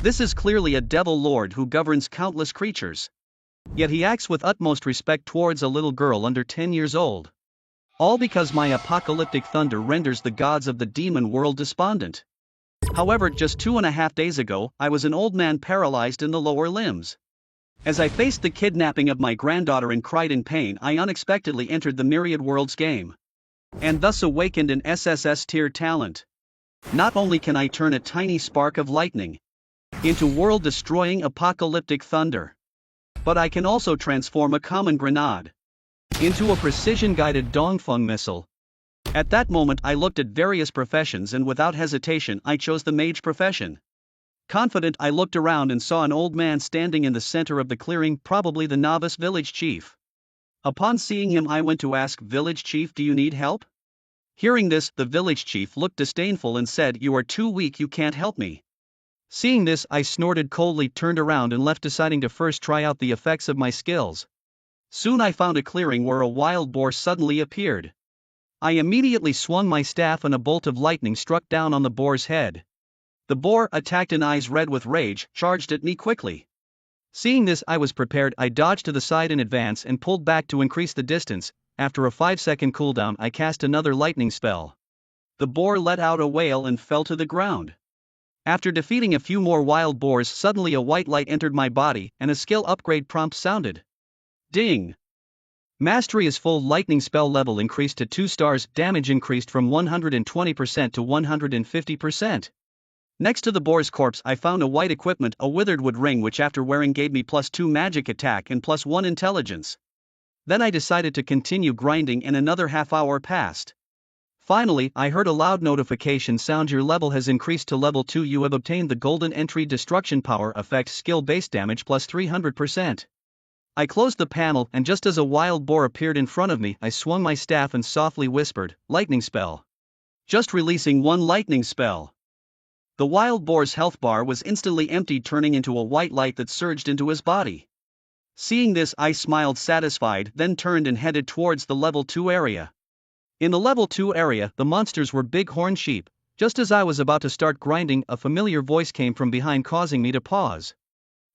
This is clearly a devil lord who governs countless creatures. Yet he acts with utmost respect towards a little girl under 10 years old. All because my apocalyptic thunder renders the gods of the demon world despondent. However, just 2.5 days ago, I was an old man paralyzed in the lower limbs. As I faced the kidnapping of my granddaughter and cried in pain, I unexpectedly entered the Myriad Worlds game. And thus awakened an SSS tier talent. Not only can I turn a tiny spark of lightning into world-destroying apocalyptic thunder, but I can also transform a common grenade into a precision-guided Dongfeng missile. At that moment I looked at various professions and without hesitation I chose the mage profession. Confident, I looked around and saw an old man standing in the center of the clearing, probably the novice village chief. Upon seeing him I went to ask, "Village chief, do you need help?" Hearing this, the village chief looked disdainful and said, "You are too weak, you can't help me." Seeing this, I snorted coldly, turned around and left, deciding to first try out the effects of my skills. Soon I found a clearing where a wild boar suddenly appeared. I immediately swung my staff and a bolt of lightning struck down on the boar's head. The boar, attacked and eyes red with rage, charged at me quickly. Seeing this, I was prepared. I dodged to the side in advance and pulled back to increase the distance. After a 5-second cooldown, I cast another lightning spell. The boar let out a wail and fell to the ground. After defeating a few more wild boars, suddenly a white light entered my body and a skill upgrade prompt sounded. Ding! Mastery is full. Lightning spell level increased to 2 stars. Damage increased from 120% to 150%. Next to the boar's corpse I found a white equipment, a withered wood ring, which after wearing gave me +2 magic attack and +1 intelligence. Then I decided to continue grinding and another half hour passed. Finally, I heard a loud notification sound: "Your level has increased to level 2. You have obtained the golden entry destruction power effect, skill base damage +300%. I closed the panel and just as a wild boar appeared in front of me, I swung my staff and softly whispered, "Lightning spell." Just releasing one lightning spell. The wild boar's health bar was instantly emptied, turning into a white light that surged into his body. Seeing this, I smiled satisfied, then turned and headed towards the level 2 area. In the level 2 area, the monsters were bighorn sheep. Just as I was about to start grinding, a familiar voice came from behind, causing me to pause.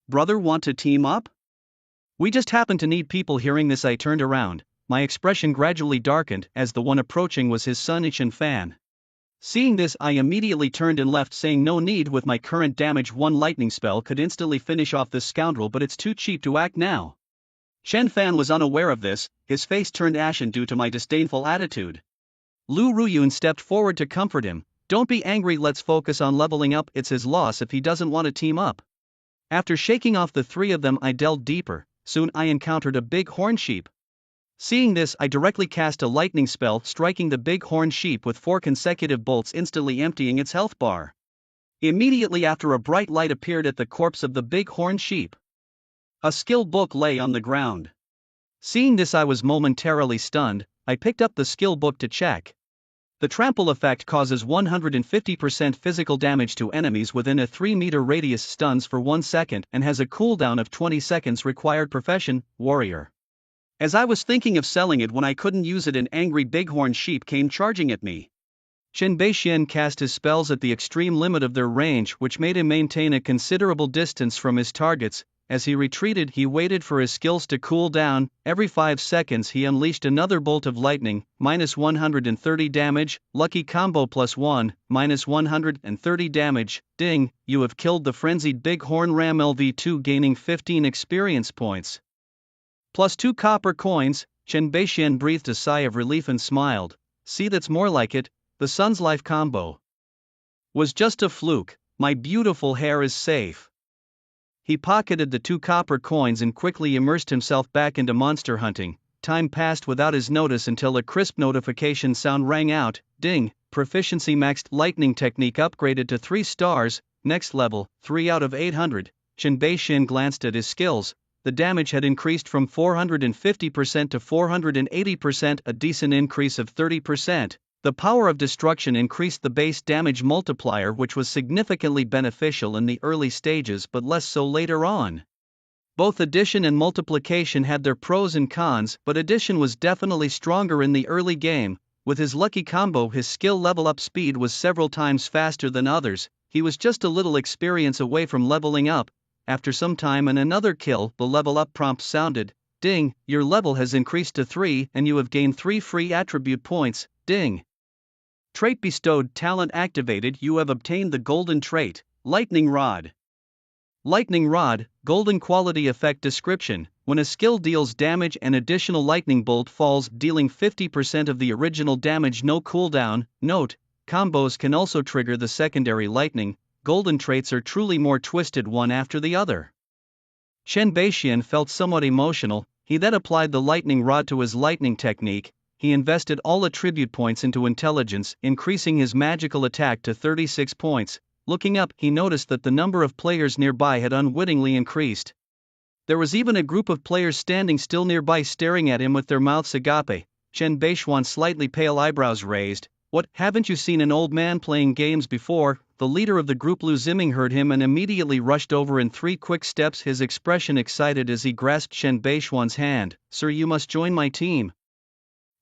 "Brother, want to team up? We just happen to need people." Hearing this, I turned around. My expression gradually darkened, as the one approaching was his son Chen Fan. Seeing this, I immediately turned and left, saying, "No need, with my current damage, one lightning spell could instantly finish off this scoundrel, but it's too cheap to act now." Chen Fan was unaware of this, his face turned ashen due to my disdainful attitude. Lu Ruyun stepped forward to comfort him. "Don't be angry, let's focus on leveling up. It's his loss if he doesn't want to team up." After shaking off the three of them, I delved deeper. Soon I encountered a big horn sheep. Seeing this, I directly cast a lightning spell, striking the big horn sheep with 4 consecutive bolts, instantly emptying its health bar. Immediately after, a bright light appeared at the corpse of the big horn sheep. A skill book lay on the ground. Seeing this, I was momentarily stunned. I picked up the skill book to check. The trample effect causes 150% physical damage to enemies within a 3-meter radius, stuns for 1 second, and has a cooldown of 20 seconds. Required profession, warrior. As I was thinking of selling it when I couldn't use it, an angry bighorn sheep came charging at me. Chen Beixian cast his spells at the extreme limit of their range, which made him maintain a considerable distance from his targets. As he retreated, he waited for his skills to cool down. Every 5 seconds he unleashed another bolt of lightning, -130 damage, lucky combo +1, -130 damage, ding, you have killed the frenzied bighorn ram. LV2 gaining 15 experience points. +2 copper coins. Chen Beixian breathed a sigh of relief and smiled. See, that's more like it. The sun's life combo was just a fluke. My beautiful hair is safe. He pocketed the 2 copper coins and quickly immersed himself back into monster hunting. Time passed without his notice until a crisp notification sound rang out. Ding, proficiency maxed, lightning technique upgraded to 3 stars, next level, 3 out of 800. Chen Beixian glanced at his skills. The damage had increased from 450% to 480%, a decent increase of 30%. The power of destruction increased the base damage multiplier, which was significantly beneficial in the early stages but less so later on. Both addition and multiplication had their pros and cons, but addition was definitely stronger in the early game. With his lucky combo, his skill level up speed was several times faster than others. he was just a little experience away from leveling up. After some time and another kill, the level up prompt sounded. Ding, your level has increased to 3 and you have gained 3 free attribute points. Ding. Trait bestowed, talent activated, you have obtained the golden trait, Lightning Rod. Lightning Rod, golden quality effect description. When a skill deals damage, an additional lightning bolt falls, dealing 50% of the original damage, no cooldown. Note, combos can also trigger the secondary lightning. Golden traits are truly more twisted one after the other. Chen Beixian felt somewhat emotional. He then applied the lightning rod to his lightning technique. He invested all attribute points into intelligence, increasing his magical attack to 36 points. Looking up, he noticed that the number of players nearby had unwittingly increased. There was even a group of players standing still nearby staring at him with their mouths agape. Chen Beixian's slightly pale eyebrows raised. What, haven't you seen an old man playing games before? The leader of the group Lu Ziming heard him and immediately rushed over in 3 quick steps, his expression excited as he grasped Chen Beixian's hand. Sir, you must join my team.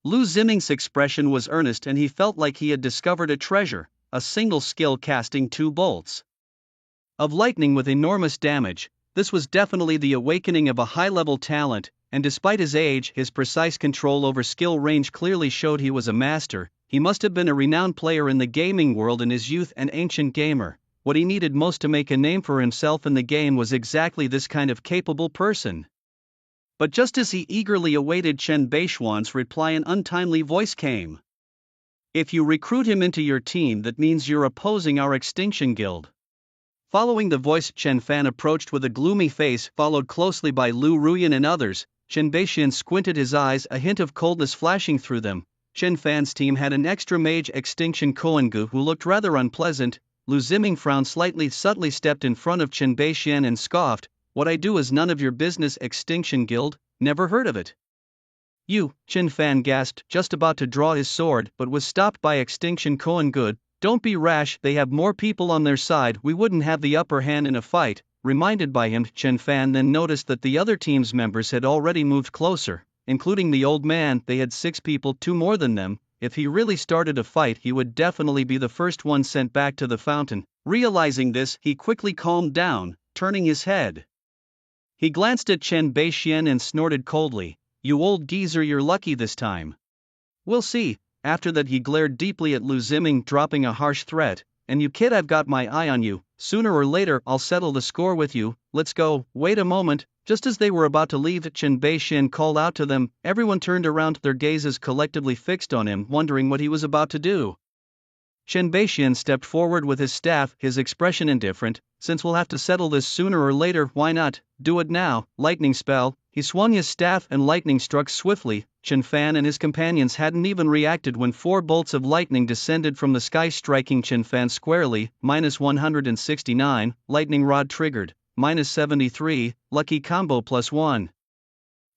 Lu Ziming's expression was earnest and he felt like he had discovered a treasure, a single skill casting 2 bolts of lightning with enormous damage. This was definitely the awakening of a high-level talent, and despite his age, his precise control over skill range clearly showed he was a master. He must have been a renowned player in the gaming world in his youth, an ancient gamer. What he needed most to make a name for himself in the game was exactly this kind of capable person. But just as he eagerly awaited Chen Beixian's reply, an untimely voice came. If you recruit him into your team, that means you're opposing our Extinction Guild. Following the voice, Chen Fan approached with a gloomy face, followed closely by Lu Ruyan and others. Chen Beixian squinted his eyes, a hint of coldness flashing through them. Chen Fan's team had an extra mage, Extinction Koengu, who looked rather unpleasant. Lu Ziming frowned slightly, subtly stepped in front of Chen Beixian and scoffed. What I do is none of your business. Extinction Guild? Never heard of it. You, Chen Fan gasped, just about to draw his sword, but was stopped by Extinction Koengu. Don't be rash, they have more people on their side, we wouldn't have the upper hand in a fight. Reminded by him, Chen Fan then noticed that the other team's members had already moved closer, including the old man. They had 6 people, 2 more than them. If he really started a fight, he would definitely be the first one sent back to the fountain. Realizing this, he quickly calmed down, turning his head. He glanced at Chen Beixian and snorted coldly. You old geezer, you're lucky this time. We'll see. After that he glared deeply at Lu Ziming, dropping a harsh threat. And you kid, I've got my eye on you. Sooner or later I'll settle the score with you. Let's go. Wait a moment. Just as they were about to leave, Chen Beixian called out to them. Everyone turned around, their gazes collectively fixed on him, wondering what he was about to do. Chen Beixian stepped forward with his staff, his expression indifferent. Since we'll have to settle this sooner or later, why not? Do it now. Lightning spell. He swung his staff and lightning struck swiftly. Chen Fan and his companions hadn't even reacted when 4 bolts of lightning descended from the sky, striking Chen Fan squarely. -169, lightning rod triggered. -73, lucky combo +1.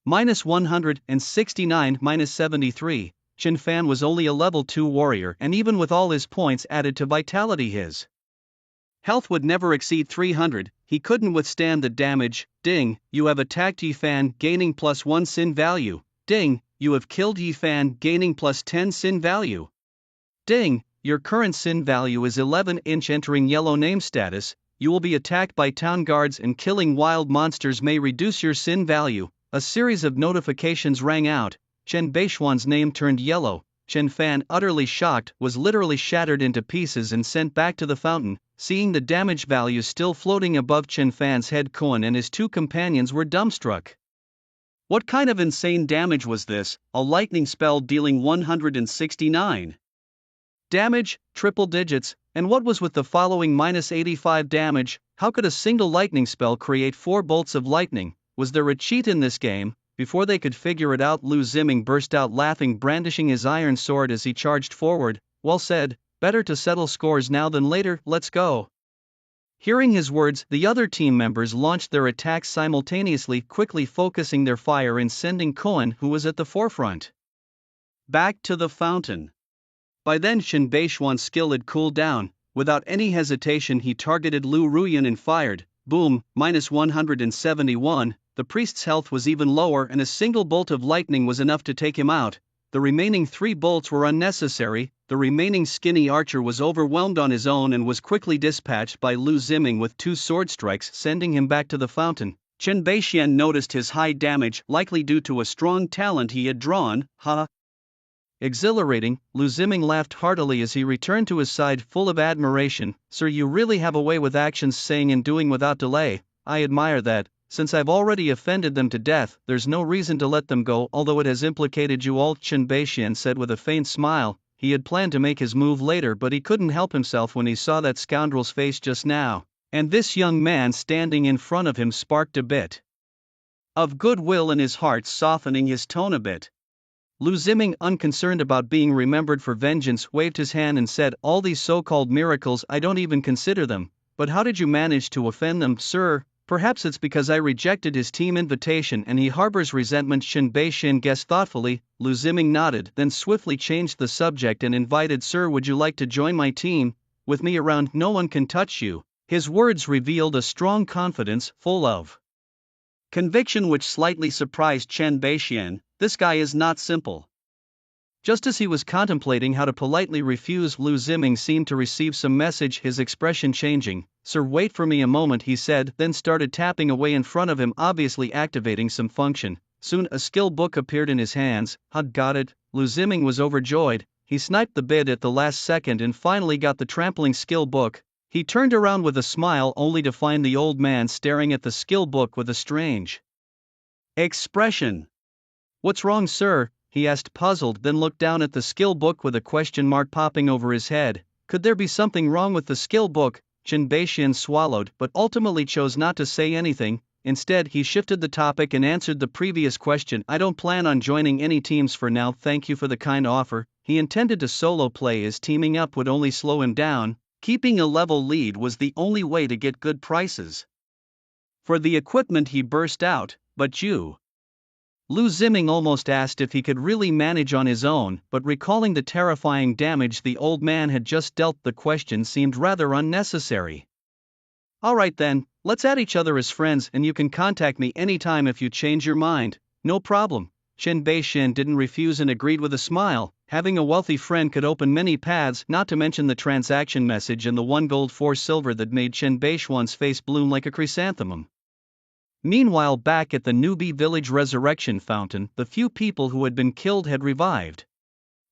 -169, -73. Chen Fan was only a level 2 warrior, and even with all his points added to vitality, his health would never exceed 300, he couldn't withstand the damage. Ding, you have attacked Yi Fan, gaining +1 sin value. Ding, you have killed Yi Fan, gaining +10 sin value. Ding, your current sin value is 11. Entering yellow name status, you will be attacked by town guards and killing wild monsters may reduce your sin value. A series of notifications rang out. Chen Beixian's name turned yellow. Chen Fan, utterly shocked, was literally shattered into pieces and sent back to the fountain. Seeing the damage value still floating above Chen Fan's head, Koen and his 2 companions were dumbstruck. What kind of insane damage was this? A lightning spell dealing 169 damage, triple digits, and what was with the following -85 damage? How could a single lightning spell create 4 bolts of lightning? Was there a cheat in this game? Before they could figure it out, Lu Ziming burst out laughing, brandishing his iron sword as he charged forward. Well said, better to settle scores now than later, let's go. Hearing his words, the other team members launched their attacks simultaneously, quickly focusing their fire and sending Koen, who was at the forefront, back to the fountain. By then Chen Beixian's skill had cooled down. Without any hesitation he targeted Lu Ruyan and fired. Boom, -171. The priest's health was even lower and a single bolt of lightning was enough to take him out. The remaining 3 bolts were unnecessary. The remaining skinny archer was overwhelmed on his own and was quickly dispatched by Lu Ziming with 2 sword strikes, sending him back to the fountain. Chen Beixian noticed his high damage, likely due to a strong talent he had drawn. Ha! Exhilarating, Lu Ziming laughed heartily as he returned to his side full of admiration. Sir, you really have a way with actions, saying and doing without delay. I admire that. Since I've already offended them to death, there's no reason to let them go, although it has implicated you all, Chen Beixian said with a faint smile. He had planned to make his move later, but he couldn't help himself when he saw that scoundrel's face just now. And this young man standing in front of him sparked a bit of goodwill in his heart, softening his tone a bit. Lu Ziming, unconcerned about being remembered for vengeance, waved his hand and said, all these so-called miracles, I don't even consider them. But how did you manage to offend them, sir? Perhaps it's because I rejected his team invitation and he harbors resentment, Chen Beixian guessed thoughtfully. Lu Ziming nodded, then swiftly changed the subject and invited, sir, would you like to join my team? With me around, no one can touch you. His words revealed a strong confidence, full of conviction, which slightly surprised Chen Beixian. This guy is not simple. Just as he was contemplating how to politely refuse, Lu Ziming seemed to receive some message, his expression changing. Sir, wait for me a moment, he said, then started tapping away in front of him, obviously activating some function. Soon a skill book appeared in his hands. Got it. Lu Ziming was overjoyed. He sniped the bid at the last second and finally got the trampling skill book. He turned around with a smile, only to find the old man staring at the skill book with a strange expression. What's wrong, sir? He asked, puzzled, then looked down at the skill book with a question mark popping over his head. Could there be something wrong with the skill book? Chen Beixian swallowed, but ultimately chose not to say anything. Instead, he shifted the topic and answered the previous question. I don't plan on joining any teams for now, thank you for the kind offer. He intended to solo play, as teaming up would only slow him down. Keeping a level lead was the only way to get good prices for the equipment. He burst out, but you? Lu Ziming almost asked if he could really manage on his own, but recalling the terrifying damage the old man had just dealt, the question seemed rather unnecessary. Alright then, let's add each other as friends and you can contact me anytime if you change your mind. No problem. Chen Beixian didn't refuse and agreed with a smile. Having a wealthy friend could open many paths, not to mention the transaction message and the 1 gold 4 silver that made Chen Beixian's face bloom like a chrysanthemum. Meanwhile, back at the newbie village resurrection fountain, the few people who had been killed had revived.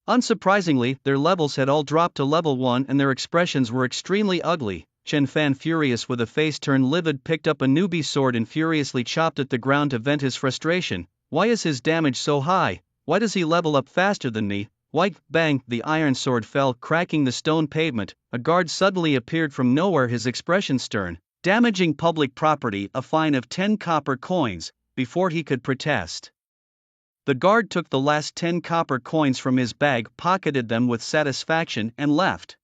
Unsurprisingly, their levels had all dropped to level 1 and their expressions were extremely ugly. Chen Fan, furious with a face turned livid, picked up a newbie sword and furiously chopped at the ground to vent his frustration. Why is his damage so high? Why does he level up faster than me? Why? Bang! The iron sword fell, cracking the stone pavement. A guard suddenly appeared from nowhere, his expression stern. Damaging public property, a fine of 10 copper coins. Before he could protest, the guard took the last 10 copper coins from his bag, pocketed them with satisfaction, and left.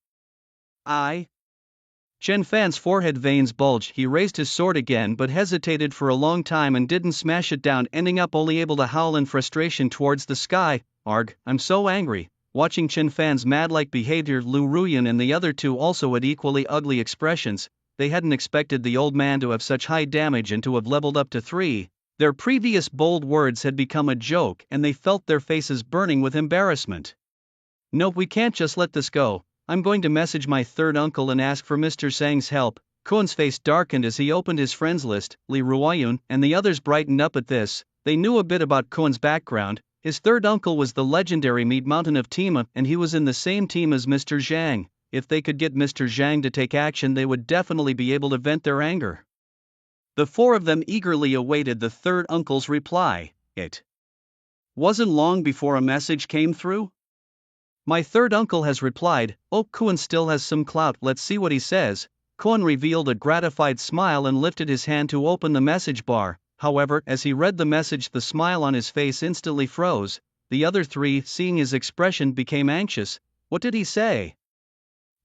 Chen Fan's forehead veins bulged. He raised his sword again but hesitated for a long time and didn't smash it down, ending up only able to howl in frustration towards the sky. Arg, I'm so angry. Watching Chen Fan's mad-like behavior, Lu Ruyan and the other 2 also had equally ugly expressions. They hadn't expected the old man to have such high damage and to have leveled up to 3. Their previous bold words had become a joke and they felt their faces burning with embarrassment. No, we can't just let this go. I'm going to message my third uncle and ask for Mr. Zhang's help. Kuan's face darkened as he opened his friends list. Li Ruoyun and the others brightened up at this. They knew a bit about Kuan's background. His third uncle was the legendary Meat Mountain of Tima and he was in the same team as Mr. Zhang. If they could get Mr. Zhang to take action, they would definitely be able to vent their anger. The 4 of them eagerly awaited the third uncle's reply. It wasn't long before a message came through. My third uncle has replied. Oh, Kuan still has some clout, let's see what he says. Kuan revealed a gratified smile and lifted his hand to open the message bar. However, as he read the message, the smile on his face instantly froze. The other 3, seeing his expression, became anxious. What did he say?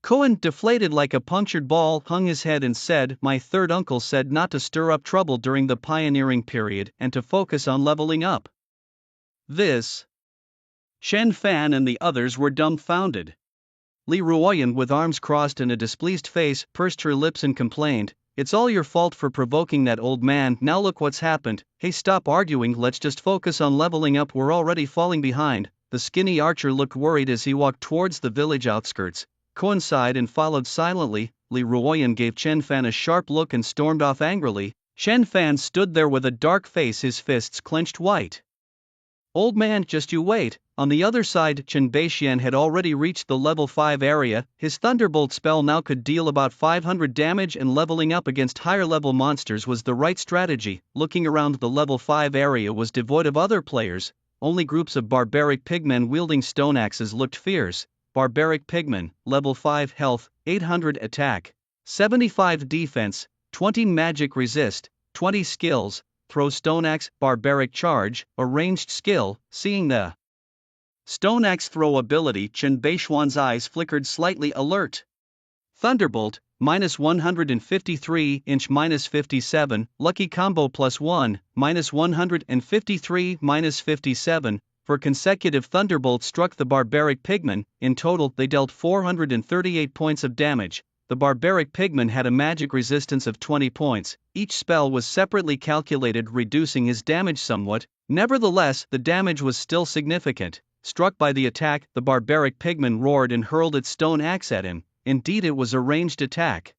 Kuan, deflated like a punctured ball, hung his head and said, my third uncle said not to stir up trouble during the pioneering period and to focus on leveling up. This. Chen Fan and the others were dumbfounded. Li Ruoyan, with arms crossed and a displeased face, pursed her lips and complained, it's all your fault for provoking that old man, now look what's happened. Hey, stop arguing, let's just focus on leveling up, we're already falling behind. the skinny archer looked worried as he walked towards the village outskirts. Coincide and followed silently. Li Ruoyan gave Chen Fan a sharp look and stormed off angrily. Chen Fan stood there with a dark face, his fists clenched white. Old man, just you wait. On the other side, Chen Beixian had already reached the level 5 area. His Thunderbolt spell now could deal about 500 damage, and leveling up against higher level monsters was the right strategy. Looking around, the level 5 area was devoid of other players. Only groups of barbaric pigmen wielding stone axes looked fierce. Barbaric pigmen, level 5 health, 800 attack, 75 defense, 20 magic resist, 20 skills, throw stone axe, barbaric charge, a ranged skill. Seeing the stone axe throw ability, Chen Beixian's eyes flickered slightly, alert. Thunderbolt, minus 153 inch minus 57, lucky combo +1, minus 153 minus 57. For consecutive thunderbolts struck the barbaric pigmen. In total, they dealt 438 points of damage. The barbaric pigman had a magic resistance of 20 points. Each spell was separately calculated, reducing his damage somewhat. Nevertheless, the damage was still significant. Struck by the attack, the barbaric pigman roared and hurled its stone axe at him. Indeed, it was a ranged attack.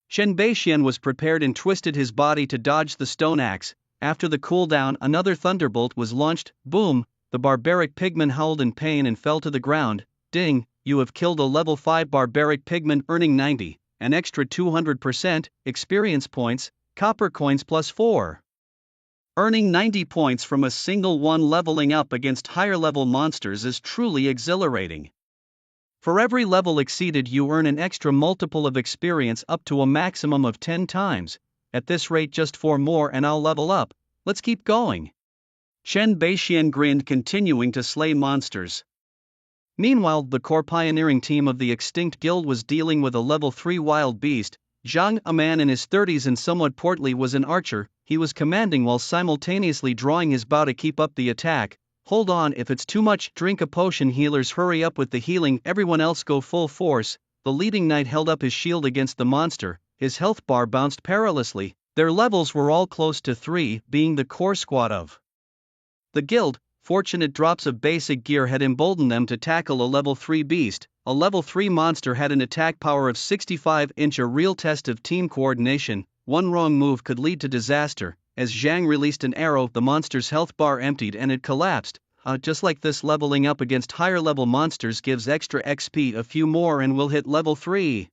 Chen Beixian was prepared and twisted his body to dodge the stone axe. After the cooldown, another thunderbolt was launched. Boom! The barbaric pigman howled in pain and fell to the ground. Ding! You have killed a level 5 barbaric pigman, earning 90, an extra 200%, experience points, copper coins +4. Earning 90 points from a single one leveling up against higher level monsters is truly exhilarating. For every level exceeded, you earn an extra multiple of experience up to a maximum of 10 times. At this rate, just 4 more and I'll level up. Let's keep going. Chen Beixian grinned, continuing to slay monsters. Meanwhile, the core pioneering team of the extinct guild was dealing with a level 3 wild beast. Zhang, a man in his 30s and somewhat portly, was an archer. He was commanding while simultaneously drawing his bow to keep up the attack. Hold on, if it's too much, drink a potion. Healers, hurry up with the healing. Everyone else go full force. The leading knight held up his shield against the monster. His health bar bounced perilously. Their levels were all close to 3, being the core squad of the guild. Fortunate drops of basic gear had emboldened them to tackle a level 3 beast. A level 3 monster had an attack power of 65 inch, a real test of team coordination. One wrong move could lead to disaster. As Zhang released an arrow, the monster's health bar emptied and it collapsed. Just like this, leveling up against higher level monsters gives extra XP. A few more and we'll hit level 3.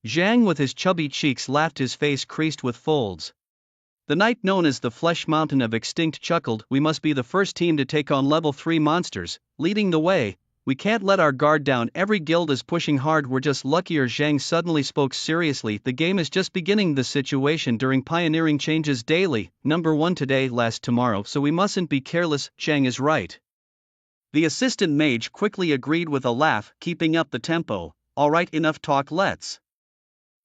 Zhang, with his chubby cheeks, laughed, his face creased with folds. The knight known as the Flesh Mountain of Extinct chuckled. We must be the first team to take on level 3 monsters, leading the way. We can't let our guard down. Every guild is pushing hard. We're just luckier. Zhang suddenly spoke seriously. The game is just beginning. The situation during pioneering changes daily. Number 1 today, last tomorrow, so we mustn't be careless. Zhang is right. The assistant mage quickly agreed with a laugh, keeping up the tempo. Alright, enough talk, let's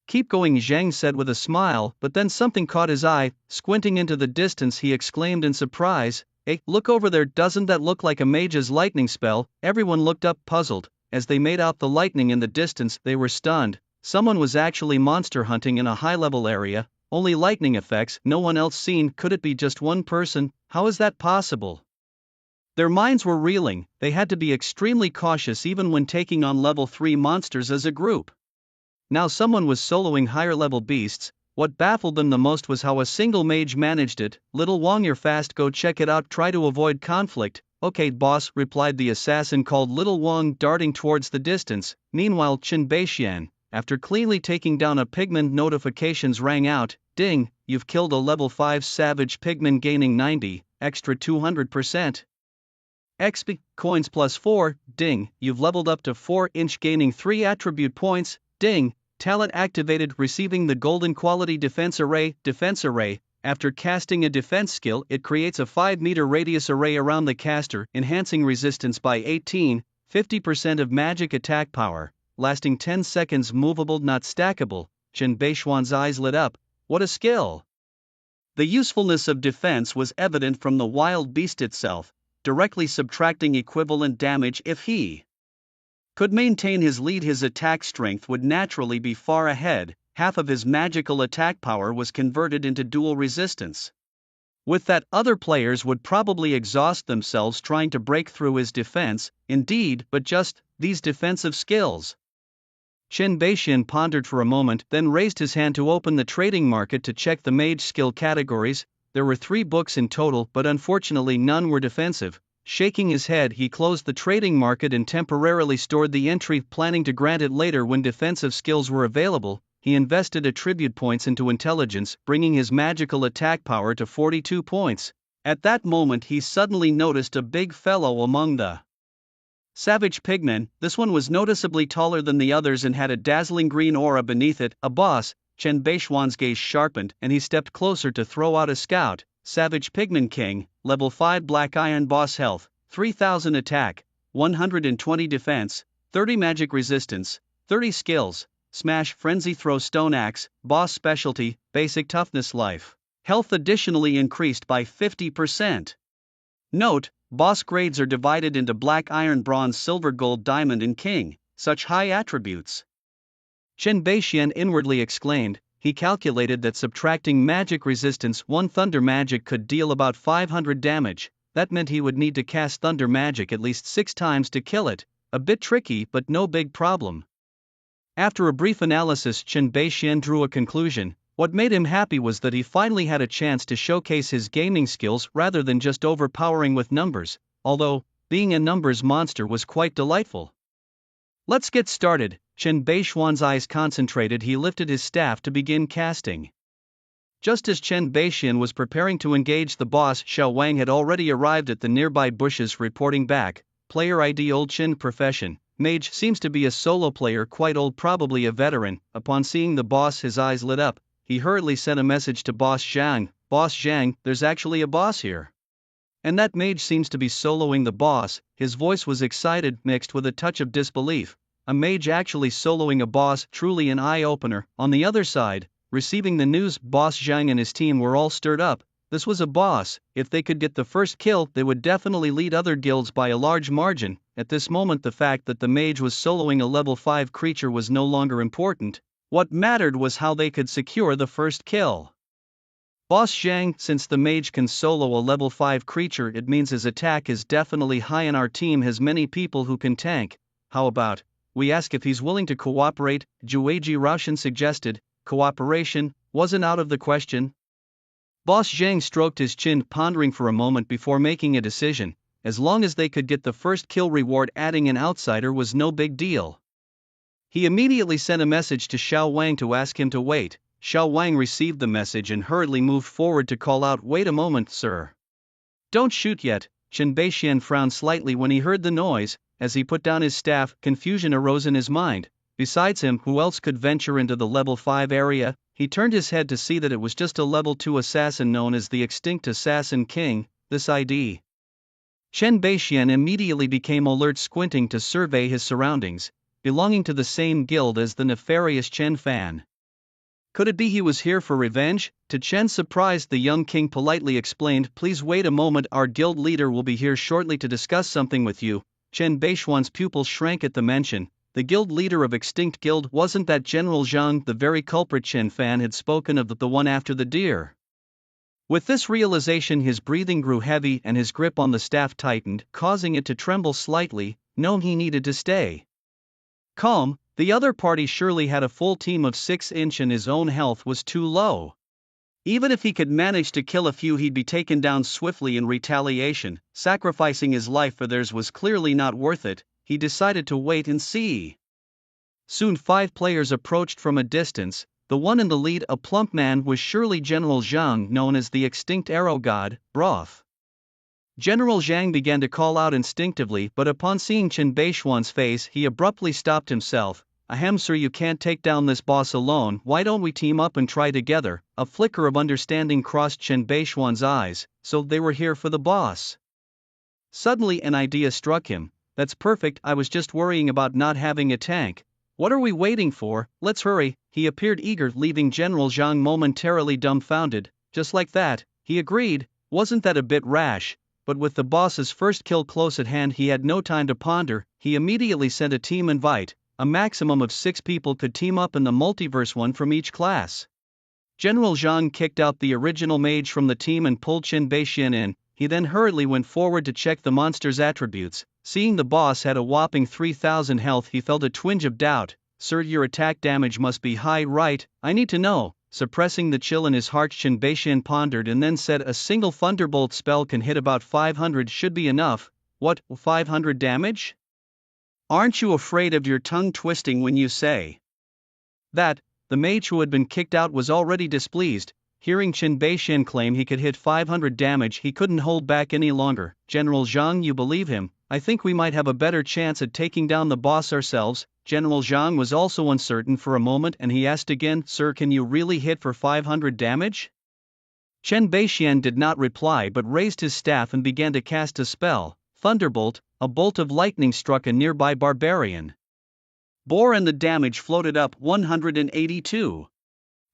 keep going, Zhang said with a smile, but then something caught his eye. Squinting into the distance, he exclaimed in surprise, "Hey, look over there, doesn't that look like a mage's lightning spell?" Everyone looked up, puzzled. As they made out the lightning in the distance, they were stunned. Someone was actually monster hunting in a high-level area. Only lightning effects, no one else seen. Could it be just one person? How is that possible? Their minds were reeling. They had to be extremely cautious even when taking on level 3 monsters as a group. Now someone was soloing higher level beasts. What baffled them the most was how a single mage managed it. Little Wong, you're fast, go check it out, try to avoid conflict. Okay boss, replied the assassin called Little Wong, darting towards the distance. Meanwhile, Chen Beixian, after cleanly taking down a pigman, notifications rang out. Ding, you've killed a level 5 savage pigman, gaining 90, extra 200%. XP, coins +4, ding, you've leveled up to 4 inch, gaining 3 attribute points. Ding, talent activated, receiving the golden quality defense array. Defense array, after casting a defense skill, it creates a 5-meter radius array around the caster, enhancing resistance by 18, 50% of magic attack power, lasting 10 seconds, movable, not stackable. Chen Beixian's eyes lit up. What a skill! The usefulness of defense was evident from the wild beast itself, directly subtracting equivalent damage. If he could maintain his lead, his attack strength would naturally be far ahead. Half of his magical attack power was converted into dual resistance. With that, other players would probably exhaust themselves trying to break through his defense, indeed, but just these defensive skills. Chen Beixian pondered for a moment, then raised his hand to open the trading market to check the mage skill categories. There were 3 books in total, but unfortunately none were defensive. Shaking his head, he closed the trading market and temporarily stored the entry, planning to grant it later when defensive skills were available. He invested attribute points into intelligence, bringing his magical attack power to 42 points. At that moment, he suddenly noticed a big fellow among the savage pigmen. This one was noticeably taller than the others and had a dazzling green aura beneath it. A boss. Chen Beixian's gaze sharpened, and he stepped closer to throw out a scout. Savage Pigman King, level 5 Black Iron Boss Health, 3000 attack, 120 defense, 30 magic resistance, 30 skills, Smash Frenzy Throw Stone Axe, Boss Specialty, Basic Toughness Life. Health additionally increased by 50%. Note, boss grades are divided into Black Iron Bronze Silver Gold Diamond and King, such high attributes. Chen Beixian inwardly exclaimed. He calculated that subtracting magic resistance, 1 thunder magic could deal about 500 damage. That meant he would need to cast thunder magic at least 6 times to kill it. A bit tricky, but no big problem. After a brief analysis, Chen Beixian drew a conclusion. What made him happy was that he finally had a chance to showcase his gaming skills rather than just overpowering with numbers, although being a numbers monster was quite delightful. Let's get started. Chen Beixian's eyes concentrated. He lifted his staff to begin casting. Just as Chen Beixian was preparing to engage the boss, Xiao Wang had already arrived at the nearby bushes, reporting back. Player ID Old Chen. Profession Mage, seems to be a solo player, quite old, probably a veteran. Upon seeing the boss, his eyes lit up. He hurriedly sent a message to Boss Zhang. Boss Zhang, there's actually a boss here. And that mage seems to be soloing the boss. His voice was excited, mixed with a touch of disbelief. A mage actually soloing a boss, truly an eye-opener. On the other side, receiving the news, Boss Zhang and his team were all stirred up. This was a boss. If they could get the first kill, they would definitely lead other guilds by a large margin. At this moment, the fact that the mage was soloing a level 5 creature was no longer important. What mattered was how they could secure the first kill. Boss Zhang, since the mage can solo a level 5 creature, it means his attack is definitely high, and our team has many people who can tank. How about we ask if he's willing to cooperate? Jueji Raoshan suggested. Cooperation wasn't out of the question. Boss Zhang stroked his chin, pondering for a moment before making a decision. As long as they could get the first kill, reward adding an outsider was no big deal. He immediately sent a message to Xiao Wang to ask him to wait. Xiao Wang received the message and hurriedly moved forward to call out, "Wait a moment, sir. Don't shoot yet." Chen Beixian frowned slightly when he heard the noise. As he put down his staff, confusion arose in his mind. Besides him, who else could venture into the level 5 area? He turned his head to see that it was just a level 2 assassin known as the Extinct Assassin King. This ID. Chen Beixian immediately became alert, squinting to survey his surroundings. Belonging to the same guild as the nefarious Chen Fan. Could it be he was here for revenge? To Chen's surprise, the young king politely explained, "Please wait a moment, our guild leader will be here shortly to discuss something with you." Chen Beixian's pupils shrank at the mention. The guild leader of Extinct Guild, wasn't that General Zhang, the very culprit Chen Fan had spoken of, the one after the deer? With this realization, his breathing grew heavy and his grip on the staff tightened, causing it to tremble slightly. No, he needed to stay calm. The other party surely had a full team of 6-inch and his own health was too low. Even if he could manage to kill a few, he'd be taken down swiftly in retaliation. Sacrificing his life for theirs was clearly not worth it. He decided to wait and see. Soon 5 players approached from a distance. The one in the lead, a plump man, was surely General Zhang, known as the Extinct Arrow God, Broth. General Zhang began to call out instinctively, but upon seeing Chen Beixian's face, he abruptly stopped himself. "Ahem, sir, you can't take down this boss alone. Why don't we team up and try together?" A flicker of understanding crossed Chen Beixian's eyes. So they were here for the boss. Suddenly an idea struck him. "That's perfect, I was just worrying about not having a tank. What are we waiting for? Let's hurry." He appeared eager, leaving General Zhang momentarily dumbfounded. "Just like that," he agreed. Wasn't that a bit rash? But with the boss's first kill close at hand, he had no time to ponder. He immediately sent a team invite. A maximum of 6 people could team up in the multiverse, 1 from each class. General Zhang kicked out the original mage from the team and pulled Qin Beixian in. He then hurriedly went forward to check the monster's attributes. Seeing the boss had a whopping 3,000 health, he felt a twinge of doubt. Sir, your attack damage must be high, right? I need to know. Suppressing the chill in his heart, Qin Beixian pondered and then said, a single thunderbolt spell can hit about 500, should be enough. What, 500 damage? Aren't you afraid of your tongue twisting when you say that? The mage who had been kicked out was already displeased. Hearing Qin Beixian claim he could hit 500 damage, he couldn't hold back any longer. General Zhang, you believe him? I think we might have a better chance at taking down the boss ourselves. General Zhang was also uncertain for a moment and he asked again, Sir, can you really hit for 500 damage? Qin Beixian did not reply but raised his staff and began to cast a spell. Thunderbolt, a bolt of lightning struck a nearby barbarian. Bore and the damage floated up 182.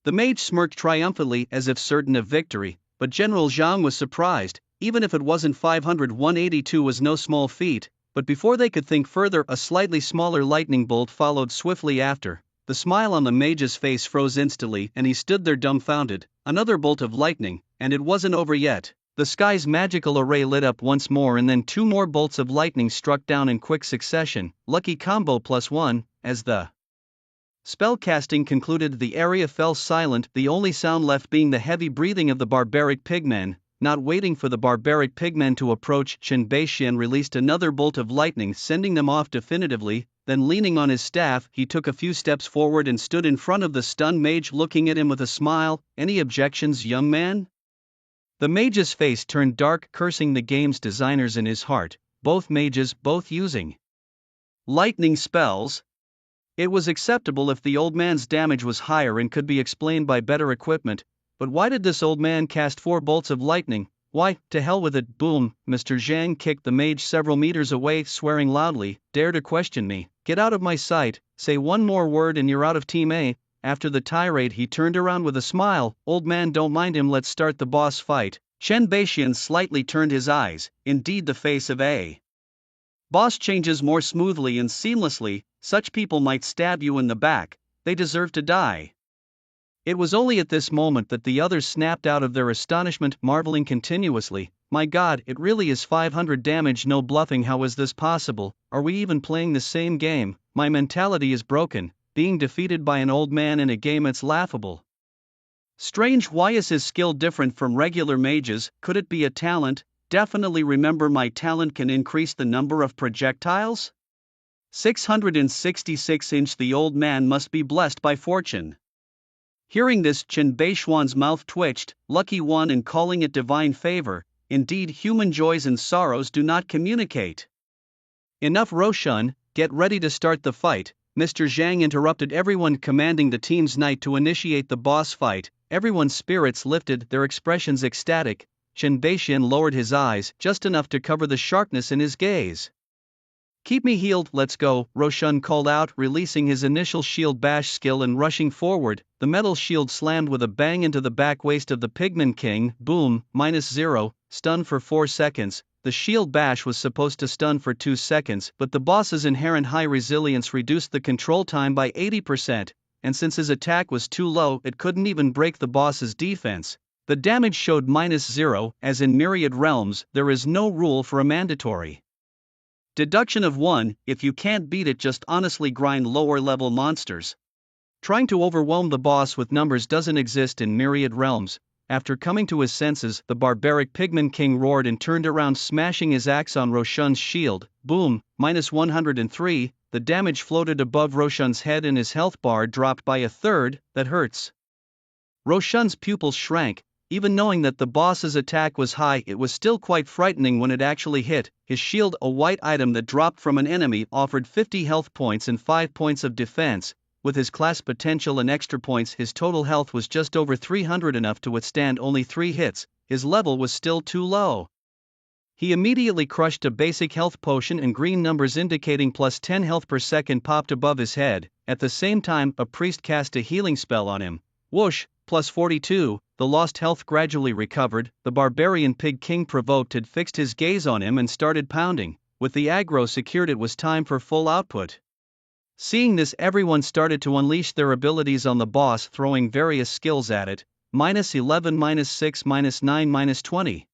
The mage smirked triumphantly as if certain of victory, but General Zhang was surprised. Even if it wasn't 500, 182 was no small feat. But before they could think further, a slightly smaller lightning bolt followed swiftly after. The smile on the mage's face froze instantly and he stood there dumbfounded. Another bolt of lightning, and it wasn't over yet. The sky's magical array lit up once more and then two more bolts of lightning struck down in quick succession. Lucky combo +1, as the spell casting concluded, the area fell silent, the only sound left being the heavy breathing of the barbaric pigmen. Not waiting for the barbaric pigmen to approach, Qin Beixian released another bolt of lightning, sending them off definitively. Then leaning on his staff, he took a few steps forward and stood in front of the stunned mage, looking at him with a smile. Any objections, young man? The mage's face turned dark, cursing the game's designers in his heart. Both mages, both using lightning spells. It was acceptable if the old man's damage was higher and could be explained by better equipment, but why did this old man cast 4 bolts of lightning? Why, to hell with it. Boom! Mr. Zhang kicked the mage several meters away, swearing loudly, dare to question me, get out of my sight, say one more word and you're out of Team A. After the tirade he turned around with a smile, old man, don't mind him, let's start the boss fight. Qin Beixian slightly turned his eyes, indeed the face of a boss changes more smoothly and seamlessly. Such people might stab you in the back, they deserve to die. It was only at this moment that the others snapped out of their astonishment, marveling continuously, my god, it really is 500 damage, no bluffing, how is this possible, are we even playing the same game? My mentality is broken, being defeated by an old man in a game, it's laughable. Strange, why is his skill different from regular mages? Could it be a talent? Definitely. Remember, my talent can increase the number of projectiles? 666 the old man must be blessed by fortune. Hearing this, Qin Beixian's mouth twitched, lucky one, and calling it divine favor. Indeed, human joys and sorrows do not communicate. Enough, Roshan, get ready to start the fight. Mr. Zhang interrupted everyone, commanding the team's knight to initiate the boss fight. Everyone's spirits lifted, their expressions ecstatic. Qin Beixian lowered his eyes just enough to cover the sharpness in his gaze. Keep me healed, let's go, Roshan called out, releasing his initial shield bash skill and rushing forward. The metal shield slammed with a bang into the back waist of the Pigman King. Boom, -0, stun for 4 seconds. The shield bash was supposed to stun for 2 seconds, but the boss's inherent high resilience reduced the control time by 80%, and since his attack was too low, it couldn't even break the boss's defense. The damage showed -0, as in Myriad Realms, there is no rule for a mandatory deduction of 1, if you can't beat it, just honestly grind lower level monsters. Trying to overwhelm the boss with numbers doesn't exist in Myriad Realms. After coming to his senses, the barbaric Pigman King roared and turned around, smashing his axe on Roshan's shield. Boom, -103, the damage floated above Roshan's head and his health bar dropped by 1/3, that hurts. Roshan's pupils shrank. Even knowing that the boss's attack was high, it was still quite frightening when it actually hit. His shield, a white item that dropped from an enemy, offered 50 health points and 5 points of defense. With his class potential and extra points, his total health was just over 300, enough to withstand only 3 hits. His level was still too low. He immediately crushed a basic health potion, and green numbers indicating +10 health per second popped above his head. At the same time, a priest cast a healing spell on him. Whoosh, +42, the lost health gradually recovered. The barbarian Pig King, provoked, had fixed his gaze on him and started pounding. With the aggro secured, it was time for full output. Seeing this, everyone started to unleash their abilities on the boss, throwing various skills at it. -11, -6, -9, -20.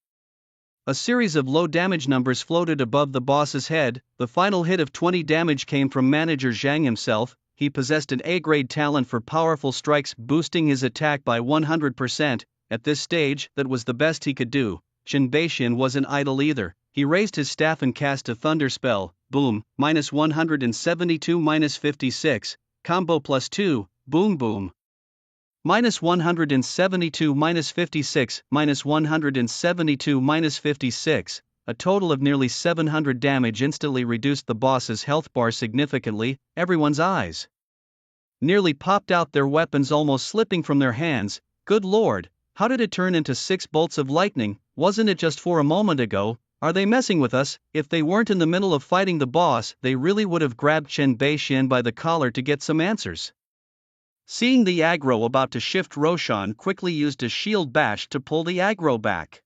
A series of low damage numbers floated above the boss's head. The final hit of 20 damage came from Manager Zhang himself. He possessed an A-grade talent for powerful strikes, boosting his attack by 100%. At this stage, that was the best he could do. Chen Beixian wasn't idle either. He raised his staff and cast a thunder spell. Boom, -172, -56, combo +2, boom boom. -172, -56, -172, -56, a total of nearly 700 damage instantly reduced the boss's health bar significantly. Everyone's eyes nearly popped out, their weapons almost slipping from their hands. Good lord, how did it turn into 6 bolts of lightning? Wasn't it just for a moment ago? Are they messing with us? If they weren't in the middle of fighting the boss, they really would have grabbed Chen Beixian by the collar to get some answers. Seeing the aggro about to shift, Roshan quickly used a shield bash to pull the aggro back.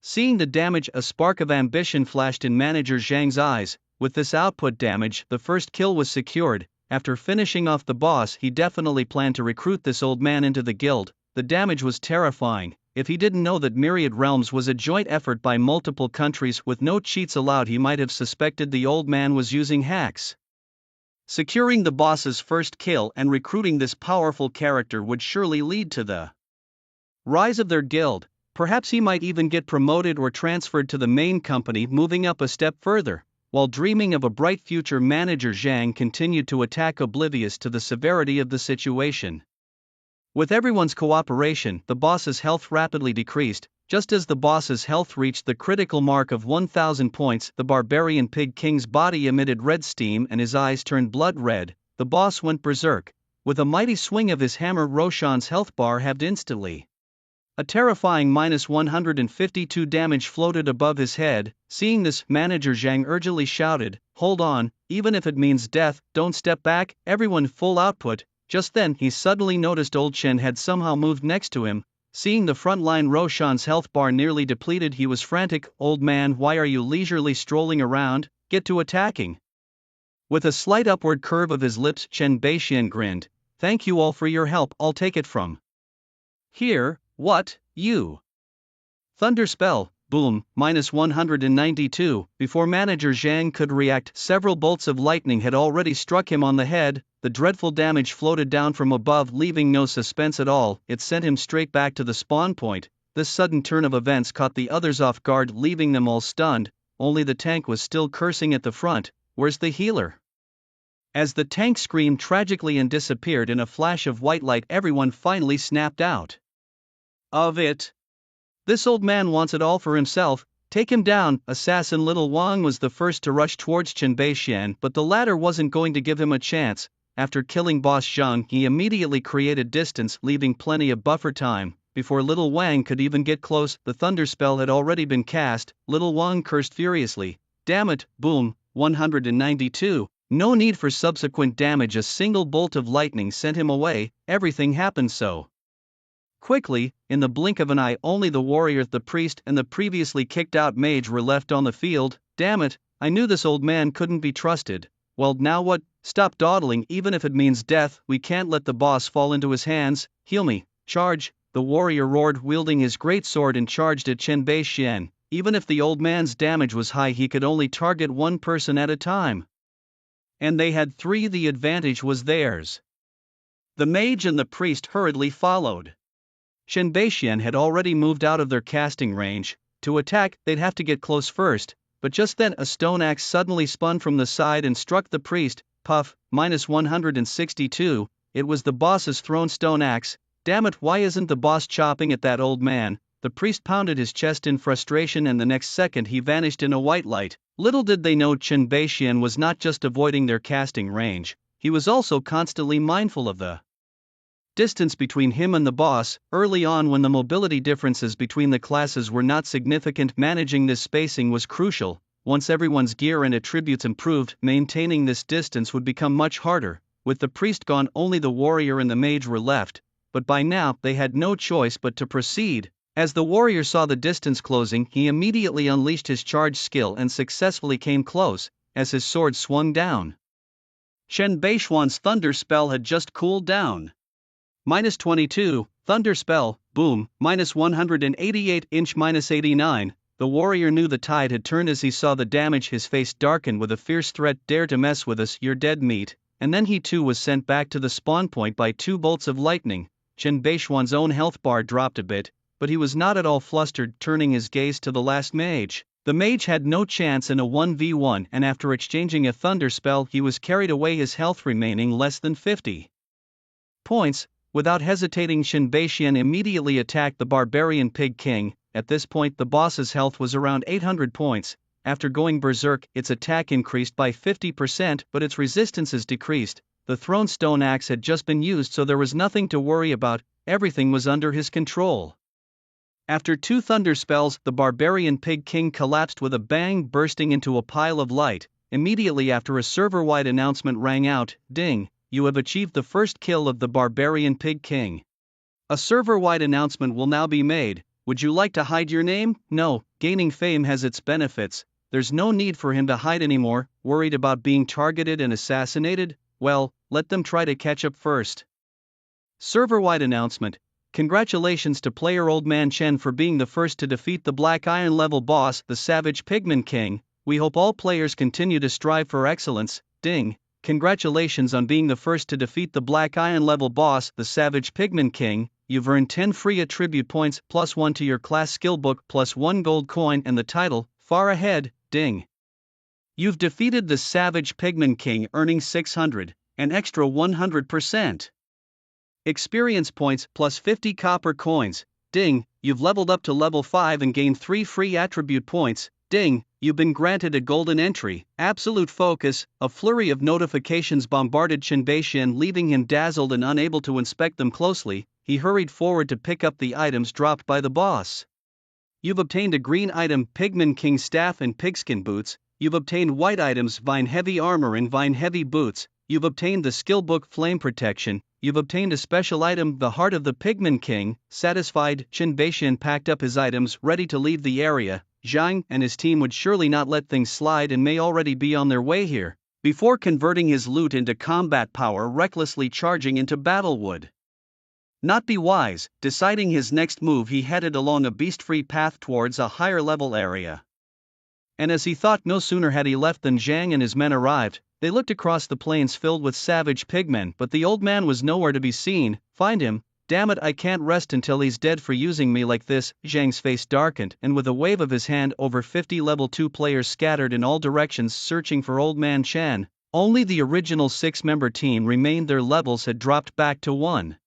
Seeing the damage, a spark of ambition flashed in Manager Zhang's eyes. With this output damage, the first kill was secured. After finishing off the boss, he definitely planned to recruit this old man into the guild. The damage was terrifying. If he didn't know that Myriad Realms was a joint effort by multiple countries with no cheats allowed, he might have suspected the old man was using hacks. Securing the boss's first kill and recruiting this powerful character would surely lead to the rise of their guild. Perhaps he might even get promoted or transferred to the main company, moving up a step further. While dreaming of a bright future, Manager Zhang continued to attack, oblivious to the severity of the situation. With everyone's cooperation, the boss's health rapidly decreased. Just as the boss's health reached the critical mark of 1,000 points, the barbarian pig king's body emitted red steam and his eyes turned blood red. The boss went berserk. With a mighty swing of his hammer, Roshan's health bar halved instantly. A terrifying -152 damage floated above his head. Seeing this, Manager Zhang urgently shouted, "Hold on, even if it means death, don't step back, everyone full output." Just then, he suddenly noticed old Chen had somehow moved next to him. Seeing the front line, Roshan's health bar nearly depleted, he was frantic. "Old man, why are you leisurely strolling around? Get to attacking." With a slight upward curve of his lips, Chen Beixian grinned. "Thank you all for your help, I'll take it from here." "What, you?" Thunder spell, boom, -192. Before Manager Zhang could react, several bolts of lightning had already struck him on the head. The dreadful damage floated down from above, leaving no suspense at all. It sent him straight back to the spawn point. This sudden turn of events caught the others off guard, leaving them all stunned. Only the tank was still cursing at the front. "Where's the healer?" As the tank screamed tragically and disappeared in a flash of white light, everyone finally snapped out of it. This old man wants it all for himself. Take him down. Assassin Little Wang was the first to rush towards Chen Beixian, but the latter wasn't going to give him a chance. After killing Boss Zhang, he immediately created distance, leaving plenty of buffer time. Before Little Wang could even get close, the thunder spell had already been cast. Little Wang cursed furiously. "Damn it, boom, 192. No need for subsequent damage, a single bolt of lightning sent him away. Everything happened so quickly, in the blink of an eye. Only the warrior, the priest, and the previously kicked out mage were left on the field. Damn it, I knew this old man couldn't be trusted. Well, now what? Stop dawdling, even if it means death. We can't let the boss fall into his hands. Heal me, charge!" The warrior roared, wielding his great sword, and charged at Chen Beixian. Even if the old man's damage was high, he could only target one person at a time. And they had 3, the advantage was theirs. The mage and the priest hurriedly followed. Chen Beixian had already moved out of their casting range. To attack, they'd have to get close first. But just then, a stone axe suddenly spun from the side and struck the priest. Puff, -162. It was the boss's thrown stone axe. Damn it, why isn't the boss chopping at that old man? The priest pounded his chest in frustration, and the next second he vanished in a white light. Little did they know, Chen Beixian was not just avoiding their casting range, he was also constantly mindful of the distance between him and the boss. Early on, when the mobility differences between the classes were not significant, managing this spacing was crucial. Once everyone's gear and attributes improved, maintaining this distance would become much harder. With the priest gone, only the warrior and the mage were left, but by now they had no choice but to proceed. As the warrior saw the distance closing, he immediately unleashed his charge skill and successfully came close. As his sword swung down, Chen Beixian's thunder spell had just cooled down. -22, thunder spell, Boom, minus 188 inch minus 89. The warrior knew the tide had turned as he saw the damage. His face darkened with a fierce threat. Dare to mess with us, you're dead meat. And then he too was sent back to the spawn point by 2 bolts of lightning. Chen Baishuan's own health bar dropped a bit, but he was not at all flustered. Turning his gaze to the last mage, the mage had no chance in a 1v1, and after exchanging a thunder spell he was carried away, his health remaining less than 50 points. Without hesitating, Chen Baishuan immediately attacked the barbarian pig king. At this point the boss's health was around 800 points. After going berserk, its attack increased by 50%, but its resistances decreased. The thrown stone axe had just been used, so there was nothing to worry about. Everything was under his control. After 2 thunder spells, the barbarian pig king collapsed with a bang, bursting into a pile of light. Immediately after, a server-wide announcement rang out: "Ding, you have achieved the first kill of the barbarian pig king. A server-wide announcement will now be made. Would you like to hide your name?" No, gaining fame has its benefits. There's no need for him to hide anymore. Worried about being targeted and assassinated? Well, let them try to catch up first. Server-wide announcement: congratulations to player Old Man Chen for being the first to defeat the Black Iron level boss, the Savage Pigman King. We hope all players continue to strive for excellence. Ding. Congratulations on being the first to defeat the Black Iron level boss, the Savage Pigman King. You've earned 10 free attribute points, +1 to your class skill book, +1 gold coin, and the title, Far Ahead. Ding. You've defeated the Savage Pigman King, earning 600, an extra 100% experience points, +50 copper coins. Ding. You've leveled up to level 5 and gained 3 free attribute points. Ding. You've been granted a golden entry. Absolute focus. A flurry of notifications bombarded Chen Baishuan, leaving him dazzled and unable to inspect them closely. He hurried forward to pick up the items dropped by the boss. You've obtained a green item, Pigman King staff and pigskin boots. You've obtained white items, Vine heavy armor and Vine heavy boots. You've obtained the skill book, Flame Protection. You've obtained a special item, the Heart of the Pigman King. Satisfied, Chen Baishuan packed up his items, ready to leave the area. Zhang and his team would surely not let things slide and may already be on their way here. Before converting his loot into combat power, recklessly charging into battle would not be wise. Deciding his next move, he headed along a beast-free path towards a higher level area. And as he thought, no sooner had he left than Zhang and his men arrived. They looked across the plains filled with savage pigmen, but the old man was nowhere to be seen. Find him. Damn it, I can't rest until he's dead for using me like this. Zhang's face darkened, and with a wave of his hand, over 50 level 2 players scattered in all directions searching for Old Man Chen. Only the original 6-member team remained. Their levels had dropped back to 1.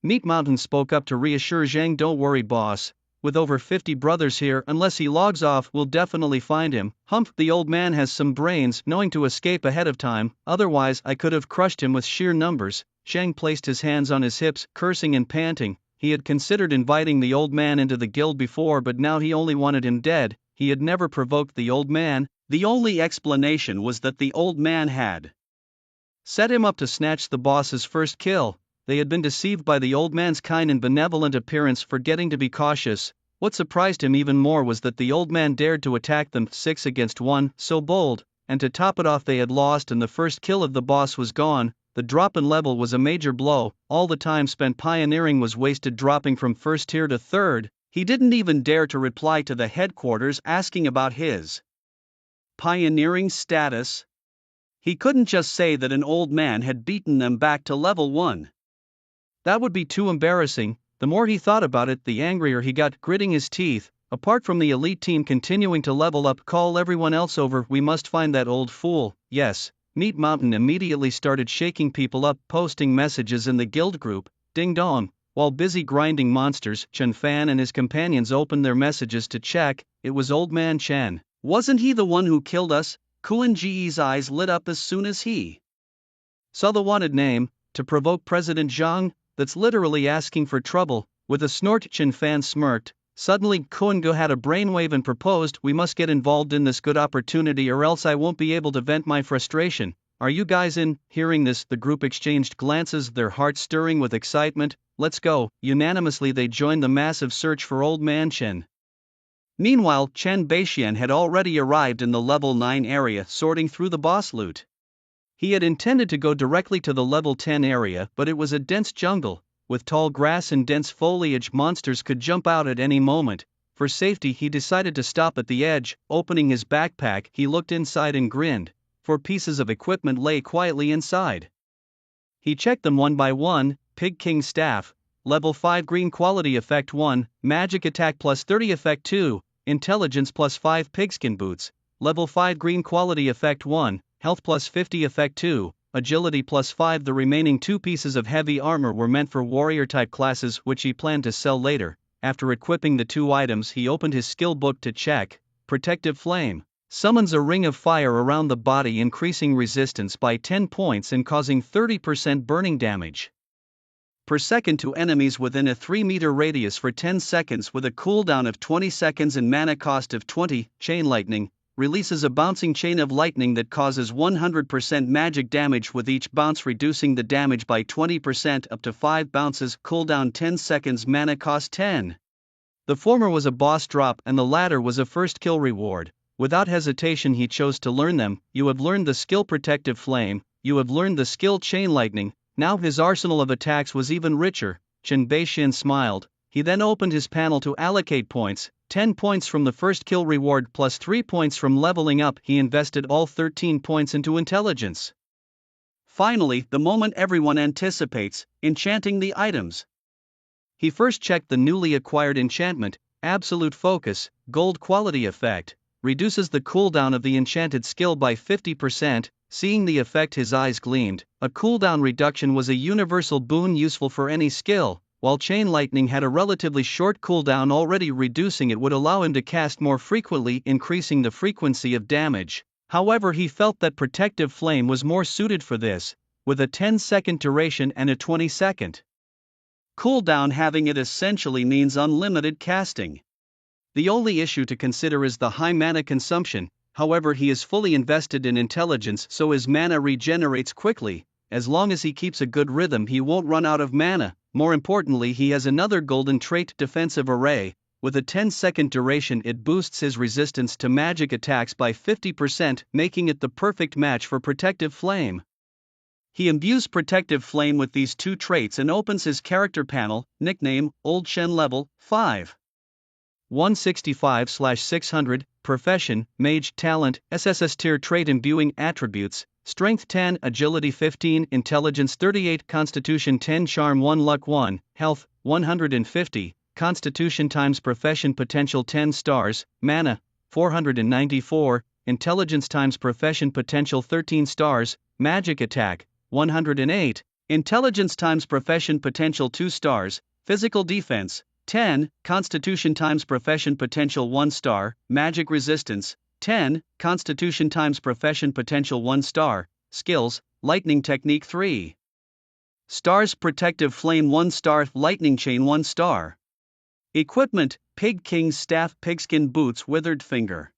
Meat Mountain spoke up to reassure Zhang, "Don't worry, boss. With over 50 brothers here, unless he logs off, we'll definitely find him." Humph, the old man has some brains, knowing to escape ahead of time. Otherwise, I could have crushed him with sheer numbers. Zhang placed his hands on his hips, cursing and panting. He had considered inviting the old man into the guild before, but now he only wanted him dead. He had never provoked the old man. The only explanation was that the old man had set him up to snatch the boss's first kill. They had been deceived by the old man's kind and benevolent appearance, forgetting to be cautious. What surprised him even more was that the old man dared to attack them 6 against 1, so bold. And to top it off, they had lost and the first kill of the boss was gone. The drop in level was a major blow. All the time spent pioneering was wasted, dropping from 1st tier to 3rd. He didn't even dare to reply to the headquarters asking about his pioneering status. He couldn't just say that an old man had beaten them back to level 1. That would be too embarrassing. The more he thought about it, the angrier he got, gritting his teeth. Apart from the elite team continuing to level up, call everyone else over. We must find that old fool. Yes. Meat Mountain immediately started shaking people up, posting messages in the guild group. Ding dong. While busy grinding monsters, Chen Fan and his companions opened their messages to check. It was Old Man Chen. Wasn't he the one who killed us? Kuan Ji's eyes lit up as soon as he saw the wanted name. To provoke President Zhang? That's literally asking for trouble. With a snort, Chen Fan smirked. Suddenly, Kuan Go had a brainwave and proposed, "We must get involved in this good opportunity or else I won't be able to vent my frustration. Are you guys in?" Hearing this, the group exchanged glances, their hearts stirring with excitement. "Let's go." Unanimously, they joined the massive search for Old Man Chen. Meanwhile, Chen Baishuan had already arrived in the level 9 area, sorting through the boss loot. He had intended to go directly to the level 10 area, but it was a dense jungle. with tall grass and dense foliage. Monsters could jump out at any moment. For safety, he decided to stop at the edge. Opening his backpack, he looked inside and grinned. 4 pieces of equipment lay quietly inside. He checked them one by one. Pig King Staff, Level 5 Green Quality Effect 1, Magic Attack plus 30 Effect 2, Intelligence plus 5 Pigskin Boots, Level 5 Green Quality Effect 1, Health plus 50 Effect 2, Agility plus 5. The remaining 2 pieces of heavy armor were meant for warrior-type classes, which he planned to sell later. After equipping the 2 items, he opened his skill book to check. Protective Flame summons a ring of fire around the body, increasing resistance by 10 points and causing 30% burning damage per second to enemies within a 3-meter radius for 10 seconds with a cooldown of 20 seconds and mana cost of 20. Chain Lightning releases a bouncing chain of lightning that causes 100% magic damage with each bounce, reducing the damage by 20% up to 5 bounces. Cooldown 10 seconds, mana cost 10. The former was a boss drop and the latter was a first kill reward. Without hesitation, he chose to learn them. You have learned the skill Protective Flame, you have learned the skill Chain Lightning. Now his arsenal of attacks was even richer. Chen Beixian smiled. He then opened his panel to allocate points. 10 points from the first kill reward plus 3 points from leveling up. He invested all 13 points into intelligence. Finally, the moment everyone anticipates, enchanting the items. He first checked the newly acquired enchantment, Absolute Focus, Gold Quality Effect, reduces the cooldown of the enchanted skill by 50%. Seeing the effect, his eyes gleamed. A cooldown reduction was a universal boon useful for any skill. While Chain Lightning had a relatively short cooldown, already reducing it would allow him to cast more frequently, increasing the frequency of damage. However, he felt that Protective Flame was more suited for this, with a 10-second duration and a 20-second cooldown. Having it essentially means unlimited casting. The only issue to consider is the high mana consumption. However, he is fully invested in intelligence, so his mana regenerates quickly. As long as he keeps a good rhythm, he won't run out of mana. More importantly, he has another golden trait, Defensive Array. With a 10-second duration, it boosts his resistance to magic attacks by 50%, making it the perfect match for Protective Flame. He imbues Protective Flame with these 2 traits and opens his character panel. Nickname, Old Shen, Level 5. 165/600, Profession, Mage. Talent, SSS tier. Trait imbuing attributes, Strength 10, Agility 15, Intelligence 38, Constitution 10, Charm 1, Luck 1, Health 150, Constitution times Profession Potential 10 stars, Mana 494, Intelligence times Profession Potential 13 stars, Magic Attack 108, Intelligence times Profession Potential 2 stars, Physical Defense 10, Constitution times Profession Potential 1 star, Magic Resistance 10, Constitution times Profession Potential 1 star, Skills, Lightning Technique 3 stars, Protective Flame 1 star, Lightning Chain 1 star. Equipment, Pig King's Staff, Pigskin Boots, Withered Finger.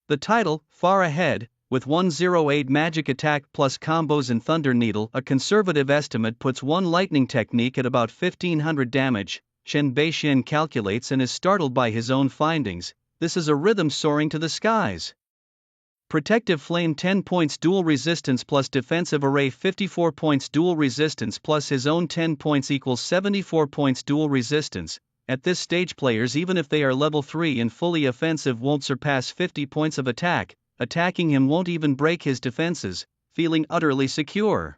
The title, Far Ahead, with 108 magic attack plus combos and Thunder Needle. A conservative estimate puts one lightning technique at about 1500 damage. Chen Beixian calculates and is startled by his own findings. This is a rhythm soaring to the skies. Protective Flame 10 points, dual resistance plus Defensive Array 54 points, dual resistance plus his own 10 points equals 74 points dual resistance. At this stage, players, even if they are level 3 and fully offensive, won't surpass 50 points of attack. Attacking him won't even break his defenses, feeling utterly secure.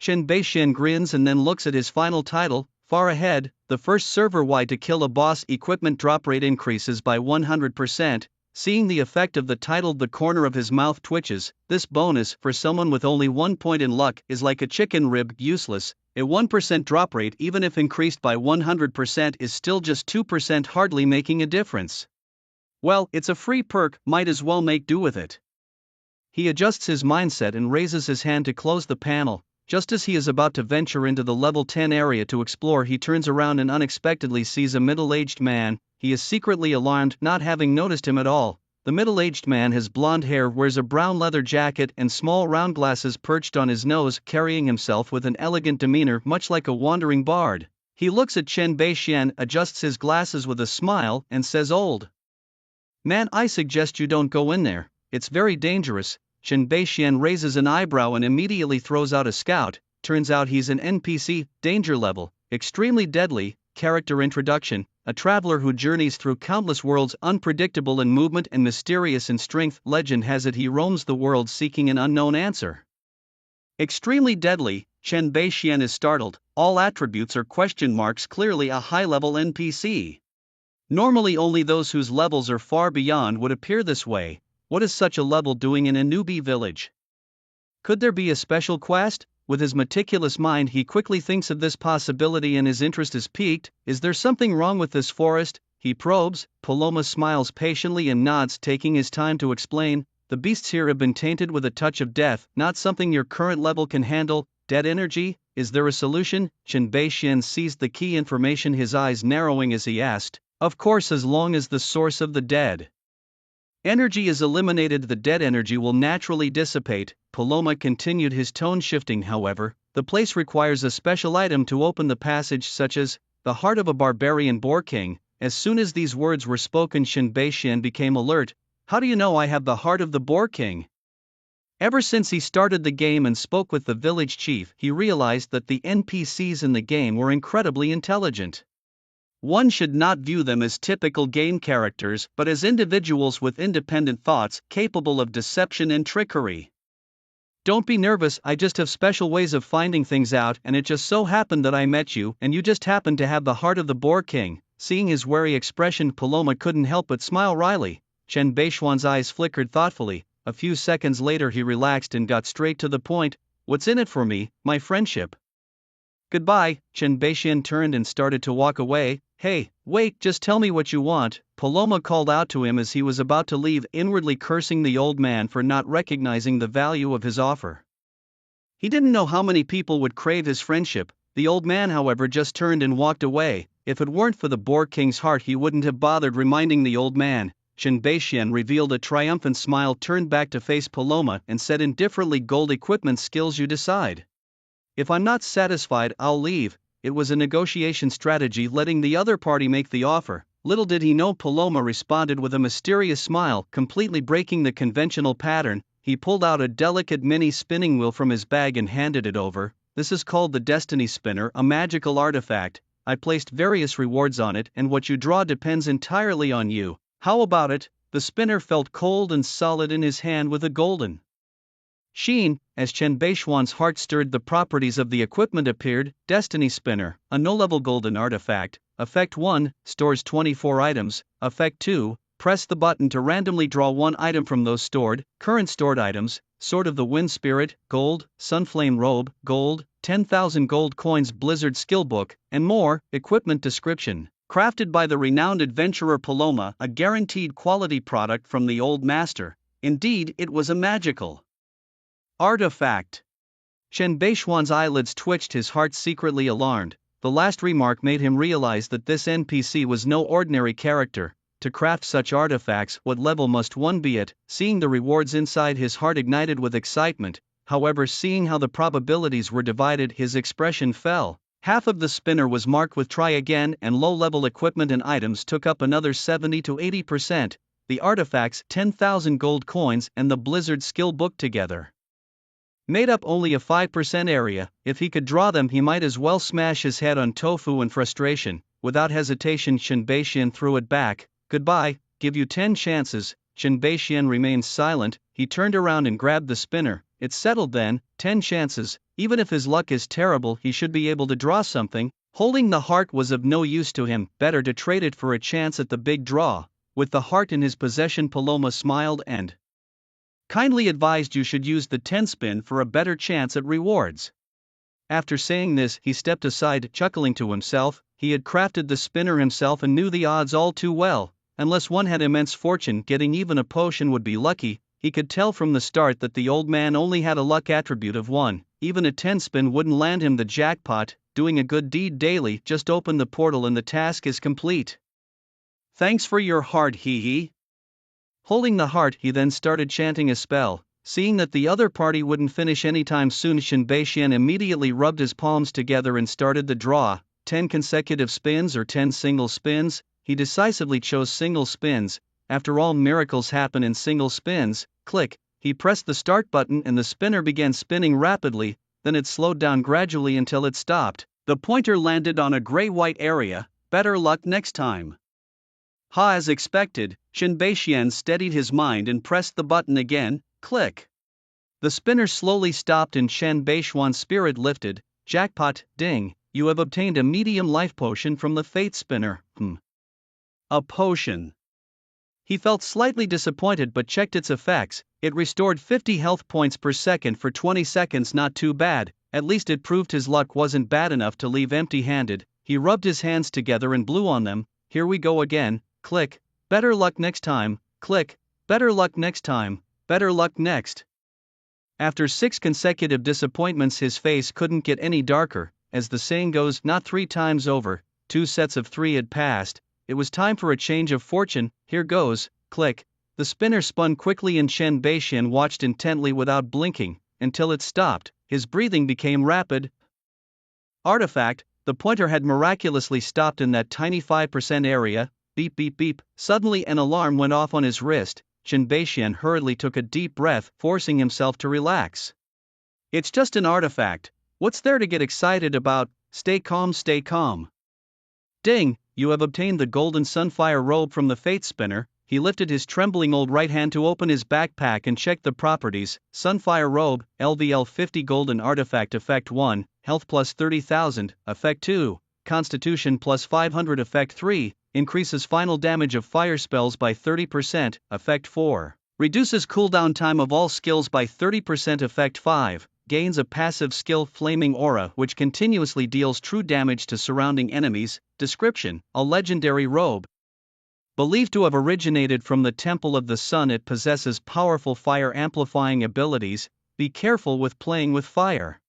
Chen Beixian grins and then looks at his final title, Far Ahead, the first server-wide to kill a boss. Equipment drop rate increases by 100%. Seeing the effect of the title, the corner of his mouth twitches. This bonus, for someone with only 1 point in luck, is like a chicken rib, useless. A 1% drop rate, even if increased by 100%, is still just 2%, hardly making a difference. Well, it's a free perk, might as well make do with it. He adjusts his mindset and raises his hand to close the panel. Just as he is about to venture into the level 10 area to explore, he turns around and unexpectedly sees a middle-aged man. He is secretly alarmed, not having noticed him at all. The middle-aged man has blonde hair, wears a brown leather jacket and small round glasses perched on his nose, carrying himself with an elegant demeanor, much like a wandering bard. He looks at Chen Beixian, adjusts his glasses with a smile, and says, "Old man, I suggest you don't go in there. It's very dangerous." Chen Beixian raises an eyebrow and immediately throws out a scout. turns out he's an NPC, danger level, extremely deadly, character introduction, a traveler who journeys through countless worlds, unpredictable in movement and mysterious in strength. Legend has it he roams the world seeking an unknown answer. Extremely deadly, Chen Beixian is startled, all attributes are question marks, clearly a high-level NPC. Normally only those whose levels are far beyond would appear this way. What is such a level doing in a newbie village? Could there be a special quest? With his meticulous mind he quickly thinks of this possibility and his interest is piqued. Is there something wrong with this forest? He probes. Paloma smiles patiently and nods, taking his time to explain. The beasts here have been tainted with a touch of death, not something your current level can handle. Dead energy? Is there a solution? Chen Beixian seized the key information, his eyes narrowing as he asked. Of course, as long as the source of the dead energy is eliminated, the dead energy will naturally dissipate. Paloma continued, his tone shifting. However, the place requires a special item to open the passage, such as the heart of a barbarian boar king. As soon as these words were spoken, Chen Beixian became alert. How do you know I have the heart of the boar king? Ever since he started the game and spoke with the village chief, he realized that the NPCs in the game were incredibly intelligent. One should not view them as typical game characters, but as individuals with independent thoughts, capable of deception and trickery. Don't be nervous, I just have special ways of finding things out, and it just so happened that I met you, and you just happened to have the heart of the boar king. Seeing his wary expression, Paloma couldn't help but smile wryly. Chen Beixian's eyes flickered thoughtfully. A few seconds later he relaxed and got straight to the point. What's in it for me, my friendship? Goodbye. Chen Beixian turned and started to walk away. Hey, wait, just tell me what you want, Paloma called out to him as he was about to leave, inwardly cursing the old man for not recognizing the value of his offer. He didn't know how many people would crave his friendship. The old man, however, just turned and walked away. If it weren't for the boar king's heart, he wouldn't have bothered reminding the old man. Chen Beixian revealed a triumphant smile, turned back to face Paloma, and said indifferently, gold equipment skills, you decide. If I'm not satisfied, I'll leave. It was a negotiation strategy, letting the other party make the offer. Little did he know Paloma responded with a mysterious smile, completely breaking the conventional pattern. He pulled out a delicate mini spinning wheel from his bag and handed it over. This is called the Destiny Spinner, a magical artifact. I placed various rewards on it, and what you draw depends entirely on you. How about it? The spinner felt cold and solid in his hand with a golden sheen. As Chen Beixian's heart stirred, the properties of the equipment appeared. Destiny Spinner, a no-level golden artifact. Effect 1, stores 24 items. Effect 2, press the button to randomly draw one item from those stored. Current stored items: Sword of the Wind Spirit, gold; Sunflame Robe, gold; 10,000 gold coins; Blizzard Skill Book, and more. Equipment description: crafted by the renowned adventurer Paloma, a guaranteed quality product from the old master. Indeed, it was a magical artifact. Chen Beixian's eyelids twitched, his heart secretly alarmed. The last remark made him realize that this NPC was no ordinary character. To craft such artifacts, what level must one be at? Seeing the rewards inside, his heart ignited with excitement. However, seeing how the probabilities were divided, his expression fell. Half of the spinner was marked with try again, and low-level equipment and items took up another 70 to 80%. The artifacts, 10,000 gold coins, and the Blizzard Skill Book together made up only a 5% area. If he could draw them, he might as well smash his head on tofu in frustration. Without hesitation, Chen Beixian threw it back. Goodbye, give you 10 chances. Chen Beixian remained silent. He turned around and grabbed the spinner. It's settled then, 10 chances. Even if his luck is terrible, he should be able to draw something. Holding the heart was of no use to him, better to trade it for a chance at the big draw. With the heart in his possession, Paloma smiled and kindly advised you should use the 10 spin for a better chance at rewards. After saying this, he stepped aside, chuckling to himself. He had crafted the spinner himself and knew the odds all too well. Unless one had immense fortune, getting even a potion would be lucky. He could tell from the start that the old man only had a luck attribute of 1. Even a 10 spin wouldn't land him the jackpot. Doing a good deed daily, just open the portal and the task is complete. Thanks for your heart, hee. Holding the heart, he then started chanting a spell. Seeing that the other party wouldn't finish anytime soon, Chen Beixian immediately rubbed his palms together and started the draw. 10 consecutive spins or 10 single spins? He decisively chose single spins. After all, miracles happen in single spins. Click. He pressed the start button and the spinner began spinning rapidly. then it slowed down gradually until it stopped. The pointer landed on a gray-white area. Better luck next time. As expected, Shinbeixian steadied his mind and pressed the button again. Click. The spinner slowly stopped and Shen Beishuan's spirit lifted. Jackpot, ding, you have obtained a medium life potion from the fate spinner. A potion. He felt slightly disappointed but checked its effects. It restored 50 health points per second for 20 seconds. Not too bad, at least it proved his luck wasn't bad enough to leave empty-handed. He rubbed his hands together and blew on them. Here we go again. Click. Better luck next time. Click. Better luck next time. Better luck next. After 6 consecutive disappointments, his face couldn't get any darker. As the saying goes, not 3 times over. 2 sets of 3 had passed. It was time for a change of fortune. Here goes. Click. The spinner spun quickly and Shen Beishian watched intently without blinking, until it stopped. His breathing became rapid. Artifact, the pointer had miraculously stopped in that tiny 5% area. Beep beep beep. Suddenly an alarm went off on his wrist. Shen Beishian hurriedly took a deep breath, forcing himself to relax. It's just an artifact. What's there to get excited about? Stay calm, stay calm. Ding, you have obtained the golden sunfire robe from the fate spinner. He lifted his trembling old right hand to open his backpack and check the properties. Sunfire robe, LVL 50 golden artifact. Effect 1, health plus 30,000, effect 2, constitution plus 500. Effect 3, increases final damage of fire spells by 30%, effect 4. Reduces cooldown time of all skills by 30%, effect 5. Gains a passive skill, Flaming Aura, which continuously deals true damage to surrounding enemies. Description: a legendary robe. Believed to have originated from the Temple of the Sun, it possesses powerful fire-amplifying abilities. Be careful with playing with fire.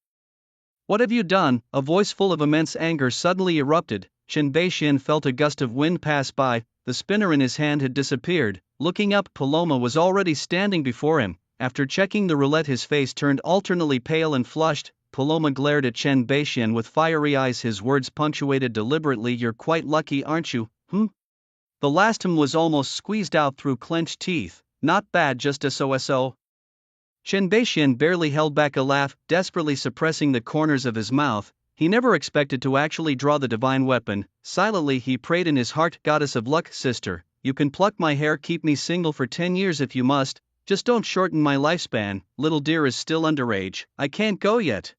What have you done? A voice full of immense anger suddenly erupted. Shen Beishian felt a gust of wind pass by. The spinner in his hand had disappeared. Looking up, Paloma was already standing before him. After checking the roulette, his face turned alternately pale and flushed. Paloma glared at Shen Beishian with fiery eyes, his words punctuated deliberately. You're quite lucky, aren't you? The last was almost squeezed out through clenched teeth. Not bad, just so. Shen Beishian barely held back a laugh, desperately suppressing the corners of his mouth. He never expected to actually draw the divine weapon. Silently he prayed in his heart, Goddess of luck, sister, you can pluck my hair, keep me single for 10 years if you must, just don't shorten my lifespan. Little dear is still underage, I can't go yet.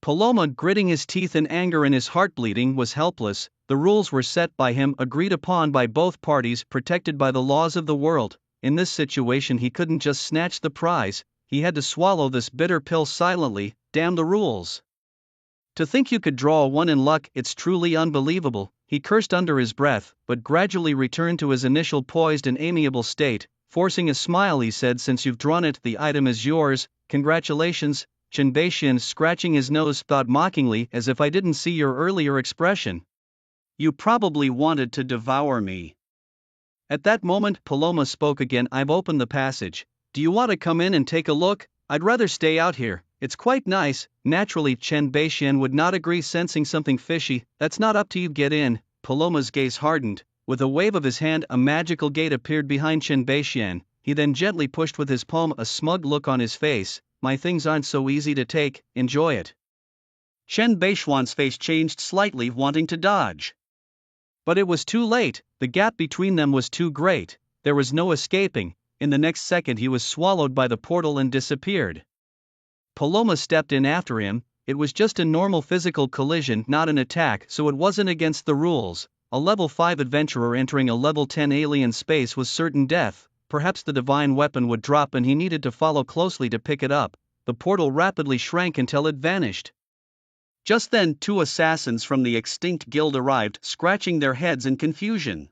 Paloma, gritting his teeth in anger and his heart bleeding, was helpless. The rules were set by him, agreed upon by both parties, protected by the laws of the world. In this situation he couldn't just snatch the prize, he had to swallow this bitter pill silently. Damn the rules. To think you could draw a 1 in luck, it's truly unbelievable. He cursed under his breath, but gradually returned to his initial poised and amiable state. Forcing a smile, he said, since you've drawn it, the item is yours. Congratulations. Shen Beishian, scratching his nose, thought mockingly, as if I didn't see your earlier expression. You probably wanted to devour me. At that moment, Paloma spoke again. I've opened the passage. Do you want to come in and take a look? I'd rather stay out here. It's quite nice. Naturally, Shen Beishian would not agree, sensing something fishy. That's not up to you, get in. Paloma's gaze hardened. With a wave of his hand, a magical gate appeared behind Shen Beishian. He then gently pushed with his palm, a smug look on his face. My things aren't so easy to take, enjoy it. Shen Beishuan's face changed slightly, wanting to dodge. But it was too late, the gap between them was too great. There was no escaping. In the next second he was swallowed by the portal and disappeared. Paloma stepped in after him. It was just a normal physical collision, not an attack, so it wasn't against the rules. A level 5 adventurer entering a level 10 alien space was certain death. Perhaps the divine weapon would drop and he needed to follow closely to pick it up. The portal rapidly shrank until it vanished. Just then, 2 assassins from the extinct guild arrived, scratching their heads in confusion.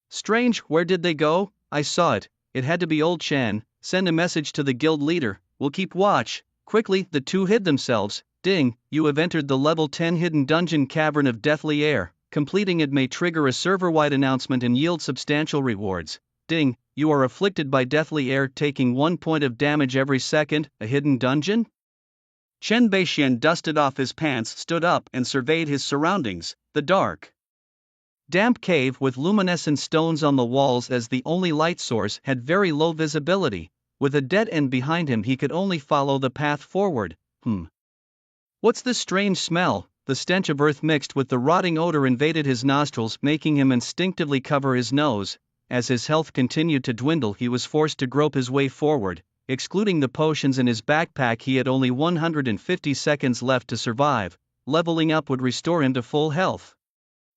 Strange, where did they go? I saw it. It had to be old Shan. Send a message to the guild leader. We'll keep watch. Quickly, the 2 hid themselves. Ding, you have entered the level 10 hidden dungeon cavern of deathly air. Completing it may trigger a server-wide announcement and yield substantial rewards. Ding, you are afflicted by deathly air, taking 1 point of damage every second. A hidden dungeon? Shen Beishian dusted off his pants, stood up, and surveyed his surroundings. The dark, damp cave with luminescent stones on the walls as the only light source had very low visibility. With a dead end behind him, he could only follow the path forward. What's this strange smell? The stench of earth mixed with the rotting odor invaded his nostrils, making him instinctively cover his nose. As his health continued to dwindle, he was forced to grope his way forward. Excluding the potions in his backpack, he had only 150 seconds left to survive. Leveling up would restore him to full health.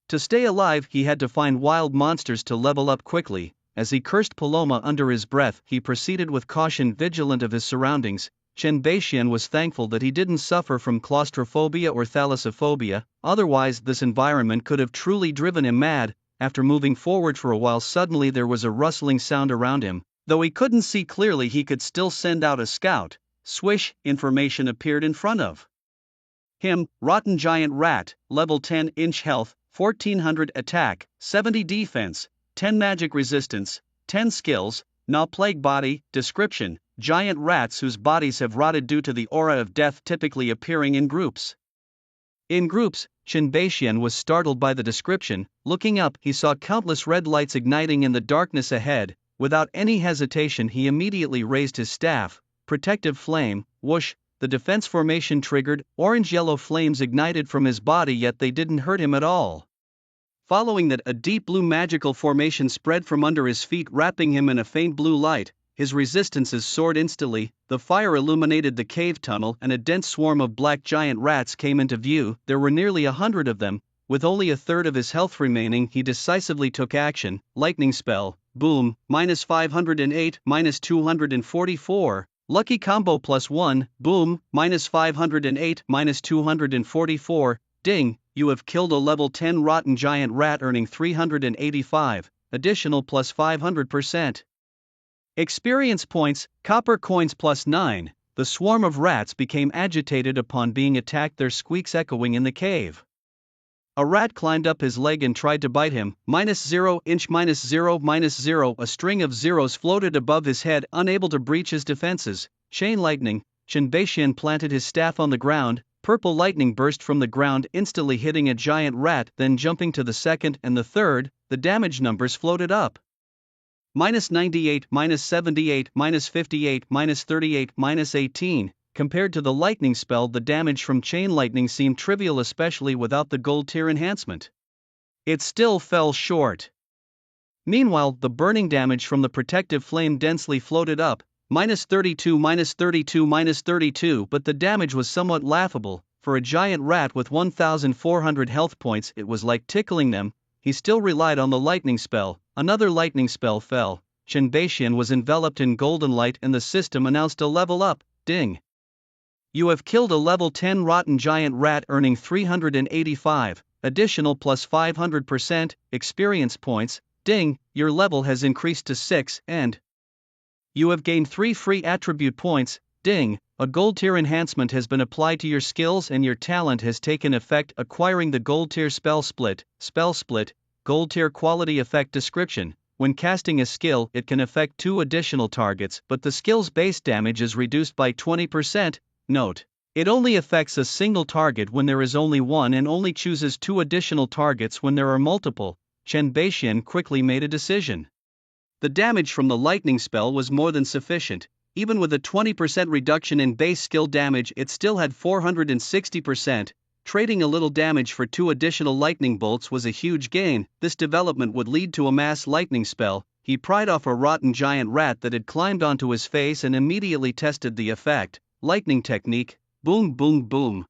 To stay alive, he had to find wild monsters to level up quickly. As he cursed Paloma under his breath, he proceeded with caution, vigilant of his surroundings. Chen Beixian was thankful that he didn't suffer from claustrophobia or thalassophobia, otherwise this environment could have truly driven him mad. After moving forward for a while, suddenly there was a rustling sound around him. Though he couldn't see clearly, he could still send out a scout. Swish, information appeared in front of him. Rotten giant rat, level 10 inch health, 1400 attack, 70 defense, 10 magic resistance, 10 skills, Gnaw plague body. Description: giant rats whose bodies have rotted due to the aura of death, typically appearing in groups. In groups, Chen Beixian was startled by the description. Looking up, he saw countless red lights igniting in the darkness ahead. Without any hesitation, he immediately raised his staff. Protective flame, whoosh, the defense formation triggered, orange-yellow flames ignited from his body, yet they didn't hurt him at all. Following that, a deep blue magical formation spread from under his feet, wrapping him in a faint blue light. His resistances soared instantly. The fire illuminated the cave tunnel, and a dense swarm of black giant rats came into view. There were nearly 100 of them. With only a third of his health remaining, he decisively took action. Lightning spell, boom, -508, -244. Lucky combo +1, boom, -508, -244. Ding, you have killed a level 10 rotten giant rat, earning 385, additional +500%. Experience points, copper coins +9. The swarm of rats became agitated upon being attacked, their squeaks echoing in the cave. A rat climbed up his leg and tried to bite him. -0 inch, -0, -0. A string of zeros floated above his head, unable to breach his defenses. Chain lightning. Chen Beixian planted his staff on the ground. Purple lightning burst from the ground, instantly hitting a giant rat, then jumping to the second and the third. The damage numbers floated up. -98, -78, -58, -38, -18. Compared to the lightning spell, the damage from chain lightning seemed trivial, especially without the gold tier enhancement. It still fell short. Meanwhile, the burning damage from the protective flame densely floated up. -32, -32, -32, but the damage was somewhat laughable. For a giant rat with 1,400 health points, it was like tickling them. He still relied on the lightning spell. Another lightning spell fell. Chen Beixian was enveloped in golden light, and the system announced a level up. Ding. You have killed a level 10 rotten giant rat, earning 385, additional +500%, experience points. Ding, your level has increased to 6, and you have gained 3 free attribute points. Ding, a gold tier enhancement has been applied to your skills and your talent has taken effect, acquiring the gold tier spell split. Spell split, gold tier quality effect. Description: when casting a skill, it can affect 2 additional targets, but the skill's base damage is reduced by 20%. Note: it only affects a single target when there is only one, and only chooses 2 additional targets when there are multiple. Chen Beixian quickly made a decision. The damage from the lightning spell was more than sufficient. Even with a 20% reduction in base skill damage, it still had 460%. Trading a little damage for 2 additional lightning bolts was a huge gain. This development would lead to a mass lightning spell. He pried off a rotten giant rat that had climbed onto his face and immediately tested the effect. Lightning technique, boom boom boom.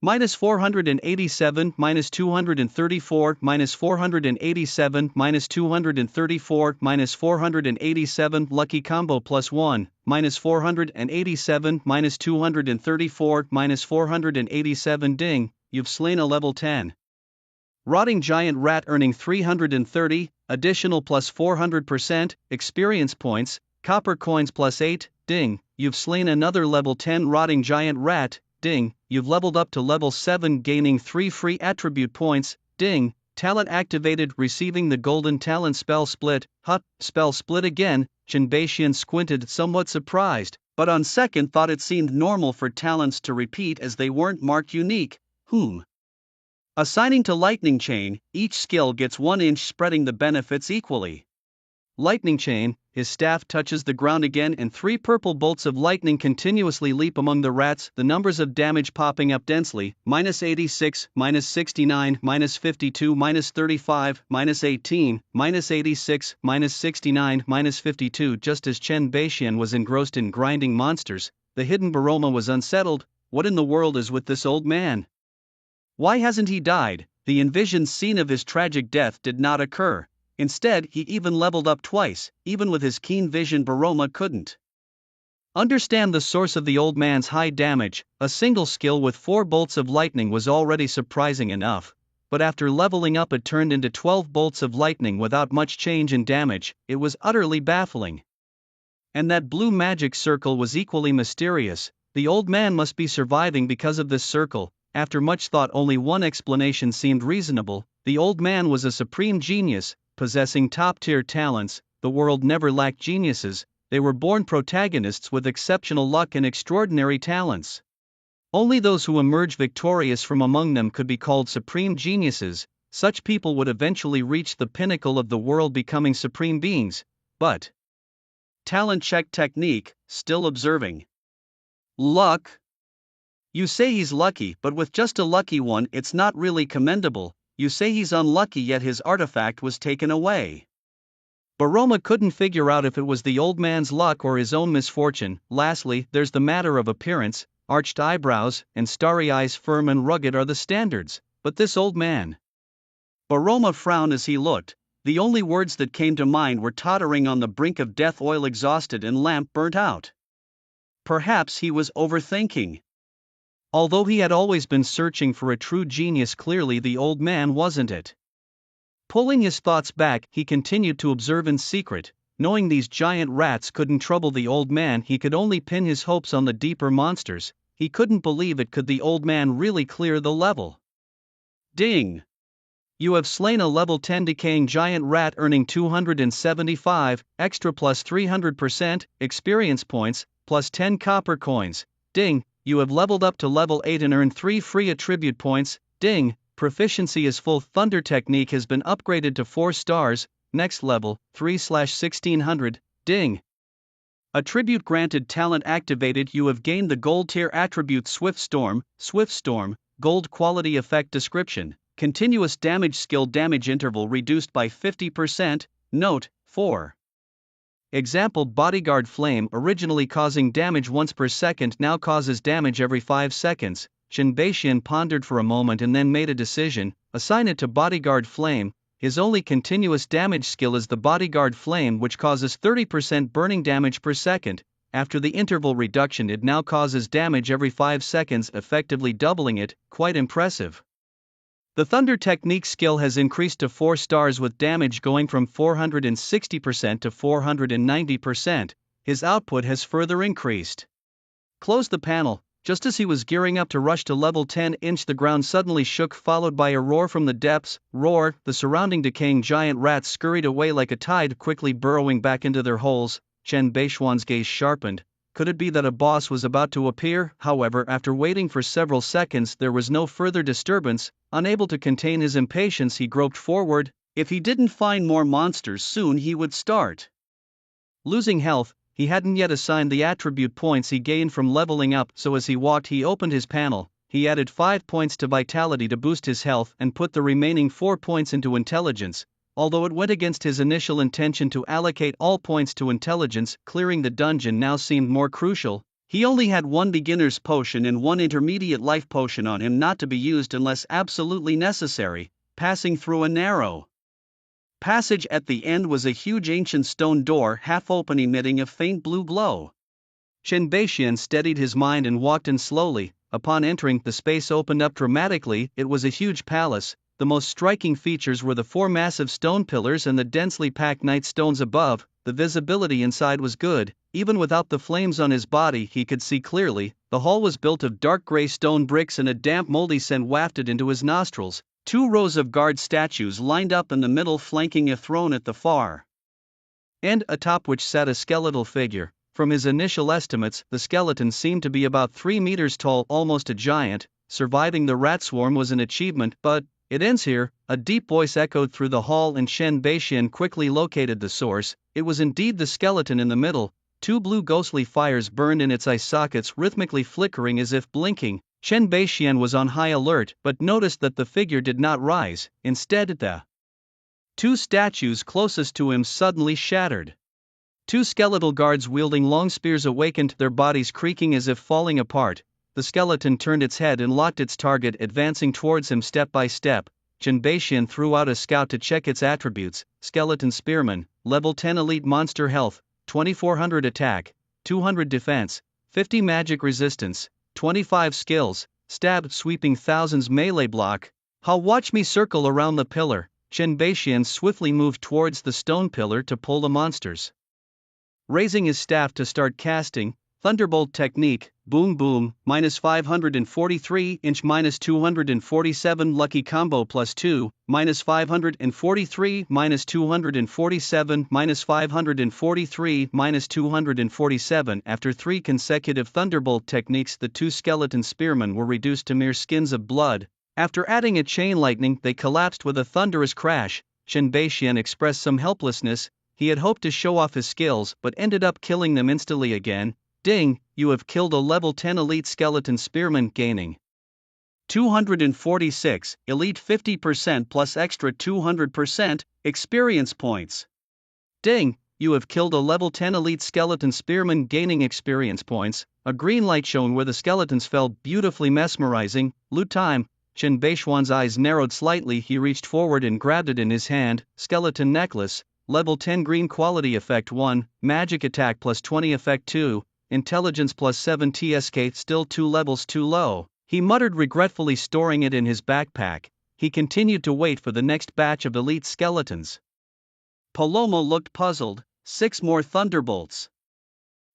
-487, -234, -487, -234, -487. Lucky combo +1, -487, -234, -487. Ding, you've slain a level 10 rotting giant rat, earning 330, additional +400%, experience points, copper coins +8. Ding, you've slain another level 10 rotting giant rat. Ding, you've leveled up to level 7, gaining 3 free attribute points. Ding, talent activated, receiving the golden talent spell split. Spell split again. Chen Beixian squinted, somewhat surprised, but on second thought it seemed normal for talents to repeat as they weren't marked unique. Assigning to lightning chain, each skill gets 1 inch, spreading the benefits equally. Lightning chain, his staff touches the ground again and 3 purple bolts of lightning continuously leap among the rats, the numbers of damage popping up densely, -86, -69, -52, -35, -18, -86, -69, -52. Just as Chen Beixian was engrossed in grinding monsters, the hidden Baroma was unsettled. What in the world is with this old man? Why hasn't he died? The envisioned scene of his tragic death did not occur. Instead, he even leveled up twice. Even with his keen vision, Baroma couldn't understand the source of the old man's high damage. A single skill with 4 bolts of lightning was already surprising enough, but after leveling up it turned into 12 bolts of lightning without much change in damage. It was utterly baffling. And that blue magic circle was equally mysterious. The old man must be surviving because of this circle. After much thought, only one explanation seemed reasonable. The old man was a supreme genius, possessing top-tier talents. The world never lacked geniuses. They were born protagonists with exceptional luck and extraordinary talents. Only those who emerge victorious from among them could be called supreme geniuses. Such people would eventually reach the pinnacle of the world, becoming supreme beings. But talent check technique, still observing. Luck? You say he's lucky, but with just a lucky one, it's not really commendable. You say he's unlucky, yet his artifact was taken away. Baroma couldn't figure out if it was the old man's luck or his own misfortune. Lastly, there's the matter of appearance. Arched eyebrows and starry eyes, firm and rugged, are the standards. But this old man. Baroma frowned as he looked. The only words that came to mind were tottering on the brink of death, oil exhausted and lamp burnt out. Perhaps he was overthinking. Although he had always been searching for a true genius, clearly the old man wasn't it. Pulling his thoughts back, he continued to observe in secret. Knowing these giant rats couldn't trouble the old man, he could only pin his hopes on the deeper monsters. He couldn't believe it. Could the old man really clear the level? Ding! You have slain a level 10 decaying giant rat, earning 275 extra plus 300% experience points, plus 10 copper coins. Ding! You have leveled up to level 8 and earned 3 free attribute points. Ding! Proficiency is full. Thunder technique has been upgraded to 4 stars. Next level, 3/1600. Ding! Attribute granted. Talent activated. You have gained the gold tier attribute Swift Storm. Swift Storm, gold quality effect. Description: continuous damage. Skill: damage interval reduced by 50%. Note: 4. Example: Bodyguard Flame, originally causing damage once per second, now causes damage every 5 seconds. Chen Beixian pondered for a moment and then made a decision: assign it to Bodyguard Flame. His only continuous damage skill is the Bodyguard Flame, which causes 30% burning damage per second. After the interval reduction, it now causes damage every 5 seconds, effectively doubling it. Quite impressive. The Thunder Technique skill has increased to 4 stars, with damage going from 460% to 490%. His output has further increased. Close the panel. Just as he was gearing up to rush to level 10, the ground suddenly shook, followed by a roar from the depths. Roar! The surrounding decaying giant rats scurried away like a tide, quickly burrowing back into their holes. Chen Beixian's gaze sharpened. Could it be that a boss was about to appear? However, after waiting for several seconds, there was no further disturbance. Unable to contain his impatience, he groped forward. If he didn't find more monsters soon, he would start losing health. He hadn't yet assigned the attribute points he gained from leveling up, so as he walked, he opened his panel. He added 5 points to vitality to boost his health and put the remaining 4 points into intelligence. Although it went against his initial intention to allocate all points to intelligence, clearing the dungeon now seemed more crucial. He only had 1 beginner's potion and 1 intermediate life potion on him, not to be used unless absolutely necessary. Passing through a narrow passage at the end was a huge ancient stone door, half open, emitting a faint blue glow. Chen Beixian steadied his mind and walked in slowly. Upon entering, the space opened up dramatically. It was a huge palace. The most striking features were the 4 massive stone pillars and the densely packed night stones above. The visibility inside was good. Even without the flames on his body, he could see clearly. The hall was built of dark gray stone bricks, and a damp, moldy scent wafted into his nostrils. 2 rows of guard statues lined up in the middle, flanking a throne at the far end, atop which sat a skeletal figure. From his initial estimates, the skeleton seemed to be about 3 meters tall, almost a giant. Surviving the rat swarm was an achievement, but it ends here," a deep voice echoed through the hall, and Shen Beixian quickly located the source. It was indeed the skeleton in the middle. Two blue ghostly fires burned in its eye sockets, rhythmically flickering as if blinking. Shen Beixian was on high alert, but noticed that the figure did not rise. Instead, the two statues closest to him suddenly shattered. Two skeletal guards wielding long spears awakened, their bodies creaking as if falling apart. The skeleton turned its head and locked its target, advancing towards him step by step. Shen Beixian threw out a scout to check its attributes. Skeleton Spearman, level 10 elite monster health, 2400 attack, 200 defense, 50 magic resistance, 25 skills, stab sweeping thousands melee block. Watch me circle around the pillar." Shen Beixian swiftly moved towards the stone pillar to pull the monsters. Raising his staff to start casting, Thunderbolt technique, boom boom, minus 543 inch minus 247 lucky combo plus 2, minus 543 minus 247 minus 543 minus 247. After 3 consecutive Thunderbolt techniques, the two skeleton spearmen were reduced to mere skins of blood. After adding a chain lightning, they collapsed with a thunderous crash. Shen Beixian expressed some helplessness. He had hoped to show off his skills, but ended up killing them instantly again. Ding, you have killed a level 10 elite skeleton spearman, gaining 246, elite 50% plus extra 200% experience points. Ding, you have killed a level 10 elite skeleton spearman, gaining experience points. A green light shone where the skeletons fell, beautifully mesmerizing. Loot time. Shen Beixian's eyes narrowed slightly. He reached forward and grabbed it in his hand. Skeleton necklace, level 10 green quality effect 1, magic attack plus 20 effect 2. Intelligence plus 7 TSK, still 2 levels too low. He muttered regretfully, storing it in his backpack. He continued to wait for the next batch of elite skeletons. Paloma looked puzzled. 6 more thunderbolts.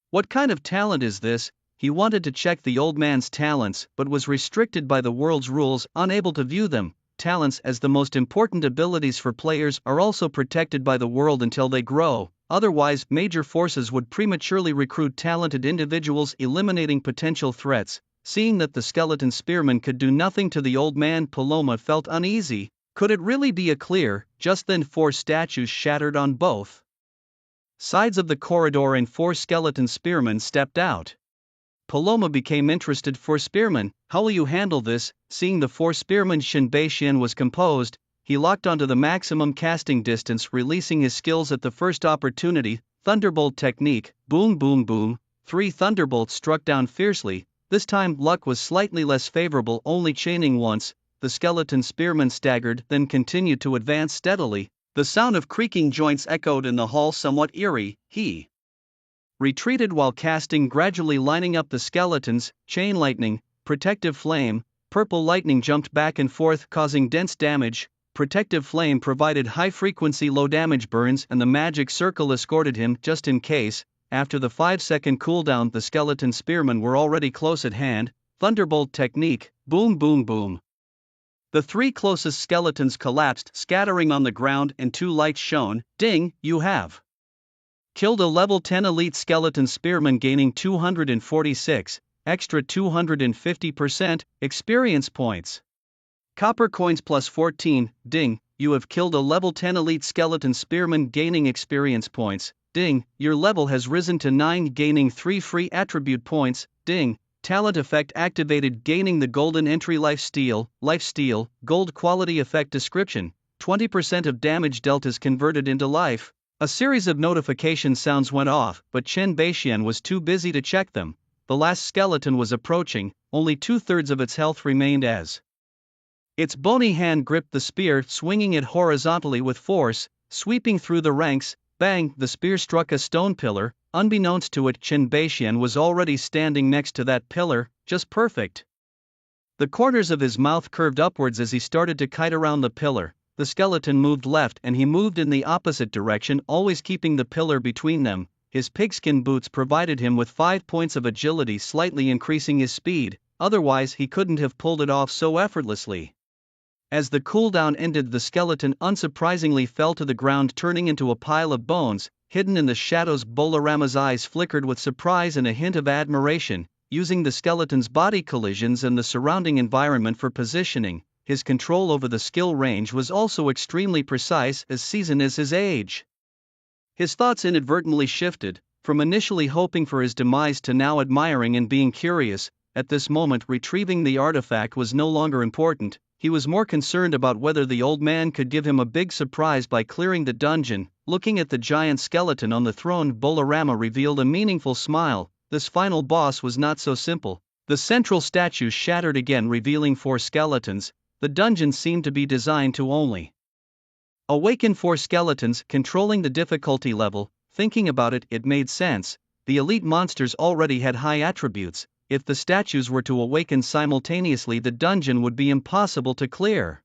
What kind of talent is this? He wanted to check the old man's talents, but was restricted by the world's rules, unable to view them. Talents, as the most important abilities for players, are also protected by the world until they grow. Otherwise, major forces would prematurely recruit talented individuals, eliminating potential threats. Seeing that the skeleton spearman could do nothing to the old man, Paloma felt uneasy. Could it really be a clear? Just then 4 statues shattered on both sides of the corridor and 4 skeleton spearmen stepped out. Paloma became interested. 4 spearmen, how will you handle this? Seeing the 4 spearmen, Shen Beixian was composed. He locked onto the maximum casting distance, releasing his skills at the first opportunity. Thunderbolt technique, boom boom boom. 3 thunderbolts struck down fiercely. This time luck was slightly less favorable, only chaining once. The skeleton spearman staggered, then continued to advance steadily. The sound of creaking joints echoed in the hall, somewhat eerie. He retreated while casting, gradually lining up the skeletons. Chain lightning, protective flame, purple lightning jumped back and forth, causing dense damage. Protective flame provided high-frequency low-damage burns, and the magic circle escorted him, just in case. After the 5-second cooldown, the skeleton spearmen were already close at hand. Thunderbolt technique, boom boom boom. The 3 closest skeletons collapsed, scattering on the ground, and 2 lights shone. Ding, you have killed a level 10 elite skeleton spearman, gaining 246, extra 250% experience points. Copper coins plus 14, ding, you have killed a level 10 elite skeleton spearman, gaining experience points. Ding, your level has risen to 9, gaining 3 free attribute points. Ding, talent effect activated, gaining the golden entry lifesteal, gold quality effect description, 20% of damage dealt is converted into life. A series of notification sounds went off, but Shen Beixian was too busy to check them. The last skeleton was approaching, only 2/3 of its health remained as its bony hand gripped the spear, swinging it horizontally with force, sweeping through the ranks. Bang, the spear struck a stone pillar. Unbeknownst to it, Shen Beixian was already standing next to that pillar, just perfect. The corners of his mouth curved upwards as he started to kite around the pillar. The skeleton moved left and he moved in the opposite direction, always keeping the pillar between them. His pigskin boots provided him with 5 points of agility, slightly increasing his speed, otherwise he couldn't have pulled it off so effortlessly. As the cooldown ended, the skeleton unsurprisingly fell to the ground, turning into a pile of bones. Hidden in the shadows, Bolorama's eyes flickered with surprise and a hint of admiration. Using the skeleton's body collisions and the surrounding environment for positioning, his control over the skill range was also extremely precise, as seasoned as his age. His thoughts inadvertently shifted, from initially hoping for his demise to now admiring and being curious. At this moment, retrieving the artifact was no longer important. He was more concerned about whether the old man could give him a big surprise by clearing the dungeon. Looking at the giant skeleton on the throne, Bolorama revealed a meaningful smile. This final boss was not so simple. The central statue shattered again, revealing 4 skeletons. The dungeon seemed to be designed to only awaken 4 skeletons, controlling the difficulty level. Thinking about it, it made sense. The elite monsters already had high attributes. If the statues were to awaken simultaneously, the dungeon would be impossible to clear.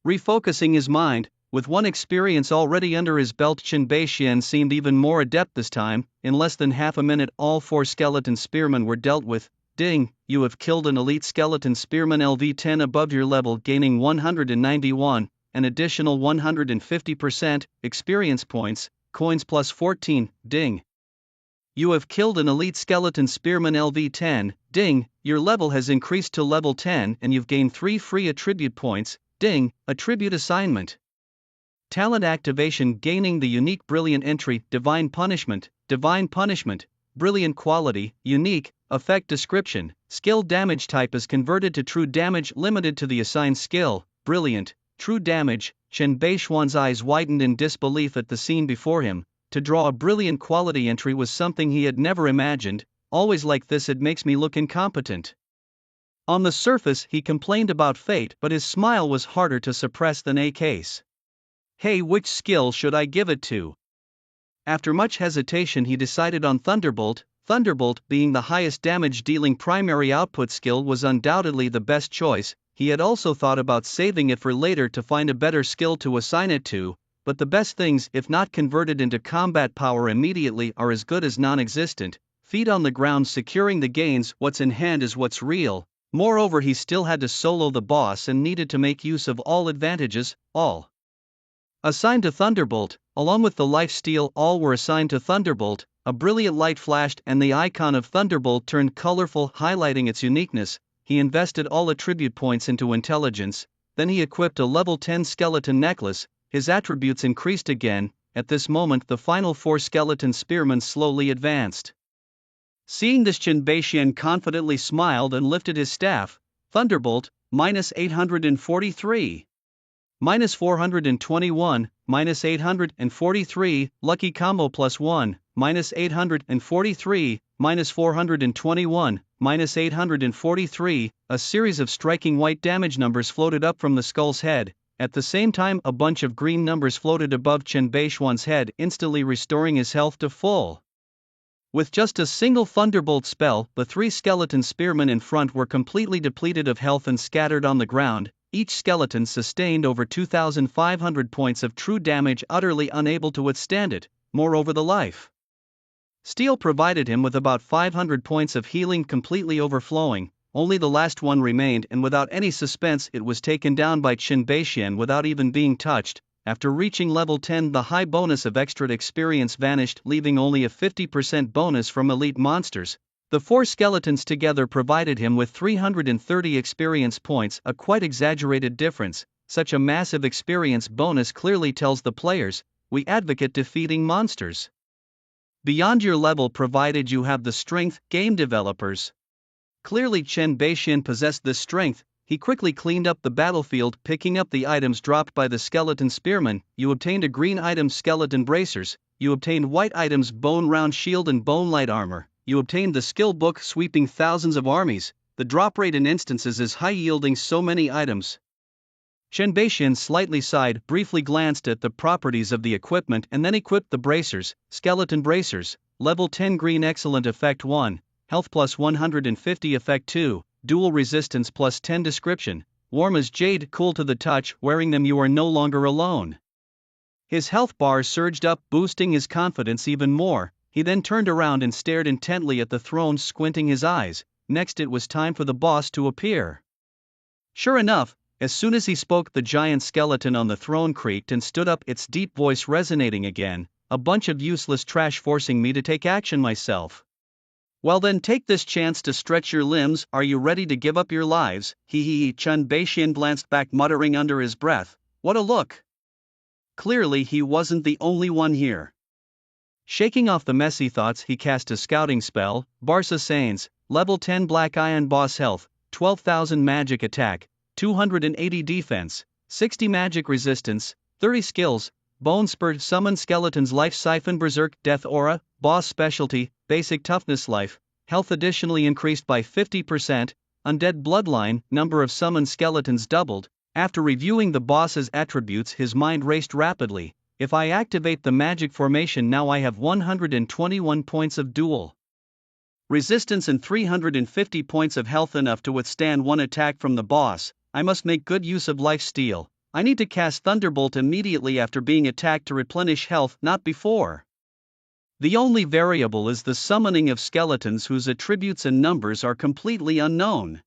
Refocusing his mind, with 1 experience already under his belt, Qin Beixian seemed even more adept this time. In less than half a minute, all 4 skeleton spearmen were dealt with. Ding, you have killed an elite skeleton spearman LV10 above your level, gaining 191, an additional 150% experience points, coins plus 14. Ding. You have killed an elite skeleton spearman LV10. Ding, your level has increased to level 10 and you've gained 3 free attribute points. Ding, attribute assignment. Talent activation, gaining the unique brilliant entry, Divine Punishment, brilliant quality, unique, effect description, skill damage type is converted to true damage, limited to the assigned skill, brilliant, true damage. Qin Beixian's eyes widened in disbelief at the scene before him. To draw a brilliant quality entry was something he had never imagined. Always like this, it makes me look incompetent. On the surface, he complained about fate, but his smile was harder to suppress than a case. Hey, which skill should I give it to? After much hesitation, he decided on Thunderbolt. Thunderbolt, being the highest damage dealing primary output skill, was undoubtedly the best choice. He had also thought about saving it for later to find a better skill to assign it to. But the best things, if not converted into combat power immediately, are as good as non-existent. Feet on the ground securing the gains, what's in hand is what's real. Moreover, he still had to solo the boss and needed to make use of all advantages, all assigned to Thunderbolt. Along with the life steal, all were assigned to Thunderbolt. A brilliant light flashed and the icon of Thunderbolt turned colorful, highlighting its uniqueness. He invested all attribute points into intelligence. Then he equipped a level 10 skeleton necklace. His attributes increased again. At this moment, the final 4 skeleton spearmen slowly advanced. Seeing this, Qin Beixian confidently smiled and lifted his staff. Thunderbolt, minus 843. Minus 421, minus 843, lucky combo plus 1, minus 843, minus 421, minus 843. A series of striking white damage numbers floated up from the skull's head. At the same time, a bunch of green numbers floated above Qin Beixian's head, instantly restoring his health to full. With just a single Thunderbolt spell, the 3 skeleton spearmen in front were completely depleted of health and scattered on the ground. Each skeleton sustained over 2,500 points of true damage, utterly unable to withstand it. Moreover, the life steal provided him with about 500 points of healing, completely overflowing. Only the last one remained, and without any suspense it was taken down by Qin Beixian without even being touched. After reaching level 10, the high bonus of extra experience vanished, leaving only a 50% bonus from elite monsters. The 4 skeletons together provided him with 330 experience points, a quite exaggerated difference. Such a massive experience bonus clearly tells the players, we advocate defeating monsters beyond your level provided you have the strength. Game developers. Clearly Qin Beixian possessed this strength. He quickly cleaned up the battlefield, picking up the items dropped by the skeleton spearmen. You obtained a green item, skeleton bracers. You obtained white items, bone round shield and bone light armor. You obtained the skill book, sweeping thousands of armies. The drop rate in instances is high, yielding so many items. Qin Beixian slightly sighed, briefly glanced at the properties of the equipment and then equipped the bracers. Skeleton bracers, level 10 green, excellent, effect 1, health plus 150, effect 2, dual resistance plus 10, description, warm as jade, cool to the touch. Wearing them you are no longer alone. His health bar surged up, boosting his confidence even more. He then turned around and stared intently at the throne, squinting his eyes. Next it was time for the boss to appear. Sure enough, as soon as he spoke, the giant skeleton on the throne creaked and stood up, its deep voice resonating again. A bunch of useless trash forcing me to take action myself. Well then take this chance to stretch your limbs. Are you ready to give up your lives? He. Chen Beixian glanced back muttering under his breath, what a look. Clearly he wasn't the only one here. Shaking off the messy thoughts, he cast a scouting spell, Barca Sains, level 10 Black Iron Boss Health, 12,000 magic attack, 280 defense, 60 magic resistance, 30 skills, Bone Spurt Summon Skeletons Life Siphon Berserk Death Aura, Boss Specialty, Basic Toughness Life, Health additionally increased by 50%, Undead Bloodline, number of summoned skeletons doubled. After reviewing the boss's attributes his mind raced rapidly. If I activate the magic formation now I have 121 points of dual resistance and 350 points of health, enough to withstand one attack from the boss. I must make good use of life steal. I need to cast Thunderbolt immediately after being attacked to replenish health, not before. The only variable is the summoning of skeletons whose attributes and numbers are completely unknown.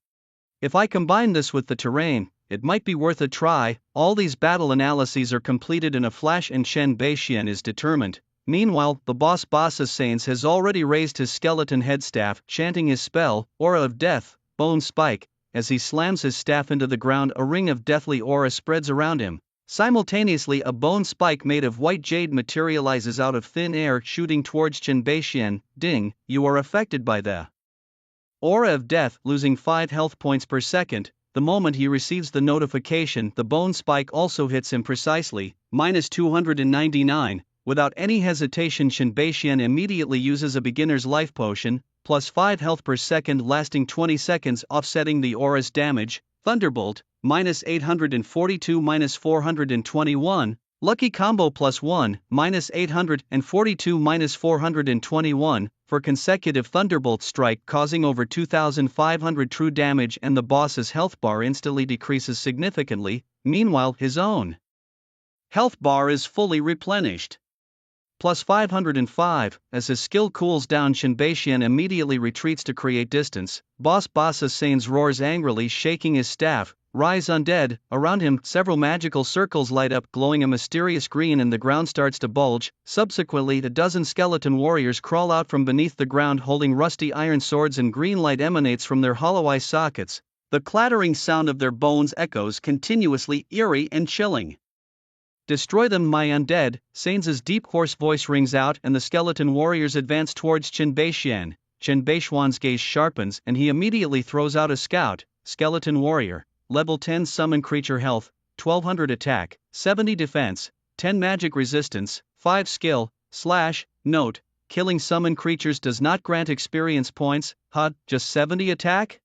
If I combine this with the terrain, it might be worth a try. All these battle analyses are completed in a flash and Chen Beixian is determined. Meanwhile, the boss Barca Sains has already raised his skeleton head staff, chanting his spell, Aura of Death, Bone Spike. As he slams his staff into the ground, a ring of deathly aura spreads around him. Simultaneously, a bone spike made of white jade materializes out of thin air, shooting towards Chen Beixian. Ding, you are affected by the Aura of Death, losing 5 health points per second. The moment he receives the notification, the bone spike also hits him precisely, minus 299. Without any hesitation, Chen Beixian immediately uses a beginner's life potion, plus 5 health per second lasting 20 seconds, offsetting the aura's damage. Thunderbolt, minus 842 minus 421. Lucky combo plus 1, minus 842 minus 421, for consecutive Thunderbolt strike, causing over 2,500 true damage, and the boss's health bar instantly decreases significantly. Meanwhile, his own health bar is fully replenished. Plus 505, as his skill cools down, Chen Beixian immediately retreats to create distance. Boss Barca Sains roars angrily, shaking his staff, Rise Undead. Around him, several magical circles light up, glowing a mysterious green, and the ground starts to bulge. Subsequently, a dozen skeleton warriors crawl out from beneath the ground holding rusty iron swords, and green light emanates from their hollow eye sockets. The clattering sound of their bones echoes continuously, eerie and chilling. Destroy them, my undead! Sains's deep hoarse voice rings out, and the skeleton warriors advance towards Chen Beixian. Chen Beixian's gaze sharpens, and he immediately throws out a scout. Skeleton warrior, level 10 summon creature health, 1200 attack, 70 defense, 10 magic resistance, 5 skill. Note: killing summon creatures does not grant experience points. Just 70 attack?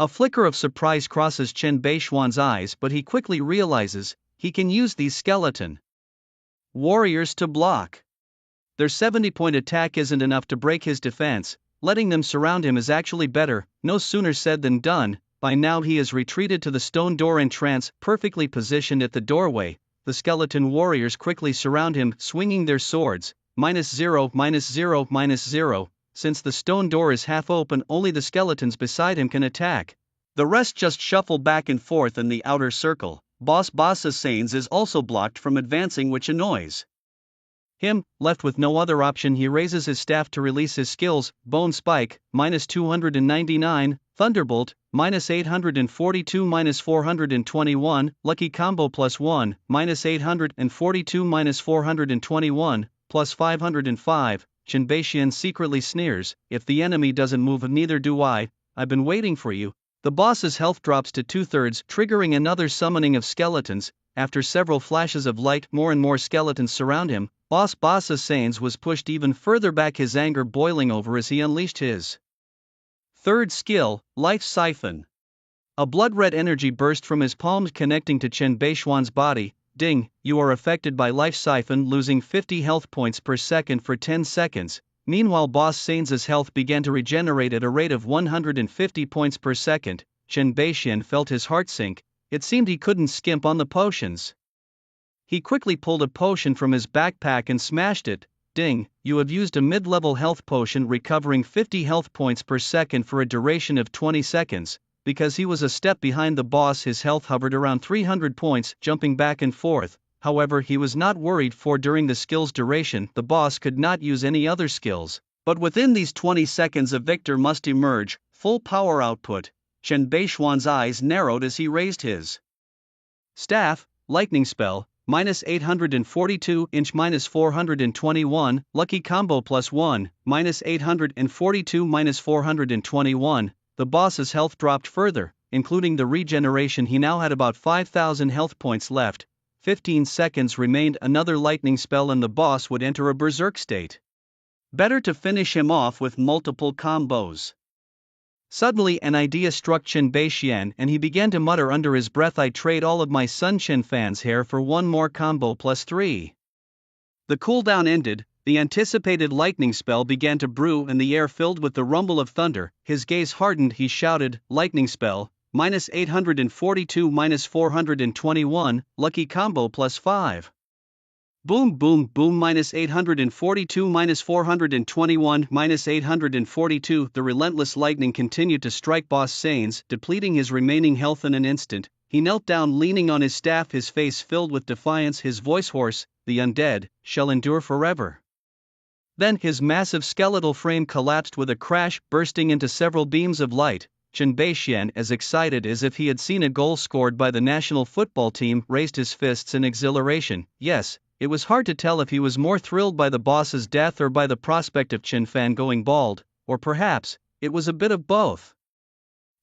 A flicker of surprise crosses Chen Beixian's eyes, but he quickly realizes he can use these skeleton warriors to block. Their 70-point attack isn't enough to break his defense. Letting them surround him is actually better. No sooner said than done. By now he has retreated to the stone door entrance, perfectly positioned at the doorway. The skeleton warriors quickly surround him, swinging their swords. -0, -0, -0. Since the stone door is half open, only the skeletons beside him can attack. The rest just shuffle back and forth in the outer circle. Boss Barca Sains is also blocked from advancing, which annoys him. Left with no other option, he raises his staff to release his skills. Bone Spike, -299, Thunderbolt, -842 -421, Lucky Combo plus 1, -842 -421, plus 505. Chen Beixian secretly sneers, if the enemy doesn't move, neither do I. I've been waiting for you. The boss's health drops to 2/3, triggering another summoning of skeletons. After several flashes of light, more and more skeletons surround him. Boss Barca Sains was pushed even further back, his anger boiling over as he unleashed his third skill, Life Siphon. A blood-red energy burst from his palms, connecting to Chen Beixian's body. Ding, you are affected by Life Siphon, losing 50 health points per second for 10 seconds. Meanwhile, Boss Sains's health began to regenerate at a rate of 150 points per second. Chen Beixian felt his heart sink. It seemed he couldn't skimp on the potions. He quickly pulled a potion from his backpack and smashed it. Ding, you have used a mid-level health potion, recovering 50 health points per second for a duration of 20 seconds. Because he was a step behind the boss, his health hovered around 300 points, jumping back and forth. However, he was not worried, for during the skill's duration, the boss could not use any other skills. But within these 20 seconds a victor must emerge, full power output. Chen Beishuan's eyes narrowed as he raised his staff, lightning spell, minus 842 inch minus 421, lucky combo plus 1, minus 842 minus 421, the boss's health dropped further, including the regeneration he now had about 5,000 health points left, 15 seconds remained another lightning spell and the boss would enter a berserk state. Better to finish him off with multiple combos. Suddenly an idea struck Chen Beixian and he began to mutter under his breath, I trade all of my Sun Chen Fan's hair for one more combo plus 3. The cooldown ended, the anticipated lightning spell began to brew and the air filled with the rumble of thunder, his gaze hardened, he shouted, lightning spell, minus 842 minus 421, lucky combo plus 5. Boom boom boom minus 842 minus 421 minus 842. The relentless lightning continued to strike Boss Sains, depleting his remaining health in an instant. He knelt down leaning on his staff, his face filled with defiance, his voice hoarse, the undead shall endure forever. Then his massive skeletal frame collapsed with a crash, bursting into several beams of light. Chen Beixian, as excited as if he had seen a goal scored by the national football team, raised his fists in exhilaration. Yes, it was hard to tell if he was more thrilled by the boss's death or by the prospect of Chen Fan going bald, or perhaps, it was a bit of both.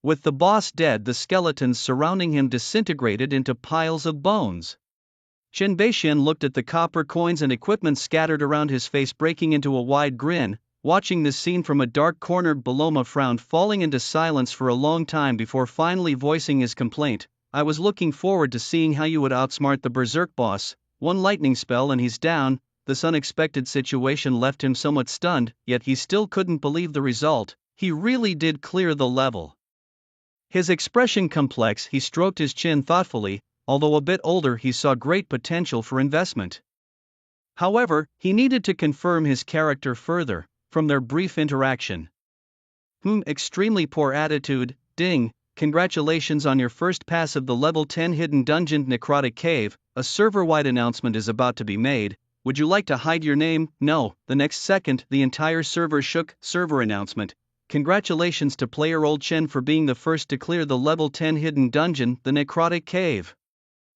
With the boss dead, the skeletons surrounding him disintegrated into piles of bones. Chen Beixian looked at the copper coins and equipment scattered around his face, breaking into a wide grin. Watching this scene from a dark corner, Baloma frowned, falling into silence for a long time before finally voicing his complaint. I was looking forward to seeing how you would outsmart the berserk boss. One lightning spell and he's down. This unexpected situation left him somewhat stunned, yet he still couldn't believe the result. He really did clear the level. His expression complex, he stroked his chin thoughtfully. Although a bit older, he saw great potential for investment. However, he needed to confirm his character further, from their brief interaction. Extremely poor attitude, ding. Congratulations on your first pass of the level 10 hidden dungeon Necrotic Cave. A server-wide announcement is about to be made. Would you like to hide your name? No. The next second, the entire server shook. Server announcement. Congratulations to player Old Chen for being the first to clear the level 10 hidden dungeon, the Necrotic Cave.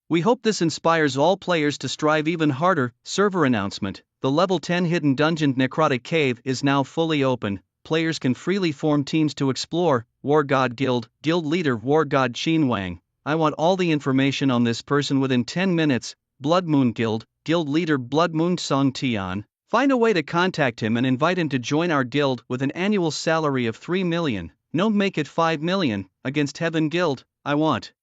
We hope this inspires all players to strive even harder. Server announcement. The level 10 hidden dungeon Necrotic Cave is now fully open. Players can freely form teams to explore. War God Guild, Guild Leader War God Qin Wang. I want all the information on this person within 10 minutes. Blood Moon Guild, Guild Leader Blood Moon Song Tian. Find a way to contact him and invite him to join our guild with an annual salary of 3 million. No, make it 5 million. Against Heaven Guild, I want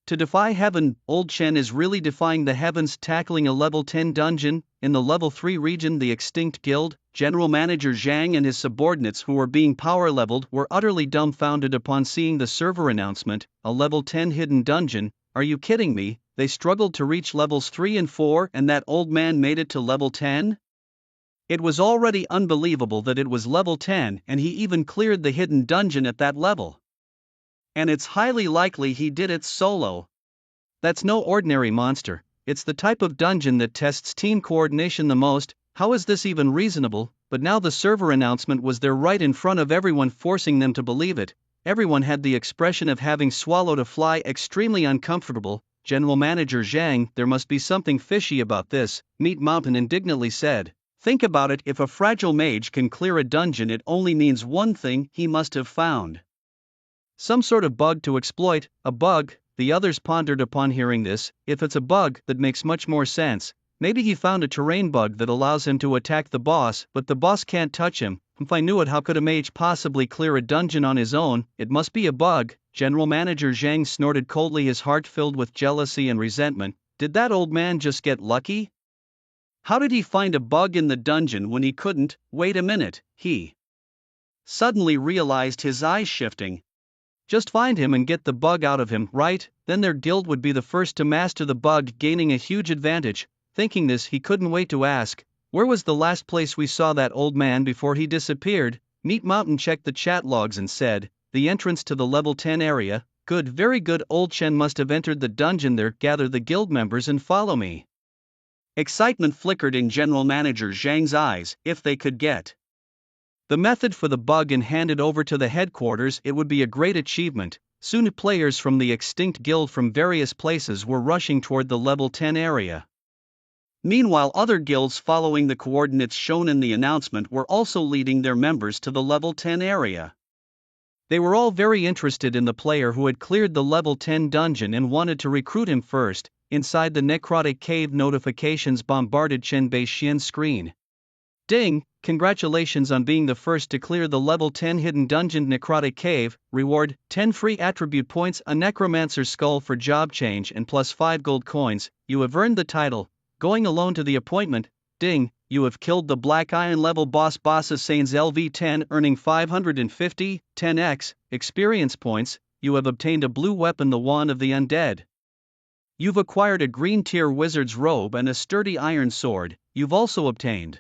to defy heaven. Old Chen is really defying the heavens, tackling a level 10 dungeon. In the level 3 region, the extinct guild, General Manager Zhang and his subordinates who were being power leveled were utterly dumbfounded upon seeing the server announcement, a level 10 hidden dungeon. Are you kidding me? They struggled to reach levels 3 and 4 and that old man made it to level 10? It was already unbelievable that it was level 10 and he even cleared the hidden dungeon at that level. And it's highly likely he did it solo. That's no ordinary monster. It's the type of dungeon that tests team coordination the most. How is this even reasonable? But now the server announcement was there right in front of everyone, forcing them to believe it. Everyone had the expression of having swallowed a fly, extremely uncomfortable. General Manager Zhang, there must be something fishy about this, Meat Mountain indignantly said. Think about it, if a fragile mage can clear a dungeon, it only means one thing: he must have found some sort of bug to exploit. A bug? The others pondered upon hearing this. If it's a bug, that makes much more sense. Maybe he found a terrain bug that allows him to attack the boss, but the boss can't touch him. If I knew it, how could a mage possibly clear a dungeon on his own? It must be a bug. General Manager Zhang snorted coldly, his heart filled with jealousy and resentment. Did that old man just get lucky? How did he find a bug in the dungeon when he couldn't? Wait a minute, he suddenly realized, his eyes shifting. Just find him and get the bug out of him, right? Then their guild would be the first to master the bug, gaining a huge advantage. Thinking this, he couldn't wait to ask, where was the last place we saw that old man before he disappeared? Meat Mountain checked the chat logs and said, the entrance to the level 10 area. Good, very good. Old Chen must have entered the dungeon there. Gather the guild members and follow me. Excitement flickered in General Manager Zhang's eyes. If they could get the method for the bug and handed over to the headquarters. It would be a great achievement. Soon players from the extinct guild from various places were rushing toward the level 10 area. Meanwhile, other guilds following the coordinates shown in the announcement were also leading their members to the level 10 area. They were all very interested in the player who had cleared the level 10 dungeon and wanted to recruit him first. Inside the necrotic cave, notifications bombarded Chen Beixian's screen. Ding! Congratulations on being the first to clear the level 10 hidden dungeon necrotic cave. Reward, 10 free attribute points, a necromancer's skull for job change and plus 5 gold coins. You have earned the title. Going alone to the appointment. Ding! You have killed the Black Iron level boss of Saints LV10, earning 550, 10x, experience points. You have obtained a blue weapon, the Wand of the Undead. You've acquired a green tier wizard's robe and a sturdy iron sword. You've also obtained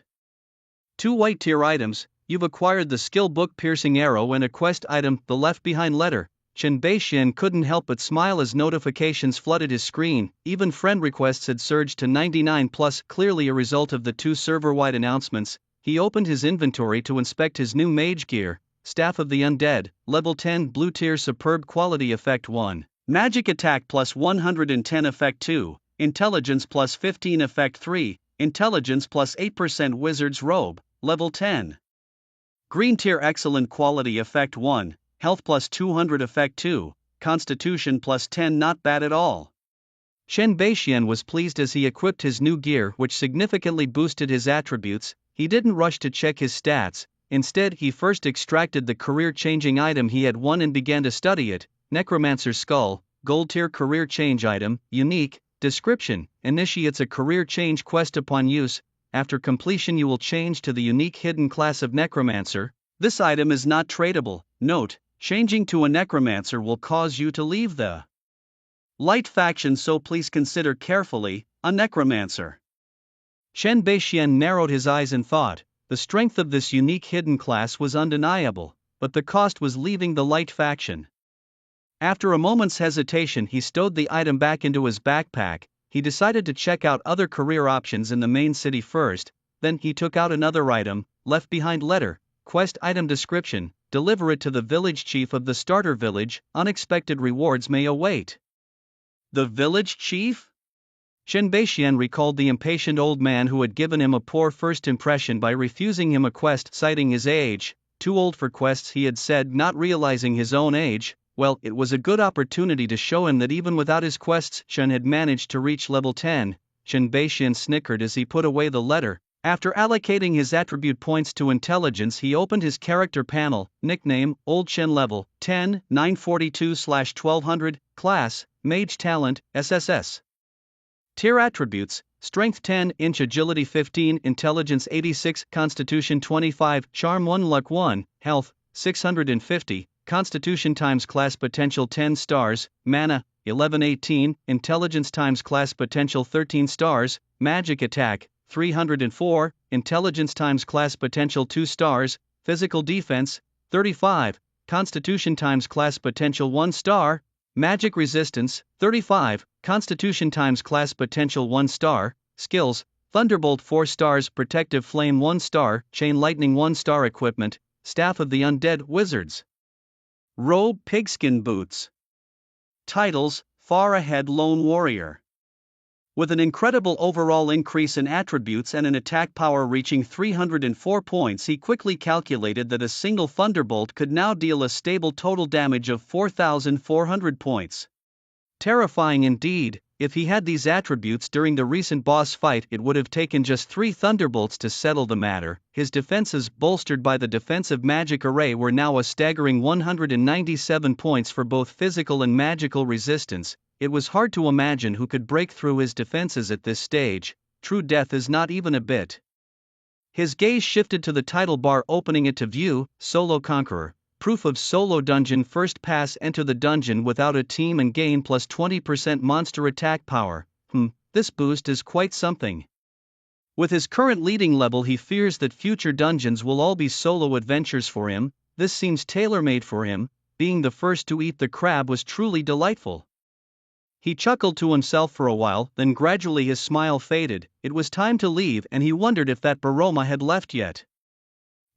2 white tier items. You've acquired the skill book piercing arrow and a quest item, the left behind letter. Chen Beixian couldn't help but smile as notifications flooded his screen. Even friend requests had surged to 99 plus, clearly a result of the 2 server-wide announcements. He opened his inventory to inspect his new mage gear. Staff of the Undead, level 10 blue tier, superb quality, effect 1. Magic attack plus 110, effect 2. Intelligence plus 15, effect 3. Intelligence plus 8%, wizard's robe, level 10. Green tier, excellent quality, effect 1. Health plus 200, effect 2. Constitution plus 10, not bad at all. Chen Beixian was pleased as he equipped his new gear, which significantly boosted his attributes. He didn't rush to check his stats. Instead, he first extracted the career-changing item he had won and began to study it. Necromancer's skull, gold tier career change item, unique. Description: initiates a career change quest. Upon use, after completion you will change to the unique hidden class of Necromancer. This item is not tradable. Note: changing to a Necromancer will cause you to leave the Light faction, so please consider carefully. A Necromancer. Chen Beixian narrowed his eyes and thought. The strength of this unique hidden class was undeniable, but the cost was leaving the Light faction. After a moment's hesitation, he stowed the item back into his backpack. He decided to check out other career options in the main city first. Then he took out another item, left behind letter, quest item description: deliver it to the village chief of the starter village, unexpected rewards may await. The village chief? Chen Beixian recalled the impatient old man who had given him a poor first impression by refusing him a quest, citing his age. Too old for quests, he had said, not realizing his own age. Well, it was a good opportunity to show him that even without his quests, Chen had managed to reach level 10. Chen Beixian snickered as he put away the letter. After allocating his attribute points to intelligence, he opened his character panel. Nickname: Old Chen, level 10, 942/1200, class: Mage, talent: SSS. Tier attributes: Strength 10 inch, Agility 15, Intelligence 86, Constitution 25, Charm 1, Luck 1, Health 650, Constitution times class potential 10 stars, Mana 1118, Intelligence times class potential 13 stars, Magic attack 304, Intelligence times class potential 2 stars, Physical defense 35, Constitution times class potential 1 star, Magic resistance 35, Constitution times class potential 1 star, Skills: Thunderbolt 4 stars, Protective Flame 1 star, Chain Lightning 1 star. Equipment: Staff of the Undead, Wizards robe, pigskin boots. Titles: Far Ahead Lone Warrior. With an incredible overall increase in attributes and an attack power reaching 304 points, he quickly calculated that a single Thunderbolt could now deal a stable total damage of 4,400 points. Terrifying indeed. If he had these attributes during the recent boss fight, it would have taken just 3 Thunderbolts to settle the matter. His defenses, bolstered by the defensive magic array, were now a staggering 197 points for both physical and magical resistance. It was hard to imagine who could break through his defenses at this stage. True death is not even a bit. His gaze shifted to the title bar, opening it to view: Solo Conqueror. Proof of solo dungeon. First pass, enter the dungeon without a team and gain plus 20% monster attack power. This boost is quite something. With his current leading level, he fears that future dungeons will all be solo adventures for him. This seems tailor-made for him. Being the first to eat the crab was truly delightful. He chuckled to himself for a while, then gradually his smile faded. It was time to leave, and he wondered if that Baroma had left yet.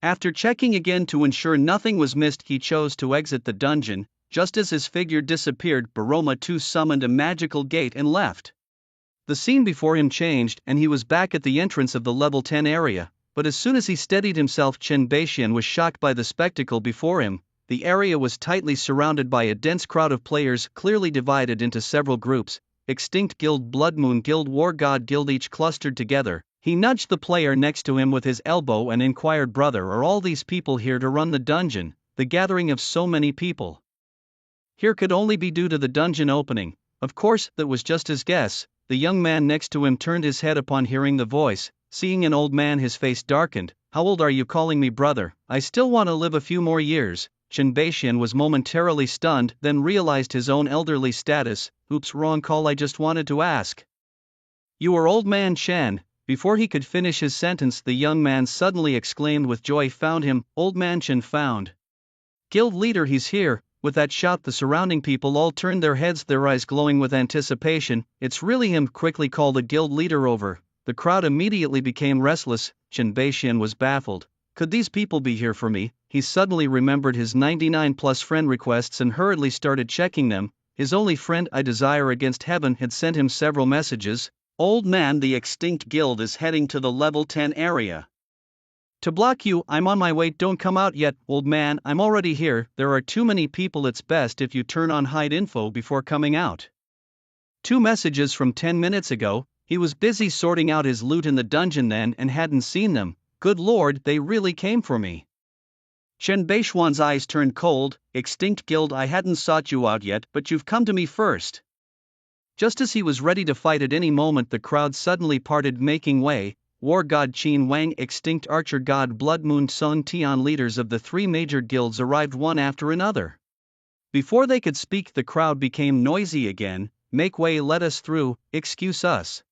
After checking again to ensure nothing was missed, he chose to exit the dungeon. Just as his figure disappeared, Baroma too summoned a magical gate and left. The scene before him changed, and he was back at the entrance of the level 10 area, but as soon as he steadied himself, Chen Beixian was shocked by the spectacle before him. The area was tightly surrounded by a dense crowd of players, clearly divided into several groups: Extinct Guild, Blood Moon Guild, War God Guild, each clustered together. He nudged the player next to him with his elbow and inquired, "Brother, are all these people here to run the dungeon?" The gathering of so many people here could only be due to the dungeon opening. Of course, that was just his guess. The young man next to him turned his head upon hearing the voice. Seeing an old man, his face darkened. "How old are you calling me brother? I still want to live a few more years." Chen Beixian was momentarily stunned, then realized his own elderly status. "Oops, wrong call, I just wanted to ask. You are old man Chen." Before he could finish his sentence, the young man suddenly exclaimed with joy, "Found him, old man Chen found. Guild leader, he's here." With that shout, the surrounding people all turned their heads, their eyes glowing with anticipation. "It's really him, quickly call the guild leader over." The crowd immediately became restless. Chen Beixian was baffled. Could these people be here for me? He suddenly remembered his 99+ friend requests and hurriedly started checking them. His only friend, I Desire Against Heaven, had sent him several messages. "Old man, the Extinct Guild is heading to the level 10 area. To block you, I'm on my way, don't come out yet." "Old man, I'm already here, there are too many people, it's best if you turn on hide info before coming out." Two messages from 10 minutes ago. He was busy sorting out his loot in the dungeon then and hadn't seen them. Good lord, they really came for me. Chen Beixian's eyes turned cold. "Extinct Guild, I hadn't sought you out yet, but you've come to me first." Just as he was ready to fight at any moment, the crowd suddenly parted, making way. War God Qin Wang, Extinct Archer God Blood Moon Sun Tian, leaders of the three major guilds, arrived one after another. Before they could speak, the crowd became noisy again. "Make way, let us through, excuse us."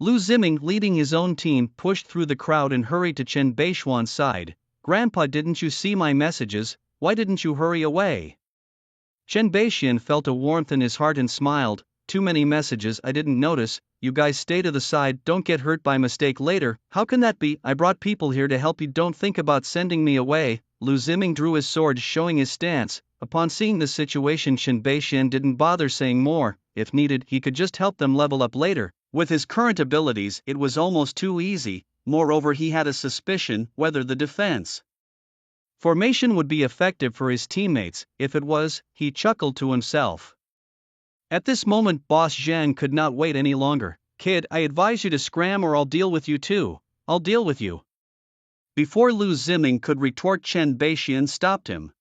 Lu Ziming, leading his own team, pushed through the crowd and hurried to Chen Beixian's side. "Grandpa, didn't you see my messages? Why didn't you hurry away?" Chen Beixian felt a warmth in his heart and smiled. "Too many messages, I didn't notice. You guys stay to the side, don't get hurt by mistake later." "How can that be? I brought people here to help you, don't think about sending me away." Lu Ziming drew his sword, showing his stance. Upon seeing the situation, Chen Beixian didn't bother saying more. If needed, he could just help them level up later. With his current abilities, it was almost too easy. Moreover, he had a suspicion whether the defense formation would be effective for his teammates. If it was, he chuckled to himself. At this moment, Boss Zhang could not wait any longer. "Kid, I advise you to scram or I'll deal with you too." "I'll deal with you." Before Lu Ziming could retort, Chen Beixian stopped him.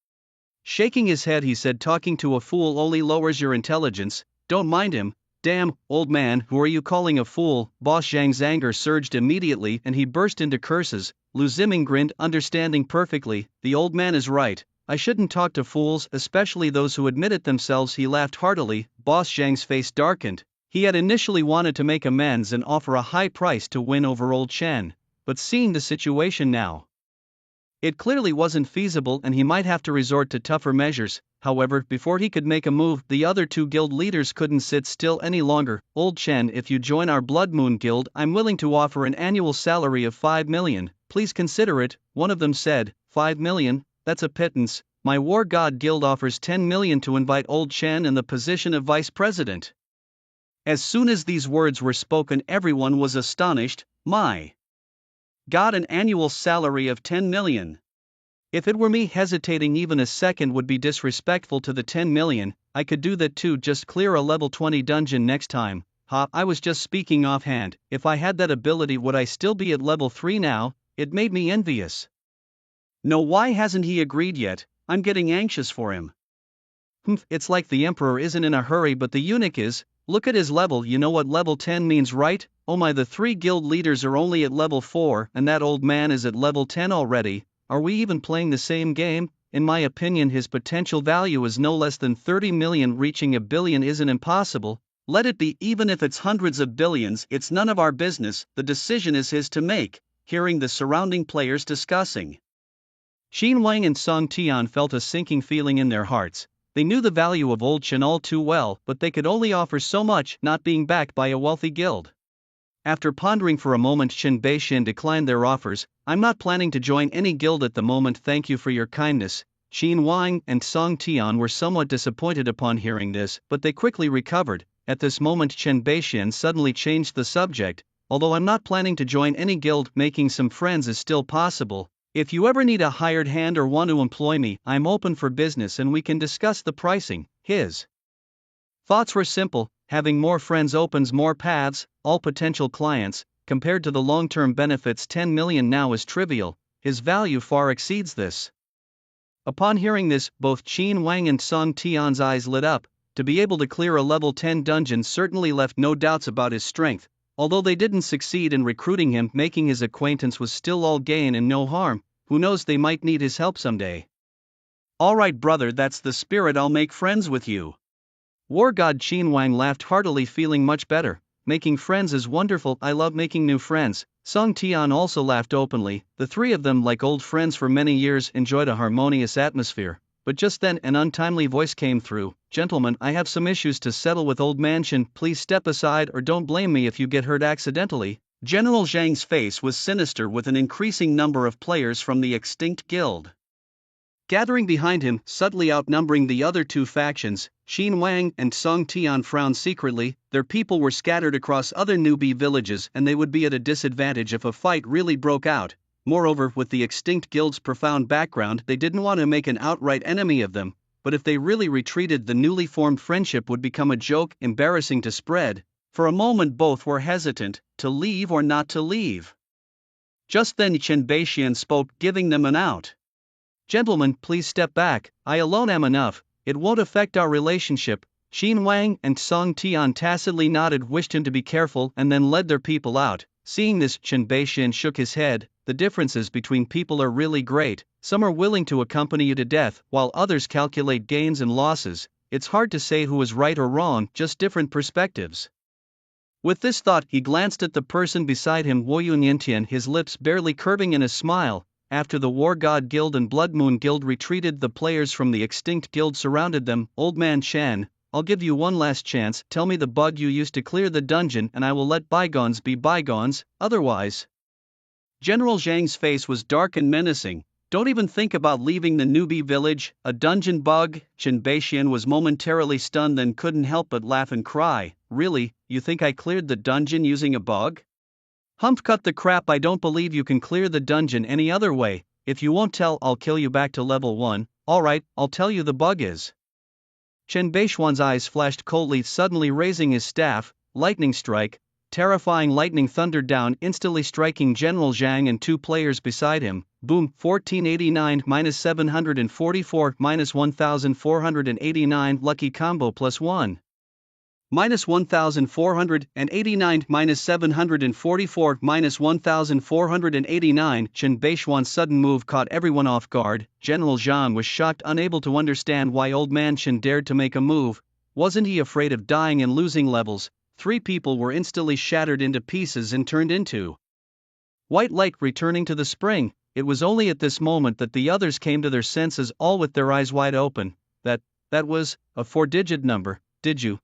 Shaking his head, he said, "Talking to a fool only lowers your intelligence. Don't mind him." "Damn, old man, who are you calling a fool?" Boss Zhang's anger surged immediately and he burst into curses. Lu Ziming grinned, understanding perfectly. The old man is right. I shouldn't talk to fools, especially those who admit it themselves. He laughed heartily. Boss Zhang's face darkened. He had initially wanted to make amends and offer a high price to win over old Chen, but seeing the situation now, it clearly wasn't feasible and he might have to resort to tougher measures. However, before he could make a move, the other two guild leaders couldn't sit still any longer. "Old Chen, if you join our Blood Moon Guild, I'm willing to offer an annual salary of 5 million. Please consider it." One of them said. 5 million? That's a pittance. My War God Guild offers 10 million to invite old Chen in the position of vice president. As soon as these words were spoken, everyone was astonished. My God, an annual salary of 10 million. If it were me, hesitating even a second would be disrespectful to the 10 million. I could do that too, just clear a level 20 dungeon next time. I was just speaking offhand. If I had that ability, would I still be at level 3 now? It made me envious. No, why hasn't he agreed yet? I'm getting anxious for him. It's like the emperor isn't in a hurry, but the eunuch is. Look at his level. You know what level 10 means, right? Oh my, the three guild leaders are only at level 4 and that old man is at level 10 already. Are we even playing the same game? In my opinion, his potential value is no less than 30 million. Reaching a billion isn't impossible. Let it be, even if it's hundreds of billions, it's none of our business. The decision is his to make. Hearing the surrounding players discussing, Xin Wang and Song Tian felt a sinking feeling in their hearts. They knew the value of old Chen all too well, but they could only offer so much, not being backed by a wealthy guild. After pondering for a moment, Chen Beixian declined their offers. I'm not planning to join any guild at the moment, thank you for your kindness. Qin Wang and Song Tian were somewhat disappointed upon hearing this, but they quickly recovered. At this moment Chen Beixian suddenly changed the subject. Although I'm not planning to join any guild, making some friends is still possible. If you ever need a hired hand or want to employ me, I'm open for business and we can discuss the pricing. His thoughts were simple: having more friends opens more paths, all potential clients. Compared to the long-term benefits, 10 million now is trivial. His value far exceeds this. Upon hearing this, both Qin Wang and Song Tian's eyes lit up. To be able to clear a level 10 dungeon certainly left no doubts about his strength. Although they didn't succeed in recruiting him, making his acquaintance was still all gain and no harm. Who knows, they might need his help someday. Alright brother, that's the spirit, I'll make friends with you. War God Qin Wang laughed heartily, feeling much better. Making friends is wonderful, I love making new friends. Song Tian also laughed openly. The three of them, like old friends for many years, enjoyed a harmonious atmosphere. But just then an untimely voice came through. Gentlemen, I have some issues to settle with Old Man Shen, please step aside or don't blame me if you get hurt accidentally. General Zhang's face was sinister, with an increasing number of players from the extinct guild gathering behind him, subtly outnumbering the other two factions. Qin Wang and Song Tian frowned secretly. Their people were scattered across other newbie villages and they would be at a disadvantage if a fight really broke out. Moreover, with the extinct guild's profound background, they didn't want to make an outright enemy of them, but if they really retreated, the newly formed friendship would become a joke, embarrassing to spread. For a moment both were hesitant, to leave or not to leave. Just then Chen Beixian spoke, giving them an out. Gentlemen, please step back, I alone am enough, it won't affect our relationship. Qin Wang and Song Tian tacitly nodded, wished him to be careful, and then led their people out. Seeing this, Chen Beixian shook his head. The differences between people are really great. Some are willing to accompany you to death, while others calculate gains and losses. It's hard to say who is right or wrong, just different perspectives. With this thought, he glanced at the person beside him, Wu Yuntian, his lips barely curving in a smile. After the War God Guild and Blood Moon Guild retreated, the players from the extinct guild surrounded them. Old Man Shen, I'll give you one last chance. Tell me the bug you used to clear the dungeon and I will let bygones be bygones, otherwise. General Zhang's face was dark and menacing. Don't even think about leaving the newbie village. A dungeon bug? Chen Beixian was momentarily stunned, then couldn't help but laugh and cry. Really, you think I cleared the dungeon using a bug? Humph, cut the crap, I don't believe you can clear the dungeon any other way. If you won't tell, I'll kill you back to level 1. Alright, I'll tell you the bug is. Chen Beixian's eyes flashed coldly, suddenly raising his staff. Lightning strike. Terrifying lightning thundered down, instantly striking General Zhang and two players beside him. Boom, 1489 -744 -1489, lucky combo +1. -1489 -744 -1489. Chen Beixian's sudden move caught everyone off guard. General Zhang was shocked, unable to understand why Old Man Shen dared to make a move. Wasn't he afraid of dying and losing levels? Three people were instantly shattered into pieces and turned into white light, returning to the spring. It was only at this moment that the others came to their senses, all with their eyes wide open. That was a 4-digit number. Did you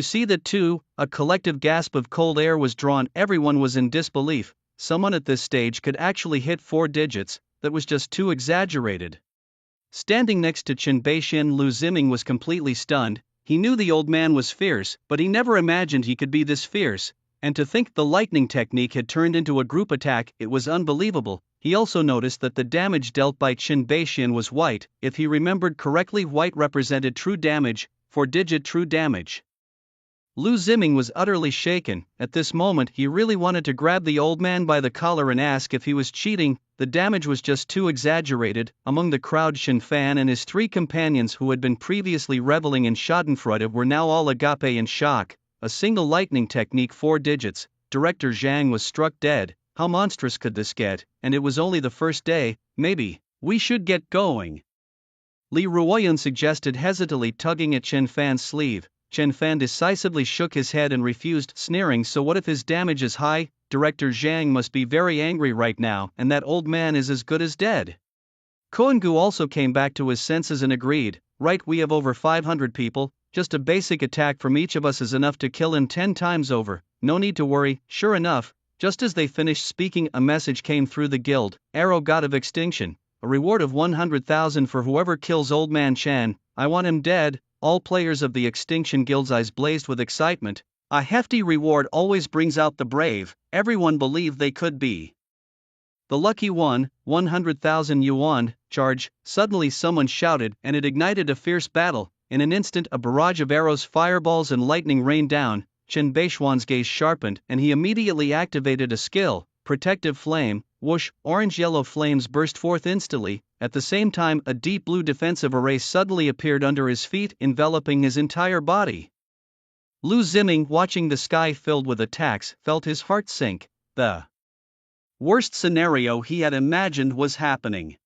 see that too? A collective gasp of cold air was drawn. Everyone was in disbelief. Someone at this stage could actually hit 4 digits, that was just too exaggerated. Standing next to Chen Beixian, Lu Ziming was completely stunned. He knew the old man was fierce, but he never imagined he could be this fierce. And to think the lightning technique had turned into a group attack, it was unbelievable. He also noticed that the damage dealt by Chen Beixian was white. If he remembered correctly, white represented true damage, 4-digit true damage. Lu Ziming was utterly shaken. At this moment he really wanted to grab the old man by the collar and ask if he was cheating. The damage was just too exaggerated. Among the crowd, Shen Fan and his three companions, who had been previously reveling in schadenfreude, were now all agape in shock. A single lightning technique, 4 digits. Director Zhang was struck dead. How monstrous could this get? And it was only the first day. Maybe we should get going, Li Ruoyun suggested hesitantly, tugging at Chen Fan's sleeve. Chen Fan decisively shook his head and refused, sneering, so what if his damage is high? Director Zhang must be very angry right now, and that old man is as good as dead. Koengu also came back to his senses and agreed. Right, we have over 500 people, just a basic attack from each of us is enough to kill him 10 times over. no need to worry. Sure enough, just as they finished speaking, a message came through the guild. Arrow God of Extinction. A reward of 100,000 for whoever kills Old Man Chan. I want him dead. All players of the Extinction Guild's eyes blazed with excitement. A hefty reward always brings out the brave. Everyone believed they could be the lucky one. 100,000 yuan. Charge. Suddenly someone shouted, and it ignited a fierce battle. In an instant, a barrage of arrows, fireballs, and lightning rained down. Chen Beishuan's gaze sharpened, and he immediately activated a skill, Protective Flame. Whoosh, orange-yellow flames burst forth instantly. At the same time, a deep blue defensive array suddenly appeared under his feet, enveloping his entire body. Lu Ziming, watching the sky filled with attacks, felt his heart sink. The worst scenario he had imagined was happening.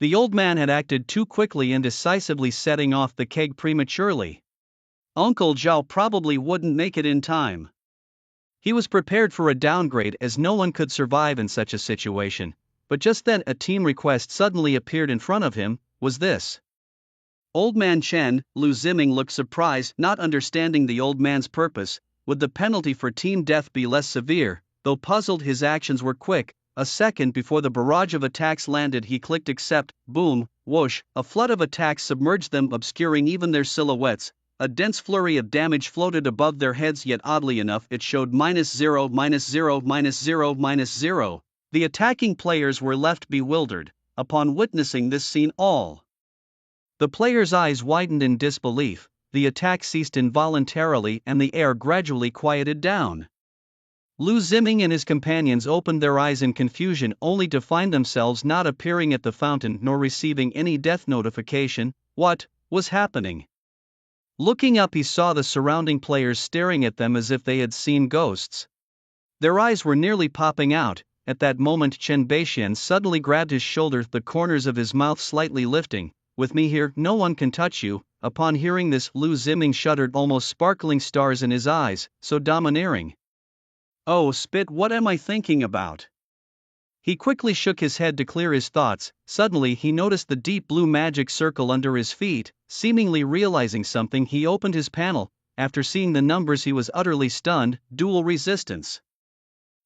The old man had acted too quickly and decisively, setting off the keg prematurely. Uncle Zhao probably wouldn't make it in time. He was prepared for a downgrade, as no one could survive in such a situation, but just then a team request suddenly appeared in front of him. Was this Old Man Chen? Lu Ziming looked surprised, not understanding the old man's purpose. Would the penalty for team death be less severe? Though puzzled, his actions were quick. A second before the barrage of attacks landed, he clicked accept. Boom, whoosh, a flood of attacks submerged them, obscuring even their silhouettes. A dense flurry of damage floated above their heads, yet oddly enough it showed -0, -0, -0, -0. The attacking players were left bewildered. Upon witnessing this scene, all the players' eyes widened in disbelief. The attack ceased involuntarily and the air gradually quieted down. Lu Ziming and his companions opened their eyes in confusion, only to find themselves not appearing at the fountain nor receiving any death notification. What was happening? Looking up, he saw the surrounding players staring at them as if they had seen ghosts. Their eyes were nearly popping out. At that moment, Chen Beixian suddenly grabbed his shoulder, the corners of his mouth slightly lifting. With me here, no one can touch you. Upon hearing this, Lu Ziming shuddered, almost sparkling stars in his eyes, so domineering. Oh, spit, what am I thinking about? He quickly shook his head to clear his thoughts. Suddenly he noticed the deep blue magic circle under his feet. Seemingly realizing something, he opened his panel. After seeing the numbers, he was utterly stunned. Dual resistance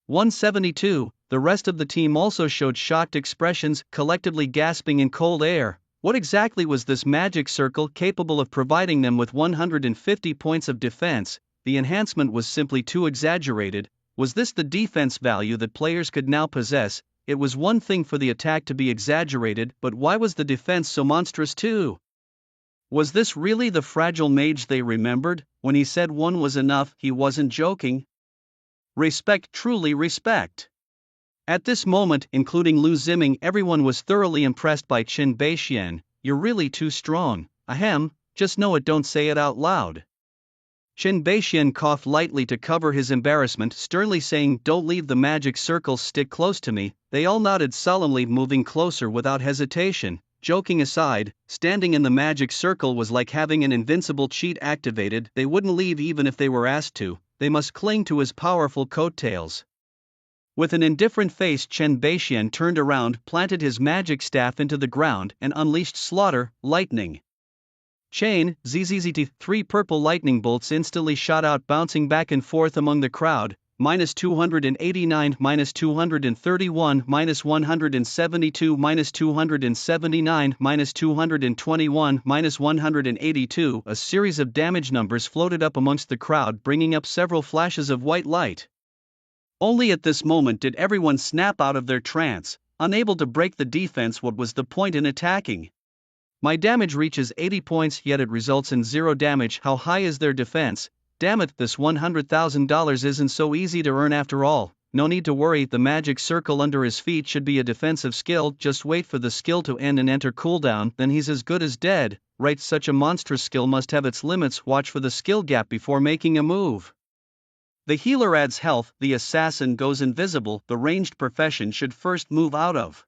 172. The rest of the team also showed shocked expressions, collectively gasping in cold air. What exactly was this magic circle capable of providing them with 150 points of defense? The enhancement was simply too exaggerated. Was this the defense value that players could now possess? It was one thing for the attack to be exaggerated, but why was the defense so monstrous too? Was this really the fragile mage they remembered? When he said one was enough, he wasn't joking. Respect, truly respect. At this moment, including Lu Ziming, everyone was thoroughly impressed by Chen Beixian. You're really too strong. Ahem, just know it, don't say it out loud. Chen Beixian coughed lightly to cover his embarrassment, sternly saying, don't leave the magic circle, stick close to me. They all nodded solemnly, moving closer without hesitation. Joking aside, standing in the magic circle was like having an invincible cheat activated. They wouldn't leave even if they were asked to. They must cling to his powerful coattails. With an indifferent face, Chen Beixian turned around, planted his magic staff into the ground, and unleashed slaughter, lightning. Chain, ZZZT, 3 purple lightning bolts instantly shot out, bouncing back and forth among the crowd. -289, -231, -172, -279, -221, -182. A series of damage numbers floated up amongst the crowd, bringing up several flashes of white light. Only at this moment did everyone snap out of their trance, unable to break the defense. What was the point in attacking? My damage reaches 80 points, yet it results in 0 damage. How high is their defense? Damn it, this $100,000 isn't so easy to earn after all. No need to worry, the magic circle under his feet should be a defensive skill. Just wait for the skill to end and enter cooldown, then he's as good as dead. Right, such a monstrous skill must have its limits. Watch for the skill gap before making a move. The healer adds health, the assassin goes invisible. The ranged profession should first move out of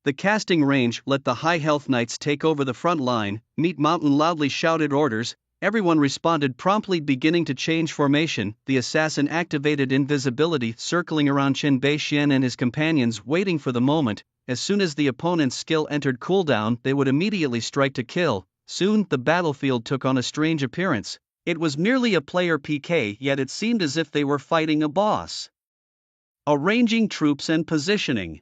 the casting range. Let the high health knights take over the front line. Meat Mountain loudly shouted orders. Everyone responded promptly, beginning to change formation. The assassin activated invisibility, circling around Chen Beixian and his companions, waiting for the moment. As soon as the opponent's skill entered cooldown, they would immediately strike to kill. Soon, the battlefield took on a strange appearance. It was merely a player PK, yet it seemed as if they were fighting a boss. Arranging troops and positioning.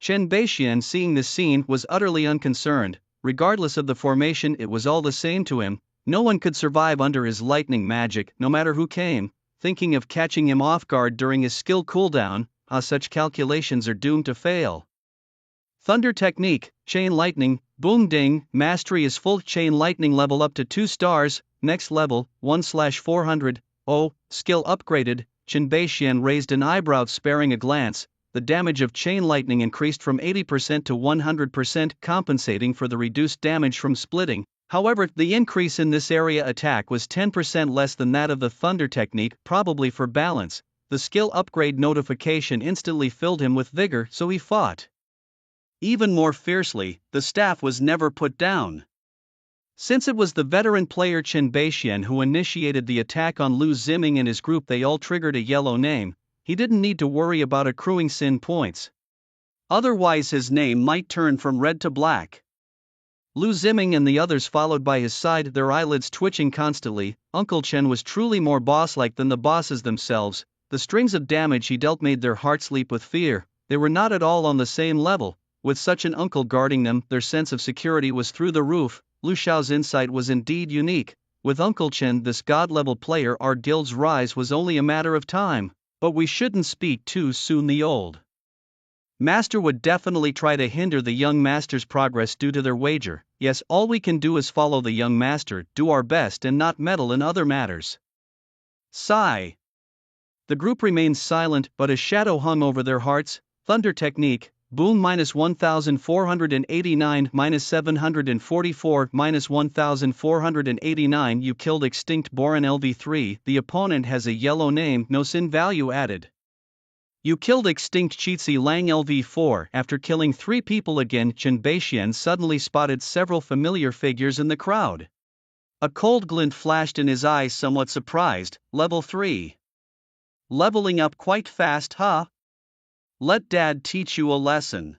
Chen Beixian, seeing this scene, was utterly unconcerned. Regardless of the formation, it was all the same to him. No one could survive under his lightning magic, no matter who came. Thinking of catching him off guard during his skill cooldown, such calculations are doomed to fail. Thunder technique, chain lightning, boom ding, mastery is full chain lightning level up to 2 stars, next level, 1/400, skill upgraded. Chen Beixian raised an eyebrow, sparing a glance. The damage of chain lightning increased from 80% to 100%, compensating for the reduced damage from splitting. However, the increase in this area attack was 10% less than that of the thunder technique, probably for balance. The skill upgrade notification instantly filled him with vigor, so he fought even more fiercely. The staff was never put down. Since it was the veteran player Chen Beixian who initiated the attack on Lu Ziming and his group, they all triggered a yellow name. He didn't need to worry about accruing sin points. Otherwise his name might turn from red to black. Lu Ziming and the others followed by his side, their eyelids twitching constantly. Uncle Chen was truly more boss-like than the bosses themselves. The strings of damage he dealt made their hearts leap with fear. They were not at all on the same level. With such an uncle guarding them, their sense of security was through the roof. Lu Xiao's insight was indeed unique. With Uncle Chen, this god-level player, our guild's rise was only a matter of time. But we shouldn't speak too soon. The old master would definitely try to hinder the young master's progress due to their wager. Yes, all we can do is follow the young master, do our best and not meddle in other matters. Sigh. The group remained silent, but a shadow hung over their hearts. Thunder technique. Boom -1489 -744 -1489. You killed extinct Boran LV3. The opponent has a yellow name, no sin value added. You killed extinct Qixi Lang LV4. After killing 3 people again, Chen Beixian suddenly spotted several familiar figures in the crowd. A cold glint flashed in his eyes, somewhat surprised. Level 3. Leveling up quite fast, huh? Let Dad teach you a lesson.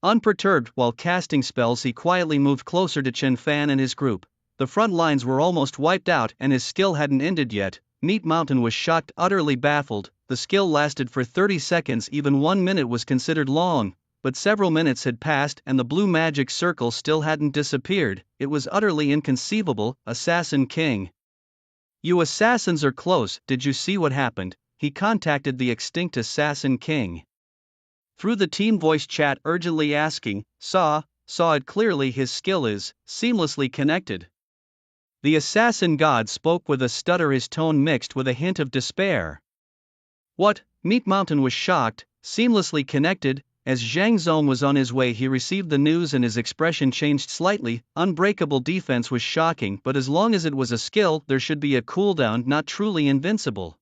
Unperturbed while casting spells, he quietly moved closer to Chen Fan and his group. The front lines were almost wiped out and his skill hadn't ended yet. Meat Mountain was shocked, utterly baffled. The skill lasted for 30 seconds, even 1 minute was considered long. But several minutes had passed and the blue magic circle still hadn't disappeared. It was utterly inconceivable. Assassin King. You assassins are close. Did you see what happened? He contacted the extinct Assassin King through the team voice chat, urgently asking, saw it clearly. His skill is seamlessly connected. The assassin god spoke with a stutter, his tone mixed with a hint of despair. What? Meat Mountain was shocked. Seamlessly connected? As Zhang Zong was on his way, he received the news and his expression changed slightly. Unbreakable defense was shocking, but as long as it was a skill, there should be a cooldown, not truly invincible.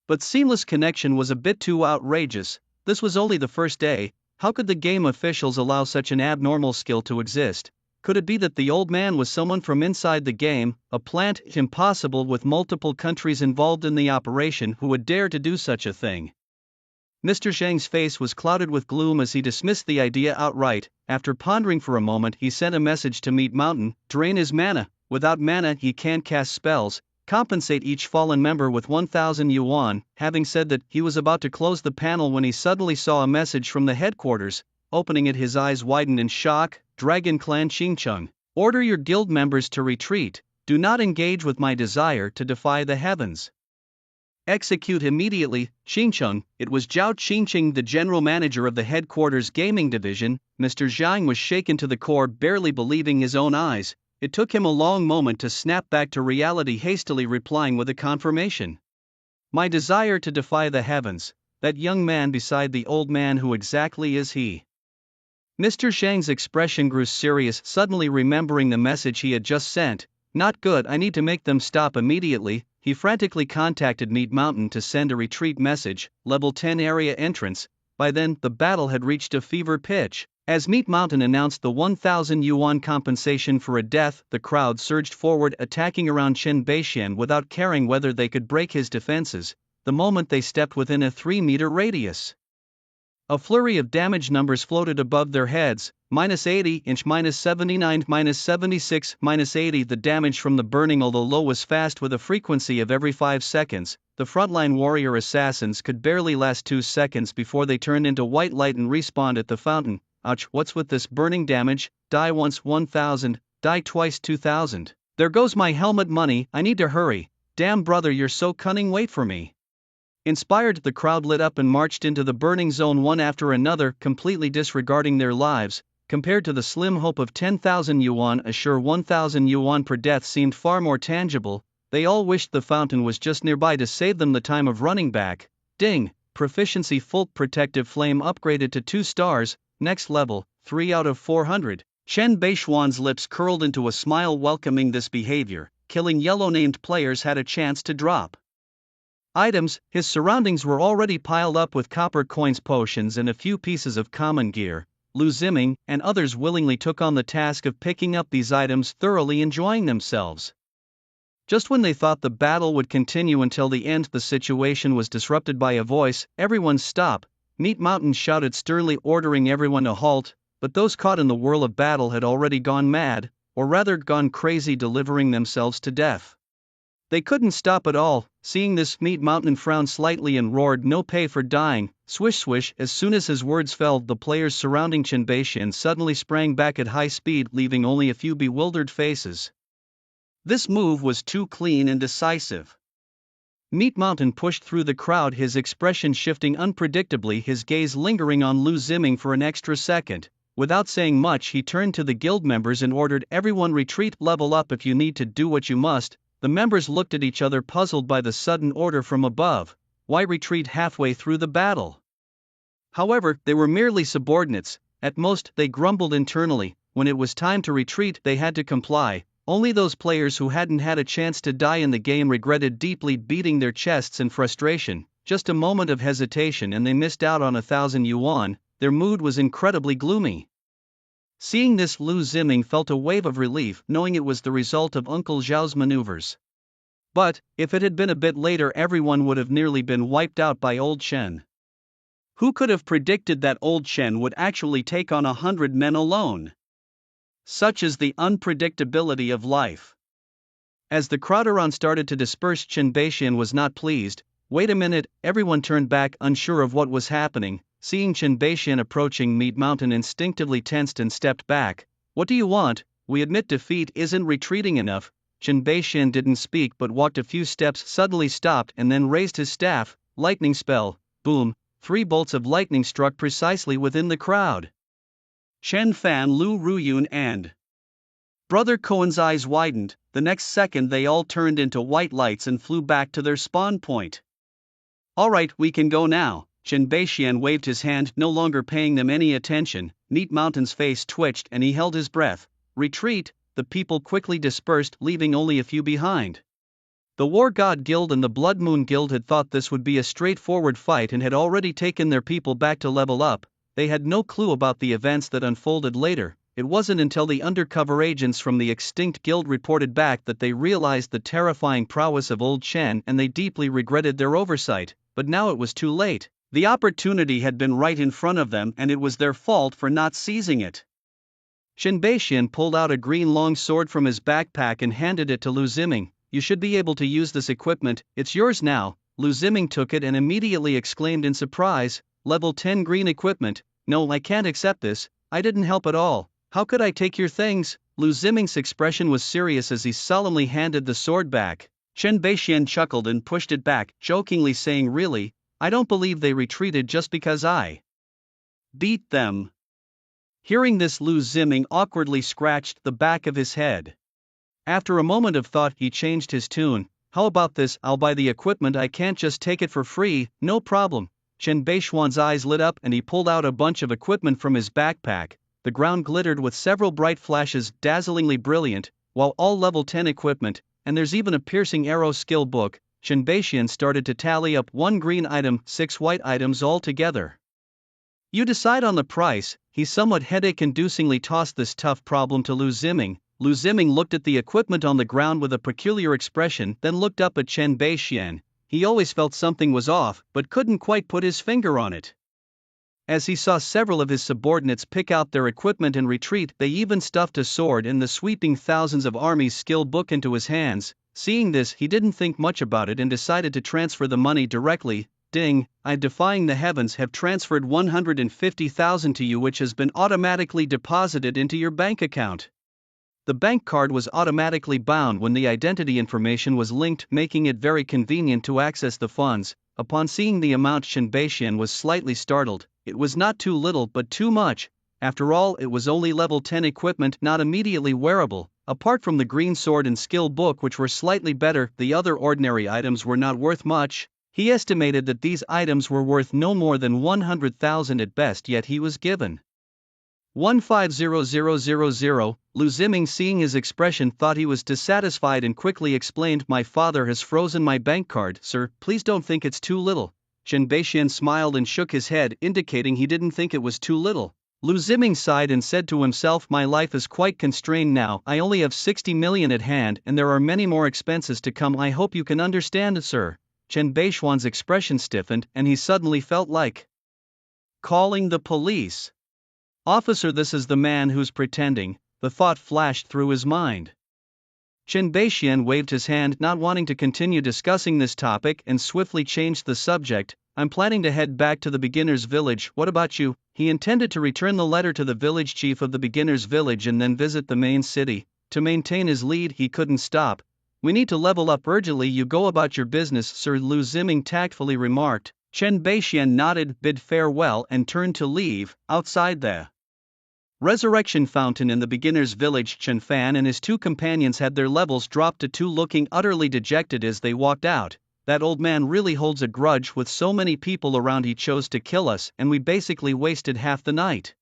But seamless connection was a bit too outrageous. This was only the first day. How could the game officials allow such an abnormal skill to exist? Could it be that the old man was someone from inside the game, a plant? Impossible, with multiple countries involved in the operation. Who would dare to do such a thing? Mr. Zhang's face was clouded with gloom as he dismissed the idea outright. After pondering for a moment, he sent a message to Meat Mountain. Drain his mana. Without mana he can't cast spells. Compensate each fallen member with 1,000 yuan. Having said that, he was about to close the panel when he suddenly saw a message from the headquarters. Opening it, his eyes widened in shock. Dragon Clan Xingcheng. Order your guild members to retreat. Do not engage with my desire to defy the heavens. Execute immediately. Xingcheng. It was Zhao Qingqing, the general manager of the headquarters gaming division. Mr. Zhang was shaken to the core, barely believing his own eyes. It took him a long moment to snap back to reality, hastily replying with a confirmation. My desire to defy the heavens. That young man beside the old man, who exactly is he? Mr. Zhang's expression grew serious, suddenly remembering the message he had just sent. Not good, I need to make them stop immediately. He frantically contacted Meat Mountain to send a retreat message. Level 10 area entrance. By then, the battle had reached a fever pitch. As Meat Mountain announced the 1,000 yuan compensation for a death, the crowd surged forward, attacking around Chen Beixian without caring whether they could break his defenses. The moment they stepped within a 3-meter radius A flurry of damage numbers floated above their heads: -80, -79, -76, -80. The damage from the burning, although low, was fast with a frequency of every 5 seconds. The frontline warrior assassins could barely last 2 seconds before they turned into white light and respawned at the fountain. Ouch, what's with this burning damage? Die once 1000, die twice 2000. There goes my helmet money, I need to hurry. Damn brother, you're so cunning, wait for me. Inspired, the crowd lit up and marched into the burning zone one after another, completely disregarding their lives. Compared to the slim hope of 10,000 yuan, a sure 1,000 yuan per death seemed far more tangible. They all wished the fountain was just nearby to save them the time of running back. Ding! Proficiency full. Protective flame upgraded to 2 stars, next level, 3 out of 400. Chen Beishuan's lips curled into a smile welcoming this behavior. Killing yellow named players had a chance to drop items. His surroundings were already piled up with copper coins, potions, and a few pieces of common gear. Lu Ziming and others willingly took on the task of picking up these items, thoroughly enjoying themselves. Just when they thought the battle would continue until the end, the situation was disrupted by a voice. Everyone stop! Meat Mountain shouted sternly, ordering everyone to halt, but those caught in the whirl of battle had already gone mad, or rather gone crazy, delivering themselves to death. They couldn't stop at all. Seeing this, Meat Mountain frowned slightly and roared, "No pay for dying!" Swish swish. As soon as his words fell, the players surrounding Chen Beishian suddenly sprang back at high speed, leaving only a few bewildered faces. This move was too clean and decisive. Meat Mountain pushed through the crowd, his expression shifting unpredictably, his gaze lingering on Lu Ziming for an extra second. Without saying much, he turned to the guild members and ordered, "Everyone retreat, level up if you need to, do what you must." The members looked at each other, puzzled by the sudden order from above. Why retreat halfway through the battle? However, they were merely subordinates. At most, they grumbled internally. When it was time to retreat, they had to comply. Only those players who hadn't had a chance to die in the game regretted deeply, beating their chests in frustration. Just a moment of hesitation and they missed out on 1,000 yuan. Their mood was incredibly gloomy. Seeing this, Lu Ziming felt a wave of relief, knowing it was the result of Uncle Zhao's maneuvers. But, if it had been a bit later, everyone would have nearly been wiped out by old Chen. Who could have predicted that old Chen would actually take on 100 men alone? Such is the unpredictability of life. As the crowd around started to disperse, Chen Beishian was not pleased. Wait a minute, everyone turned back, unsure of what was happening. Seeing Chen Beishian approaching, Meat Mountain instinctively tensed and stepped back. "What do you want? We admit defeat isn't retreating enough." Chen Beishian didn't speak but walked a few steps, suddenly stopped and then raised his staff. Lightning spell. Boom! 3 bolts of lightning struck precisely within the crowd. Chen Fan, Lu Ruyun and Brother Cohen's eyes widened. The next second they all turned into white lights and flew back to their spawn point. "Alright, we can go now." Chen Beishian waved his hand, no longer paying them any attention. Meat Mountain's face twitched and he held his breath. Retreat! The people quickly dispersed, leaving only a few behind. The War God Guild and the Blood Moon Guild had thought this would be a straightforward fight and had already taken their people back to level up. They had no clue about the events that unfolded later. It wasn't until the undercover agents from the extinct guild reported back that they realized the terrifying prowess of old Chen, and they deeply regretted their oversight. But now it was too late. The opportunity had been right in front of them and it was their fault for not seizing it. Chen Beishian pulled out a green long sword from his backpack and handed it to Lu Ziming. "You should be able to use this equipment, it's yours now." Lu Ziming took it and immediately exclaimed in surprise, "Level 10 green equipment? No, I can't accept this, I didn't help at all. How could I take your things?" Lu Ziming's expression was serious as he solemnly handed the sword back. Chen Beishian chuckled and pushed it back, jokingly saying, "Really? I don't believe they retreated just because I beat them." Hearing this, Lu Ziming awkwardly scratched the back of his head. After a moment of thought, he changed his tune. "How about this? I'll buy the equipment, I can't just take it for free." "No problem." Chen Beishuan's eyes lit up and he pulled out a bunch of equipment from his backpack. The ground glittered with several bright flashes, dazzlingly brilliant, while all level 10 equipment, and there's even a piercing arrow skill book. Chen Beishian started to tally up 1 green item, 6 white items altogether. "You decide on the price." He somewhat headache-inducingly tossed this tough problem to Lu Ziming. Lu Ziming looked at the equipment on the ground with a peculiar expression, then looked up at Chen Beishian. He always felt something was off, but couldn't quite put his finger on it. As he saw several of his subordinates pick out their equipment and retreat, they even stuffed a sword in the sweeping thousands of armies skill book into his hands. Seeing this, he didn't think much about it and decided to transfer the money directly. Ding, I, defying the heavens, have transferred 150,000 to you, which has been automatically deposited into your bank account. The bank card was automatically bound when the identity information was linked, making it very convenient to access the funds. Upon seeing the amount, Chen Beixian was slightly startled. It was not too little but too much. After all, it was only level 10 equipment, not immediately wearable. Apart from the green sword and skill book, which were slightly better, the other ordinary items were not worth much. He estimated that these items were worth no more than 100,000 at best, yet he was given 150000. Lu Ziming, seeing his expression, thought he was dissatisfied and quickly explained, "My father has frozen my bank card, sir, please don't think it's too little." Chen Beixian smiled and shook his head, indicating he didn't think it was too little. Lu Ziming sighed and said to himself, "My life is quite constrained now. I only have 60 million at hand and there are many more expenses to come. I hope you can understand, sir." Chen Beixian's expression stiffened and he suddenly felt like calling the police. "Officer, this is the man who's pretending," the thought flashed through his mind. Chen Beixian waved his hand, not wanting to continue discussing this topic, and swiftly changed the subject. "I'm planning to head back to the beginner's village. What about you?" He intended to return the letter to the village chief of the beginner's village and then visit the main city. To maintain his lead, he couldn't stop. "We need to level up urgently. You go about your business, sir," Lu Ziming tactfully remarked. Chen Beixian nodded, bid farewell, and turned to leave. Outside the resurrection fountain in the beginner's village, Chen Fan and his two companions had their levels dropped to 2, looking utterly dejected as they walked out. "That old man really holds a grudge. With so many people around, he chose to kill us, and we basically wasted half the night."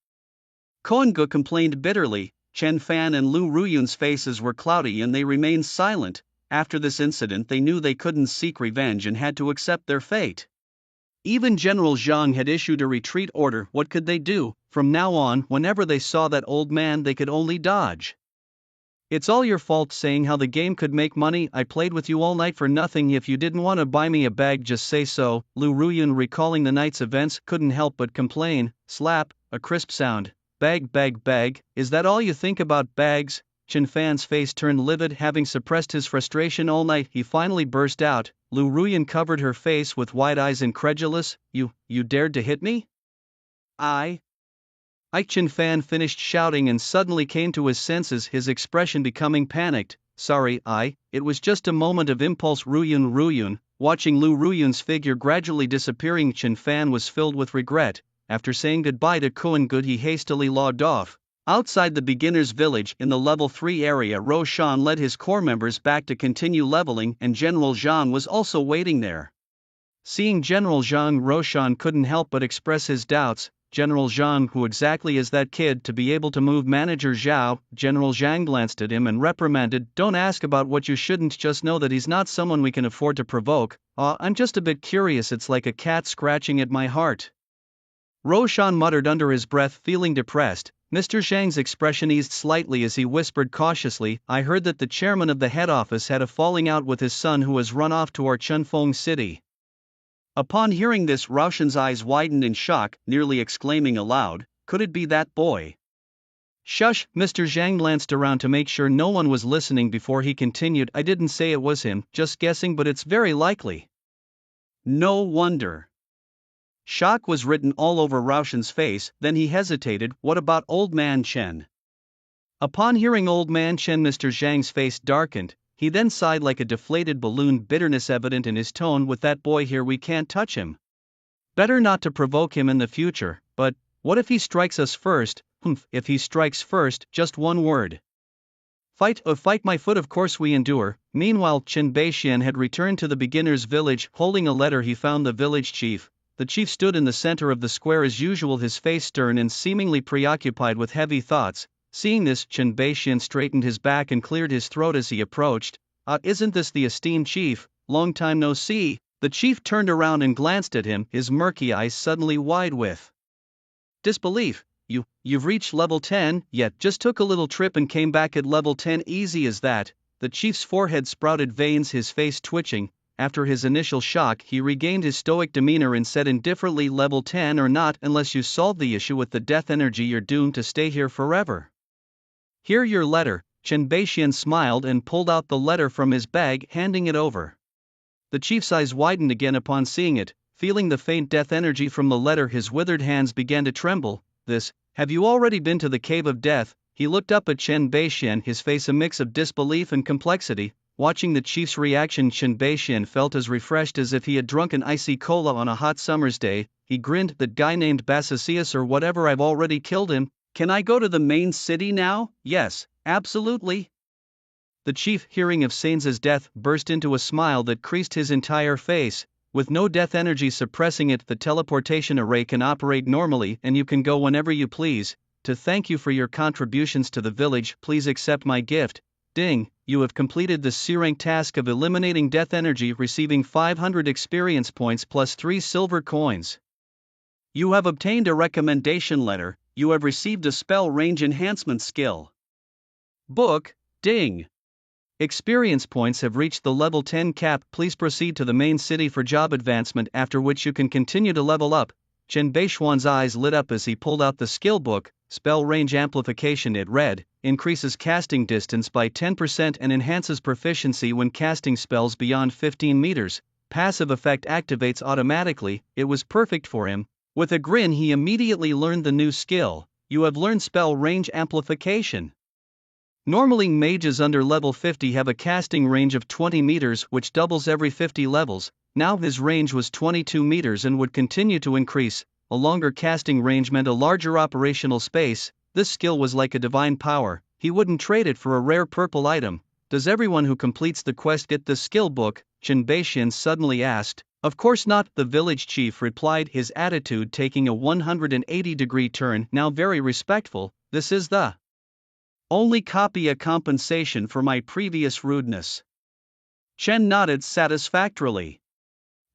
Koengu complained bitterly. Chen Fan and Lu Ruyun's faces were cloudy and they remained silent. After this incident, they knew they couldn't seek revenge and had to accept their fate. Even General Zhang had issued a retreat order. What could they do? From now on, whenever they saw that old man, they could only dodge. "It's all your fault, saying how the game could make money. I played with you all night for nothing. If you didn't want to buy me a bag, just say so." Lu Ruyun, recalling the night's events, couldn't help but complain. Slap, a crisp sound. "Bag, bag, bag, is that all you think about, bags?" Chen Fan's face turned livid. Having suppressed his frustration all night, he finally burst out. Lu Ruyun covered her face with wide eyes, incredulous. You dared to hit me?" I Chen Fan finished shouting and suddenly came to his senses, his expression becoming panicked. "Sorry, it was just a moment of impulse." Ruyun. Watching Lu Ruyun's figure gradually disappearing, Chen Fan was filled with regret. After saying goodbye to Koengu, he hastily logged off. Outside the beginner's village, in the level 3 area, Roshan led his corps members back to continue leveling, and General Zhang was also waiting there. Seeing General Zhang, Roshan couldn't help but express his doubts. "General Zhang, who exactly is that kid to be able to move Manager Zhao?" General Zhang glanced at him and reprimanded, "Don't ask about what you shouldn't, just know that he's not someone we can afford to provoke." I'm just a bit curious. It's like a cat scratching at my heart." Roshan muttered under his breath, feeling depressed. Mr. Zhang's expression eased slightly as he whispered cautiously, "I heard that the chairman of the head office had a falling out with his son, who has run off to our Chunfeng city." Upon hearing this, Roshan's eyes widened in shock, nearly exclaiming aloud, "Could it be that boy?" "Shush!" Mr. Zhang glanced around to make sure no one was listening before he continued, "I didn't say it was him, just guessing, but it's very likely." No wonder. Shock was written all over Roshan's face, then he hesitated. "What about Old Man Chen?" Upon hearing Old Man Chen, Mr. Zhang's face darkened. He then sighed like a deflated balloon, bitterness evident in his tone. "With that boy here, we can't touch him. Better not to provoke him in the future. But what if he strikes us first?" If he strikes first, just one word. Fight, my foot, of course we endure." Meanwhile, Chen Beixian had returned to the beginner's village. Holding a letter, he found the village chief. The chief stood in the center of the square as usual, his face stern and seemingly preoccupied with heavy thoughts. Seeing this, Chen Beixian straightened his back and cleared his throat as he approached. Isn't this the esteemed chief? Long time no see." The chief turned around and glanced at him, his murky eyes suddenly wide with disbelief. You've reached level 10, yet just took a little trip and came back at level 10, easy as that?" The chief's forehead sprouted veins, his face twitching. after his initial shock he regained his stoic demeanor and said indifferently, level 10 or not, unless you solve the issue with the death energy you're doomed to stay here forever. Here your letter. Chen Beixian smiled and pulled out the letter from his bag, handing it over. The chief's eyes widened again upon seeing it. Feeling the faint death energy from the letter, his withered hands began to tremble. Have you already been to the cave of death? He looked up at Chen Beixian, his face a mix of disbelief and complexity. Watching the chief's reaction, Chen Beixian felt as refreshed as if he had drunk an icy cola on a hot summer's day. He grinned. That guy named Basasius or whatever, I've already killed him. Can I go to the main city now? Yes, absolutely. The chief, hearing of Sainz's death, burst into a smile that creased his entire face. With no death energy suppressing it, the teleportation array can operate normally and you can go whenever you please. To thank you for your contributions to the village, please accept my gift. Ding, you have completed the C-rank task of eliminating death energy, receiving 500 experience points plus 3 silver coins. You have obtained a recommendation letter. You have received a spell range enhancement skill book. Ding. Experience points have reached the level 10 cap. Please proceed to the main city for job advancement, after which you can continue to level up. Chen Beixuan's eyes lit up as he pulled out the skill book. Spell range amplification, it read, increases casting distance by 10% and enhances proficiency when casting spells beyond 15 meters. Passive effect activates automatically. It was perfect for him. With a grin he immediately learned the new skill. You have learned spell range amplification. Normally mages under level 50 have a casting range of 20 meters, which doubles every 50 levels. Now his range was 22 meters and would continue to increase. A longer casting range meant a larger operational space. This skill was like a divine power. He wouldn't trade it for a rare purple item. Does everyone who completes the quest get this skill book? Chen Beixian suddenly asked. Of course not, the village chief replied, his attitude taking a 180-degree turn, now very respectful. This is the only copy, a compensation for my previous rudeness. Chen nodded satisfactorily.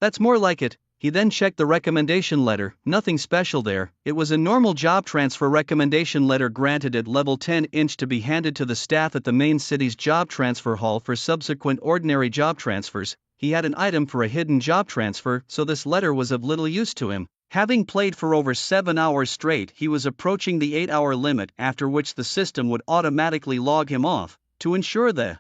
That's more like it. He then checked the recommendation letter. Nothing special there. It was a normal job transfer recommendation letter granted at level 10 inch to be handed to the staff at the main city's job transfer hall for subsequent ordinary job transfers. He had an item for a hidden job transfer, so this letter was of little use to him. Having played for over 7 hours straight, he was approaching the 8-hour limit, after which the system would automatically log him off. To ensure the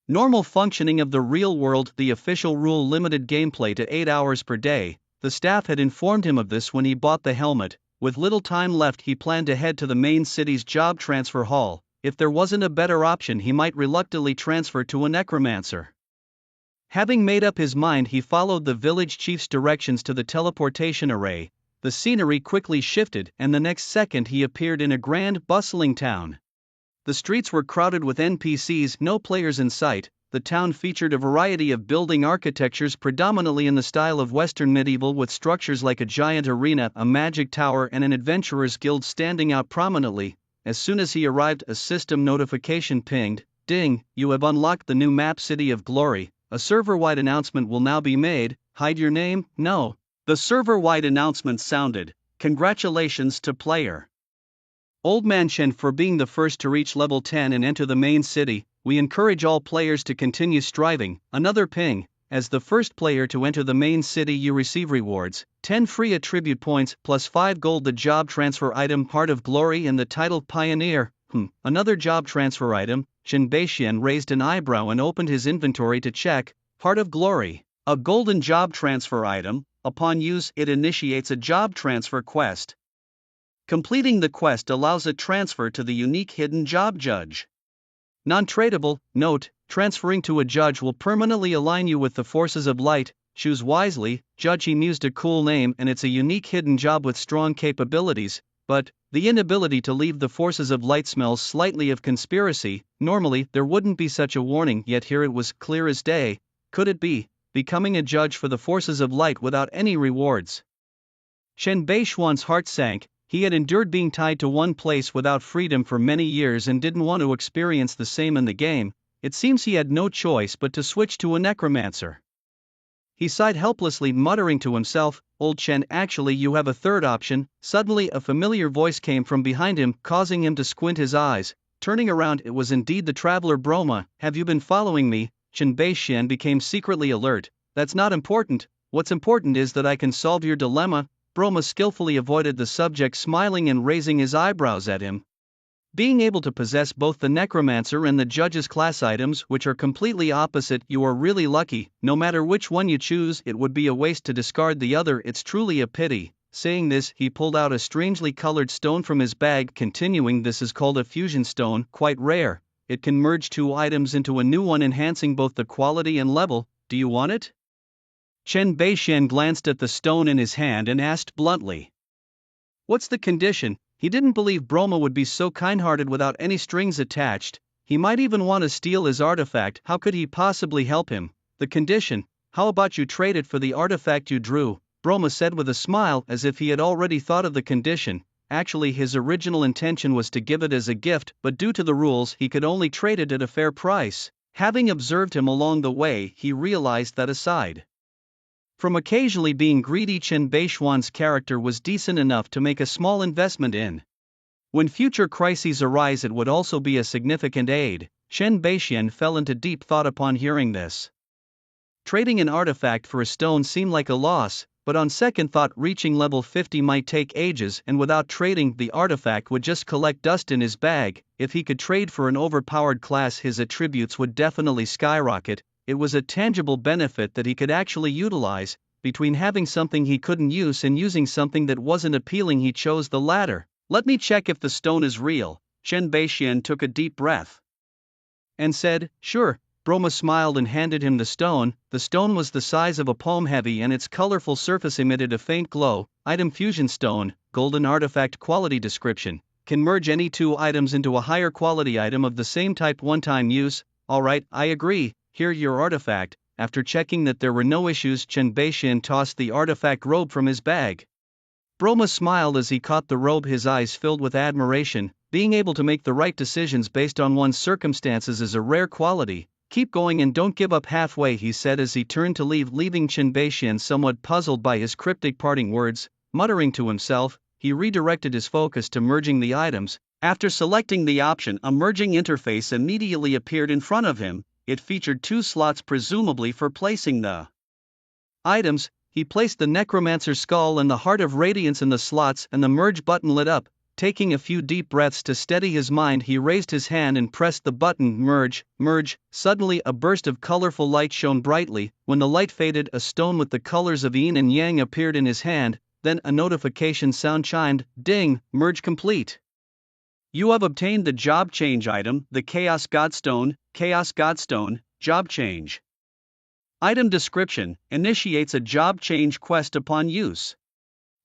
normal functioning of the real world, the official rule limited gameplay to 8 hours per day. The staff had informed him of this when he bought the helmet. With little time left, he planned to head to the main city's job transfer hall. If there wasn't a better option, he might reluctantly transfer to a necromancer. Having made up his mind, he followed the village chief's directions to the teleportation array. The scenery quickly shifted, and the next second he appeared in a grand, bustling town. The streets were crowded with NPCs, no players in sight. The town featured a variety of building architectures, predominantly in the style of Western medieval, with structures like a giant arena, a magic tower, and an adventurers guild standing out prominently. As soon as he arrived, a system notification pinged. Ding, you have unlocked the new map, City of Glory. A server-wide announcement will now be made. Hide your name? No. The server-wide announcement sounded. Congratulations to player Old Man Chen for being the first to reach level 10 and enter the main city. We encourage all players to continue striving. Another ping. As the first player to enter the main city, you receive rewards: 10 free attribute points plus 5 gold, the job transfer item Heart of Glory, and the title Pioneer. Another job transfer item. Chen Beixian raised an eyebrow and opened his inventory to check. Heart of Glory, a golden job transfer item. Upon use, it initiates a job transfer quest. Completing the quest allows a transfer to the unique hidden job judge. Non-tradable. Note: transferring to a judge will permanently align you with the forces of light. Choose wisely. Judge. He used a cool name, and it's a unique hidden job with strong capabilities. But the inability to leave the forces of light smells slightly of conspiracy. Normally, there wouldn't be such a warning, yet here it was clear as day. Could it be becoming a judge for the forces of light without any rewards? Chen Beixuan's heart sank. He had endured being tied to one place without freedom for many years and didn't want to experience the same in the game. It seems he had no choice but to switch to a necromancer. He sighed helplessly, muttering to himself, "Old Chen, actually you have a third option." Suddenly a familiar voice came from behind him, causing him to squint his eyes. Turning around, it was indeed the traveler Broma. "Have you been following me?" Chen Beishian became secretly alert. That's not important, what's important is that I can solve your dilemma. Broma skillfully avoided the subject, smiling and raising his eyebrows at him. Being able to possess both the necromancer and the judge's class items, which are completely opposite, you are really lucky. No matter which one you choose, it would be a waste to discard the other, it's truly a pity. Saying this, he pulled out a strangely colored stone from his bag, continuing, this is called a fusion stone, quite rare. It can merge two items into a new one, enhancing both the quality and level. Do you want it? Chen Beishian glanced at the stone in his hand and asked bluntly. What's the condition? He didn't believe Broma would be so kind-hearted without any strings attached. He might even want to steal his artifact. How could he possibly help him? The condition? How about you trade it for the artifact you drew? Broma said with a smile, as if he had already thought of the condition. Actually, his original intention was to give it as a gift, but due to the rules, he could only trade it at a fair price. Having observed him along the way, he realized that aside from occasionally being greedy, Chen Beishuan's character was decent enough to make a small investment in. When future crises arise, it would also be a significant aid. Chen Beishian fell into deep thought upon hearing this. Trading an artifact for a stone seemed like a loss, but on second thought, reaching level 50 might take ages, and without trading, the artifact would just collect dust in his bag. If he could trade for an overpowered class, his attributes would definitely skyrocket. It was a tangible benefit that he could actually utilize. Between having something he couldn't use and using something that wasn't appealing, he chose the latter. Let me check if the stone is real. Chen Beishian took a deep breath and said, sure. Broma smiled and handed him the stone. The stone was the size of a palm, heavy, and its colorful surface emitted a faint glow. Item: fusion stone, golden artifact. Quality description: can merge any two items into a higher quality item of the same type, one-time use. Alright, I agree. Here, your artifact. After checking that there were no issues, Chen Beishian tossed the artifact robe from his bag. Broma smiled as he caught the robe, his eyes filled with admiration. Being able to make the right decisions based on one's circumstances is a rare quality. Keep going and don't give up halfway, he said as he turned to leave, leaving Chen Beishian somewhat puzzled by his cryptic parting words. Muttering to himself, he redirected his focus to merging the items. After selecting the option, a merging interface immediately appeared in front of him. It featured two slots, presumably for placing the items. He placed the necromancer's skull and the heart of radiance in the slots, and the merge button lit up. Taking a few deep breaths to steady his mind, he raised his hand and pressed the button. Merge, merge. Suddenly, a burst of colorful light shone brightly. When the light faded, a stone with the colors of yin and yang appeared in his hand. Then a notification sound chimed. Ding, merge complete. You have obtained the job change item, the Chaos Godstone. Chaos Godstone, job change. Item description: initiates a job change quest upon use.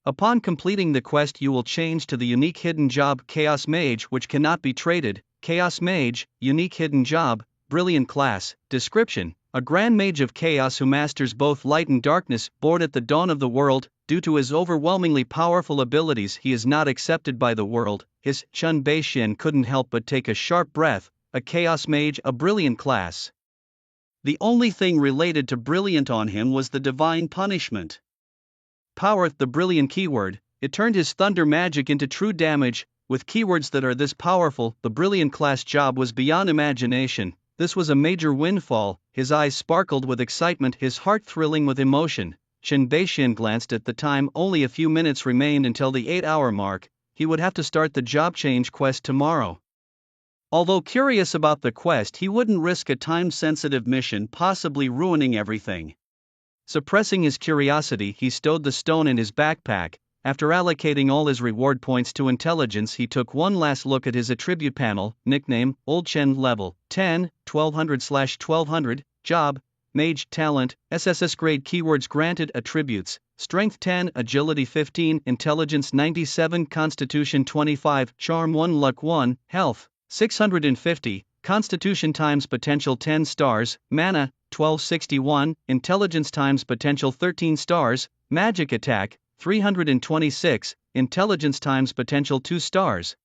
Upon completing the quest, you will change to the unique hidden job Chaos Mage, which cannot be traded. Chaos Mage, unique hidden job, brilliant class. Description: a grand mage of chaos who masters both light and darkness. Born at the dawn of the world, due to his overwhelmingly powerful abilities, he is not accepted by the world. Chen Beishian couldn't help but take a sharp breath. A chaos mage, a brilliant class. The only thing related to brilliant on him was the divine punishment. Power, the brilliant keyword. It turned his thunder magic into true damage. With keywords that are this powerful, the brilliant class job was beyond imagination. This was a major windfall. His eyes sparkled with excitement, his heart thrilling with emotion. Chen Beishian glanced at the time. Only a few minutes remained until the 8-hour mark. He would have to start the job change quest tomorrow. Although curious about the quest, he wouldn't risk a time-sensitive mission possibly ruining everything. Suppressing his curiosity, he stowed the stone in his backpack. After allocating all his reward points to intelligence, he took one last look at his attribute panel. Nickname: Old Chen, level 10, 1200/1200, job, mage, talent, SSS grade. Keywords granted: attributes, strength 10, agility 15, intelligence 97, constitution 25, charm 1, luck 1, health 650, constitution times potential 10 stars, mana 1261, intelligence times potential 13 stars, magic attack 326, intelligence times potential 2 stars,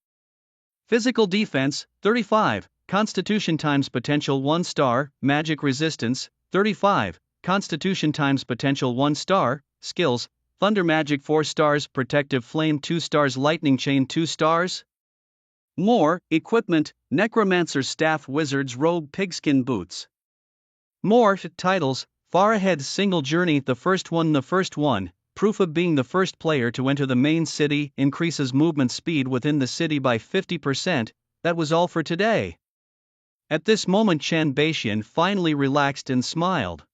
physical defense 35, constitution times potential 1 star, magic resistance 35, constitution times potential 1 star, skills: thunder magic 4 stars, protective flame 2 stars, lightning chain 2 stars. More equipment: necromancer's staff, wizard's robe, pigskin boots. More titles, Far Ahead Single Journey, the first one, proof of being the first player to enter the main city, increases movement speed within the city by 50%, that was all for today. At this moment Chen Beixian finally relaxed and smiled.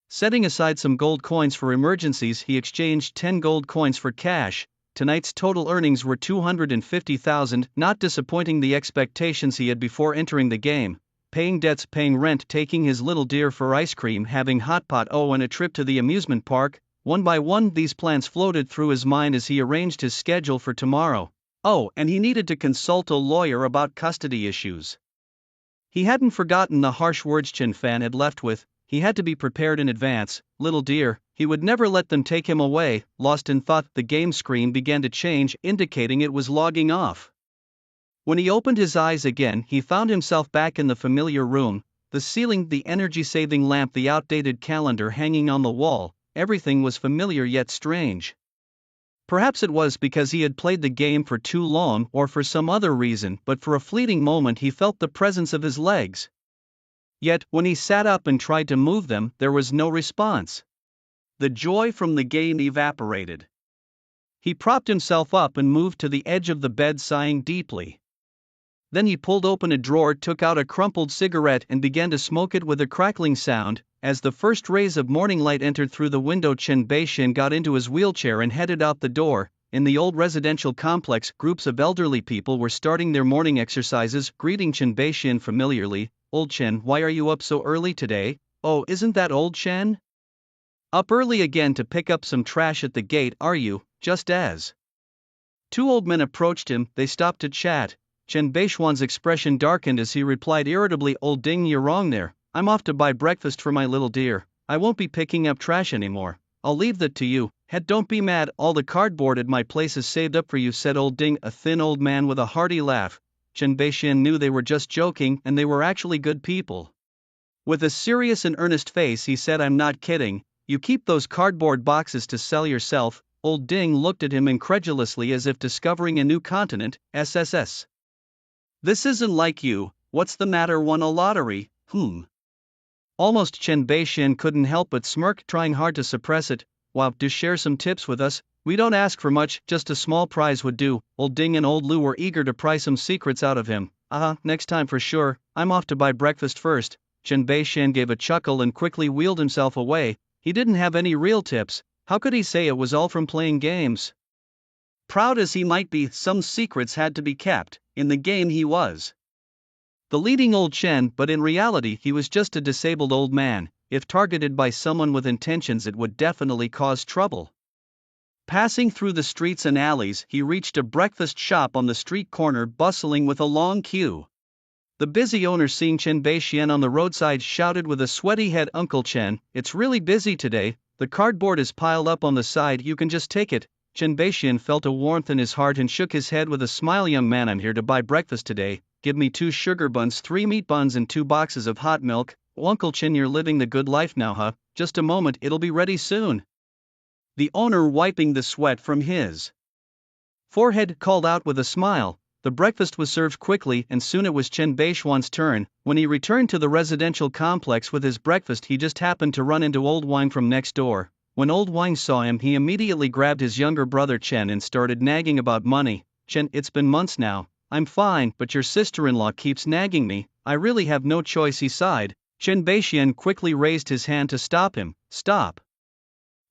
Setting aside some gold coins for emergencies, he exchanged 10 gold coins for cash. Tonight's total earnings were 250,000, not disappointing the expectations he had before entering the game. Paying debts, paying rent, taking his little dear for ice cream, having hot pot, and a trip to the amusement park. One by one these plans floated through his mind as he arranged his schedule for tomorrow. Oh, and he needed to consult a lawyer about custody issues. He hadn't forgotten the harsh words Chen Fan had left with. He had to be prepared in advance. Little dear, he would never let them take him away. Lost in thought, the game screen began to change, indicating it was logging off. When he opened his eyes again, he found himself back in the familiar room. The ceiling, the energy-saving lamp, the outdated calendar hanging on the wall, everything was familiar yet strange. Perhaps it was because he had played the game for too long or for some other reason, but for a fleeting moment he felt the presence of his legs. Yet, when he sat up and tried to move them, there was no response. The joy from the game evaporated. He propped himself up and moved to the edge of the bed, sighing deeply. Then he pulled open a drawer, took out a crumpled cigarette and began to smoke it with a crackling sound. As the first rays of morning light entered through the window, Chen Beixian got into his wheelchair and headed out the door. In the old residential complex, groups of elderly people were starting their morning exercises, greeting Chen Beixian familiarly. "Old Chen, why are you up so early today?" "Oh, isn't that old Chen? Up early again to pick up some trash at the gate, are you?" Just as two old men approached him, they stopped to chat. Chen Beixian's expression darkened as he replied irritably, "Old Ding, you're wrong there. I'm off to buy breakfast for my little dear. I won't be picking up trash anymore. I'll leave that to you. Head, don't be mad, all the cardboard at my place is saved up for you," said old Ding, a thin old man with a hearty laugh. Chen Beixian knew they were just joking, and they were actually good people. With a serious and earnest face he said, "I'm not kidding. You keep those cardboard boxes to sell yourself?" Old Ding looked at him incredulously as if discovering a new continent. SSS. "This isn't like you. What's the matter, won a lottery? Almost Chen Beixian couldn't help but smirk, trying hard to suppress it. "Wow, do share some tips with us? We don't ask for much, just a small prize would do." Old Ding and old Lu were eager to pry some secrets out of him. Next time for sure. I'm off to buy breakfast first." Chen Beixian gave a chuckle and quickly wheeled himself away. He didn't have any real tips. How could he say it was all from playing games? Proud as he might be, some secrets had to be kept. In the game he was the leading old Chen, but in reality he was just a disabled old man. If targeted by someone with intentions, it would definitely cause trouble. Passing through the streets and alleys, he reached a breakfast shop on the street corner, bustling with a long queue. The busy owner, seeing Chen Beixian on the roadside, shouted with a sweaty head, "Uncle Chen, it's really busy today. The cardboard is piled up on the side, you can just take it." Chen Beixian felt a warmth in his heart and shook his head with a smile. "Young man, I'm here to buy breakfast today. Give me 2 sugar buns, 3 meat buns and 2 boxes of hot milk." "Uncle Chen, you're living the good life now, huh?" "Just a moment, it'll be ready soon." The owner, wiping the sweat from his forehead, called out with a smile. The breakfast was served quickly, and soon it was Chen Beixian's turn. When he returned to the residential complex with his breakfast, he just happened to run into old Wang from next door. When old Wang saw him, he immediately grabbed his younger brother Chen and started nagging about money. "Chen, it's been months now. I'm fine, but your sister-in-law keeps nagging me. I really have no choice," he sighed. Chen Beixian quickly raised his hand to stop him. "Stop.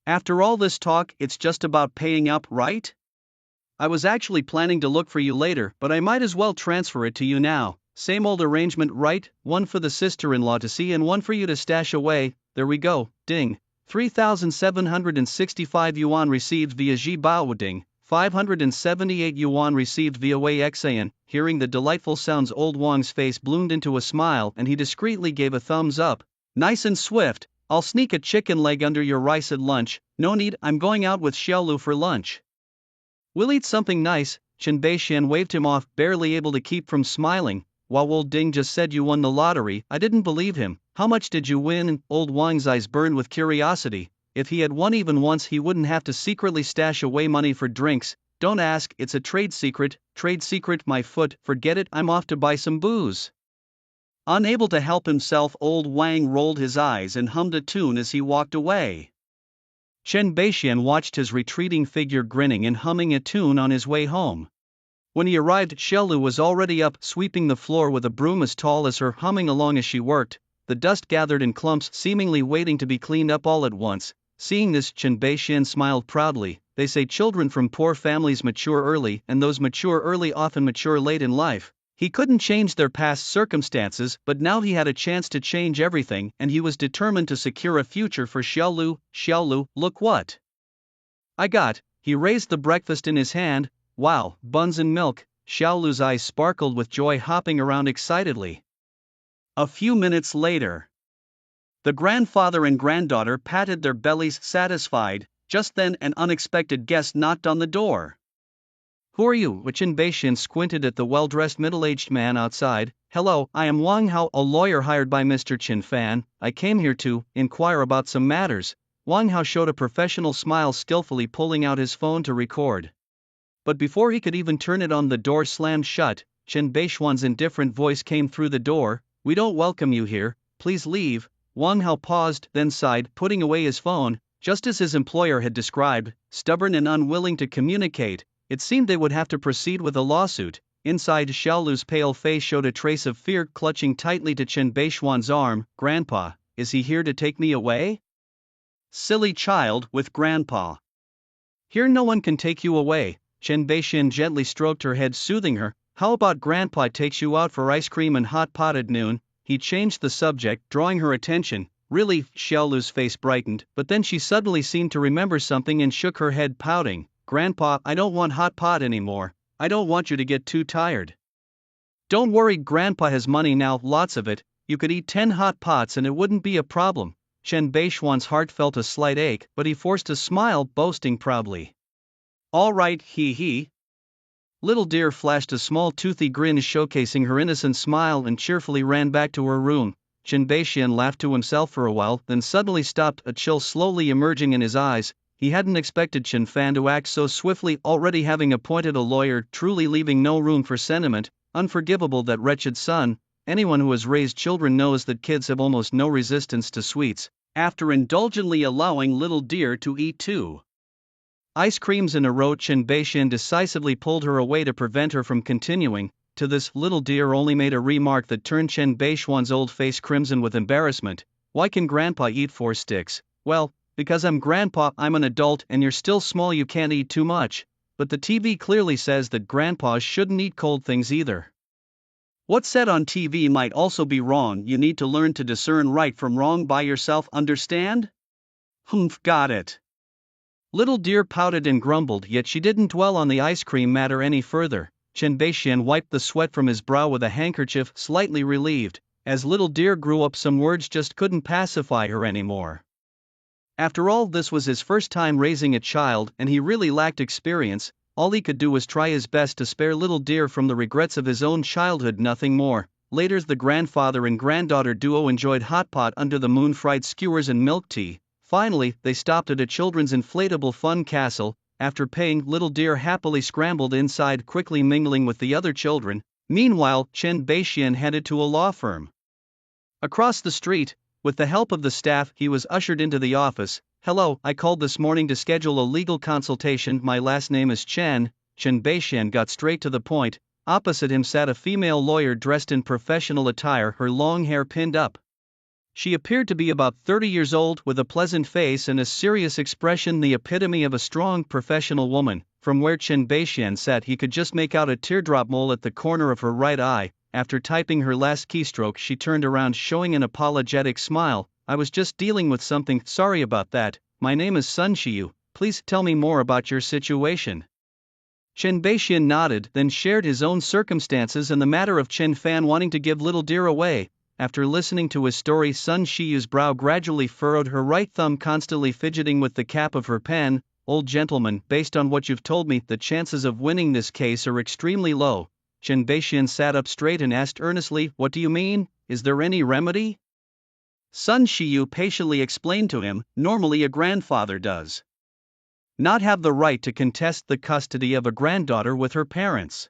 After all this talk, it's just about paying up, right? I was actually planning to look for you later, but I might as well transfer it to you now. Same old arrangement, right? One for the sister-in-law to see and one for you to stash away. There we go." Ding. 3,765 yuan received via Ji Bao. Ding. 578 yuan received via Wei Xan. Hearing the delightful sounds, old Wang's face bloomed into a smile and he discreetly gave a thumbs up. "Nice and swift. I'll sneak a chicken leg under your rice at lunch." "No need, I'm going out with Xiaolu for lunch. We'll eat something nice." Chen Beixian waved him off, barely able to keep from smiling. "Wow, old Ding just said you won the lottery." I didn't believe him. "How much did you win?" Old Wang's eyes burned with curiosity. If he had won even once, he wouldn't have to secretly stash away money for drinks. "Don't ask, it's a trade secret." "Trade secret, my foot, forget it, I'm off to buy some booze." Unable to help himself, old Wang rolled his eyes and hummed a tune as he walked away. Chen Beixian watched his retreating figure grinning and humming a tune on his way home. When he arrived, Xiaolu was already up, sweeping the floor with a broom as tall as her, humming along as she worked. The dust gathered in clumps, seemingly waiting to be cleaned up all at once. Seeing this, Chen Beixian smiled proudly. They say children from poor families mature early, and those mature early often mature late in life. He couldn't change their past circumstances, but now he had a chance to change everything, and he was determined to secure a future for Xiaolu. Xiaolu, look what I got. He raised the breakfast in his hand. Wow, buns and milk. Xiaolu's eyes sparkled with joy, hopping around excitedly. A few minutes later, the grandfather and granddaughter patted their bellies, satisfied. Just then, an unexpected guest knocked on the door. Who are you? Chen Beixian squinted at the well-dressed middle-aged man outside. Hello, I am Wang Hao, a lawyer hired by Mr. Qin Fan. I came here to inquire about some matters. Wang Hao showed a professional smile, skillfully pulling out his phone to record. But before he could even turn it on, the door slammed shut. Chen Beixian's indifferent voice came through the door. We don't welcome you here, please leave. Wang Hao paused, then sighed, putting away his phone. Just as his employer had described, stubborn and unwilling to communicate, it seemed they would have to proceed with a lawsuit. Inside, Xiaolu's pale face showed a trace of fear, clutching tightly to Chen Beixian's arm. Grandpa, is he here to take me away? Silly child, with Grandpa. Here no one can take you away. Chen Beixian gently stroked her head, soothing her. How about Grandpa takes you out for ice cream and hot pot at noon? He changed the subject, drawing her attention. Really? Xiaolu's face brightened, but then she suddenly seemed to remember something and shook her head, pouting. Grandpa, I don't want hot pot anymore. I don't want you to get too tired. Don't worry, Grandpa has money now, lots of it. You could eat 10 hot pots and it wouldn't be a problem. Chen Beixian's heart felt a slight ache, but he forced a smile, boasting proudly. All right, he. Little dear flashed a small toothy grin, showcasing her innocent smile, and cheerfully ran back to her room. Chen Beixian laughed to himself for a while, then suddenly stopped, a chill slowly emerging in his eyes. He hadn't expected Qin Fan to act so swiftly, already having appointed a lawyer, truly leaving no room for sentiment. Unforgivable, that wretched son. Anyone who has raised children knows that kids have almost no resistance to sweets. After indulgently allowing little dear to eat 2 ice creams in a row, Chen Beixian decisively pulled her away to prevent her from continuing. To this, little dear only made a remark that turned Chen Beixian's old face crimson with embarrassment. Why can Grandpa eat 4 sticks? Well, because I'm Grandpa, I'm an adult, and you're still small, you can't eat too much. But the TV clearly says that grandpas shouldn't eat cold things either. What's said on TV might also be wrong. You need to learn to discern right from wrong by yourself, understand? Humph, got it. Little dear pouted and grumbled, yet she didn't dwell on the ice cream matter any further. Chen Beixian wiped the sweat from his brow with a handkerchief, slightly relieved. As little dear grew up, some words just couldn't pacify her anymore. After all, this was his first time raising a child, and he really lacked experience. All he could do was try his best to spare little dear from the regrets of his own childhood, nothing more. Later, the grandfather and granddaughter duo enjoyed hot pot under the moon, fried skewers and milk tea. Finally, they stopped at a children's inflatable fun castle. After paying, little dear happily scrambled inside, quickly mingling with the other children. Meanwhile, Chen Beixian headed to a law firm across the street. With the help of the staff, he was ushered into the office. Hello, I called this morning to schedule a legal consultation. My last name is Chen. Chen Beixian got straight to the point. Opposite him sat a female lawyer dressed in professional attire, her long hair pinned up. She appeared to be about 30 years old, with a pleasant face and a serious expression, the epitome of a strong professional woman. From where Chen Beixian sat, he could just make out a teardrop mole at the corner of her right eye. After typing her last keystroke, she turned around, showing an apologetic smile. I was just dealing with something, sorry about that. My name is Sun Shiyu, please tell me more about your situation. Chen Beixian nodded, then shared his own circumstances and the matter of Chen Fan wanting to give little dear away. After listening to his story, Sun Shiyu's brow gradually furrowed, her right thumb constantly fidgeting with the cap of her pen. Old gentleman, based on what you've told me, the chances of winning this case are extremely low. Chen Beixian sat up straight and asked earnestly, what do you mean? Is there any remedy? Sun Shiyu patiently explained to him, normally a grandfather does not have the right to contest the custody of a granddaughter with her parents.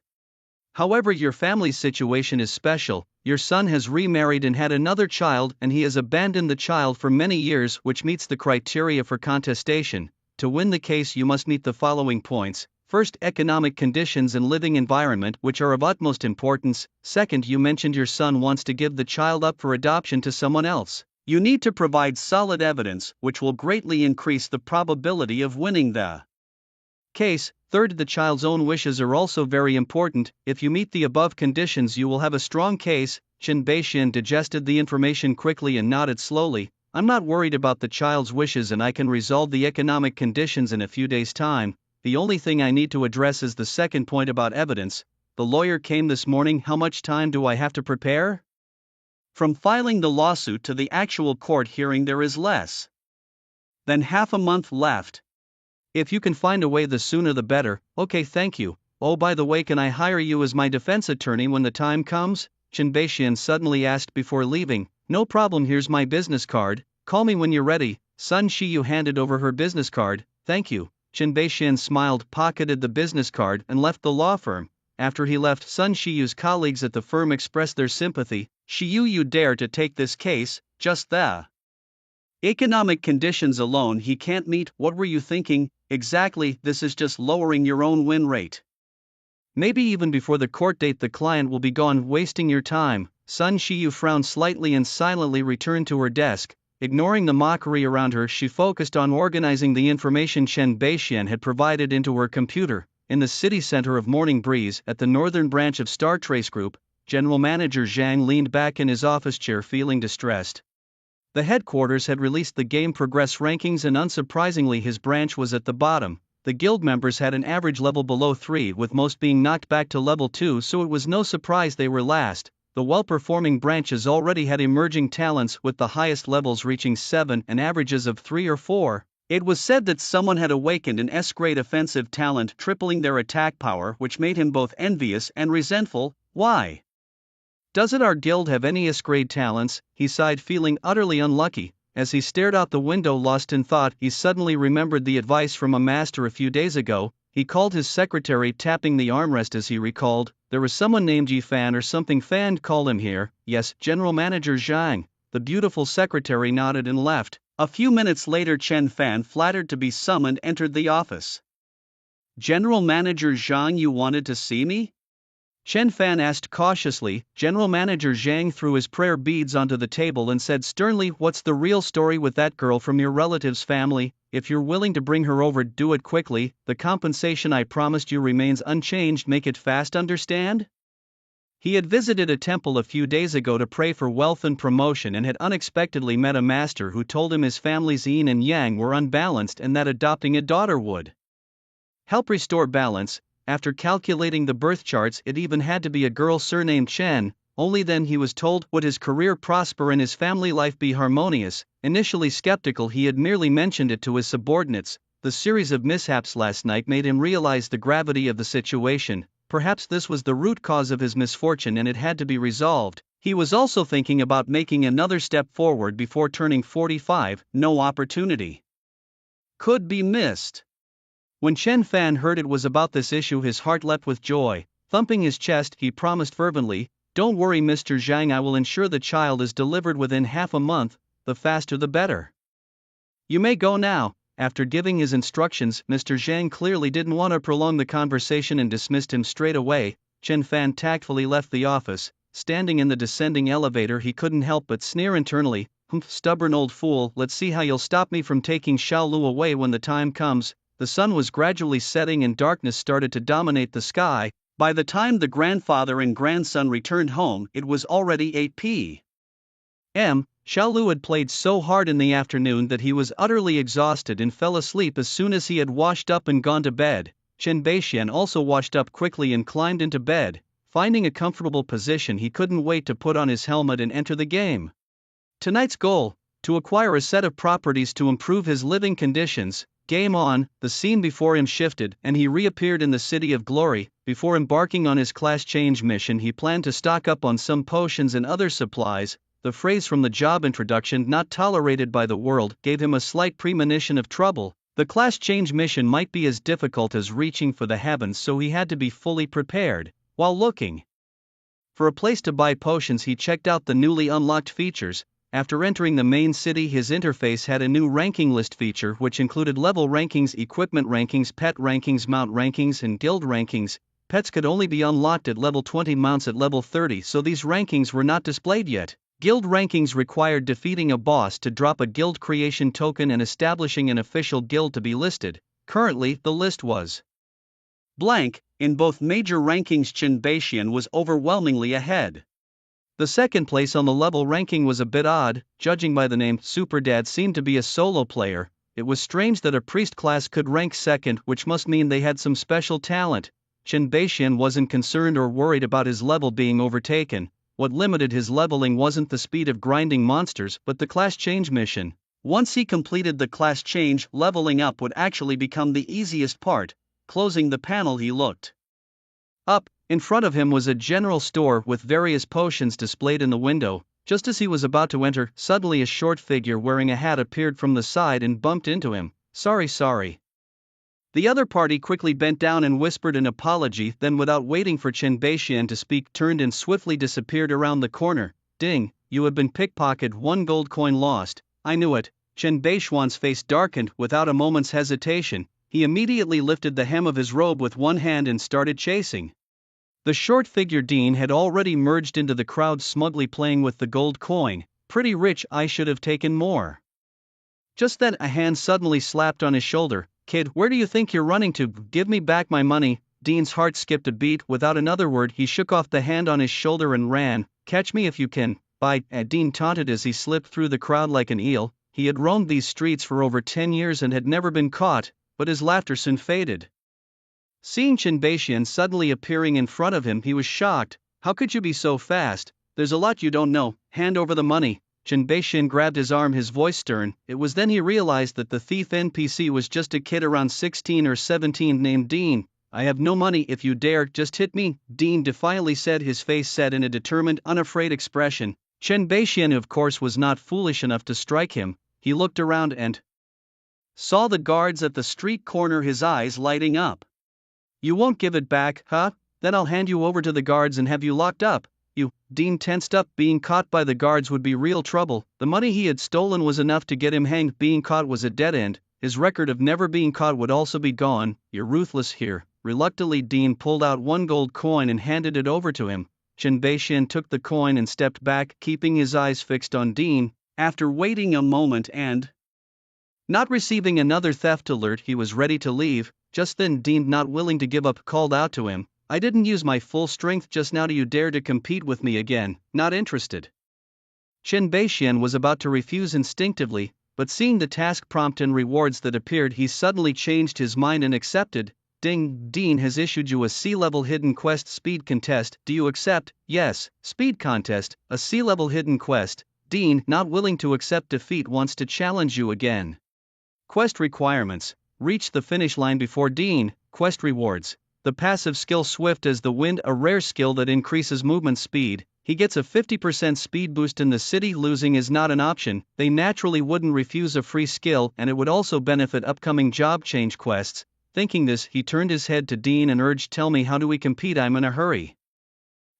However, your family's situation is special. Your son has remarried and had another child, and he has abandoned the child for many years, which meets the criteria for contestation. To win the case, you must meet the following points. First, economic conditions and living environment, which are of utmost importance. Second, you mentioned your son wants to give the child up for adoption to someone else. You need to provide solid evidence, which will greatly increase the probability of winning the case. Third, the child's own wishes are also very important. If you meet the above conditions, you will have a strong case. Chen Beixian digested the information quickly and nodded slowly. I'm not worried about the child's wishes, and I can resolve the economic conditions in a few days' time. The only thing I need to address is the second point about evidence. The lawyer came this morning. How much time do I have to prepare? From filing the lawsuit to the actual court hearing, there is less than half a month left. If you can find a way, the sooner the better. Okay, thank you. Oh, by the way, can I hire you as my defense attorney when the time comes? Chen Beixian suddenly asked before leaving. No problem, here's my business card. Call me when you're ready. Sun Shiyu handed over her business card. Thank you. Chen Beixian smiled, pocketed the business card, and left the law firm. After he left, Sun Shiyu's colleagues at the firm expressed their sympathy. Shiyu, you dare to take this case? Just the economic conditions alone he can't meet. What were you thinking? Exactly, this is just lowering your own win rate. Maybe even before the court date the client will be gone, wasting your time. Sun Shiyu frowned slightly and silently returned to her desk. Ignoring the mockery around her, she focused on organizing the information Chen Beixian had provided into her computer. In the city center of Morning Breeze, at the northern branch of Star Trace Group, General Manager Zhang leaned back in his office chair feeling distressed. The headquarters had released the game progress rankings, and unsurprisingly his branch was at the bottom. The guild members had an average level below 3, with most being knocked back to level 2, so it was no surprise they were last. The well-performing branches already had emerging talents, with the highest levels reaching 7 and averages of 3 or 4. It was said that someone had awakened an S-grade offensive talent, tripling their attack power, which made him both envious and resentful. Why doesn't our guild have any S-grade talents? He sighed, feeling utterly unlucky. As he stared out the window lost in thought, he suddenly remembered the advice from a master a few days ago. He called his secretary, tapping the armrest as he recalled. There was someone named Yi Fan or something. Fan, call him here. Yes, General Manager Zhang. The beautiful secretary nodded and left. A few minutes later, Chen Fan, flattered to be summoned, entered the office. General Manager Zhang, you wanted to see me? Chen Fan asked cautiously. General Manager Zhang threw his prayer beads onto the table and said sternly, what's the real story with that girl from your relative's family? If you're willing to bring her over, do it quickly. The compensation I promised you remains unchanged. Make it fast, understand? He had visited a temple a few days ago to pray for wealth and promotion, and had unexpectedly met a master who told him his family's yin and yang were unbalanced and that adopting a daughter would help restore balance. After calculating the birth charts, it even had to be a girl surnamed Chen. Only then, he was told, would his career prosper and his family life be harmonious. Initially skeptical, he had merely mentioned it to his subordinates. The series of mishaps last night made him realize the gravity of the situation. Perhaps this was the root cause of his misfortune and it had to be resolved. He was also thinking about making another step forward before turning 45. No opportunity could be missed. When Chen Fan heard it was about this issue, his heart leapt with joy. Thumping his chest, he promised fervently, don't worry, Mr. Zhang, I will ensure the child is delivered within half a month. The faster the better. You may go now. After giving his instructions, Mr. Zhang clearly didn't want to prolong the conversation and dismissed him straight away. Chen Fan tactfully left the office. Standing in the descending elevator, he couldn't help but sneer internally. Humph, stubborn old fool, let's see how you'll stop me from taking Xiaolu away when the time comes. The sun was gradually setting and darkness started to dominate the sky. By the time the grandfather and grandson returned home, it was already 8 p.m. Xiaolu had played so hard in the afternoon that he was utterly exhausted and fell asleep as soon as he had washed up and gone to bed. Chen Beixian also washed up quickly and climbed into bed. Finding a comfortable position, he couldn't wait to put on his helmet and enter the game. Tonight's goal: to acquire a set of properties to improve his living conditions. Game on. The scene before him shifted, and he reappeared in the City of Glory. Before embarking on his class change mission, he planned to stock up on some potions and other supplies. The phrase from the job introduction, "not tolerated by the world," gave him a slight premonition of trouble. The class change mission might be as difficult as reaching for the heavens, so he had to be fully prepared. While looking for a place to buy potions, he checked out the newly unlocked features. After entering the main city, his interface had a new ranking list feature which included level rankings, equipment rankings, pet rankings, mount rankings, and guild rankings. Pets could only be unlocked at level 20, mounts at level 30, so these rankings were not displayed yet. Guild rankings required defeating a boss to drop a guild creation token and establishing an official guild to be listed. Currently, the list was blank. In both major rankings, Chen Beixian was overwhelmingly ahead. The second place on the level ranking was a bit odd. Judging by the name, Superdad seemed to be a solo player. It was strange that a priest class could rank second, which must mean they had some special talent. Chen Beixian wasn't concerned or worried about his level being overtaken. What limited his leveling wasn't the speed of grinding monsters but the class change mission. Once he completed the class change, leveling up would actually become the easiest part. Closing the panel, he looked up. In front of him was a general store with various potions displayed in the window. Just as he was about to enter, suddenly a short figure wearing a hat appeared from the side and bumped into him. Sorry. The other party quickly bent down and whispered an apology, then without waiting for Chen Beixian to speak, turned and swiftly disappeared around the corner. Ding, you have been pickpocketed, 1 gold coin lost. I knew it. Chen Beixian's face darkened. Without a moment's hesitation, he immediately lifted the hem of his robe with one hand and started chasing. The short figure Dean had already merged into the crowd, smugly playing with the gold coin. Pretty rich, I should have taken more. Just then a hand suddenly slapped on his shoulder. Kid, where do you think you're running to? Give me back my money. Dean's heart skipped a beat. Without another word, he shook off the hand on his shoulder and ran. Catch me if you can. Bye. Dean taunted as he slipped through the crowd like an eel. He had roamed these streets for over 10 years and had never been caught, but his laughter soon faded. Seeing Chen Beixian suddenly appearing in front of him, he was shocked. How could you be so fast? There's a lot you don't know. Hand over the money. Chen Beixian grabbed his arm, his voice stern. It was then he realized that the thief NPC was just a kid around 16 or 17 named Dean. I have no money. If you dare, just hit me, Dean defiantly said, his face set in a determined, unafraid expression. Chen Beixian, of course, was not foolish enough to strike him. He looked around and saw the guards at the street corner, his eyes lighting up. You won't give it back, huh? Then I'll hand you over to the guards and have you locked up. You, Dean tensed up. Being caught by the guards would be real trouble. The money he had stolen was enough to get him hanged. Being caught was a dead end. His record of never being caught would also be gone. You're ruthless here. Reluctantly, Dean pulled out 1 gold coin and handed it over to him. Chen Beixian took the coin and stepped back, keeping his eyes fixed on Dean. After waiting a moment and not receiving another theft alert, he was ready to leave. Just then Dean, not willing to give up, called out to him. I didn't use my full strength just now. Do you dare to compete with me again? Not interested. Chen Beixian was about to refuse instinctively, but seeing the task prompt and rewards that appeared, he suddenly changed his mind and accepted. Ding, Dean has issued you a C-level hidden quest speed contest. Do you accept? Yes, speed contest, a C-level hidden quest. Dean, not willing to accept defeat, wants to challenge you again. Quest requirements. Reach the finish line before Dean. Quest rewards. The passive skill Swift as the Wind, a rare skill that increases movement speed. He gets a 50% speed boost in the city. Losing is not an option. They naturally wouldn't refuse a free skill, and it would also benefit upcoming job change quests. Thinking this, he turned his head to Dean and urged, tell me, how do we compete? I'm in a hurry.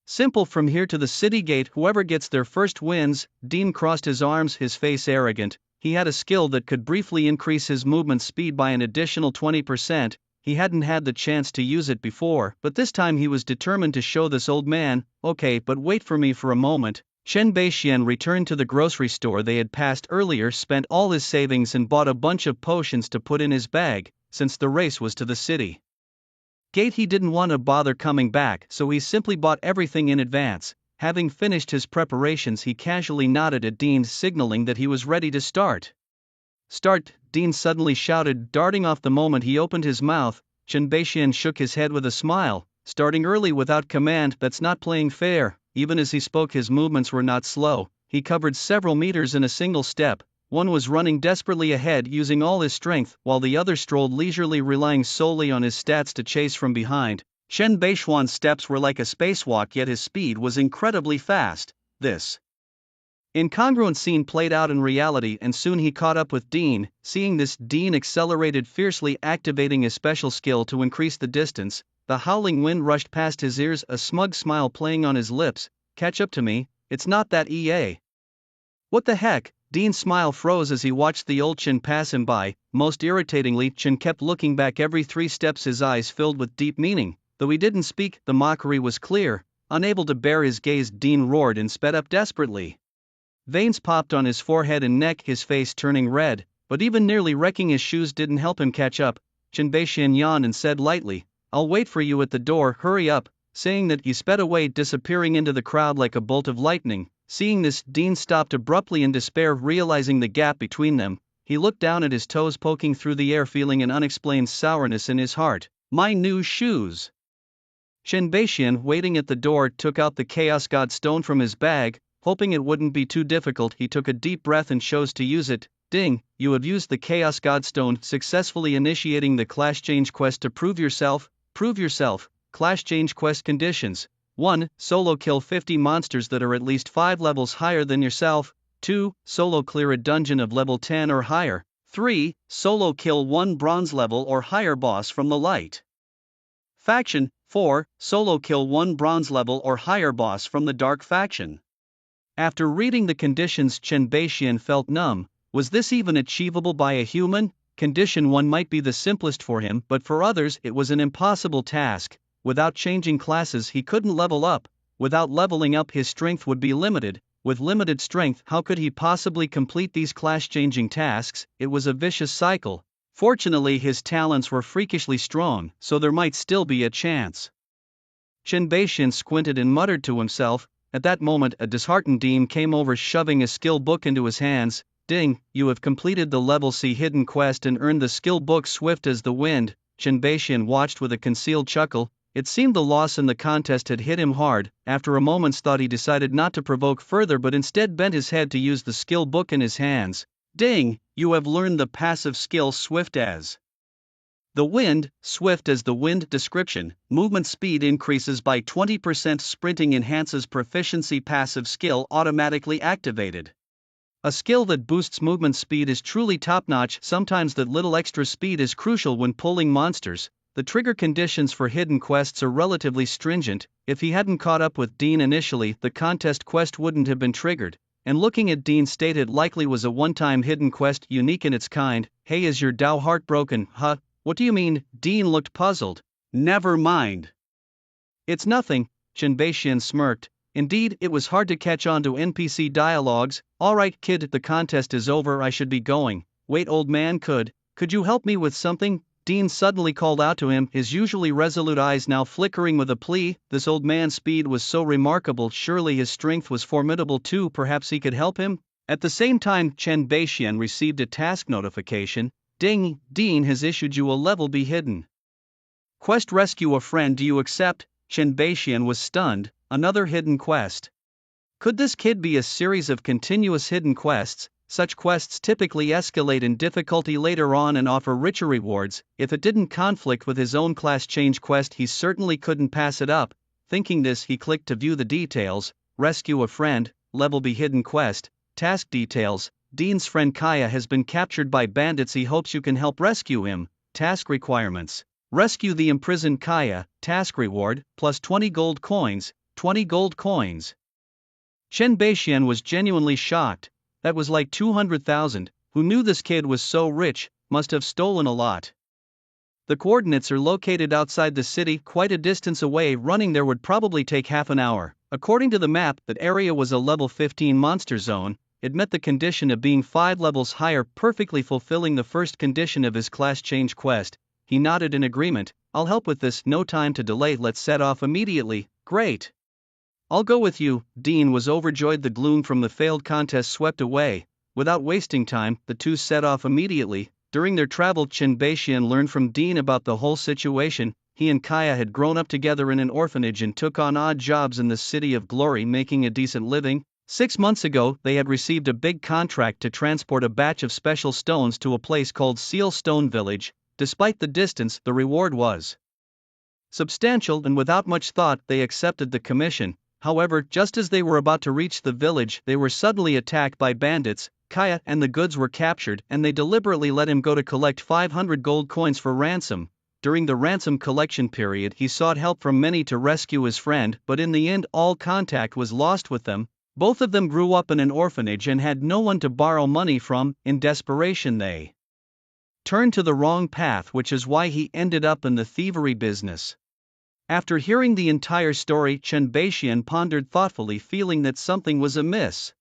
Simple, from here to the city gate, whoever gets there first wins. Dean crossed his arms, his face arrogant. He had a skill that could briefly increase his movement speed by an additional 20%. He hadn't had the chance to use it before, but this time he was determined to show this old man. Okay, but wait for me for a moment. Chen Beixian returned to the grocery store they had passed earlier, spent all his savings and bought a bunch of potions to put in his bag. Since the race was to the city gate, he didn't want to bother coming back, so he simply bought everything in advance. Having finished his preparations, he casually nodded at Dean, signaling that he was ready to start. Start, Dean suddenly shouted, darting off the moment he opened his mouth. Chen Beixian shook his head with a smile. Starting early without command, that's not playing fair. Even as he spoke, his movements were not slow. He covered several meters in a single step. One was running desperately ahead, using all his strength, while the other strolled leisurely, relying solely on his stats to chase from behind. Chen Beixian's steps were like a spacewalk, yet his speed was incredibly fast. This incongruent scene played out in reality, and soon he caught up with Dean. Seeing this, Dean accelerated fiercely, activating a special skill to increase the distance. the howling wind rushed past his ears, a smug smile playing on his lips. Catch up to me, it's not that EA. What the heck? Dean's smile froze as he watched the old Chen pass him by. Most irritatingly, Chen kept looking back every 3 steps, his eyes filled with deep meaning. Though he didn't speak, the mockery was clear. Unable to bear his gaze, Dean roared and sped up desperately. Veins popped on his forehead and neck, his face turning red, but even nearly wrecking his shoes didn't help him catch up. Chen Beixian yawned and said lightly, "I'll wait for you at the door, hurry up." Saying that, he sped away, disappearing into the crowd like a bolt of lightning. Seeing this, Dean stopped abruptly in despair, realizing the gap between them. He looked down at his toes poking through the air, feeling an unexplained sourness in his heart. My new shoes! Chen Beixian, waiting at the door, took out the Chaos God Stone from his bag. Hoping it wouldn't be too difficult, he took a deep breath and chose to use it. Ding, you have used the Chaos God Stone, successfully initiating the Clash Change quest to prove yourself. Prove yourself. Clash Change quest conditions. 1. Solo kill 50 monsters that are at least 5 levels higher than yourself. 2. Solo clear a dungeon of level 10 or higher. 3. Solo kill 1 bronze level or higher boss from the light faction. 4. Solo kill 1 bronze level or higher boss from the dark faction. After reading the conditions, Chen Beixian felt numb. Was this even achievable by a human? Condition 1 might be the simplest for him, but for others it was an impossible task. Without changing classes, he couldn't level up. Without leveling up, his strength would be limited. With limited strength, how could he possibly complete these class-changing tasks? It was a vicious cycle. Fortunately, his talents were freakishly strong, so there might still be a chance. Chen Beixian squinted and muttered to himself. At that moment, a disheartened Dean came over, shoving a skill book into his hands. Ding, you have completed the level C hidden quest and earned the skill book Swift as the Wind. Chen Beixian watched with a concealed chuckle. It seemed the loss in the contest had hit him hard. After a moment's thought, he decided not to provoke further, but instead bent his head to use the skill book in his hands. Ding, you have learned the passive skill Swift as the Wind. Swift as the Wind. Description: movement speed increases by 20%, sprinting enhances proficiency. Passive skill automatically activated. A skill that boosts movement speed is truly top-notch. Sometimes that little extra speed is crucial when pulling monsters. The trigger conditions for hidden quests are relatively stringent. If he hadn't caught up with Dean initially, the contest quest wouldn't have been triggered. And looking at Dean stated likely was a one-time hidden quest, unique in its kind. Hey, is your Dao heartbroken? Huh? What do you mean? Dean looked puzzled. Never mind. It's nothing, Chen Beixian smirked. Indeed, it was hard to catch on to NPC dialogues. Alright kid, the contest is over, I should be going. Wait old man, could you help me with something? Dean suddenly called out to him, his usually resolute eyes now flickering with a plea. This old man's speed was so remarkable, surely his strength was formidable too, perhaps he could help him? At the same time, Chen Beixian received a task notification. Ding, Dean has issued you a level B hidden quest. Rescue a friend. Do you accept? Chen Beixian was stunned. Another hidden quest. Could this kid be a series of continuous hidden quests? Such quests typically escalate in difficulty later on and offer richer rewards. If it didn't conflict with his own class change quest, he certainly couldn't pass it up. Thinking this, he clicked to view the details. Rescue a friend, level B hidden quest, task details. Dean's friend Kaya has been captured by bandits. He hopes you can help rescue him. Task requirements: rescue the imprisoned Kaya. Task reward, plus 20 gold coins. 20 gold coins. Chen Beixian was genuinely shocked. That was like 200,000. Who knew this kid was so rich? Must have stolen a lot. The coordinates are located outside the city, quite a distance away. Running there would probably take half an hour. According to the map, that area was a level 15 monster zone. It met the condition of being 5 levels higher, perfectly fulfilling the first condition of his class change quest. He nodded in agreement. I'll help with this, no time to delay, let's set off immediately. Great. I'll go with you. Dean was overjoyed. The gloom from the failed contest swept away. Without wasting time, the two set off immediately. During their travel, Chen Beixian learned from Dean about the whole situation. He and Kaya had grown up together in an orphanage and took on odd jobs in the City of Glory, making a decent living. 6 months ago, they had received a big contract to transport a batch of special stones to a place called Seal Stone Village. Despite the distance, the reward was substantial, and without much thought, they accepted the commission. However, just as they were about to reach the village, they were suddenly attacked by bandits. Kaya and the goods were captured, and they deliberately let him go to collect 500 gold coins for ransom. During the ransom collection period, he sought help from many to rescue his friend, but in the end, all contact was lost with them. Both of them grew up in an orphanage and had no one to borrow money from. In desperation, they turned to the wrong path, which is why he ended up in the thievery business. After hearing the entire story, Chen Beixian pondered thoughtfully, feeling that something was amiss.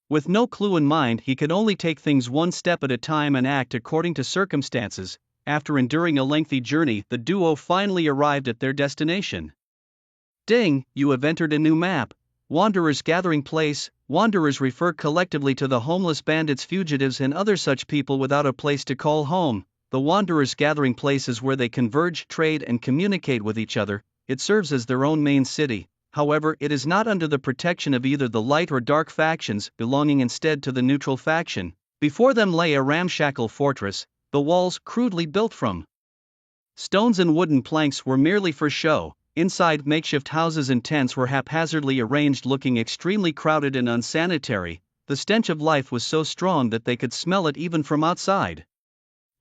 With no clue in mind, he could only take things one step at a time and act according to circumstances. After enduring a lengthy journey, the duo finally arrived at their destination. Ding, you have entered a new map. Wanderers Gathering Place. Wanderers refer collectively to the homeless bandits, fugitives, and other such people without a place to call home. The Wanderers Gathering Place is where they converge, trade, and communicate with each other. It serves as their own main city. However, it is not under the protection of either the light or dark factions, belonging instead to the neutral faction. Before them lay a ramshackle fortress. The walls, crudely built from stones and wooden planks, were merely for show. Inside, makeshift houses and tents were haphazardly arranged, looking extremely crowded and unsanitary. The stench of life was so strong that they could smell it even from outside.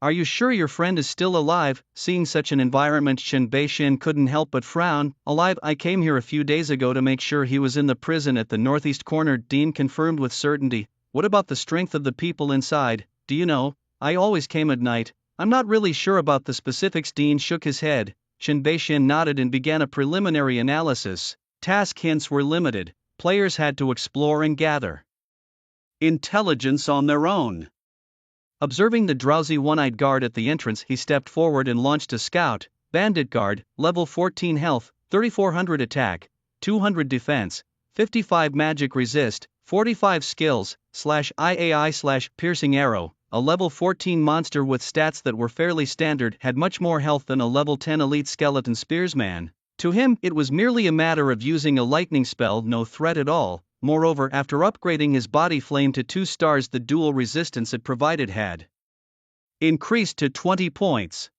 Are you sure your friend is still alive? Seeing such an environment, Chen Beixian couldn't help but frown. Alive? I came here a few days ago to make sure he was in the prison at the northeast corner. Dean confirmed with certainty. What about the strength of the people inside? Do you know? I always came at night. I'm not really sure about the specifics. Dean shook his head. Chen Beixian nodded and began a preliminary analysis. Task hints were limited. Players had to explore and gather intelligence on their own. Observing the drowsy one-eyed guard at the entrance, he stepped forward and launched a scout. Bandit guard, level 14 health, 3400 attack, 200 defense, 55 magic resist, 45 skills, /IAI/piercing arrow. A level 14 monster with stats that were fairly standard had much more health than a level 10 elite skeleton spearsman. To him, it was merely a matter of using a lightning spell, no threat at all. Moreover, after upgrading his body flame to 2 stars, the dual resistance it provided had increased to 20 points.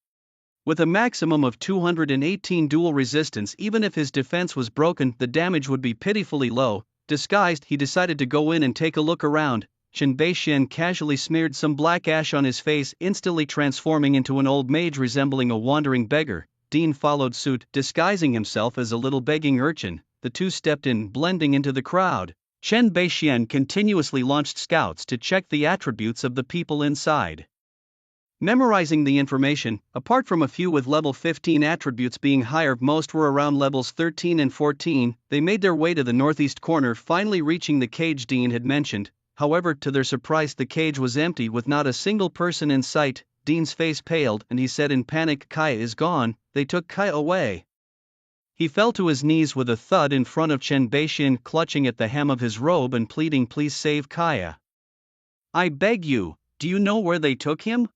With a maximum of 218 dual resistance, even if his defense was broken, the damage would be pitifully low. Disguised, he decided to go in and take a look around. Chen Beixian casually smeared some black ash on his face, instantly transforming into an old mage resembling a wandering beggar. Dean followed suit, disguising himself as a little begging urchin. The two stepped in, blending into the crowd. Chen Beixian continuously launched scouts to check the attributes of the people inside. Memorizing the information, apart from a few with level 15 attributes being higher, most were around levels 13 and 14, they made their way to the northeast corner, finally reaching the cage Dean had mentioned. However, to their surprise, the cage was empty with not a single person in sight. Dean's face paled and he said in panic, "Kaya is gone, they took Kaya away." He fell to his knees with a thud in front of Chen Beixian, clutching at the hem of his robe and pleading, "Please save Kaya. I beg you, do you know where they took him?"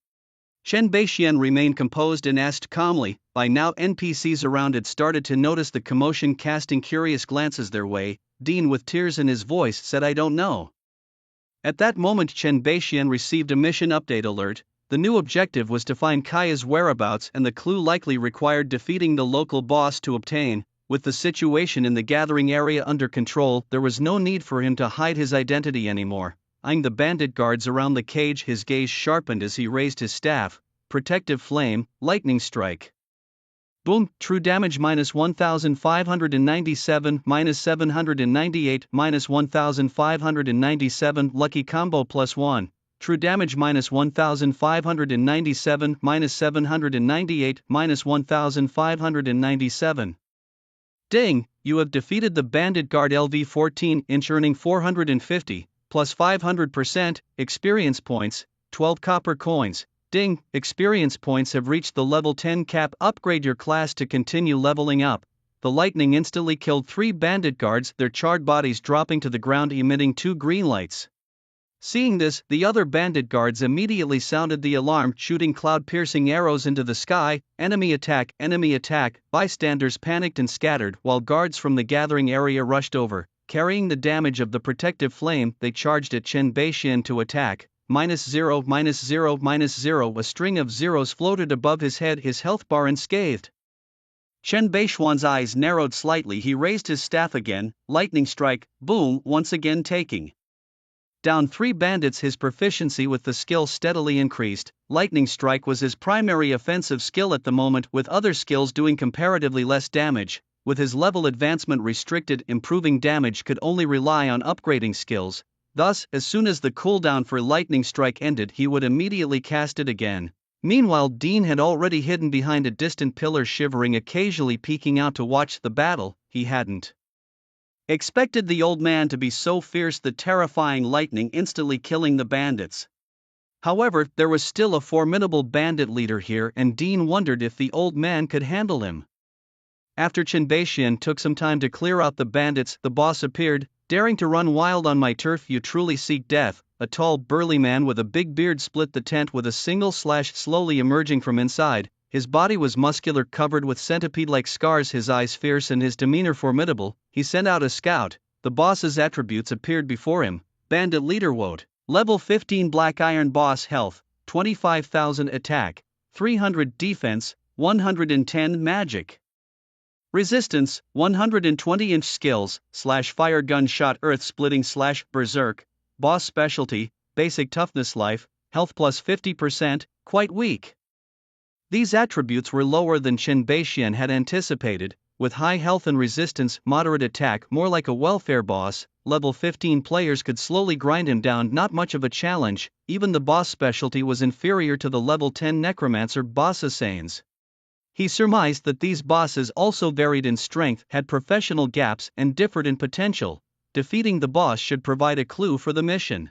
Chen Beixian remained composed and asked calmly. By now NPCs around had started to notice the commotion, casting curious glances their way. Dean, with tears in his voice, said, "I don't know." At that moment Chen Beixian received a mission update alert. The new objective was to find Kaya's whereabouts, and the clue likely required defeating the local boss to obtain. With the situation in the gathering area under control, there was no need for him to hide his identity anymore. Eyeing the bandit guards around the cage, his gaze sharpened as he raised his staff. Protective flame, lightning strike. Boom, true damage -1597, -798, -1597, lucky combo +1. True damage -1597, -798, -1597. Ding, you have defeated the bandit guard LV-14, earning 450, plus 500%, experience points, 12 copper coins. Ding, experience points have reached the level 10 cap. Upgrade your class to continue leveling up. The lightning instantly killed 3 bandit guards, their charred bodies dropping to the ground, emitting 2 green lights. Seeing this, the other bandit guards immediately sounded the alarm, shooting cloud-piercing arrows into the sky. Enemy attack, enemy attack. Bystanders panicked and scattered, while guards from the gathering area rushed over. Carrying the damage of the protective flame, they charged at Chen Beixian to attack. -0, -0, -0. A string of zeros floated above his head, his health bar unscathed. Chen Beixian's eyes narrowed slightly. He raised his staff again. Lightning strike, boom, once again taking Down 3 bandits. His proficiency with the skill steadily increased. Lightning Strike was his primary offensive skill at the moment, with other skills doing comparatively less damage. With his level advancement restricted, improving damage could only rely on upgrading skills. Thus, as soon as the cooldown for Lightning Strike ended, he would immediately cast it again. Meanwhile, Dean had already hidden behind a distant pillar, shivering, occasionally peeking out to watch the battle. He hadn't expected the old man to be so fierce, the terrifying lightning instantly killing the bandits. However, there was still a formidable bandit leader here, and Dean wondered if the old man could handle him. After Chenbeixian took some time to clear out the bandits, the boss appeared. Daring to run wild on my turf, you truly seek death. A tall, burly man with a big beard split the tent with a single slash, slowly emerging from inside. His body was muscular, covered with centipede-like scars, his eyes fierce and his demeanor formidable. He sent out a scout. The boss's attributes appeared before him. Bandit Leader Woad. Level 15 Black Iron Boss. Health 25,000, Attack 300, Defense 110, Magic Resistance 120. Skills /fire gunshot, earth splitting / berserk. Boss specialty basic toughness, life, health plus 50%, quite weak. These attributes were lower than Chenbeixian had anticipated, with high health and resistance, moderate attack, more like a welfare boss. Level 15 players could slowly grind him down, not much of a challenge. Even the boss specialty was inferior to the level 10 necromancer boss assassins. He surmised that these bosses also varied in strength, had professional gaps, and differed in potential. Defeating the boss should provide a clue for the mission.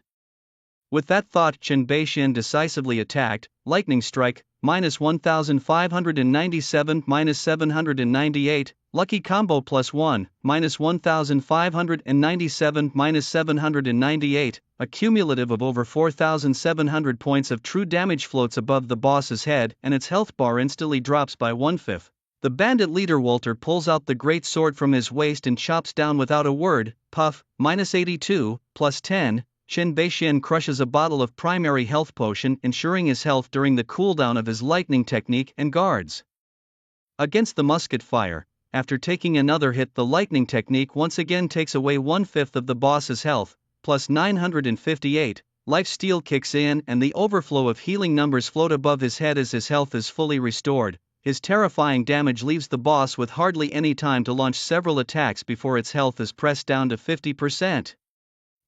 With that thought, Chenbeixian decisively attacked. Lightning Strike, -1597, -798, Lucky Combo +1, -1597, -798, a cumulative of over 4,700 points of true damage floats above the boss's head, and its health bar instantly drops by 1/5. The bandit leader Walter pulls out the great sword from his waist and chops down without a word. Puff, -82, +10. Chenbeixian crushes a bottle of primary health potion, ensuring his health during the cooldown of his lightning technique, and guards against the musket fire. After taking another hit, the lightning technique once again takes away 1/5 of the boss's health, plus 958. Life Steal kicks in, and the overflow of healing numbers float above his head as his health is fully restored. His terrifying damage leaves the boss with hardly any time to launch several attacks before its health is pressed down to 50%.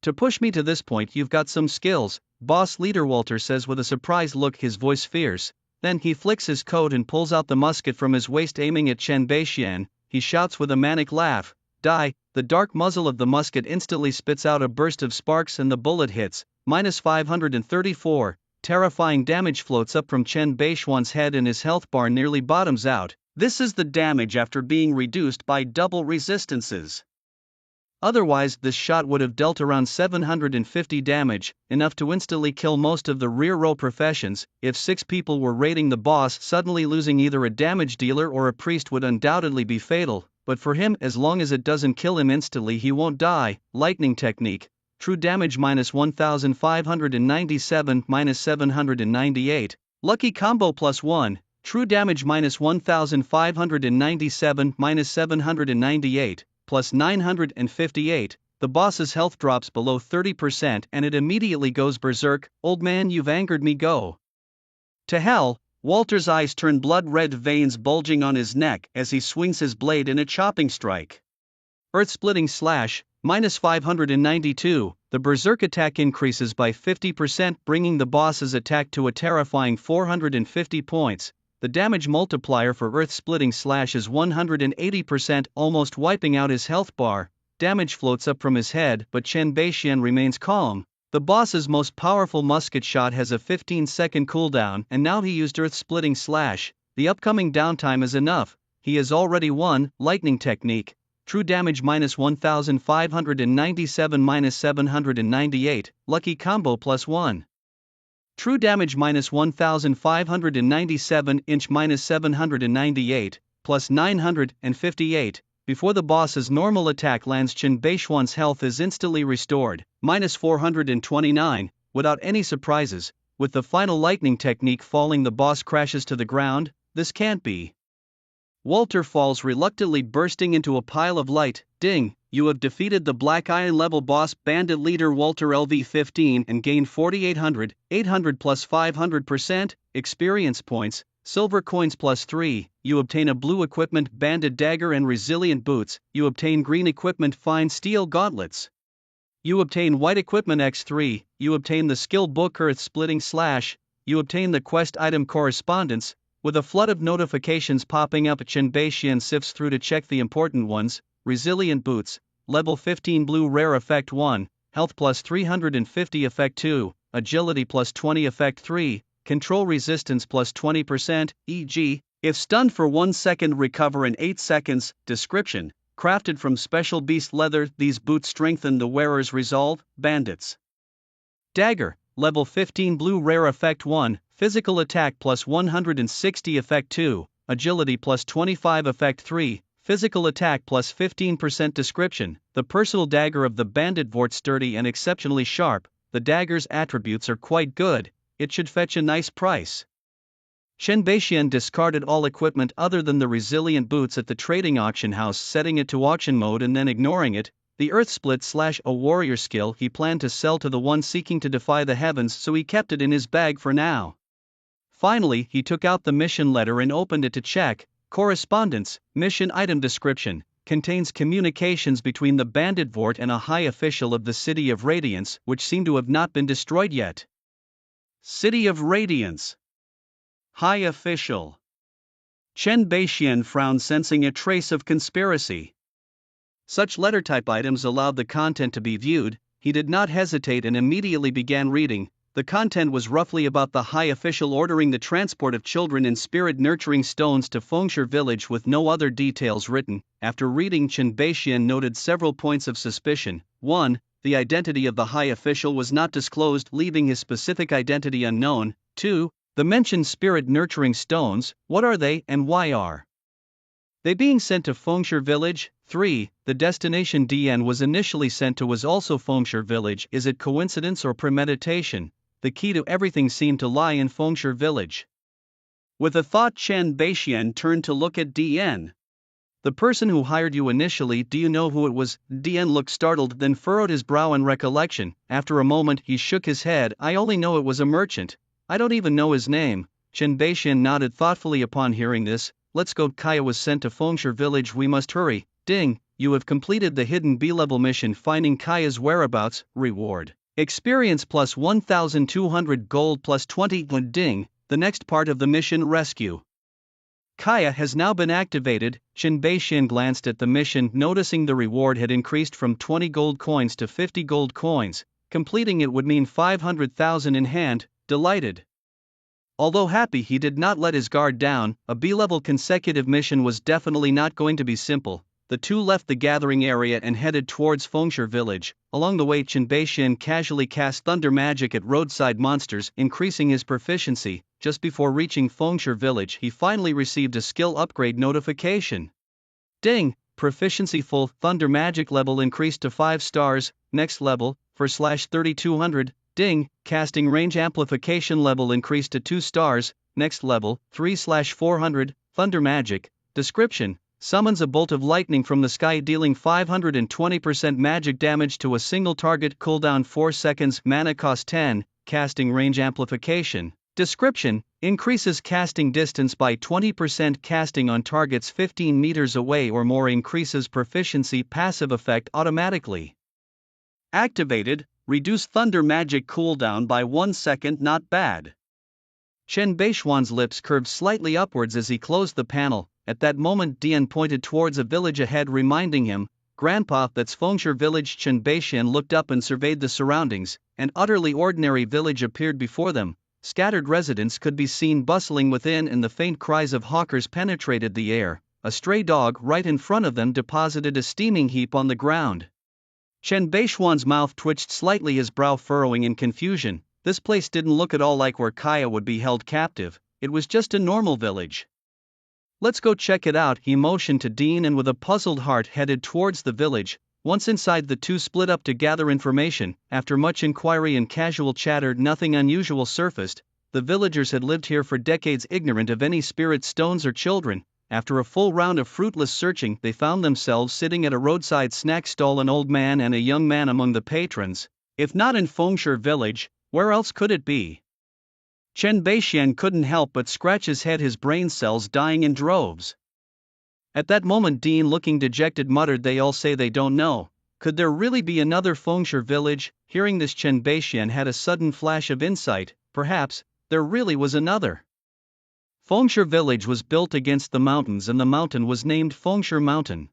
To push me to this point, you've got some skills, boss leader Walter says with a surprised look, his voice fierce. Then he flicks his coat and pulls out the musket from his waist, aiming at Chenbeixian. He shouts with a manic laugh, "Die!" The dark muzzle of the musket instantly spits out a burst of sparks and the bullet hits. -534. Terrifying damage floats up from Chenbeixian's head and his health bar nearly bottoms out. This is the damage after being reduced by double resistances. Otherwise, this shot would have dealt around 750 damage, enough to instantly kill most of the rear row professions. If 6 people were raiding the boss, suddenly losing either a damage dealer or a priest would undoubtedly be fatal, but for him, as long as it doesn't kill him instantly, he won't die. Lightning technique. True damage -1597, -798. Lucky Combo +1. True damage -1597, -798. Plus 958, the boss's health drops below 30% and it immediately goes berserk. Old man, you've angered me, go to hell. Walter's eyes turn blood red, veins bulging on his neck as he swings his blade in a chopping strike. Earth-splitting slash, -592, the berserk attack increases by 50%, bringing the boss's attack to a terrifying 450 points. The damage multiplier for earth-splitting slash is 180%, almost wiping out his health bar. Damage floats up from his head, but Chenbeixian remains calm. The boss's most powerful musket shot has a 15-second cooldown, and now he used earth-splitting slash. The upcoming downtime is enough. He has already won. Lightning technique. True damage -1597, -798. Lucky Combo +1. True damage -1597, -798, plus 958. Before the boss's normal attack lands, Chenbeixian's health is instantly restored, -429, without any surprises. With the final lightning technique falling, the boss crashes to the ground. This can't be. Walter falls reluctantly, bursting into a pile of light. Ding! you have defeated the Black Iron level boss bandit leader Walter LV-15 and gained 4800, 800 plus 500% experience points, silver coins plus 3, you obtain a blue equipment bandit dagger and resilient boots, you obtain green equipment fine steel gauntlets. You obtain white equipment X3, you obtain the skill book Earth Splitting Slash, you obtain the quest item correspondence. With a flood of notifications popping up, Chen Beixian sifts through to check the important ones: resilient boots, level 15 blue rare effect 1, health plus 350 effect 2, agility plus 20 effect 3, control resistance plus 20%, e.g., if stunned for 1 second recover in 8 seconds. Description: crafted from special beast leather, these boots strengthen the wearer's resolve. Bandits dagger, level 15 blue rare effect 1, physical attack plus 160 effect 2, agility plus 25 effect 3, physical attack plus 15%. Description: the personal dagger of the bandit Vort sturdy and exceptionally sharp, the dagger's attributes are quite good, it should fetch a nice price. Chen Beixian discarded all equipment other than the resilient boots at the trading auction house, setting it to auction mode and then ignoring it. The Earth Split Slash, a warrior skill he planned to sell to the one seeking to defy the heavens, so he kept it in his bag for now. Finally, he took out the mission letter and opened it to check. Correspondence, mission item description, contains communications between the bandit Vort and a high official of the City of Radiance, which seem to have not been destroyed yet. City of Radiance. High official. Chen Beixian frowned, sensing a trace of conspiracy. Such letter type items allowed the content to be viewed. He did not hesitate and immediately began reading. The content was roughly about the high official ordering the transport of children in spirit nurturing stones to Fengshe village, with no other details written. After reading, Chen Beixian noted several points of suspicion. 1. The identity of the high official was not disclosed, leaving his specific identity unknown. 2. The mentioned spirit nurturing stones, what are they and why are they being sent to Fengshe village? 3. The destination DN was initially sent to was also Fengshe village. Is it coincidence or premeditation? The key to everything seemed to lie in Fengshe village. With a thought, Chen Beixian turned to look at DN. The person who hired you initially, do you know who it was? DN looked startled, then furrowed his brow in recollection. After a moment, he shook his head. I only know it was a merchant. I don't even know his name. Chen Beixian nodded thoughtfully upon hearing this. Let's go. Kaya was sent to Fengshe village. We must hurry. Ding, you have completed the hidden B-level mission, finding Kaya's whereabouts. Reward: experience plus 1200 gold plus 20. Ding, the next part of the mission: rescue Kaya has now been activated. Chen Beixian glanced at the mission, noticing the reward had increased from 20 gold coins to 50 gold coins. Completing it would mean 500,000 in hand. Delighted. Although happy, he did not let his guard down. A B-level consecutive mission was definitely not going to be simple. The two left the gathering area and headed towards Fengshe village. Along the way, Chen Beixian casually cast thunder magic at roadside monsters, increasing his proficiency. Just before reaching Fengshe village, he finally received a skill upgrade notification. Ding! Proficiency full. Thunder magic level increased to 5 stars. Next level, for /3200. Ding! Casting range amplification level increased to 2 stars. Next level, 3/400. Thunder magic. Description: summons a bolt of lightning from the sky, dealing 520% magic damage to a single target. Cooldown 4 seconds. Mana cost 10. Casting range amplification. Description: increases casting distance by 20%. Casting on targets 15 meters away or more increases proficiency. Passive effect automatically activated. Reduce thunder magic cooldown by 1 second. Not bad. Chen Beixian's lips curved slightly upwards as he closed the panel. At that moment, Dian pointed towards a village ahead, reminding him, Grandpa, that's Fengshe village. Chen Beixian looked up and surveyed the surroundings. An utterly ordinary village appeared before them. Scattered residents could be seen bustling within, and the faint cries of hawkers penetrated the air. A stray dog right in front of them deposited a steaming heap on the ground. Chen Beixian's mouth twitched slightly, his brow furrowing in confusion. This place didn't look at all like where Kaya would be held captive. It was just a normal village. Let's go check it out, he motioned to Dean, and with a puzzled heart headed towards the village. Once inside, the two split up to gather information. After much inquiry and casual chatter, nothing unusual surfaced. The villagers had lived here for decades, ignorant of any spirit stones or children. after a full round of fruitless searching, they found themselves sitting at a roadside snack stall, an old man and a young man among the patrons. If not in Fengshui village, where else could it be? Chen Beixian couldn't help but scratch his head, his brain cells dying in droves. At that moment Dean, looking dejected, muttered, "They all say they don't know. Could there really be another Fengshui village?" Hearing this, Chen Beixian had a sudden flash of insight. Perhaps there really was another. Fengshui village was built against the mountains, and the mountain was named Fengshui Mountain.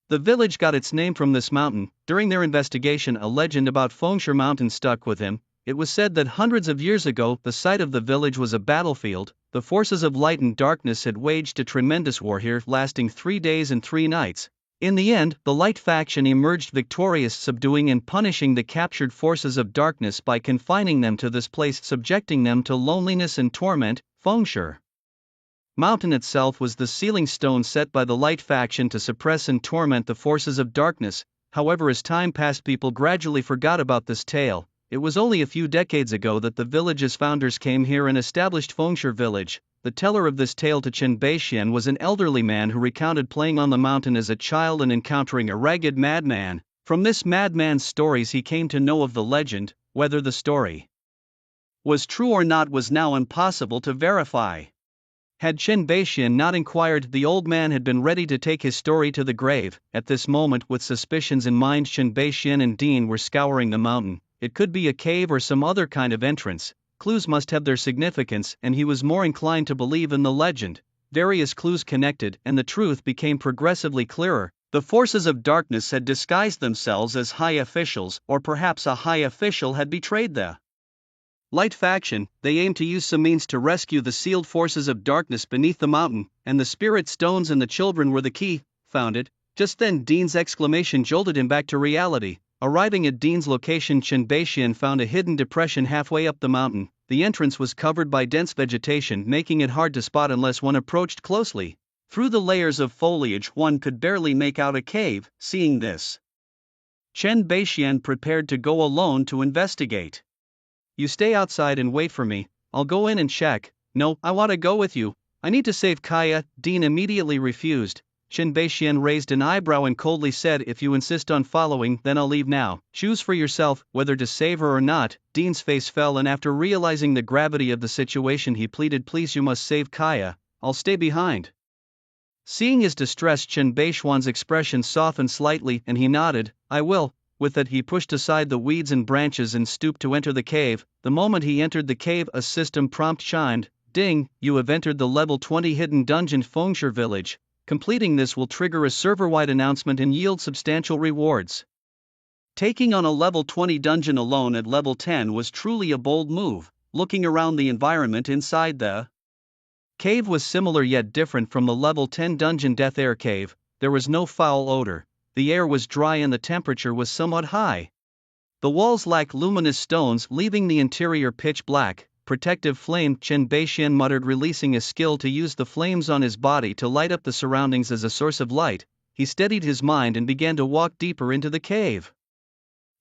The village got its name from this mountain. During their investigation, a legend about Fengshui Mountain stuck with him. It was said that hundreds of years ago, the site of the village was a battlefield. The forces of light and darkness had waged a tremendous war here, lasting 3 days and 3 nights. In the end, the light faction emerged victorious, subduing and punishing the captured forces of darkness by confining them to this place, subjecting them to loneliness and torment. Fengshui Mountain itself was the sealing stone set by the light faction to suppress and torment the forces of darkness. However, as time passed, people gradually forgot about this tale. It was only a few decades ago that the village's founders came here and established Fengshui village. The teller of this tale to Chen Beixian was an elderly man who recounted playing on the mountain as a child and encountering a ragged madman. From this madman's stories he came to know of the legend. Whether the story was true or not was now impossible to verify. Had Chen Beixian not inquired, the old man had been ready to take his story to the grave. At this moment, with suspicions in mind, Chen Beixian and Dean were scouring the mountain. It could be a cave or some other kind of entrance. Clues must have their significance, and he was more inclined to believe in the legend. Various clues connected, and the truth became progressively clearer. The forces of darkness had disguised themselves as high officials, or perhaps a high official had betrayed the light faction. They aimed to use some means to rescue the sealed forces of darkness beneath the mountain, and the spirit stones and the children were the key. Found it. Just then Dean's exclamation jolted him back to reality. Arriving at Dean's location, Chen Beixian found a hidden depression halfway up the mountain. The entrance was covered by dense vegetation, making it hard to spot unless one approached closely. Through the layers of foliage, one could barely make out a cave. Seeing this, Chen Beixian prepared to go alone to investigate. "You stay outside and wait for me. I'll go in and check." "No, I want to go with you. I need to save Kaya." Dean immediately refused. Chen Beixian raised an eyebrow and coldly said, "If you insist on following, then I'll leave now. Choose for yourself whether to save her or not." Dean's face fell, and after realizing the gravity of the situation, he pleaded, "Please, you must save Kaya. I'll stay behind." Seeing his distress, Chen Beixian's expression softened slightly, and he nodded, "I will." With that, he pushed aside the weeds and branches and stooped to enter the cave. The moment he entered the cave, a system prompt chimed. "Ding, you have entered the level 20 hidden dungeon, Fengshui village. Completing this will trigger a server-wide announcement and yield substantial rewards." Taking on a level 20 dungeon alone at level 10 was truly a bold move. Looking around, the environment inside the cave was similar yet different from the level 10 dungeon Death Air Cave. There was no foul odor. The air was dry and the temperature was somewhat high. The walls lacked luminous stones, leaving the interior pitch black. "Protective flame," Chen Beixian muttered, releasing a skill to use the flames on his body to light up the surroundings as a source of light. He steadied his mind and began to walk deeper into the cave.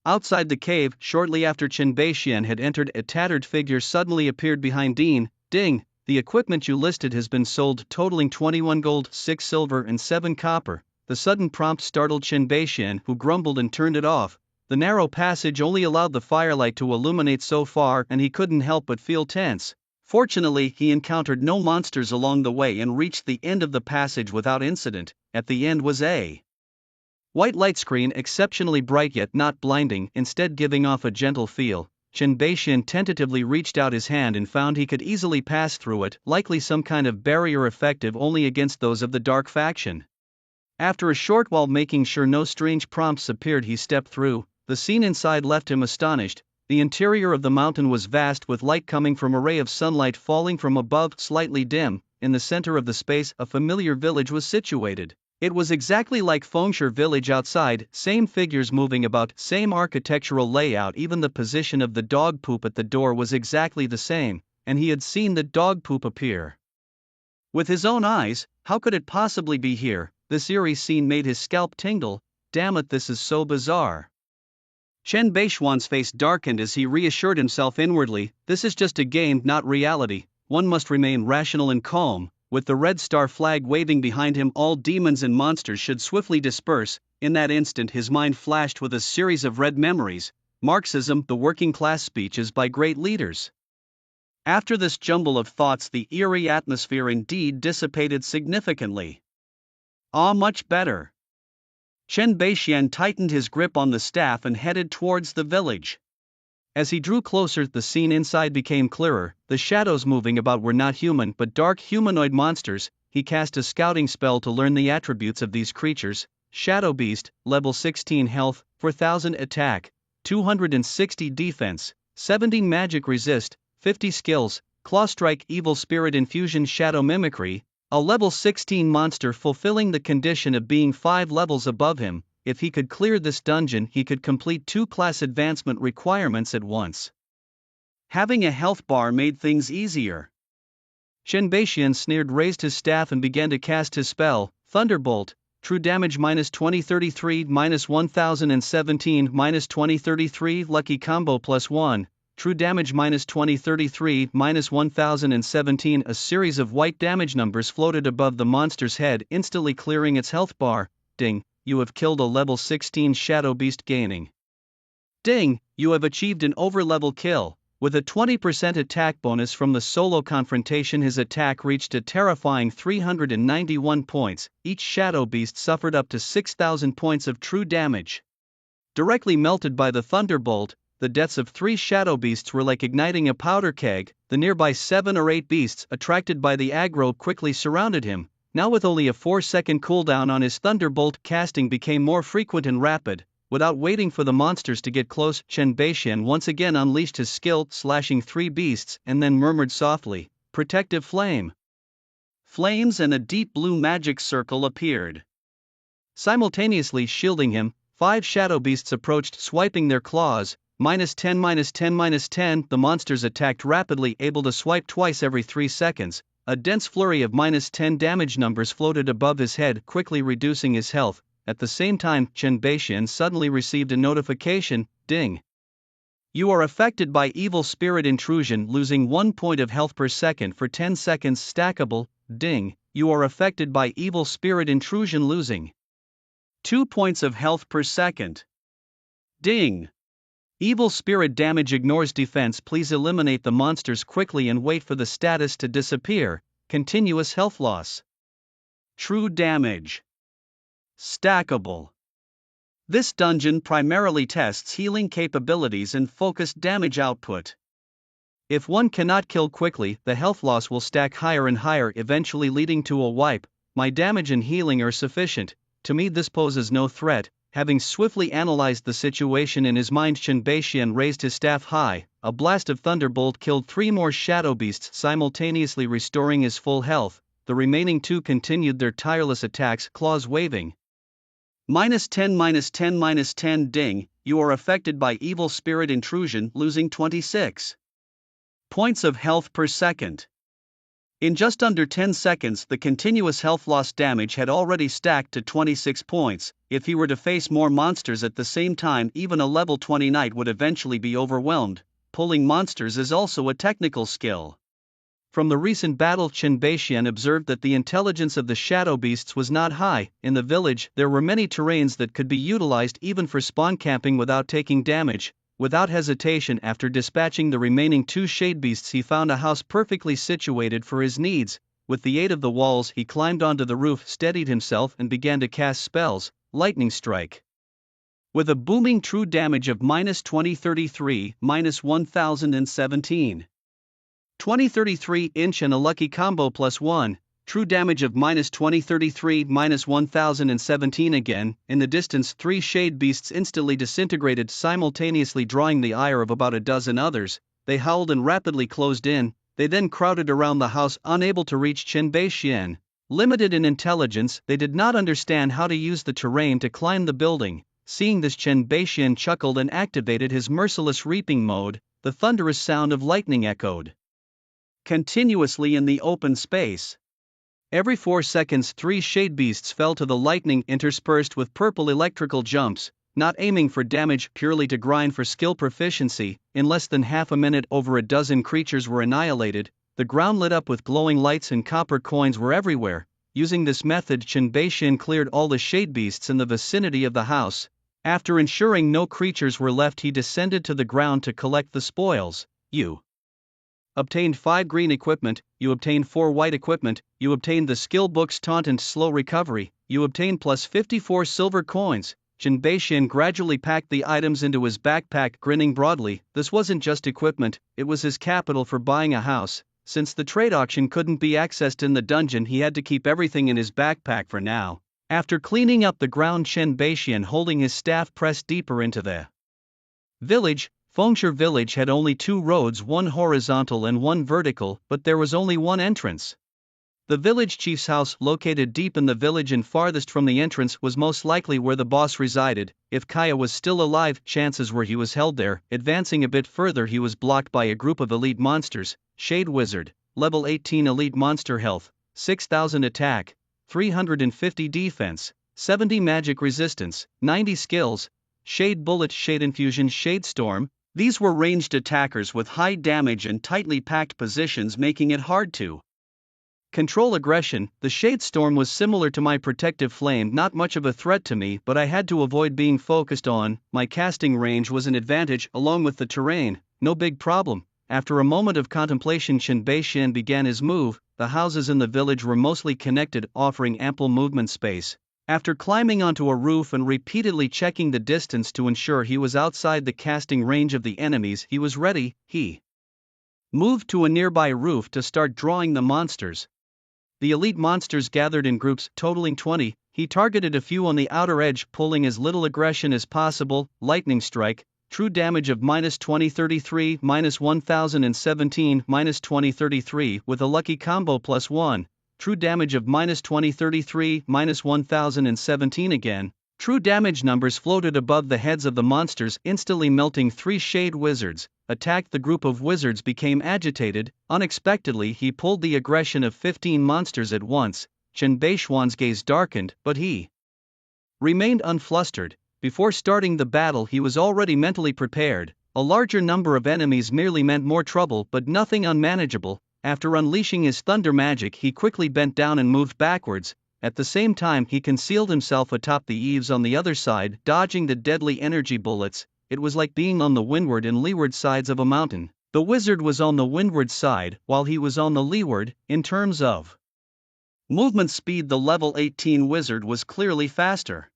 Outside the cave, shortly after Chen Beixian had entered, a tattered figure suddenly appeared behind Dean. "Ding, the equipment you listed has been sold, totaling 21 gold, 6 silver and 7 copper. The sudden prompt startled Chen Beixian, who grumbled and turned it off. The narrow passage only allowed the firelight to illuminate so far, and he couldn't help but feel tense. Fortunately, he encountered no monsters along the way and reached the end of the passage without incident. At the end was a white light screen, exceptionally bright yet not blinding, instead giving off a gentle feel. Chen Beixian tentatively reached out his hand and found he could easily pass through it, likely some kind of barrier effective only against those of the dark faction. After a short while, making sure no strange prompts appeared, he stepped through. The scene inside left him astonished. The interior of the mountain was vast, with light coming from a ray of sunlight falling from above, slightly dim. In the center of the space, a familiar village was situated. It was exactly like Fengshui village outside, same figures moving about, same architectural layout, even the position of the dog poop at the door was exactly the same, and he had seen the dog poop appear with his own eyes. How could it possibly be here? This eerie scene made his scalp tingle. Damn it, this is so bizarre. Chen Beixian's face darkened as he reassured himself inwardly, this is just a game, not reality. One must remain rational and calm. with the red star flag waving behind him. All demons and monsters should swiftly disperse. In that instant his mind flashed with a series of red memories. Marxism, the working class speeches by great leaders. After this jumble of thoughts, the eerie atmosphere indeed dissipated significantly. Ah, much better. Chen Beixian tightened his grip on the staff and headed towards the village. As he drew closer, the scene inside became clearer. The shadows moving about were not human but dark humanoid monsters. He cast a scouting spell to learn the attributes of these creatures. Shadow Beast, level 16 health, 4000 attack, 260 defense, 70 magic resist, 50 skills, Claw Strike, Evil Spirit Infusion, Shadow Mimicry, a level 16 monster fulfilling the condition of being 5 levels above him. If he could clear this dungeon, he could complete 2 class advancement requirements at once. Having a health bar made things easier. Chen Beixian sneered, raised his staff and began to cast his spell, Thunderbolt. True damage minus 2033, minus 1017, minus 2033, lucky combo plus 1. True damage minus 2033, minus 1017. A series of white damage numbers floated above the monster's head, instantly clearing its health bar. Ding, you have killed a level 16 Shadow Beast, gaining. Ding, you have achieved an over-level kill. With a 20% attack bonus from the solo confrontation, his attack reached a terrifying 391 points. Each Shadow Beast suffered up to 6,000 points of true damage. Directly melted by the Thunderbolt, the deaths of 3 Shadow Beasts were like igniting a powder keg. The nearby 7 or 8 beasts, attracted by the aggro, quickly surrounded him. Now with only a 4-second cooldown on his Thunderbolt, casting became more frequent and rapid. Without waiting for the monsters to get close, Chen Beixian once again unleashed his skill, slashing 3 beasts, and then murmured softly, "Protective Flame." Flames and a deep blue magic circle appeared. Simultaneously shielding him, 5 Shadow Beasts approached, swiping their claws. Minus 10, minus 10, minus 10. The monsters attacked rapidly, able to swipe twice every 3 seconds. A dense flurry of minus 10 damage numbers floated above his head, quickly reducing his health. At the same time, Chen Beixian suddenly received a notification, ding. You are affected by Evil Spirit Intrusion, losing 1 point of health per second for 10 seconds, stackable, ding. You are affected by Evil Spirit Intrusion, losing 2 points of health per second. Ding. Evil Spirit damage ignores defense. Please eliminate the monsters quickly and wait for the status to disappear. Continuous health loss. True damage. Stackable. This dungeon primarily tests healing capabilities and focused damage output. If one cannot kill quickly, the health loss will stack higher and higher, eventually leading to a wipe. My damage and healing are sufficient. To me this poses no threat. Having swiftly analyzed the situation in his mind, Chen Beixian raised his staff high. A blast of Thunderbolt killed 3 more Shadow Beasts, simultaneously restoring his full health. The remaining 2 continued their tireless attacks, claws waving. Minus 10, minus 10, minus 10. Ding, you are affected by Evil Spirit Intrusion, losing 26 points of health per second. In just under 10 seconds, the continuous health loss damage had already stacked to 26 points. If he were to face more monsters at the same time, even a level 20 knight would eventually be overwhelmed. Pulling monsters is also a technical skill. From the recent battle, Chen Beixian observed that the intelligence of the Shadow Beasts was not high. In the village, there were many terrains that could be utilized even for spawn camping without taking damage. Without hesitation, after dispatching the remaining 2 Shade Beasts, he found a house perfectly situated for his needs. With the aid of the walls, he climbed onto the roof, steadied himself, and began to cast spells. Lightning Strike. With a booming true damage of minus 2033, minus 1017. 2033 inch and a lucky combo plus 1, true damage of minus 2033, minus 1017 again. In the distance, 3 Shade Beasts instantly disintegrated, simultaneously drawing the ire of about a dozen others. They howled and rapidly closed in. They then crowded around the house, unable to reach Chen Beixian. Limited in intelligence, they did not understand how to use the terrain to climb the building. Seeing this, Chen Beixian chuckled and activated his merciless reaping mode. The thunderous sound of lightning echoed continuously in the open space. Every 4 seconds, 3 Shade Beasts fell to the lightning, interspersed with purple electrical jumps, not aiming for damage, purely to grind for skill proficiency. In less than half a minute, over a dozen creatures were annihilated. the ground lit up with glowing lights and copper coins were everywhere. Using this method, Chen Beishian cleared all the shade beasts in the vicinity of the house. After ensuring no creatures were left, he descended to the ground to collect the spoils. You obtained 5 green equipment, you obtained 4 white equipment, you obtained the skill book's taunt and slow recovery, you obtained plus 54 silver coins. Chen Beishian gradually packed the items into his backpack, grinning broadly. This wasn't just equipment, it was his capital for buying a house. Since the trade auction couldn't be accessed in the dungeon, he had to keep everything in his backpack for now. After cleaning up the ground, Chen Beishian, holding his staff, pressed deeper into the village. Fengshe village had only 2 roads, one horizontal and one vertical, but there was only one entrance. The village chief's house, located deep in the village and farthest from the entrance, was most likely where the boss resided. If Kaya was still alive, chances were he was held there. Advancing a bit further, he was blocked by a group of elite monsters. Shade Wizard, level 18 elite monster, health 6000 attack, 350 defense, 70 magic resistance, 90 skills. Shade Bullet, Shade Infusion, Shade Storm. These were ranged attackers with high damage and tightly packed positions, making it hard to control aggression. The Shade Storm was similar to my Protective Flame, not much of a threat to me, but I had to avoid being focused on. My casting range was an advantage, along with the terrain, no big problem. After a moment of contemplation, Chen Beishian began his move. The houses in the village were mostly connected, offering ample movement space. After climbing onto a roof and repeatedly checking the distance to ensure he was outside the casting range of the enemies, he was ready. He moved to a nearby roof to start drawing the monsters. The elite monsters gathered in groups, totaling 20. He targeted a few on the outer edge, pulling as little aggression as possible. Lightning Strike, true damage of minus 2033, minus 1017, minus 2033, with a lucky combo plus 1. True damage of minus 2033, minus 1017 again. True damage numbers floated above the heads of the monsters, instantly melting 3 shade wizards. Attacked. The group of wizards became agitated. Unexpectedly, he pulled the aggression of 15 monsters at once. Chen Beishian's gaze darkened, but he remained unflustered. Before starting the battle, he was already mentally prepared. A larger number of enemies merely meant more trouble, but nothing unmanageable. After unleashing his thunder magic, he quickly bent down and moved backwards. At the same time, he concealed himself atop the eaves on the other side, dodging the deadly energy bullets. It was like being on the windward and leeward sides of a mountain. The wizard was on the windward side, while he was on the leeward. In terms of movement speed, the level 18 wizard was clearly faster.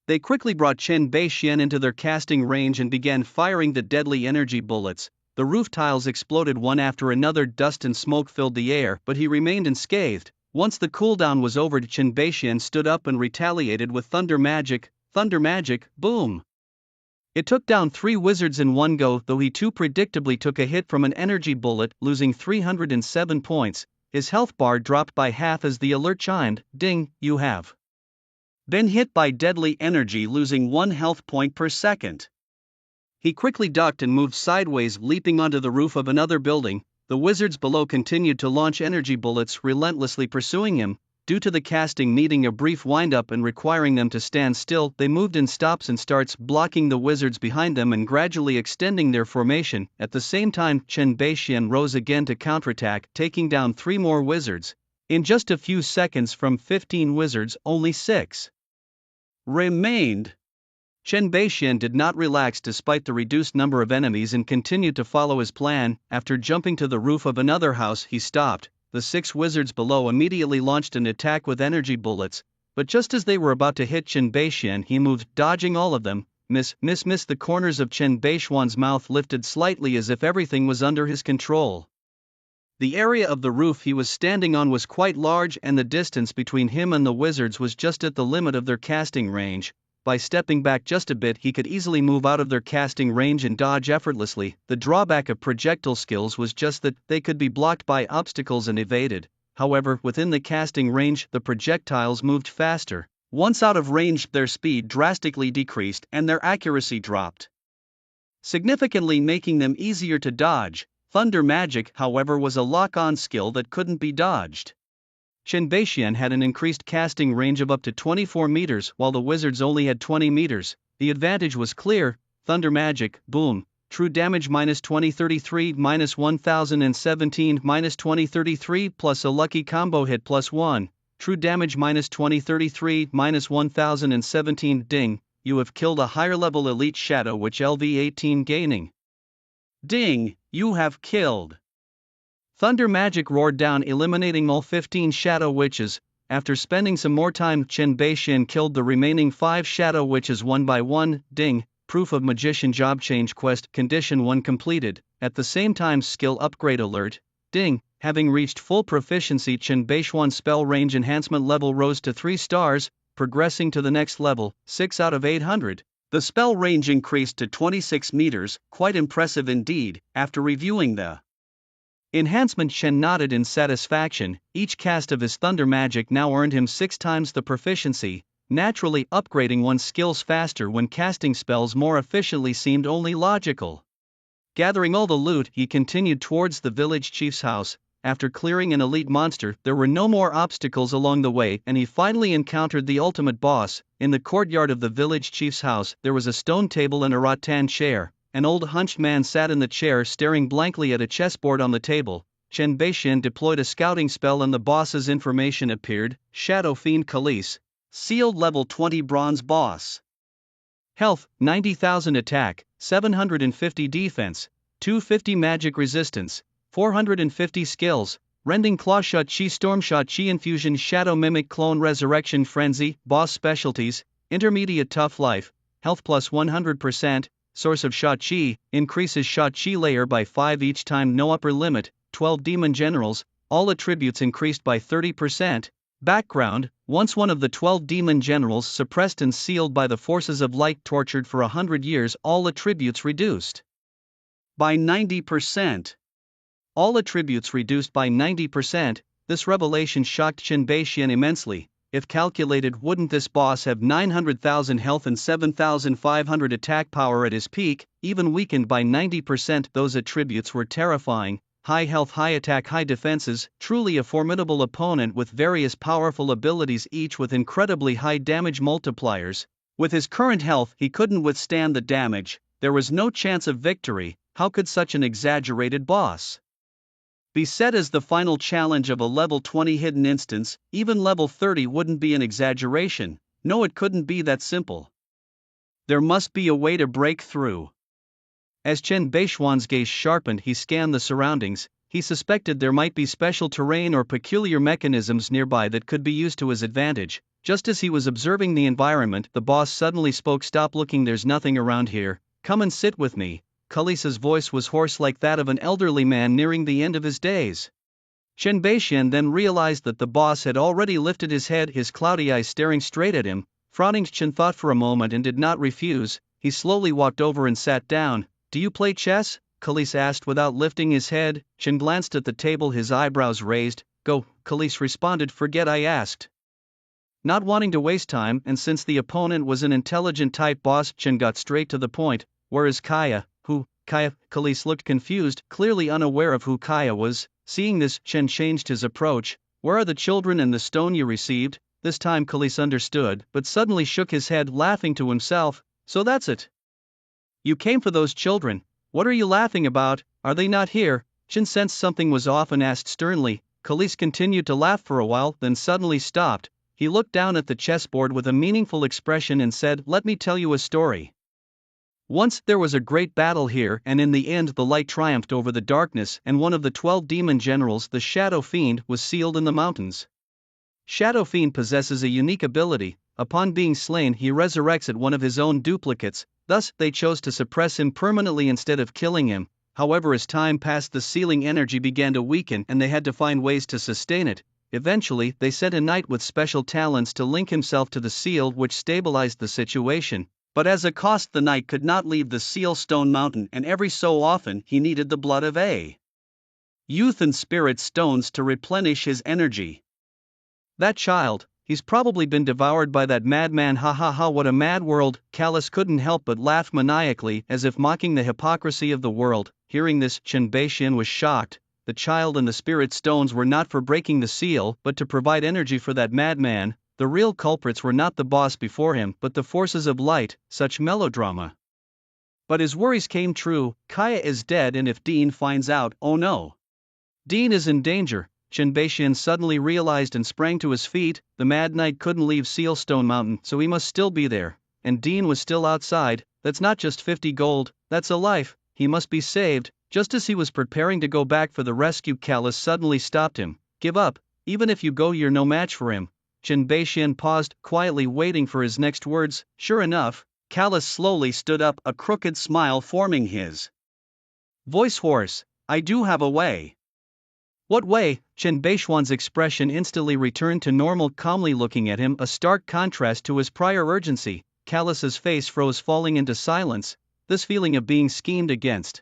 They quickly brought Chen Beishian into their casting range and began firing the deadly energy bullets. The roof tiles exploded one after another, dust and smoke filled the air, but he remained unscathed. Once the cooldown was over, Chen Beishian stood up and retaliated with thunder magic. Thunder magic, boom! It took down 3 wizards in one go, though he too predictably took a hit from an energy bullet, losing 307 points. His health bar dropped by half as the alert chimed. Ding, you have been hit by deadly energy, losing 1 health point per second. He quickly ducked and moved sideways, leaping onto the roof of another building. The wizards below continued to launch energy bullets, relentlessly pursuing him. Due to the casting needing a brief wind-up and requiring them to stand still, they moved in stops and starts, blocking the wizards behind them and gradually extending their formation. At the same time, Chen Beishian rose again to counterattack, taking down 3 more wizards. In just a few seconds, from 15 wizards, only 6 remained. Chen Beishian did not relax despite the reduced number of enemies and continued to follow his plan. After jumping to the roof of another house, he stopped. The 6 wizards below immediately launched an attack with energy bullets, but just as they were about to hit Chen Beishian, he moved, dodging all of them. Miss. The corners of Chen Beishian's mouth lifted slightly as if everything was under his control. The area of the roof he was standing on was quite large, and the distance between him and the wizards was just at the limit of their casting range. By stepping back just a bit, he could easily move out of their casting range and dodge effortlessly. The drawback of projectile skills was just that they could be blocked by obstacles and evaded. However, within the casting range, the projectiles moved faster. Once out of range, their speed drastically decreased and their accuracy dropped, significantly making them easier to dodge. Thunder magic, however, was a lock-on skill that couldn't be dodged. Chen Beishian had an increased casting range of up to 24 meters, while the wizards only had 20 meters. The advantage was clear. Thunder magic, boom. true damage minus 2033 minus 1017 minus 2033 plus a lucky combo hit plus 1, true damage minus 2033 minus 1017 ding, you have killed a higher level elite shadow witch LV18 gaining. Ding, you have killed. Thunder magic roared down, eliminating all 15 shadow witches. After spending some more time, Chen Beixin killed the remaining 5 shadow witches one by one. Ding, proof of magician job change quest condition 1 completed. At the same time, skill upgrade alert. Ding, having reached full proficiency, Chen Beixin's spell range enhancement level rose to 3 stars, progressing to the next level, 6 out of 800. The spell range increased to 26 meters, quite impressive indeed. After reviewing the enhancement, Chen nodded in satisfaction. Each cast of his thunder magic now earned him 6 times the proficiency. Naturally, upgrading one's skills faster when casting spells more efficiently seemed only logical. Gathering all the loot, he continued towards the village chief's house. After clearing an elite monster, there were no more obstacles along the way, and he finally encountered the ultimate boss. In the courtyard of the village chief's house, there was a stone table and a rattan chair. An old hunched man sat in the chair staring blankly at a chessboard on the table. Chen Beixin deployed a scouting spell and the boss's information appeared. Shadow Fiend Khalees. Sealed level 20 bronze boss. Health, 90,000 attack, 750 defense, 250 magic resistance, 450 skills, Rending Claw Shot Chi Storm Shot Chi Infusion Shadow Mimic Clone Resurrection Frenzy. Boss specialties, Intermediate Tough Life, Health plus 100%, Source of Shot Chi, increases Shot Chi layer by 5 each time, no upper limit. 12 Demon Generals, all attributes increased by 30%. Background, once one of the 12 demon generals suppressed and sealed by the forces of light, tortured for 100 years, all attributes reduced by 90%. All attributes reduced by 90%, this revelation shocked Chen Beixin immensely. If calculated, wouldn't this boss have 900,000 health and 7,500 attack power at his peak? Even weakened by 90%, those attributes were terrifying. High health, high attack, high defenses, truly a formidable opponent with various powerful abilities, each with incredibly high damage multipliers. With his current health, he couldn't withstand the damage. There was no chance of victory. How could such an exaggerated boss be set as the final challenge of a level 20 hidden instance? Even level 30 wouldn't be an exaggeration. No, it couldn't be that simple. There must be a way to break through. As Chen Beixin's gaze sharpened, he scanned the surroundings. He suspected there might be special terrain or peculiar mechanisms nearby that could be used to his advantage. Just as he was observing the environment, the boss suddenly spoke. Stop looking, there's nothing around here. Come and sit with me. Khalees's voice was hoarse, like that of an elderly man nearing the end of his days. Chen Beixin then realized that the boss had already lifted his head, his cloudy eyes staring straight at him. Frowning, Chen thought for a moment and did not refuse. He slowly walked over and sat down. Do you play chess? Khalees asked without lifting his head. Chen glanced at the table, his eyebrows raised. Go, Khalees responded. Forget I asked. Not wanting to waste time, and since the opponent was an intelligent type boss, Chen got straight to the point. Where is Kaya? Who? Kaya? Khalees looked confused, clearly unaware of who Kaya was. Seeing this, Chen changed his approach. Where are the children and the stone you received? This time Khalees understood, but suddenly shook his head, laughing to himself. So that's it. You came for those children. What are you laughing about? Are they not here? Chen sensed something was off and asked sternly. Khalees continued to laugh for a while, then suddenly stopped. He looked down at the chessboard with a meaningful expression and said, Let me tell you a story. Once there was a great battle here, and in the end the light triumphed over the darkness, and one of the 12 demon generals, the Shadow Fiend, was sealed in the mountains. Shadow Fiend possesses a unique ability. Upon being slain, he resurrects at one of his own duplicates. Thus, they chose to suppress him permanently instead of killing him. However, as time passed, the sealing energy began to weaken and they had to find ways to sustain it. Eventually, they sent a knight with special talents to link himself to the seal, which stabilized the situation. But as a cost, the knight could not leave the seal stone mountain, and every so often he needed the blood of a youth and spirit stones to replenish his energy. That child, he's probably been devoured by that madman. Ha ha ha, what a mad world. Callus couldn't help but laugh maniacally, as if mocking the hypocrisy of the world. Hearing this, Chen Beixin was shocked. The child and the spirit stones were not for breaking the seal, but to provide energy for that madman. The real culprits were not the boss before him, but the forces of light. Such melodrama. But his worries came true. Kaya is dead, and if Dean finds out, oh no. Dean is in danger. Chen Beixian suddenly realized and sprang to his feet. The Mad Knight couldn't leave Sealstone Mountain, so he must still be there. And Dean was still outside. That's not just 50 gold, that's a life. He must be saved. Just as he was preparing to go back for the rescue, Callus suddenly stopped him. Give up. Even if you go, you're no match for him. Chen Beixian paused, quietly waiting for his next words. Sure enough, Callus slowly stood up, a crooked smile forming his voice hoarse. I do have a way. What way? Chen Beixian's expression instantly returned to normal, calmly looking at him, a stark contrast to his prior urgency. Callus's face froze, falling into silence, this feeling of being schemed against.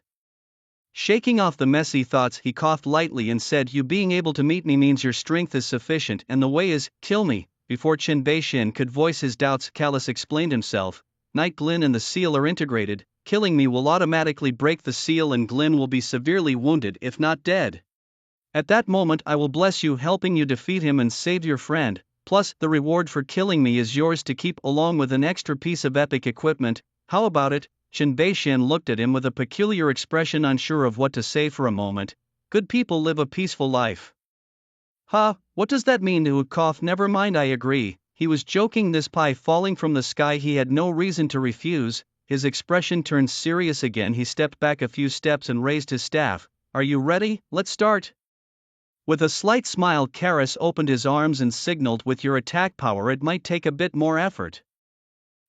Shaking off the messy thoughts, he coughed lightly and said, you being able to meet me means your strength is sufficient, and the way is, kill me. Before Chen Beixian could voice his doubts, Callus explained himself. Night Glyn and the seal are integrated. Killing me will automatically break the seal, and Glyn will be severely wounded, if not dead. At that moment I will bless you, helping you defeat him and save your friend. Plus, the reward for killing me is yours to keep, along with an extra piece of epic equipment. How about it? Chen Beixian looked at him with a peculiar expression, unsure of what to say for a moment. Good people live a peaceful life. Huh, what does that mean? To cough. Never mind, I agree. He was joking. This pie falling from the sky, he had no reason to refuse. His expression turned serious again. He stepped back a few steps and raised his staff. Are you ready? Let's start. With a slight smile, Karis opened his arms and signaled, with your attack power it might take a bit more effort.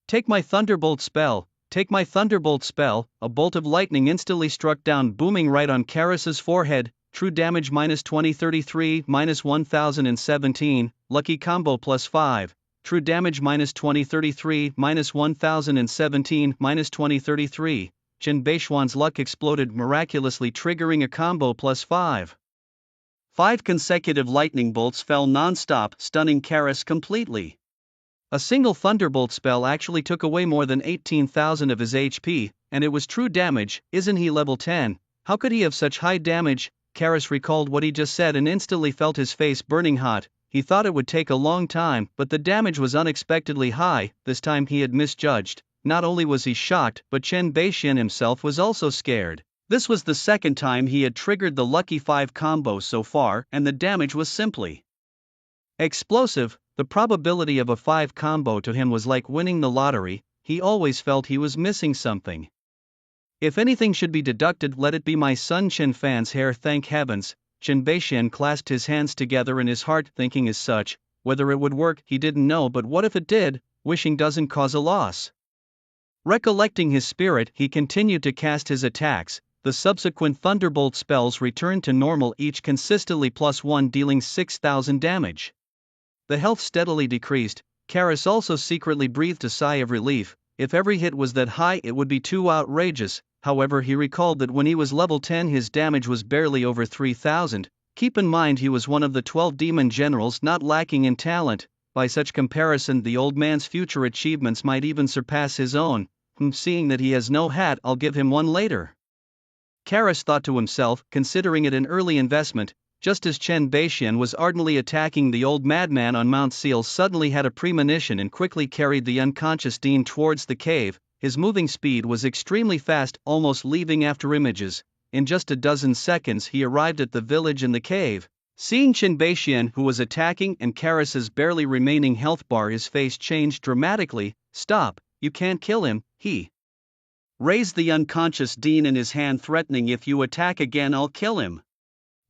Take my Thunderbolt spell. Take my Thunderbolt spell. A bolt of lightning instantly struck down, booming right on Karis's forehead. True damage minus 2033, minus 1017, lucky combo plus 5. True damage minus 2033, minus 1017, minus 2033. Chen Beixian's luck exploded, miraculously triggering a combo plus 5. 5 consecutive lightning bolts fell non-stop, stunning Karis completely. A single Thunderbolt spell actually took away more than 18,000 of his HP, and it was true damage. Isn't he level 10? How could he have such high damage? Karis recalled what he just said and instantly felt his face burning hot. He thought it would take a long time, but the damage was unexpectedly high. This time he had misjudged. Not only was he shocked, but Chen Beixian himself was also scared. This was the second time he had triggered the lucky 5 combo so far, and the damage was simply explosive. The probability of a 5 combo to him was like winning the lottery. He always felt he was missing something. If anything should be deducted, let it be my son Chen Fan's hair. Thank heavens. Chen Beixian clasped his hands together in his heart, thinking as such. Whether it would work, he didn't know, but what if it did? Wishing doesn't cause a loss. Recollecting his spirit, he continued to cast his attacks. The subsequent Thunderbolt spells returned to normal, each consistently +1, dealing 6,000 damage. The health steadily decreased. Karis also secretly breathed a sigh of relief. If every hit was that high, it would be too outrageous. However, he recalled that when he was level 10 his damage was barely over 3,000. Keep in mind he was one of the 12 demon generals, not lacking in talent. By such comparison, the old man's future achievements might even surpass his own. Seeing that he has no hat, I'll give him one later. Karis thought to himself, considering it an early investment. Just as Chen Beixian was ardently attacking, the old madman on Mount Seal suddenly had a premonition and quickly carried the unconscious Dean towards the cave. His moving speed was extremely fast, almost leaving after images. In just a dozen seconds he arrived at the village and the cave. Seeing Chen Beixian, who was attacking, and Karis's barely remaining health bar, his face changed dramatically. Stop, you can't kill him. He raised the unconscious Dean in his hand, threatening, if you attack again I'll kill him.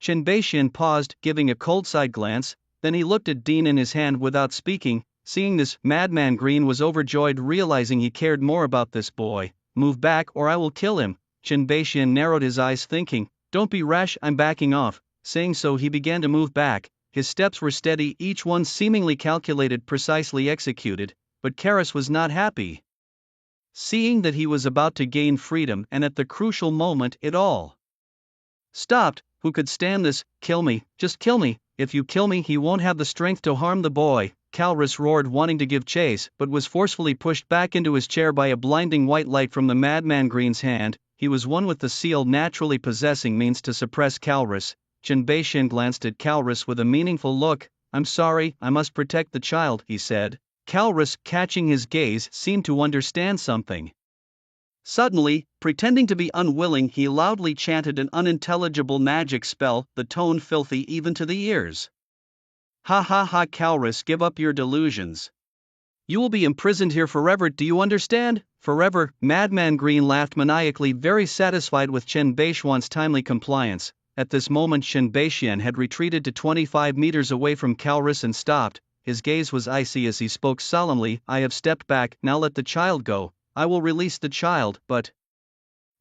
Chen Beixian paused, giving a cold side glance, then he looked at Dean in his hand without speaking. Seeing this, Madman Green was overjoyed, realizing he cared more about this boy. Move back or I will kill him. Chen Beixian narrowed his eyes, thinking, don't be rash, I'm backing off. Saying so, he began to move back. His steps were steady, each one seemingly calculated, precisely executed, but Karis was not happy. Seeing that he was about to gain freedom, and at the crucial moment it all stopped. Who could stand this? Kill me, just kill me. If you kill me, he won't have the strength to harm the boy. Calrus roared, wanting to give chase, but was forcefully pushed back into his chair by a blinding white light from the Madman Green's hand. He was one with the seal, naturally possessing means to suppress Calrus. Chen Beixian glanced at Calrus with a meaningful look. I'm sorry, I must protect the child, he said. Calrus, catching his gaze, seemed to understand something. Suddenly, Pretending to be unwilling, he loudly chanted an unintelligible magic spell, the tone filthy even to the ears. Ha ha ha, Calrus, give up your delusions. You will be imprisoned here forever, do you understand? Forever. Madman Green laughed maniacally, very satisfied with Chen Beishuan's timely compliance. At this moment Chen Beixian had retreated to 25 meters away from Calrus and stopped. His gaze was icy as he spoke solemnly. I have stepped back, now let the child go. I will release the child, but...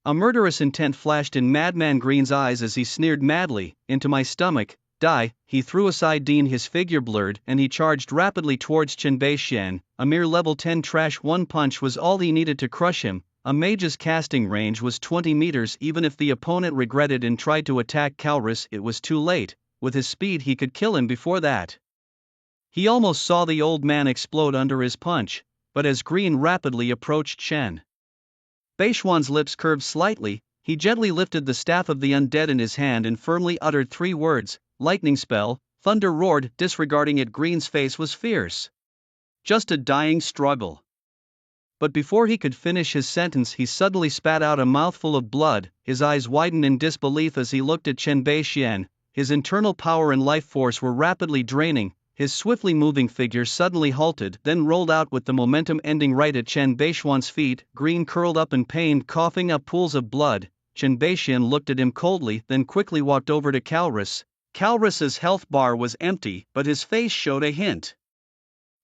A murderous intent flashed in Madman Green's eyes as he sneered madly, into my stomach, die. He threw aside Dean, his figure blurred, and he charged rapidly towards Chen Beixian. A mere level 10 trash, one punch was all he needed to crush him. A mage's casting range was 20 meters. Even if the opponent regretted and tried to attack Calrus, it was too late. With his speed he could kill him before that. He almost saw the old man explode under his punch, but as Green rapidly approached Chen Beishuan's lips curved slightly, he gently lifted the staff of the undead in his hand and firmly uttered 3 words, lightning spell. Thunder roared, disregarding it. Green's face was fierce. Just a dying struggle. But before he could finish his sentence he suddenly spat out a mouthful of blood. His eyes widened in disbelief as he looked at Chen Beixian. His internal power and life force were rapidly draining. His swiftly moving figure suddenly halted, then rolled out with the momentum ending right at Chen Beishuan's feet. Green curled up in pain, coughing up pools of blood. Chen Beixian looked at him coldly, then quickly walked over to Calrus. Calrus's health bar was empty, but his face showed a hint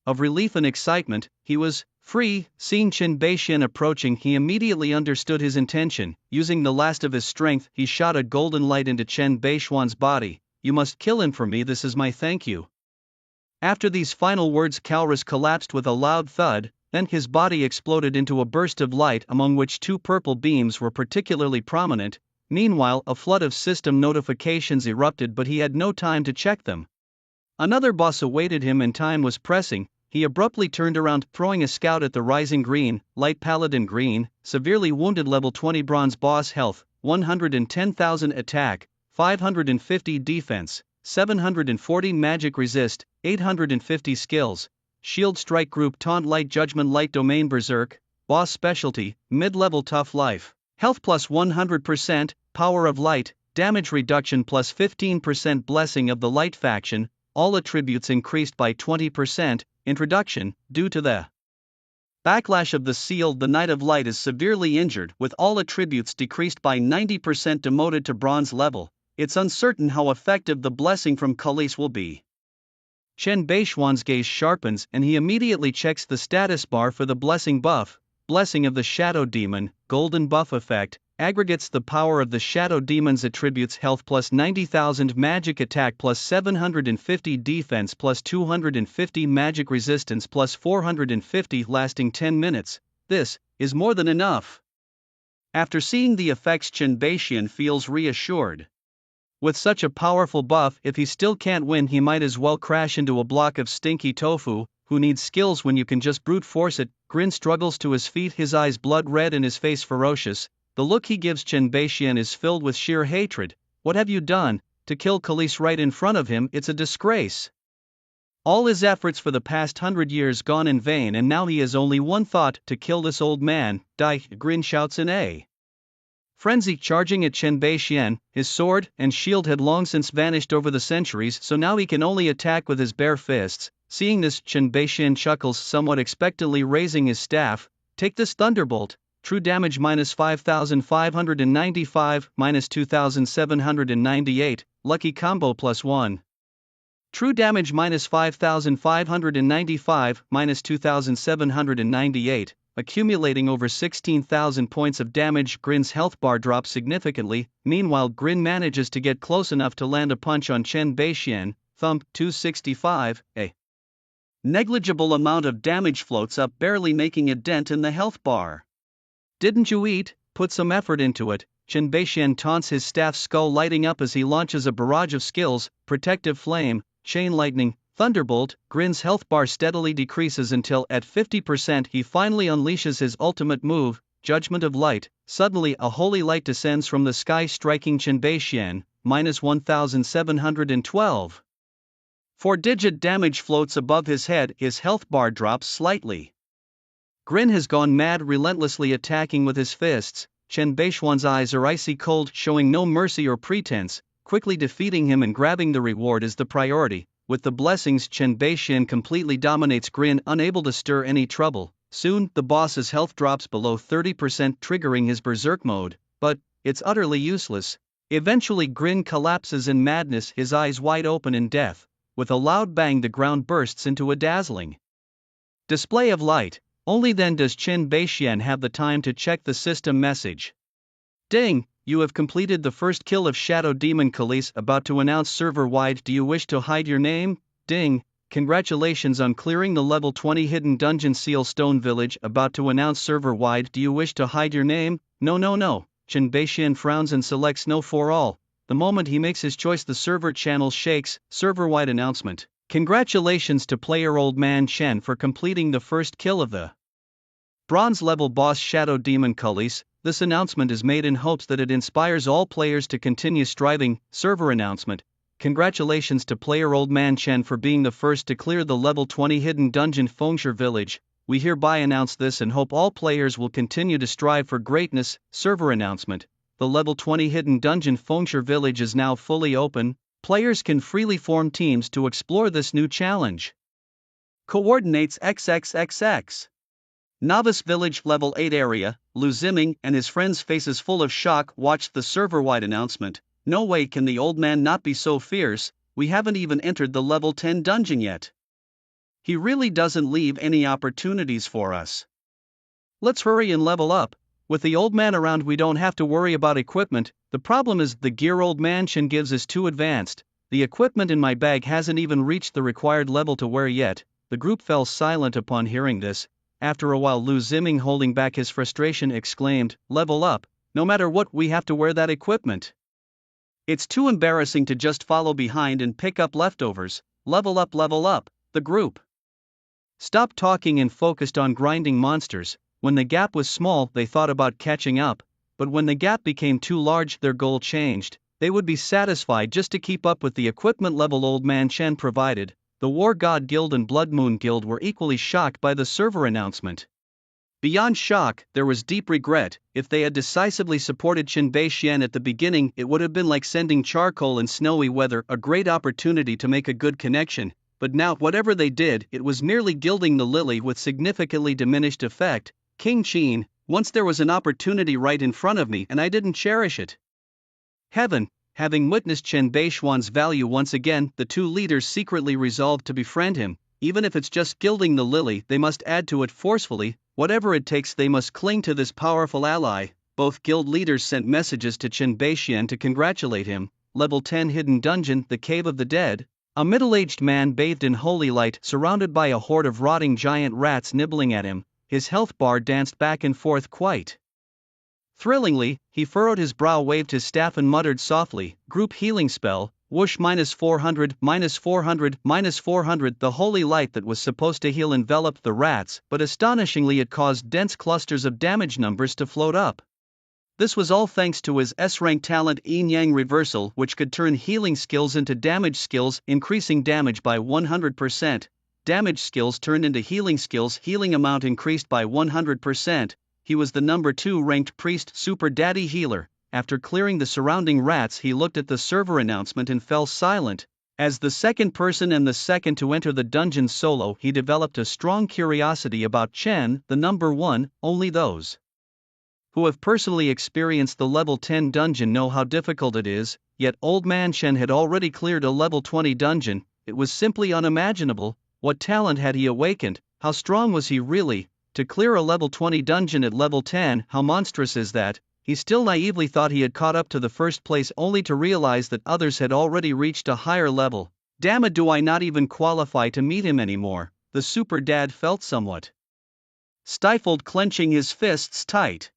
of relief and excitement. He was free. Seeing Chen Beixian approaching, he immediately understood his intention. Using the last of his strength, he shot a golden light into Chen Beishuan's body. You must kill him for me, this is my thank you. After these final words Calrus collapsed with a loud thud, then his body exploded into a burst of light among which 2 purple beams were particularly prominent. Meanwhile a flood of system notifications erupted, but he had no time to check them. Another boss awaited him and time was pressing. He abruptly turned around, throwing a scout at the rising Green. Light Paladin Green, severely wounded, level 20 bronze boss, health 110,000, attack 550 defense, 740 magic resist, 850 skills, shield strike group taunt, light judgment, light domain berserk, boss specialty, mid-level tough life, health plus 100%, power of light, damage reduction plus 15%, blessing of the light faction, all attributes increased by 20%, introduction, due to the backlash of the seal the Knight of Light is severely injured with all attributes decreased by 90%, demoted to bronze level. It's uncertain how effective the blessing from Khalees will be. Chen Beishuan's gaze sharpens and he immediately checks the status bar for the blessing buff. Blessing of the Shadow Demon, golden buff effect, aggregates the power of the Shadow Demon's attributes, health plus 90,000, magic attack plus 750, defense plus 250, magic resistance plus 450, lasting 10 minutes. This is more than enough. After seeing the effects, Chen Beixian feels reassured. With such a powerful buff, if he still can't win, he might as well crash into a block of stinky tofu. Who needs skills when you can just brute force it? Grin struggles to his feet, his eyes blood red and his face ferocious. The look he gives Chen Beixian is filled with sheer hatred. What have you done? To kill Khalees right in front of him, it's a disgrace. All his efforts for the past 100 years gone in vain, and now he has only one thought, to kill this old man. Die! Grin shouts in a frenzy, charging at Chen Beixian. His sword and shield had long since vanished over the centuries, so now he can only attack with his bare fists. Seeing this, Chen Beixian chuckles somewhat expectantly, raising his staff. Take this thunderbolt. True damage minus 5,595, minus 2,798, lucky combo plus 1. True damage minus 5,595, minus 2,798, accumulating over 16,000 points of damage. Grin's health bar drops significantly. Meanwhile, Grin manages to get close enough to land a punch on Chen Beixian. Thump, 265, a negligible amount of damage floats up, barely making a dent in the health bar. Didn't you eat? Put some effort into it. Chen Beixian taunts, his staff skull lighting up as he launches a barrage of skills: protective flame, chain lightning, thunderbolt. Grin's health bar steadily decreases until at 50% he finally unleashes his ultimate move, Judgment of Light. Suddenly a holy light descends from the sky, striking Chen Beixian, minus 1,712. 4-digit damage floats above his head, his health bar drops slightly. Grin has gone mad, relentlessly attacking with his fists. Chen Beishuan's eyes are icy cold, showing no mercy or pretense. Quickly defeating him and grabbing the reward is the priority. With the blessings, Chen Beishuan completely dominates Grin, unable to stir any trouble. Soon, the boss's health drops below 30%, triggering his berserk mode, but it's utterly useless. Eventually, Grin collapses in madness, his eyes wide open in death. With a loud bang, the ground bursts into a dazzling display of light. Only then does Chen Beishuan have the time to check the system message. Ding! You have completed the first kill of Shadow Demon Khalees, about to announce server-wide. Do you wish to hide your name? Ding! Congratulations on clearing the level 20 hidden dungeon. Seal Stone Village, about to announce server-wide. Do you wish to hide your name? No. Chen Beishuan frowns and selects no for all. The moment he makes his choice, the server channel shakes. Server-wide announcement. Congratulations to player Old Man Chen for completing the first kill of the bronze level boss Shadow Demon Khalees. This announcement is made in hopes that it inspires all players to continue striving. Server announcement. Congratulations to player Old Man Chen for being the first to clear the level 20 hidden dungeon Fengshe Village. We hereby announce this and hope all players will continue to strive for greatness. Server announcement. The level 20 hidden dungeon Fengshe Village is now fully open. Players can freely form teams to explore this new challenge. Coordinates XXXX. Novice Village Level 8 area. Lu Ziming and his friends, faces full of shock, watched the server-wide announcement. No way can the old man not be so fierce. We haven't even entered the level 10 dungeon yet. He really doesn't leave any opportunities for us. Let's hurry and level up. With the old man around, we don't have to worry about equipment. The problem is the gear Old Man Chen gives is too advanced. The equipment in my bag hasn't even reached the required level to wear yet. The group fell silent upon hearing this. After a while, Lu Ziming, holding back his frustration, exclaimed, "Level up. No matter what, we have to wear that equipment. It's too embarrassing to just follow behind and pick up leftovers. Level up, level up." The group stopped talking and focused on grinding monsters. When the gap was small, they thought about catching up, but when the gap became too large, their goal changed. They would be satisfied just to keep up with the equipment level Old Man Chen provided. The War God Guild and Blood Moon Guild were equally shocked by the server announcement. Beyond shock, there was deep regret. If they had decisively supported Chen Beishuan at the beginning, it would have been like sending charcoal in snowy weather, a great opportunity to make a good connection. But now, whatever they did, it was merely gilding the lily with significantly diminished effect. King Qin, once there was an opportunity right in front of me and I didn't cherish it. Heaven. Having witnessed Chen Beishuan's value once again, the two leaders secretly resolved to befriend him. Even if it's just gilding the lily, they must add to it forcefully. Whatever it takes, they must cling to this powerful ally. Both guild leaders sent messages to Chen Beishuan to congratulate him. Level 10 hidden dungeon, the Cave of the Dead. A middle-aged man bathed in holy light, surrounded by a horde of rotting giant rats nibbling at him. His health bar danced back and forth quite thrillingly. He furrowed his brow, waved his staff and muttered softly, "Group healing spell, whoosh, -400, -400, -400." The holy light that was supposed to heal enveloped the rats, but astonishingly it caused dense clusters of damage numbers to float up. This was all thanks to his S-rank talent Yin Yang Reversal, which could turn healing skills into damage skills, increasing damage by 100%. Damage skills turned into healing skills, healing amount increased by 100%. He was the number 2 ranked priest super daddy healer. After clearing the surrounding rats, he looked at the server announcement and fell silent. As the second person and the second to enter the dungeon solo, he developed a strong curiosity about Chen, the number 1. Only those who have personally experienced the level 10 dungeon know how difficult it is, yet Old Man Chen had already cleared a level 20 dungeon. It was simply unimaginable. What talent had he awakened? How strong was he really? To clear a level 20 dungeon at level 10, how monstrous is that? He still naively thought he had caught up to the first place, only to realize that others had already reached a higher level. Damn it, do I not even qualify to meet him anymore? The super dad felt somewhat stifled, clenching his fists tight.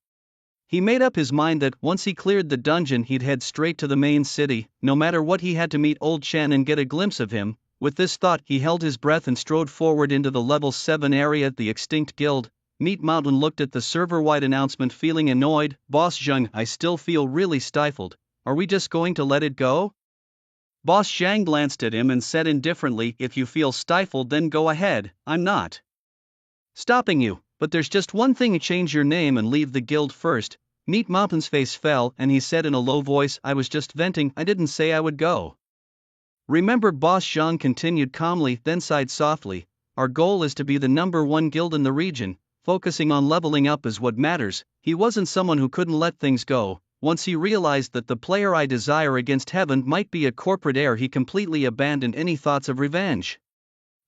He made up his mind that once he cleared the dungeon, he'd head straight to the main city, no matter what. He had to meet Old Chen and get a glimpse of him. With this thought, he held his breath and strode forward into the level 7 area. The extinct guild. Meat Mountain looked at the server-wide announcement, feeling annoyed. Boss Zhang, I still feel really stifled. Are we just going to let it go? Boss Zhang glanced at him and said indifferently, if you feel stifled, then go ahead. I'm not stopping you, but there's just one thing: change your name and leave the guild first. Meat Mountain's face fell and he said in a low voice, "I was just venting, I didn't say I would go." "Remember," Boss Zhang continued calmly, then sighed softly, "our goal is to be the #1 guild in the region, focusing on leveling up is what matters." He wasn't someone who couldn't let things go. Once he realized that the player I desire against heaven might be a corporate heir, he completely abandoned any thoughts of revenge.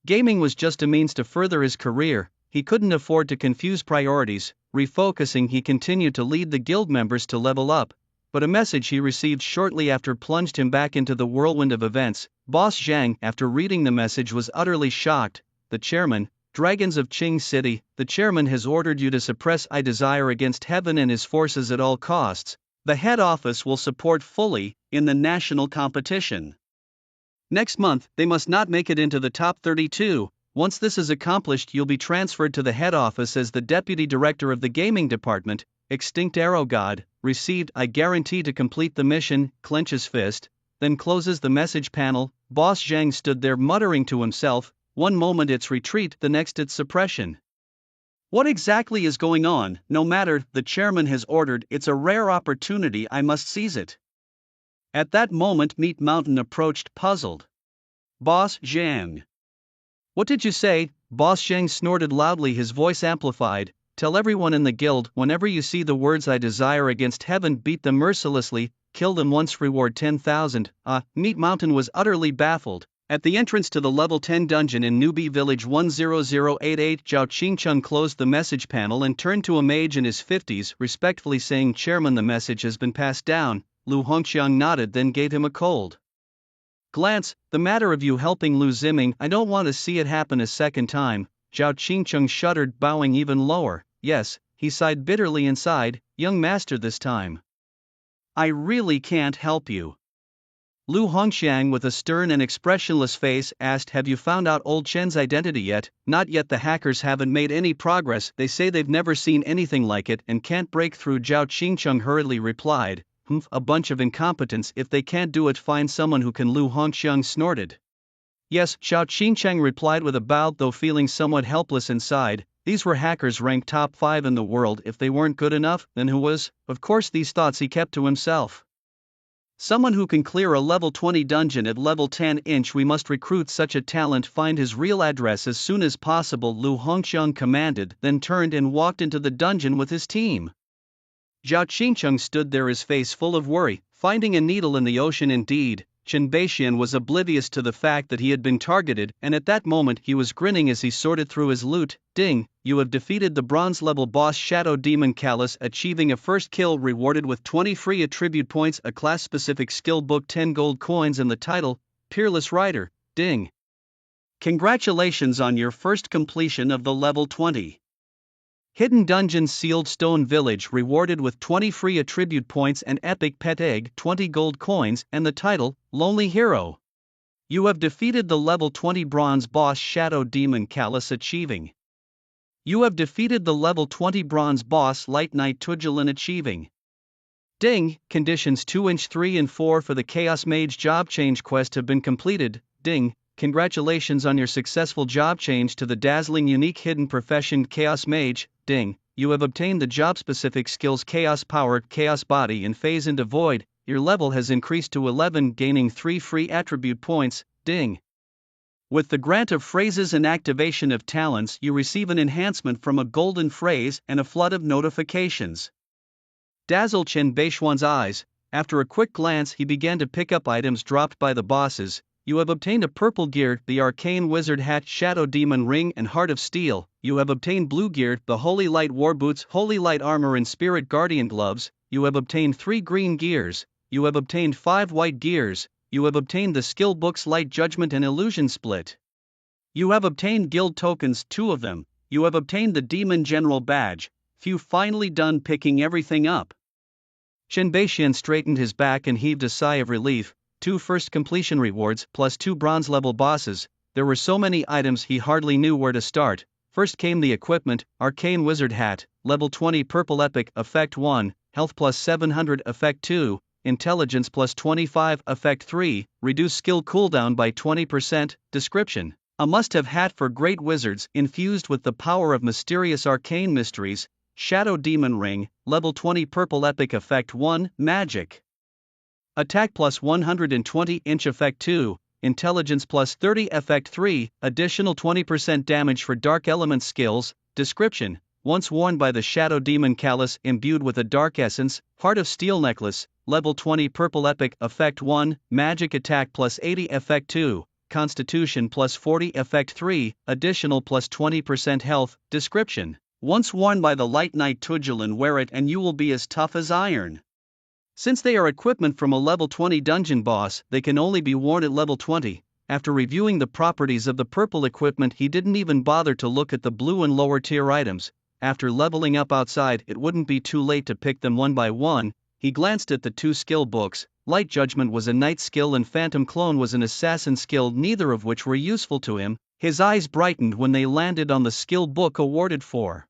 Gaming was just a means to further his career. He couldn't afford to confuse priorities. Refocusing, he continued to lead the guild members to level up, but a message he received shortly after plunged him back into the whirlwind of events. Boss Zhang, after reading the message, was utterly shocked. "The chairman, Dragons of Qing City, the chairman has ordered you to suppress I Desire against heaven and his forces at all costs. The head office will support fully in the national competition. Next month, they must not make it into the top 32. Once this is accomplished, you'll be transferred to the head office as the deputy director of the gaming department." Extinct Arrow God, received, "I guarantee to complete the mission," clenches fist, then closes the message panel. Boss Zhang stood there muttering to himself, one moment it's retreat, the next it's suppression. What exactly is going on? No matter, the chairman has ordered, it's a rare opportunity, I must seize it. At that moment Meat Mountain approached, puzzled. "Boss Zhang." "What did you say?" Boss Zhang snorted loudly, his voice amplified. "Tell everyone in the guild, whenever you see the words I desire against heaven, beat them mercilessly, kill them once, reward 10,000. Meat Mountain was utterly baffled. At the entrance to the level 10 dungeon in Newbie Village 10088, Zhao Qingcheng closed the message panel and turned to a mage in his 50s, respectfully saying, "Chairman, the message has been passed down." Lu Hongqiang nodded, then gave him a cold glance. "The matter of you helping Lu Ziming, I don't want to see it happen a second time." Zhao Qingcheng shuddered, bowing even lower. "Yes," he sighed bitterly inside, "young master, this time I really can't help you." Lu Hongqiang, with a stern and expressionless face, asked, "Have you found out old Chen's identity yet?" "Not yet, the hackers haven't made any progress, they say they've never seen anything like it and can't break through," Zhao Qingcheng hurriedly replied. A bunch of incompetents. If they can't do it, find someone who can," Lu Hongqiang snorted. "Yes," Zhao Qingcheng replied with a bow, though feeling somewhat helpless inside. These were hackers ranked top 5 in the world. If they weren't good enough, then who was? Of course these thoughts he kept to himself. "Someone who can clear a level 20 dungeon at level 10. We must recruit such a talent. Find his real address as soon as possible," Lu Hongqiang commanded, then turned and walked into the dungeon with his team. Zhao Qingcheng stood there, his face full of worry. Finding a needle in the ocean indeed. Chen Beixian was oblivious to the fact that he had been targeted, and at that moment he was grinning as he sorted through his loot. "Ding, you have defeated the bronze level boss Shadow Demon Callus, achieving a first kill, rewarded with 20 free attribute points, a class specific skill book, 10 gold coins, and the title, Peerless Rider." "Ding. Congratulations on your first completion of the level 20. Hidden Dungeon Sealed Stone Village, rewarded with 20 free attribute points and epic pet egg, 20 gold coins, and the title, Lonely Hero. You have defeated the level 20 bronze boss Shadow Demon Callus, achieving. You have defeated the level 20 bronze boss Light Knight Tugilin, achieving. Ding, conditions 2, 3, and 4 for the Chaos Mage job change quest have been completed. Ding. Congratulations on your successful job change to the dazzling unique hidden profession Chaos Mage. Ding, you have obtained the job-specific skills Chaos Power, Chaos Body, and Phase into Void. Your level has increased to 11, gaining 3 free attribute points. Ding. With the grant of phrases and activation of talents, you receive an enhancement from a golden phrase and a flood of notifications. Dazzle Chen Beishuan's eyes. After a quick glance, he began to pick up items dropped by the bosses. You have obtained a purple gear, the Arcane Wizard Hat, Shadow Demon Ring, and Heart of Steel. You have obtained blue gear, the Holy Light War Boots, Holy Light Armor, and Spirit Guardian Gloves. You have obtained 3 green gears. You have obtained 5 white gears. You have obtained the skill books Light Judgment and Illusion Split. You have obtained guild tokens, 2 of them. You have obtained the Demon General Badge. Phew, finally done picking everything up. Chen Beixian straightened his back and heaved a sigh of relief. 2 first completion rewards, plus 2 bronze level bosses. There were so many items he hardly knew where to start. First came the equipment, Arcane Wizard Hat, level 20 purple epic, effect 1, health plus 700, effect 2, intelligence plus 25, effect 3, reduce skill cooldown by 20%, description. A must-have hat for great wizards, infused with the power of mysterious arcane mysteries. Shadow Demon Ring, level 20 purple epic effect 1, magic. Attack plus 120 inch effect 2, intelligence plus 30 effect 3, additional 20% damage for dark element skills. Description: once worn by the Shadow Demon Callus imbued with a dark essence, Heart of Steel necklace, level 20 purple epic effect 1, magic attack plus 80 effect 2, constitution plus 40 effect 3, additional plus 20% health. Description: once worn by the Light Knight Tugilin, wear it and you will be as tough as iron. Since they are equipment from a level 20 dungeon boss, they can only be worn at level 20. After reviewing the properties of the purple equipment, he didn't even bother to look at the blue and lower tier items. After leveling up outside, it wouldn't be too late to pick them one by one. He glanced at the two skill books. Light Judgment was a knight skill and Phantom Clone was an assassin skill, neither of which were useful to him. His eyes brightened when they landed on the skill book awarded for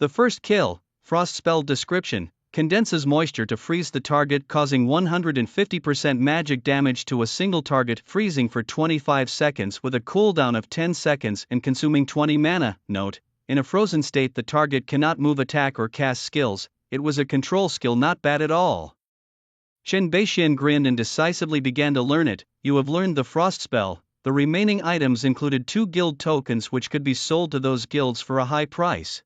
the first kill. Frost spell. Description: condenses moisture to freeze the target, causing 150% magic damage to a single target, freezing for 25 seconds with a cooldown of 10 seconds and consuming 20 mana. Note: in a frozen state the target cannot move, attack or cast skills. It was a control skill, not bad at all. Chen Beixian grinned and decisively began to learn it. You have learned the frost spell. The remaining items included 2 guild tokens which could be sold to those guilds for a high price.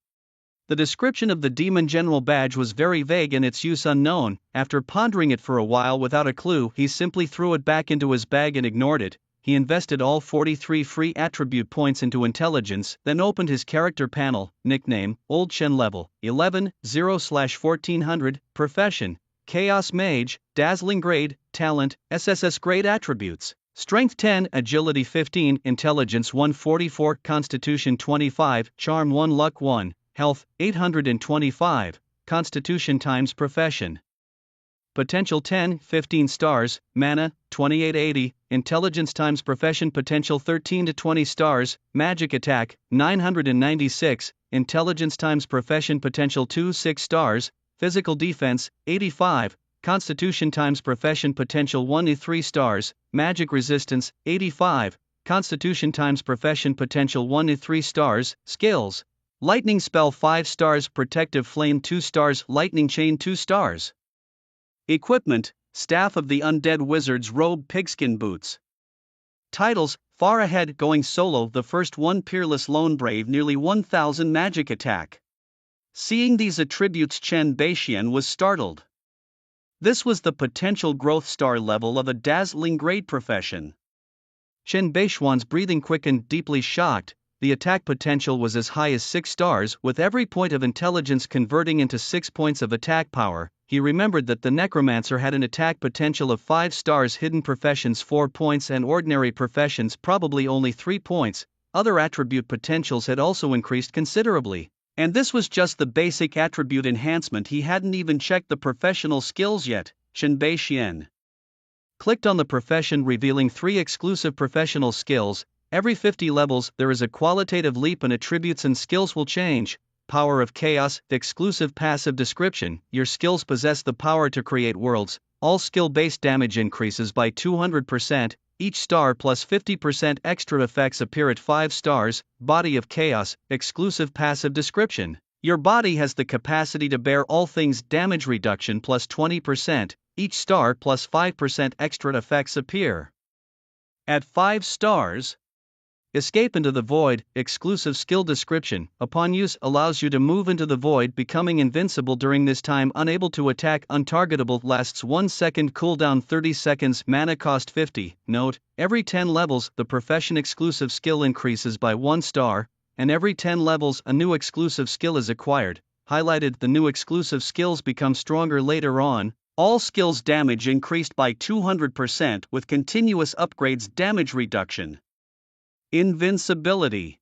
The description of the Demon General badge was very vague and its use unknown. After pondering it for a while without a clue, he simply threw it back into his bag and ignored it. He invested all 43 free attribute points into intelligence, then opened his character panel. Nickname: Old Chen, level 11, 0/1400, profession: Chaos Mage, dazzling grade, talent, SSS grade attributes: Strength 10, Agility 15, Intelligence 144, Constitution 25, Charm 1, Luck 1, Health 825, Constitution times Profession. Potential 10, 15 stars, Mana 2880, Intelligence times Profession. Potential 13 to 20 stars, Magic Attack 996, Intelligence times Profession. Potential 2, 6 stars, Physical Defense 85, Constitution times Profession. Potential 1 to 3 stars, Magic Resistance 85, Constitution times Profession. Potential 1 to 3 stars. Skills: Lightning Spell 5 stars, Protective Flame 2 stars, Lightning Chain 2 stars. Equipment: Staff of the Undead Wizard's Robe, Pigskin Boots. Titles: Far Ahead, Going Solo, The First One, Peerless Lone Brave, nearly 1000 Magic Attack. Seeing these attributes, Chen Beixian was startled. This was the potential growth star level of a dazzling grade profession. Chen Beixian's breathing quickened, deeply shocked. The attack potential was as high as 6 stars, with every point of intelligence converting into 6 points of attack power. He remembered that the Necromancer had an attack potential of 5 stars, hidden professions 4 points, and ordinary professions probably only 3 points. Other attribute potentials had also increased considerably. And this was just the basic attribute enhancement. He hadn't even checked the professional skills yet. Chen Beixian clicked on the profession, revealing 3 exclusive professional skills. Every 50 levels, there is a qualitative leap and attributes and skills will change. Power of Chaos, exclusive passive. Description: your skills possess the power to create worlds. All skill-based damage increases by 200%. Each star plus 50% extra effects appear at 5 stars. Body of Chaos, exclusive passive. Description: your body has the capacity to bear all things. Damage reduction plus 20%. Each star plus 5% extra effects appear at 5 stars. Escape into the Void, exclusive skill. Description: upon use, allows you to move into the void, becoming invincible during this time, unable to attack, untargetable, lasts 1 second, cooldown 30 seconds, mana cost 50. Note: every 10 levels, the profession exclusive skill increases by 1 star, and every 10 levels, a new exclusive skill is acquired. Highlighted: the new exclusive skills become stronger later on. All skills damage increased by 200% with continuous upgrades. Damage reduction. Invincibility.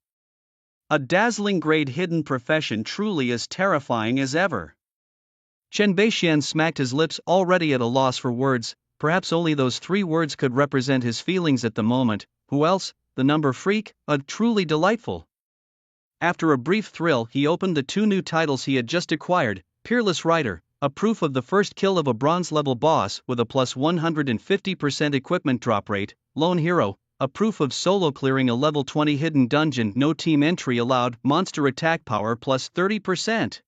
A dazzling grade hidden profession, truly as terrifying as ever. Chen Beixian smacked his lips, already at a loss for words. Perhaps only those 3 words could represent his feelings at the moment. Who else? The number freak? Truly delightful. After a brief thrill, he opened the 2 new titles he had just acquired. Peerless Rider, a proof of the first kill of a bronze level boss with a plus 150% equipment drop rate. Lone Hero, a proof of solo clearing a level 20 hidden dungeon, no team entry allowed. Monster attack power plus 30%.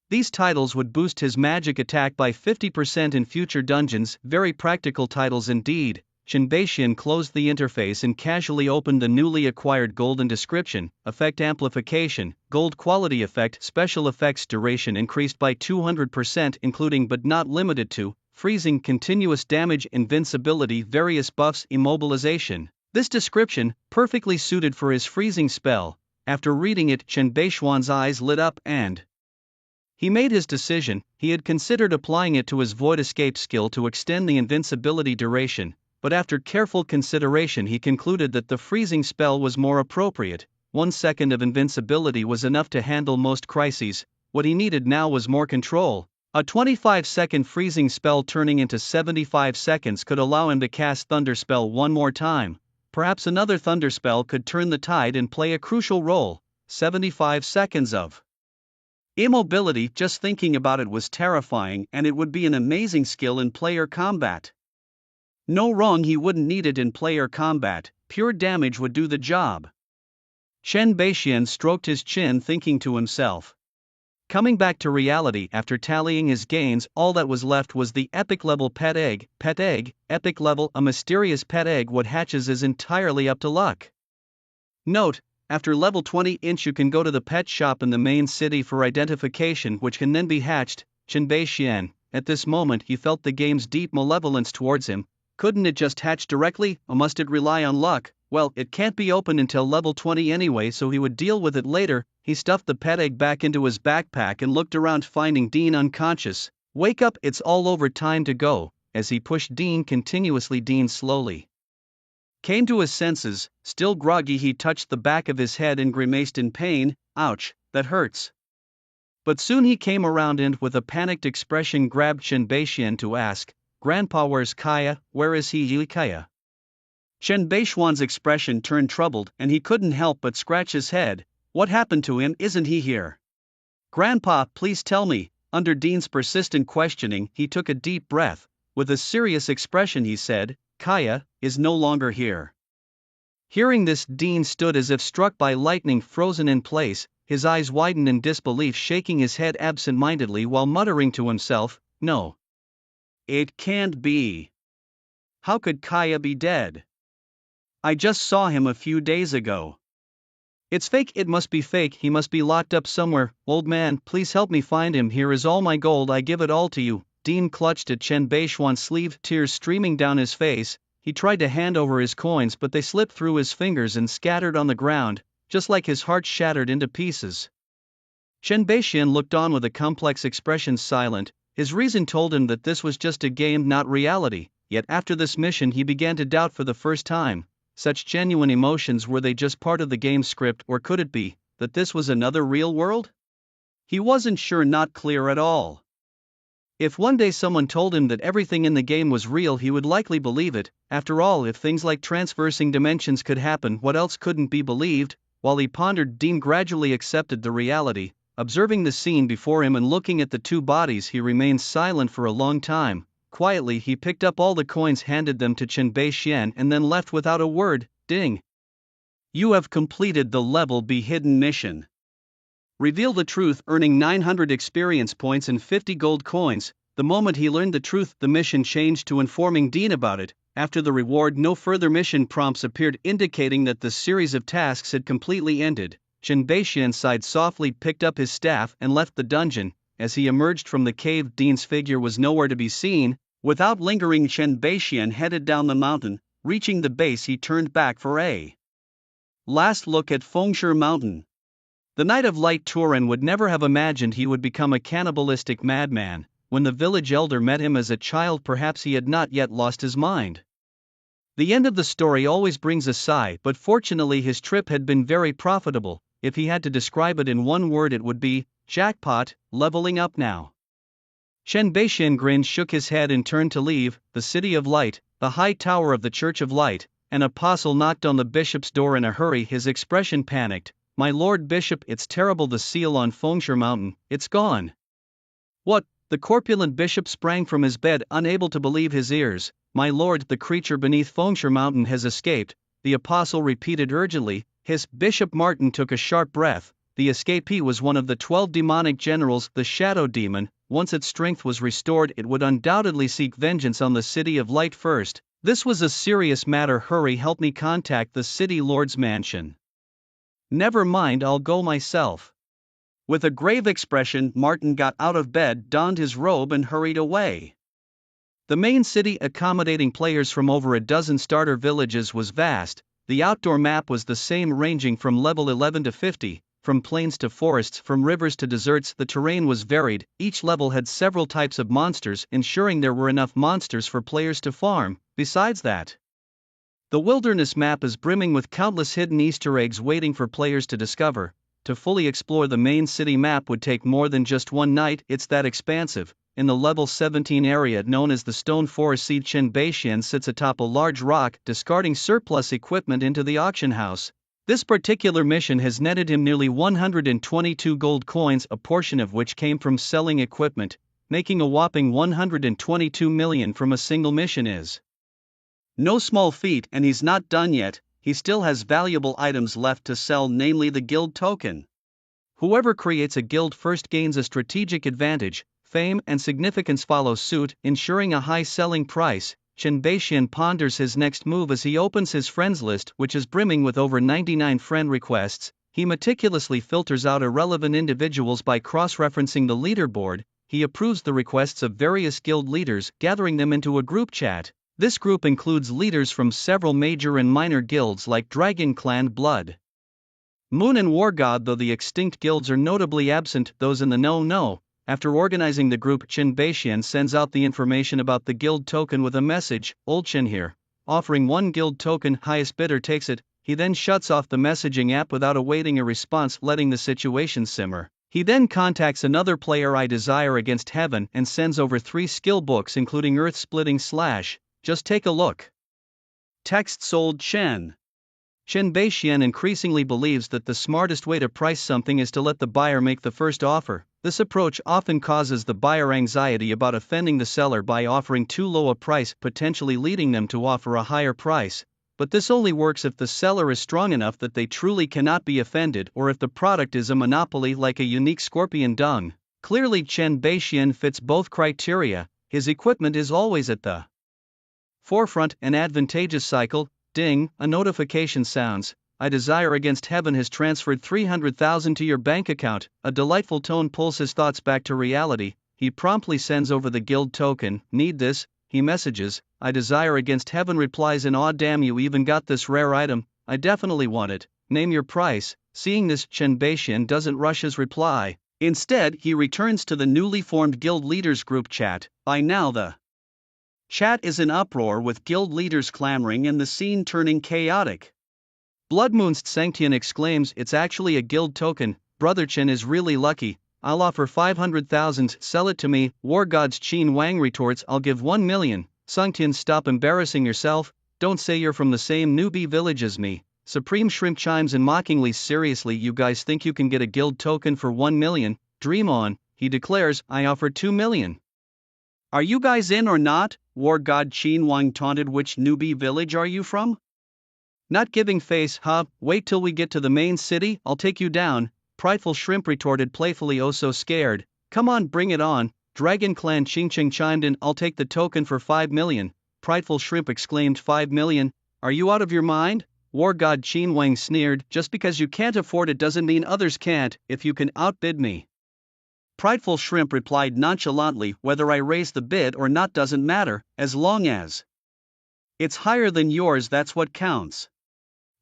These titles would boost his magic attack by 50% in future dungeons, very practical titles indeed. Chen Beixian closed the interface and casually opened the newly acquired golden description, effect amplification, gold quality effect, special effects duration increased by 200% including but not limited to, freezing, continuous damage, invincibility, various buffs, immobilization. This description, perfectly suited for his freezing spell. After reading it, Chen Beixian's eyes lit up and he made his decision. He had considered applying it to his Void Escape skill to extend the invincibility duration, but after careful consideration he concluded that the freezing spell was more appropriate. 1 second of invincibility was enough to handle most crises. What he needed now was more control. A 25-second freezing spell turning into 75 seconds could allow him to cast Thunder Spell one more time. Perhaps another Thunder Spell could turn the tide and play a crucial role. 75 seconds of immobility, just thinking about it was terrifying, and it would be an amazing skill in player combat. No wrong, he wouldn't need it in player combat, pure damage would do the job. Chen Beixian stroked his chin, thinking to himself. Coming back to reality after tallying his gains, all that was left was the epic level pet egg. Pet egg, epic level, a mysterious pet egg. What hatches is entirely up to luck. Note: after level 20 you can go to the pet shop in the main city for identification, which can then be hatched. Chen Beixian, at this moment he felt the game's deep malevolence towards him. Couldn't it just hatch directly, or must it rely on luck? Well, it can't be opened until level 20 anyway, so he would deal with it later. He stuffed the pet egg back into his backpack and looked around, finding Dean unconscious. Wake up, it's all over, time to go. As he pushed Dean continuously, Dean slowly came to his senses. Still groggy, he touched the back of his head and grimaced in pain. Ouch, that hurts. But soon he came around and, with a panicked expression, grabbed Chen Beixian to ask, "Grandpa, where's Kaya? Where is he, Kaya?" Chen Beixian's expression turned troubled, and he couldn't help but scratch his head. What happened to him? Isn't he here? Grandpa, please tell me. Under Dean's persistent questioning, he took a deep breath. With a serious expression he said, "Kaya is no longer here." Hearing this, Dean stood as if struck by lightning, frozen in place, his eyes widened in disbelief, shaking his head absent-mindedly while muttering to himself, "No. It can't be. How could Kaya be dead? I just saw him a few days ago. It's fake, it must be fake, he must be locked up somewhere. Old man, please help me find him. Here is all my gold, I give it all to you." Dean clutched at Chen Beixian's sleeve, tears streaming down his face. He tried to hand over his coins, but they slipped through his fingers and scattered on the ground, just like his heart shattered into pieces. Chen Beixian looked on with a complex expression, silent. His reason told him that this was just a game, not reality, yet after this mission he began to doubt for the first time. Such genuine emotions, were they just part of the game's script, or could it be that this was another real world? He wasn't sure, not clear at all. If one day someone told him that everything in the game was real, he would likely believe it. After all, if things like transversing dimensions could happen, what else couldn't be believed? While he pondered, Dean gradually accepted the reality. Observing the scene before him and looking at the two bodies, he remained silent for a long time. Quietly he picked up all the coins, handed them to Chen Beixian, and then left without a word. Ding! You have completed the Level B hidden mission. Reveal the truth, earning 900 experience points and 50 gold coins. The moment he learned the truth, the mission changed to informing Dean about it. After the reward, no further mission prompts appeared, indicating that the series of tasks had completely ended. Chen Beixian sighed softly, picked up his staff, and left the dungeon. As he emerged from the cave, Dean's figure was nowhere to be seen. Without lingering, Chen Beixian headed down the mountain. Reaching the base, he turned back for a last look at Fengshe Mountain. The Knight of Light Turan would never have imagined he would become a cannibalistic madman. When the village elder met him as a child, perhaps he had not yet lost his mind. The end of the story always brings a sigh, but fortunately his trip had been very profitable. If he had to describe it in one word, it would be jackpot. Leveling up now. Chen Beixian grinned, shook his head, and turned to leave the City of Light, the high tower of the Church of Light. An apostle knocked on the bishop's door in a hurry, his expression panicked. "My lord bishop, it's terrible, the seal on Fengshe Mountain, it's gone." "What?" The corpulent bishop sprang from his bed, unable to believe his ears. "My lord, the creature beneath Fengshe Mountain has escaped," the apostle repeated urgently. Bishop Martin took a sharp breath. the escapee was one of the 12 demonic generals, the Shadow Demon. Once its strength was restored, it would undoubtedly seek vengeance on the City of Light first. This was a serious matter. Hurry, help me contact the City Lord's mansion. Never mind, I'll go myself. With a grave expression, Martin got out of bed, donned his robe, and hurried away. The main city, accommodating players from over a dozen starter villages, was vast. The outdoor map was the same, ranging from level 11 to 50, from plains to forests, from rivers to deserts. The terrain was varied. Each level had several types of monsters, ensuring there were enough monsters for players to farm. Besides that, the wilderness map is brimming with countless hidden Easter eggs waiting for players to discover. To fully explore the main city map would take more than just one night, it's that expansive. In the level 17 area known as the Stone Forest, Chen Beixian sits atop a large rock, discarding surplus equipment into the auction house. This particular mission has netted him nearly 122 gold coins, a portion of which came from selling equipment, making a whopping 122 million from a single mission is no small feat, and he's not done yet. He still has valuable items left to sell, namely the guild token. Whoever creates a guild first gains a strategic advantage. Fame and significance follow suit, ensuring a high selling price. Chen Beixian ponders his next move as he opens his friends list, which is brimming with over 99 friend requests. He meticulously filters out irrelevant individuals by cross-referencing the leaderboard. He approves the requests of various guild leaders, gathering them into a group chat. This group includes leaders from several major and minor guilds like Dragon Clan, Blood Moon, and War God, though the extinct guilds are notably absent. Those in the know. After organizing the group, Chen Beixian sends out the information about the guild token with a message, "Old Chen here, offering 1 guild token, highest bidder takes it." He then shuts off the messaging app without awaiting a response, letting the situation simmer. He then contacts another player, I Desire Against Heaven, and sends over 3 skill books including Earth Splitting Slash. Just take a look. Text sold Chen. Chen Beixian increasingly believes that the smartest way to price something is to let the buyer make the first offer. This approach often causes the buyer anxiety about offending the seller by offering too low a price, potentially leading them to offer a higher price. But this only works if the seller is strong enough that they truly cannot be offended, or if the product is a monopoly like a unique scorpion dung. Clearly, Chen Beixian fits both criteria. His equipment is always at the forefront. An advantageous cycle. Ding, a notification sounds. I Desire Against Heaven has transferred 300,000 to your bank account. A delightful tone pulls his thoughts back to reality. He promptly sends over the guild token. Need this? He messages. I Desire Against Heaven replies in awe, damn, you even got this rare item. I definitely want it. Name your price. Seeing this, Chen Beixian doesn't rush his reply. Instead, he returns to the newly formed guild leaders group chat. By now the chat is in uproar, with guild leaders clamoring and the scene turning chaotic. Bloodmoon's Sanctian exclaims, "It's actually a guild token. Brother Chen is really lucky. I'll offer 500,000, sell it to me." War God's Qin Wang retorts, "I'll give 1 million. Sanctian, stop embarrassing yourself. Don't say you're from the same newbie village as me." Supreme Shrimp chimes in mockingly, "Seriously, you guys think you can get a guild token for 1 million? Dream on," he declares. "I offer 2 million. Are you guys in or not?" War God Qin Wang taunted. "Which newbie village are you from?" Not giving face. "Huh, wait till we get to the main city, I'll take you down," Prideful Shrimp retorted playfully, "Oh so scared. Come on, bring it on." Dragon Clan Ching Ching chimed in, "I'll take the token for 5 million. Prideful Shrimp exclaimed, 5 million? Are you out of your mind? War God Qin Wang sneered, "Just because you can't afford it doesn't mean others can't. If you can outbid me." Prideful Shrimp replied nonchalantly, "Whether I raise the bid or not doesn't matter, as long as it's higher than yours, that's what counts."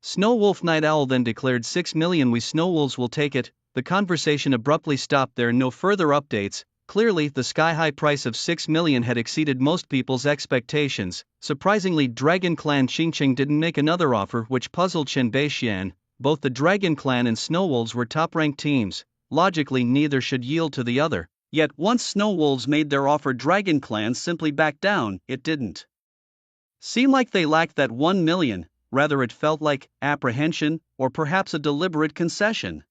Snow Wolf Night Owl then declared, 6 million. "We Snow Wolves will take it." The conversation abruptly stopped there. No further updates. Clearly, the sky-high price of 6 million had exceeded most people's expectations. Surprisingly, Dragon Clan Ching Ching didn't make another offer, which puzzled Chen Beixian. Both the Dragon Clan and Snow Wolves were top-ranked teams. Logically, neither should yield to the other. Yet, once Snow Wolves made their offer, Dragon Clan simply backed down. It didn't seem like they lacked that 1 million. Rather, it felt like apprehension, or perhaps a deliberate concession.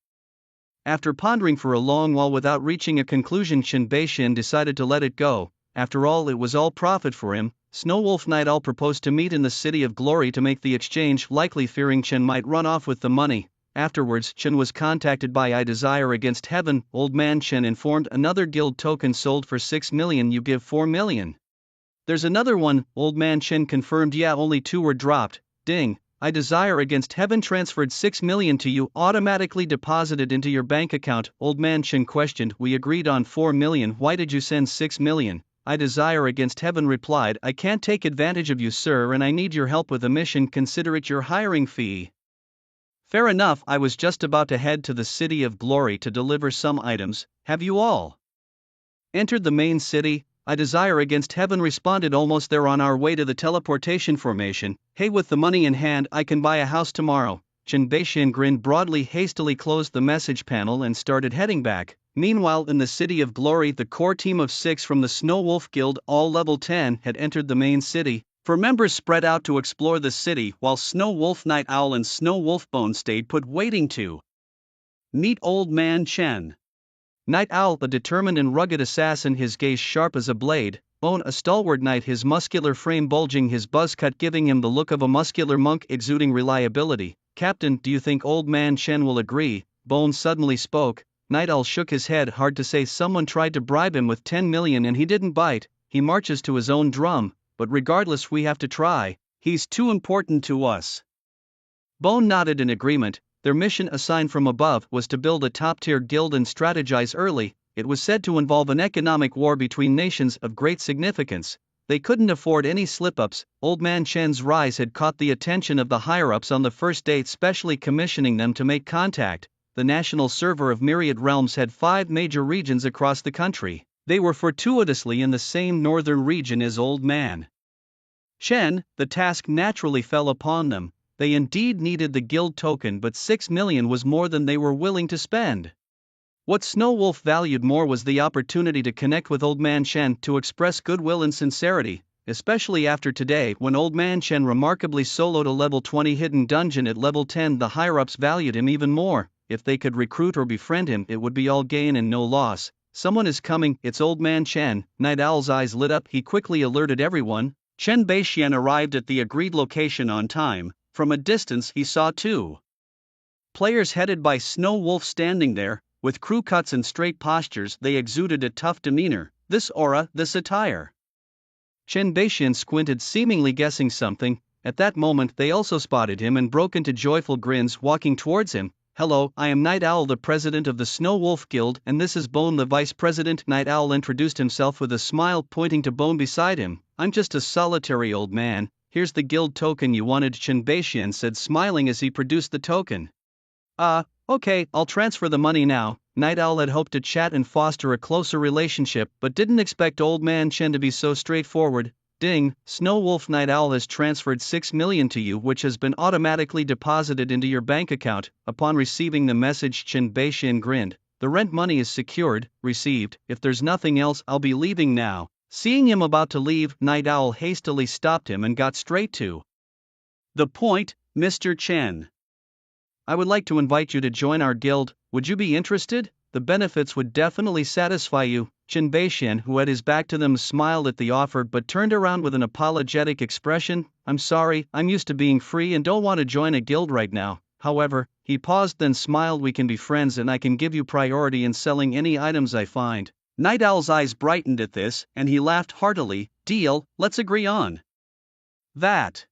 After pondering for a long while without reaching a conclusion, Chen Beixian decided to let it go. After all, it was all profit for him. Snow Wolf Night Owl proposed to meet in the City of Glory to make the exchange, likely fearing Chen might run off with the money. Afterwards, Chen was contacted by I Desire Against Heaven. Old Man Chen informed another guild token sold for 6 million, you give 4 million. There's another one, Old Man Chen confirmed, yeah, only 2 were dropped. Ding, I Desire Against Heaven transferred 6 million to you, automatically deposited into your bank account. Old Man Chen questioned, we agreed on 4 million, why did you send 6 million? I Desire Against Heaven replied, I can't take advantage of you, sir, and I need your help with a mission, consider it your hiring fee. Fair enough, I was just about to head to the City of Glory to deliver some items. Have you all entered the main city? I Desire Against Heaven responded, almost there, on our way to the teleportation formation. Hey, with the money in hand, I can buy a house tomorrow. Chen Beixian grinned broadly, hastily closed the message panel and started heading back. Meanwhile, in the City of Glory, the core team of 6 from the Snow Wolf Guild, all level 10, had entered the main city. 4 members spread out to explore the city, while Snow Wolf, Night Owl and Snow Wolf Bone stayed put, waiting to meet Old Man Chen. Night Owl, a determined and rugged assassin, his gaze sharp as a blade. Bone, a stalwart knight, his muscular frame bulging, his buzz cut giving him the look of a muscular monk exuding reliability. Captain, do you think Old Man Chen will agree? Bone suddenly spoke. Night Owl shook his head, hard to say. Someone tried to bribe him with 10 million and he didn't bite. He marches to his own drum, but regardless we have to try. He's too important to us. Bone nodded in agreement. Their mission, assigned from above, was to build a top-tier guild and strategize early. It was said to involve an economic war between nations of great significance. They couldn't afford any slip-ups. Old Man Chen's rise had caught the attention of the higher-ups on the first date, specially commissioning them to make contact. The national server of Myriad Realms had 5 major regions across the country. They were fortuitously in the same northern region as Old Man Chen. The task naturally fell upon them. They indeed needed the guild token, but 6 million was more than they were willing to spend. What Snow Wolf valued more was the opportunity to connect with Old Man Chen, to express goodwill and sincerity, especially after today when Old Man Chen remarkably soloed a level 20 hidden dungeon at level 10. The higher-ups valued him even more. If they could recruit or befriend him, it would be all gain and no loss. Someone is coming, it's Old Man Chen. Night Owl's eyes lit up, he quickly alerted everyone. Chen Beixian arrived at the agreed location on time. From a distance he saw 2 players headed by Snow Wolf standing there. With crew cuts and straight postures, they exuded a tough demeanor. This aura, this attire. Chen Beixian squinted, seemingly guessing something. At that moment they also spotted him and broke into joyful grins, walking towards him. Hello, I am Night Owl, the president of the Snow Wolf Guild, and this is Bone, the vice president. Night Owl introduced himself with a smile, pointing to Bone beside him. I'm just a solitary old man. Here's the guild token you wanted, Chen Beixian said, smiling as he produced the token. Okay, I'll transfer the money now. Night Owl had hoped to chat and foster a closer relationship, but didn't expect Old Man Chen to be so straightforward. Ding, Snow Wolf. Night Owl has transferred 6 million to you, which has been automatically deposited into your bank account. Upon receiving the message, Chen Beixian grinned. The rent money is secured, received. If there's nothing else, I'll be leaving now. Seeing him about to leave, Night Owl hastily stopped him and got straight to the point. Mr. Chen, I would like to invite you to join our guild. Would you be interested? The benefits would definitely satisfy you. Chen Beixian, who had his back to them, smiled at the offer but turned around with an apologetic expression. I'm sorry, I'm used to being free and don't want to join a guild right now. However, he paused, then smiled, we can be friends and I can give you priority in selling any items I find. Night Owl's eyes brightened at this, and he laughed heartily. Deal, let's agree on that.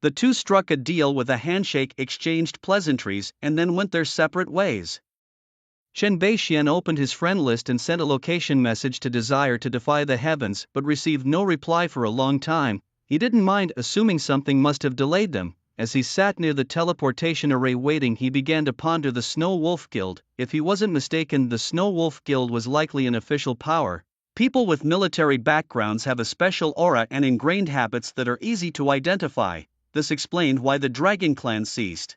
The two struck a deal with a handshake, exchanged pleasantries, and then went their separate ways. Chen Beixian opened his friend list and sent a location message to Desire to defy the heavens, but received no reply for a long time. He didn't mind, assuming something must have delayed them. As he sat near the teleportation array waiting, he began to ponder the Snow Wolf Guild. If he wasn't mistaken, the Snow Wolf Guild was likely an official power. People with military backgrounds have a special aura and ingrained habits that are easy to identify. This explained why the Dragon Clan ceased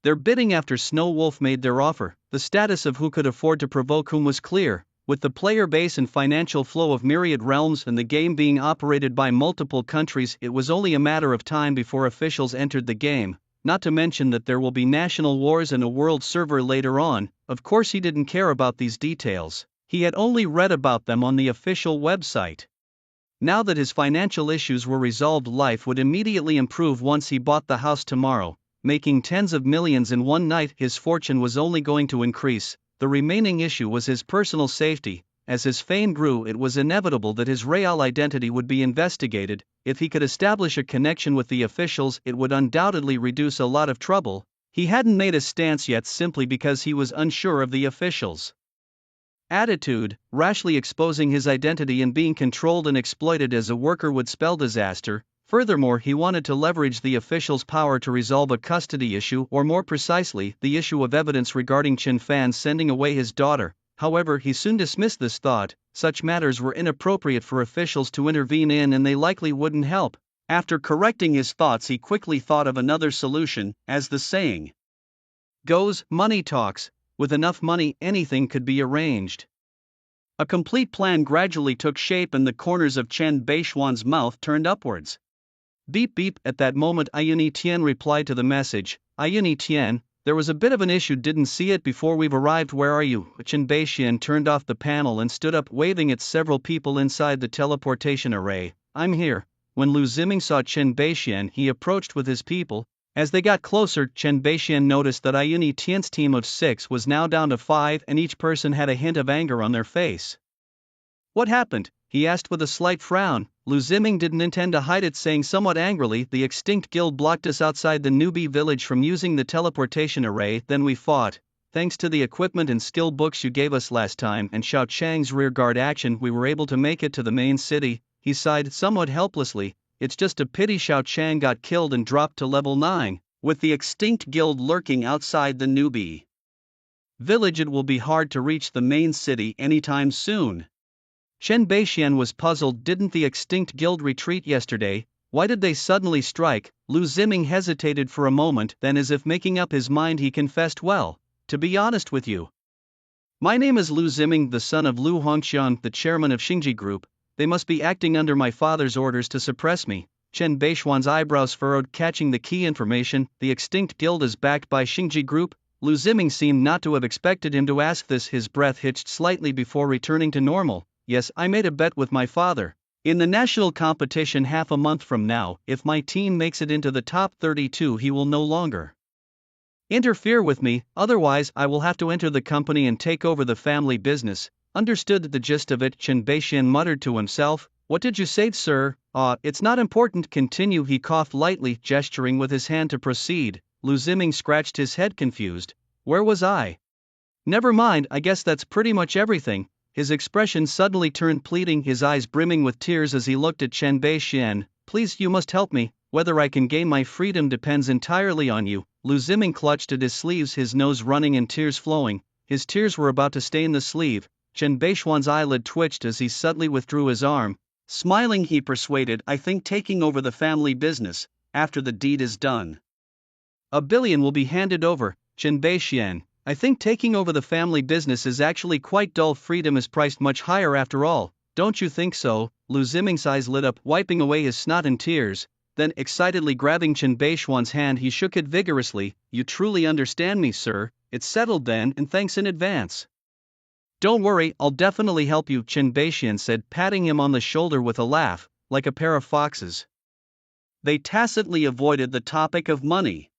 their bidding after Snow Wolf made their offer. The status of who could afford to provoke whom was clear. With the player base and financial flow of Myriad Realms and the game being operated by multiple countries, it was only a matter of time before officials entered the game, not to mention that there will be national wars and a world server later on. Of course he didn't care about these details, he had only read about them on the official website. Now that his financial issues were resolved, life would immediately improve once he bought the house tomorrow. making tens of millions in one night. His fortune was only going to increase. The remaining issue was his personal safety. As his fame grew, it was inevitable that his real identity would be investigated. If he could establish a connection with the officials, it would undoubtedly reduce a lot of trouble. He hadn't made a stance yet simply because he was unsure of the officials' attitude. Rashly exposing his identity and being controlled and exploited as a worker would spell disaster. Furthermore, he wanted to leverage the officials' power to resolve a custody issue, or more precisely, the issue of evidence regarding Chen Fan sending away his daughter. However, he soon dismissed this thought. Such matters were inappropriate for officials to intervene in, and they likely wouldn't help. After correcting his thoughts, he quickly thought of another solution. As the saying goes, money talks. With enough money, anything could be arranged. A complete plan gradually took shape, and the corners of Chen Beishuan's mouth turned upwards. Beep beep. At that moment, Ayuni Tian replied to the message. Ayuni Tian, there was a bit of an issue. Didn't see it before we've arrived. Where are you? Chen Beishian turned off the panel and stood up, waving at several people inside the teleportation array. I'm here. When Lu Ziming saw Chen Beishian, he approached with his people. As they got closer, Chen Beishian noticed that Ayuni Tian's team of 6 was now down to 5, and each person had a hint of anger on their face. What happened? He asked with a slight frown. Lu Ziming didn't intend to hide it, saying somewhat angrily, the extinct guild blocked us outside the newbie village from using the teleportation array. Then we fought. Thanks to the equipment and skill books you gave us last time and Xiao Chang's rearguard action, we were able to make it to the main city. He sighed somewhat helplessly. It's just a pity Xiao Chang got killed and dropped to level 9. With the extinct guild lurking outside the newbie village, it will be hard to reach the main city anytime soon. Chen Beishian was puzzled. Didn't the extinct guild retreat yesterday? Why did they suddenly strike? Lu Ziming hesitated for a moment, then, as if making up his mind, he confessed, well, to be honest with you, my name is Lu Ziming, the son of Lu Hongxiang, the chairman of Xingji Group. They must be acting under my father's orders to suppress me. Chen Beishuan's eyebrows furrowed, catching the key information. The extinct guild is backed by Xingji Group. Lu Ziming seemed not to have expected him to ask this. His breath hitched slightly before returning to normal. Yes, I made a bet with my father. In the national competition half a month from now, if my team makes it into the top 32, he will no longer interfere with me, otherwise I will have to enter the company and take over the family business. Understood the gist of it, Chen Beishian muttered to himself. What did you say, sir? It's not important. Continue. He coughed lightly, gesturing with his hand to proceed. Lu Ziming scratched his head, confused. Where was I? Never mind, I guess that's pretty much everything. His expression suddenly turned pleading, his eyes brimming with tears as he looked at Chen Beishian. Please, you must help me. Whether I can gain my freedom depends entirely on you. Lu Ziming clutched at his sleeves, his nose running and tears flowing. His tears were about to stain the sleeve. Chen Beishuan's eyelid twitched as he suddenly withdrew his arm. Smiling, he persuaded, I think taking over the family business, after the deed is done, $1 billion will be handed over. Chen Beishian, I think taking over the family business is actually quite dull. Freedom is priced much higher after all, don't you think so? Lu Ziming's eyes lit up, wiping away his snot and tears. Then, excitedly grabbing Chen Beishuan's hand, he shook it vigorously. You truly understand me, sir. It's settled then, and thanks in advance. Don't worry, I'll definitely help you, Chen Beishian said, patting him on the shoulder with a laugh, like a pair of foxes. They tacitly avoided the topic of money.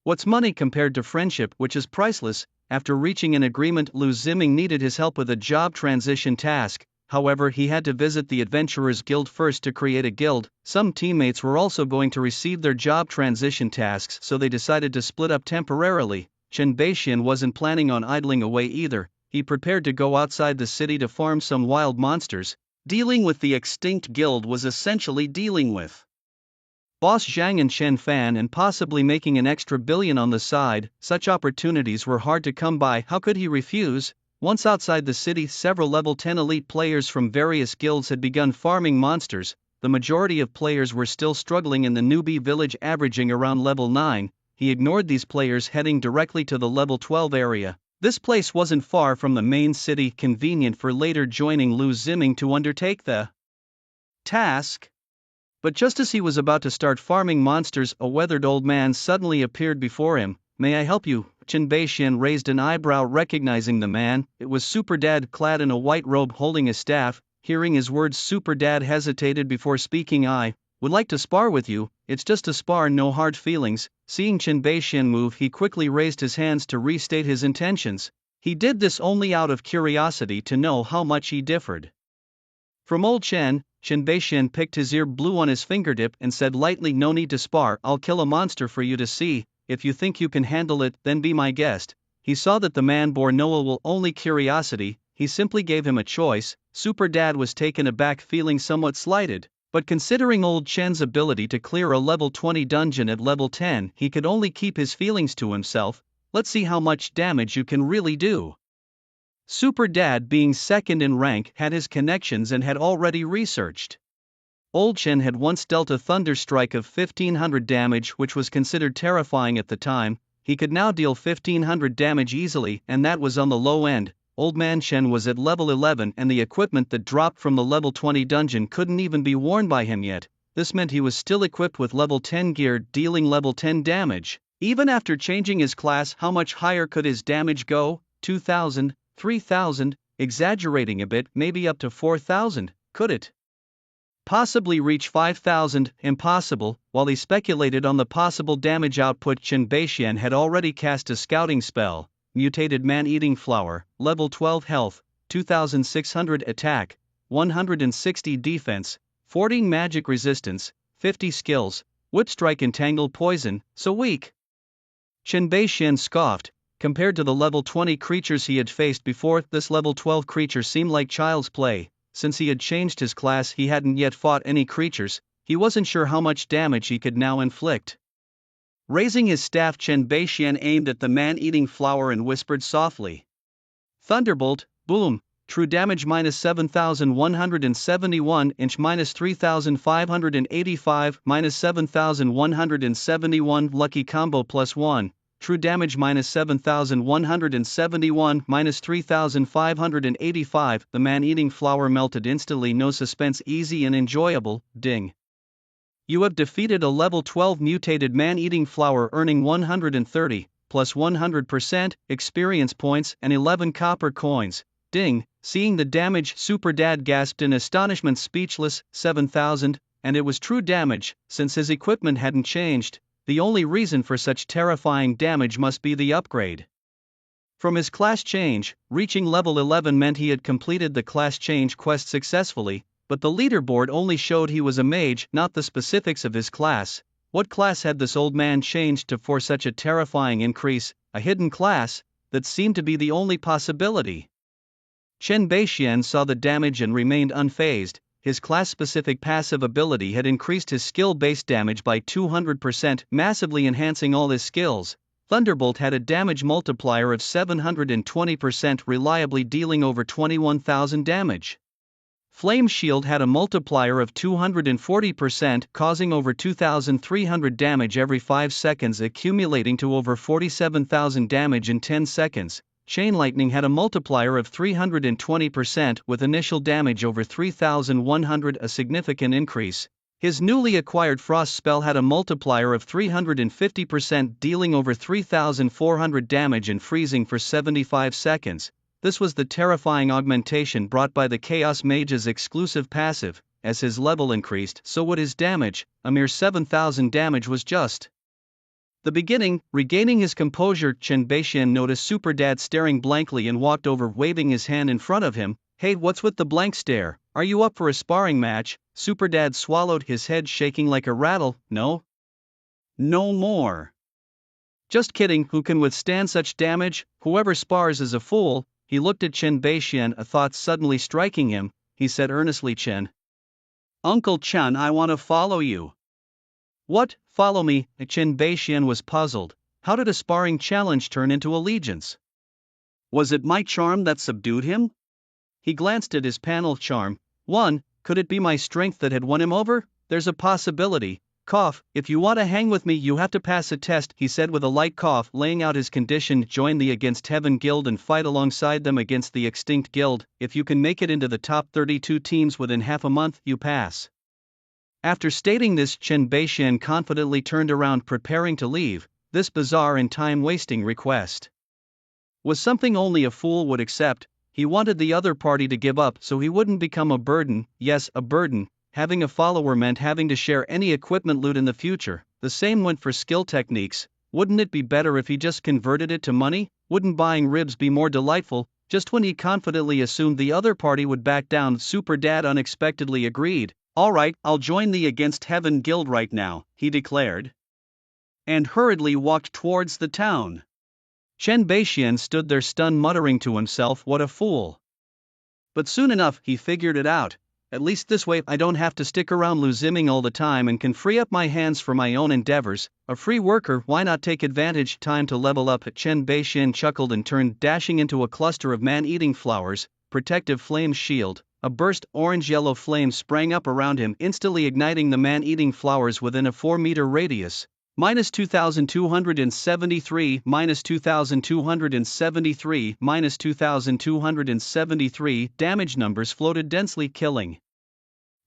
What's money compared to friendship, which is priceless? After reaching an agreement, Lu Ziming needed his help with a job transition task. However, he had to visit the Adventurers Guild first to create a guild. Some teammates were also going to receive their job transition tasks, so they decided to split up temporarily. Chen Beishian wasn't planning on idling away either. He prepared to go outside the city to farm some wild monsters. Dealing with the extinct guild was essentially dealing with Boss Zhang and Chen Fan, and possibly making an extra $1 billion on the side. Such opportunities were hard to come by. How could he refuse? Once outside the city, several level 10 elite players from various guilds had begun farming monsters. The majority of players were still struggling in the newbie village, averaging around level 9. He ignored these players, heading directly to the level 12 area. This place wasn't far from the main city, convenient for later joining Lu Ziming to undertake the task. But just as he was about to start farming monsters, a weathered old man suddenly appeared before him. May I help you? Chen Beishian raised an eyebrow, recognizing the man. It was Super Dad, clad in a white robe, holding a staff. Hearing his words, Super Dad hesitated before speaking. I would like to spar with you. It's just a spar, no hard feelings. Seeing Chen Beixian move, he quickly raised his hands to restate his intentions. He did this only out of curiosity to know how much he differed from old Chen. Chen Beixian picked his ear, blew on his fingertip, and said lightly, "No need to spar, I'll kill a monster for you to see. If you think you can handle it, then be my guest." He saw that the man bore no ill will, only curiosity. He simply gave him a choice. Super Dad was taken aback, feeling somewhat slighted, but considering old Chen's ability to clear a level 20 dungeon at level 10, he could only keep his feelings to himself. "Let's see how much damage you can really do." Super Dad, being second in rank, had his connections and had already researched. Old Chen had once dealt a thunder strike of 1500 damage, which was considered terrifying at the time. He could now deal 1500 damage easily, and that was on the low end. Old Man Chen was at level 11, and the equipment that dropped from the level 20 dungeon couldn't even be worn by him yet. This meant he was still equipped with level 10 gear, dealing level 10 damage. Even after changing his class, how much higher could his damage go? 2000, 3000, exaggerating a bit, maybe up to 4000, could it possibly reach 5000? Impossible. While he speculated on the possible damage output, Chen Beixian had already cast a scouting spell. Mutated Man-Eating Flower, level 12 health, 2600 attack, 160 defense, 14 magic resistance, 50 skills, Whip Strike, Entangled Poison, so weak. Chen Beixian scoffed. Compared to the level 20 creatures he had faced before, this level 12 creature seemed like child's play. Since he had changed his class, he hadn't yet fought any creatures. He wasn't sure how much damage he could now inflict. Raising his staff, Chen Beixian aimed at the Man-Eating Flower and whispered softly, "Thunderbolt, boom." True damage minus 7171, inch minus 3585, minus 7171, lucky combo plus 1. True damage minus 7171, minus 3585. The Man-Eating Flower melted instantly, no suspense, easy and enjoyable. Ding. You have defeated a level 12 mutated Man-Eating Flower, earning 130, plus 100%, experience points, and 11 copper coins. Ding. Seeing the damage, Super Dad gasped in astonishment, speechless. 7000, and it was true damage, since his equipment hadn't changed. The only reason for such terrifying damage must be the upgrade. From his class change, reaching level 11 meant he had completed the class change quest successfully, but the leaderboard only showed he was a mage, not the specifics of his class. What class had this old man changed to for such a terrifying increase? A hidden class? That seemed to be the only possibility. Chen Beixian saw the damage and remained unfazed. His class-specific passive ability had increased his skill-based damage by 200%, massively enhancing all his skills. Thunderbolt had a damage multiplier of 720%, reliably dealing over 21,000 damage. Flame Shield had a multiplier of 240%, causing over 2,300 damage every 5 seconds, accumulating to over 47,000 damage in 10 seconds. Chain Lightning had a multiplier of 320%, with initial damage over 3,100, a significant increase. His newly acquired Frost spell had a multiplier of 350%, dealing over 3,400 damage and freezing for 75 seconds. This was the terrifying augmentation brought by the Chaos Mage's exclusive passive. As his level increased, so would his damage. A mere 7,000 damage was just the beginning. Regaining his composure, Chen Beixian noticed Super Dad staring blankly and walked over, waving his hand in front of him. "Hey, what's with the blank stare? Are you up for a sparring match?" Super Dad swallowed, his head shaking like a rattle. "No. No more. Just kidding, who can withstand such damage? Whoever spars is a fool." He looked at Chen Beixian, a thought suddenly striking him. He said earnestly, Uncle Chen, I want to follow you." "What, follow me?" Chen Beixian was puzzled. How did a sparring challenge turn into allegiance? Was it my charm that subdued him? He glanced at his panel. Charm. 1. Could it be my strength that had won him over? There's a possibility. Cough. "If you want to hang with me, you have to pass a test," he said with a light cough, laying out his condition: join the Against Heaven Guild and fight alongside them against the Extinct Guild. If you can make it into the top 32 teams within half a month, you pass. After stating this, Chen Beixian confidently turned around, preparing to leave. This bizarre and time-wasting request was something only a fool would accept. He wanted the other party to give up so he wouldn't become a burden. Yes, a burden. Having a follower meant having to share any equipment loot in the future. The same went for skill techniques. Wouldn't it be better if he just converted it to money? Wouldn't buying ribs be more delightful? Just when he confidently assumed the other party would back down, Super Dad unexpectedly agreed. Alright, I'll join the Against Heaven Guild right now, he declared. And hurriedly walked towards the town. Chen Beixian stood there stunned, muttering to himself, what a fool. But soon enough he figured it out. At least this way I don't have to stick around Lu Ziming all the time and can free up my hands for my own endeavors. A free worker, why not take advantage? Time to level up. Chen Beixian chuckled and turned, dashing into a cluster of man-eating flowers. Protective flame shield. A burst orange-yellow flame sprang up around him, instantly igniting the man-eating flowers within a 4-meter radius. Minus 2,273, minus 2,273, minus 2,273 damage numbers floated densely, killing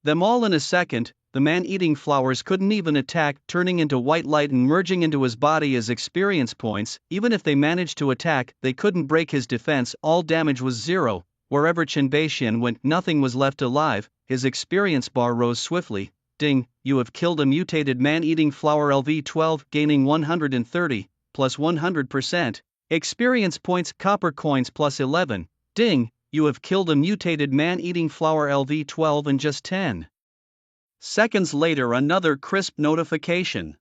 them all in a second. The man-eating flowers couldn't even attack, turning into white light and merging into his body as experience points. Even if they managed to attack, they couldn't break his defense, all damage was zero. Wherever Chen Beixian went, nothing was left alive. His experience bar rose swiftly. Ding, you have killed a mutated man-eating flower LV-12, gaining 130, plus 100%. Experience points, copper coins plus 11. Ding, you have killed a mutated man-eating flower LV-12 in just 10 seconds. Later, another crisp notification.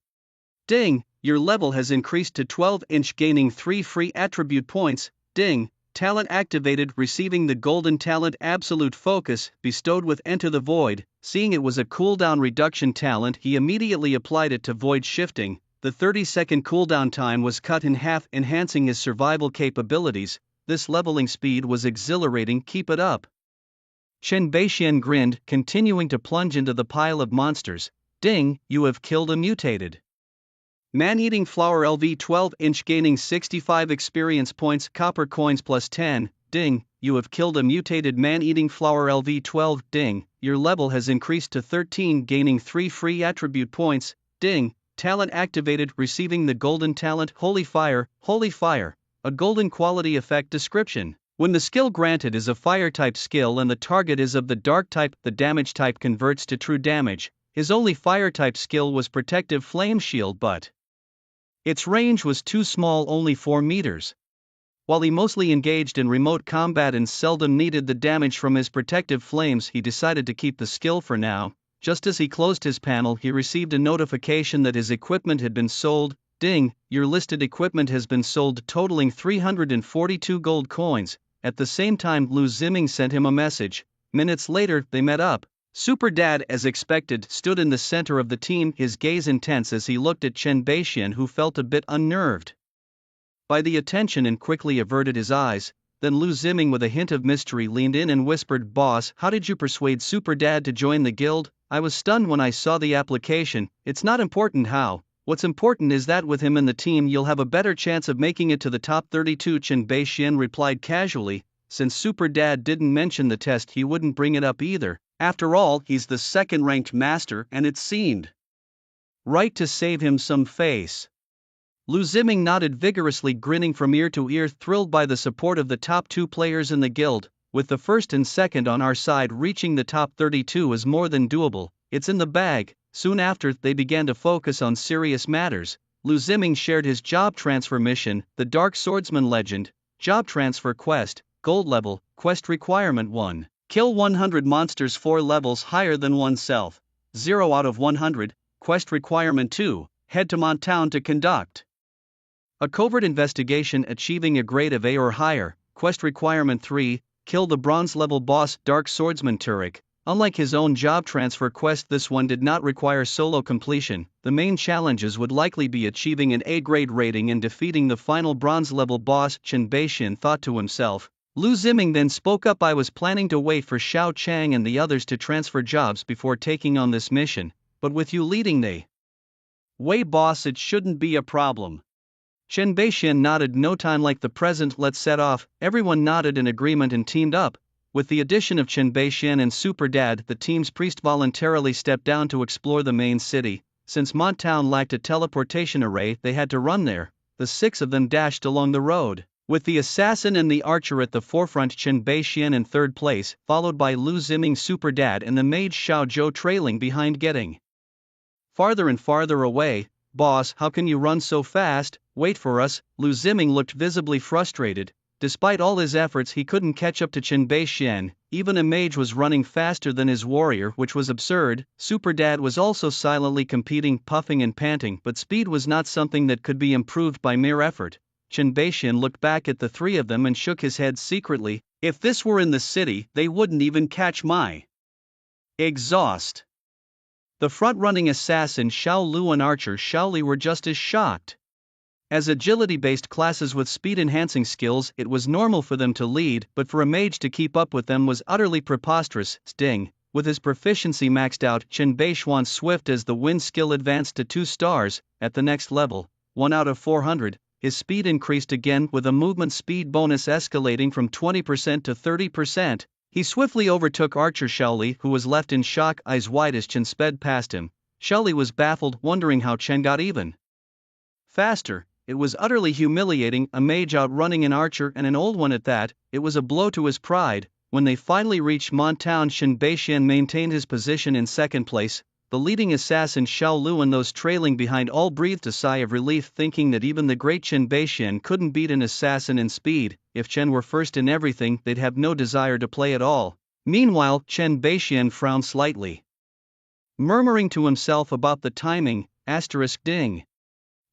Ding, your level has increased to 12-inch, gaining 3 free attribute points. Ding, talent activated, receiving the golden talent Absolute Focus, bestowed with Enter the Void. Seeing it was a cooldown reduction talent, he immediately applied it to void shifting. The 30-second cooldown time was cut in half, enhancing his survival capabilities. This leveling speed was exhilarating, keep it up. Chen Beixian grinned, continuing to plunge into the pile of monsters. Ding, you have killed a mutated man-eating flower LV-12-inch, gaining 65 experience points, copper coins plus 10. Ding, you have killed a mutated man-eating flower LV-12. Ding, your level has increased to 13, gaining 3 free attribute points. Ding, talent activated, receiving the golden talent Holy Fire. A golden quality effect description. When the skill granted is a fire-type skill and the target is of the dark type, the damage type converts to true damage. His only fire-type skill was Protective Flame Shield, but its range was too small, only 4 meters. While he mostly engaged in remote combat and seldom needed the damage from his protective flames, he decided to keep the skill for now. Just as he closed his panel, he received a notification that his equipment had been sold. Ding, your listed equipment has been sold, totaling 342 gold coins. At the same time, Lu Ziming sent him a message. Minutes later, they met up. Super Dad, as expected, stood in the center of the team, his gaze intense as he looked at Chen Beixian, who felt a bit unnerved by the attention and quickly averted his eyes. Then Lu Ziming, with a hint of mystery, leaned in and whispered, Boss, how did you persuade Super Dad to join the guild? I was stunned when I saw the application. It's not important how. What's important is that with him in the team you'll have a better chance of making it to the top 32. Chen Beixian replied casually. Since Super Dad didn't mention the test, he wouldn't bring it up either. After all, he's the second-ranked master, and it seemed right to save him some face. Lu Ziming nodded vigorously, grinning from ear to ear, thrilled by the support of the top 2 players in the guild. With the first and second on our side, reaching the top 32 is more than doable. It's in the bag. Soon after, they began to focus on serious matters. Lu Ziming shared his job transfer mission, the Dark Swordsman Legend, job transfer quest, gold level, quest requirement 1. Kill 100 monsters 4 levels higher than oneself. 0 out of 100. Quest requirement 2. Head to Monttown to conduct a covert investigation achieving a grade of A or higher. Quest requirement 3. Kill the bronze level boss, Dark Swordsman Turek. Unlike his own job transfer quest, this one did not require solo completion. The main challenges would likely be achieving an A-grade rating and defeating the final bronze level boss. Chen Beixian thought to himself. Lu Ziming then spoke up. I was planning to wait for Xiao Chang and the others to transfer jobs before taking on this mission, but with you leading the way, boss, it shouldn't be a problem. Chen Beixian nodded. No time like the present, let's set off. Everyone nodded in agreement and teamed up. With the addition of Chen Beixian and Super Dad, the team's priest voluntarily stepped down to explore the main city. Since Monttown lacked a teleportation array, they had to run there. The 6 of them dashed along the road, with the assassin and the archer at the forefront, Chen Beixian in third place, followed by Lu Ziming, Super Dad and the mage Xiao Zhou trailing behind, getting farther and farther away. "Boss, how can you run so fast? Wait for us." Lu Ziming looked visibly frustrated. Despite all his efforts, he couldn't catch up to Chen Beixian. Even a mage was running faster than his warrior, which was absurd. Super Dad was also silently competing, puffing and panting, but speed was not something that could be improved by mere effort. Chen Beixian looked back at the three of them and shook his head secretly. If this were in the city, they wouldn't even catch my exhaust. The front-running assassin Xiao Lu and archer Xiao Li were just as shocked. As agility-based classes with speed-enhancing skills, it was normal for them to lead, but for a mage to keep up with them was utterly preposterous. Sting, with his proficiency maxed out, Chen Beixian's swift as the wind skill advanced to 2 stars. At the next level, 1 out of 400, his speed increased again with a movement speed bonus escalating from 20% to 30%. He swiftly overtook archer Xiao Li, who was left in shock, eyes wide as Chen sped past him. Xiao Li was baffled, wondering how Chen got even faster. It was utterly humiliating, a mage outrunning an archer and an old one at that. It was a blow to his pride. When they finally reached Montown, Chen Beixian maintained his position in second place. The leading assassin Xiao Lu and those trailing behind all breathed a sigh of relief, thinking that even the great Chen Beixian couldn't beat an assassin in speed. If Chen were first in everything, they'd have no desire to play at all. Meanwhile, Chen Beixian frowned slightly, murmuring to himself about the timing. Ding.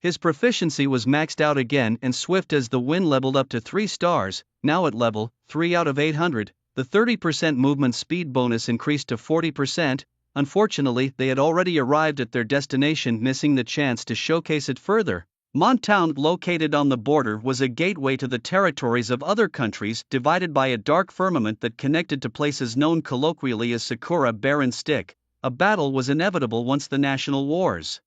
His proficiency was maxed out again, and swift as the wind leveled up to 3 stars. Now at level 3 out of 800, the 30% movement speed bonus increased to 40%. Unfortunately, they had already arrived at their destination, missing the chance to showcase it further. Montown, located on the border, was a gateway to the territories of other countries, divided by a dark firmament that connected to places known colloquially as Sakura Barren Stick. A battle was inevitable once the national wars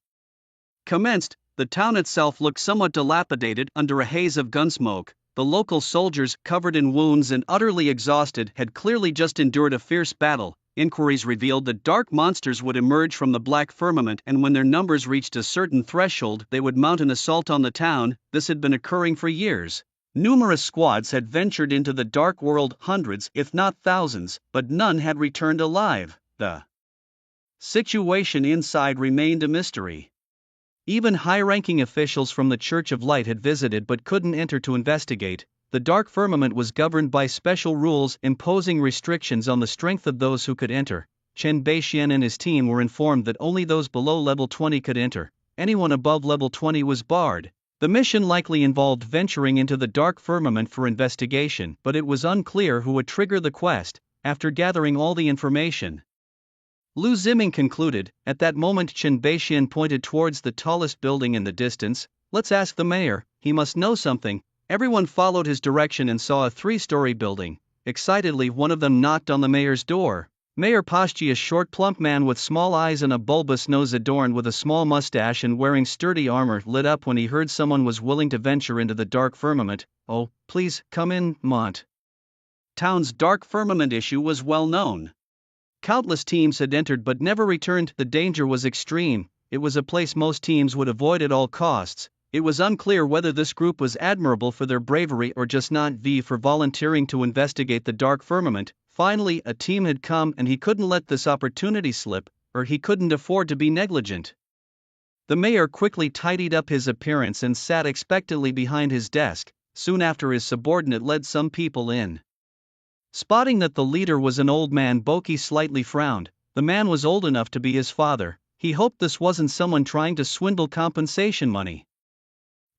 commenced. The town itself looked somewhat dilapidated under a haze of gunsmoke. The local soldiers, covered in wounds and utterly exhausted, had clearly just endured a fierce battle. Inquiries revealed that dark monsters would emerge from the black firmament, and when their numbers reached a certain threshold, they would mount an assault on the town. This had been occurring for years. Numerous squads had ventured into the dark world, hundreds, if not thousands, but none had returned alive. The situation inside remained a mystery. Even high-ranking officials from the Church of Light had visited but couldn't enter to investigate. The dark firmament was governed by special rules imposing restrictions on the strength of those who could enter. Chen Beixian and his team were informed that only those below level 20 could enter. Anyone above level 20 was barred. The mission likely involved venturing into the dark firmament for investigation, but it was unclear who would trigger the quest. After gathering all the information, Lu Ziming concluded. At that moment, Chen Beixian pointed towards the tallest building in the distance. "Let's ask the mayor, he must know something." Everyone followed his direction and saw a 3-story building. Excitedly, one of them knocked on the mayor's door. Mayor Pashji, a short plump man with small eyes and a bulbous nose adorned with a small mustache and wearing sturdy armor, lit up when he heard someone was willing to venture into the dark firmament. "Oh, please, come in, Mont." Town's dark firmament issue was well known. Countless teams had entered but never returned. The danger was extreme. It was a place most teams would avoid at all costs. It was unclear whether this group was admirable for their bravery or just not for volunteering to investigate the dark firmament. Finally, a team had come and he couldn't let this opportunity slip, or he couldn't afford to be negligent. The mayor quickly tidied up his appearance and sat expectantly behind his desk. Soon after, his subordinate led some people in. Spotting that the leader was an old man, Boki slightly frowned. The man was old enough to be his father. He hoped this wasn't someone trying to swindle compensation money.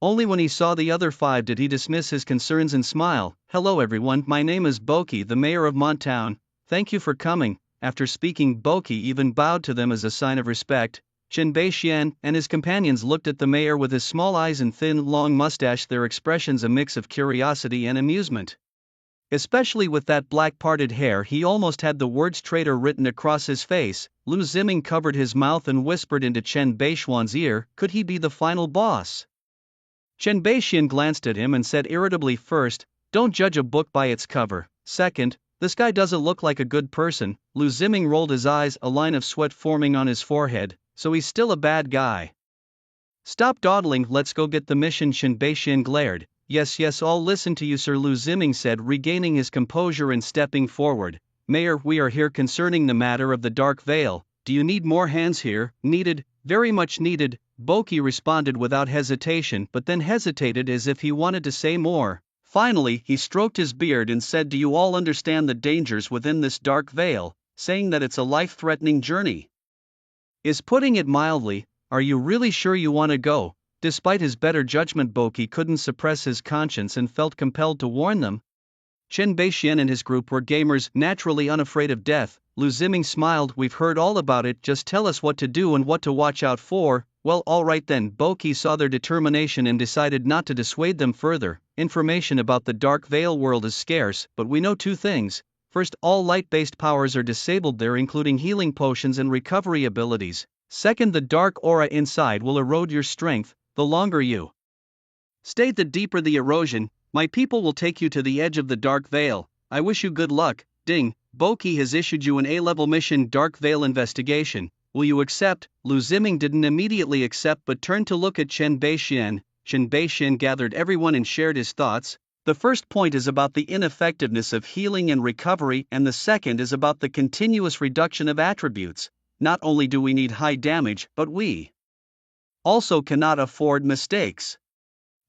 Only when he saw the other 5 did he dismiss his concerns and smile. "Hello everyone, my name is Boki, the mayor of Montown. Thank you for coming." After speaking, Boki even bowed to them as a sign of respect. Chen Beixian and his companions looked at the mayor with his small eyes and thin, long mustache, their expressions a mix of curiosity and amusement. Especially with that black parted hair, he almost had the words traitor written across his face. Lu Ziming covered his mouth and whispered into Chen Beixian's ear, could he be the final boss? Chen Beixian glanced at him and said irritably, "First, don't judge a book by its cover. Second, this guy doesn't look like a good person." Lu Ziming rolled his eyes, a line of sweat forming on his forehead. "So he's still a bad guy." "Stop dawdling, let's go get the mission." Chen Beixian glared. Yes, I'll listen to you, sir," Lu Ziming said, regaining his composure and stepping forward. "Mayor, we are here concerning the matter of the Dark Veil. Do you need more hands here?" "Needed, very much needed." Boki responded without hesitation, but then hesitated as if he wanted to say more. Finally, he stroked his beard and said, "Do you all understand the dangers within this dark veil, saying that it's a life-threatening journey? Is putting it mildly, are you really sure you want to go?" Despite his better judgment, Boki couldn't suppress his conscience and felt compelled to warn them. Chen Beixian and his group were gamers, naturally unafraid of death. Lu Ziming smiled, "We've heard all about it, just tell us what to do and what to watch out for." "Well, alright then." Boki saw their determination and decided not to dissuade them further. "Information about the Dark Veil world is scarce, but we know two things. First, all light-based powers are disabled there, including healing potions and recovery abilities. Second, the dark aura inside will erode your strength. The longer you stay, the deeper the erosion. My people will take you to the edge of the Dark Veil. I wish you good luck." Ding. "Boki has issued you an A-level mission, Dark Veil Investigation. Will you accept?" Lu Ziming didn't immediately accept but turned to look at Chen Beixian. Chen Beixian gathered everyone and shared his thoughts. "The first point is about the ineffectiveness of healing and recovery, and the second is about the continuous reduction of attributes. Not only do we need high damage, but we also cannot afford mistakes.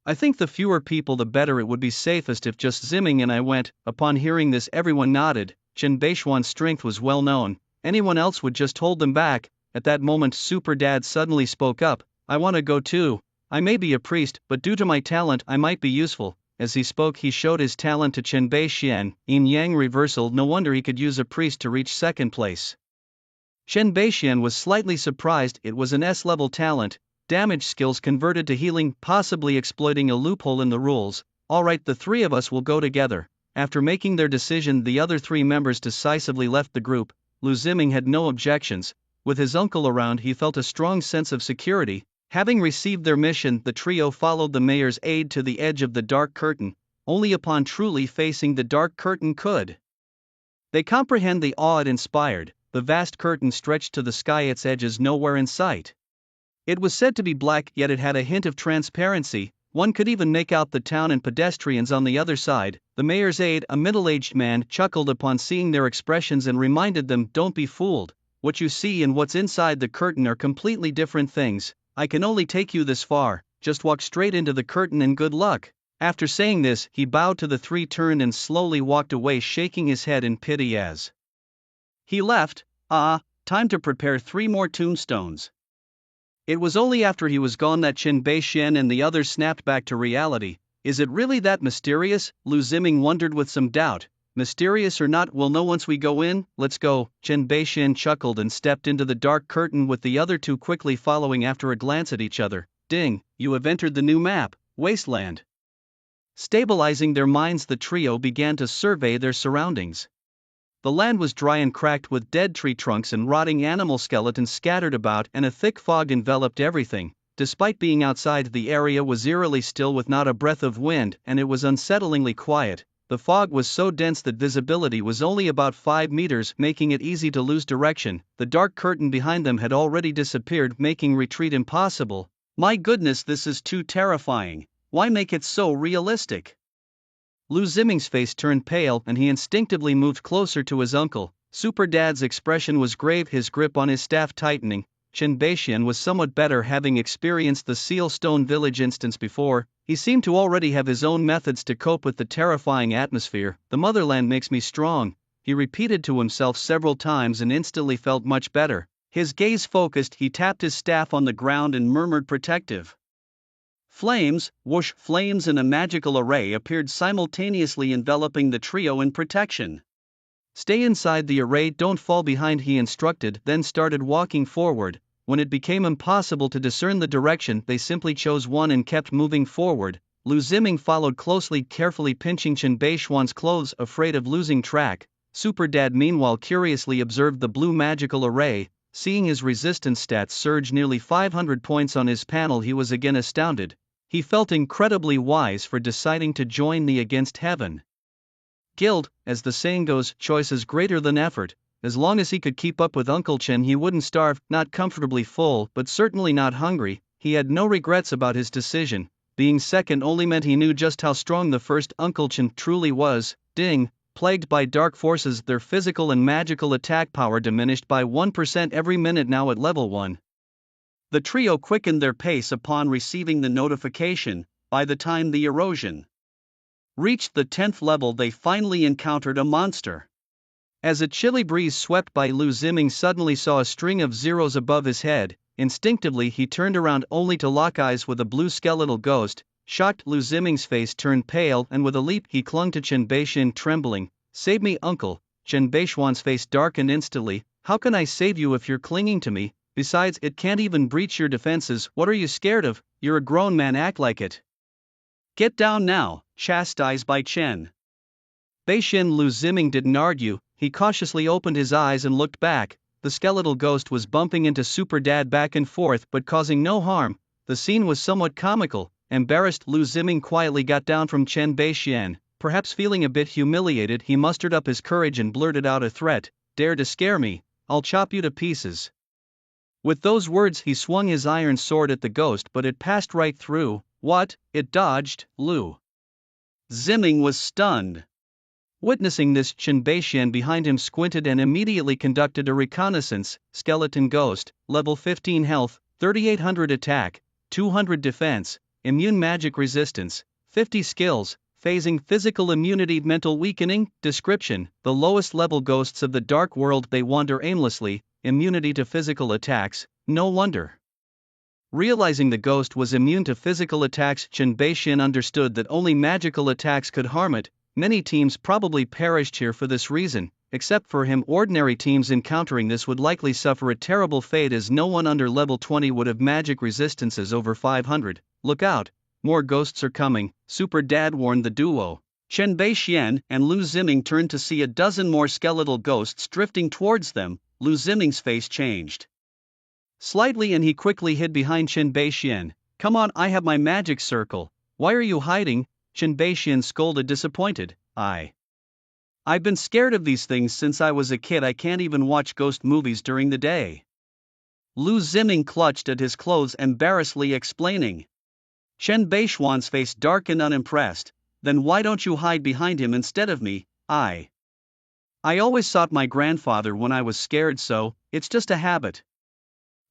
I think the fewer people the better. It would be safest if just Ziming and I went." Upon hearing this, everyone nodded. Chen Beixian's strength was well known. Anyone else would just hold them back. At that moment, Super Dad suddenly spoke up. "I want to go too. I may be a priest, but due to my talent I might be useful." As he spoke, he showed his talent to Chen Beixian. Yin Yang reversal, no wonder he could use a priest to reach second place. Chen Beixian was slightly surprised. It was an S-level talent. Damage skills converted to healing, possibly exploiting a loophole in the rules. "Alright, the three of us will go together." After making their decision, the other three members decisively left the group. Lu Ziming had no objections. With his uncle around, he felt a strong sense of security. Having received their mission, the trio followed the mayor's aide to the edge of the dark curtain. Only upon truly facing the dark curtain could they comprehend the awe it inspired. The vast curtain stretched to the sky, its edges nowhere in sight. It was said to be black, yet it had a hint of transparency. One could even make out the town and pedestrians on the other side. The mayor's aide, a middle-aged man, chuckled upon seeing their expressions and reminded them, "Don't be fooled. What you see and what's inside the curtain are completely different things. I can only take you this far. Just walk straight into the curtain and good luck." After saying this, he bowed to the three, turned and slowly walked away, shaking his head in pity as he left. Time to prepare 3 more tombstones. It was only after he was gone that Chen Beixian and the others snapped back to reality. "Is it really that mysterious?" Lu Ziming wondered with some doubt. "Mysterious or not, we'll know once we go in. Let's go." Chen Beixian chuckled and stepped into the dark curtain, with the other two quickly following after a glance at each other. "Ding, you have entered the new map, Wasteland." Stabilizing their minds, the trio began to survey their surroundings. The land was dry and cracked, with dead tree trunks and rotting animal skeletons scattered about, and a thick fog enveloped everything. Despite being outside, the area was eerily still with not a breath of wind, and it was unsettlingly quiet. The fog was so dense that visibility was only about 5 meters, making it easy to lose direction. The dark curtain behind them had already disappeared, making retreat impossible. "My goodness, this is too terrifying. Why make it so realistic?" Lu Ziming's face turned pale and he instinctively moved closer to his uncle. Super Dad's expression was grave, his grip on his staff tightening. Chen Beixian was somewhat better, having experienced the Seal Stone Village instance before. He seemed to already have his own methods to cope with the terrifying atmosphere. "The motherland makes me strong," he repeated to himself several times and instantly felt much better. His gaze focused, he tapped his staff on the ground and murmured, "Protective flames." Whoosh! Flames in a magical array appeared simultaneously, enveloping the trio in protection. "Stay inside the array, don't fall behind," he instructed, then started walking forward. When it became impossible to discern the direction, they simply chose one and kept moving forward. Lu Ziming followed closely, carefully pinching Chen Beixian's clothes, afraid of losing track. Super Dad meanwhile curiously observed the blue magical array. Seeing his resistance stats surge nearly 500 points on his panel, he was again astounded. He felt incredibly wise for deciding to join the Against Heaven Guild. As the saying goes, choice is greater than effort. As long as he could keep up with Uncle Chen, he wouldn't starve, not comfortably full, but certainly not hungry. He had no regrets about his decision. Being second only meant he knew just how strong the first Uncle Chen truly was. Ding! Plagued by dark forces, their physical and magical attack power diminished by 1% every minute, now at level 1. The trio quickened their pace upon receiving the notification. By the time the erosion reached the 10th level, they finally encountered a monster. As a chilly breeze swept by, Lu Ziming suddenly saw a string of zeros above his head. Instinctively he turned around only to lock eyes with a blue skeletal ghost. Shocked, Lu Ziming's face turned pale and with a leap he clung to Chen Beixian, trembling. "Save me, uncle." Chen Beixian's face darkened instantly. "How can I save you if you're clinging to me? Besides, it can't even breach your defenses. What are you scared of? You're a grown man, act like it." "Get down now," chastised by Chen Beixian. Lu Ziming didn't argue, he cautiously opened his eyes and looked back. The skeletal ghost was bumping into Super Dad back and forth but causing no harm. The scene was somewhat comical. Embarrassed, Lu Ziming quietly got down from Chen Beixian. Perhaps feeling a bit humiliated, he mustered up his courage and blurted out a threat. "Dare to scare me? I'll chop you to pieces." With those words he swung his iron sword at the ghost, but it passed right through. What? It dodged. Lu Ziming was stunned. Witnessing this, Chen Beixian behind him squinted and immediately conducted a reconnaissance. Skeleton ghost, level 15 health, 3800 attack, 200 defense, immune magic resistance, 50 skills, phasing physical immunity, mental weakening. Description: the lowest level ghosts of the dark world, they wander aimlessly, immunity to physical attacks. No wonder. Realizing the ghost was immune to physical attacks, Chen Beixian understood that only magical attacks could harm it. Many teams probably perished here for this reason. Except for him, ordinary teams encountering this would likely suffer a terrible fate, as no one under level 20 would have magic resistances over 500. "Look out, more ghosts are coming," Super Dad warned the duo. Chen Beixian and Lu Ziming turned to see a dozen more skeletal ghosts drifting towards them. Lu Ziming's face changed slightly and he quickly hid behind Chen Beixian. "Come on, I have my magic circle. Why are you hiding?" Chen Beixian scolded, disappointed. I've been scared of these things since I was a kid. I can't even watch ghost movies during the day." Lu Ziming clutched at his clothes, embarrassedly explaining. Chen Beixian's face darkened, unimpressed. "Then why don't you hide behind him instead of me?" I always sought my grandfather when I was scared, so it's just a habit."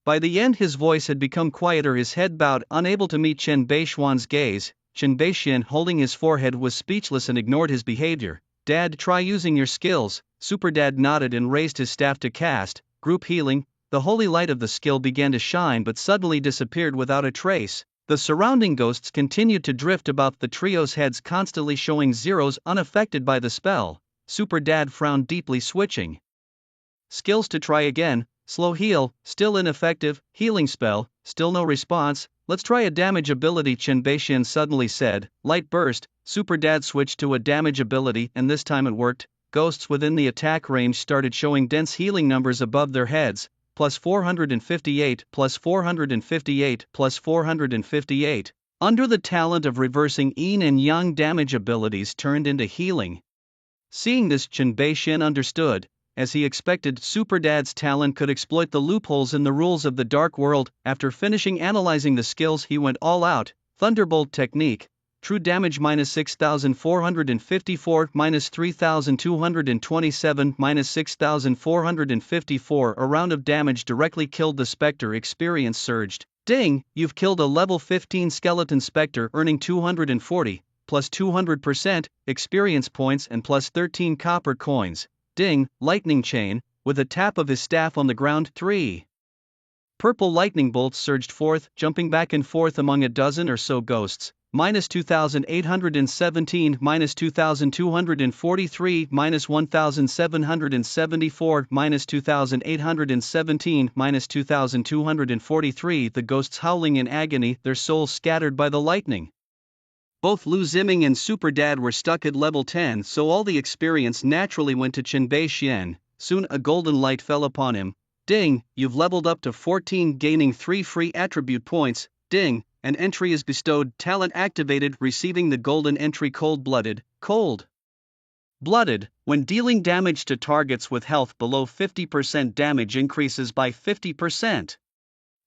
By the end his voice had become quieter, his head bowed, unable to meet Chen Beixian's gaze. Chen Beixian, holding his forehead, was speechless and ignored his behavior. "Dad, try using your skills." Super Dad nodded and raised his staff to cast group healing. The holy light of the skill began to shine but suddenly disappeared without a trace. The surrounding ghosts continued to drift about the trio's heads, constantly showing zeros, unaffected by the spell. Super Dad frowned deeply, switching skills to try again. Slow heal, still ineffective. Healing spell, still no response. "Let's try a damage ability," Chen Beixian suddenly said. Light burst. Super Dad switched to a damage ability and this time it worked. Ghosts within the attack range started showing dense healing numbers above their heads. Plus 458, plus 458, plus 458. Under the talent of reversing yin and yang, damage abilities turned into healing. Seeing this, Chen Beixian understood. As he expected, Super Dad's talent could exploit the loopholes in the rules of the dark world. After finishing analyzing the skills, he went all out. Thunderbolt technique. True damage minus 6,454, minus 3,227, minus 6,454. A round of damage directly killed the specter. Experience surged. Ding, you've killed a level 15 skeleton specter, earning 240, plus 200%, experience points and plus 13 copper coins. Ding, lightning chain. With a tap of his staff on the ground, 3 purple lightning bolts surged forth, jumping back and forth among a dozen or so ghosts. Minus 2,817, minus 2,243, minus 1,774, minus 2,817, minus 2,243. The ghosts howling in agony, their souls scattered by the lightning. Both Lu Ziming and Super Dad were stuck at level 10, so all the experience naturally went to Chen Beixian. Soon a golden light fell upon him. Ding, you've leveled up to 14, gaining 3 free attribute points. Ding, an entry is bestowed, talent activated, receiving the golden entry Cold-Blooded. Cold-Blooded, when dealing damage to targets with health below 50%, damage increases by 50%.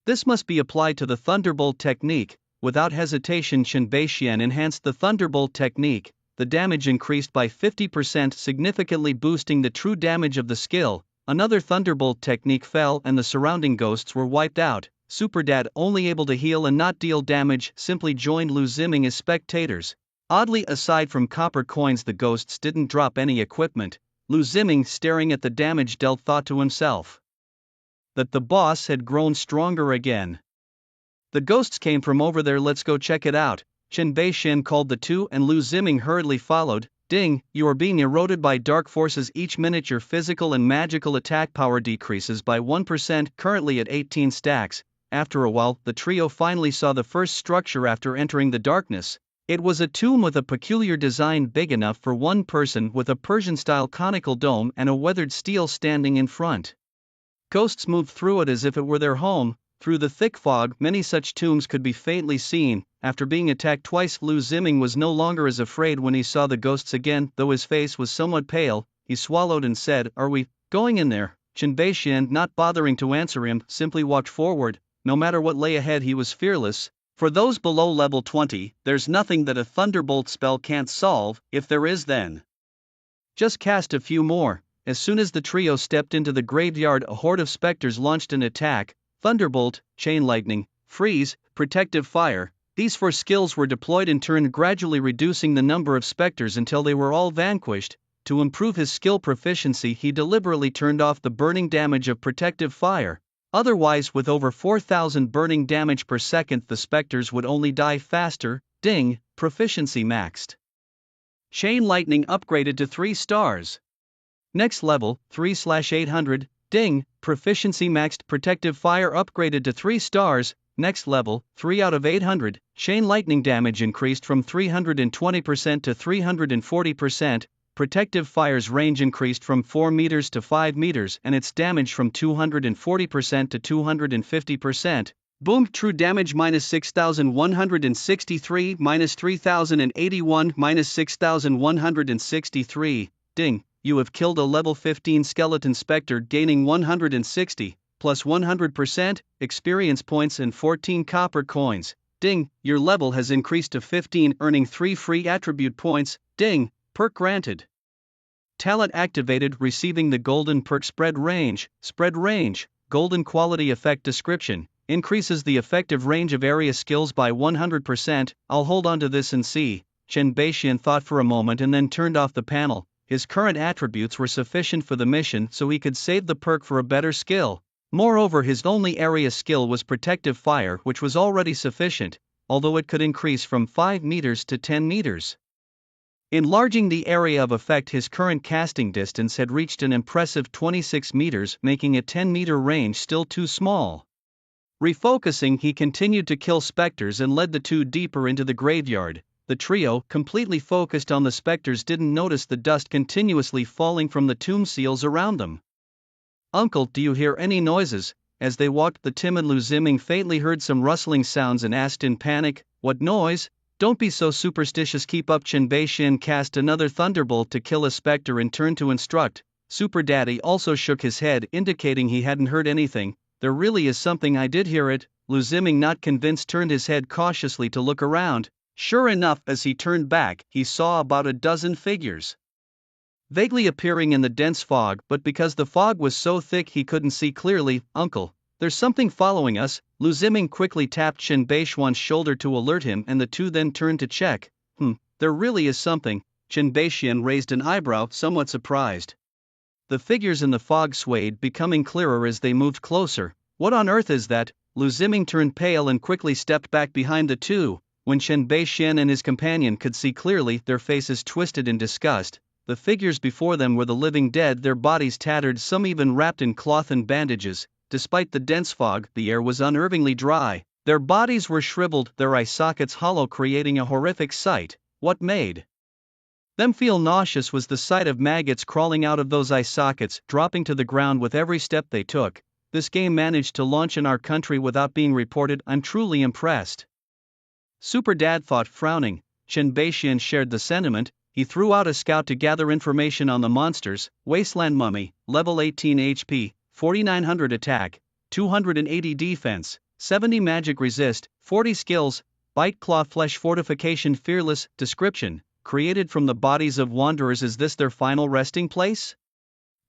This must be applied to the Thunderbolt technique. Without hesitation, Chen Beixian enhanced the Thunderbolt technique. The damage increased by 50%, significantly boosting the true damage of the skill. Another Thunderbolt technique fell and the surrounding ghosts were wiped out. Superdad, only able to heal and not deal damage, simply joined Lu Ziming as spectators. Oddly, aside from copper coins, the ghosts didn't drop any equipment. Lu Ziming, staring at the damage dealt, thought to himself that the boss had grown stronger again. The ghosts came from over there, let's go check it out. Chen Bei-shen called the two, and Lu Ziming hurriedly followed. Ding, you are being eroded by dark forces. Each minute your physical and magical attack power decreases by 1%, currently at 18 stacks. After a while, the trio finally saw the first structure after entering the darkness. It was a tomb with a peculiar design big enough for one person, with a Persian-style conical dome and a weathered stele standing in front. Ghosts moved through it as if it were their home. Through the thick fog, many such tombs could be faintly seen. After being attacked twice, Lu Ziming was no longer as afraid when he saw the ghosts again. Though his face was somewhat pale, he swallowed and said, "Are we going in there?" Chen Bei-shen, not bothering to answer him, simply walked forward. No matter what lay ahead, he was fearless. For those below level 20, there's nothing that a thunderbolt spell can't solve. If there is, then just cast a few more. As soon as the trio stepped into the graveyard, a horde of specters launched an attack. Thunderbolt, Chain Lightning, Freeze, Protective Fire. These 4 skills were deployed in turn, gradually reducing the number of specters until they were all vanquished. To improve his skill proficiency, he deliberately turned off the burning damage of Protective Fire. Otherwise, with over 4,000 burning damage per second, the specters would only die faster. Ding, proficiency maxed. Chain Lightning upgraded to 3 stars. Next level, 3/800. Ding, proficiency maxed. Protective Fire upgraded to 3 stars. Next level, 3 out of 800. Chain Lightning damage increased from 320% to 340%. Protective Fire's range increased from 4 meters to 5 meters, and its damage from 240% to 250%. Boom, true damage -6,163, -3,081, -6,163. Ding, you have killed a level 15 skeleton specter, gaining 160, plus 100%, experience points and 14 copper coins. Ding, your level has increased to 15, earning 3 free attribute points. Ding, perk granted. Talent activated, receiving the golden perk Spread Range. Spread Range, golden quality effect description, increases the effective range of area skills by 100%. I'll hold on to this and see. Chen Bei-shen thought for a moment and then turned off the panel. His current attributes were sufficient for the mission, so he could save the perk for a better skill. Moreover, his only area skill was Protective Fire, which was already sufficient, although it could increase from 5 meters to 10 meters. Enlarging the area of effect, his current casting distance had reached an impressive 26 meters, making a 10-meter range still too small. Refocusing, he continued to kill specters and led the two deeper into the graveyard. The trio, completely focused on the specters, didn't notice the dust continuously falling from the tomb seals around them. "Uncle, do you hear any noises?" As they walked, the timid Lu Ziming faintly heard some rustling sounds and asked in panic, "What noise?" "Don't be so superstitious, keep up." Chen Bei-shen cast another thunderbolt to kill a specter and turned to instruct. Super Daddy also shook his head, indicating he hadn't heard anything. "There really is something, I did hear it." Lu Ziming, not convinced, turned his head cautiously to look around. Sure enough, as he turned back, he saw about a dozen figures vaguely appearing in the dense fog, but because the fog was so thick he couldn't see clearly. "Uncle, there's something following us." Lu Ziming quickly tapped Chen Bei-shen's shoulder to alert him, and the two then turned to check. There really is something." Chen Bei-shen raised an eyebrow, somewhat surprised. The figures in the fog swayed, becoming clearer as they moved closer. "What on earth is that?" Lu Ziming turned pale and quickly stepped back behind the two. When Chen Bei-shen and his companion could see clearly, their faces twisted in disgust. The figures before them were the living dead, their bodies tattered, some even wrapped in cloth and bandages. Despite the dense fog, the air was unnervingly dry. Their bodies were shriveled, their eye sockets hollow, creating a horrific sight. What made them feel nauseous was the sight of maggots crawling out of those eye sockets, dropping to the ground with every step they took. "This game managed to launch in our country without being reported. I'm truly impressed." Super Dad thought, frowning. Chen Bei-shen shared the sentiment. He threw out a scout to gather information on the monsters. Wasteland Mummy, level 18 HP, 4900 attack, 280 defense, 70 magic resist, 40 skills, bite claw flesh fortification, fearless. Description: created from the bodies of wanderers. Is this their final resting place?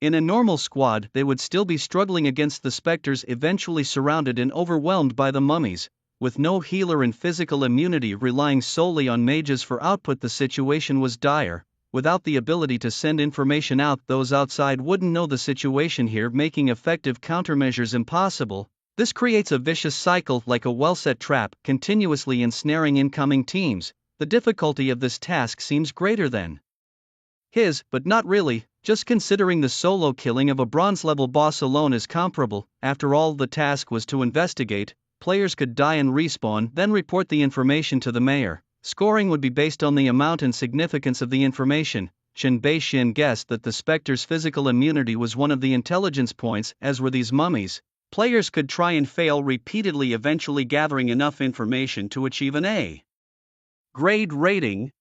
In a normal squad, they would still be struggling against the specters, eventually surrounded and overwhelmed by the mummies. With no healer and physical immunity, relying solely on mages for output, the situation was dire. Without the ability to send information out, those outside wouldn't know the situation here, making effective countermeasures impossible. This creates a vicious cycle, like a well-set trap, continuously ensnaring incoming teams. The difficulty of this task seems greater than his, but not really. Just considering the solo killing of a bronze-level boss alone is comparable. After all, the task was to investigate. Players could die and respawn, then report the information to the mayor. Scoring would be based on the amount and significance of the information. Chen Beixian guessed that the specter's physical immunity was one of the intelligence points, as were these mummies. Players could try and fail repeatedly, eventually gathering enough information to achieve an A grade rating.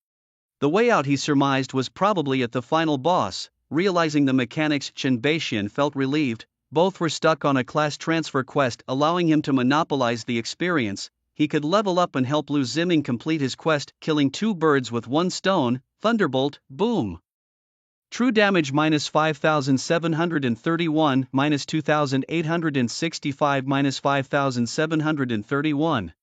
The way out, he surmised, was probably at the final boss. Realizing the mechanics, Chen Beixian felt relieved. Both were stuck on a class transfer quest, allowing him to monopolize the experience. He could level up and help Lu Ziming complete his quest, killing two birds with one stone. Thunderbolt, boom. True damage minus 5,731, minus 2,865, minus 5,731.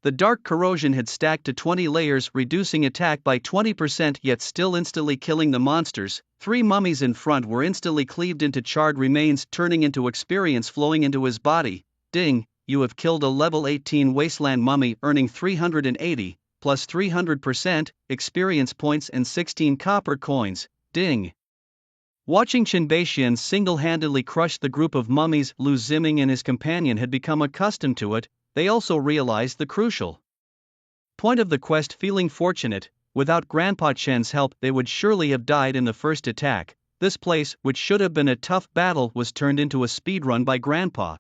The dark corrosion had stacked to 20 layers, reducing attack by 20%, yet still instantly killing the monsters. 3 mummies in front were instantly cleaved into charred remains, turning into experience flowing into his body. Ding, you have killed a level 18 wasteland mummy, earning 380, plus 300%, experience points and 16 copper coins. Ding. Watching Chen Beixian single-handedly crush the group of mummies, Lu Ziming and his companion had become accustomed to it. They also realized the crucial point of the quest, feeling fortunate. Without Grandpa Chen's help, they would surely have died in the first attack. This place, which should have been a tough battle, was turned into a speedrun by Grandpa.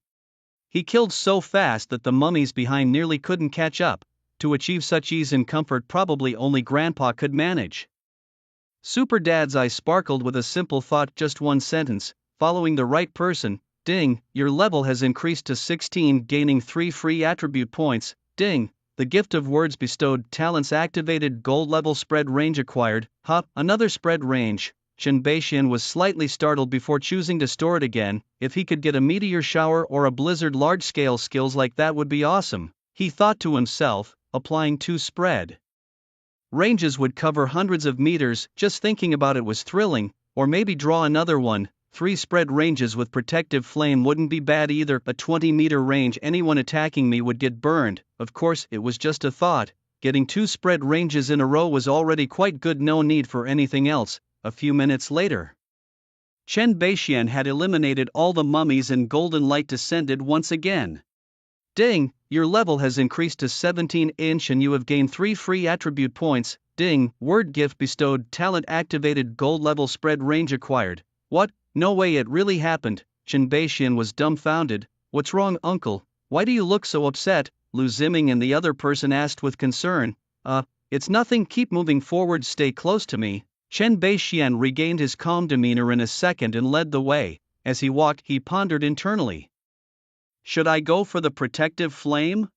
He killed so fast that the mummies behind nearly couldn't catch up. To achieve such ease and comfort, probably only Grandpa could manage. Super Dad's eyes sparkled with a simple thought, just one sentence: following the right person. Ding, your level has increased to 16, gaining 3 free attribute points. Ding, the gift of words bestowed, talents activated, gold level spread range acquired. Another spread range. Chen Beixian was slightly startled before choosing to store it again. If he could get a meteor shower or a blizzard, large-scale skills like that would be awesome, he thought to himself. Applying 2 spread ranges would cover hundreds of meters. Just thinking about it was thrilling. Or maybe draw another one. 3 spread ranges with protective flame wouldn't be bad either. A 20-meter range, anyone attacking me would get burned. Of course, it was just a thought. Getting 2 spread ranges in a row was already quite good, no need for anything else. A few minutes later, Chen Beixian had eliminated all the mummies and golden light descended once again. Ding, your level has increased to 17 inch and you have gained 3 free attribute points. Ding, word gift bestowed, talent activated, gold level spread range acquired. What? No way, it really happened. Chen Beixian was dumbfounded. What's wrong, uncle? Why do you look so upset? Lu Ziming and the other person asked with concern. It's nothing, keep moving forward, stay close to me. Chen Beixian regained his calm demeanor in a second and led the way. As he walked, he pondered internally. Should I go for the protective flame?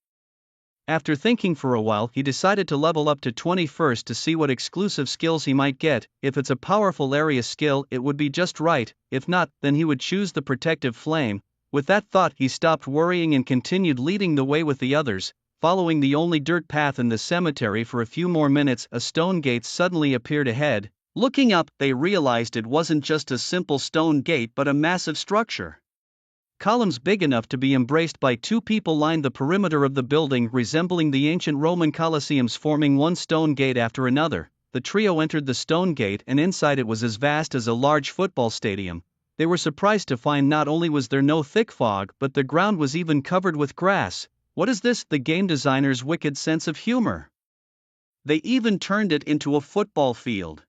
After thinking for a while, he decided to level up to 21st to see what exclusive skills he might get. If it's a powerful area skill, it would be just right. If not, then he would choose the protective flame. With that thought, he stopped worrying and continued leading the way with the others. Following the only dirt path in the cemetery for a few more minutes, a stone gate suddenly appeared ahead. Looking up, they realized it wasn't just a simple stone gate but a massive structure. Columns big enough to be embraced by 2 people lined the perimeter of the building, resembling the ancient Roman Colosseums, forming one stone gate after another. The trio entered the stone gate, and inside it was as vast as a large football stadium. They were surprised to find not only was there no thick fog, but the ground was even covered with grass. What is this? The game designer's wicked sense of humor. They even turned it into a football field.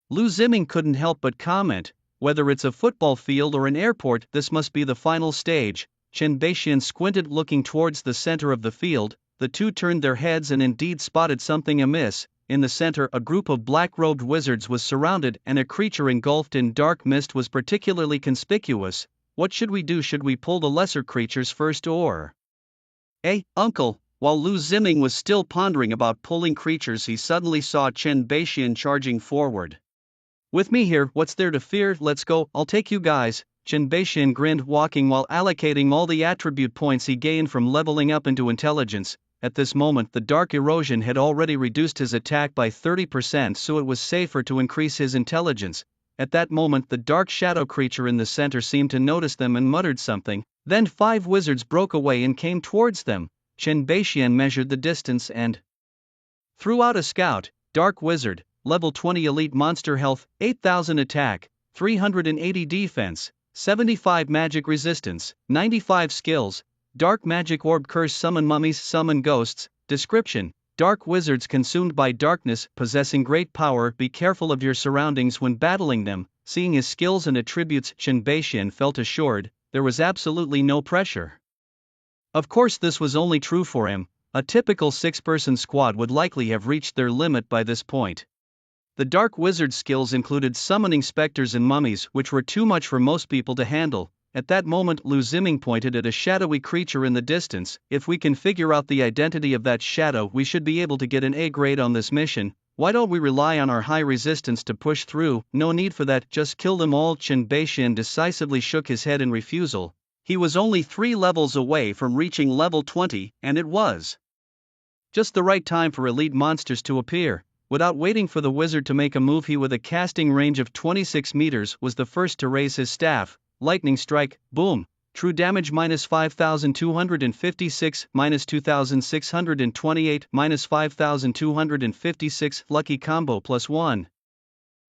Lu Ziming couldn't help but comment. Whether it's a football field or an airport, this must be the final stage. Chen Beixian squinted, looking towards the center of the field. The 2 turned their heads and indeed spotted something amiss. In the center, a group of black-robed wizards was surrounded, and a creature engulfed in dark mist was particularly conspicuous. What should we do? Should we pull the lesser creatures first or? Uncle. While Lu Ziming was still pondering about pulling creatures, he suddenly saw Chen Beixian charging forward. With me here, what's there to fear? Let's go, I'll take you guys. Chen Beixian grinned, walking while allocating all the attribute points he gained from leveling up into intelligence. At this moment, the dark erosion had already reduced his attack by 30%, so it was safer to increase his intelligence. At that moment, the dark shadow creature in the center seemed to notice them and muttered something. Then 5 wizards broke away and came towards them. Chen Beixian measured the distance and threw out a scout. Dark Wizard, level 20 elite monster health, 8000 attack, 380 defense, 75 magic resistance, 95 skills. Dark magic orb curse, summon mummies, summon ghosts. Description: dark wizards consumed by darkness, possessing great power. Be careful of your surroundings when battling them. Seeing his skills and attributes, Chen Beixian felt assured. There was absolutely no pressure. Of course, this was only true for him. A typical 6-person squad would likely have reached their limit by this point. The Dark Wizard's skills included summoning specters and mummies, which were too much for most people to handle. At that moment, Lu Ziming pointed at a shadowy creature in the distance. If we can figure out the identity of that shadow, we should be able to get an A grade on this mission. Why don't we rely on our high resistance to push through? No need for that, just kill them all. Chen Beixian decisively shook his head in refusal. He was only 3 levels away from reaching level 20, and it was just the right time for elite monsters to appear. Without waiting for the wizard to make a move, he, with a casting range of 26 meters, was the first to raise his staff. Lightning strike, boom. True damage minus 5256, minus 2628, minus 5256. Lucky combo plus 1.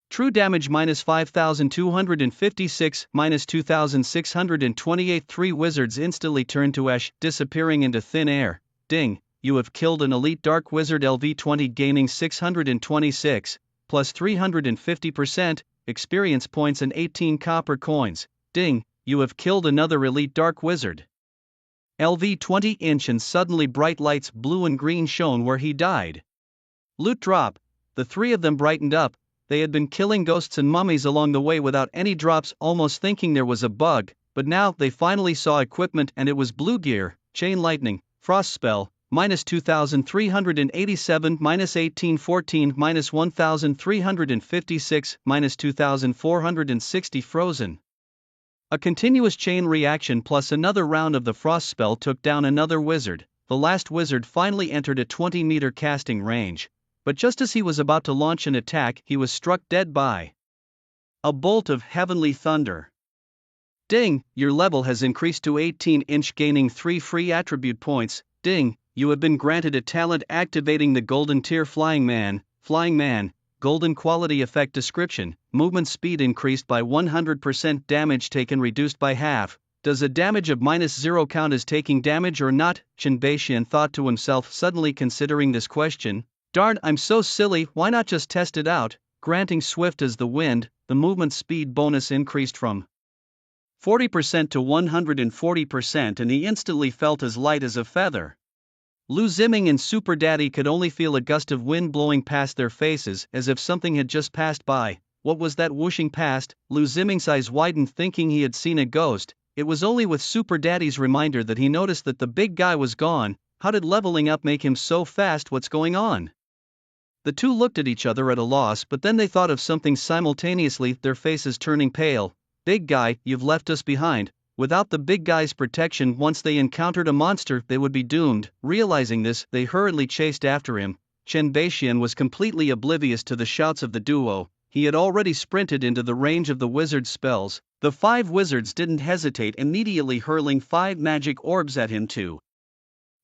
True damage minus 5256, minus 2628. 3 wizards instantly turned to ash, disappearing into thin air. Ding, you have killed an elite dark wizard. LV20 gaining 626, plus 350%, experience points and 18 copper coins. Ding, you have killed another elite dark wizard. LV20 inch, and suddenly bright lights, blue and green, shone where he died. Loot drop. The 3 of them brightened up. They had been killing ghosts and mummies along the way without any drops, almost thinking there was a bug, but now they finally saw equipment, and it was blue gear. Chain lightning, frost spell, minus 2387, minus 1814, minus 1356, minus 2460. Frozen. A continuous chain reaction plus another round of the frost spell took down another wizard. The last wizard finally entered a 20-meter casting range. But just as he was about to launch an attack, he was struck dead by a bolt of heavenly thunder. Ding, your level has increased to 18-inch, gaining 3 free attribute points. Ding, you have been granted a talent activating the golden tier. Flying Man, golden quality effect. Description: movement speed increased by 100%, damage taken reduced by half. Does a damage of minus 0 count as taking damage or not? Chen Beixian thought to himself, suddenly considering this question. Darn, I'm so silly, why not just test it out? Granting swift as the wind, the movement speed bonus increased from 40% to 140%, and he instantly felt as light as a feather. Lu Ziming and Super Daddy could only feel a gust of wind blowing past their faces, as if something had just passed by. What was that whooshing past? Lu Ziming's eyes widened, thinking he had seen a ghost. It was only with Super Daddy's reminder that he noticed that the big guy was gone. How did leveling up make him so fast? What's going on? The two looked at each other at a loss, but then they thought of something simultaneously, their faces turning pale. Big guy, you've left us behind. Without the big guy's protection, once they encountered a monster, they would be doomed. Realizing this, they hurriedly chased after him. Chen Beixian was completely oblivious to the shouts of the duo. He had already sprinted into the range of the wizard's spells. The 5 wizards didn't hesitate, immediately hurling 5 magic orbs at him to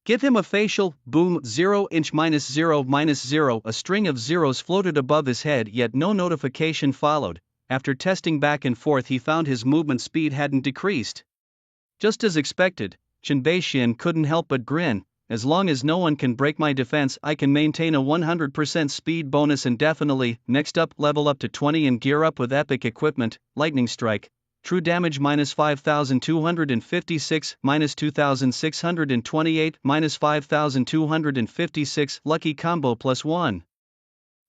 give him a facial. Boom, 0-inch, minus 0, minus 0. A string of zeros floated above his head, yet no notification followed. After testing back and forth, he found his movement speed hadn't decreased. Just as expected, Chen Beixian couldn't help but grin. As long as no one can break my defense, I can maintain a 100% speed bonus indefinitely. Next up, level up to 20 and gear up with epic equipment. Lightning strike. True damage minus 5256, minus 2628, minus 5256. Lucky combo plus 1.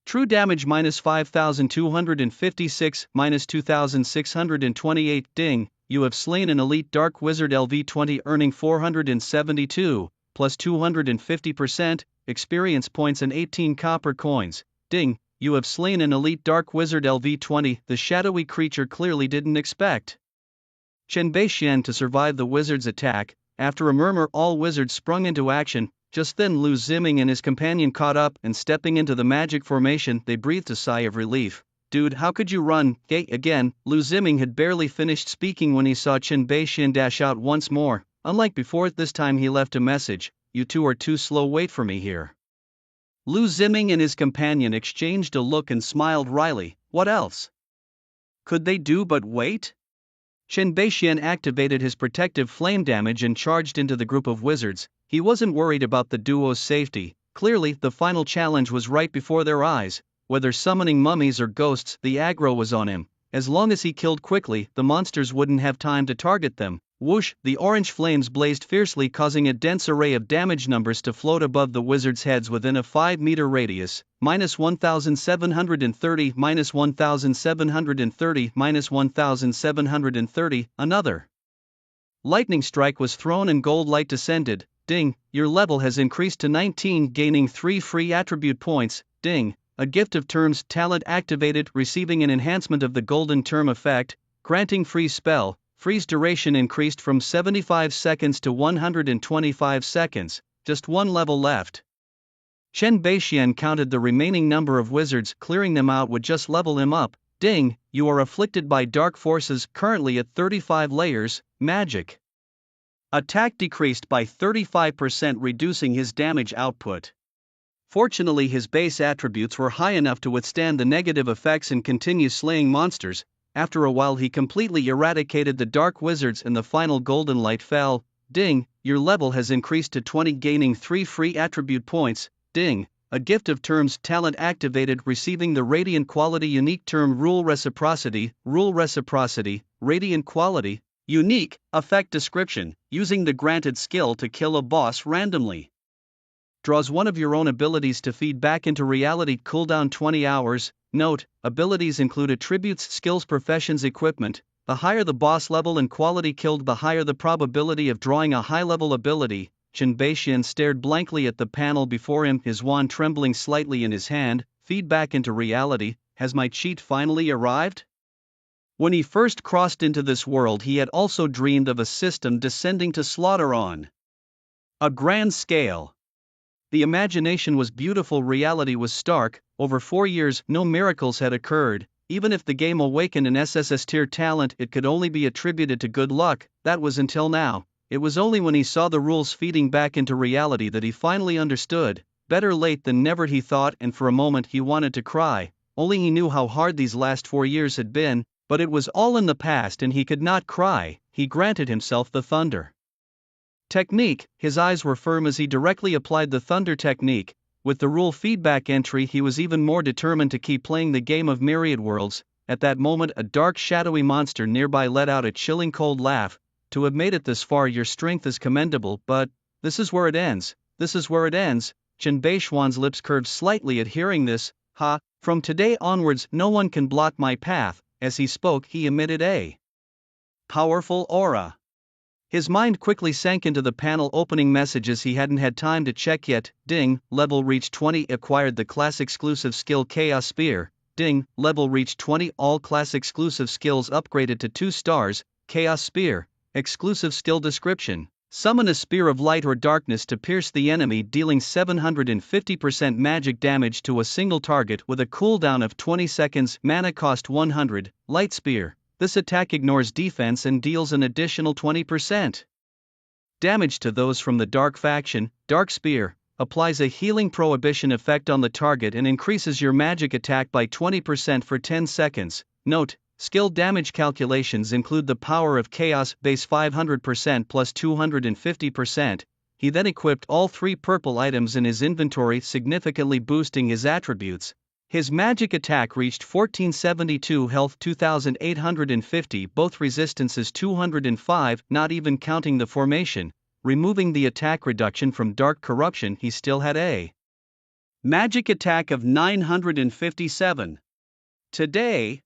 True damage minus 5256, minus 2628. Ding, you have slain an elite dark wizard. LV20 earning 472, plus 250%, experience points and 18 copper coins. Ding, you have slain an elite Dark Wizard LV-20, the shadowy creature clearly didn't expect. Chen Beixian to survive the wizard's attack. After a murmur, all wizards sprung into action. Just then Lu Ziming and his companion caught up, and stepping into the magic formation, they breathed a sigh of relief. Dude, how could you run? Again, Lu Ziming had barely finished speaking when he saw Chen Beixian dash out once more. Unlike before, this time he left a message: "You two are too slow, wait for me here." Lu Ziming and his companion exchanged a look and smiled wryly. What else could they do but wait? Chen Beixian activated his protective flame damage and charged into the group of wizards. He wasn't worried about the duo's safety. Clearly, the final challenge was right before their eyes. Whether summoning mummies or ghosts, the aggro was on him. As long as he killed quickly, the monsters wouldn't have time to target them. Whoosh, the orange flames blazed fiercely, causing a dense array of damage numbers to float above the wizards' heads within a 5-meter radius. -1,730, -1,730, -1,730, another lightning strike was thrown and gold light descended. Ding, your level has increased to 19, gaining 3 free attribute points. Ding, a gift of terms talent activated, receiving an enhancement of the golden term effect, granting free spell. Freeze duration increased from 75 seconds to 125 seconds, just one level left. Chen Beixian counted the remaining number of wizards, clearing them out would just level him up. Ding, you are afflicted by dark forces, currently at 35 layers, magic. Attack decreased by 35%, reducing his damage output. Fortunately, his base attributes were high enough to withstand the negative effects and continue slaying monsters. After a while he completely eradicated the dark wizards and the final golden light fell. Ding, your level has increased to 20, gaining 3 free attribute points. Ding, a gift of terms talent activated, receiving the radiant quality unique term rule reciprocity, radiant quality, unique, effect description, using the granted skill to kill a boss randomly. Draws one of your own abilities to feed back into reality, cooldown 20 hours. Note, abilities include attributes, skills, professions, equipment. The higher the boss level and quality killed, the higher the probability of drawing a high-level ability. Chen Beixian stared blankly at the panel before him, his wand trembling slightly in his hand. Feed back into reality, has my cheat finally arrived? When he first crossed into this world, he had also dreamed of a system descending to slaughter on a grand scale. The imagination was beautiful, reality was stark. Over 4 years, no miracles had occurred. Even if the game awakened an SSS tier talent, it could only be attributed to good luck. That was until now. It was only when he saw the rules feeding back into reality that he finally understood. Better late than never, he thought, and for a moment he wanted to cry. Only he knew how hard these last 4 years had been, but it was all in the past and he could not cry. He granted himself the thunder technique. His eyes were firm as he directly applied the thunder technique. With the rule feedback entry, he was even more determined to keep playing the game of myriad worlds. At that moment, a dark, shadowy monster nearby let out a chilling cold laugh. To have made it this far, your strength is commendable, but this is where it ends. This is where it ends. Chen Beixian's lips curved slightly at hearing this. Ha, from today onwards, no one can block my path. As he spoke, he emitted a powerful aura. His mind quickly sank into the panel, opening messages he hadn't had time to check yet. Ding, level reached 20, acquired the class exclusive skill Chaos Spear. Ding, level reached 20, all class exclusive skills upgraded to 2 stars. Chaos Spear, exclusive skill description. Summon a spear of light or darkness to pierce the enemy, dealing 750% magic damage to a single target with a cooldown of 20 seconds, mana cost 100, light spear. This attack ignores defense and deals an additional 20% damage to those from the dark faction. Dark spear applies a healing prohibition effect on the target and increases your magic attack by 20% for 10 seconds. Note, skill damage calculations include the power of chaos, base 500% plus 250%. He then equipped all 3 purple items in his inventory, significantly boosting his attributes. His magic attack reached 1472 health, 2850, both resistances 205, not even counting the formation. Removing the attack reduction from dark corruption, he still had a magic attack of 957. Today,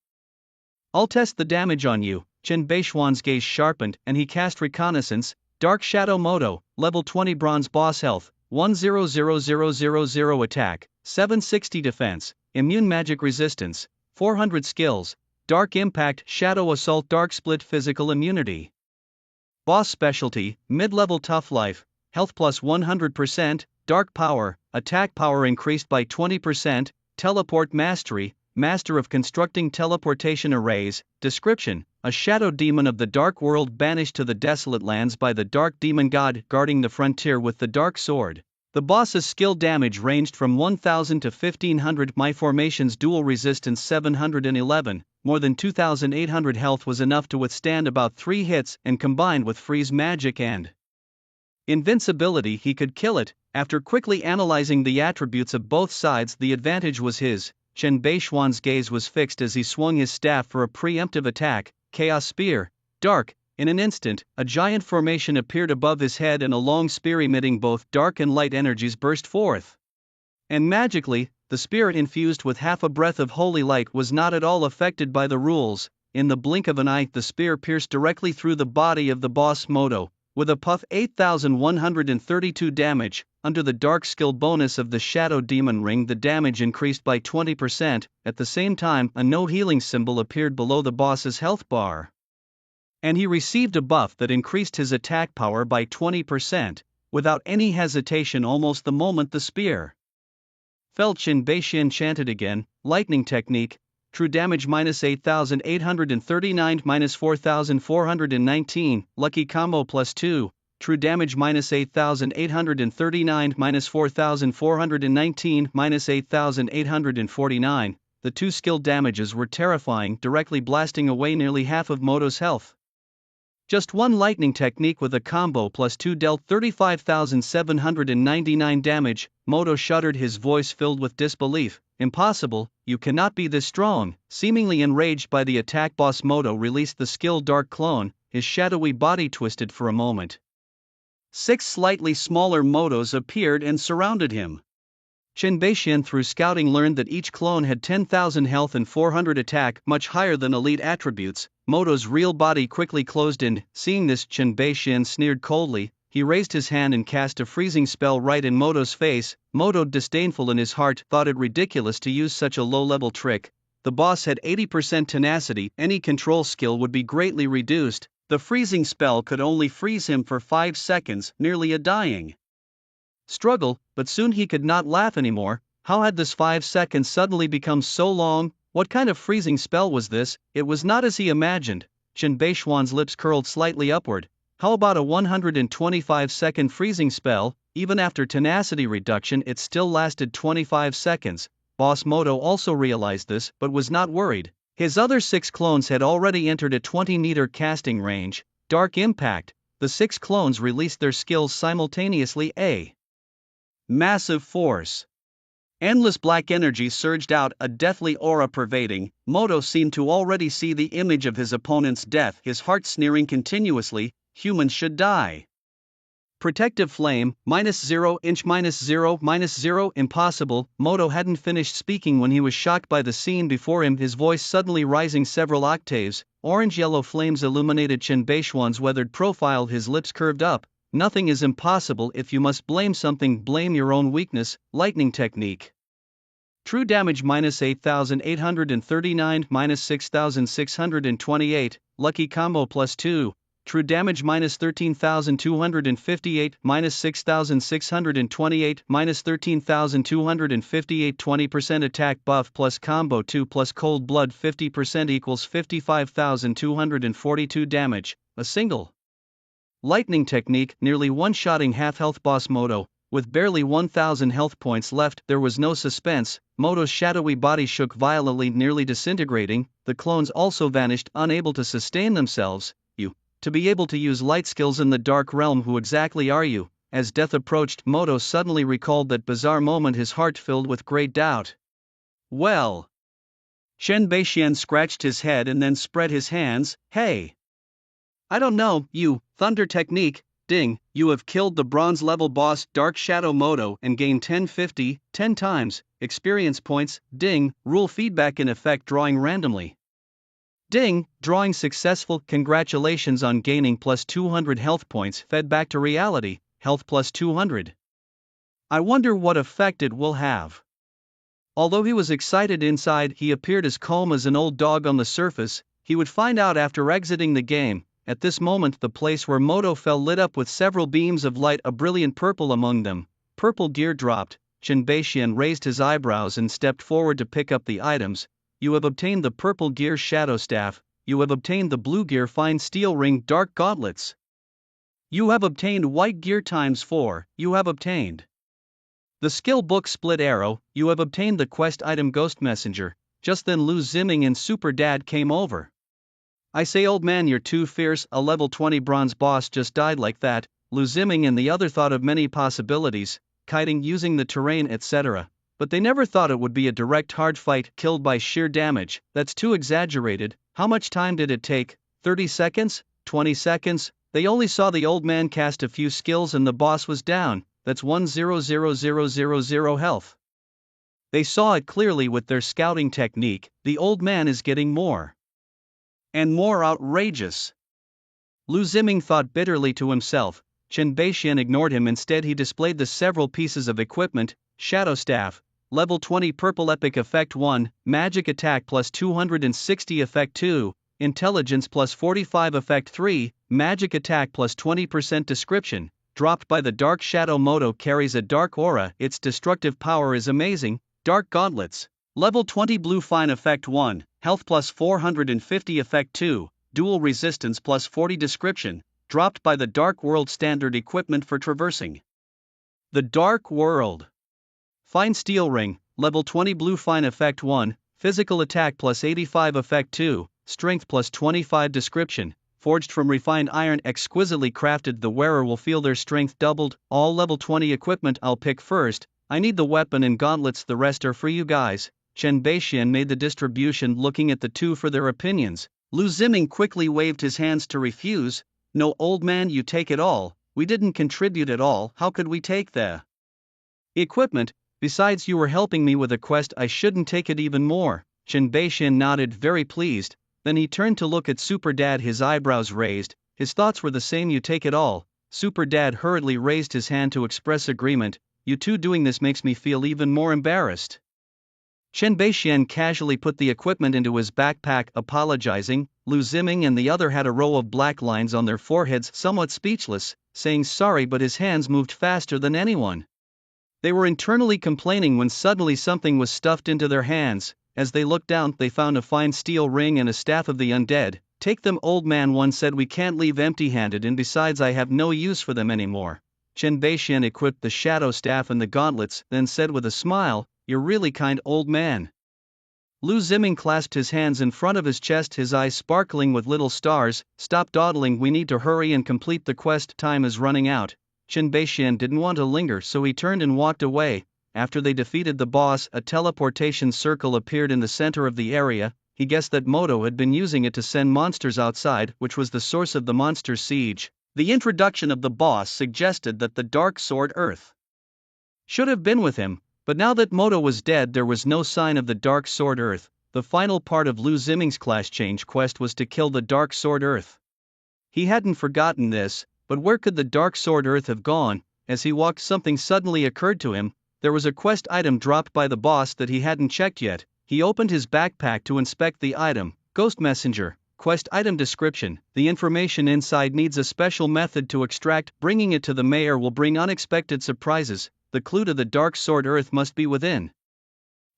I'll test the damage on you. Chen Beixian's gaze sharpened and he cast reconnaissance. Dark Shadow Moto, level 20 bronze boss health, 100000 attack, 760 defense, immune magic resistance, 400 skills, dark impact, shadow assault, dark split, physical immunity. Boss specialty, mid-level tough life, health plus 100%, dark power, attack power increased by 20%, teleport mastery, master of constructing teleportation arrays. Description: a shadow demon of the dark world banished to the desolate lands by the dark demon god, guarding the frontier with the dark sword. The boss's skill damage ranged from 1000 to 1500. My formation's dual resistance 711, more than 2800 health was enough to withstand about 3 hits, and combined with freeze magic and invincibility he could kill it. After quickly analyzing the attributes of both sides, the advantage was his. Chen Beishuan's gaze was fixed as he swung his staff for a preemptive attack. Chaos Spear. Dark. In an instant, a giant formation appeared above his head and a long spear emitting both dark and light energies burst forth. And magically, the spirit infused with half a breath of holy light was not at all affected by the rules. In the blink of an eye, the spear pierced directly through the body of the boss Moto. With a puff, 8,132 damage. Under the dark skill bonus of the Shadow Demon Ring, the damage increased by 20%. At the same time, a no healing symbol appeared below the boss's health bar. And he received a buff that increased his attack power by 20%. Without any hesitation, almost the moment the spear fell, Chen Beishian chanted again, lightning technique. True damage minus 8,839 minus 4,419, lucky combo plus 2, true damage minus 8,839 minus 4,419 minus 8,849. The two skill damages were terrifying, directly blasting away nearly half of Moto's health. Just one lightning technique with a combo plus 2 dealt 35,799 damage. Moto shuddered, his voice filled with disbelief. Impossible, you cannot be this strong. Seemingly enraged by the attack, boss Moto released the skill Dark Clone. His shadowy body twisted for a moment. 6 slightly smaller Motos appeared and surrounded him. Chen Beishian, through scouting, learned that each clone had 10,000 health and 400 attack, much higher than elite attributes. Moto's real body quickly closed in. Seeing this, Chen Beishian sneered coldly. He raised his hand and cast a freezing spell right in Moto's face. Moto, disdainful in his heart, thought it ridiculous to use such a low-level trick. The boss had 80% tenacity, any control skill would be greatly reduced. The freezing spell could only freeze him for 5 seconds, nearly a dying struggle, but soon he could not laugh anymore. How had this 5 seconds suddenly become so long? What kind of freezing spell was this? It was not as he imagined. Chen Beishuan's lips curled slightly upward. How about a 125-second freezing spell? Even after tenacity reduction, it still lasted 25 seconds. Boss Moto also realized this, but was not worried. His other 6 clones had already entered a 20-meter casting range. Dark Impact. The 6 clones released their skills simultaneously. A massive force, endless black energy surged out, a deathly aura pervading. Moto seemed to already see the image of his opponent's death, his heart sneering continuously. Humans should die. Protective flame, -0 inch, -0, -0, impossible. Moto hadn't finished speaking when he was shocked by the scene before him, his voice suddenly rising several octaves. Orange-yellow flames illuminated Chen Beishuan's weathered profile, his lips curved up. Nothing is impossible. If you must blame something, blame your own weakness. Lightning technique. True damage -8,839 -6,628, lucky combo plus 2. True damage -13,258 -6,628 -13,258, 20% attack buff plus combo 2 plus cold blood 50% equals 55,242 damage. A single lightning technique, nearly one-shotting half-health boss Moto. With barely 1,000 health points left, there was no suspense. Moto's shadowy body shook violently, nearly disintegrating. The clones also vanished, unable to sustain themselves. You, to be able to use light skills in the dark realm, who exactly are you? As death approached, Moto suddenly recalled that bizarre moment, his heart filled with great doubt. Well, Chen Beishian scratched his head and then spread his hands. Hey, I don't know, you, thunder technique, ding, you have killed the bronze-level boss, Dark Shadow Moto, and gained 10 times, experience points, ding, rule feedback in effect, drawing randomly. Ding, drawing successful, congratulations on gaining plus 200 health points, fed back to reality, health plus 200. I wonder what effect it will have. Although he was excited inside, he appeared as calm as an old dog on the surface. He would find out after exiting the game. At this moment, the place where Moto fell lit up with several beams of light, a brilliant purple among them. Purple gear dropped. Shinbeixian raised his eyebrows and stepped forward to pick up the items. You have obtained the purple gear shadow staff. You have obtained the blue gear fine steel ring dark gauntlets. You have obtained white gear ×4. You have obtained the skill book split arrow. You have obtained the quest item ghost messenger. Just then Lu Ziming and Super Dad came over. I say, old man, you're too fierce. A level 20 bronze boss just died like that. Lu Ziming and the other thought of many possibilities, kiting, using the terrain, etc. But they never thought it would be a direct hard fight, killed by sheer damage. That's too exaggerated. How much time did it take? 30 seconds? 20 seconds? They only saw the old man cast a few skills and the boss was down. That's 1,000,000 health. They saw it clearly with their scouting technique. The old man is getting more and more outrageous. Lu Ziming thought bitterly to himself. Chen Beixian ignored him. Instead, he displayed the several pieces of equipment. Shadow staff, level 20 purple epic effect 1, magic attack plus 260 effect 2, intelligence plus 45 effect 3, magic attack plus 20% description. Dropped by the dark shadow. Moto carries a dark aura. Its destructive power is amazing. Dark gauntlets, level 20 blue fine effect 1, health plus 450 effect 2, dual resistance plus 40 description. Dropped by the dark world standard equipment for traversing the dark world. Fine steel ring, level 20 blue fine effect 1, physical attack plus 85 effect 2, strength plus 25 description. Forged from refined iron, exquisitely crafted. The wearer will feel their strength doubled. All level 20 equipment. I'll pick first. I need the weapon and gauntlets, the rest are for you guys. Chen Beixian made the distribution, looking at the two for their opinions. Lu Ziming quickly waved his hands to refuse. No, old man, you take it all. We didn't contribute at all. How could we take the equipment? Besides, you were helping me with a quest. I shouldn't take it even more. Chen Beixian nodded, very pleased. Then he turned to look at Super Dad, his eyebrows raised. His thoughts were the same. You take it all. Super Dad hurriedly raised his hand to express agreement. You two doing this makes me feel even more embarrassed. Chen Beixian casually put the equipment into his backpack, apologizing. Lu Ziming and the other had a row of black lines on their foreheads, somewhat speechless, saying sorry, but his hands moved faster than anyone. They were internally complaining when suddenly something was stuffed into their hands. As they looked down, they found a fine steel ring and a staff of the undead. Take them, old man, one said. We can't leave empty-handed, and besides I have no use for them anymore. Chen Beixian equipped the shadow staff and the gauntlets, then said with a smile, you're really kind, old man. Lu Ziming clasped his hands in front of his chest, his eyes sparkling with little stars. Stop dawdling, we need to hurry and complete the quest, time is running out. Chen Beixian didn't want to linger, so he turned and walked away. After they defeated the boss, a teleportation circle appeared in the center of the area. He guessed that Moto had been using it to send monsters outside, which was the source of the monster siege. The introduction of the boss suggested that the Dark Sword Earth should have been with him, but now that Moto was dead, there was no sign of the Dark Sword Earth. The final part of Lu Ziming's class change quest was to kill the Dark Sword Earth. He hadn't forgotten this, but where could the Dark Sword Earth have gone? As he walked, something suddenly occurred to him. There was a quest item dropped by the boss that he hadn't checked yet. He opened his backpack to inspect the item. Ghost Messenger. Quest item description. The information inside needs a special method to extract. Bringing it to the mayor will bring unexpected surprises. The clue to the Dark Sword Earth must be within.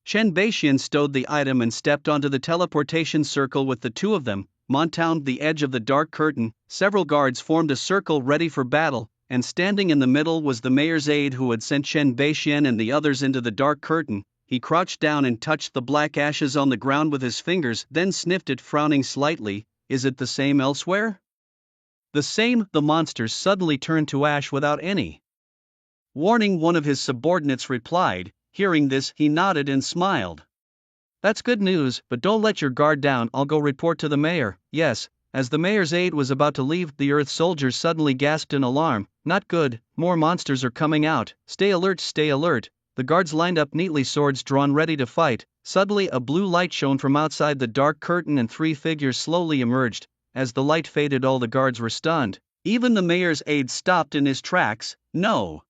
Chen Beixian stowed the item and stepped onto the teleportation circle with the two of them. Mounted the edge of the dark curtain, several guards formed a circle ready for battle, and standing in the middle was the mayor's aide who had sent Chen Beixian and the others into the dark curtain. He crouched down and touched the black ashes on the ground with his fingers, then sniffed it, frowning slightly. Is it the same elsewhere? The same. The monsters suddenly turned to ash without any warning. One of his subordinates replied. Hearing this, he nodded and smiled. That's good news, but don't let your guard down. I'll go report to the mayor. Yes. As the mayor's aide was about to leave, the Earth soldiers suddenly gasped in alarm. Not good, more monsters are coming out. Stay alert, stay alert. The guards lined up neatly, swords drawn, ready to fight. Suddenly a blue light shone from outside the dark curtain and three figures slowly emerged. As the light faded, all the guards were stunned. Even the mayor's aide stopped in his tracks. No.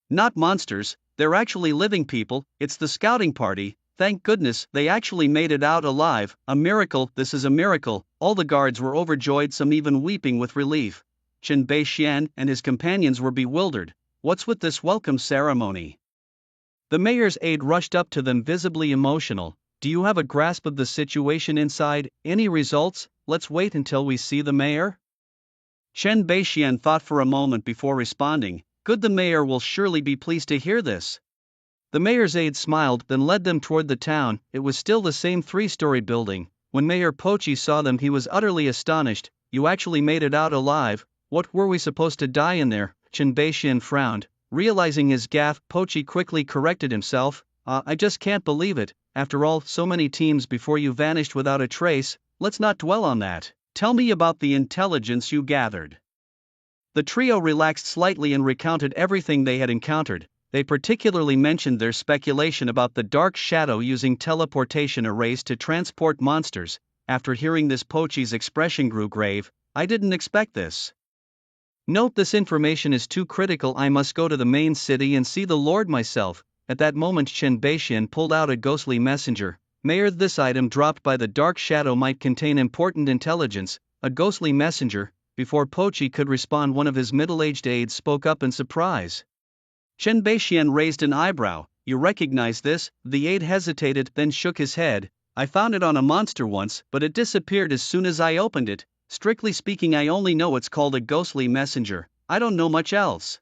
Not monsters, they're actually living people. It's the scouting party. Thank goodness, they actually made it out alive. A miracle, this is a miracle. All the guards were overjoyed, some even weeping with relief. Chen Beixian and his companions were bewildered. What's with this welcome ceremony? The mayor's aide rushed up to them, visibly emotional. Do you have a grasp of the situation inside? Any results? Let's wait until we see the mayor? Chen Beixian thought for a moment before responding. Good, the mayor will surely be pleased to hear this. The mayor's aide smiled, then led them toward the town. It was still the same 3-story building. When Mayor Pochi saw them, he was utterly astonished. You actually made it out alive. What, were we supposed to die in there? Chen Beixian frowned. Realizing his gaffe, Pochi quickly corrected himself. I just can't believe it. After all, so many teams before you vanished without a trace. Let's not dwell on that. Tell me about the intelligence you gathered. The trio relaxed slightly and recounted everything they had encountered. They particularly mentioned their speculation about the dark shadow using teleportation arrays to transport monsters. After hearing this, Pochi's expression grew grave. I didn't expect this. Note, this information is too critical. I must go to the main city and see the Lord myself. At that moment, Chen Beixian pulled out a ghostly messenger. Mayor, this item dropped by the dark shadow might contain important intelligence. A ghostly messenger. Before Pochi could respond, one of his middle-aged aides spoke up in surprise. Chen Beixian raised an eyebrow. You recognize this? The aide hesitated, then shook his head. I found it on a monster once, but it disappeared as soon as I opened it. Strictly speaking, I only know it's called a ghostly messenger. I don't know much else.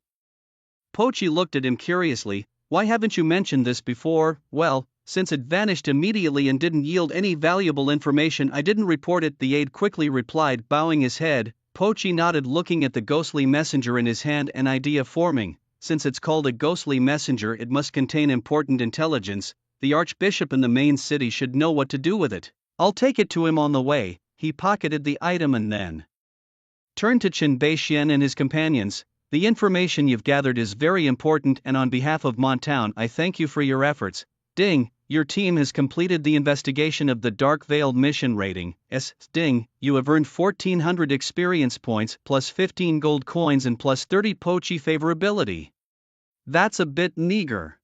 Pochi looked at him curiously. Why haven't you mentioned this before? Well, since it vanished immediately and didn't yield any valuable information, I didn't report it, the aide quickly replied, bowing his head. Pochi nodded, looking at the ghostly messenger in his hand, an idea forming. Since it's called a ghostly messenger, it must contain important intelligence. The archbishop in the main city should know what to do with it. I'll take it to him on the way. He pocketed the item and then turned to Chen Beixian and his companions. The information you've gathered is very important, and on behalf of Montown, I thank you for your efforts. Ding, your team has completed the investigation of the Dark Veiled mission rating. Ding, you have earned 1400 experience points, plus 15 gold coins and plus 30 Pochi favorability. That's a bit meager.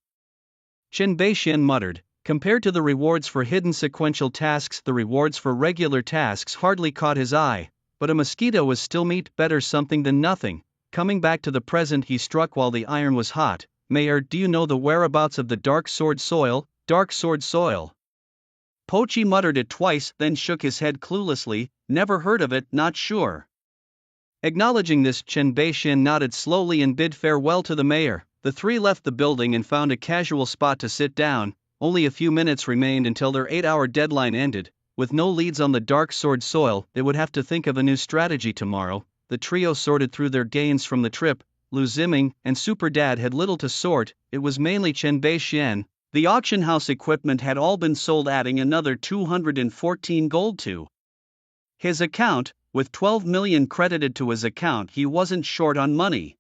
Chen Beixian muttered. Compared to the rewards for hidden sequential tasks, the rewards for regular tasks hardly caught his eye. But a mosquito was still meat, better something than nothing. Coming back to the present, he struck while the iron was hot. Mayor, do you know the whereabouts of the Dark Sword Soil? Dark Sword Soil. Pochi muttered it twice, then shook his head cluelessly. Never heard of it, not sure. Acknowledging this, Chen Beixian nodded slowly and bid farewell to the mayor. The three left the building and found a casual spot to sit down. Only a few minutes remained until their 8-hour deadline ended. With no leads on the Dark Sword Soil, they would have to think of a new strategy tomorrow. The trio sorted through their gains from the trip. Lu Ziming and Super Dad had little to sort. It was mainly Chen Beixian. The auction house equipment had all been sold, adding another 214 gold to his account. With 12 million credited to his account, he wasn't short on money.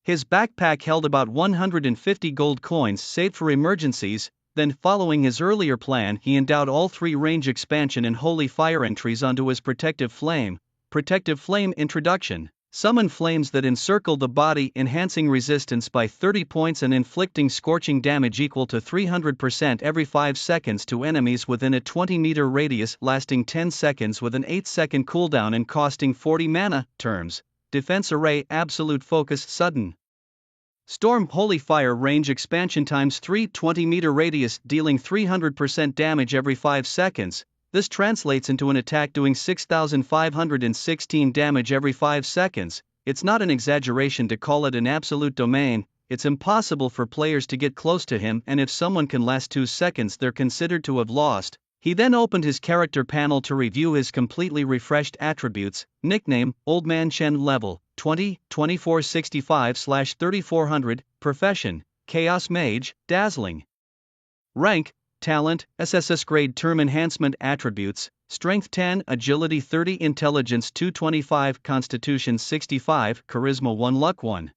His backpack held about 150 gold coins saved for emergencies. Then, following his earlier plan, he endowed all 3 range expansion and holy fire entries onto his protective flame. Protective flame introduction. Summon flames that encircle the body, enhancing resistance by 30 points and inflicting scorching damage equal to 300% every 5 seconds to enemies within a 20-meter radius, lasting 10 seconds with an 8-second cooldown and costing 40 mana. Terms. Defense array, absolute focus, sudden storm, holy fire, range expansion times 3, 20-meter radius, dealing 300% damage every 5 seconds. This translates into an attack doing 6,516 damage every 5 seconds. It's not an exaggeration to call it an absolute domain. It's impossible for players to get close to him, and if someone can last 2 seconds, they're considered to have lost. He then opened his character panel to review his completely refreshed attributes. Nickname, Old Man Chen. Level, 20, 2465/3400. Profession, Chaos Mage, Dazzling. Rank, Talent, SSS grade. Term enhancement attributes, Strength 10, Agility 30, Intelligence 225, Constitution 65, Charisma 1, Luck 1.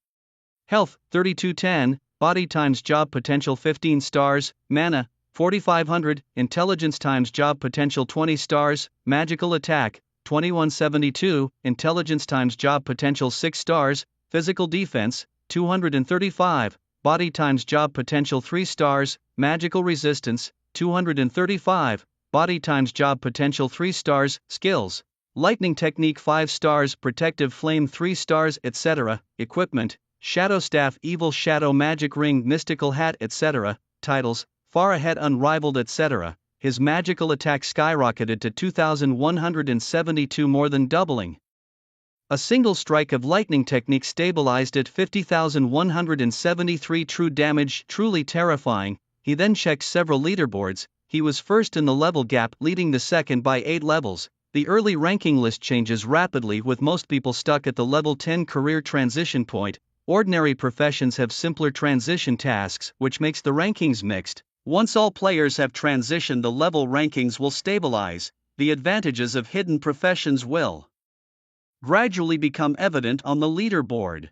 Health, 3210, Body times Job Potential 15 stars, Mana, 4500, Intelligence times Job Potential 20 stars, Magical Attack, 2172, Intelligence times Job Potential 6 stars, Physical Defense, 235, body times job potential 3 stars, magical resistance, 235, body times job potential 3 stars, skills, lightning technique 5 stars, protective flame 3 stars, etc., equipment, shadow staff, evil shadow, magic ring, mystical hat, etc., titles, far ahead, unrivaled, etc. His magical attack skyrocketed to 2,172, more than doubling. A single strike of lightning technique stabilized at 50,173 true damage, truly terrifying. He then checked several leaderboards. He was first in the level gap, leading the second by 8 levels. The early ranking list changes rapidly, with most people stuck at the level 10 career transition point. Ordinary professions have simpler transition tasks, which makes the rankings mixed. Once all players have transitioned, the level rankings will stabilize. The advantages of hidden professions will gradually become evident on the leaderboard.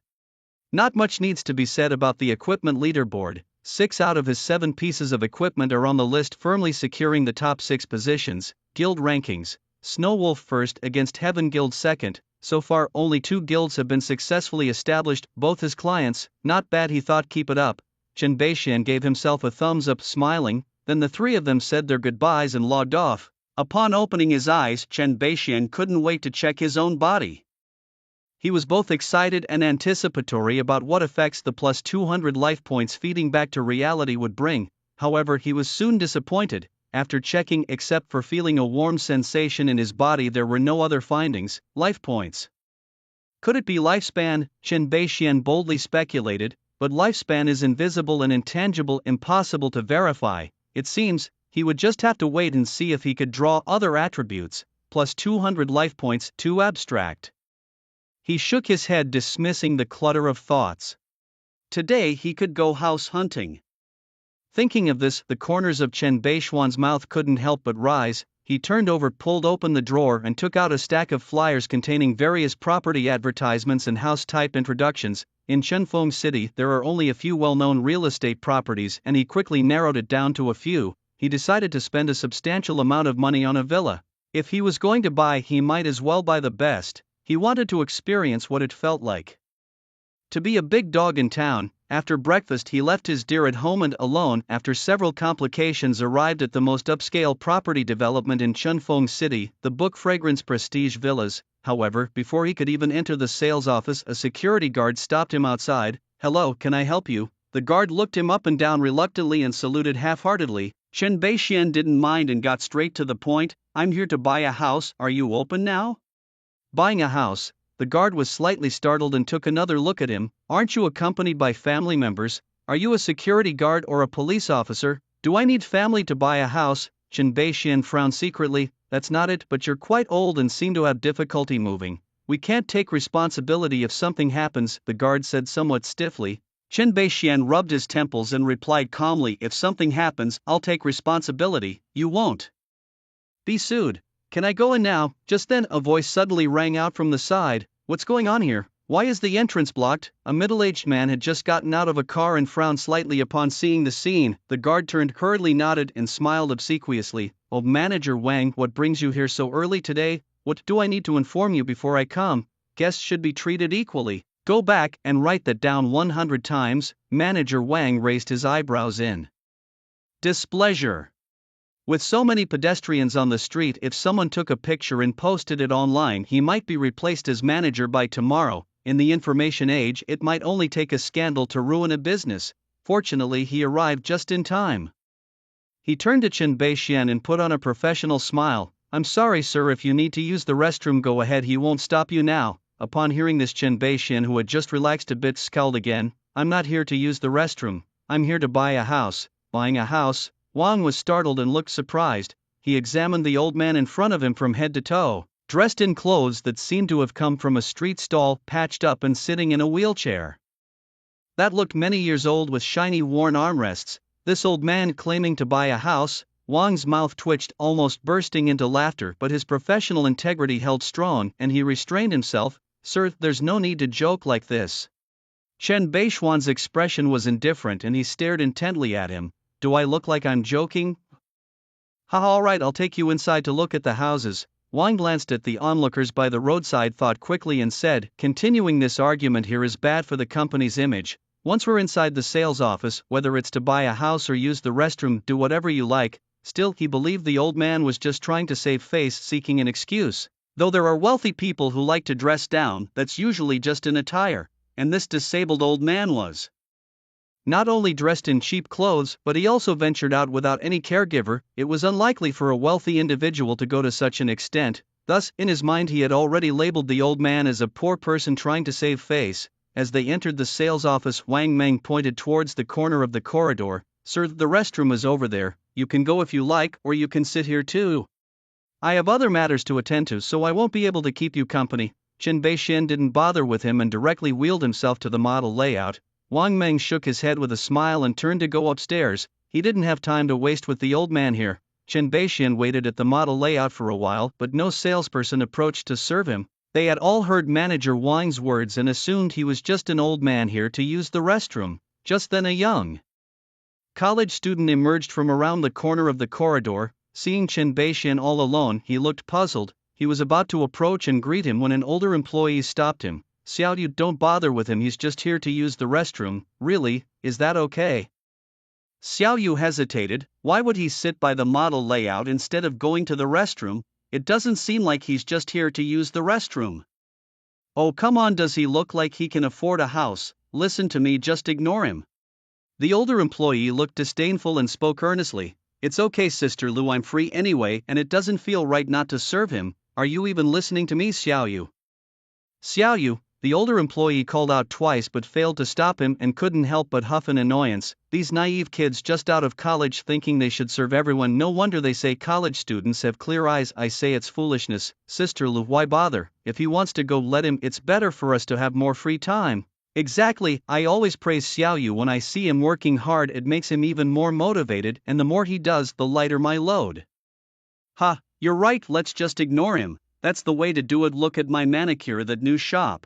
Not much needs to be said about the equipment leaderboard. 6 out of his 7 pieces of equipment are on the list, firmly securing the top 6 positions. Guild rankings: Snow Wolf first against Heaven Guild second. So far, only 2 guilds have been successfully established, both his clients. Not bad, he thought, keep it up. Chen Beixian gave himself a thumbs up, smiling. Then the 3 of them said their goodbyes and logged off. Upon opening his eyes, Chen Beixian couldn't wait to check his own body. He was both excited and anticipatory about what effects the plus 200 life points feeding back to reality would bring. However, he was soon disappointed. After checking, except for feeling a warm sensation in his body, there were no other findings. Life points. Could it be lifespan? Chen Beixian boldly speculated, but lifespan is invisible and intangible, impossible to verify. It seems he would just have to wait and see if he could draw other attributes. Plus 200 life points, too abstract. He shook his head, dismissing the clutter of thoughts. Today he could go house hunting. Thinking of this, the corners of Chen Beixian's mouth couldn't help but rise. He turned over, pulled open the drawer, and took out a stack of flyers containing various property advertisements and house-type introductions. In Chunfeng City, there are only a few well-known real estate properties, and he quickly narrowed it down to a few. He decided to spend a substantial amount of money on a villa. If he was going to buy, he might as well buy the best. He wanted to experience what it felt like to be a big dog in town. After breakfast, he left his deer at home and, alone, after several complications, arrived at the most upscale property development in Chunfeng City, the Book Fragrance Prestige Villas. However, before he could even enter the sales office, a security guard stopped him outside. "Hello, can I help you?" The guard looked him up and down reluctantly and saluted half-heartedly. Chen Beixian didn't mind and got straight to the point. "I'm here to buy a house. Are you open now?" Buying a house? The guard was slightly startled and took another look at him. "Aren't you accompanied by family members? Are you a security guard or a police officer?" "Do I need family to buy a house?" Chen Beixian frowned secretly. "That's not it, but you're quite old and seem to have difficulty moving. We can't take responsibility if something happens," the guard said somewhat stiffly. Chen Beixian rubbed his temples and replied calmly, "If something happens, I'll take responsibility. You won't be sued. Can I go in now?" Just then, a voice suddenly rang out from the side. "What's going on here? Why is the entrance blocked?" A middle-aged man had just gotten out of a car and frowned slightly upon seeing the scene. The guard turned, hurriedly nodded, and smiled obsequiously. "Oh, Manager Wang, what brings you here so early today? What do I need to inform you before I come? Guests should be treated equally. Go back and write that down 100 times. Manager Wang raised his eyebrows in displeasure. With so many pedestrians on the street, if someone took a picture and posted it online, he might be replaced as manager by tomorrow. In the information age, it might only take a scandal to ruin a business. Fortunately, he arrived just in time. He turned to Chen Beixian and put on a professional smile. "I'm sorry, sir, if you need to use the restroom, go ahead, he won't stop you now." Upon hearing this, Chen Beixian, who had just relaxed a bit, scowled again. "I'm not here to use the restroom. I'm here to buy a house." Buying a house? Wang was startled and looked surprised. He examined the old man in front of him from head to toe, dressed in clothes that seemed to have come from a street stall, patched up and sitting in a wheelchair that looked many years old with shiny worn armrests. This old man claiming to buy a house? Wang's mouth twitched, almost bursting into laughter, but his professional integrity held strong, and he restrained himself. "Sir, there's no need to joke like this." Chen Beixian's expression was indifferent and he stared intently at him. "Do I look like I'm joking? All right, I'll take you inside to look at the houses." Wang glanced at the onlookers by the roadside, thought quickly and said, "Continuing this argument here is bad for the company's image. Once we're inside the sales office, whether it's to buy a house or use the restroom, do whatever you like. Still, he believed the old man was just trying to save face, seeking an excuse. Though there are wealthy people who like to dress down, that's usually just in attire, and this disabled old man was not only dressed in cheap clothes, but he also ventured out without any caregiver. It was unlikely for a wealthy individual to go to such an extent. Thus, in his mind, he had already labeled the old man as a poor person trying to save face. As they entered the sales office, Wang Meng pointed towards the corner of the corridor. "Sir, the restroom is over there. You can go if you like, or you can sit here too. I have other matters to attend to, so I won't be able to keep you company." Chen Beixian didn't bother with him and directly wheeled himself to the model layout. Wang Meng shook his head with a smile and turned to go upstairs. He didn't have time to waste with the old man here. Chen Beixian waited at the model layout for a while, but no salesperson approached to serve him. They had all heard Manager Wang's words and assumed he was just an old man here to use the restroom. Just then a young college student emerged from around the corner of the corridor. Seeing Chen Beixian all alone, he looked puzzled. He was about to approach and greet him when an older employee stopped him. "Xiaoyu, don't bother with him, he's just here to use the restroom." "Really, is that okay?" Xiaoyu hesitated. Why would he sit by the model layout instead of going to the restroom? It doesn't seem like he's just here to use the restroom. "Oh, come on, does he look like he can afford a house? Listen to me, just ignore him." The older employee looked disdainful and spoke earnestly. "It's okay, Sister Lu, I'm free anyway, and it doesn't feel right not to serve him. Are you even listening to me, Xiaoyu?" "Xiaoyu," the older employee called out twice but failed to stop him and couldn't help but huff in annoyance. These naive kids just out of college thinking they should serve everyone. No wonder they say college students have clear eyes. I say it's foolishness. Sister Lu, why bother? If he wants to go, let him. It's better for us to have more free time. Exactly, I always praise Xiaoyu when I see him working hard. It makes him even more motivated, and the more he does, the lighter my load. Ha, you're right, let's just ignore him. That's the way to do it. Look at my manicure, that new shop.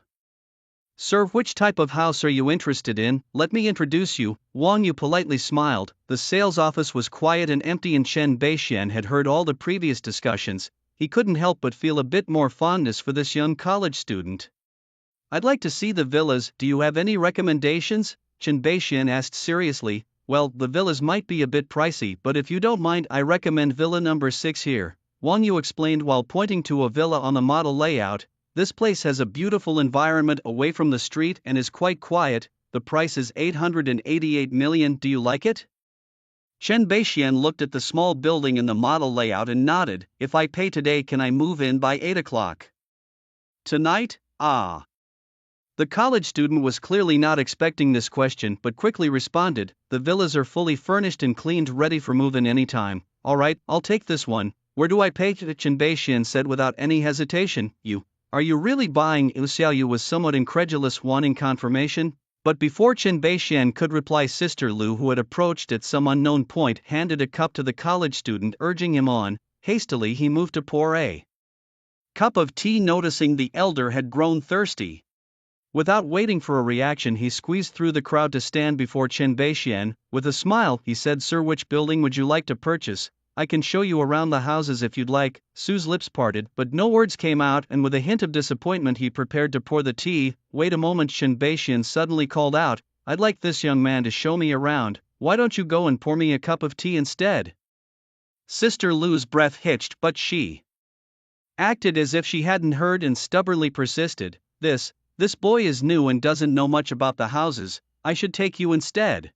Sir, which type of house are you interested in? Let me introduce you." Wang Yu politely smiled. The sales office was quiet and empty, and Chen Beixian had heard all the previous discussions. He couldn't help but feel a bit more fondness for this young college student. "I'd like to see the villas. Do you have any recommendations?" Chen Beixian asked seriously. "Well, the villas might be a bit pricey, but if you don't mind, I recommend villa number 6 here," Wang Yu explained while pointing to a villa on the model layout. "This place has a beautiful environment away from the street and is quite quiet. The price is 888 million. Do you like it?" Chen Beixian looked at the small building in the model layout and nodded. "If I pay today, can I move in by 8 o'clock? Tonight? Ah." The college student was clearly not expecting this question but quickly responded, "The villas are fully furnished and cleaned, ready for move-in anytime." "All right, I'll take this one. Where do I pay?" Chen Beixian said without any hesitation. Are you really buying?" Xiaoyu was somewhat incredulous, wanting confirmation. But before Chen Beixian could reply, Sister Lu, who had approached at some unknown point, handed a cup to the college student, urging him on. Hastily he moved to pour a cup of tea, noticing the elder had grown thirsty. Without waiting for a reaction, he squeezed through the crowd to stand before Chen Beixian. With a smile, he said, "Sir, which building would you like to purchase? I can show you around the houses if you'd like." Su's lips parted, but no words came out, and with a hint of disappointment he prepared to pour the tea. "Wait a moment," Chen Beixian suddenly called out. "I'd like this young man to show me around. Why don't you go and pour me a cup of tea instead?" Sister Lu's breath hitched, but she acted as if she hadn't heard and stubbornly persisted. This boy is new and doesn't know much about the houses. I should take you instead."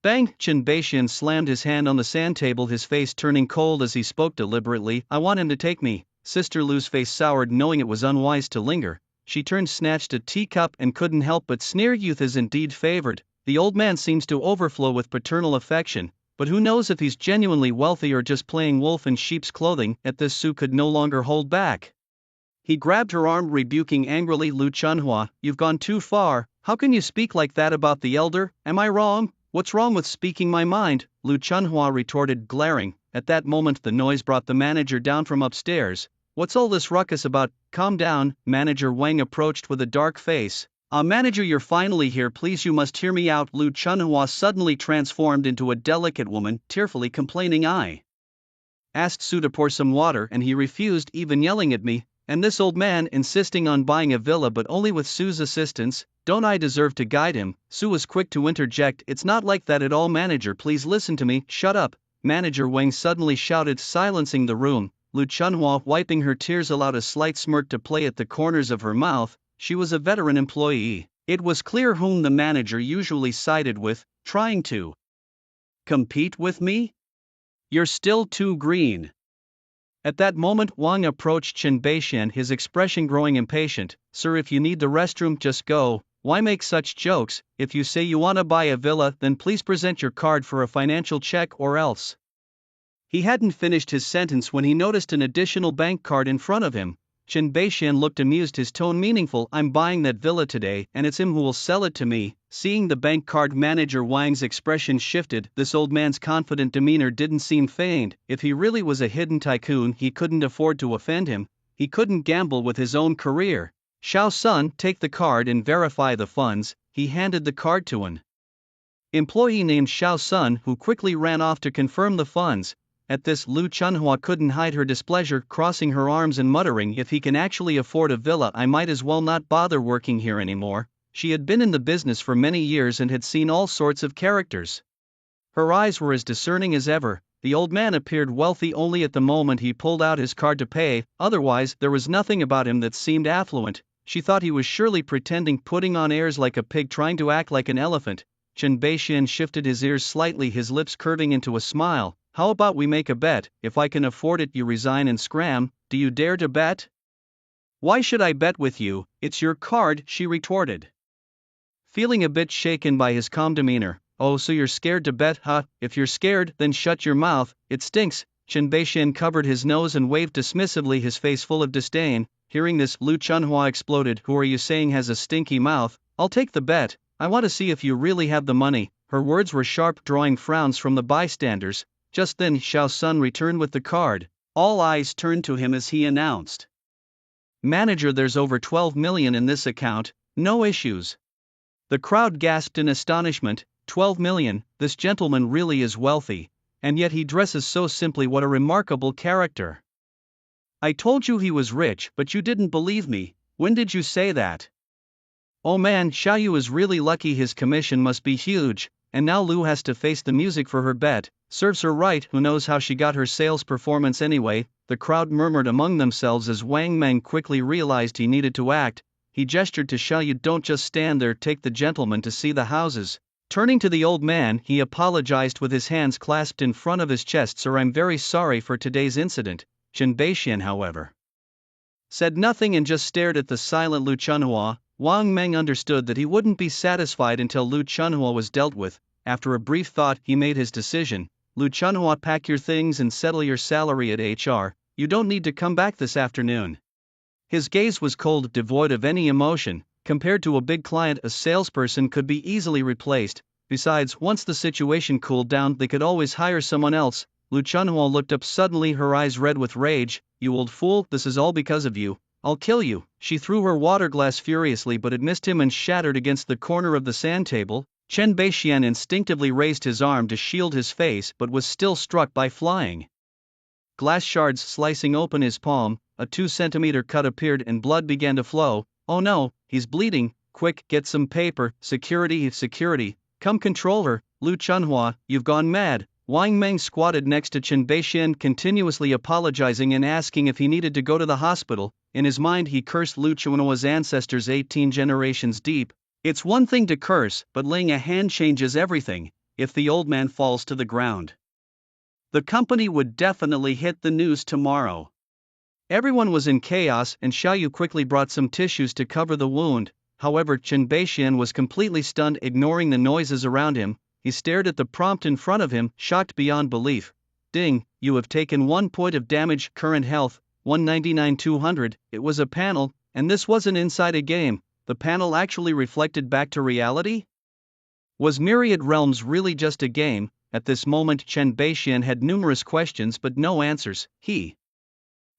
Bang! Chen Beixian slammed his hand on the sand table, his face turning cold as he spoke deliberately. "I want him to take me." Sister Lu's face soured, knowing it was unwise to linger. She turned, snatched a teacup, and couldn't help but sneer. "Youth is indeed favored. The old man seems to overflow with paternal affection, but who knows if he's genuinely wealthy or just playing wolf in sheep's clothing." At this, Su could no longer hold back. He grabbed her arm, rebuking angrily. "Lu Chunhua, you've gone too far. How can you speak like that about the elder? Am I wrong?" "What's wrong with speaking my mind?" Lu Chunhua retorted, glaring. At that moment the noise brought the manager down from upstairs. "What's all this ruckus about?" "Calm down." Manager Wang approached with a dark face. Manager, you're finally here. Please, you must hear me out." Lu Chunhua suddenly transformed into a delicate woman, tearfully complaining. "I asked Su to pour some water and he refused, even yelling at me." And this old man insisting on buying a villa but only with Sue's assistance, don't I deserve to guide him? Sue was quick to interject, it's not like that at all manager, please listen to me. Shut up, Manager Wang suddenly shouted, silencing the room. Lu Chunhua, wiping her tears, allowed a slight smirk to play at the corners of her mouth. She was a veteran employee. It was clear whom the manager usually sided with, trying to compete with me? You're still too green. At that moment Wang approached Chen Beixian, his expression growing impatient. Sir, if you need the restroom, just go. Why make such jokes? If you say you want to buy a villa, then please present your card for a financial check or else. He hadn't finished his sentence when he noticed an additional bank card in front of him. Chen Beixian looked amused, his tone meaningful. I'm buying that villa today, and it's him who will sell it to me. Seeing the bank card, Manager Wang's expression shifted. This old man's confident demeanor didn't seem feigned. If he really was a hidden tycoon, he couldn't afford to offend him. He couldn't gamble with his own career. Xiao Sun, take the card and verify the funds. He handed the card to an employee named Xiao Sun, who quickly ran off to confirm the funds. At this, Lu Chunhua couldn't hide her displeasure, crossing her arms and muttering, if he can actually afford a villa, I might as well not bother working here anymore. She had been in the business for many years and had seen all sorts of characters. Her eyes were as discerning as ever. The old man appeared wealthy only at the moment he pulled out his card to pay, otherwise there was nothing about him that seemed affluent. She thought he was surely pretending, putting on airs like a pig, trying to act like an elephant. Chen Beixian shifted his ears slightly, his lips curving into a smile. How about we make a bet? If I can afford it, you resign and scram. Do you dare to bet? Why should I bet with you? It's your card, she retorted. Feeling a bit shaken by his calm demeanor. Oh, so you're scared to bet, huh? If you're scared, then shut your mouth, it stinks. Chen Beixian covered his nose and waved dismissively, his face full of disdain. Hearing this, Lu Chunhua exploded. Who are you saying has a stinky mouth? I'll take the bet. I want to see if you really have the money. Her words were sharp, drawing frowns from the bystanders. Just then Xiao Sun returned with the card. All eyes turned to him as he announced, Manager, there's over 12 million in this account, no issues. The crowd gasped in astonishment. 12 million, this gentleman really is wealthy, and yet he dresses so simply. What a remarkable character. I told you he was rich, but you didn't believe me. When did you say that? Oh man, Xiaoyu is really lucky, his commission must be huge. And now Lu has to face the music for her bet. Serves her right, who knows how she got her sales performance anyway. The crowd murmured among themselves as Wang Meng quickly realized he needed to act. He gestured to Xiaoyu, don't just stand there, take the gentleman to see the houses. Turning to the old man, he apologized with his hands clasped in front of his chest. Sir, I'm very sorry for today's incident. Chen Beixian, however, said nothing and just stared at the silent Lu Chunhua. Wang Meng understood that he wouldn't be satisfied until Lu Chunhua was dealt with. After a brief thought, he made his decision. Lu Chunhua, pack your things and settle your salary at HR. You don't need to come back this afternoon. His gaze was cold, devoid of any emotion. Compared to a big client, a salesperson could be easily replaced. Besides, once the situation cooled down, they could always hire someone else. Lu Chunhua looked up suddenly, her eyes red with rage. You old fool, this is all because of you. I'll kill you. She threw her water glass furiously, but it missed him and shattered against the corner of the sand table. Chen Beixian instinctively raised his arm to shield his face, but was still struck by flying glass shards slicing open his palm. A 2-centimeter cut appeared and blood began to flow. Oh no, he's bleeding. Quick, get some paper. Security, security. Come control her. Lu Chunhua, you've gone mad. Wang Meng squatted next to Chen Beixian, continuously apologizing and asking if he needed to go to the hospital. In his mind he cursed Lu Chunhua's ancestors 18 generations deep. It's one thing to curse, but laying a hand changes everything. If the old man falls to the ground, the company would definitely hit the news tomorrow. Everyone was in chaos, and Xiaoyu quickly brought some tissues to cover the wound. However, Chen Beixian was completely stunned, ignoring the noises around him. He stared at the prompt in front of him, shocked beyond belief. Ding, you have taken 1 point of damage, current health, 199-200. It was a panel, and this wasn't inside a game. The panel actually reflected back to reality? Was Myriad Realms really just a game? At this moment Chen Beixian had numerous questions but no answers. He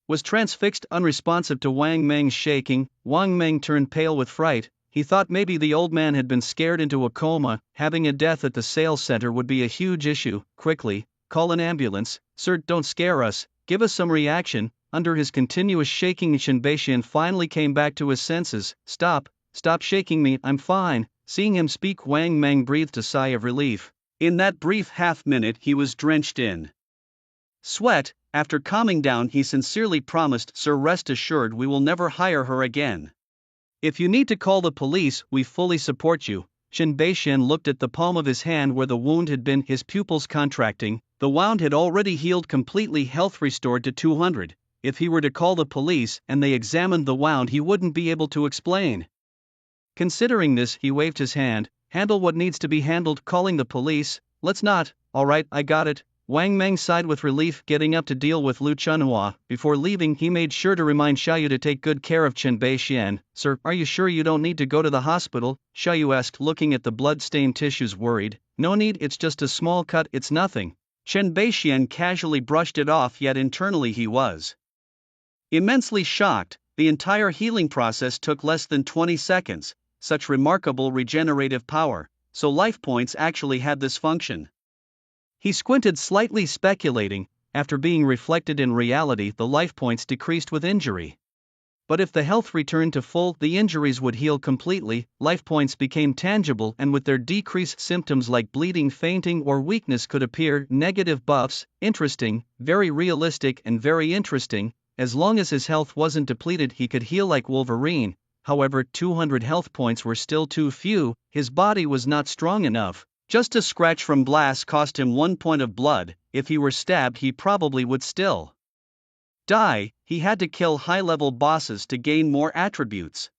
was transfixed, unresponsive to Wang Meng's shaking. Wang Meng turned pale with fright. He thought maybe the old man had been scared into a coma. Having a death at the sales center would be a huge issue. Quickly, call an ambulance. Sir, don't scare us, give us some reaction. under his continuous shaking Shinbeixian finally came back to his senses. Stop shaking me, I'm fine. Seeing him speak, Wang Mang breathed a sigh of relief. In that brief half-minute he was drenched in sweat. After calming down he sincerely promised, Sir, rest assured we will never hire her again. If you need to call the police, we fully support you. Shinbeixian looked at the palm of his hand where the wound had been, his pupils contracting. The wound had already healed completely, health restored to 200. If he were to call the police and they examined the wound, he wouldn't be able to explain. Considering this, he waved his hand. Handle what needs to be handled. Calling the police? Let's not. Alright, I got it. Wang Mang sighed with relief, getting up to deal with Lu Chunhua. Before leaving, he made sure to remind Xiaoyu to take good care of Shinbeixian. Sir, are you sure you don't need to go to the hospital? Xiaoyu asked, looking at the blood-stained tissues, worried. No need, it's just a small cut, it's nothing. Shinbeixian casually brushed it off, yet internally he was immensely shocked. The entire healing process took less than 20 seconds. Such remarkable regenerative power. So life points actually had this function. He squinted slightly, speculating. After being reflected in reality, the life points decreased with injury. But if the health returned to full, the injuries would heal completely. Life points became tangible, and with their decreased, symptoms like bleeding, fainting, or weakness could appear. Negative buffs. Interesting, very realistic, and very interesting. As long as his health wasn't depleted, he could heal like Wolverine. However, 200 health points were still too few. His body was not strong enough. Just a scratch from blast cost him 1 point of blood. If he were stabbed, he probably would still die. He had to kill high-level bosses to gain more attributes.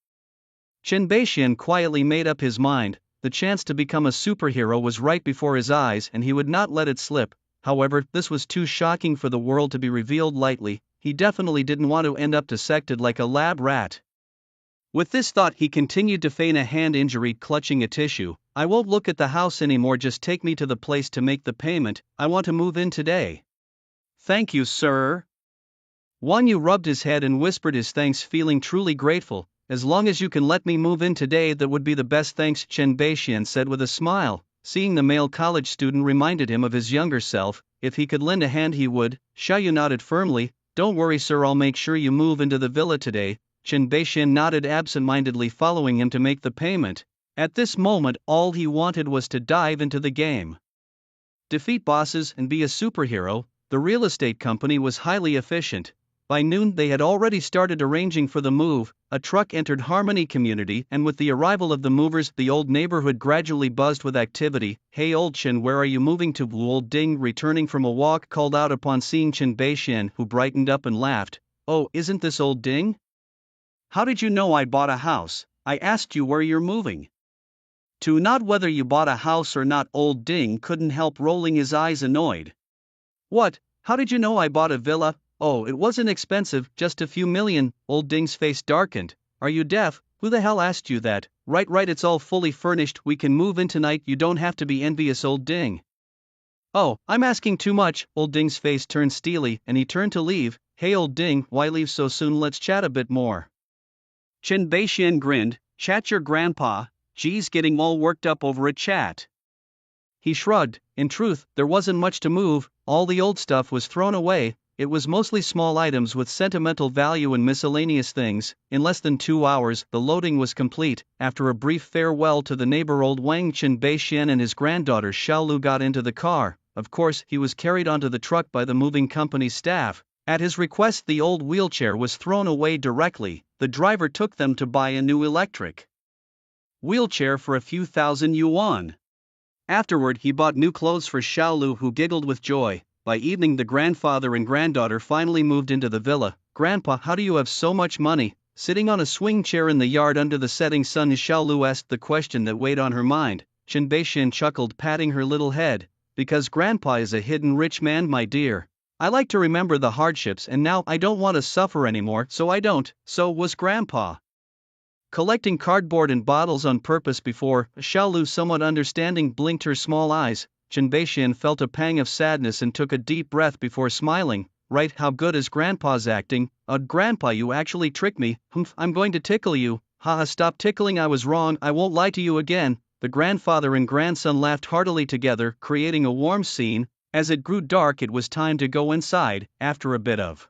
Shinbeixian quietly made up his mind. The chance to become a superhero was right before his eyes, and he would not let it slip. However, this was too shocking for the world to be revealed lightly. He definitely didn't want to end up dissected like a lab rat. With this thought, he continued to feign a hand injury, clutching a tissue. I won't look at the house anymore, just take me to the place to make the payment. I want to move in today. Thank you, sir. Wanyu rubbed his head and whispered his thanks, feeling truly grateful. As long as you can let me move in today, that would be the best thanks, Shinbeixian said with a smile. Seeing the male college student reminded him of his younger self. If he could lend a hand, he would. Xiaoyu nodded firmly. Don't worry, sir, I'll make sure you move into the villa today. Shinbeixian nodded absent-mindedly, following him to make the payment. At this moment, all he wanted was to dive into the game. Defeat bosses and be a superhero. The real estate company was highly efficient. By noon, they had already started arranging for the move. A truck entered Harmony Community, and with the arrival of the movers, the old neighborhood gradually buzzed with activity. Hey old Chen, where are you moving to? Old Ding, returning from a walk, called out upon seeing Shinbeixian, who brightened up and laughed. Oh, isn't this old Ding? How did you know I bought a house? I asked you where you're moving to, not whether you bought a house or not. Old Ding couldn't help rolling his eyes, annoyed. What? How did you know I bought a villa? Oh, it wasn't expensive, just a few million. Old Ding's face darkened. Are you deaf? Who the hell asked you that? Right, it's all fully furnished, we can move in tonight, you don't have to be envious, Old Ding. Oh, I'm asking too much. Old Ding's face turned steely, and he turned to leave. Hey Old Ding, why leave so soon? Let's chat a bit more. Shinbeixian grinned. Chat your grandpa? Geez, getting all worked up over a chat. He shrugged. In truth, there wasn't much to move. All the old stuff was thrown away. It was mostly small items with sentimental value and miscellaneous things. In less than 2 hours, the loading was complete. After a brief farewell to the neighbor old Wang, Shinbeixian and his granddaughter Xiaolu got into the car. Of course, he was carried onto the truck by the moving company's staff. At his request, the old wheelchair was thrown away directly. The driver took them to buy a new electric wheelchair for a few thousand yuan. Afterward, he bought new clothes for Xiaolu, who giggled with joy. By evening, the grandfather and granddaughter finally moved into the villa. Grandpa, how do you have so much money? Sitting on a swing chair in the yard under the setting sun, Xiaolu asked the question that weighed on her mind. Shinbeixian chuckled, patting her little head. Because Grandpa is a hidden rich man, my dear. I like to remember the hardships, and now I don't want to suffer anymore, so I don't. So was Grandpa collecting cardboard and bottles on purpose before? Xiaolu, somewhat understanding, blinked her small eyes. Shinbeixian felt a pang of sadness and took a deep breath before smiling. Right, how good is Grandpa's acting? Grandpa, you actually tricked me. Humph, I'm going to tickle you. Haha, stop tickling, I was wrong, I won't lie to you again. The grandfather and grandson laughed heartily together, creating a warm scene. As it grew dark, it was time to go inside. After a bit of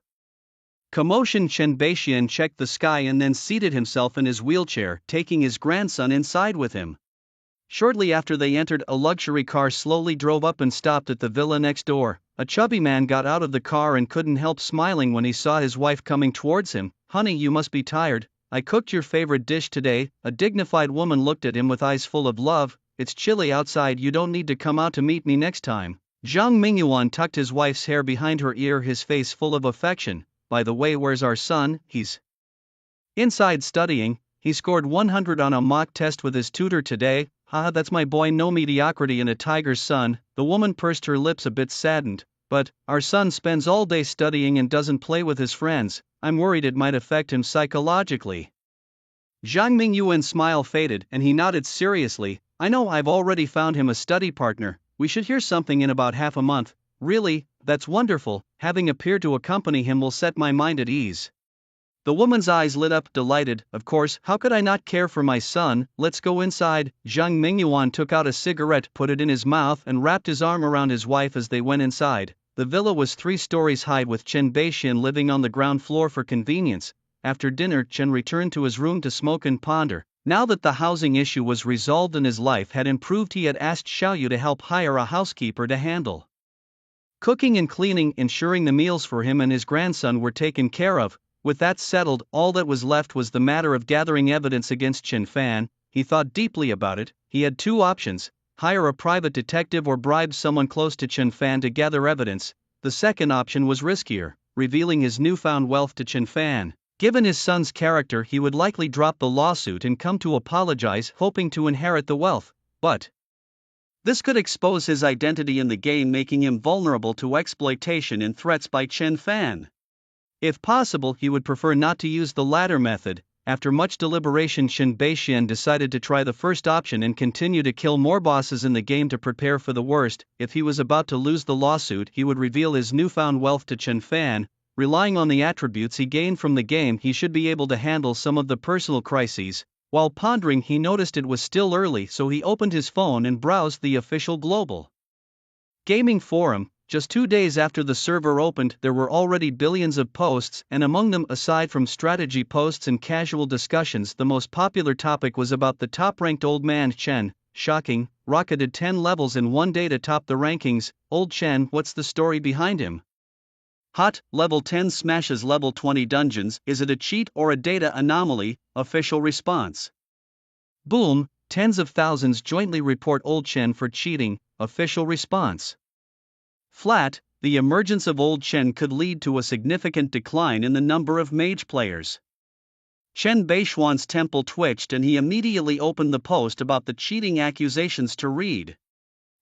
Commotion. Chen Beixian checked the sky and then seated himself in his wheelchair, taking his grandson inside with him. Shortly after they entered, a luxury car slowly drove up and stopped at the villa next door. A chubby man got out of the car and couldn't help smiling when he saw his wife coming towards him. "Honey, you must be tired. I cooked your favorite dish today." A dignified woman looked at him with eyes full of love. "It's chilly outside, you don't need to come out to meet me next time." Zhang Mingyuan tucked his wife's hair behind her ear, his face full of affection. "By the way, where's our son?" "He's inside studying. He scored 100 on a mock test with his tutor today." "Haha, that's my boy, no mediocrity in a tiger's son." The woman pursed her lips, a bit saddened. "But our son spends all day studying and doesn't play with his friends. I'm worried it might affect him psychologically." Zhang Mingyuan's smile faded and he nodded seriously. "I know, I've already found him a study partner. We should hear something in about half a month." "Really? That's wonderful. Having a peer to accompany him will set my mind at ease." The woman's eyes lit up, delighted. "Of course, how could I not care for my son? Let's go inside." Zhang Mingyuan took out a cigarette, put it in his mouth, and wrapped his arm around his wife as they went inside. The villa was 3 stories high, with Chen Beixian living on the ground floor for convenience. After dinner, Chen returned to his room to smoke and ponder. Now that the housing issue was resolved and his life had improved, he had asked Xiaoyu to help hire a housekeeper to handle cooking and cleaning, ensuring the meals for him and his grandson were taken care of. With that settled, all that was left was the matter of gathering evidence against Chen Fan. He thought deeply about it. He had 2 options: hire a private detective or bribe someone close to Chen Fan to gather evidence. The second option was riskier, revealing his newfound wealth to Chen Fan. Given his son's character, he would likely drop the lawsuit and come to apologize, hoping to inherit the wealth. But this could expose his identity in the game, making him vulnerable to exploitation and threats by Chen Fan. If possible, he would prefer not to use the latter method. After much deliberation, Chen Beixian decided to try the first option and continue to kill more bosses in the game to prepare for the worst. If he was about to lose the lawsuit, he would reveal his newfound wealth to Chen Fan. Relying on the attributes he gained from the game, he should be able to handle some of the personal crises. While pondering, he noticed it was still early, so he opened his phone and browsed the official global gaming forum. Just 2 days after the server opened, there were already billions of posts, and among them, aside from strategy posts and casual discussions, the most popular topic was about the top-ranked old man Chen. Shocking, rocketed 10 levels in one day to top the rankings. Old Chen, what's the story behind him? Hot, level 10 smashes level 20 dungeons, is it a cheat or a data anomaly? Official response. Boom, tens of thousands jointly report Old Chen for cheating. Official response. Flat, the emergence of Old Chen could lead to a significant decline in the number of mage players. Chen Beixian's temple twitched and he immediately opened the post about the cheating accusations to read.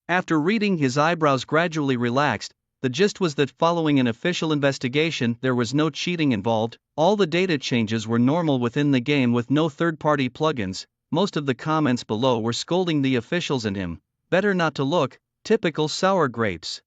After reading, his eyebrows gradually relaxed. The gist was that following an official investigation, there was no cheating involved. All the data changes were normal within the game with no third-party plugins. Most of the comments below were scolding the officials and him. Better not to look, typical sour grapes.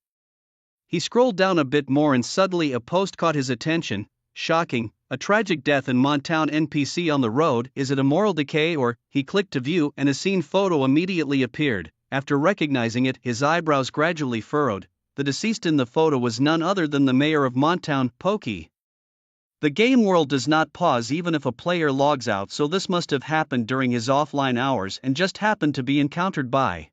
He scrolled down a bit more and suddenly a post caught his attention. Shocking, a tragic death in Montown NPC on the road, is it a moral decay or? He clicked to view and a scene photo immediately appeared. After recognizing it, his eyebrows gradually furrowed. The deceased in the photo was none other than the mayor of Montown, Pokey. The game world does not pause even if a player logs out, so this must have happened during his offline hours and just happened to be encountered by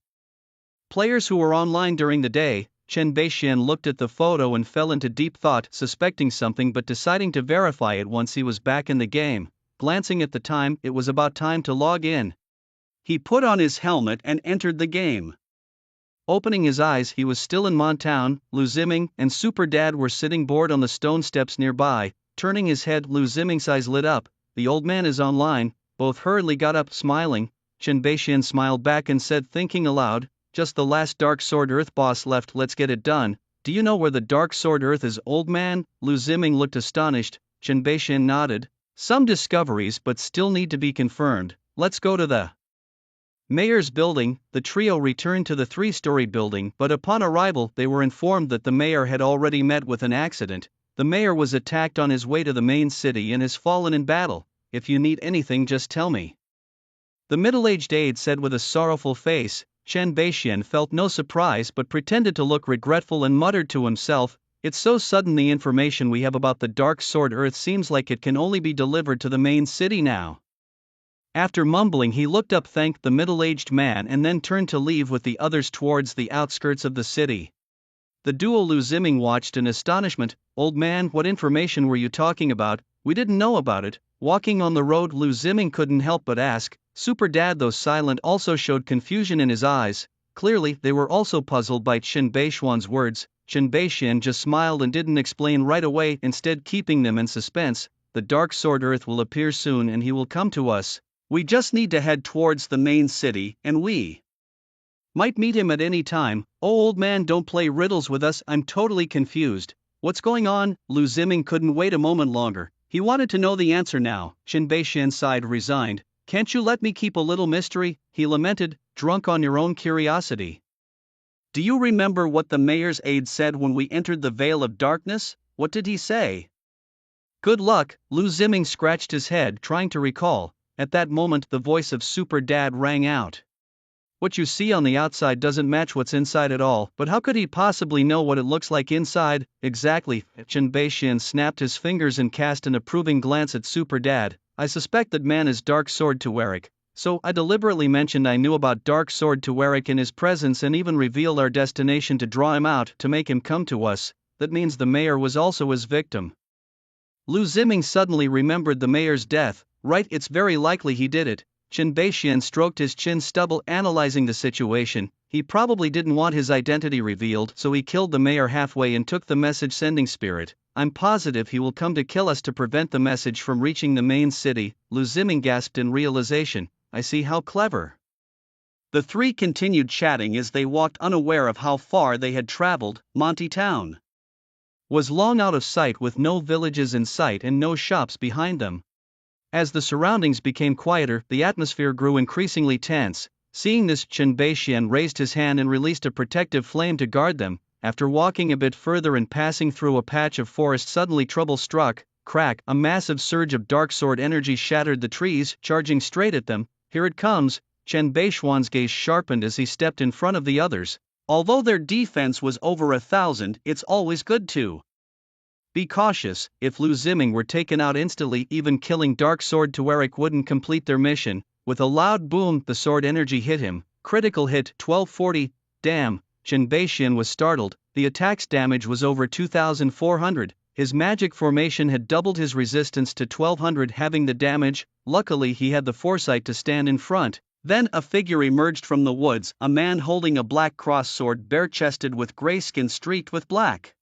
players who were online during the day. Chen Beixian looked at the photo and fell into deep thought, suspecting something but deciding to verify it once he was back in the game. Glancing at the time, it was about time to log in. He put on his helmet and entered the game. Opening his eyes, he was still in Montown. Lu Ziming and Super Dad were sitting bored on the stone steps nearby. Turning his head, Lu Ziming's eyes lit up. The old man is online. Both hurriedly got up, smiling. Chen Beixian smiled back and said, thinking aloud, just the last Dark Sword Earth boss left, let's get it done. Do you know where the Dark Sword Earth is, old man? Lu Ziming looked astonished. Chen Beixian nodded. Some discoveries but still need to be confirmed. Let's go to the mayor's building. The trio returned to the 3-story building, but upon arrival they were informed that the mayor had already met with an accident. The mayor was attacked on his way to the main city and has fallen in battle. If you need anything, just tell me. The middle-aged aide said with a sorrowful face. Chen Beixian felt no surprise but pretended to look regretful and muttered to himself, It's so sudden. The information we have about the Dark Sword Earth seems like it can only be delivered to the main city now." After mumbling, he looked up, thanked the middle-aged man, and then turned to leave with the others towards the outskirts of the city. The duo Lu Ziming watched in astonishment. "Old man, what information were you talking about? We didn't know about it." Walking on the road, Lu Ziming couldn't help but ask. Super Dad, though silent, also showed confusion in his eyes. Clearly, they were also puzzled by Qin Beishuan's words. Qin Beishuan just smiled and didn't explain right away, instead keeping them in suspense. "The Dark Sword Earth will appear soon and he will come to us. We just need to head towards the main city, and we might meet him at any time." "Oh, old man, don't play riddles with us, I'm totally confused. What's going on?" Lu Ziming couldn't wait a moment longer. He wanted to know the answer now. Qin Beishuan sighed, resigned. "Can't you let me keep a little mystery?" he lamented, drunk on your own curiosity. "Do you remember what the mayor's aide said when we entered the Veil of Darkness? What did he say?" "Good luck." Lu Ziming scratched his head, trying to recall. At that moment, the voice of Super Dad rang out. "What you see on the outside doesn't match what's inside at all, but how could he possibly know what it looks like inside?" "Exactly." Qin Beishuan snapped his fingers and cast an approving glance at Super Dad. "I suspect that man is Dark Sword Tueric. So I deliberately mentioned I knew about Dark Sword Tueric in his presence and even revealed our destination to draw him out, to make him come to us. That means the mayor was also his victim." Lu Ziming suddenly remembered the mayor's death. "Right, it's very likely he did it." Qin Beishuan stroked his chin stubble, analyzing the situation. He probably didn't want his identity revealed, so he killed the mayor halfway and took the message-sending spirit. "I'm positive he will come to kill us to prevent the message from reaching the main city." Lu Ziming gasped in realization. "I see, how clever." The three continued chatting as they walked, unaware of how far they had traveled. Monty Town was long out of sight, with no villages in sight and no shops behind them. As the surroundings became quieter, the atmosphere grew increasingly tense. Seeing this, Qin Beishuan raised his hand and released a protective flame to guard them. After walking a bit further and passing through a patch of forest, suddenly trouble struck. Crack! A massive surge of dark sword energy shattered the trees, charging straight at them. "Here it comes." Qin Beishuan's gaze sharpened as he stepped in front of the others. Although their defense was over 1,000, it's always good to be cautious. If Lu Ziming were taken out instantly, even killing Dark Sword Tueric wouldn't complete their mission. With a loud boom, the sword energy hit him. Critical hit, 1240. Damn! Qin Beishuan was startled. The attack's damage was over 2,400. His magic formation had doubled his resistance to 1,200, having the damage. Luckily, he had the foresight to stand in front. Then a figure emerged from the woods, a man holding a black cross sword, bare-chested with gray skin streaked with black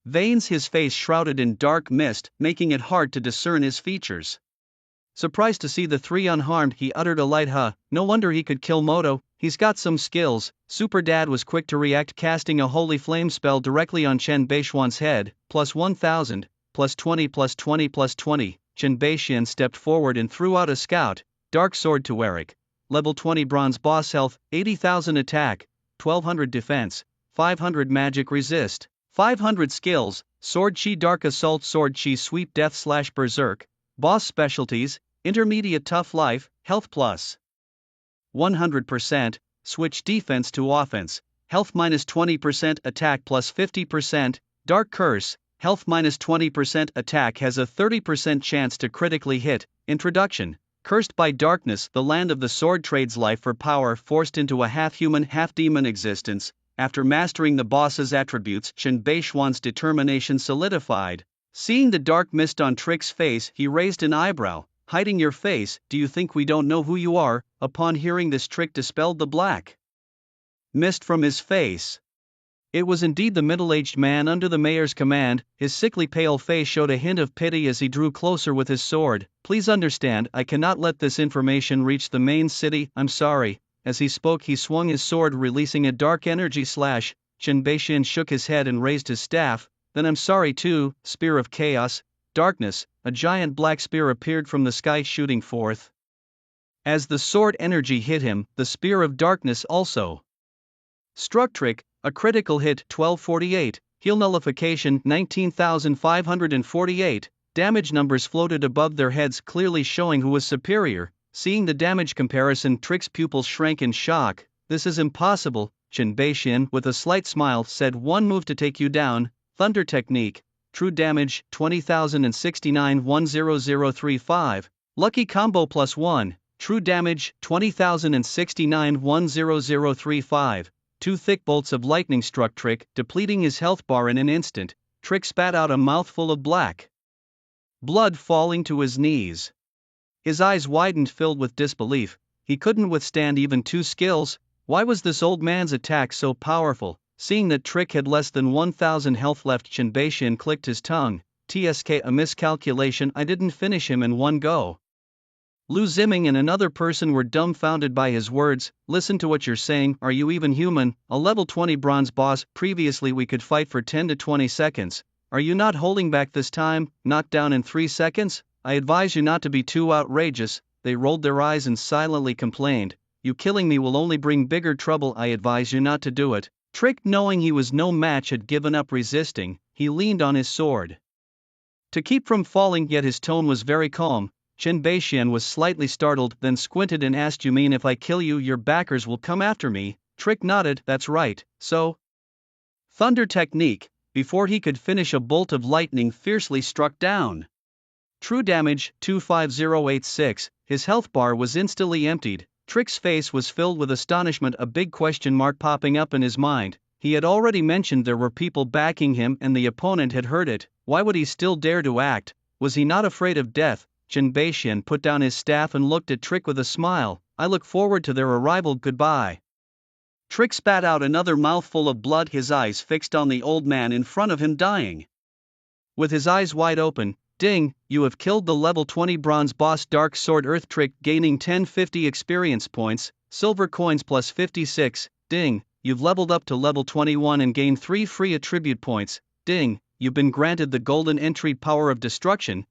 veins, his face shrouded in dark mist, making it hard to discern his features. Surprised to see the three unharmed, he uttered a light "huh." No wonder he could kill Moto, he's got some skills. Super Dad was quick to react, casting a holy flame spell directly on Qin Beishuan's head. Plus 1,000, plus 20, plus 20, plus 20. Qin Beishuan stepped forward and threw out a scout. Dark Sword Tueric. Level 20 bronze boss health, 80,000 attack, 1,200 defense, 500 magic resist. 500 skills: Sword Chi, Dark Assault, Sword Chi, Sweep, Death/Berserk. Boss specialties: Intermediate, Tough Life, Health plus 100%, switch defense to offense, Health minus 20%, Attack plus 50%, Dark Curse, Health minus 20%, Attack has a 30% chance to critically hit. Introduction: Cursed by darkness, the land of the sword trades life for power, forced into a half-human, half-demon existence. After mastering the boss's attributes, Qin Beishuan's determination solidified. Seeing the dark mist on Trick's face, he raised an eyebrow. "Hiding your face, do you think we don't know who you are?" Upon hearing this, Trick dispelled the black mist from his face. It was indeed the middle-aged man under the mayor's command. His sickly pale face showed a hint of pity as he drew closer with his sword. "Please understand, I cannot let this information reach the main city, I'm sorry." As he spoke, he swung his sword, releasing a dark energy slash. Qin Beishuan shook his head and raised his staff. "Then I'm sorry too." Spear of Chaos. Darkness. A giant black spear appeared from the sky, shooting forth. As the sword energy hit him, the Spear of Darkness also struck Trick. A critical hit, 1248. Heal nullification, 19,548. Damage numbers floated above their heads, clearly showing who was superior. Seeing the damage comparison, Trick's pupils shrank in shock. "This is impossible." Qin Beishuan, with a slight smile, said, "One move to take you down." Thunder Technique, True Damage 20,069 10035, Lucky Combo +1, True Damage 20,069 10035, 2 thick bolts of lightning struck Trick, depleting his health bar in an instant. Trick spat out a mouthful of black blood falling to his knees. His eyes widened, filled with disbelief. He couldn't withstand even 2 skills. Why was this old man's attack so powerful? Seeing that Trick had less than 1,000 health left, Shinbeixian clicked his tongue. TSK, a miscalculation, I didn't finish him in one go. Lu Ziming and another person were dumbfounded by his words. Listen to what you're saying, are you even human? A level 20 bronze boss, previously we could fight for 10 to 20 seconds. Are you not holding back this time, knocked down in 3 seconds? I advise you not to be too outrageous. They rolled their eyes and silently complained. You killing me will only bring bigger trouble, I advise you not to do it. Trick, knowing he was no match, had given up resisting. He leaned on his sword to keep from falling, yet his tone was very calm. Shinbeixian was slightly startled, then squinted and asked, you mean if I kill you your backers will come after me? Trick nodded, that's right, so? Thunder Technique, before he could finish a bolt of lightning fiercely struck down. True Damage 25086, his health bar was instantly emptied. Trick's face was filled with astonishment, a big question mark popping up in his mind. He had already mentioned there were people backing him and the opponent had heard it. Why would he still dare to act? Was he not afraid of death? Shinbeixian put down his staff and looked at Trick with a smile. I look forward to their arrival, goodbye. Trick spat out another mouthful of blood, his eyes fixed on the old man in front of him dying. With his eyes wide open, ding, you have killed the level 20 bronze boss Dark Sword Earth. Trick, gaining 1050 experience points, silver coins plus 56, ding, you've leveled up to level 21 and gained 3 free attribute points, ding, you've been granted the golden entry Power of Destruction,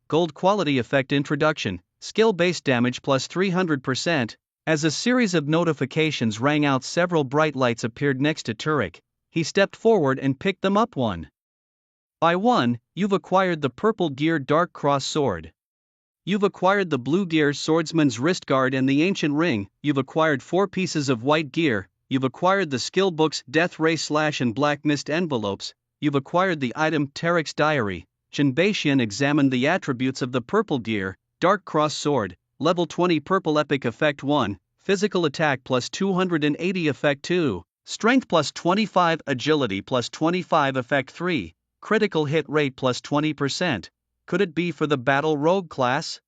gold quality effect introduction, skill-based damage plus 300%. As a series of notifications rang out, several bright lights appeared next to Turek. He stepped forward and picked them up one by one. You've acquired the purple gear Dark Cross Sword. You've acquired the blue gear Swordsman's Wrist Guard and the Ancient Ring. You've acquired 4 pieces of white gear. You've acquired the skill books Death Ray Slash and Black Mist envelopes. You've acquired the item Tarek's Diary. Shinbeixian examined the attributes of the purple gear, Dark Cross Sword, level 20 purple epic effect 1, physical attack plus 280 effect 2, strength plus 25, agility plus 25 effect 3, critical hit rate plus 20%. Could it be for the battle rogue class?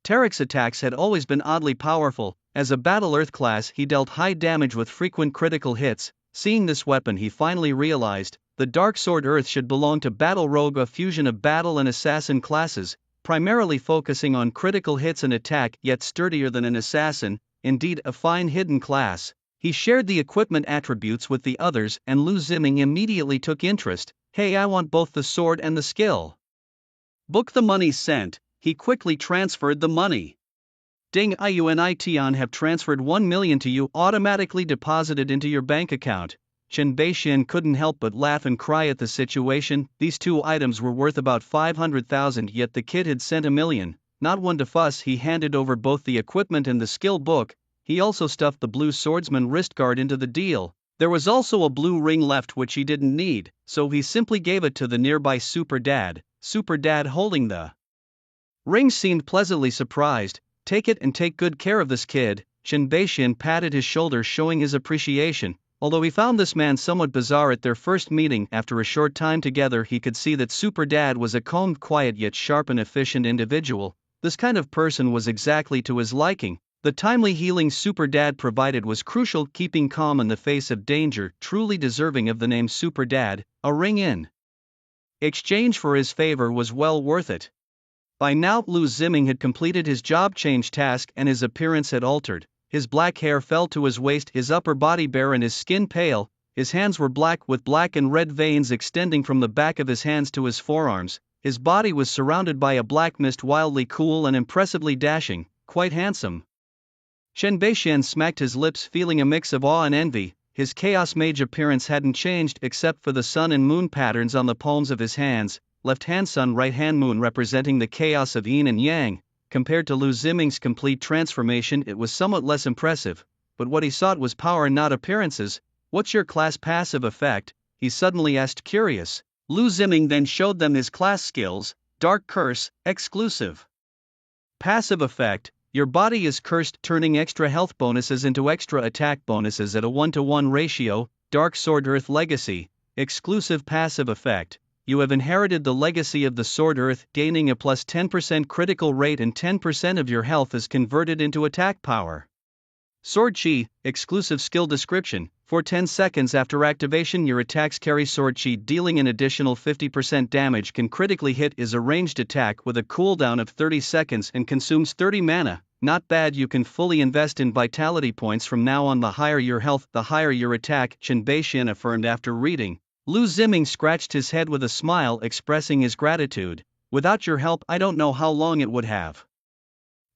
Tarek's attacks had always been oddly powerful. As a battle earth class, he dealt high damage with frequent critical hits. Seeing this weapon, he finally realized the Dark Sword Earth should belong to Battle Rogue, a fusion of battle and assassin classes, primarily focusing on critical hits and attack, yet sturdier than an assassin, indeed a fine hidden class. He shared the equipment attributes with the others, and Lu Ziming immediately took interest. Hey, I want both the sword and the skill. Book the money sent. He quickly transferred the money. Ding, Iunitian have transferred 1 million to you, automatically deposited into your bank account. Shinbeixian couldn't help but laugh and cry at the situation. These 2 items were worth about 500,000, yet the kid had sent 1 million. Not one to fuss, he handed over both the equipment and the skill book. He also stuffed the blue swordsman wrist guard into the deal. There was also a blue ring left which he didn't need, so he simply gave it to the nearby Super Dad. Super Dad, holding the ring, seemed pleasantly surprised. Take it and take good care of this kid. Shinbeixian patted his shoulder, showing his appreciation. Although he found this man somewhat bizarre at their first meeting, after a short time together he could see that Super Dad was a calm, quiet yet sharp and efficient individual. This kind of person was exactly to his liking. The timely healing Super Dad provided was crucial, keeping calm in the face of danger, truly deserving of the name Super Dad. A ring in exchange for his favor was well worth it. By now, Lu Ziming had completed his job change task and his appearance had altered. His black hair fell to his waist, his upper body bare and his skin pale. His hands were black with black and red veins extending from the back of his hands to his forearms. His body was surrounded by a black mist, wildly cool and impressively dashing, quite handsome. Shinbeixian smacked his lips, feeling a mix of awe and envy. His Chaos Mage appearance hadn't changed except for the sun and moon patterns on the palms of his hands, left hand sun, right hand moon, representing the chaos of yin and yang. Compared to Lu Ziming's complete transformation, it was somewhat less impressive, but what he sought was power, not appearances. What's your class passive effect? he suddenly asked curious. Lu Ziming then showed them his class skills. Dark Curse, exclusive. Passive effect, your body is cursed, turning extra health bonuses into extra attack bonuses at a 1-to-1 ratio. Dark Sword Earth Legacy, exclusive passive effect. You have inherited the legacy of the Sword Earth, gaining a plus 10% critical rate and 10% of your health is converted into attack power. Sword Chi, exclusive skill description. For 10 seconds after activation, your attacks carry Sword Chi, dealing an additional 50% damage. Can critically hit, is a ranged attack with a cooldown of 30 seconds and consumes 30 mana. Not bad. You can fully invest in vitality points from now on. The higher your health, the higher your attack, Chen Beixian affirmed after reading. Lu Ziming scratched his head with a smile, expressing his gratitude. Without your help, I don't know how long it would have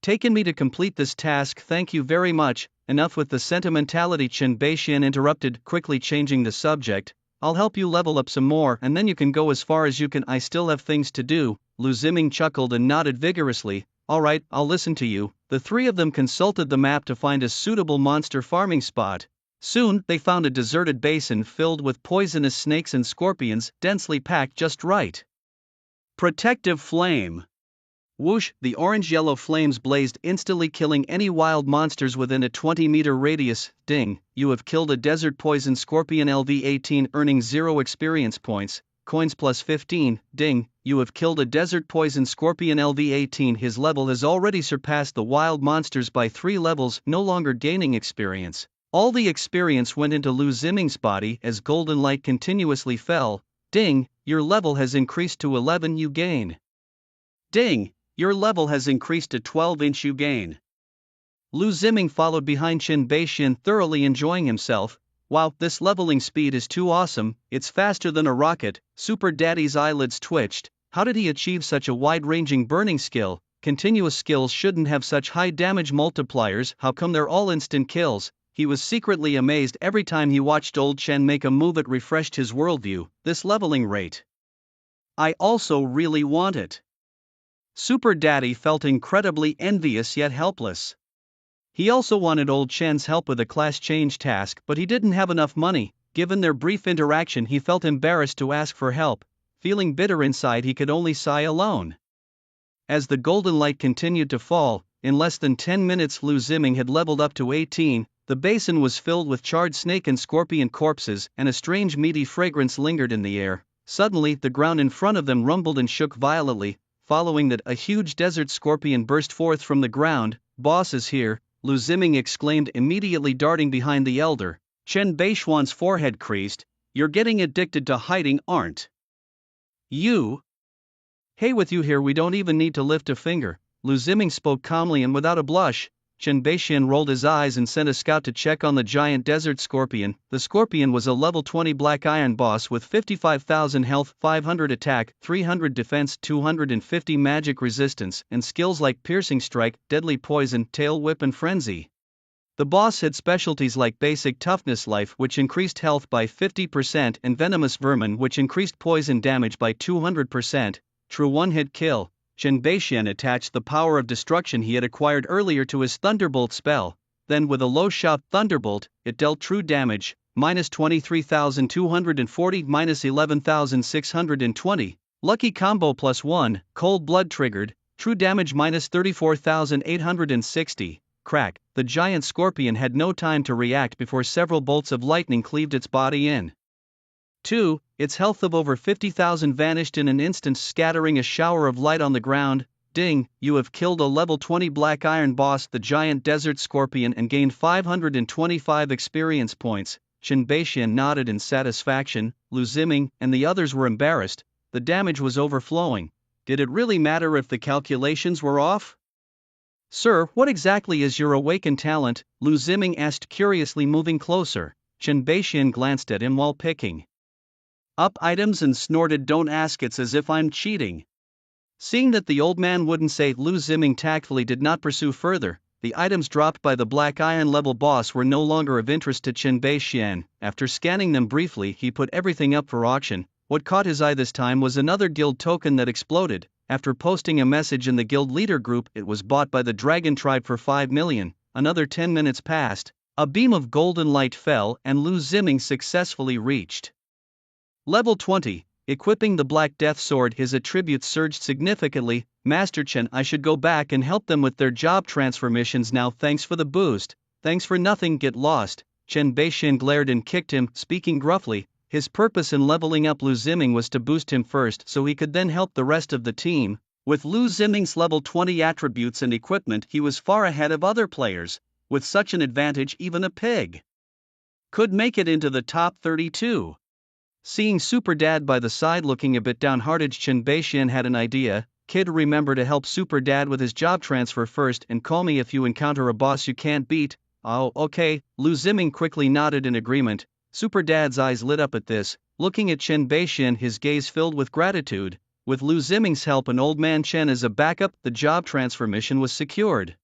taken me to complete this task. Thank you very much. Enough with the sentimentality, Chen Beixian interrupted, quickly changing the subject. I'll help you level up some more and then you can go as far as you can. I still have things to do. Lu Ziming chuckled and nodded vigorously. Alright, I'll listen to you. The three of them consulted the map to find a suitable monster farming spot. Soon, they found a deserted basin filled with poisonous snakes and scorpions, densely packed just right. Protective flame. Whoosh, the orange-yellow flames blazed, instantly killing any wild monsters within a 20-meter radius. Ding, you have killed a desert poison scorpion LV18, earning 0 experience points, coins plus 15. Ding, you have killed a desert poison scorpion LV18. His level has already surpassed the wild monsters by 3 levels, no longer gaining experience. All the experience went into Lu Ziming's body as golden light continuously fell. Ding, your level has increased to 11. You gain. Ding. Your level has increased to 12. You gain. Lu Ziming followed behind Chen Beixian, thoroughly enjoying himself. Wow, this leveling speed is too awesome, it's faster than a rocket. Super Daddy's eyelids twitched. How did he achieve such a wide-ranging burning skill? Continuous skills shouldn't have such high damage multipliers, how come they're all instant kills? He was secretly amazed every time he watched old Chen make a move. It refreshed his worldview. This leveling rate, I also really want it. Super Daddy felt incredibly envious yet helpless. He also wanted old Chen's help with a class change task, but he didn't have enough money. Given their brief interaction, he felt embarrassed to ask for help. Feeling bitter inside, he could only sigh alone. As the golden light continued to fall, in less than 10 minutes Lu Ziming had leveled up to 18. The basin was filled with charred snake and scorpion corpses, and a strange meaty fragrance lingered in the air. Suddenly, the ground in front of them rumbled and shook violently. Following that, a huge desert scorpion burst forth from the ground. Boss is here, Lu Ziming exclaimed, immediately darting behind the elder. Chen Beixian's forehead creased. You're getting addicted to hiding, aren't you? Hey, with you here we don't even need to lift a finger. Lu Ziming spoke calmly and without a blush. Chen Beixian rolled his eyes and sent a scout to check on the giant desert scorpion. The scorpion was a level 20 black iron boss with 55,000 health, 500 attack, 300 defense, 250 magic resistance, and skills like piercing strike, deadly poison, tail whip and frenzy. The boss had specialties like basic toughness life, which increased health by 50%, and venomous vermin, which increased poison damage by 200%. True one-hit kill. Chen Beixian attached the power of destruction he had acquired earlier to his Thunderbolt spell. Then with a low shot Thunderbolt, it dealt true damage, minus 23,240, minus 11,620. Lucky combo plus 1, cold blood triggered, true damage minus 34,860. Crack, the giant scorpion had no time to react before several bolts of lightning cleaved its body in 2, its health of over 50,000 vanished in an instant, scattering a shower of light on the ground. Ding, you have killed a level 20 black iron boss, the giant desert scorpion, and gained 525 experience points. Chen Beixian nodded in satisfaction. Lu Ziming and the others were embarrassed. The damage was overflowing. Did it really matter if the calculations were off? Sir, what exactly is your awakened talent? Lu Ziming asked curiously, moving closer. Chen Beixian glanced at him while picking up items and snorted, don't ask, it's as if I'm cheating. Seeing that the old man wouldn't say, Lu Ziming tactfully did not pursue further. The items dropped by the black iron level boss were no longer of interest to Chen Beixian. After scanning them briefly, he put everything up for auction. What caught his eye this time was another guild token that exploded. After posting a message in the guild leader group, it was bought by the Dragon Tribe for 5 million. Another 10 minutes passed. A beam of golden light fell and Lu Ziming successfully reached Level 20. Equipping the Black Death Sword, his attributes surged significantly. Master Chen, I should go back and help them with their job transfer missions now. Thanks for the boost. Thanks for nothing, get lost. Chen Beixian glared and kicked him, speaking gruffly. His purpose in leveling up Lu Ziming was to boost him first so he could then help the rest of the team. With Lu Ziming's level 20 attributes and equipment, he was far ahead of other players. With such an advantage, even a pig could make it into the top 32. Seeing Super Dad by the side looking a bit downhearted, Chen Beixian had an idea. Kid, remember to help Super Dad with his job transfer first and call me if you encounter a boss you can't beat. Oh, okay. Lu Ziming quickly nodded in agreement. Super Dad's eyes lit up at this, looking at Chen Beixian, his gaze filled with gratitude. With Lu Ziming's help and Old Man Chen as a backup, the job transfer mission was secured.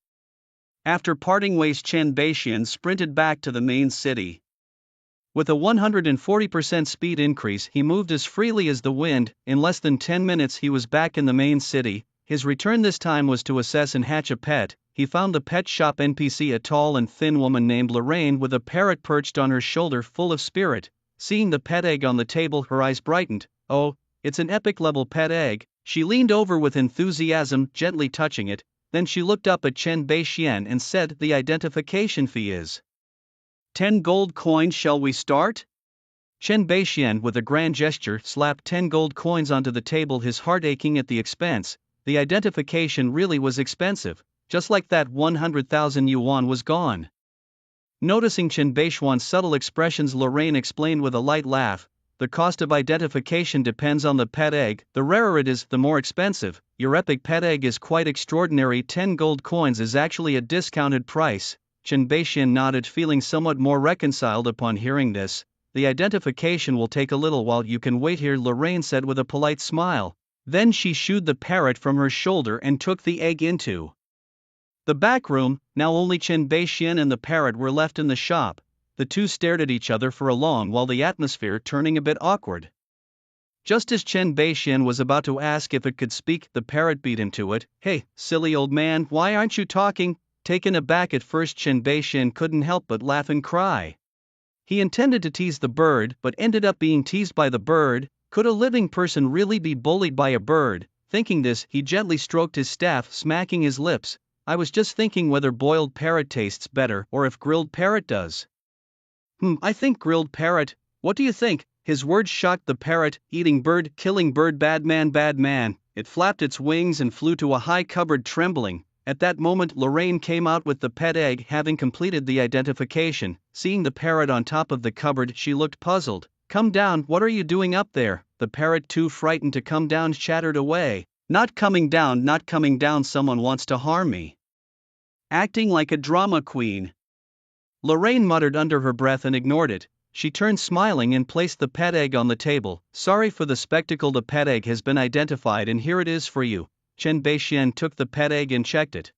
After parting ways, Chen Beixian sprinted back to the main city. With a 140% speed increase, he moved as freely as the wind. In less than 10 minutes he was back in the main city. His return this time was to assess and hatch a pet. He found the pet shop NPC, a tall and thin woman named Lorraine with a parrot perched on her shoulder full of spirit. Seeing the pet egg on the table, her eyes brightened. Oh, it's an epic level pet egg. She leaned over with enthusiasm, gently touching it. Then she looked up at Chen Beixian and said, the identification fee is 10 gold coins. Shall we start? Chen Beixian, with a grand gesture, slapped 10 gold coins onto the table, his heart aching at the expense. The identification really was expensive. Just like that, 100,000 yuan was gone. Noticing Chen Beixian's subtle expressions, Lorraine explained with a light laugh. The cost of identification depends on the pet egg. The rarer it is, the more expensive. Your epic pet egg is quite extraordinary. 10 gold coins is actually a discounted price. Chen Beixian nodded, feeling somewhat more reconciled upon hearing this. The identification will take a little while. You can wait here, Lorraine said with a polite smile. Then she shooed the parrot from her shoulder and took the egg into the back room. Now only Chen Beixian and the parrot were left in the shop. The two stared at each other for a long while, the atmosphere turning a bit awkward. Just as Chen Beixian was about to ask if it could speak, the parrot beat him to it. Hey, silly old man, why aren't you talking? Taken aback at first, Chen Beixian couldn't help but laugh and cry. He intended to tease the bird, but ended up being teased by the bird. Could a living person really be bullied by a bird? Thinking this, he gently stroked his staff, smacking his lips. I was just thinking whether boiled parrot tastes better or if grilled parrot does. I think grilled parrot. What do you think? His words shocked the parrot. Eating bird, killing bird, bad man, bad man. It flapped its wings and flew to a high cupboard, trembling. At that moment, Lorraine came out with the pet egg, having completed the identification. Seeing the parrot on top of the cupboard, she looked puzzled. Come down, what are you doing up there? The parrot, too frightened to come down, chattered away. Not coming down, not coming down, someone wants to harm me. Acting like a drama queen. Lorraine muttered under her breath and ignored it. She turned smiling and placed the pet egg on the table. Sorry for the spectacle, the pet egg has been identified and here it is for you. Chen Beixian took the pet egg and checked it.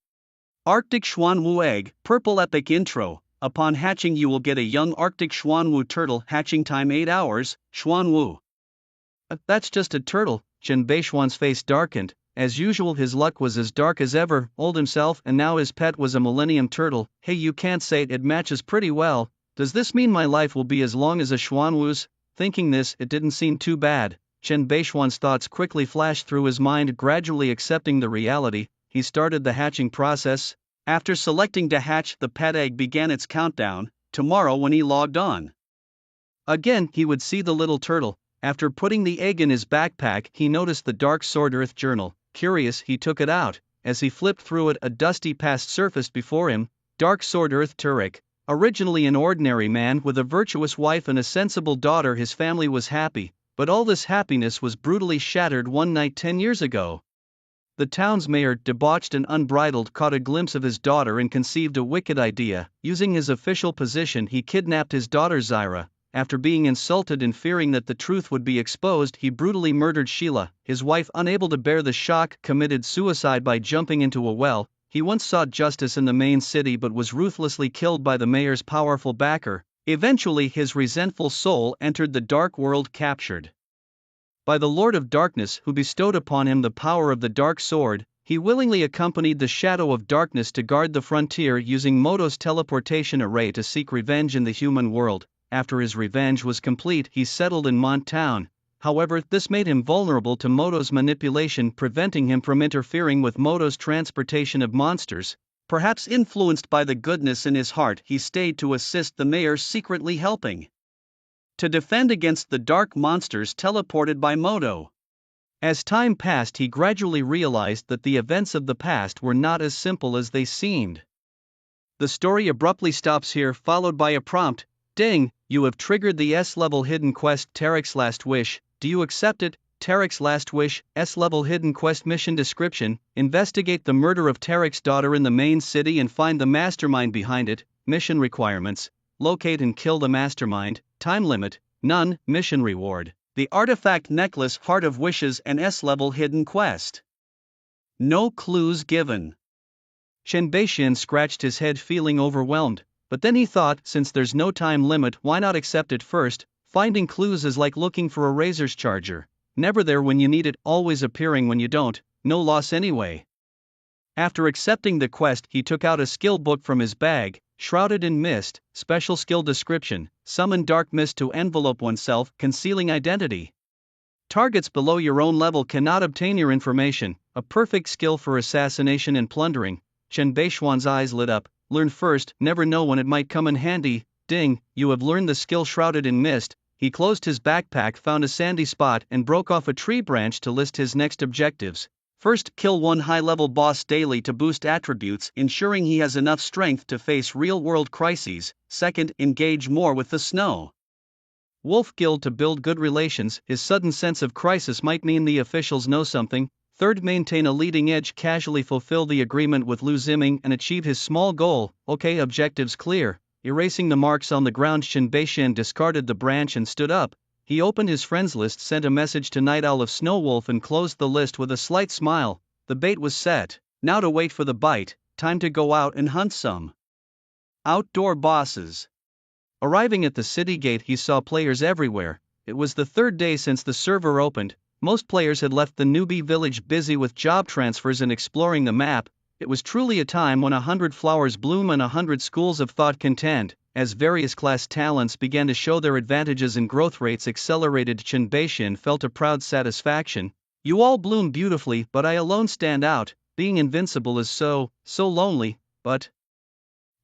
Arctic Xuanwu egg, purple epic intro. Upon hatching you will get a young Arctic Xuanwu turtle, hatching time 8 hours, Xuanwu. That's just a turtle. Chen Beixian's face darkened. As usual, his luck was as dark as ever, old himself, and now his pet was a millennium turtle. Hey, you can't say it matches pretty well. Does this mean my life will be as long as a Xuanwu's? Thinking this, it didn't seem too bad. Chen Beixian's thoughts quickly flashed through his mind, gradually accepting the reality. He started the hatching process. After selecting to hatch, the pet egg began its countdown. Tomorrow, when he logged on again, he would see the little turtle. After putting the egg in his backpack, he noticed the Dark Sword Earth journal. Curious, he took it out. As he flipped through it, a dusty past surfaced before him. Dark Sword Earth Turek. Originally an ordinary man with a virtuous wife and a sensible daughter, his family was happy. But all this happiness was brutally shattered one night 10 years ago. The town's mayor, debauched and unbridled, caught a glimpse of his daughter and conceived a wicked idea. Using his official position, he kidnapped his daughter Zaira. After being insulted and fearing that the truth would be exposed, he brutally murdered Sheila. His wife, unable to bear the shock, committed suicide by jumping into a well. He once sought justice in the main city but was ruthlessly killed by the mayor's powerful backer. Eventually, his resentful soul entered the dark world, captured by the Lord of Darkness, who bestowed upon him the power of the Dark Sword. He willingly accompanied the Shadow of Darkness to guard the frontier, using Moto's teleportation array to seek revenge in the human world. After his revenge was complete, he settled in Mont Town. However, this made him vulnerable to Moto's manipulation, preventing him from interfering with Moto's transportation of monsters. Perhaps influenced by the goodness in his heart, he stayed to assist the mayor, secretly helping to defend against the dark monsters teleported by Moto. As time passed, he gradually realized that the events of the past were not as simple as they seemed. The story abruptly stops here, followed by a prompt. Ding, you have triggered the S-level hidden quest Tarek's Last Wish. Do you accept it? Tarek's Last Wish, S-level hidden quest mission description: investigate the murder of Tarek's daughter in the main city and find the mastermind behind it. Mission requirements: locate and kill the mastermind. Time limit: none. Mission reward: the artifact necklace Heart of Wishes and S-level hidden quest. No clues given. Chen Beixian scratched his head, feeling overwhelmed, but then he thought, since there's no time limit, why not accept it first? Finding clues is like looking for a razor's charger. Never there when you need it, always appearing when you don't. No loss anyway. After accepting the quest, he took out a skill book from his bag. Shrouded in mist, special skill description: summon dark mist to envelope oneself, concealing identity. Targets below your own level cannot obtain your information. A perfect skill for assassination and plundering. Chen Beixian's eyes lit up. Learn first, never know when it might come in handy. Ding, you have learned the skill Shrouded in Mist. He closed his backpack, found a sandy spot, and broke off a tree branch to list his next objectives. First, kill one high-level boss daily to boost attributes, ensuring he has enough strength to face real-world crises. Second, engage more with the Snow Wolf Guild to build good relations. His sudden sense of crisis might mean the officials know something. Third, maintain a leading edge, casually fulfill the agreement with Lu Ziming and achieve his small goal. Okay, objectives clear. Erasing the marks on the ground, Chen Beixian discarded the branch and stood up. He opened his friends list, sent a message to Night Owl of Snow Wolf, and closed the list with a slight smile. The bait was set. Now to wait for the bite. Time to go out and hunt some outdoor bosses. Arriving at the city gate, he saw players everywhere. It was the third day since the server opened. Most players had left the newbie village, busy with job transfers and exploring the map. It was truly a time when 100 flowers bloom and 100 schools of thought contend. As various class talents began to show their advantages and growth rates accelerated, Chen Beixian felt a proud satisfaction. You all bloom beautifully, but I alone stand out. Being invincible is so lonely. But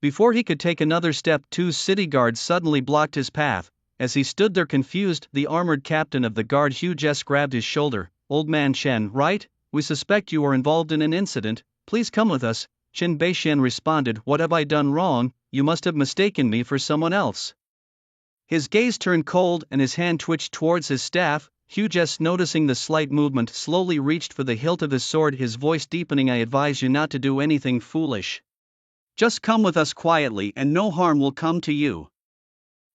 before he could take another step, two city guards suddenly blocked his path. As he stood there confused, the armored captain of the guard, Hu Jess, grabbed his shoulder. Old man Chen, right? We suspect you are involved in an incident. Please come with us. Chen Beixian responded, what have I done wrong? You must have mistaken me for someone else. His gaze turned cold and his hand twitched towards his staff. Hu Jess, noticing the slight movement, slowly reached for the hilt of his sword, his voice deepening. I advise you not to do anything foolish. Just come with us quietly and no harm will come to you.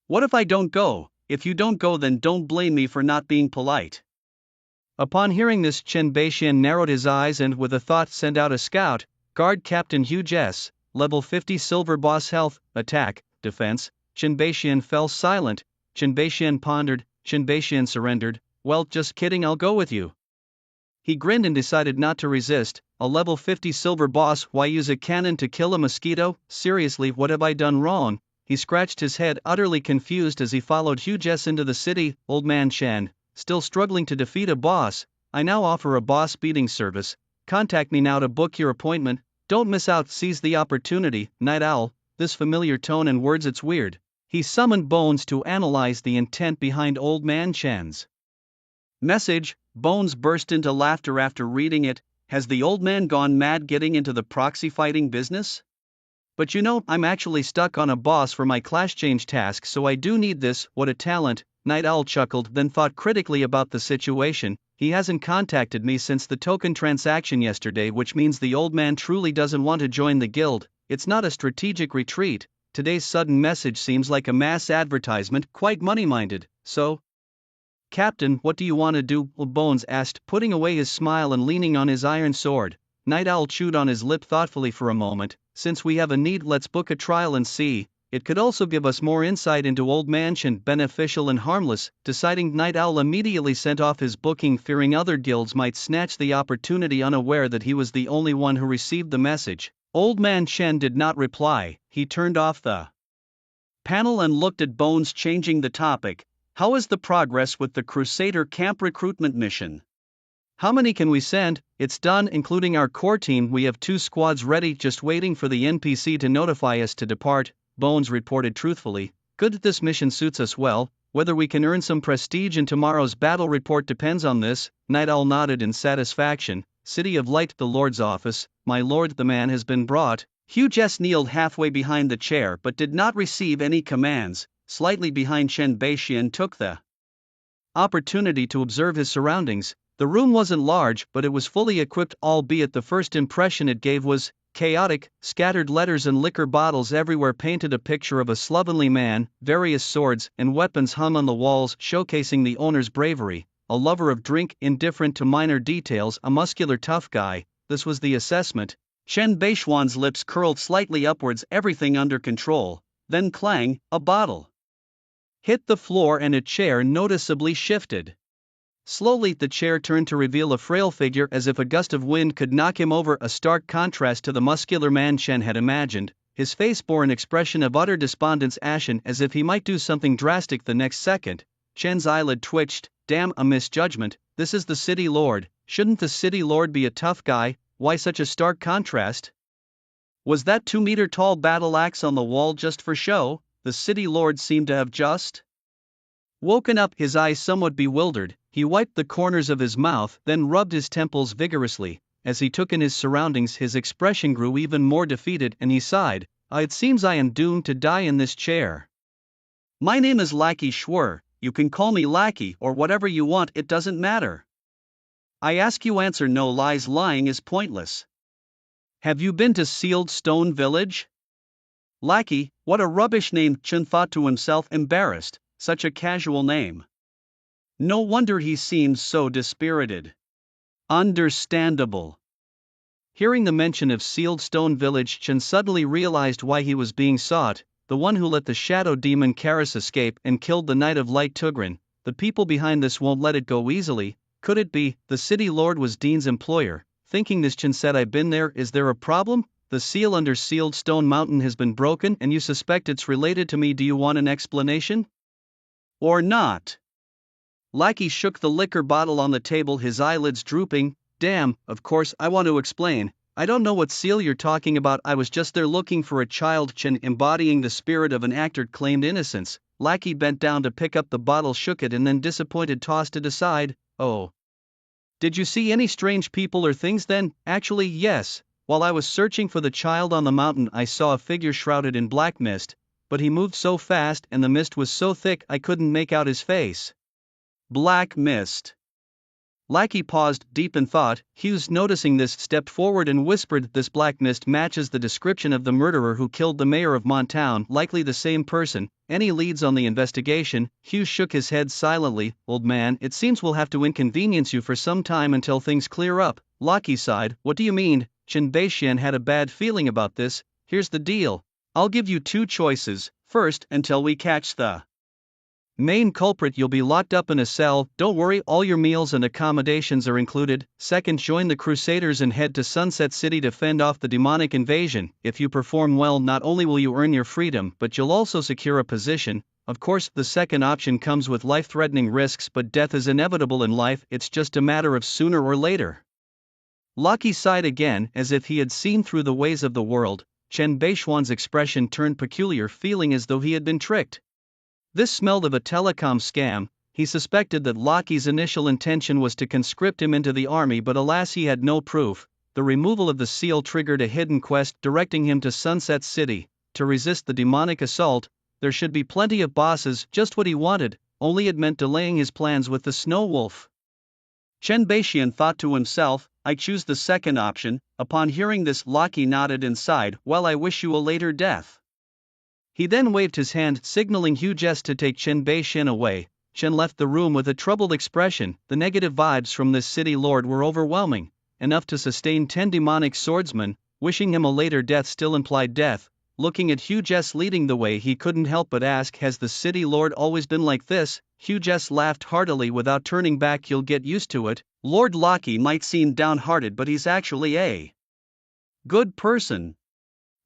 What if I don't go? If you don't go, then don't blame me for not being polite. Upon hearing this, Chen Beixian narrowed his eyes and with a thought sent out a scout. Guard Captain Hu Jess, level 50 silver boss, health, attack, defense. Chen Beixian fell silent. Chen Beixian pondered. Chen Beixian surrendered. Well, just kidding, I'll go with you. He grinned and decided not to resist. A level 50 silver boss, why use a cannon to kill a mosquito? Seriously, what have I done wrong? He scratched his head, utterly confused as he followed Hu Jess into the city. Old man Chen, still struggling to defeat a boss? I now offer a boss beating service. Contact me now to book your appointment. Don't miss out, seize the opportunity. Night Owl, this familiar tone and words, it's weird. He summoned Bones to analyze the intent behind Old Man Chen's message. Bones burst into laughter after reading it. Has the old man gone mad getting into the proxy fighting business? But you know, I'm actually stuck on a boss for my class change task, so I do need this. What a talent. Night Owl chuckled, then thought critically about the situation. He hasn't contacted me since the token transaction yesterday, which means the old man truly doesn't want to join the guild. It's not a strategic retreat. Today's sudden message seems like a mass advertisement, quite money-minded. So, Captain, what do you want to do? Bones asked, putting away his smile and leaning on his iron sword. Night Owl chewed on his lip thoughtfully for a moment. Since we have a need, let's book a trial and see. It could also give us more insight into Old Man Chen, beneficial and harmless. Deciding, Night Owl immediately sent off his booking, fearing other guilds might snatch the opportunity, unaware that he was the only one who received the message. Old Man Chen did not reply. He turned off the panel and looked at Bones, changing the topic. How is the progress with the Crusader camp recruitment mission? How many can we send? It's done, including our core team. We have 2 squads ready, just waiting for the NPC to notify us to depart, Bones reported truthfully. Good, this mission suits us well. Whether we can earn some prestige in tomorrow's battle report depends on this. Night Owl nodded in satisfaction. City of Light, the Lord's office. My lord, the man has been brought. Hugh Jess kneeled halfway behind the chair but did not receive any commands. Slightly behind, Chen Beixian took the opportunity to observe his surroundings. The room wasn't large, but it was fully equipped, albeit the first impression it gave was chaotic. Scattered letters and liquor bottles everywhere painted a picture of a slovenly man. Various swords and weapons hung on the walls, showcasing the owner's bravery. A lover of drink, indifferent to minor details, a muscular tough guy. This was the assessment. Chen Beixuan's lips curled slightly upwards, everything under control. Then clang, a bottle hit the floor and a chair noticeably shifted. Slowly, the chair turned to reveal a frail figure, as if a gust of wind could knock him over, a stark contrast to the muscular man Chen had imagined. His face bore an expression of utter despondence, ashen, as if he might do something drastic the next second. Chen's eyelid twitched. Damn, a misjudgment. This is the City Lord. Shouldn't the City Lord be a tough guy? Why such a stark contrast? Was that 2-meter-tall battle axe on the wall just for show? The City Lord seemed to have just woken up, his eyes somewhat bewildered. He wiped the corners of his mouth, then rubbed his temples vigorously. As he took in his surroundings, his expression grew even more defeated, and he sighed. It seems I am doomed to die in this chair. My name is Lackey Schwer. You can call me Lackey or whatever you want, it doesn't matter. I ask you, answer. No lies, lying is pointless. Have you been to Sealed Stone Village? Lackey, what a rubbish name, Chen thought to himself, embarrassed. Such a casual name. No wonder he seems so dispirited. Understandable. Hearing the mention of Sealed Stone Village, Chen suddenly realized why he was being sought. The one who let the shadow demon Karis escape and killed the Knight of Light Tugrin. The people behind this won't let it go easily. Could it be the City Lord was Dean's employer? Thinking this, Chen said, I've been there. Is there a problem? The seal under Sealed Stone Mountain has been broken and you suspect it's related to me. Do you want an explanation? Or not? Lackey shook the liquor bottle on the table, his eyelids drooping. Damn, of course I want to explain. I don't know what seal you're talking about. I was just there looking for a child. Chen, embodying the spirit of an actor, claimed innocence. Lackey bent down to pick up the bottle, shook it, and then disappointed tossed it aside. Oh. Did you see any strange people or things then? Actually, yes. While I was searching for the child on the mountain, I saw a figure shrouded in black mist, but he moved so fast and the mist was so thick I couldn't make out his face. Black mist. Lackey paused, deep in thought. Hughes, noticing this, stepped forward and whispered, this black mist matches the description of the murderer who killed the mayor of Montown, likely the same person. Any leads on the investigation? Hughes shook his head silently. Old man, it seems we'll have to inconvenience you for some time until things clear up. Lackey sighed. What do you mean? Chen Beixian had a bad feeling about this. Here's the deal. I'll give you 2 choices. First, until we catch the main culprit, you'll be locked up in a cell. Don't worry, all your meals and accommodations are included. Second, join the Crusaders and head to Sunset City to fend off the demonic invasion. If you perform well, not only will you earn your freedom, but you'll also secure a position. Of course, the second option comes with life-threatening risks, but death is inevitable in life. It's just a matter of sooner or later. Lackey sighed again, as if he had seen through the ways of the world. Chen Beixuan's expression turned peculiar, feeling as though he had been tricked. This smelled of a telecom scam. He suspected that Lackey's initial intention was to conscript him into the army, but alas, he had no proof. The removal of the seal triggered a hidden quest directing him to Sunset City. To resist the demonic assault, there should be plenty of bosses, just what he wanted, only it meant delaying his plans with the Snow Wolf. Chen Beixian thought to himself, I choose the second option. Upon hearing this, Lackey nodded and sighed. Well, I wish you a later death. He then waved his hand, signaling Hugh Jess to take Chen Beixian away. Chen left the room with a troubled expression. The negative vibes from this City Lord were overwhelming, enough to sustain 10 demonic swordsmen. Wishing him a later death still implied death. Looking at Hugh Jess leading the way, he couldn't help but ask, has the City Lord always been like this? Hugh Jess laughed heartily without turning back. You'll get used to it. Lord Lackey might seem downhearted, but he's actually a good person.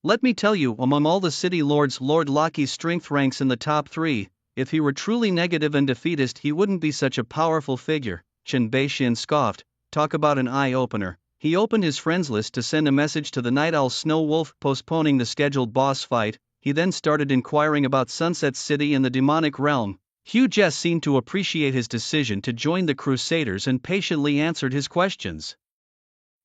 Let me tell you, among all the City Lords, Lord Lackey's strength ranks in the top 3. If he were truly negative and defeatist, he wouldn't be such a powerful figure, Chen Beixian scoffed. Talk about an eye-opener. He opened his friends list to send a message to the Night Owl Snow Wolf postponing the scheduled boss fight. He then started inquiring about Sunset City and the demonic realm. Hugh Jess seemed to appreciate his decision to join the Crusaders and patiently answered his questions.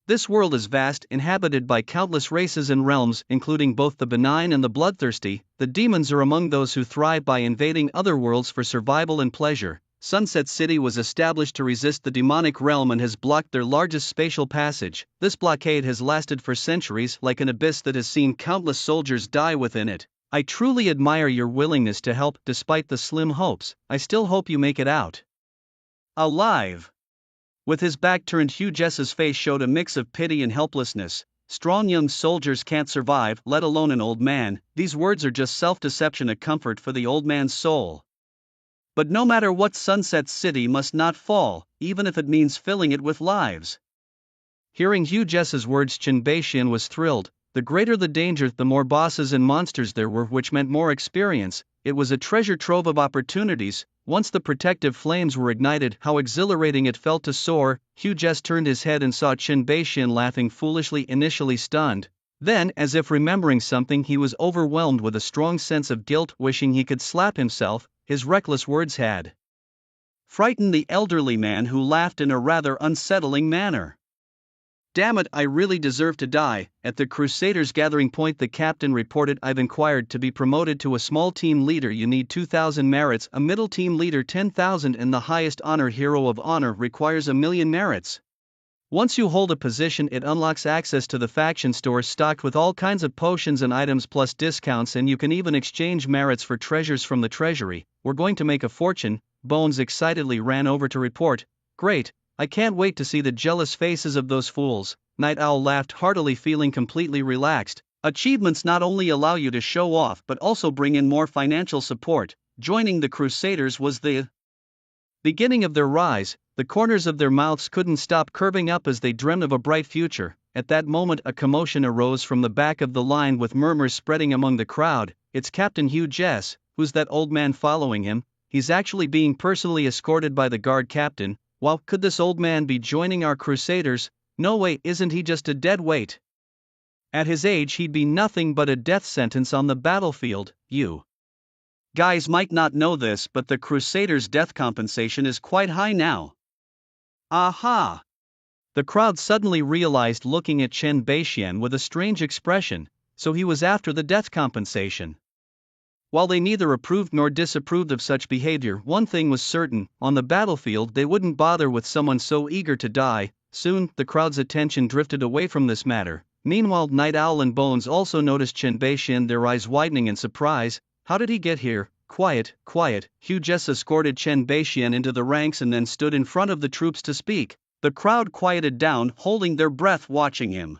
This world is vast, inhabited by countless races and realms, including both the benign and the bloodthirsty. The demons are among those who thrive by invading other worlds for survival and pleasure. Sunset City was established to resist the demonic realm and has blocked their largest spatial passage. This blockade has lasted for centuries, like an abyss that has seen countless soldiers die within it. I truly admire your willingness to help. Despite the slim hopes, I still hope you make it out alive. With his back turned, Hugh Jess's face showed a mix of pity and helplessness. Strong young soldiers can't survive, let alone an old man. These words are just self-deception, a comfort for the old man's soul. But no matter what, Sunset City must not fall, even if it means filling it with lives. Hearing Hugh Jess's words, Chen Beixian was thrilled. The greater the danger, the more bosses and monsters there were, which meant more experience. It was a treasure trove of opportunities. Once the protective flames were ignited, how exhilarating it felt to soar. Hugh Jess turned his head and saw Chen Beixian laughing foolishly, initially stunned. Then, as if remembering something, he was overwhelmed with a strong sense of guilt, wishing he could slap himself. His reckless words had frightened the elderly man, who laughed in a rather unsettling manner. Damn it, I really deserve to die. At the Crusaders' gathering point, the captain reported, I've inquired. To be promoted to a small team leader, you need 2,000 merits, a middle team leader 10,000, and the highest honor, Hero of Honor, requires 1,000,000 merits. Once you hold a position, it unlocks access to the faction store stocked with all kinds of potions and items plus discounts, and you can even exchange merits for treasures from the treasury. We're going to make a fortune. Bones excitedly ran over to report. Great. I can't wait to see the jealous faces of those fools. Night Owl laughed heartily, feeling completely relaxed. Achievements not only allow you to show off but also bring in more financial support. Joining the Crusaders was the beginning of their rise. The corners of their mouths couldn't stop curving up as they dreamed of a bright future. At that moment, a commotion arose from the back of the line, with murmurs spreading among the crowd. It's Captain Hugh Jess. Who's that old man following him? He's actually being personally escorted by the guard captain. Wow, could this old man be joining our Crusaders? No way, isn't he just a dead weight? At his age, he'd be nothing but a death sentence on the battlefield. You guys might not know this, but the Crusaders' death compensation is quite high now. Aha! The crowd suddenly realized, looking at Chen Beixian with a strange expression. So he was after the death compensation. While they neither approved nor disapproved of such behavior, one thing was certain: on the battlefield they wouldn't bother with someone so eager to die. Soon, the crowd's attention drifted away from this matter. Meanwhile, Night Owl and Bones also noticed Chen Beixian, their eyes widening in surprise. How did he get here? Quiet, quiet. Hugh Jess escorted Chen Beixian into the ranks and then stood in front of the troops to speak. The crowd quieted down, holding their breath, watching him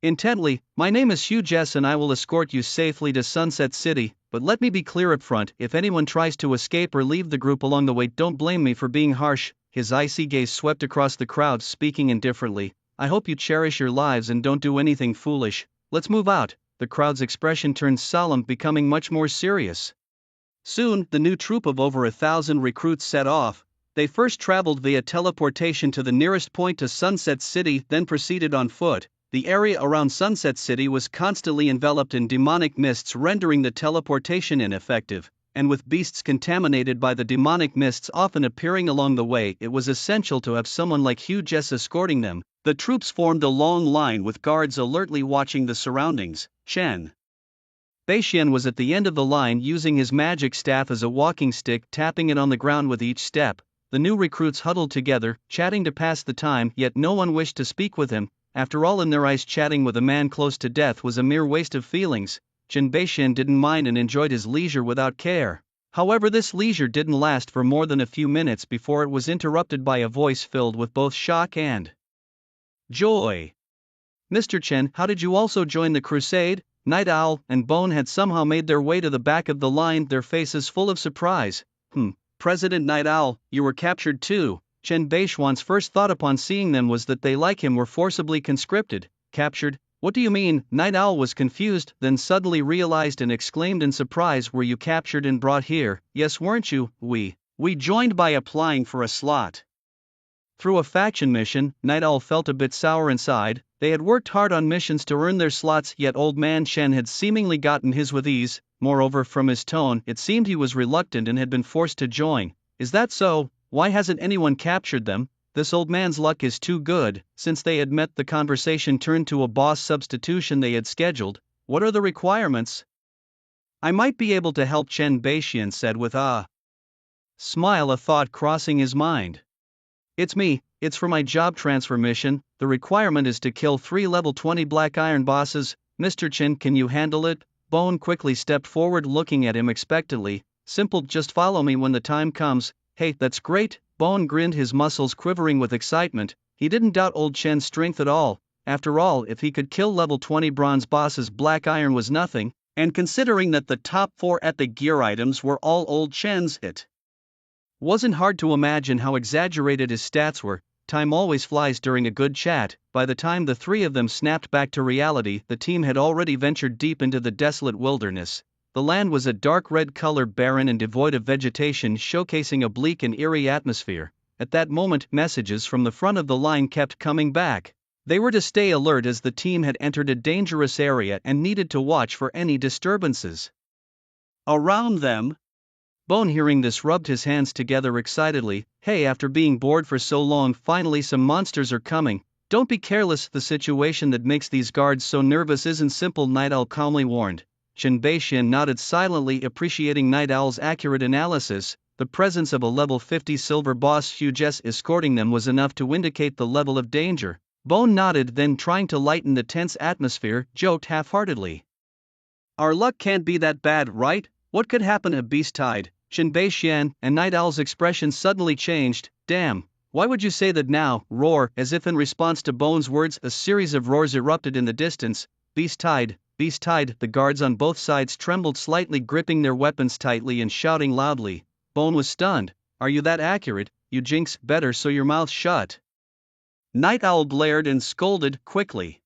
intently. My name is Hugh Jess and I will escort you safely to Sunset City, but let me be clear up front: if anyone tries to escape or leave the group along the way, don't blame me for being harsh. His icy gaze swept across the crowd, speaking indifferently. I hope you cherish your lives and don't do anything foolish. Let's move out. The crowd's expression turned solemn, becoming much more serious. Soon, the new troop of over 1,000 recruits set off. They first traveled via teleportation to the nearest point to Sunset City, then proceeded on foot. The area around Sunset City was constantly enveloped in demonic mists, rendering the teleportation ineffective, and with beasts contaminated by the demonic mists often appearing along the way, it was essential to have someone like Hugh Jess escorting them. The troops formed a long line with guards alertly watching the surroundings. Chen Beixian was at the end of the line, using his magic staff as a walking stick, tapping it on the ground with each step. The new recruits huddled together, chatting to pass the time, yet no one wished to speak with him. After all, in their eyes, chatting with a man close to death was a mere waste of feelings. Chen Beixian didn't mind and enjoyed his leisure without care. However, this leisure didn't last for more than a few minutes before it was interrupted by a voice filled with both shock and joy. Mr. Chen, how did you also join the crusade? Night Owl and Bone had somehow made their way to the back of the line, their faces full of surprise. President Night Owl, you were captured too. Chen Beixian's first thought upon seeing them was that they, like him, were forcibly conscripted. Captured? What do you mean? Night Owl was confused, then suddenly realized and exclaimed in surprise, were you captured and brought here? Yes, weren't you? We joined by applying for a slot. Through a faction mission, Night Owl felt a bit sour inside. They had worked hard on missions to earn their slots, yet Old Man Shen had seemingly gotten his with ease. Moreover, from his tone, it seemed he was reluctant and had been forced to join. Is that so? Why hasn't anyone captured them? This old man's luck is too good. Since they had met, the conversation turned to a boss substitution they had scheduled. What are the requirements? I might be able to help, Chen Beixian said with a smile, a thought crossing his mind. It's me, it's for my job transfer mission. The requirement is to kill 3 level 20 black iron bosses. Mr. Chen, can you handle it? Bone quickly stepped forward, looking at him expectantly. Simple, just follow me when the time comes. Hey, that's great. Bone grinned, his muscles quivering with excitement. He didn't doubt old Chen's strength at all. After all, if he could kill level 20 bronze bosses, black iron was nothing, and considering that the top 4 epic gear items were all old Chen's, it wasn't hard to imagine how exaggerated his stats were. Time always flies during a good chat. By the time the three of them snapped back to reality, the team had already ventured deep into the desolate wilderness. The land was a dark red color, barren and devoid of vegetation, showcasing a bleak and eerie atmosphere. At that moment, messages from the front of the line kept coming back. They were to stay alert as the team had entered a dangerous area and needed to watch for any disturbances around them. Bone, hearing this, rubbed his hands together excitedly. Hey, after being bored for so long, finally some monsters are coming. Don't be careless, the situation that makes these guards so nervous isn't simple, Night Owl calmly warned. Chen Beixian nodded silently, appreciating Night Owl's accurate analysis. The presence of a level 50 silver boss Huges escorting them was enough to indicate the level of danger. Bone nodded, then, trying to lighten the tense atmosphere, joked half-heartedly. Our luck can't be that bad, right? What could happen? A beast tide. Chen Beixian and Night Owl's expression suddenly changed. Damn, why would you say that now? Roar. As if in response to Bone's words, a series of roars erupted in the distance. Beast tide, beast tide. The guards on both sides trembled slightly, gripping their weapons tightly and shouting loudly. Bone was stunned. Are you that accurate? You jinx, better sew your mouth shut. Night Owl blared and scolded quickly,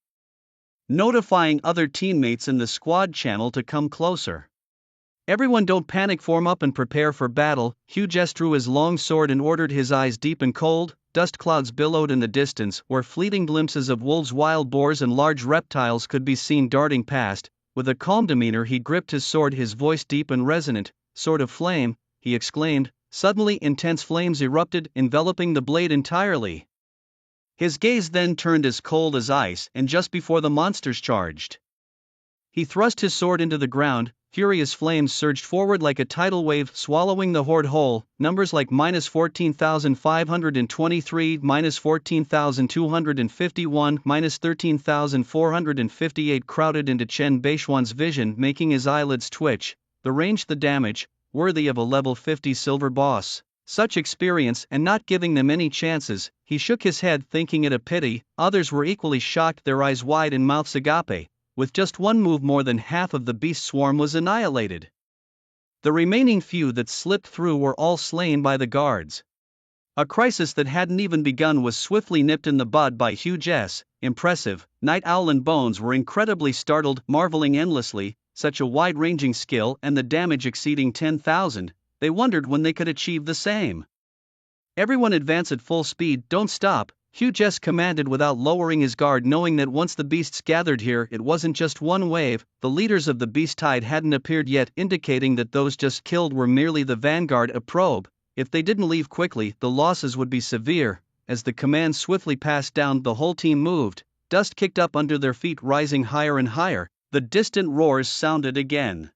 notifying other teammates in the squad channel to come closer. Everyone, don't panic, form up and prepare for battle. Huges drew his long sword and ordered, his eyes deep and cold. Dust clouds billowed in the distance, where fleeting glimpses of wolves, wild boars and large reptiles could be seen darting past. With a calm demeanor he gripped his sword, his voice deep and resonant. Sword of flame, he exclaimed. Suddenly intense flames erupted, enveloping the blade entirely. His gaze then turned as cold as ice, and just before the monsters charged, he thrust his sword into the ground. Furious flames surged forward like a tidal wave, swallowing the horde whole. Numbers like -14,523, -14,251, -13,458 crowded into Chen Beixian's vision, making his eyelids twitch. The range, the damage, worthy of a level 50 silver boss. Such experience, and not giving them any chances. He shook his head, thinking it a pity. Others were equally shocked, their eyes wide and mouths agape. With just one move, more than half of the beast swarm was annihilated. The remaining few that slipped through were all slain by the guards. A crisis that hadn't even begun was swiftly nipped in the bud by Huges. Impressive. Night Owl and Bones were incredibly startled, marveling endlessly. Such a wide-ranging skill, and the damage exceeding 10,000. They wondered when they could achieve the same. Everyone advance at full speed, don't stop, Huges commanded without lowering his guard, knowing that once the beasts gathered here, it wasn't just one wave. The leaders of the beast tide hadn't appeared yet, indicating that those just killed were merely the vanguard, a probe. If they didn't leave quickly, the losses would be severe. As the command swiftly passed down, the whole team moved. Dust kicked up under their feet, rising higher and higher. The distant roars sounded again,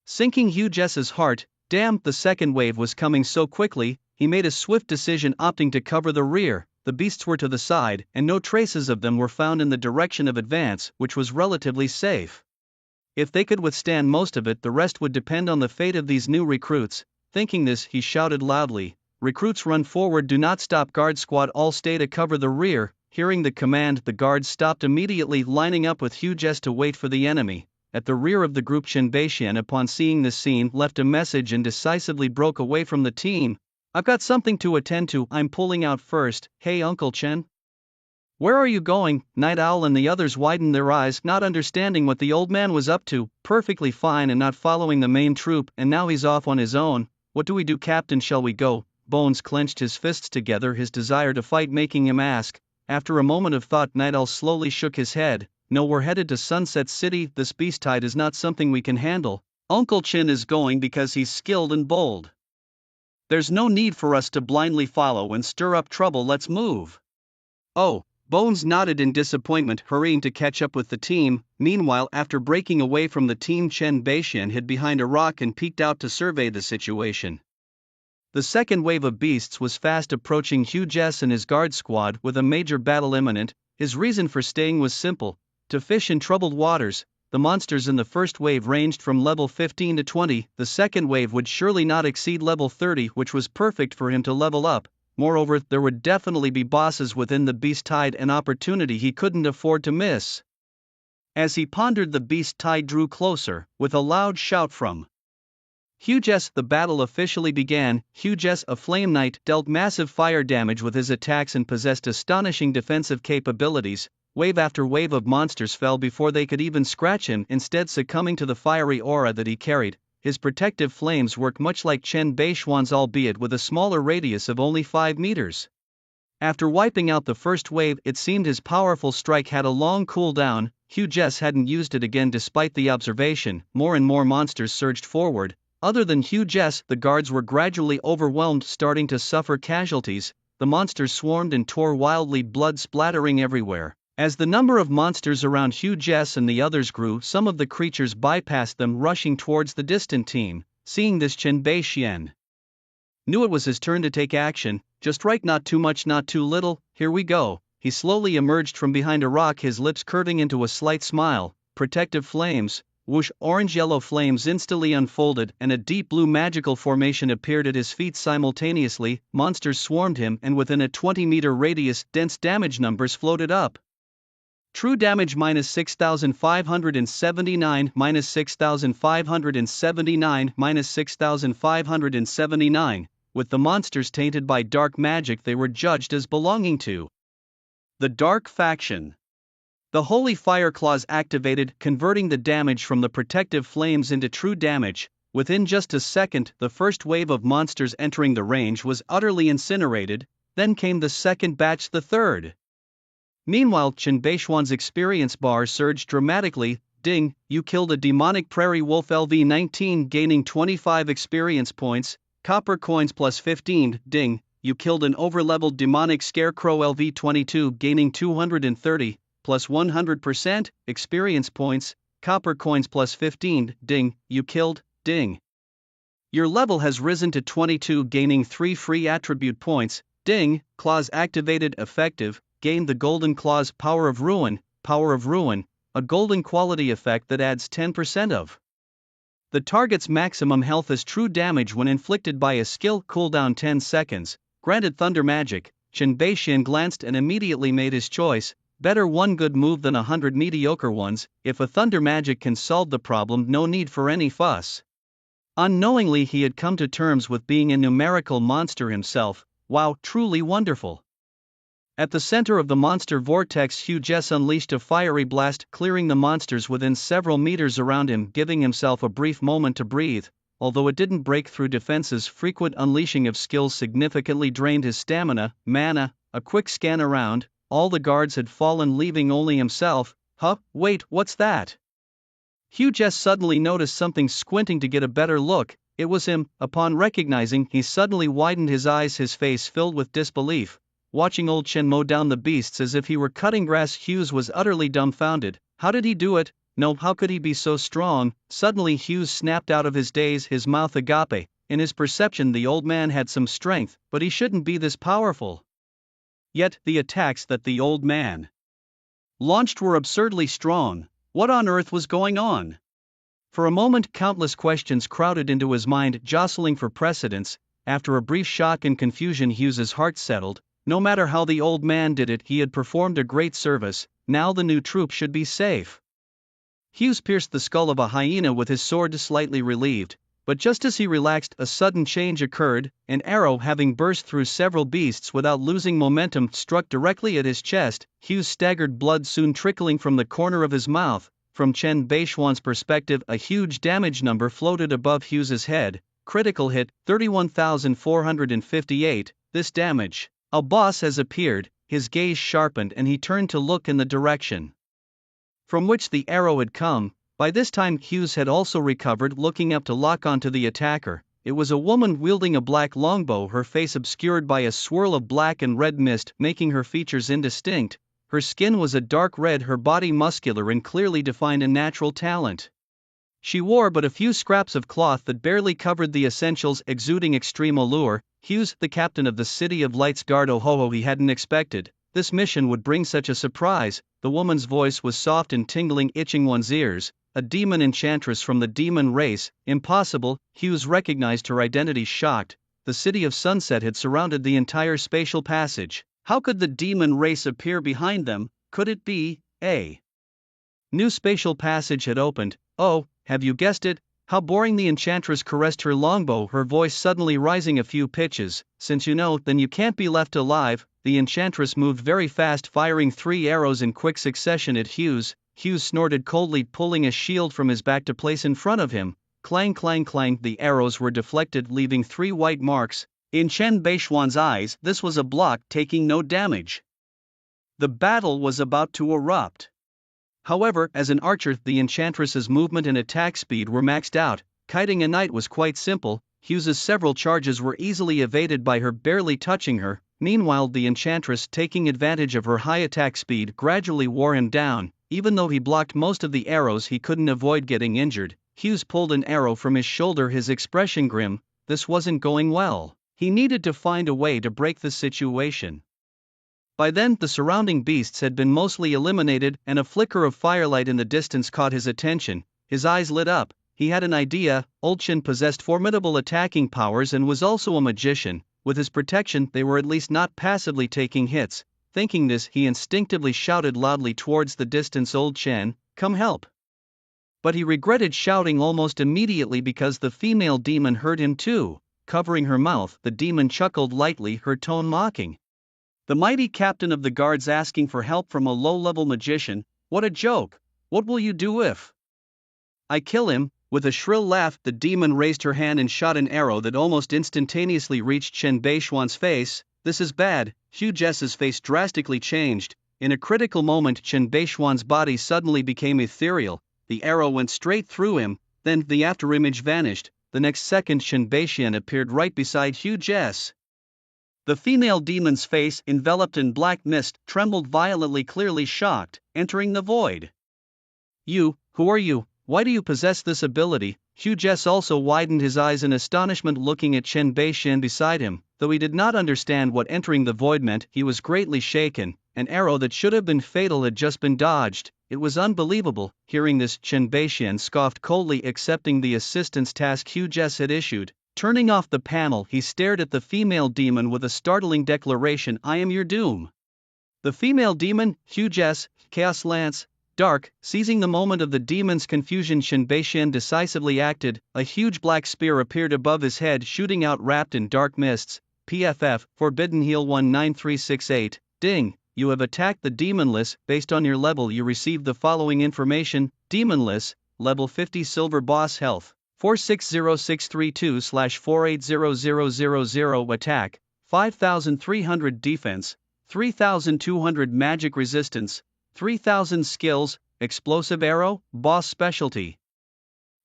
sinking Huges's heart. Damn, the second wave was coming so quickly. He made a swift decision, opting to cover the rear. The beasts were to the side, and no traces of them were found in the direction of advance, which was relatively safe. If they could withstand most of it, the rest would depend on the fate of these new recruits. Thinking this, he shouted loudly, "Recruits, run forward, do not stop. Guard squad, all stay to cover the rear." Hearing the command, the guards stopped immediately, lining up with Huges to wait for the enemy. At the rear of the group, Chen Beixian, upon seeing this scene, left a message and decisively broke away from the team. "I've got something to attend to, I'm pulling out first." "Hey Uncle Chen, "Where are you going?" Night Owl and the others widened their eyes, not understanding what the old man was up to. "Perfectly fine and not following the main troop, and now he's off on his own. What do we do, Captain? Shall we go?" Bones clenched his fists together, his desire to fight making him ask. After a moment of thought, Night Owl slowly shook his head. "No, we're headed to Sunset City. This beast tide is not something we can handle. Uncle Chin is going because he's skilled and bold. There's no need for us to blindly follow and stir up trouble. Let's move." "Oh." Bones nodded in disappointment, hurrying to catch up with the team. Meanwhile, after breaking away from the team, Chen Beixian hid behind a rock and peeked out to survey the situation. The second wave of beasts was fast approaching Hugh Jess and his guard squad, with a major battle imminent. His reason for staying was simple: to fish in troubled waters. The monsters in the first wave ranged from level 15 to 20, the second wave would surely not exceed level 30, which was perfect for him to level up. Moreover, there would definitely be bosses within the beast tide, an opportunity he couldn't afford to miss. As he pondered, the beast tide drew closer. With a loud shout from Hugh Jess, the battle officially began. Hugh Jess, a flame knight, dealt massive fire damage with his attacks and possessed astonishing defensive capabilities. Wave after wave of monsters fell before they could even scratch him, instead succumbing to the fiery aura that he carried. His protective flames worked much like Chen Beixian's, albeit with a smaller radius of only 5 meters. After wiping out the first wave, it seemed his powerful strike had a long cooldown. Hugh Jess hadn't used it again despite the observation. More and more monsters surged forward. Other than Hugh Jess, the guards were gradually overwhelmed, starting to suffer casualties. The monsters swarmed and tore wildly, blood splattering everywhere. As the number of monsters around Hugh Jess and the others grew, some of the creatures bypassed them, rushing towards the distant team. Seeing this, Chen Beixian knew it was his turn to take action. "Just right, not too much, not too little, here we go." He slowly emerged from behind a rock, his lips curving into a slight smile. Protective flames, whoosh, orange-yellow flames instantly unfolded, and a deep blue magical formation appeared at his feet simultaneously. Monsters swarmed him, and within a 20-meter radius, dense damage numbers floated up. True damage minus 6,579, minus 6,579, minus 6,579. With the monsters tainted by dark magic, they were judged as belonging to the Dark Faction. The Holy Fire Claws activated, converting the damage from the protective flames into true damage. Within just a second, the first wave of monsters entering the range was utterly incinerated. Then came the second batch, the third. Meanwhile, Chen Beixian's experience bar surged dramatically. "Ding, you killed a demonic prairie wolf LV-19, gaining 25 experience points, copper coins plus 15. Ding, you killed an overleveled demonic scarecrow LV-22, gaining 230, plus 100%, experience points, copper coins plus 15. Ding, you killed, ding. Your level has risen to 22, gaining 3 free attribute points. Ding, claws activated, effective. Gain the Golden Claws Power of Ruin, a golden quality effect that adds 10% of the target's maximum health as true damage when inflicted by a skill. Cooldown 10 seconds, granted thunder magic. Chen Beixian glanced and immediately made his choice. Better one good move than 100 mediocre ones. If a thunder magic can solve the problem, no need for any fuss. Unknowingly, he had come to terms with being a numerical monster himself. Wow, truly wonderful. At the center of the monster vortex, Hugh Jess unleashed a fiery blast, clearing the monsters within several meters around him, giving himself a brief moment to breathe. Although it didn't break through defenses, frequent unleashing of skills significantly drained his stamina, mana. A quick scan around, all the guards had fallen, leaving only himself. Huh, wait, what's that? Hugh Jess suddenly noticed something, squinting to get a better look. It was him. Upon recognizing, he suddenly widened his eyes, his face filled with disbelief. Watching old Chen mow down the beasts as if he were cutting grass, Hughes was utterly dumbfounded. How did he do it? No, how could he be so strong? Suddenly Hughes snapped out of his daze, his mouth agape. In his perception, the old man had some strength, but he shouldn't be this powerful. Yet, the attacks that the old man launched were absurdly strong. What on earth was going on? For a moment, countless questions crowded into his mind, jostling for precedence. After a brief shock and confusion, Hughes's heart settled. No matter how the old man did it, he had performed a great service. Now the new troop should be safe. Hughes pierced the skull of a hyena with his sword, slightly relieved. But just as he relaxed, a sudden change occurred. An arrow, having burst through several beasts without losing momentum, struck directly at his chest. Hugh's staggered, blood soon trickling from the corner of his mouth. From Chen Beishuan's perspective, a huge damage number floated above Hughes's head. Critical hit, 31,458. This damage. A boss has appeared. His gaze sharpened and he turned to look in the direction from which the arrow had come. By this time Hughes had also recovered, looking up to lock onto the attacker. It was a woman wielding a black longbow, her face obscured by a swirl of black and red mist, making her features indistinct. Her skin was a dark red, her body muscular and clearly defined, a natural talent. She wore but a few scraps of cloth that barely covered the essentials, exuding extreme allure. Hughes, the captain of the City of Lights Guard, oh, he hadn't expected this mission would bring such a surprise. The woman's voice was soft and tingling, itching one's ears. A demon enchantress from the demon race. Impossible. Hughes recognized her identity, shocked. The City of Sunset had surrounded the entire spatial passage. How could the demon race appear behind them? Could it be a new spatial passage had opened? Oh, have you guessed it? How boring. The enchantress caressed her longbow, her voice suddenly rising a few pitches. Since you know, then you can't be left alive. The enchantress moved very fast, firing 3 arrows in quick succession at Hughes. Hughes snorted coldly, pulling a shield from his back to place in front of him. Clang, clang, clang. The arrows were deflected, leaving 3 white marks. In Chen Beishuan's eyes, this was a block, taking no damage. The battle was about to erupt. However, as an archer, the enchantress's movement and attack speed were maxed out. Kiting a knight was quite simple. Hughes's several charges were easily evaded by her barely touching her. Meanwhile, the enchantress, taking advantage of her high attack speed, gradually wore him down. Even though he blocked most of the arrows, he couldn't avoid getting injured. Hughes pulled an arrow from his shoulder, his expression grim. This wasn't going well. He needed to find a way to break the situation. By then, the surrounding beasts had been mostly eliminated, and a flicker of firelight in the distance caught his attention. His eyes lit up. He had an idea. Old Chen possessed formidable attacking powers and was also a magician. With his protection, they were at least not passively taking hits. Thinking this, he instinctively shouted loudly towards the distance, "Old Chen, come help." But he regretted shouting almost immediately because the female demon heard him too. Covering her mouth, the demon chuckled lightly, her tone mocking. The mighty captain of the guards asking for help from a low-level magician. What a joke. What will you do if I kill him? With a shrill laugh, the demon raised her hand and shot an arrow that almost instantaneously reached Chen Beishuan's face. This is bad. Hugh Jess's face drastically changed. In a critical moment, Chen Beishuan's body suddenly became ethereal. The arrow went straight through him, then the afterimage vanished. The next second, Chen Beishuan appeared right beside Hugh Jess. The female demon's face, enveloped in black mist, trembled violently, clearly shocked. Entering the void. "You, who are you? Why do you possess this ability?" Hugh Jess also widened his eyes in astonishment, looking at Chen Beishuan beside him. Though he did not understand what entering the void meant, he was greatly shaken. An arrow that should have been fatal had just been dodged. It was unbelievable. Hearing this, Chen Beishuan scoffed coldly, accepting the assistance task Hugh Jess had issued. Turning off the panel, he stared at the female demon with a startling declaration, "I am your doom." The female demon, Hugh Jess, Chaos Lance, Dark. Seizing the moment of the demon's confusion, Chen Beishuan decisively acted. A huge black spear appeared above his head, shooting out wrapped in dark mists. PFF, Forbidden Heal 19368. Ding. You have attacked the demonless. Based on your level, you received the following information. Demonless, level 50 silver boss health. 460632/480000 attack, 5300 defense, 3200 magic resistance, 3000 skills, explosive arrow, boss specialty.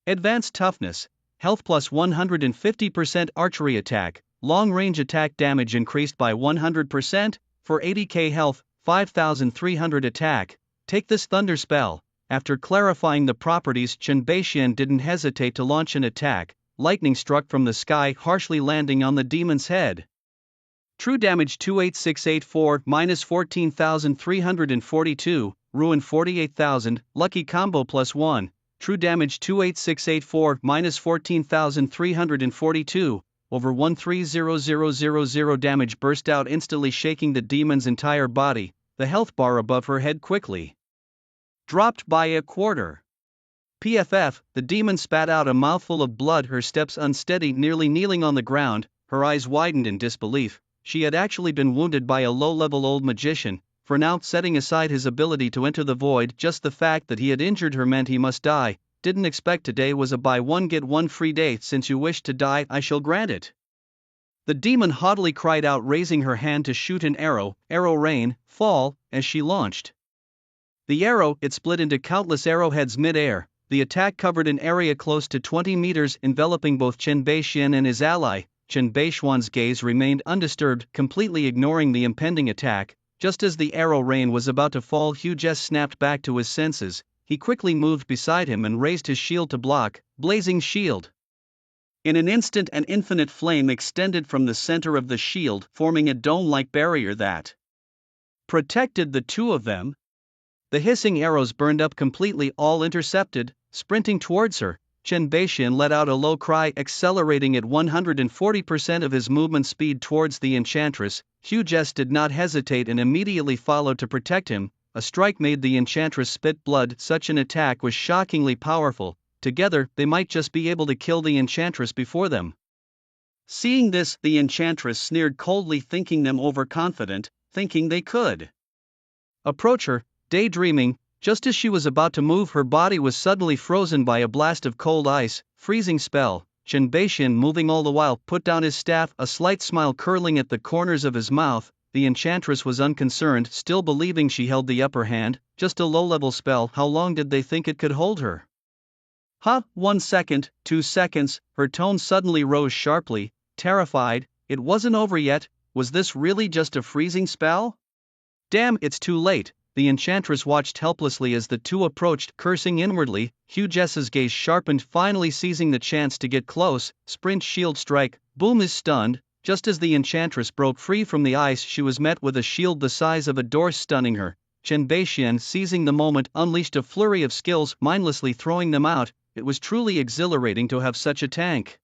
Advanced toughness, health plus 150% archery attack, long range attack damage increased by 100%, for 80k health, 5300 attack. Take this thunder spell. After clarifying the properties, Chen Beishuan didn't hesitate to launch an attack. Lightning struck from the sky, harshly landing on the demon's head. True damage 28684, minus 14,342, ruin 48,000, lucky combo plus 1. True damage 28684, minus 14,342, over 130000 damage burst out instantly, shaking the demon's entire body. The health bar above her head quickly dropped by a quarter. PFF, the demon spat out a mouthful of blood, her steps unsteady, nearly kneeling on the ground, her eyes widened in disbelief. She had actually been wounded by a low-level old magician, for now, setting aside his ability to enter the void, just the fact that he had injured her meant he must die. Didn't expect today was a buy one get one free day. Since you wish to die, I shall grant it. The demon haughtily cried out, raising her hand to shoot an arrow. Arrow rain, fall, as she launched the arrow, it split into countless arrowheads mid-air. The attack covered an area close to 20 meters, enveloping both Chen Beixian and his ally. Chen Beixuan's gaze remained undisturbed, completely ignoring the impending attack. Just as the arrow rain was about to fall, Hu Jess snapped back to his senses. He quickly moved beside him and raised his shield to block. Blazing shield. In an instant, an infinite flame extended from the center of the shield, forming a dome-like barrier that protected the two of them. The hissing arrows burned up completely, all intercepted. Sprinting towards her, Chen Beixian let out a low cry, accelerating at 140% of his movement speed towards the enchantress. Hu Jess did not hesitate and immediately followed to protect him. A strike made the enchantress spit blood. Such an attack was shockingly powerful. Together, they might just be able to kill the enchantress before them. Seeing this, the enchantress sneered coldly, thinking them overconfident, thinking they could approach her. Daydreaming, just as she was about to move, her body was suddenly frozen by a blast of cold ice. Freezing spell. Chen Beixian, moving all the while, put down his staff, a slight smile curling at the corners of his mouth. The enchantress was unconcerned, still believing she held the upper hand. Just a low-level spell. How long did they think it could hold her? 1 second, 2 seconds. Her tone suddenly rose sharply, terrified. It wasn't over yet. Was this really just a freezing spell? Damn, it's too late. The enchantress watched helplessly as the two approached, cursing inwardly. Hu Jess's gaze sharpened, finally seizing the chance to get close. Sprint, shield strike. Boom is stunned. Just as the enchantress broke free from the ice, she was met with a shield the size of a door, stunning her. Chen Beixian, seizing the moment, unleashed a flurry of skills, mindlessly throwing them out. It was truly exhilarating to have such a tank.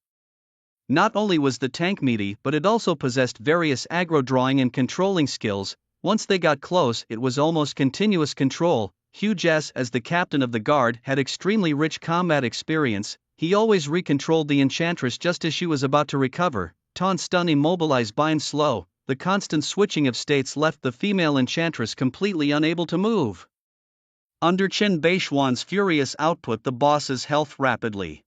Not only was the tank meaty, but it also possessed various aggro drawing and controlling skills. Once they got close, it was almost continuous control. Hu Jess, as the captain of the guard, had extremely rich combat experience. He always recontrolled the enchantress just as she was about to recover. Taunt, stun, immobilize, bind, slow. The constant switching of states left the female enchantress completely unable to move. Under Chen Beixuan's furious output, the boss's health rapidly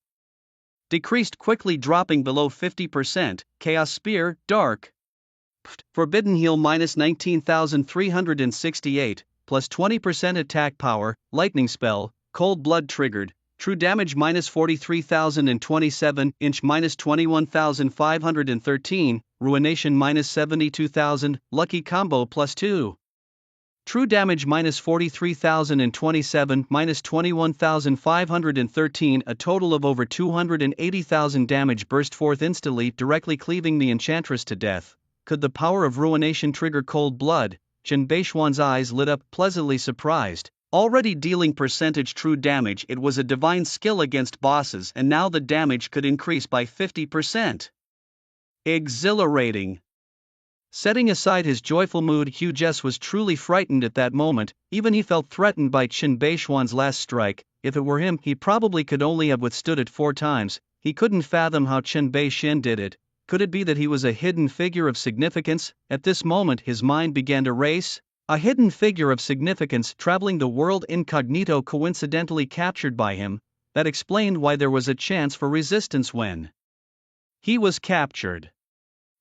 decreased, quickly dropping below 50%. Chaos Spear, Dark. Forbidden Heal minus 19,368, plus 20% attack power. Lightning Spell, Cold Blood triggered. True damage minus 43,027, inch minus 21,513, ruination minus 72,000, lucky combo plus 2. True damage minus 43,027, minus 21,513, a total of over 280,000 damage burst forth instantly, directly cleaving the enchantress to death. Could the power of ruination trigger cold blood? Chen Beixuan's eyes lit up, pleasantly surprised. Already dealing percentage true damage, it was a divine skill against bosses, and now the damage could increase by 50%. Exhilarating. Setting aside his joyful mood, Hu Jess was truly frightened at that moment. Even he felt threatened by Chen Beixuan's last strike. If it were him, he probably could only have withstood it 4 times. He couldn't fathom how Chen Beixian did it. Could it be that he was a hidden figure of significance? At this moment his mind began to race. A hidden figure of significance traveling the world incognito, coincidentally captured by him. That explained why there was a chance for resistance when he was captured.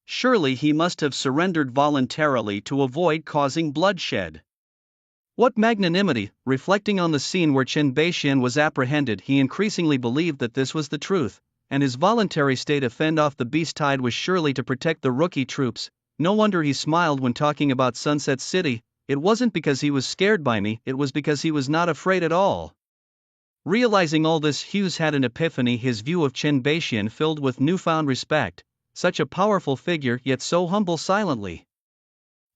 Surely he must have surrendered voluntarily to avoid causing bloodshed. What magnanimity! Reflecting on the scene where Chen Beixian was apprehended, he increasingly believed that this was the truth. And his voluntary state to fend off the beast tide was surely to protect the rookie troops. No wonder he smiled when talking about Sunset City. It wasn't because he was scared by me, it was because he was not afraid at all. Realizing all this, Hughes had an epiphany, his view of Chen Beixian filled with newfound respect. Such a powerful figure, yet so humble, silently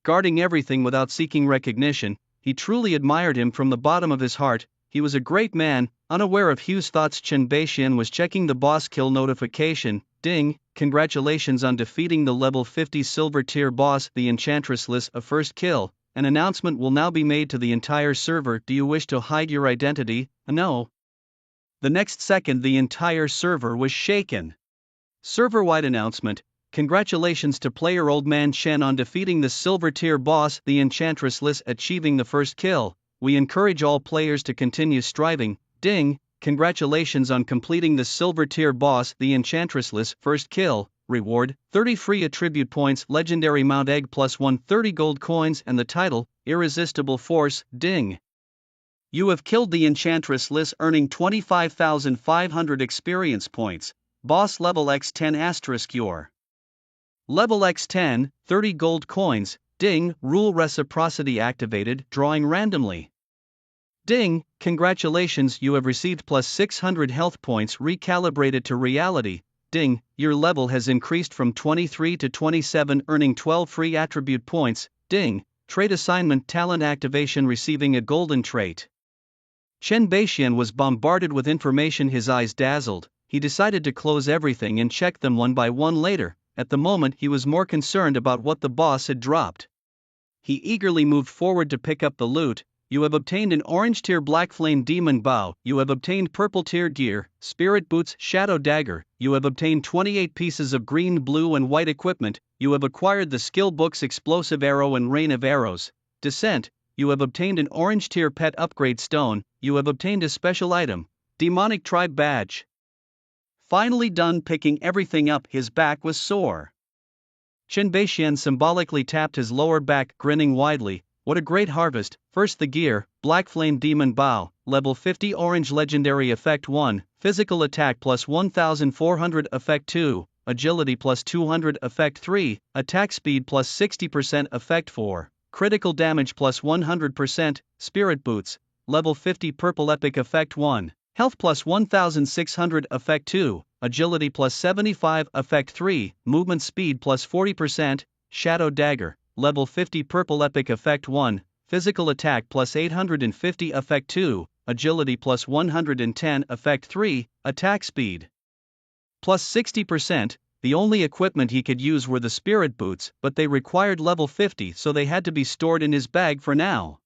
guarding everything without seeking recognition. He truly admired him from the bottom of his heart. He was a great man. Unaware of Hughes' thoughts, Chen Beixian was checking the boss kill notification. Ding! Congratulations on defeating the level 50 silver tier boss, the Enchantress Liz, a first kill. An announcement will now be made to the entire server. Do you wish to hide your identity? No. The next second the entire server was shaken. Server-wide announcement: congratulations to player Old Man Chen on defeating the silver tier boss, the Enchantress Liz, achieving the first kill. We encourage all players to continue striving. Ding, congratulations on completing the silver tier boss, the Enchantress Liz, first kill. Reward: 30 free attribute points, legendary Mount Egg plus 130 gold coins, and the title, Irresistible Force. Ding. You have killed the Enchantress Liz, earning 25,500 experience points. Boss level X10 * your level X10, 30 gold coins. Ding, rule reciprocity activated, drawing randomly. Ding, congratulations, you have received plus 600 health points recalibrated to reality. Ding, your level has increased from 23 to 27, earning 12 free attribute points. Ding, trait assignment talent activation, receiving a golden trait. Chen Beixian was bombarded with information, his eyes dazzled. He decided to close everything and check them one by one later. At the moment he was more concerned about what the boss had dropped. He eagerly moved forward to pick up the loot. You have obtained an orange tier Black Flame Demon Bow. You have obtained purple tier gear, Spirit Boots, Shadow Dagger. You have obtained 28 pieces of green, blue and white equipment. You have acquired the skill books Explosive Arrow and Rain of Arrows. Descent: you have obtained an orange tier pet upgrade stone. You have obtained a special item, Demonic Tribe Badge. Finally done picking everything up, his back was sore. Chen Beixian symbolically tapped his lower back, grinning widely. What a great harvest! First the gear, Black Flame Demon Bow, level 50 orange legendary effect 1, physical attack plus 1400 effect 2, agility plus 200 effect 3, attack speed plus 60% effect 4, critical damage plus 100%, Spirit Boots, level 50 purple epic effect 1, health plus 1600 effect 2, agility plus 75 effect 3, movement speed plus 40%, Shadow Dagger, level 50 purple epic effect 1, physical attack plus 850 effect 2, agility plus 110 effect 3, attack speed plus 60%. The only equipment he could use were the Spirit Boots, but they required level 50, so they had to be stored in his bag for now.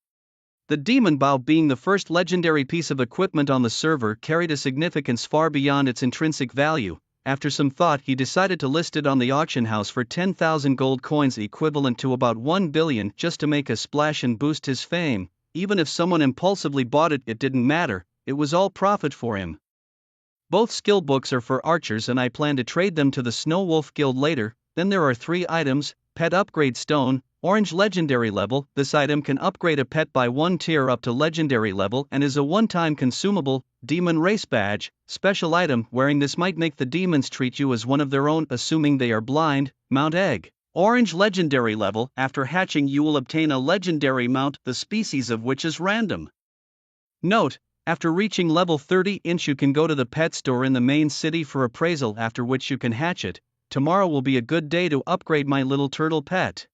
The Demon Bow, being the first legendary piece of equipment on the server, carried a significance far beyond its intrinsic value. After some thought he decided to list it on the auction house for 10,000 gold coins, equivalent to about 1 billion, just to make a splash and boost his fame. Even if someone impulsively bought it, it didn't matter, it was all profit for him. Both skill books are for archers and I plan to trade them to the Snow Wolf Guild later. Then there are 3 items, Pet Upgrade Stone, Orange Legendary Level. This item can upgrade a pet by 1 tier up to Legendary Level and is a one-time consumable. Demon Race Badge, special item. Wearing this might make the demons treat you as one of their own, assuming they are blind. Mount Egg, Orange Legendary Level. After hatching you will obtain a legendary mount, the species of which is random. Note: after reaching level 30 you can go to the pet store in the main city for appraisal, after which you can hatch it. Tomorrow will be a good day to upgrade my little turtle pet.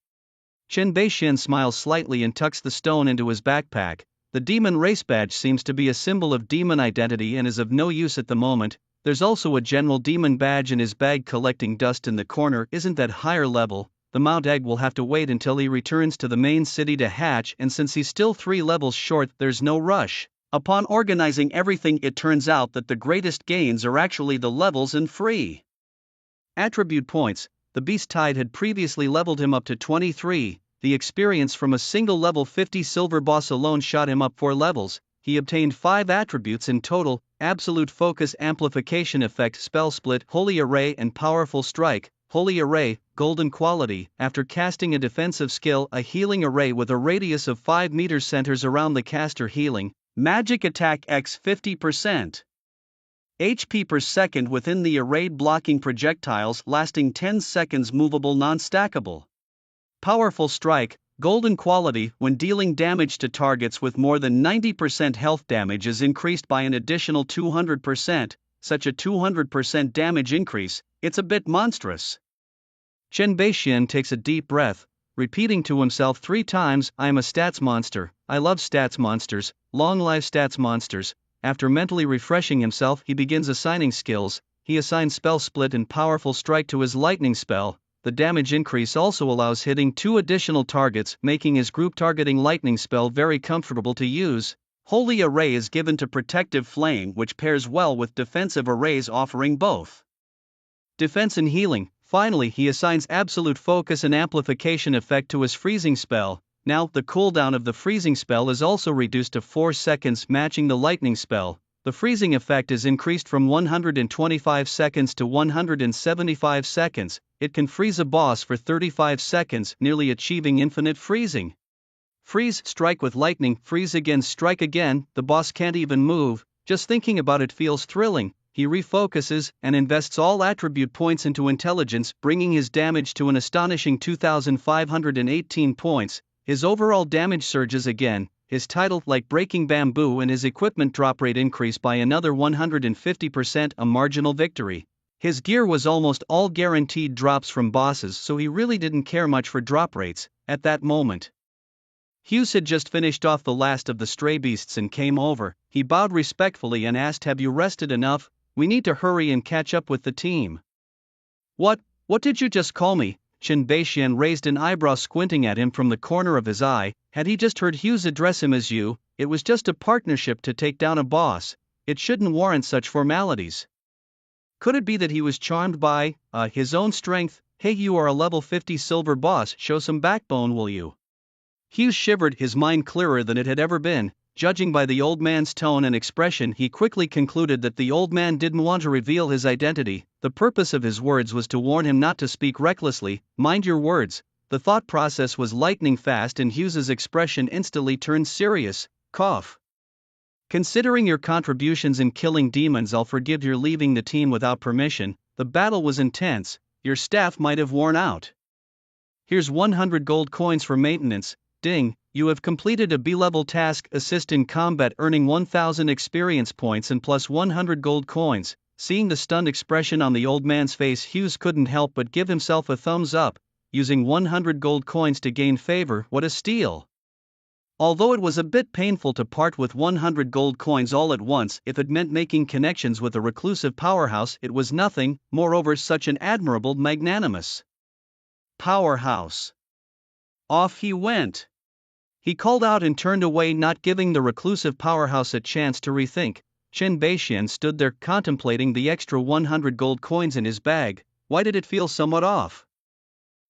Chen Beixian smiles slightly and tucks the stone into his backpack. The Demon Race Badge seems to be a symbol of demon identity and is of no use at the moment. There's also a general demon badge in his bag collecting dust in the corner. Isn't that higher level? The Mount Egg will have to wait until he returns to the main city to hatch, and since he's still 3 levels short, there's no rush. Upon organizing everything, it turns out that the greatest gains are actually the levels and free attribute points. The Beast Tide had previously leveled him up to 23. The experience from a single level 50 silver boss alone shot him up 4 levels. He obtained 5 attributes in total: Absolute Focus, Amplification Effect, Spell Split, Holy Array and Powerful Strike. Holy Array, Golden Quality. After casting a defensive skill, a healing array with a radius of 5 meters centers around the caster, healing. Magic attack X 50%. HP per second within the arrayed, blocking projectiles lasting 10 seconds, movable, non-stackable. Powerful Strike, Golden Quality. When dealing damage to targets with more than 90% health, damage is increased by an additional 200%. Such a 200% damage increase, it's a bit monstrous. Chen Beixian takes a deep breath, repeating to himself 3 times, I am a stats monster, I love stats monsters, long live stats monsters. After mentally refreshing himself, he begins assigning skills. He assigns Spell Split and Powerful Strike to his lightning spell. The damage increase also allows hitting 2 additional targets, making his group targeting lightning spell very comfortable to use. Holy Array is given to Protective Flame, which pairs well with Defensive Arrays offering both defense and healing. Finally, he assigns Absolute Focus and Amplification effect to his freezing spell. Now, the cooldown of the freezing spell is also reduced to 4 seconds, matching the lightning spell. The freezing effect is increased from 125 seconds to 175 seconds. It can freeze a boss for 35 seconds, nearly achieving infinite freezing. Freeze, strike with lightning, freeze again, strike again, the boss can't even move. Just thinking about it feels thrilling. He refocuses and invests all attribute points into intelligence, bringing his damage to an astonishing 2,518 points. His overall damage surges again, his title like breaking bamboo, and his equipment drop rate increase by another 150%, a marginal victory. His gear was almost all guaranteed drops from bosses, so he really didn't care much for drop rates at that moment. Hughes had just finished off the last of the stray beasts and came over. He bowed respectfully and asked, "Have you rested enough? We need to hurry and catch up with the team." What did you just call me?" Chen Beixian raised an eyebrow, squinting at him from the corner of his eye. Had he just heard Hughes address him as you? It was just a partnership to take down a boss. It shouldn't warrant such formalities. Could it be that he was charmed by his own strength? "Hey, you are a level 50 silver boss, show some backbone, will you?" Hughes shivered, his mind clearer than it had ever been. Judging by the old man's tone and expression, he quickly concluded that the old man didn't want to reveal his identity. The purpose of his words was to warn him not to speak recklessly. Mind your words. The thought process was lightning fast, and Hughes's expression instantly turned serious. Cough. "Considering your contributions in killing demons, I'll forgive your leaving the team without permission. The battle was intense. Your staff might have worn out. Here's 100 gold coins for maintenance. Ding, you have completed a B-level task, assist in combat, earning 1,000 experience points and plus 100 gold coins. Seeing the stunned expression on the old man's face, Hughes couldn't help but give himself a thumbs up. Using 100 gold coins to gain favor, what a steal. Although it was a bit painful to part with 100 gold coins all at once, if it meant making connections with a reclusive powerhouse, it was nothing. Moreover, such an admirable, magnanimous powerhouse. Off he went. He called out and turned away, not giving the reclusive powerhouse a chance to rethink. Chen Beixian stood there contemplating the extra 100 gold coins in his bag. Why did it feel somewhat off?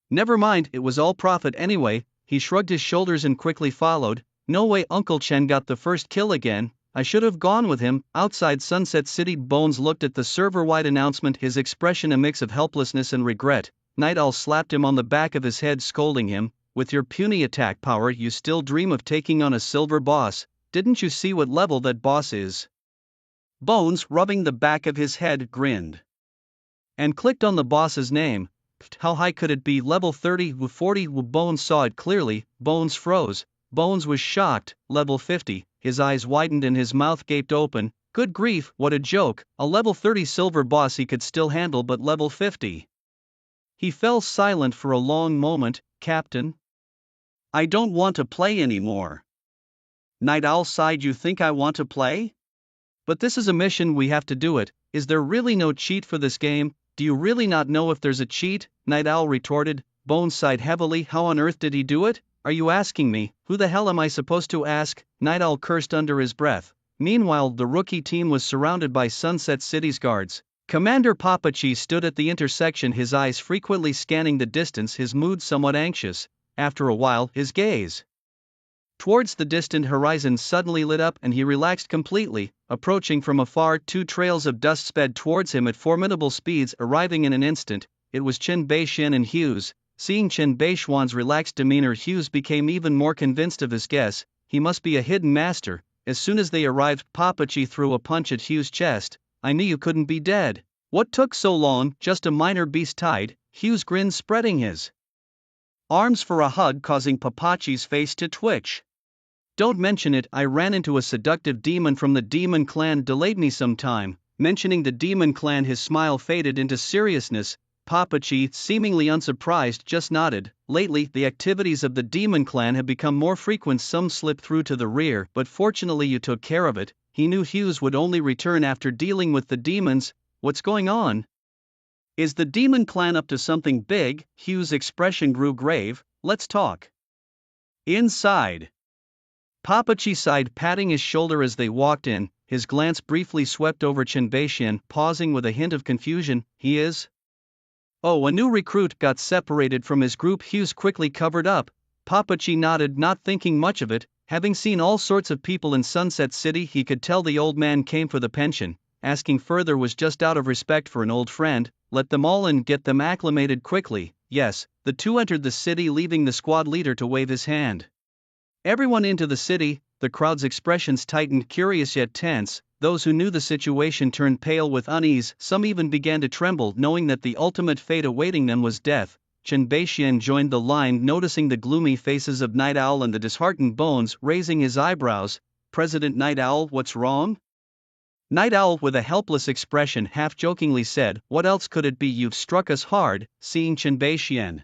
Never mind, it was all profit anyway. He shrugged his shoulders and quickly followed. No way, Uncle Chen got the first kill again. I should have gone with him. Outside Sunset City, Bones looked at the server-wide announcement, his expression a mix of helplessness and regret. Night Owl slapped him on the back of his head, scolding him. With your puny attack power, you still dream of taking on a silver boss. Didn't you see what level that boss is? Bones, rubbing the back of his head, grinned and clicked on the boss's name. How high could it be? Level 30 with 40. Bones saw it clearly. Bones froze. Bones was shocked. Level 50. His eyes widened and his mouth gaped open. Good grief, what a joke. A level 30 silver boss he could still handle, but level 50. He fell silent for a long moment. Captain? I don't want to play anymore. Night Owl sighed. You think I want to play? But this is a mission, we have to do it. Is there really no cheat for this game? Do you really not know if there's a cheat? Night Owl retorted. Bones sighed heavily. How on earth did he do it? Are you asking me? Who the hell am I supposed to ask? Night Owl cursed under his breath. Meanwhile, the rookie team was surrounded by Sunset City's guards. Commander Papachi stood at the intersection, his eyes frequently scanning the distance, his mood somewhat anxious. After a while, his gaze towards the distant horizon suddenly lit up and he relaxed completely. Approaching from afar, 2 trails of dust sped towards him at formidable speeds, arriving in an instant. It was Chen Beixian and Hughes. Seeing Chen Beixian's relaxed demeanor, Hughes became even more convinced of his guess. He must be a hidden master. As soon as they arrived, Papachi threw a punch at Hughes' chest. I knew you couldn't be dead. What took so long? Just a minor beast tied. Hughes grinned, spreading his arms for a hug, causing Papachi's face to twitch. Don't mention it, I ran into a seductive demon from the demon clan, delayed me some time. Mentioning the demon clan, his smile faded into seriousness. Papachi, seemingly unsurprised, just nodded. Lately, the activities of the demon clan have become more frequent. Some slip through to the rear, but fortunately you took care of it. He knew Hughes would only return after dealing with the demons. What's going on? Is the demon clan up to something big? Hughes' expression grew grave. Let's talk. Inside. Papachi sighed, patting his shoulder as they walked in. His glance briefly swept over Chenbeixian, pausing with a hint of confusion. He is? Oh, a new recruit got separated from his group. Hughes quickly covered up. Papachi nodded, not thinking much of it. Having seen all sorts of people in Sunset City, he could tell the old man came for the pension. Asking further was just out of respect for an old friend. Let them all in, get them acclimated quickly. Yes, the two entered the city, leaving the squad leader to wave his hand. Everyone into the city. The crowd's expressions tightened, curious yet tense. Those who knew the situation turned pale with unease, some even began to tremble, knowing that the ultimate fate awaiting them was death. Chenbeixian joined the line, noticing the gloomy faces of Night Owl and the disheartened Bones, raising his eyebrows. President Night Owl, what's wrong? Night Owl, with a helpless expression, half-jokingly said, what else could it be? You've struck us hard. Seeing Chenbeixian,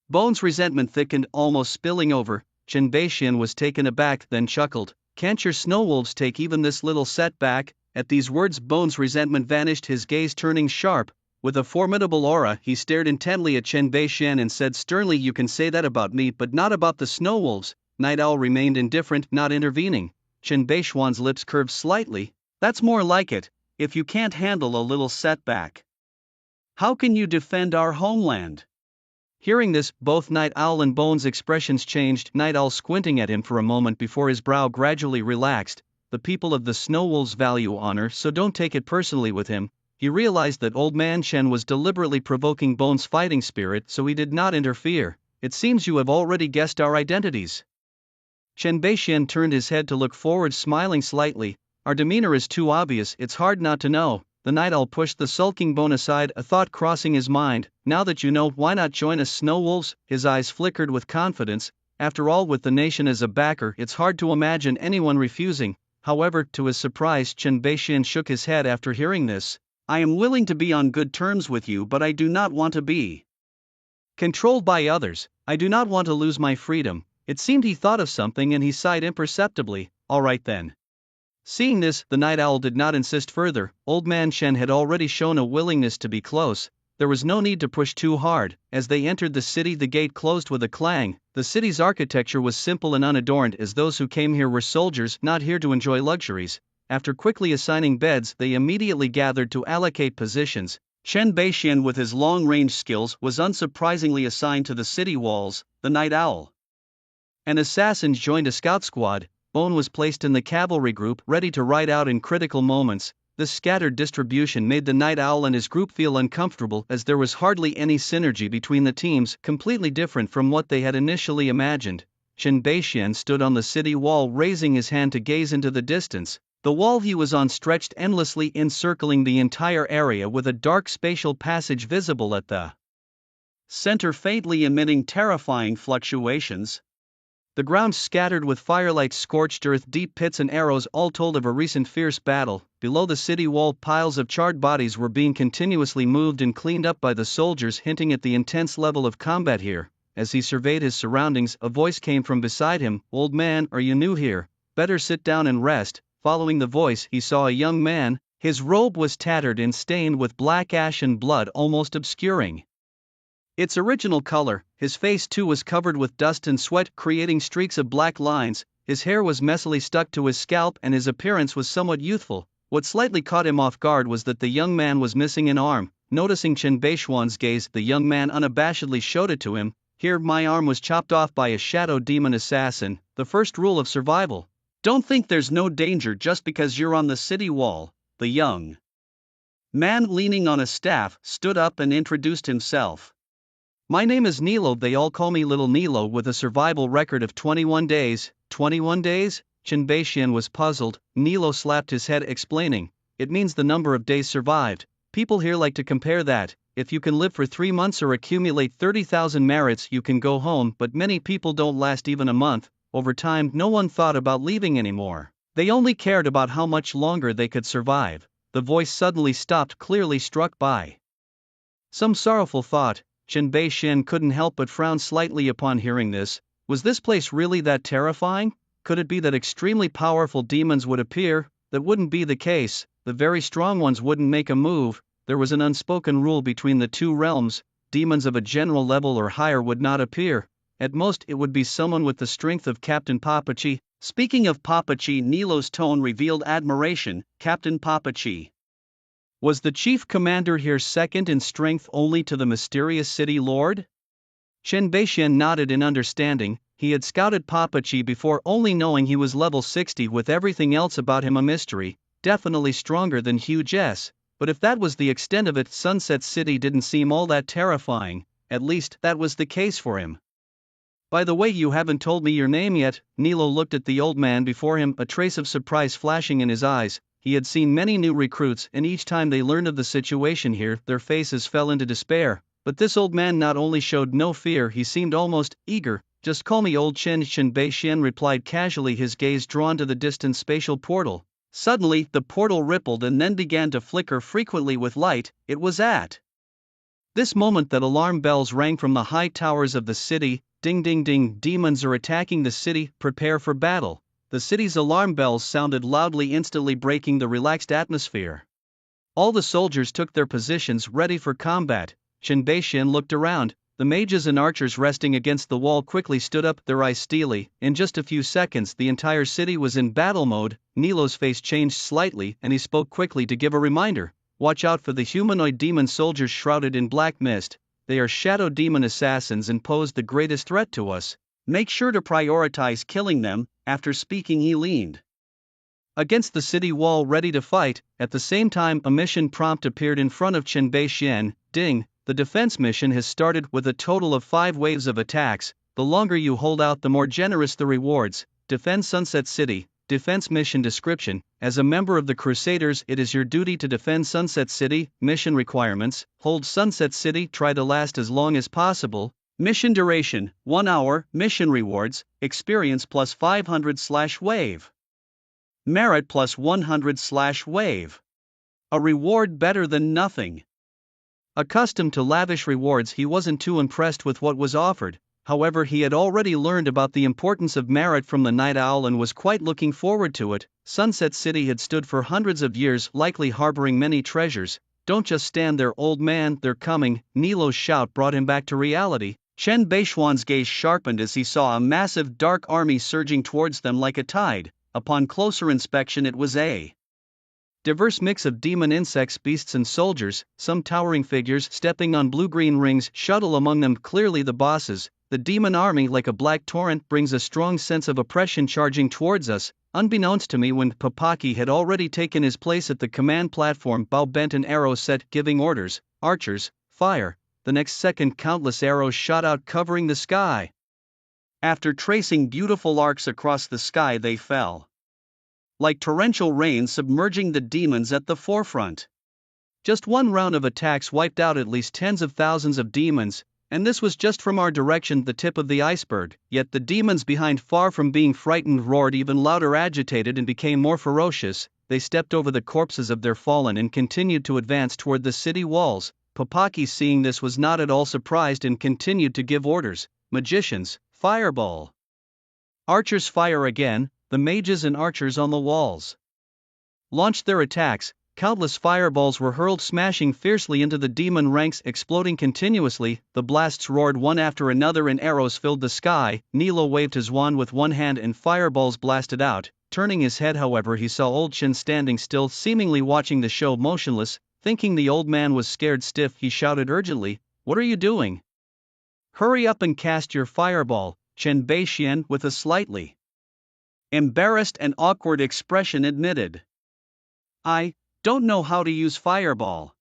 Bones' resentment thickened, almost spilling over. Chenbeixian was taken aback, then chuckled. Can't your snow wolves take even this little setback? At these words, Bones' resentment vanished, his gaze turning sharp. With a formidable aura, he stared intently at Chenbeixian and said sternly, you can say that about me, but not about the snow wolves. Night Owl remained indifferent, not intervening. Chenbeixian's lips curved slightly. That's more like it. If you can't handle a little setback, how can you defend our homeland? Hearing this, both Night Owl and Bones' expressions changed. Night Owl squinting at him for a moment before his brow gradually relaxed. The people of the Snow Wolves value honor, so don't take it personally with him. He realized that Old Man Shen was deliberately provoking Bones' fighting spirit, so he did not interfere. It seems you have already guessed our identities. Chenbeixian turned his head to look forward, smiling slightly. Our demeanor is too obvious, it's hard not to know. The Night Owl pushed the sulking Bone aside, a thought crossing his mind. Now that you know, why not join us, Snow Wolves? His eyes flickered with confidence. After all, with the nation as a backer, it's hard to imagine anyone refusing. However, to his surprise, Chenbeixian shook his head after hearing this. I am willing to be on good terms with you, but I do not want to be controlled by others. I do not want to lose my freedom. It seemed he thought of something and he sighed imperceptibly. All right then. Seeing this, the Night Owl did not insist further. Old Man Shen had already shown a willingness to be close. There was no need to push too hard. As they entered the city, the gate closed with a clang. The city's architecture was simple and unadorned, as those who came here were soldiers, not here to enjoy luxuries. After quickly assigning beds, they immediately gathered to allocate positions. Chenbeixian, with his long-range skills, was unsurprisingly assigned to the city walls. The Night Owl and assassins joined a scout squad. Bone was placed in the cavalry group, ready to ride out in critical moments. This scattered distribution made the Night Owl and his group feel uncomfortable, as there was hardly any synergy between the teams, completely different from what they had initially imagined. Chenbeixian stood on the city wall, raising his hand to gaze into the distance. The wall he was on stretched endlessly, encircling the entire area, with a dark spatial passage visible at the center, faintly emitting terrifying fluctuations. The ground scattered with firelight, scorched earth, deep pits and arrows, all told of a recent fierce battle. Below the city wall, piles of charred bodies were being continuously moved and cleaned up by the soldiers, hinting at the intense level of combat here. As he surveyed his surroundings, a voice came from beside him. Old man, are you new here? Better sit down and rest. Following the voice, he saw a young man. His robe was tattered and stained with black ash and blood, almost obscuring its original color. His face too was covered with dust and sweat, creating streaks of black lines. His hair was messily stuck to his scalp and his appearance was somewhat youthful. What slightly caught him off guard was that the young man was missing an arm. Noticing Chenbeixian's gaze, the young man unabashedly showed it to him. Here, my arm was chopped off by a shadow demon assassin. The first rule of survival. Don't think there's no danger just because you're on the city wall. The young man, leaning on a staff, stood up and introduced himself. My name is Nilo, they all call me Little Nilo, with a survival record of 21 days. 21 days? Chenbeixian was puzzled. Nilo slapped his head, explaining. It means the number of days survived. People here like to compare that. If you can live for 3 months or accumulate 30,000 merits, you can go home, but many people don't last even a month. Over time, no one thought about leaving anymore. They only cared about how much longer they could survive. The voice suddenly stopped, clearly struck by some sorrowful thought. Chenbeixian couldn't help but frown slightly upon hearing this. Was this place really that terrifying? Could it be that extremely powerful demons would appear? That wouldn't be the case. The very strong ones wouldn't make a move. There was an unspoken rule between the two realms. Demons of a general level or higher would not appear. At most, it would be someone with the strength of Captain Papachi, Speaking of Papachi, Nilo's tone revealed admiration. Captain Papachi. Was the chief commander here second in strength only to the mysterious city lord? Chen Beixian nodded in understanding. He had scouted Papachi before, only knowing he was level 60 with everything else about him a mystery, definitely stronger than Huge S. But if that was the extent of it, Sunset City didn't seem all that terrifying. At least, that was the case for him. By the way, you haven't told me your name yet. Nilo looked at the old man before him, a trace of surprise flashing in his eyes. He had seen many new recruits, and each time they learned of the situation here, their faces fell into despair. But this old man not only showed no fear, he seemed almost eager. Just call me Old Chen. Chen Beixian replied casually, his gaze drawn to the distant spatial portal. Suddenly, the portal rippled and then began to flicker frequently with light. It was at this moment that alarm bells rang from the high towers of the city. Ding ding ding, demons are attacking the city, prepare for battle. The city's alarm bells sounded loudly, instantly breaking the relaxed atmosphere. All the soldiers took their positions, ready for combat. Chen Beixian looked around. The mages and archers resting against the wall quickly stood up, their eyes steely. In just a few seconds, the entire city was in battle mode. Nilo's face changed slightly, and he spoke quickly to give a reminder. Watch out for the humanoid demon soldiers shrouded in black mist. They are shadow demon assassins and pose the greatest threat to us. Make sure to prioritize killing them. After speaking, he leaned against the city wall, ready to fight. At the same time, a mission prompt appeared in front of Chen Beixian. Ding! The defense mission has started with a total of 5 waves of attacks. The longer you hold out, the more generous the rewards. Defend Sunset City. Defense mission description: as a member of the Crusaders, it is your duty to defend Sunset City. Mission requirements: hold Sunset City, try to last as long as possible. Mission duration: 1 hour. Mission rewards: experience plus 500/wave, merit plus 100/wave. A reward better than nothing. Accustomed to lavish rewards, he wasn't too impressed with what was offered. However, he had already learned about the importance of merit from the Night Owl and was quite looking forward to it. Sunset City had stood for hundreds of years, likely harboring many treasures. Don't just stand there, old man, they're coming. Nilo's shout brought him back to reality. Chen Beixian's gaze sharpened as he saw a massive dark army surging towards them like a tide. Upon closer inspection, it was a diverse mix of demon insects, beasts and soldiers. Some towering figures stepping on blue-green rings shuttle among them, clearly the bosses. The demon army, like a black torrent, brings a strong sense of oppression charging towards us. Unbeknownst to me, when Papachi had already taken his place at the command platform, bow bent and arrow set, giving orders. Archers, fire. The next second, countless arrows shot out, covering the sky. After tracing beautiful arcs across the sky, they fell like torrential rain, submerging the demons at the forefront. Just one round of attacks wiped out at least tens of thousands of demons, and this was just from our direction, the tip of the iceberg. Yet the demons behind, far from being frightened, roared even louder, agitated, and became more ferocious. They stepped over the corpses of their fallen and continued to advance toward the city walls. Papachi, seeing this, was not at all surprised and continued to give orders. Magicians, fireball. Archers, fire again. The mages and archers on the walls launched their attacks. Countless fireballs were hurled, smashing fiercely into the demon ranks, exploding continuously. The blasts roared one after another and arrows filled the sky. Nilo waved his wand with one hand and fireballs blasted out. Turning his head, however, he saw Old Chen standing still, seemingly watching the show, motionless. Thinking the old man was scared stiff, he shouted urgently, "What are you doing? Hurry up and cast your fireball." Chen Beixian, with a slightly embarrassed and awkward expression, admitted, "I don't know how to use fireball."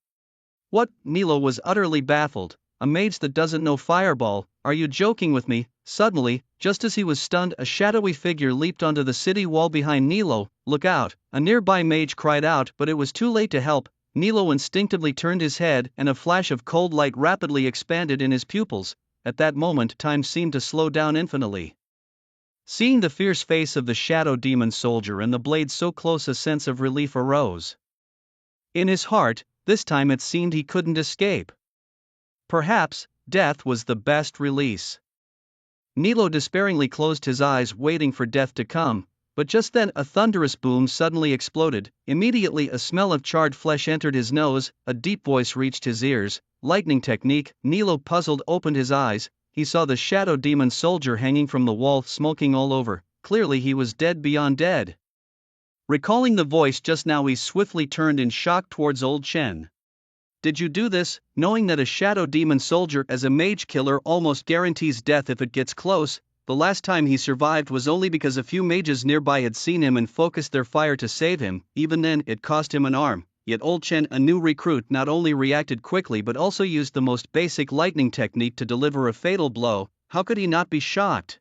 "What?" Nilo was utterly baffled. "A mage that doesn't know fireball? Are you joking with me?" Suddenly, just as he was stunned, a shadowy figure leaped onto the city wall behind Nilo. "Look out!" A nearby mage cried out, but it was too late to help. Nilo instinctively turned his head, and a flash of cold light rapidly expanded in his pupils. At that moment, time seemed to slow down infinitely. Seeing the fierce face of the shadow demon soldier and the blade so close, a sense of relief arose in his heart. This time it seemed he couldn't escape. Perhaps death was the best release. Nilo despairingly closed his eyes, waiting for death to come. But just then a thunderous boom suddenly exploded. Immediately a smell of charred flesh entered his nose. A deep voice reached his ears. Lightning technique. Nilo, puzzled, opened his eyes. He saw the shadow demon soldier hanging from the wall, smoking all over. clearly he was dead beyond dead. Recalling the voice just now, he swiftly turned in shock towards old Chen. Did you do this, knowing that a shadow demon soldier as a mage killer almost guarantees death if it gets close? The last time he survived was only because a few mages nearby had seen him and focused their fire to save him. Even then, it cost him an arm. Yet old Chen, a new recruit, not only reacted quickly but also used the most basic lightning technique to deliver a fatal blow. How could he not be shocked?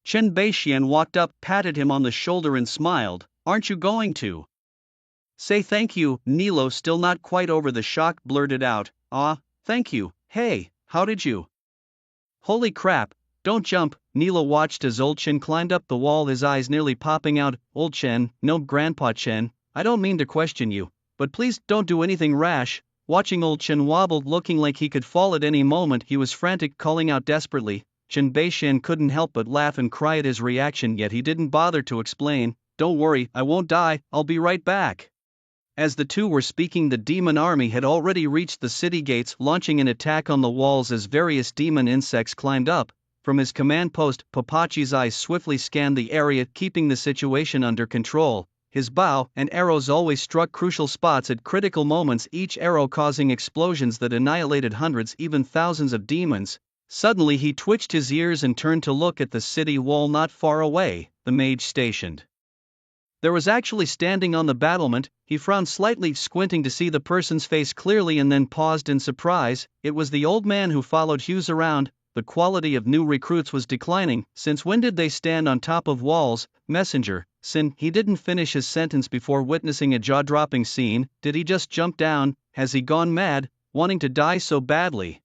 Chen Beixian walked up, patted him on the shoulder and smiled. Aren't you going to say thank you? Nilo, still not quite over the shock, blurted out. Thank you. Hey, how did you? Holy crap, don't jump. Nilo watched as old Chen climbed up the wall, his eyes nearly popping out. Old Chen, no, Grandpa Chen, I don't mean to question you, but please don't do anything rash. Watching old Chen wobbled, looking like he could fall at any moment, he was frantic, calling out desperately. Chen Beixian couldn't help but laugh and cry at his reaction, yet he didn't bother to explain. Don't worry, I won't die, I'll be right back. As the two were speaking, the demon army had already reached the city gates, launching an attack on the walls as various demon insects climbed up. From his command post, Papachi's eyes swiftly scanned the area, keeping the situation under control. His bow and arrows always struck crucial spots at critical moments, each arrow causing explosions that annihilated hundreds, even thousands of demons. Suddenly he twitched his ears and turned to look at the city wall not far away, the mage stationed. There was actually standing on the battlement. He frowned slightly, squinting to see the person's face clearly, and then paused in surprise. It was the old man who followed Hughes around. The quality of new recruits was declining. Since when did they stand on top of walls? Messenger, Sin. He didn't finish his sentence before witnessing a jaw-dropping scene. Did he just jump down? Has he gone mad, wanting to die so badly?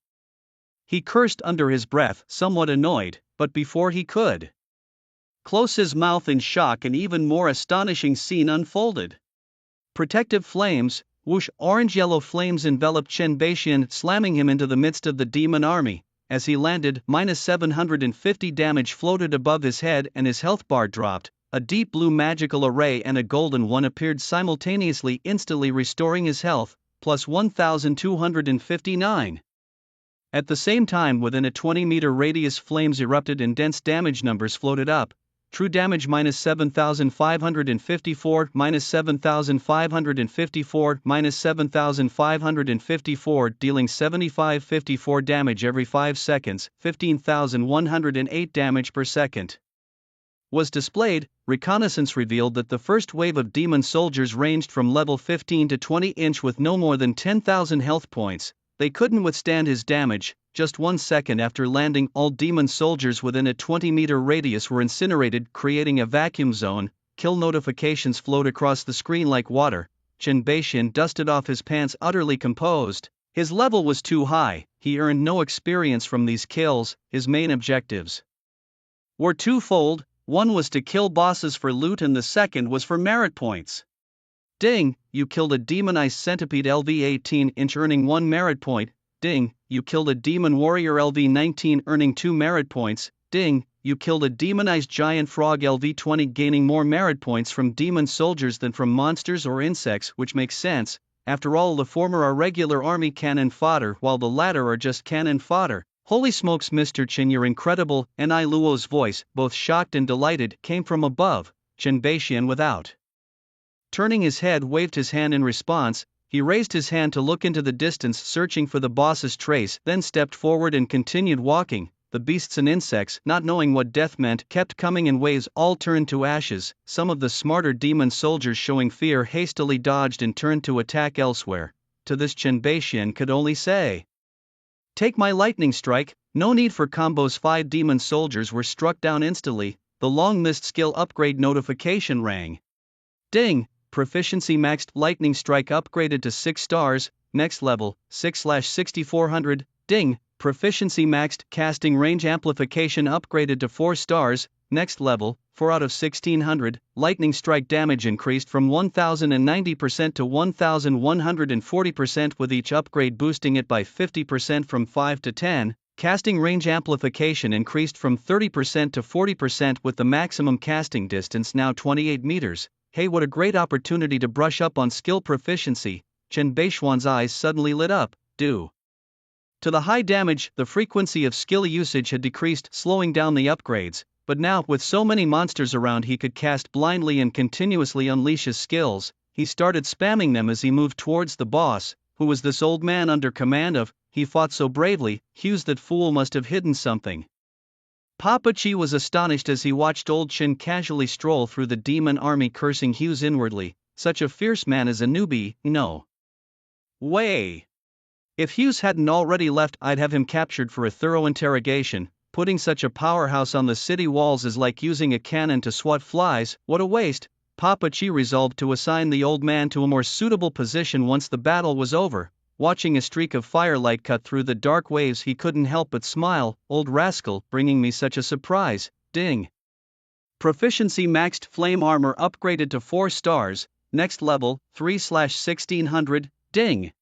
He cursed under his breath, somewhat annoyed, but before he could close his mouth in shock, an even more astonishing scene unfolded. Protective flames, whoosh, orange-yellow flames enveloped Chen Beixian, slamming him into the midst of the demon army. As he landed, -750 damage floated above his head and his health bar dropped. A deep blue magical array and a golden one appeared simultaneously, instantly restoring his health, plus 1,259. At the same time, within a 20-meter radius, flames erupted and dense damage numbers floated up. True damage -7,554, -7,554, -7,554, dealing 75-54 damage every 5 seconds, 15,108 damage per second. Was displayed. Reconnaissance revealed that the first wave of demon soldiers ranged from level 15 to 20 with no more than 10,000 health points. They couldn't withstand his damage. Just 1 second after landing, all demon soldiers within a 20-meter radius were incinerated, creating a vacuum zone. Kill notifications flowed across the screen like water. Chen Beixian dusted off his pants, utterly composed. His level was too high. He earned no experience from these kills. His main objectives were twofold. One was to kill bosses for loot, and the second was for merit points. Ding, you killed a demonized centipede LV-18 earning 1 merit point. Ding, you killed a demon warrior LV-19 earning 2 merit points. Ding, you killed a demonized giant frog LV-20 gaining more merit points from demon soldiers than from monsters or insects, which makes sense. After all, the former are regular army cannon fodder while the latter are just cannon fodder. Holy smokes, Mr. Chen, you're incredible. Ni Luo's voice, both shocked and delighted, came from above. Chen Beixian, without turning his head, waved his hand in response. He raised his hand to look into the distance, searching for the boss's trace, then stepped forward and continued walking. The beasts and insects, not knowing what death meant, kept coming in waves, all turned to ashes. Some of the smarter demon soldiers, showing fear, hastily dodged and turned to attack elsewhere. To this, Chen Beixian could only say, "Take my lightning strike." No need for combos. 5 demon soldiers were struck down instantly. The long-missed skill upgrade notification rang. Ding! Proficiency maxed. Lightning strike upgraded to 6 stars, next level, 6/6400. Ding! Proficiency maxed. Casting range amplification upgraded to 4 stars, next level, 4 out of 1600. Lightning strike damage increased from 1090% to 1140%, with each upgrade boosting it by 50% from 5 to 10. Casting range amplification increased from 30% to 40%, with the maximum casting distance now 28 meters. Hey, what a great opportunity to brush up on skill proficiency. Chen Beixian's eyes suddenly lit up. Due to the high damage, the frequency of skill usage had decreased, slowing down the upgrades, but now, with so many monsters around he could cast blindly and continuously unleash his skills, he started spamming them as he moved towards the boss, who was this old man under command of. He fought so bravely, Hughes that fool must have hidden something. Papa Chi was astonished as he watched old Chin casually stroll through the demon army, cursing Hughes inwardly. Such a fierce man as a newbie, no way. If Hughes hadn't already left, I'd have him captured for a thorough interrogation. Putting such a powerhouse on the city walls is like using a cannon to swat flies. What a waste. Papa Chi resolved to assign the old man to a more suitable position once the battle was over. Watching a streak of firelight cut through the dark waves, he couldn't help but smile. Old rascal, bringing me such a surprise. Ding. Proficiency maxed. Flame armor upgraded to 4 stars, next level, 3/1600. Ding.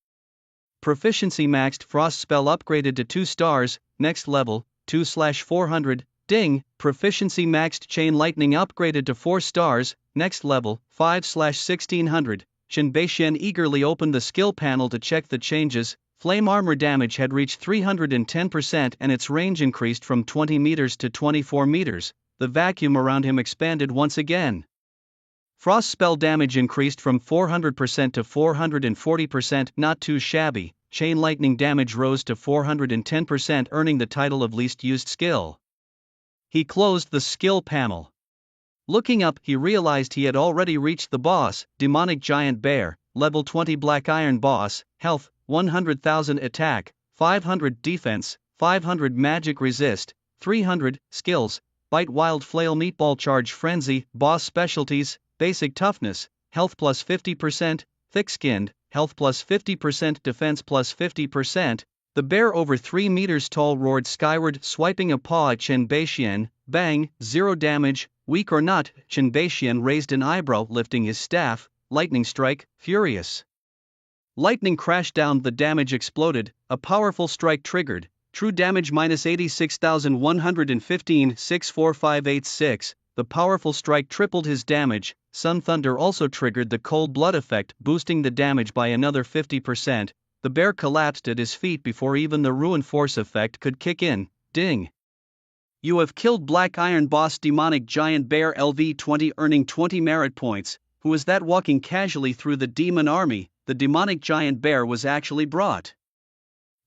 Proficiency maxed. Frost spell upgraded to 2 stars, next level, 2/400. Ding. Proficiency maxed. Chain lightning upgraded to 4 stars, next level, 5/1600. Shin Beishian eagerly opened the skill panel to check the changes. Flame armor damage had reached 310% and its range increased from 20 meters to 24 meters. The vacuum around him expanded once again. Frost spell damage increased from 400% to 440%, not too shabby. Chain lightning damage rose to 410%, earning the title of least used skill. He closed the skill panel. Looking up, he realized he had already reached the boss, Demonic Giant Bear, level 20 Black Iron boss, health, 100,000 attack, 500 defense, 500 magic resist, 300 skills, Bite Wild Flail Meatball Charge Frenzy. Boss specialties, basic toughness, health plus 50%, thick-skinned, health plus 50%, defense plus 50%. The bear over 3 meters tall roared skyward, swiping a paw at Chen Beishian. Bang, 0 damage. Weak or not, Chen Beishian raised an eyebrow, lifting his staff. Lightning strike, furious. Lightning crashed down, the damage exploded, a powerful strike triggered. True damage minus 86,115, 64586. The powerful strike tripled his damage. Sun Thunder also triggered the cold blood effect, boosting the damage by another 50%. The bear collapsed at his feet before even the ruin force effect could kick in. Ding. You have killed Black Iron boss Demonic Giant Bear LV20, earning 20 merit points. Who is that walking casually through the demon army? The Demonic Giant Bear was actually brought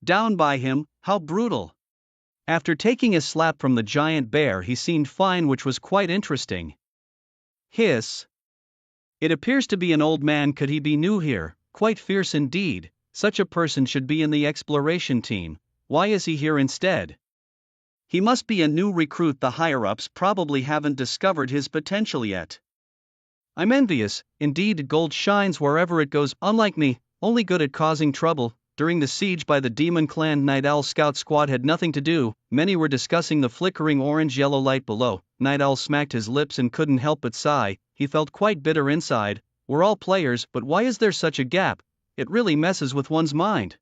down by him. How brutal. After taking a slap from the giant bear, he seemed fine, which was quite interesting. Hiss. It appears to be an old man. Could he be new here? Quite fierce indeed. Such a person should be in the exploration team. Why is he here instead? He must be a new recruit. The higher-ups probably haven't discovered his potential yet. I'm envious. Indeed, gold shines wherever it goes. Unlike me, only good at causing trouble. During the siege by the Demon Clan, Night Owl Scout Squad had nothing to do. Many were discussing the flickering orange-yellow light below. Night Owl smacked his lips and couldn't help but sigh. He felt quite bitter inside. We're all players, but why is there such a gap? It really messes with one's mind.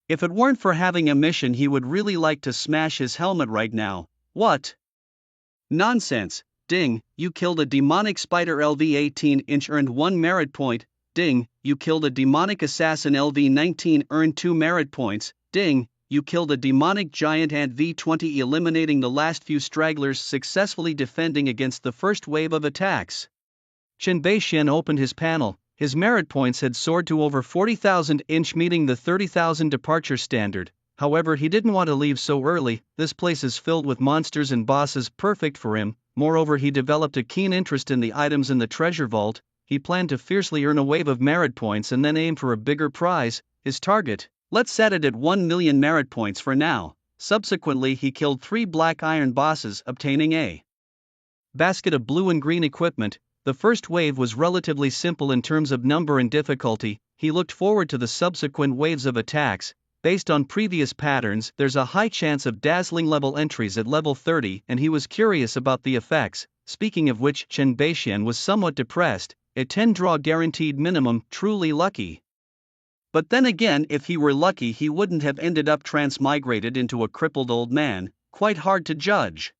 If it weren't for having a mission, he would really like to smash his helmet right now. What? Nonsense. Ding, you killed a demonic spider LV 18-inch, earned 1 merit point. Ding, you killed a demonic assassin LV 19, earned 2 merit points. Ding, you killed a demonic giant ant V20, eliminating the last few stragglers, successfully defending against the first wave of attacks. Chen Beishian opened his panel. His merit points had soared to over 40,000, meeting the 30,000 departure standard. However, he didn't want to leave so early. This place is filled with monsters and bosses, perfect for him. Moreover, he developed a keen interest in the items in the treasure vault. He planned to fiercely earn a wave of merit points and then aim for a bigger prize. His target, let's set it at 1 million merit points for now. Subsequently, he killed 3 black iron bosses, obtaining a basket of blue and green equipment. The first wave was relatively simple in terms of number and difficulty. He looked forward to the subsequent waves of attacks. Based on previous patterns, there's a high chance of dazzling level entries at level 30, and he was curious about the effects. Speaking of which, Chen Beishian was somewhat depressed. A 10 draw guaranteed minimum, truly lucky. But then again, if he were lucky, he wouldn't have ended up transmigrated into a crippled old man. Quite hard to judge.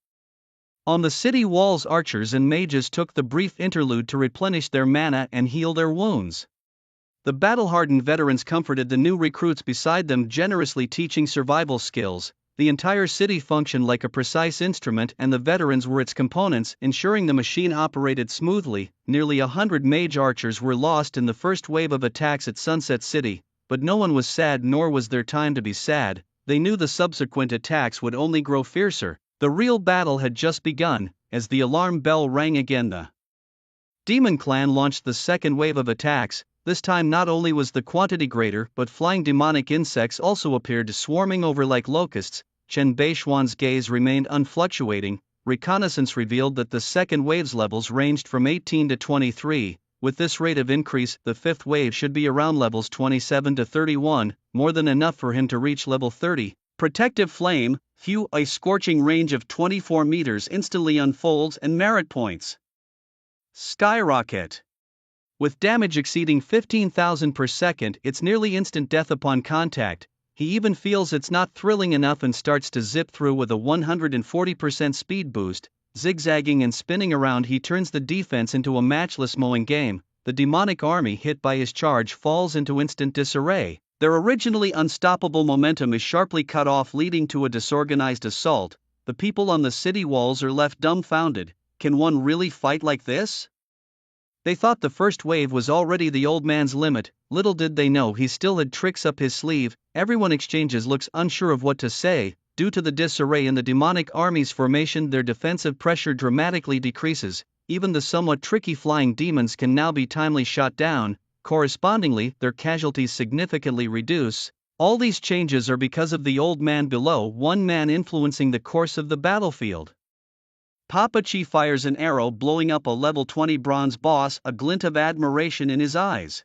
On the city walls, archers and mages took the brief interlude to replenish their mana and heal their wounds. The battle-hardened veterans comforted the new recruits beside them, generously teaching survival skills. The entire city functioned like a precise instrument, and the veterans were its components, ensuring the machine operated smoothly. Nearly 100 mage archers were lost in the first wave of attacks at Sunset City, but no one was sad, nor was there time to be sad. They knew the subsequent attacks would only grow fiercer. The real battle had just begun. As the alarm bell rang again, the Demon Clan launched the second wave of attacks. This time not only was the quantity greater, but flying demonic insects also appeared, swarming over like locusts. Chen Beishuan's gaze remained unfluctuating. Reconnaissance revealed that the second wave's levels ranged from 18 to 23. With this rate of increase, the fifth wave should be around levels 27 to 31, more than enough for him to reach level 30. Protective Flame, a scorching range of 24 meters instantly unfolds, and merit points skyrocket. With damage exceeding 15,000 per second, it's nearly instant death upon contact. He even feels it's not thrilling enough and starts to zip through with a 140% speed boost. Zigzagging and spinning around, he turns the defense into a matchless mowing game. The demonic army hit by his charge falls into instant disarray. Their originally unstoppable momentum is sharply cut off, leading to a disorganized assault. The people on the city walls are left dumbfounded. Can one really fight like this? They thought the first wave was already the old man's limit. Little did they know he still had tricks up his sleeve. Everyone exchanges looks, unsure of what to say. Due to the disarray in the demonic army's formation, their defensive pressure dramatically decreases. Even the somewhat tricky flying demons can now be timely shot down. Correspondingly, their casualties significantly reduce. All these changes are because of the old man below, one man influencing the course of the battlefield. Papa Chi fires an arrow, blowing up a level 20 bronze boss, a glint of admiration in his eyes.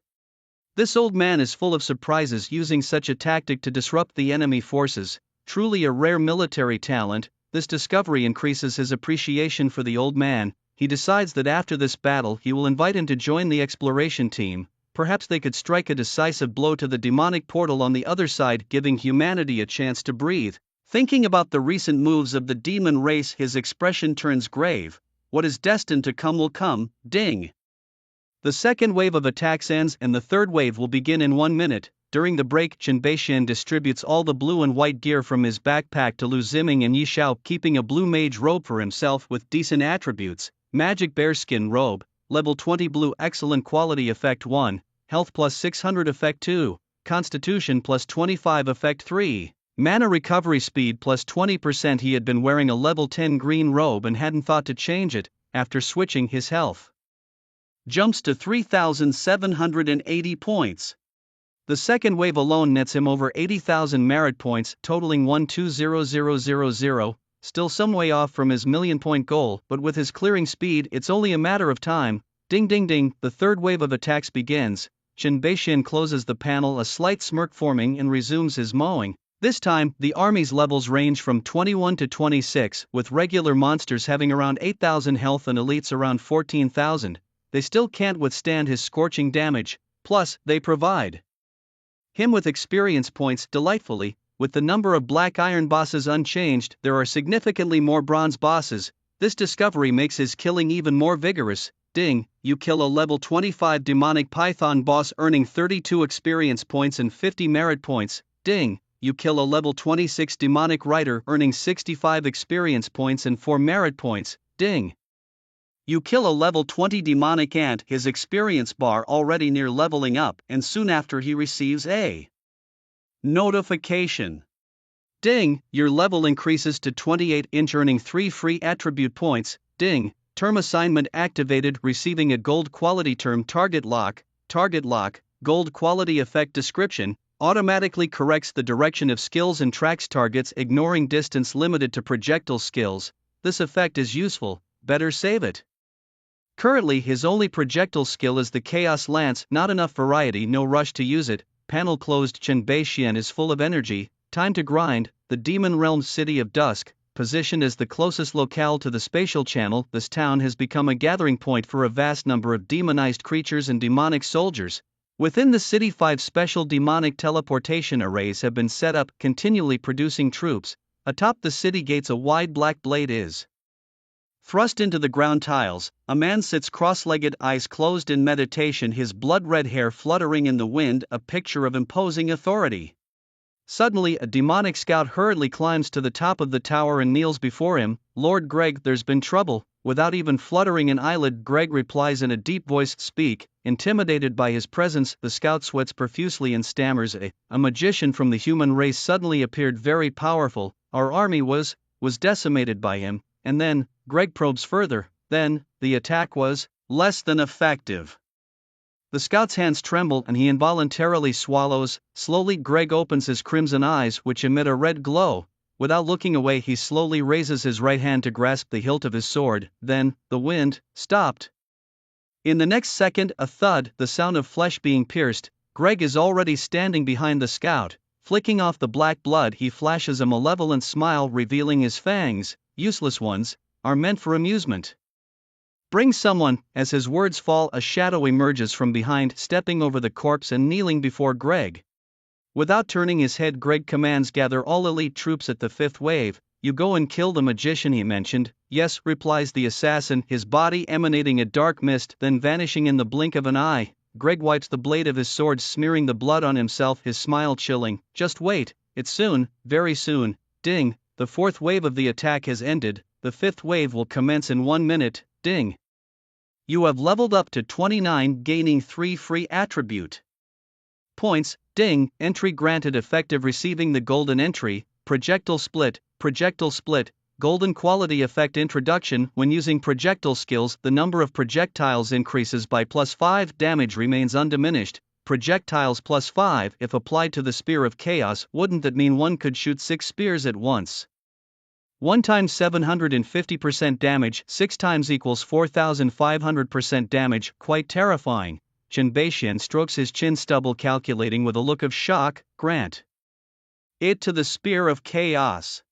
This old man is full of surprises, using such a tactic to disrupt the enemy forces. Truly a rare military talent. This discovery increases his appreciation for the old man. He decides that after this battle he will invite him to join the exploration team. Perhaps they could strike a decisive blow to the demonic portal on the other side, giving humanity a chance to breathe. Thinking about the recent moves of the demon race, his expression turns grave. What is destined to come will come. Ding! The second wave of attacks ends and the third wave will begin in 1 minute. During the break, Chen Beishian distributes all the blue and white gear from his backpack to Lu Ziming and Yi Xiao, keeping a blue mage robe for himself with decent attributes. Magic bearskin robe, level 20 blue, excellent quality, effect 1, health plus 600 effect 2, constitution plus 25 effect 3. Mana recovery speed plus 20%. He had been wearing a level 10 green robe and hadn't thought to change it. After switching, his health jumps to 3,780 points. The second wave alone nets him over 80,000 merit points, totaling 120000. Still some way off from his million-point goal, but with his clearing speed, it's only a matter of time. Ding ding ding, the third wave of attacks begins. Chen Beishian closes the panel, a slight smirk forming, and resumes his mowing. This time, the army's levels range from 21 to 26, with regular monsters having around 8,000 health and elites around 14,000. They still can't withstand his scorching damage, plus, they provide him with experience points delightfully. With the number of black iron bosses unchanged, there are significantly more bronze bosses. This discovery makes his killing even more vigorous. Ding, you kill a level 25 demonic python boss, earning 32 experience points and 50 merit points. Ding, you kill a level 26 demonic rider, earning 65 experience points and 4 merit points. Ding. You kill a level 20 demonic ant, his experience bar already near leveling up, and soon after he receives a notification. Ding, your level increases to 28 inch, earning 3 free attribute points. Ding, term assignment activated, receiving a gold quality term. Target lock, gold quality effect description, automatically corrects the direction of skills and tracks targets, ignoring distance limited to projectile skills. This effect is useful, better save it. Currently his only projectile skill is the Chaos Lance, not enough variety, no rush to use it. Panel closed. Chen Beishian is full of energy, time to grind. The Demon Realm's City of Dusk, positioned as the closest locale to the spatial channel, this town has become a gathering point for a vast number of demonized creatures and demonic soldiers. Within the city, 5 special demonic teleportation arrays have been set up, continually producing troops. Atop the city gates a wide black blade is thrust into the ground tiles. A man sits cross-legged, eyes closed in meditation, his blood-red hair fluttering in the wind, a picture of imposing authority. Suddenly a demonic scout hurriedly climbs to the top of the tower and kneels before him. "Lord Greg, there's been trouble." Without even fluttering an eyelid, Greg replies in a deep voice, "Speak." Intimidated by his presence, the scout sweats profusely and stammers, A magician from the human race suddenly appeared, very powerful. Our army was decimated by him." And then, Greg probes further, "Then, the attack was less than effective." The scout's hands tremble and he involuntarily swallows. Slowly Greg opens his crimson eyes, which emit a red glow. Without looking away, he slowly raises his right hand to grasp the hilt of his sword. Then, the wind stopped. In the next second, a thud, the sound of flesh being pierced. Greg is already standing behind the scout. Flicking off the black blood, he flashes a malevolent smile, revealing his fangs. "Useless ones are meant for amusement. Bring someone." As his words fall, a shadow emerges from behind, stepping over the corpse and kneeling before Greg. Without turning his head, Greg commands, "Gather all elite troops at the 5th wave. You go and kill the magician he mentioned." "Yes," replies the assassin, his body emanating a dark mist, then vanishing in the blink of an eye. Greg wipes the blade of his sword, smearing the blood on himself, his smile chilling. "Just wait, it's soon, very soon." Ding, the 4th wave of the attack has ended, the 5th wave will commence in 1 minute. Ding. You have leveled up to 29, gaining 3 free attribute points. Ding, entry granted effective, receiving the golden entry, projectile split, golden quality effect introduction. When using projectile skills, the number of projectiles increases by +5, damage remains undiminished. Projectiles +5, if applied to the Spear of Chaos, wouldn't that mean one could shoot 6 spears at once? 1 times 750% damage, 6 times equals 4,500% damage, quite terrifying. Chen Beixian strokes his chin stubble, calculating with a look of shock. "Grant it to the Spear of Chaos."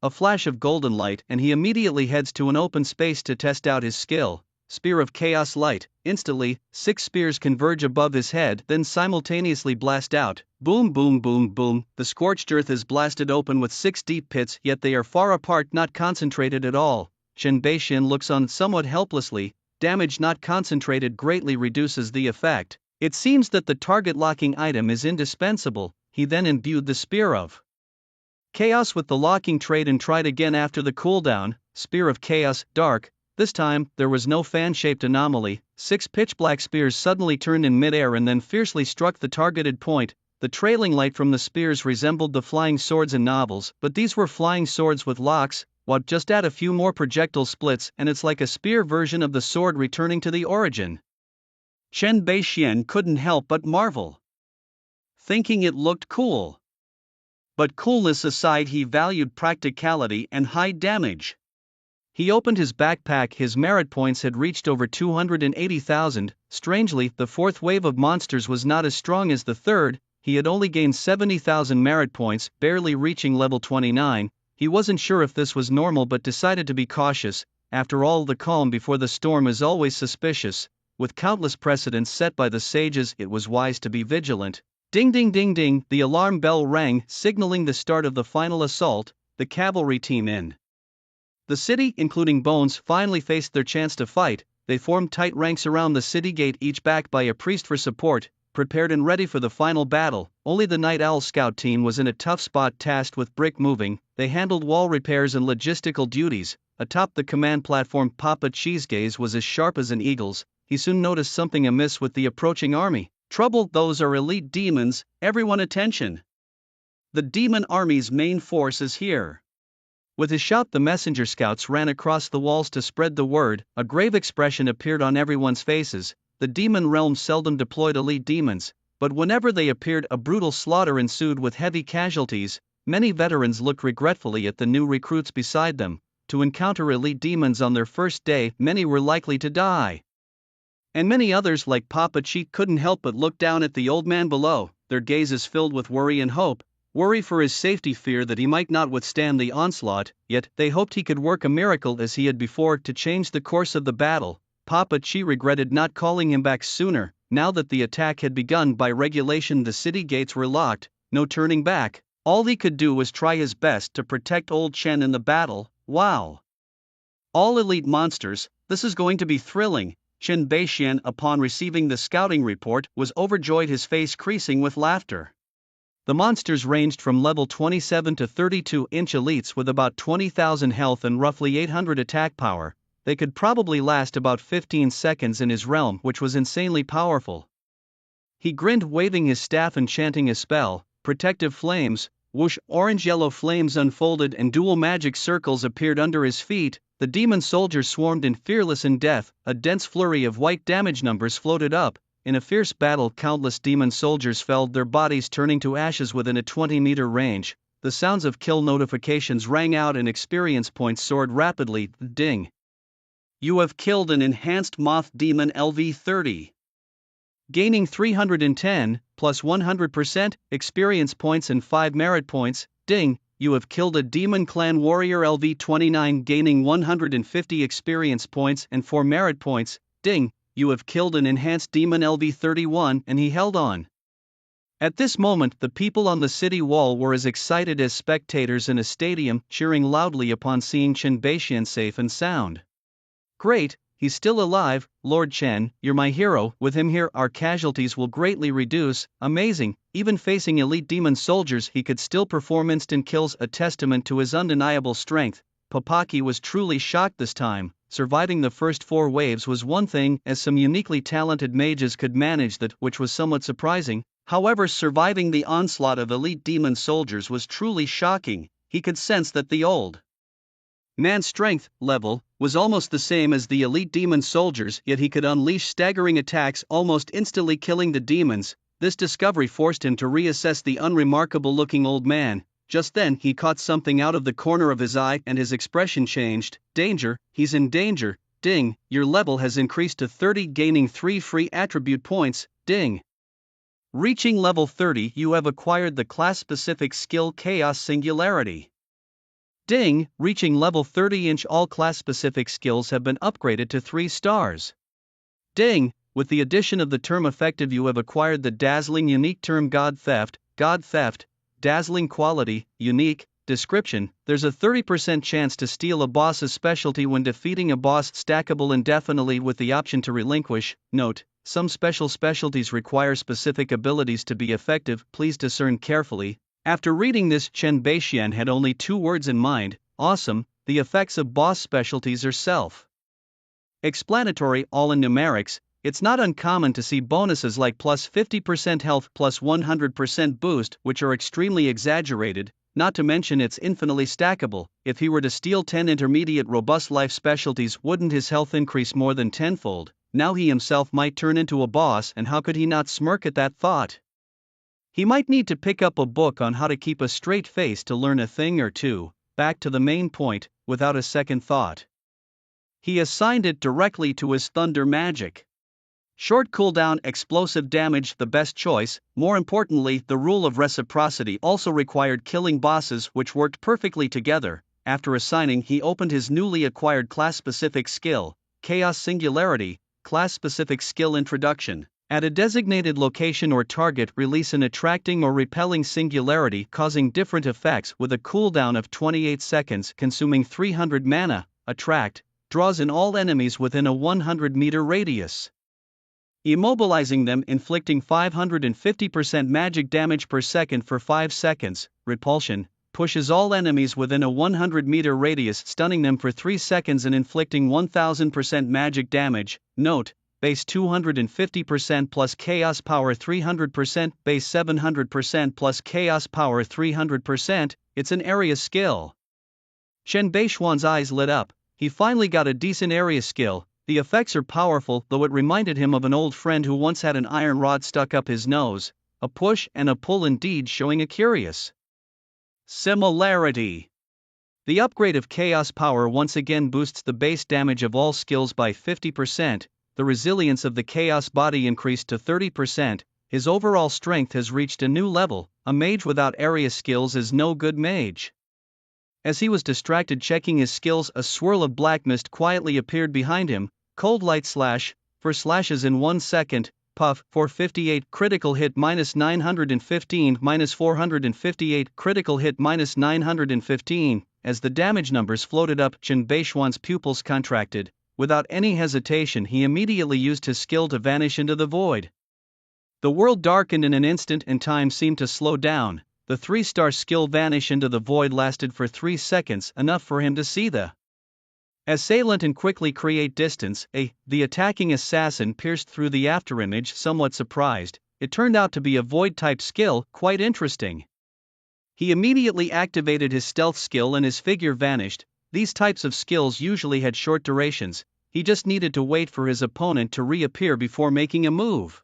A flash of golden light, and he immediately heads to an open space to test out his skill. Spear of Chaos light. Instantly, 6 spears converge above his head, then simultaneously blast out. Boom, boom, boom, boom. The scorched earth is blasted open with 6 deep pits, yet they are far apart, not concentrated at all. Chen Beixian looks on somewhat helplessly. Damage not concentrated greatly reduces the effect. It seems that the target locking item is indispensable. He then imbued the Spear of Chaos with the locking trait and tried again after the cooldown. Spear of Chaos, dark. This time, there was no fan-shaped anomaly. 6 pitch-black spears suddenly turned in mid-air and then fiercely struck the targeted point. The trailing light from the spears resembled the flying swords in novels, but these were flying swords with locks. What, just add a few more projectile splits and it's like a spear version of the sword returning to the origin. Chen Beixian couldn't help but marvel, thinking it looked cool. But coolness aside, he valued practicality and high damage. He opened his backpack. His merit points had reached over 280,000. Strangely, the 4th wave of monsters was not as strong as the 3rd. He had only gained 70,000 merit points, barely reaching level 29. He wasn't sure if this was normal but decided to be cautious. After all, the calm before the storm is always suspicious. With countless precedents set by the sages, it was wise to be vigilant. Ding ding ding ding, the alarm bell rang, signaling the start of the final assault. The cavalry team in the city, including Bones, finally faced their chance to fight. They formed tight ranks around the city gate, each backed by a priest for support, prepared and ready for the final battle. Only the Night Owl scout team was in a tough spot, tasked with brick moving. They handled wall repairs and logistical duties. Atop the command platform, Papa Cheesegaze was as sharp as an eagle's. He soon noticed something amiss with the approaching army. "Trouble, those are elite demons, everyone attention. The demon army's main force is here." With his shout, the messenger scouts ran across the walls to spread the word. A grave expression appeared on everyone's faces. The demon realm seldom deployed elite demons, but whenever they appeared, a brutal slaughter ensued with heavy casualties. Many veterans looked regretfully at the new recruits beside them. To encounter elite demons on their first day, many were likely to die. And many others, like Papa Cheek, couldn't help but look down at the old man below, their gazes filled with worry and hope. Worry for his safety, fear that he might not withstand the onslaught, yet they hoped he could work a miracle as he had before to change the course of the battle. Papa Chi regretted not calling him back sooner. Now that the attack had begun, by regulation the city gates were locked, no turning back. All he could do was try his best to protect old Chen in the battle. Wow! All elite monsters, this is going to be thrilling. Chen Beixian, upon receiving the scouting report, was overjoyed, his face creasing with laughter. The monsters ranged from level 27 to 32-inch elites with about 20,000 health and roughly 800 attack power. They could probably last about 15 seconds in his realm, which was insanely powerful. He grinned, waving his staff and chanting a spell. Protective flames, whoosh, orange-yellow flames unfolded and dual magic circles appeared under his feet. The demon soldiers swarmed in fearless in death. A dense flurry of white damage numbers floated up. In a fierce battle, countless demon soldiers fell, their bodies turning to ashes within a 20-meter range. The sounds of kill notifications rang out and experience points soared rapidly. Ding! You have killed an enhanced moth demon LV30. Gaining 310, plus 100%, experience points and 5 merit points. Ding! You have killed a demon clan warrior LV29, gaining 150 experience points and 4 merit points. Ding! You have killed an enhanced demon LV31, and he held on. At this moment, the people on the city wall were as excited as spectators in a stadium, cheering loudly upon seeing Chen Beixian safe and sound. Great, he's still alive, Lord Chen, you're my hero. With him here, our casualties will greatly reduce. Amazing, even facing elite demon soldiers, he could still perform instant kills, a testament to his undeniable strength. Papaki was truly shocked this time. Surviving the first 4 waves was one thing, as some uniquely talented mages could manage that, which was somewhat surprising. However, surviving the onslaught of elite demon soldiers was truly shocking. He could sense that the old man's strength level was almost the same as the elite demon soldiers, yet he could unleash staggering attacks, almost instantly killing the demons. This discovery forced him to reassess the unremarkable-looking old man. Just then, he caught something out of the corner of his eye and his expression changed. Danger, he's in danger. Ding, your level has increased to 30, gaining 3 free attribute points. Ding. Reaching level 30, you have acquired the class-specific skill Chaos Singularity. Ding, reaching level 30-inch, all class-specific skills have been upgraded to 3 stars. Ding, with the addition of the term effective, you have acquired the dazzling unique term God Theft, dazzling quality, unique, description. There's a 30% chance to steal a boss's specialty when defeating a boss, stackable indefinitely with the option to relinquish. Note, some special specialties require specific abilities to be effective, please discern carefully. After reading this, Chen Beixian had only 2 words in mind: awesome. The effects of boss specialties are self-explanatory, all in numerics. It's not uncommon to see bonuses like plus 50% health, plus 100% boost, which are extremely exaggerated, not to mention it's infinitely stackable. If he were to steal 10 intermediate robust life specialties, wouldn't his health increase more than tenfold? Now he himself might turn into a boss, and how could he not smirk at that thought? He might need to pick up a book on how to keep a straight face to learn a thing or two. Back to the main point, without a second thought, he assigned it directly to his thunder magic. Short cooldown, explosive damage, the best choice. More importantly, the rule of reciprocity also required killing bosses, which worked perfectly together. After assigning, he opened his newly acquired class-specific skill, Chaos Singularity, class-specific skill introduction. At a designated location or target, release an attracting or repelling singularity causing different effects with a cooldown of 28 seconds, consuming 300 mana. Attract, draws in all enemies within a 100-meter radius, immobilizing them, inflicting 550% magic damage per second for 5 seconds. Repulsion, pushes all enemies within a 100-meter radius, stunning them for 3 seconds and inflicting 1000% magic damage. Note, base 250% plus chaos power 300%, base 700% plus chaos power 300%, it's an area skill. Chen Beixian's eyes lit up. He finally got a decent area skill. The effects are powerful, though it reminded him of an old friend who once had an iron rod stuck up his nose. A push and a pull indeed, showing a curious similarity. The upgrade of chaos power once again boosts the base damage of all skills by 50%. The resilience of the chaos body increased to 30%, his overall strength has reached a new level. A mage without area skills is no good mage. As he was distracted checking his skills, a swirl of black mist quietly appeared behind him. Cold light slash, for slashes in 1 second, puff, 458, critical hit minus 915, minus 458, critical hit minus 915. As the damage numbers floated up, Chen Beixian's pupils contracted. Without any hesitation, he immediately used his skill to vanish into the void. The world darkened in an instant and time seemed to slow down. The 3-star skill vanish into the void lasted for 3 seconds, enough for him to see the assailant and quickly create distance. The attacking assassin pierced through the afterimage, somewhat surprised. It turned out to be a void-type skill, quite interesting. He immediately activated his stealth skill and his figure vanished. These types of skills usually had short durations. He just needed to wait for his opponent to reappear before making a move.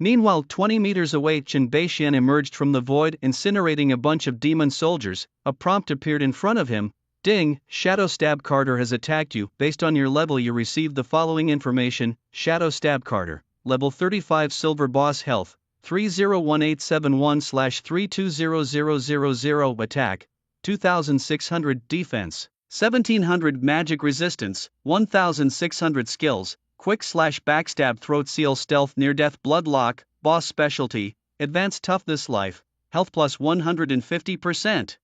Meanwhile, 20 meters away, Chen Beixian emerged from the void, incinerating a bunch of demon soldiers. A prompt appeared in front of him. Ding, Shadow Stab Carter has attacked you. Based on your level, you received the following information. Shadow Stab Carter, level 35 silver boss health, 301871/320000 attack, 2600 defense, 1700 magic resistance, 1600 skills, quick/backstab throat seal stealth near-death bloodlock, boss specialty, advanced toughness life, health plus 150%.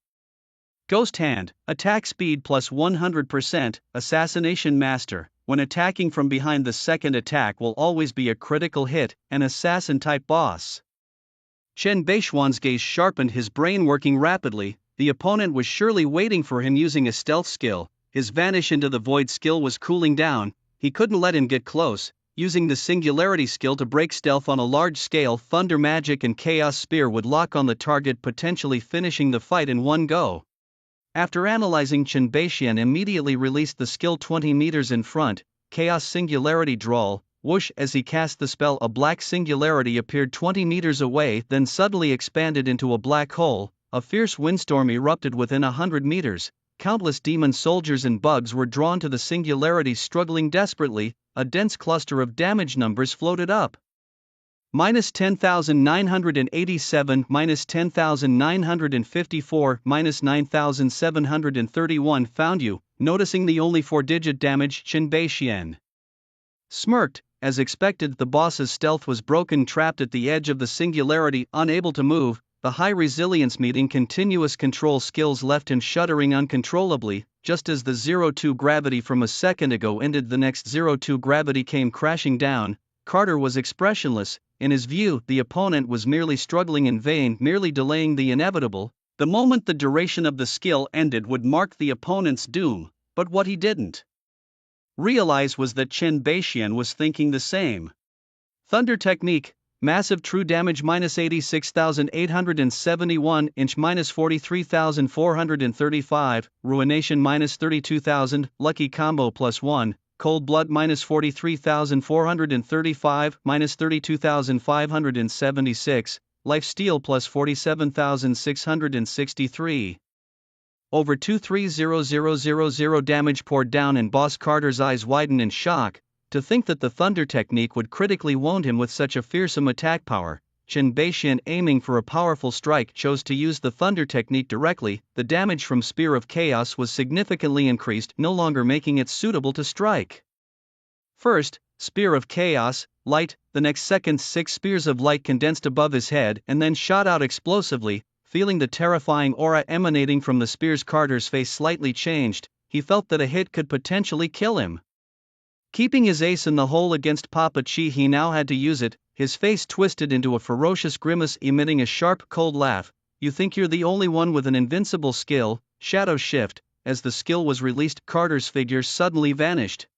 Ghost hand, attack speed plus 100%, assassination master. When attacking from behind, the second attack will always be a critical hit, an assassin-type boss. Chen Beixian's gaze sharpened, his brain working rapidly. The opponent was surely waiting for him using a stealth skill. His vanish into the void skill was cooling down. He couldn't let him get close. Using the singularity skill to break stealth on a large scale, thunder magic and chaos spear would lock on the target, potentially finishing the fight in one go. After analyzing, Chen Beixian immediately released the skill 20 meters in front. Chaos singularity drawl, whoosh. As he cast the spell, a black singularity appeared 20 meters away, then suddenly expanded into a black hole. A fierce windstorm erupted within 100 meters. Countless demon soldiers and bugs were drawn to the singularity, struggling desperately. A dense cluster of damage numbers floated up. -10,987, -10,954, -9,731 found you. Noticing the only 4-digit damage, Chen Beixian smirked. As expected, the boss's stealth was broken, trapped at the edge of the singularity, unable to move. The high resilience meeting continuous control skills left him shuddering uncontrollably. Just as the 0-2 gravity from a second ago ended, the next 0-2 gravity came crashing down. Carter was expressionless. In his view, the opponent was merely struggling in vain, merely delaying the inevitable. The moment the duration of the skill ended would mark the opponent's doom. But what he didn't realize was that Chen Beixian was thinking the same. Thunder technique. Massive true damage -86,871, inch -43,435, ruination -32,000, lucky combo +1, cold blood -43,435, -32,576, life steal +47,663. Over 230000 damage poured down, and Boss Carter's eyes widened in shock. To think that the thunder technique would critically wound him with such a fearsome attack power. Chen Beixian, aiming for a powerful strike, chose to use the thunder technique directly. The damage from Spear of Chaos was significantly increased, no longer making it suitable to strike. First, Spear of Chaos, light. The next second, 6 spears of light condensed above his head and then shot out explosively. Feeling the terrifying aura emanating from the spears, Carter's face slightly changed. He felt that a hit could potentially kill him. Keeping his ace in the hole against Papa Chi, he now had to use it. His face twisted into a ferocious grimace, emitting a sharp, cold laugh. You think you're the only one with an invincible skill? Shadow Shift. As the skill was released, Carter's figure suddenly vanished.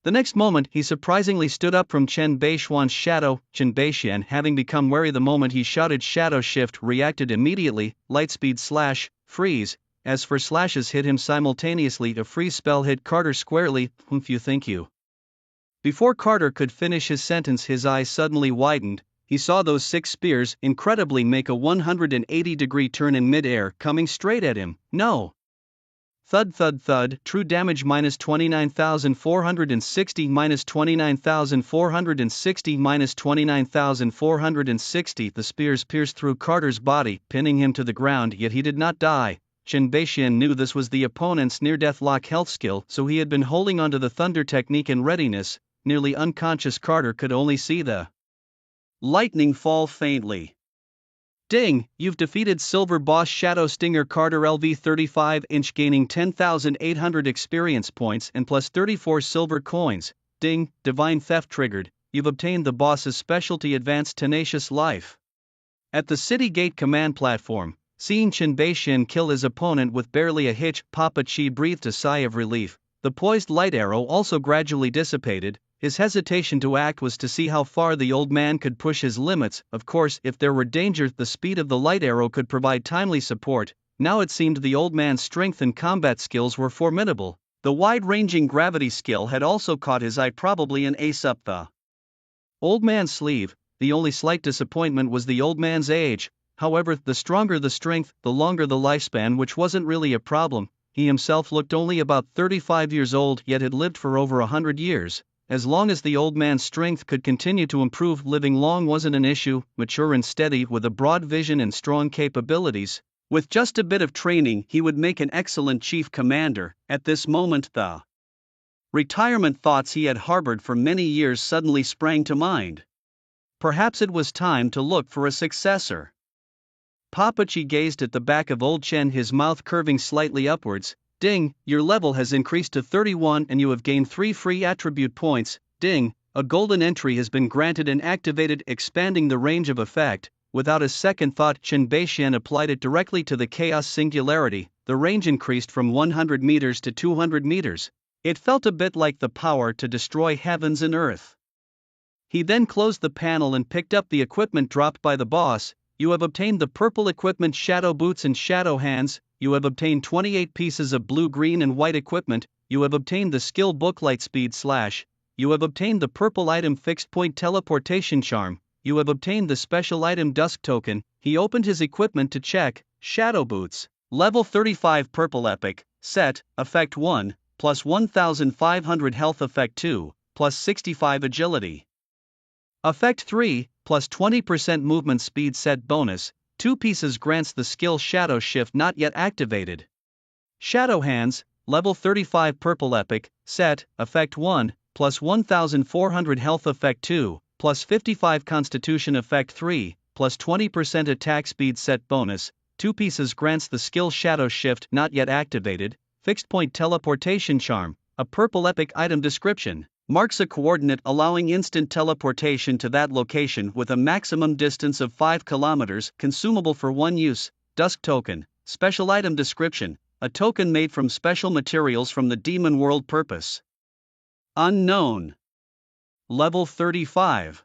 The next moment, he surprisingly stood up from Chen Beixian's shadow. Chen Beixian, having become wary the moment he shouted Shadow Shift, reacted immediately. Lightspeed slash, freeze. As for slashes hit him simultaneously, a freeze spell hit Carter squarely. You think you. Before Carter could finish his sentence, his eyes suddenly widened. He saw those 6 spears incredibly make a 180-degree turn in mid-air, coming straight at him. No! Thud thud thud. True damage -29,460, -29,460, -29,460. The spears pierced through Carter's body, pinning him to the ground, yet he did not die. Chen Beixian knew this was the opponent's near-death lock health skill, so he had been holding onto the thunder technique in readiness. Nearly unconscious Carter could only see the lightning fall faintly. Ding! You've defeated Silver Boss Shadow Stinger Carter LV 35-inch, gaining 10,800 experience points and plus 34 silver coins. Ding! Divine Theft triggered. you've obtained the boss's specialty advanced tenacious life. At the city gate command platform, seeing Chen Bei-shin kill his opponent with barely a hitch, Papa Chi breathed a sigh of relief. The poised light arrow also gradually dissipated. His hesitation to act was to see how far the old man could push his limits. Of course, if there were danger, the speed of the light arrow could provide timely support. Now it seemed the old man's strength and combat skills were formidable. The wide-ranging gravity skill had also caught his eye, probably an ace up the old man's sleeve. The only slight disappointment was the old man's age. However, the stronger the strength, the longer the lifespan, which wasn't really a problem. He himself looked only about 35 years old, yet had lived for over 100 years. As long as the old man's strength could continue to improve, living long wasn't an issue. Mature and steady, with a broad vision and strong capabilities, with just a bit of training, he would make an excellent chief commander. At this moment, the retirement thoughts he had harbored for many years suddenly sprang to mind. Perhaps it was time to look for a successor. Papa Chi gazed at the back of old Chen, his mouth curving slightly upwards. Ding, your level has increased to 31 and you have gained 3 free attribute points. Ding, a golden entry has been granted and activated, expanding the range of effect. Without a second thought, Chen Bei-shin applied it directly to the Chaos Singularity. The range increased from 100 meters to 200 meters. It felt a bit like the power to destroy heavens and earth. He then closed the panel and picked up the equipment dropped by the boss. You have obtained the purple equipment Shadow Boots and Shadow Hands. You have obtained 28 pieces of blue, green and white equipment. You have obtained the skill book Lightspeed Slash. You have obtained the purple item Fixed Point Teleportation Charm. You have obtained the special item Dusk Token. He opened his equipment to check. Shadow Boots, level 35 purple epic, set, effect 1, plus 1500 health, effect 2, plus 65 agility. Effect 3, plus 20% movement speed, set bonus, 2 pieces, grants the skill Shadow Shift, not yet activated. Shadow Hands, level 35 purple epic, set, effect 1, plus 1400 health, effect 2, plus 55 constitution, effect 3, plus 20% attack speed, set bonus, 2 pieces, grants the skill Shadow Shift, not yet activated. Fixed Point Teleportation Charm, a purple epic item description. Marks a coordinate allowing instant teleportation to that location with a maximum distance of 5 kilometers, consumable for 1 use. Dusk Token, special item description, a token made from special materials from the demon world. Purpose unknown. Level 35.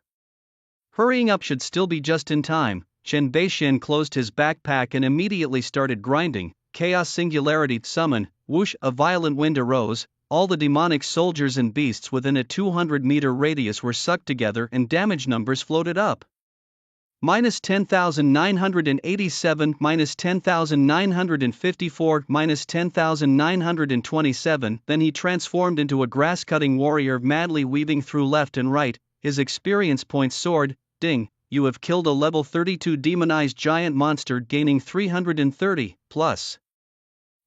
Hurrying up should still be just in time. Chen Bei-shin closed his backpack and immediately started grinding. Chaos Singularity Summon, whoosh, a violent wind arose. All the demonic soldiers and beasts within a 200-meter radius were sucked together and damage numbers floated up. Minus 10,987, minus 10,954, minus 10,927. Then he transformed into a grass-cutting warrior, madly weaving through left and right. His experience points soared. Ding, you have killed a level 32 demonized giant monster, gaining 330, plus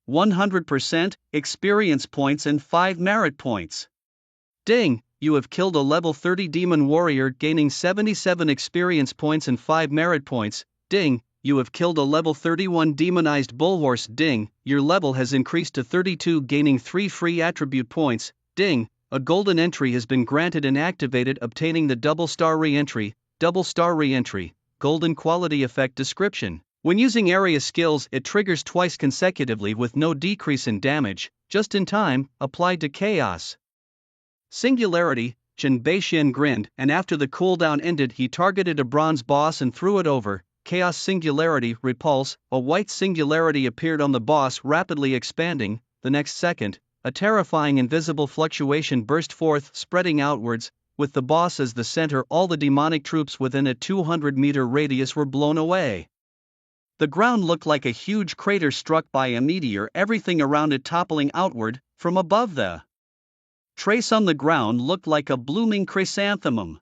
100% experience points and 5 merit points. Ding, you have killed a level 30 demon warrior, gaining 77 experience points and 5 merit points. Ding, you have killed a level 31 demonized bullhorse. Ding, your level has increased to 32, gaining 3 free attribute points. Ding, a golden entry has been granted and activated, obtaining the double star re-entry. Double star re-entry, golden quality effect description. When using area skills, it triggers twice consecutively with no decrease in damage, just in time, applied to chaos. Singularity, Chen Bei-shin grinned, and after the cooldown ended, he targeted a bronze boss and threw it over. Chaos Singularity, repulse, a white singularity appeared on the boss, rapidly expanding. The next second, a terrifying invisible fluctuation burst forth, spreading outwards. With the boss as the center, all the demonic troops within a 200-meter radius were blown away. The ground looked like a huge crater struck by a meteor, everything around it toppling outward. From above, the trace on the ground looked like a blooming chrysanthemum.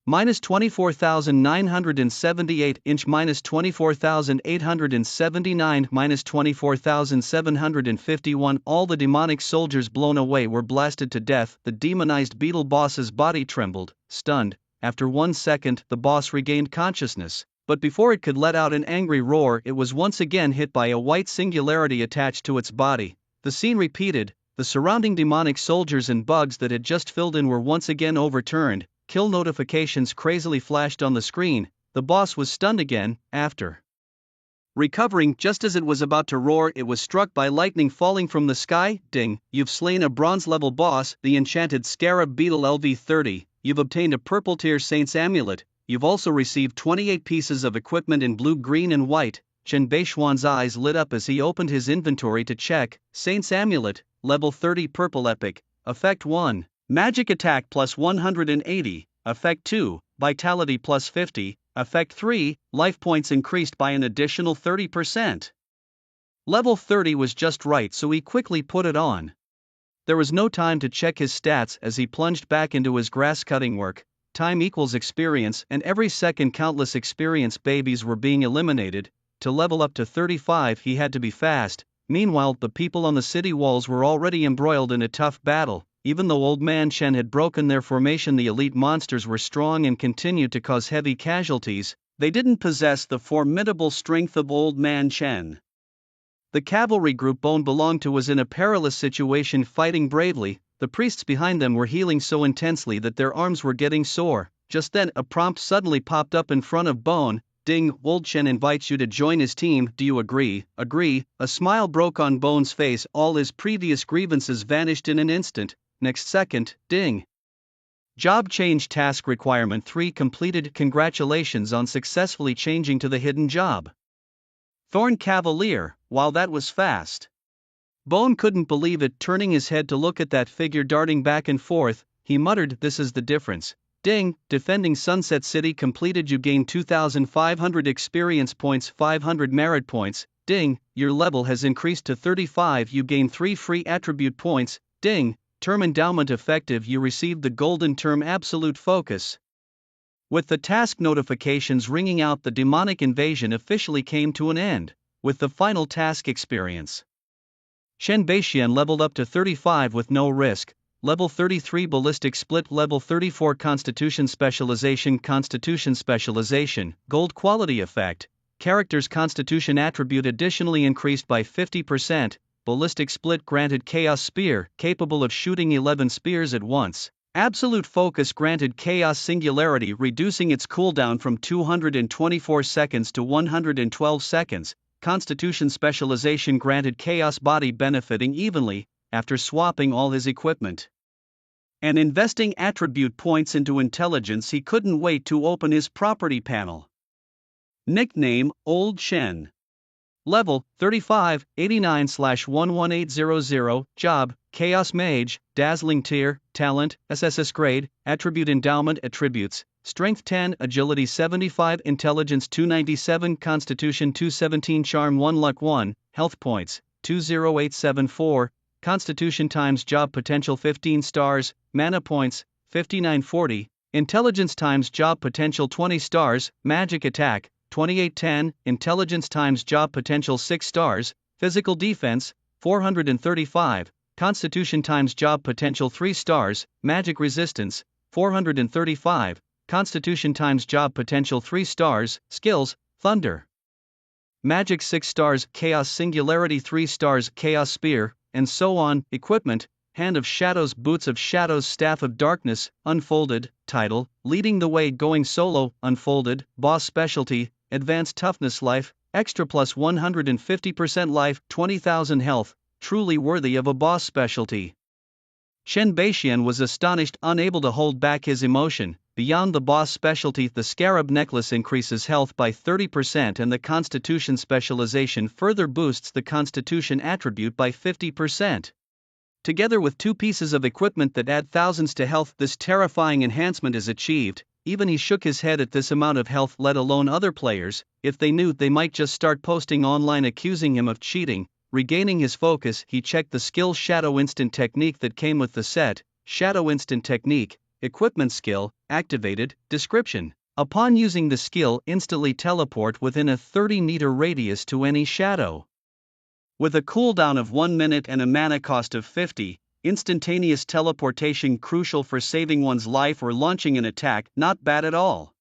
Minus 24,978 inch, minus 24,879, minus 24,751. All the demonic soldiers blown away were blasted to death. The demonized beetle boss's body trembled, stunned. After 1 second, the boss regained consciousness. But before it could let out an angry roar, it was once again hit by a white singularity attached to its body. The scene repeated. The surrounding demonic soldiers and bugs that had just filled in were once again overturned. kill notifications crazily flashed on the screen. The boss was stunned again. After recovering just as it was about to roar, it was struck by lightning falling from the sky. Ding, you've slain a bronze level boss, the enchanted scarab beetle LV30. You've obtained a purple tier saint's amulet. You've also received 28 pieces of equipment in blue, green and white. Chen Beishuan's eyes lit up as he opened his inventory to check. Saint's amulet, level 30 purple epic, effect 1, magic attack plus 180, effect 2, vitality plus 50, effect 3, life points increased by an additional 30%. Level 30 was just right, so he quickly put it on. There was no time to check his stats as he plunged back into his grass cutting work. Time equals experience, and every second countless experience babies were being eliminated. To level up to 35 he had to be fast. Meanwhile, the people on the city walls were already embroiled in a tough battle. Even though Old Man Chen had broken their formation, the elite monsters were strong and continued to cause heavy casualties. They didn't possess the formidable strength of Old Man Chen. The cavalry group Bone belonged to was in a perilous situation, fighting bravely. The priests behind them were healing so intensely that their arms were getting sore. Just then, a prompt suddenly popped up in front of Bone. Ding, Old Chen invites you to join his team. Do you agree? Agree. A smile broke on Bone's face. All his previous grievances vanished in an instant. Next second, ding. Job change task requirement 3 completed. Congratulations on successfully changing to the hidden job. Thorn Cavalier. Wow, that was fast. Bone couldn't believe it, turning his head to look at that figure darting back and forth. He muttered, this is the difference. Ding, defending Sunset City completed. You gain 2,500 experience points, 500 merit points. Ding, your level has increased to 35. You gain 3 free attribute points. Ding, term endowment effective. You received the golden term absolute focus. With the task notifications ringing out, the demonic invasion officially came to an end. With the final task experience, Shen Beixian leveled up to 35 with no risk. Level 33 ballistic split, level 34 constitution specialization, gold quality effect. Character's constitution attribute additionally increased by 50%. Ballistic split granted chaos spear, capable of shooting 11 spears at once. Absolute focus granted chaos singularity, reducing its cooldown from 224 seconds to 112 seconds. Constitution specialization granted chaos body, benefiting evenly after swapping all his equipment and investing attribute points into intelligence. He couldn't wait to open his property panel. Nickname, Old Shen. Level, 35, 89/11800, Job, Chaos Mage, Dazzling Tier, Talent, SSS grade, Attribute Endowment attributes, Strength 10, Agility 75, Intelligence 297, Constitution 217, Charm 1, Luck 1, Health Points, 20874, Constitution times Job Potential 15 stars, Mana Points, 5940, Intelligence times Job Potential 20 stars, Magic Attack, 2810, Intelligence times Job Potential 6 stars, Physical Defense, 435, Constitution times Job Potential 3 stars, Magic Resistance, 435, Constitution times Job Potential 3 stars, Skills, Thunder, Magic 6 stars, Chaos Singularity 3 stars, Chaos Spear, and so on. Equipment, Hand of Shadows, Boots of Shadows, Staff of Darkness, Unfolded. Title, Leading the Way, Going Solo, Unfolded. Boss Specialty, Advanced Toughness Life, Extra plus 150% life, 20,000 health, truly worthy of a boss specialty. Shen Beixian was astonished, unable to hold back his emotion. Beyond the boss specialty, the Scarab Necklace increases health by 30% and the Constitution specialization further boosts the Constitution attribute by 50%. Together with 2 pieces of equipment that add thousands to health, this terrifying enhancement is achieved. Even he shook his head at this amount of health, let alone other players. If they knew, they might just start posting online accusing him of cheating. Regaining his focus, he checked the skill Shadow Instant Technique that came with the set. Shadow Instant Technique, Equipment Skill, activated. Description: upon using the skill, instantly teleport within a 30-meter radius to any shadow. With a cooldown of 1 minute and a mana cost of 50, instantaneous teleportation crucial for saving one's life or launching an attack. Not bad at all.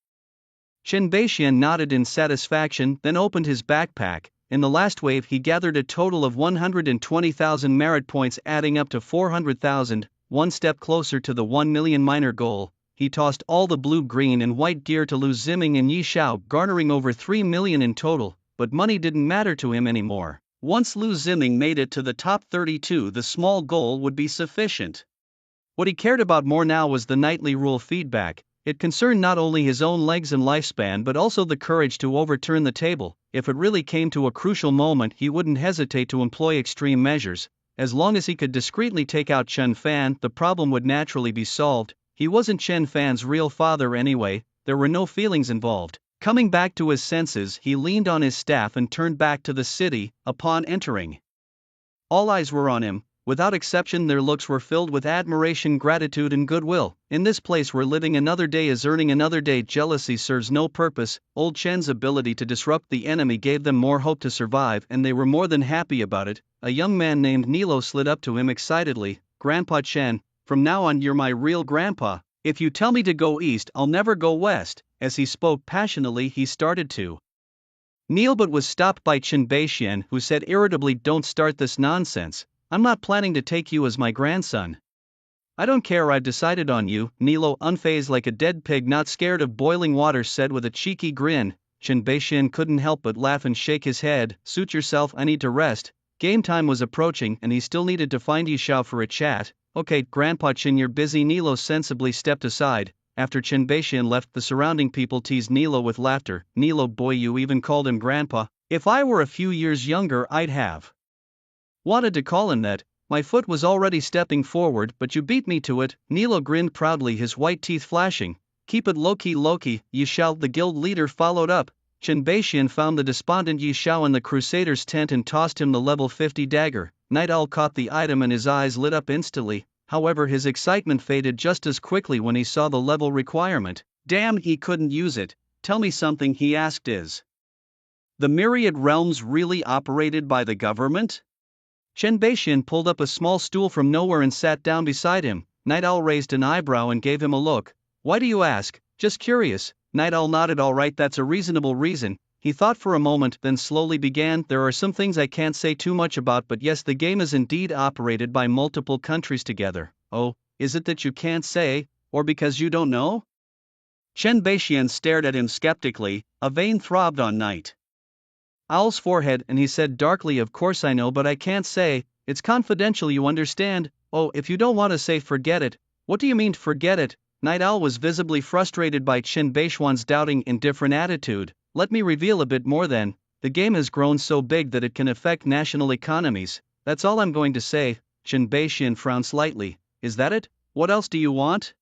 Shen Beixian nodded in satisfaction, then opened his backpack. In the last wave he gathered a total of 120,000 merit points, adding up to 400,000, one step closer to the 1 million miner goal. he tossed all the blue, green, and white gear to Lu Ziming and Yi Xiao, garnering over 3 million in total, but money didn't matter to him anymore. Once Lu Ziming made it to the top 32, the small goal would be sufficient. What he cared about more now was the nightly rule feedback. It concerned not only his own legs and lifespan but also the courage to overturn the table. If it really came to a crucial moment, he wouldn't hesitate to employ extreme measures. As long as he could discreetly take out Chen Fan, the problem would naturally be solved. He wasn't Chen Fan's real father anyway, there were no feelings involved. Coming back to his senses, he leaned on his staff and turned back to the city. Upon entering, all eyes were on him. Without exception, their looks were filled with admiration, gratitude, and goodwill. In this place where living another day is earning another day, jealousy serves no purpose. Old Chen's ability to disrupt the enemy gave them more hope to survive, and they were more than happy about it. A young man named Nilo slid up to him excitedly. "Grandpa Chen, from now on you're my real grandpa. If you tell me to go east, I'll never go west." As he spoke passionately, he started to kneel but was stopped by Chen Beixian, who said irritably, "Don't start this nonsense. I'm not planning to take you as my grandson. I don't care, I've decided on you." Nilo, unfazed like a dead pig not scared of boiling water, said with a cheeky grin. Chen Beixian couldn't help but laugh and shake his head. "Suit yourself, I need to rest." Game time was approaching and he still needed to find Yi Xiao for a chat. "Okay, Grandpa Chen, you're busy." Nilo sensibly stepped aside. After Chen Beixian left, the surrounding people teased Nilo with laughter. "Nilo boy, you even called him grandpa. If I were a few years younger I'd have wanted to call him that. My foot was already stepping forward, but you beat me to it." Nilo grinned proudly, his white teeth flashing. "Keep it low-key, Loki." Yi Xiao, the guild leader, followed up. Chen Beixian found the despondent Yi Xiao in the Crusader's tent and tossed him the level 50 dagger. Night Owl caught the item and his eyes lit up instantly. However, his excitement faded just as quickly when he saw the level requirement. Damn, he couldn't use it. "Tell me something," he asked. "Is the Myriad Realms really operated by the government?" Chen Beixian pulled up a small stool from nowhere and sat down beside him. Night Owl raised an eyebrow and gave him a look. "Why do you ask?" "Just curious." Night Owl nodded. "All right, that's a reasonable reason." He thought for a moment, then slowly began. "There are some things I can't say too much about, but yes, the game is indeed operated by multiple countries together." "Oh, is it that you can't say, or because you don't know?" Chen Beixian stared at him skeptically. A vein throbbed on Night Owl's forehead and he said darkly, "Of course I know, but I can't say. It's confidential, you understand." "Oh, if you don't want to say, forget it." "What do you mean, forget it?" Night Owl was visibly frustrated by Chen Beixian's doubting, indifferent attitude. "Let me reveal a bit more then. The game has grown so big that it can affect national economies. That's all I'm going to say." Chen Beixian frowned slightly. "Is that it? What else do you want?"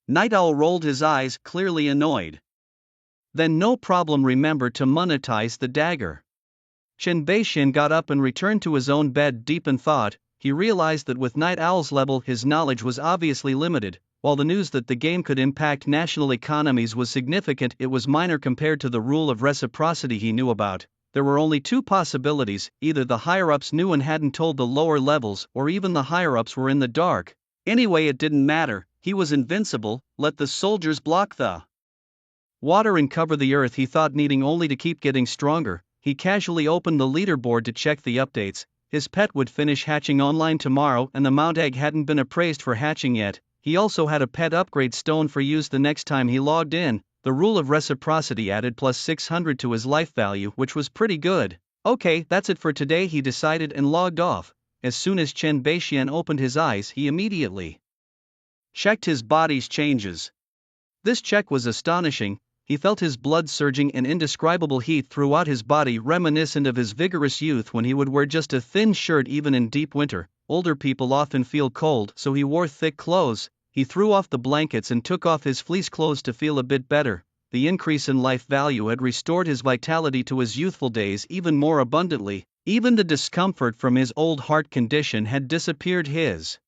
Night Owl rolled his eyes, clearly annoyed. "Then no problem, remember to monetize the dagger." Chen Beixian got up and returned to his own bed, deep in thought. He realized that with Night Owl's level his knowledge was obviously limited. While the news that the game could impact national economies was significant, it was minor compared to the rule of reciprocity he knew about. There were only two possibilities: either the higher-ups knew and hadn't told the lower levels, or even the higher-ups were in the dark. Anyway, it didn't matter. He was invincible. Let the soldiers block the water and cover the earth, he thought, needing only to keep getting stronger. He casually opened the leaderboard to check the updates. His pet would finish hatching online tomorrow, and the mount egg hadn't been appraised for hatching yet. He also had a pet upgrade stone for use the next time he logged in. The rule of reciprocity added plus 600 to his life value, which was pretty good. "Okay, that's it for today," he decided and logged off. As soon as Chen Beixian opened his eyes, he immediately checked his body's changes. This check was astonishing. He felt his blood surging and indescribable heat throughout his body, reminiscent of his vigorous youth when he would wear just a thin shirt even in deep winter. Older people often feel cold, so he wore thick clothes. He threw off the blankets and took off his fleece clothes to feel a bit better. The increase in life value had restored his vitality to his youthful days even more abundantly. Even the discomfort from his old heart condition had disappeared. His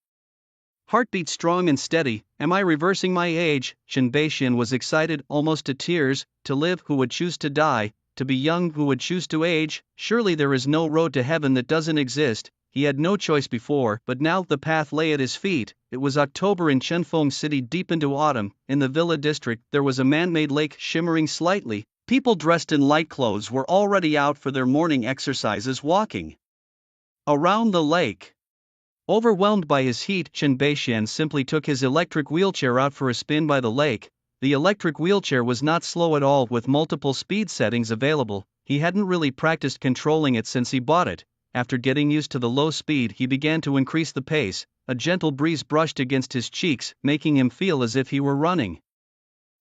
heart beat strong and steady. "Am I reversing my age?" Chen Beixian was excited, almost to tears. To live, who would choose to die? To be young, who would choose to age? Surely there is no road to heaven that doesn't exist. He had no choice before, but now the path lay at his feet. It was October in Chenfeng City, deep into autumn. In the villa district, there was a man-made lake shimmering slightly. People dressed in light clothes were already out for their morning exercises, walking around the lake. Overwhelmed by his heat, Chen Beixian simply took his electric wheelchair out for a spin by the lake. The electric wheelchair was not slow at all with multiple speed settings available. He hadn't really practiced controlling it since he bought it. After getting used to the low speed, he began to increase the pace. A gentle breeze brushed against his cheeks, making him feel as if he were running.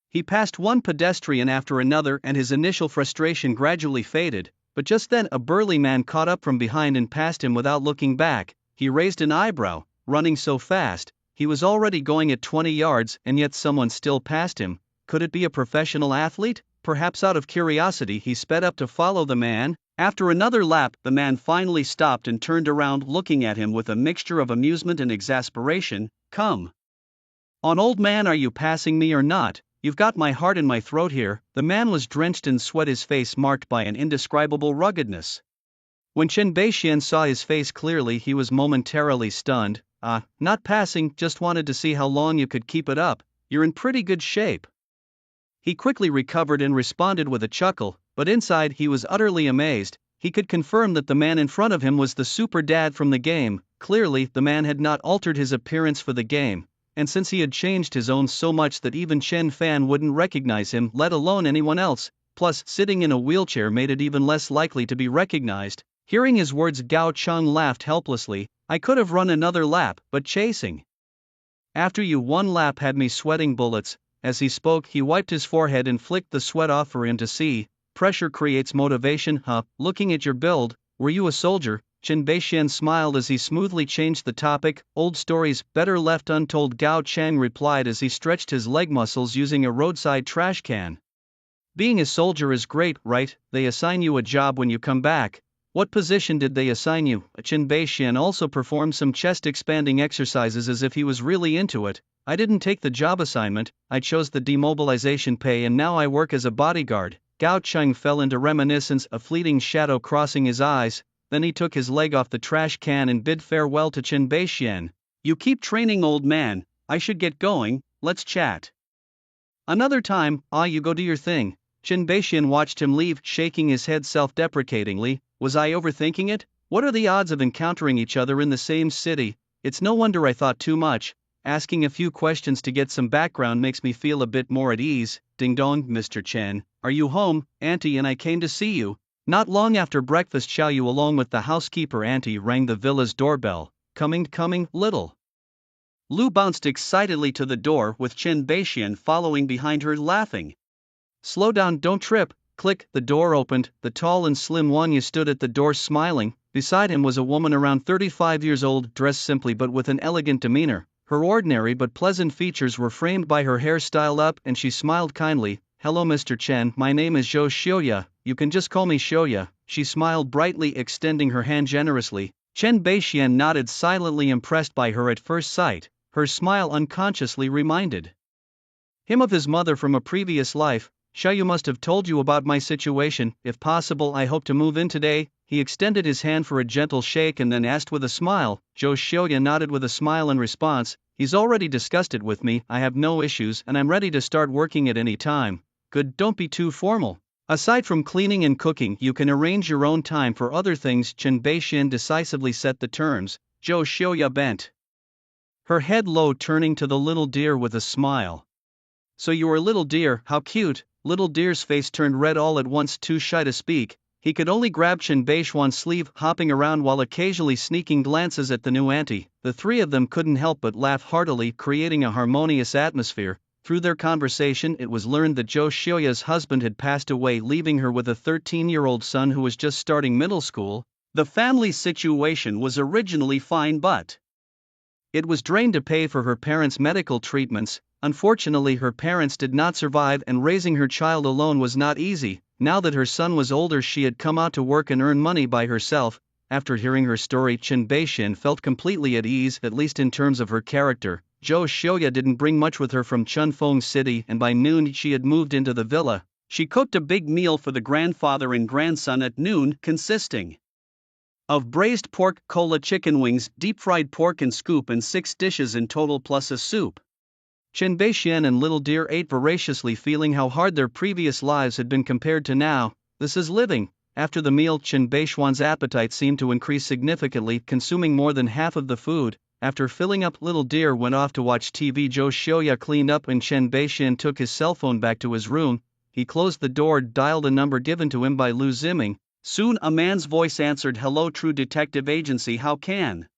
He passed one pedestrian after another and his initial frustration gradually faded, but just then a burly man caught up from behind and passed him without looking back. He raised an eyebrow. Running so fast, he was already going at 20 yards and yet someone still passed him. Could it be a professional athlete? Perhaps out of curiosity he sped up to follow the man. After another lap, the man finally stopped and turned around looking at him with a mixture of amusement and exasperation. "Come on, old man, are you passing me or not? You've got my heart in my throat here." The man was drenched in sweat, his face marked by an indescribable ruggedness. When Chen Beixian saw his face clearly, he was momentarily stunned. Not passing, just wanted to see how long you could keep it up. You're in pretty good shape." He quickly recovered and responded with a chuckle, but inside he was utterly amazed. He could confirm that the man in front of him was the super dad from the game. Clearly, the man had not altered his appearance for the game, and since he had changed his own so much that even Chen Fan wouldn't recognize him, let alone anyone else, plus sitting in a wheelchair made it even less likely to be recognized. Hearing his words, Gao Cheng laughed helplessly. "I could have run another lap, but chasing after you one lap had me sweating bullets." As he spoke, he wiped his forehead and flicked the sweat off for him to see. "Pressure creates motivation, huh? Looking at your build, were you a soldier?" Chen Beixian smiled as he smoothly changed the topic. "Old stories, better left untold," Gao Cheng replied as he stretched his leg muscles using a roadside trash can. "Being a soldier is great, right? They assign you a job when you come back. What position did they assign you?" Chen Beixian also performed some chest-expanding exercises as if he was really into it. "I didn't take the job assignment, I chose the demobilization pay and now I work as a bodyguard." Gao Cheng fell into reminiscence, a fleeting shadow crossing his eyes. Then he took his leg off the trash can and bid farewell to Chen Beixian. "You keep training, old man. I should get going, let's chat another time." You go do your thing." Chen Beixian watched him leave, shaking his head self-deprecatingly. "Was I overthinking it? What are the odds of encountering each other in the same city? It's no wonder I thought too much. Asking a few questions to get some background makes me feel a bit more at ease." "Ding dong, Mr. Chen. Are you home? Auntie and I came to see you." Not long after breakfast, Xiaoyu along with the housekeeper auntie rang the villa's doorbell. Coming, little." Lu bounced excitedly to the door with Chen Beixian following behind her laughing. "Slow down, don't trip." Click, the door opened. The tall and slim Wanya stood at the door smiling. Beside him was a woman around 35 years old, dressed simply but with an elegant demeanor. Her ordinary but pleasant features were framed by her hair styled up and she smiled kindly. "Hello Mr. Chen, my name is Zhou Xiuya, you can just call me Xiuya." She smiled brightly, extending her hand generously. Chen Beixian nodded, silently impressed by her at first sight. Her smile unconsciously reminded him of his mother from a previous life. "Xiaoyu must have told you about my situation. If possible, I hope to move in today." He extended his hand for a gentle shake and then asked with a smile. Zhou Xiuya nodded with a smile in response. "He's already discussed it with me. I have no issues and I'm ready to start working at any time." "Good, don't be too formal. Aside from cleaning and cooking, you can arrange your own time for other things." Chen Beixian decisively set the terms. Zhou Xiuya bent her head low, turning to the little deer with a smile. "So you're a little deer, how cute." Little deer's face turned red all at once, too shy to speak. He could only grab Chen Beixian's sleeve, hopping around while occasionally sneaking glances at the new auntie. The three of them couldn't help but laugh heartily, creating a harmonious atmosphere. Through their conversation, it was learned that Zhou Xiuya's husband had passed away, leaving her with a 13-year-old son who was just starting middle school. The family situation was originally fine, but it was drained to pay for her parents' medical treatments. Unfortunately, her parents did not survive, and raising her child alone was not easy. Now that her son was older, she had come out to work and earn money by herself. After hearing her story, Chen Beixian felt completely at ease, at least in terms of her character. Zhou Xiuya didn't bring much with her from Chunfeng City, and by noon she had moved into the villa. She cooked a big meal for the grandfather and grandson at noon, consisting of braised pork, cola chicken wings, deep-fried pork and scoop, and 6 dishes in total plus a soup. Chen Beixian and Little Deer ate voraciously, feeling how hard their previous lives had been compared to now. "This is living." After the meal, Chen Beishuan's appetite seemed to increase significantly, consuming more than half of the food. After filling up, little dear went off to watch TV. Zhou Xiuya cleaned up and Chen Beixian took his cell phone back to his room. He closed the door, dialed a number given to him by Lu Ziming. Soon a man's voice answered, "Hello, True Detective Agency, how can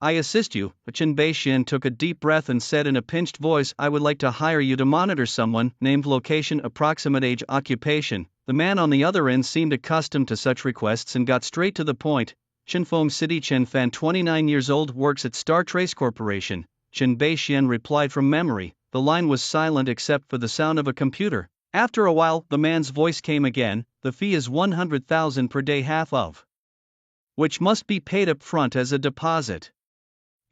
I assist you?" Chen Beixian took a deep breath and said in a pinched voice, "I would like to hire you to monitor someone, named location, approximate age, occupation." The man on the other end seemed accustomed to such requests and got straight to the point. Chenfeng City. Chen Fan, 29 years old, works at Star Trace Corporation. Chen Beixian replied from memory. The line was silent except for the sound of a computer. After a while, the man's voice came again. "The fee is 100,000 per day, half of which must be paid up front as a deposit."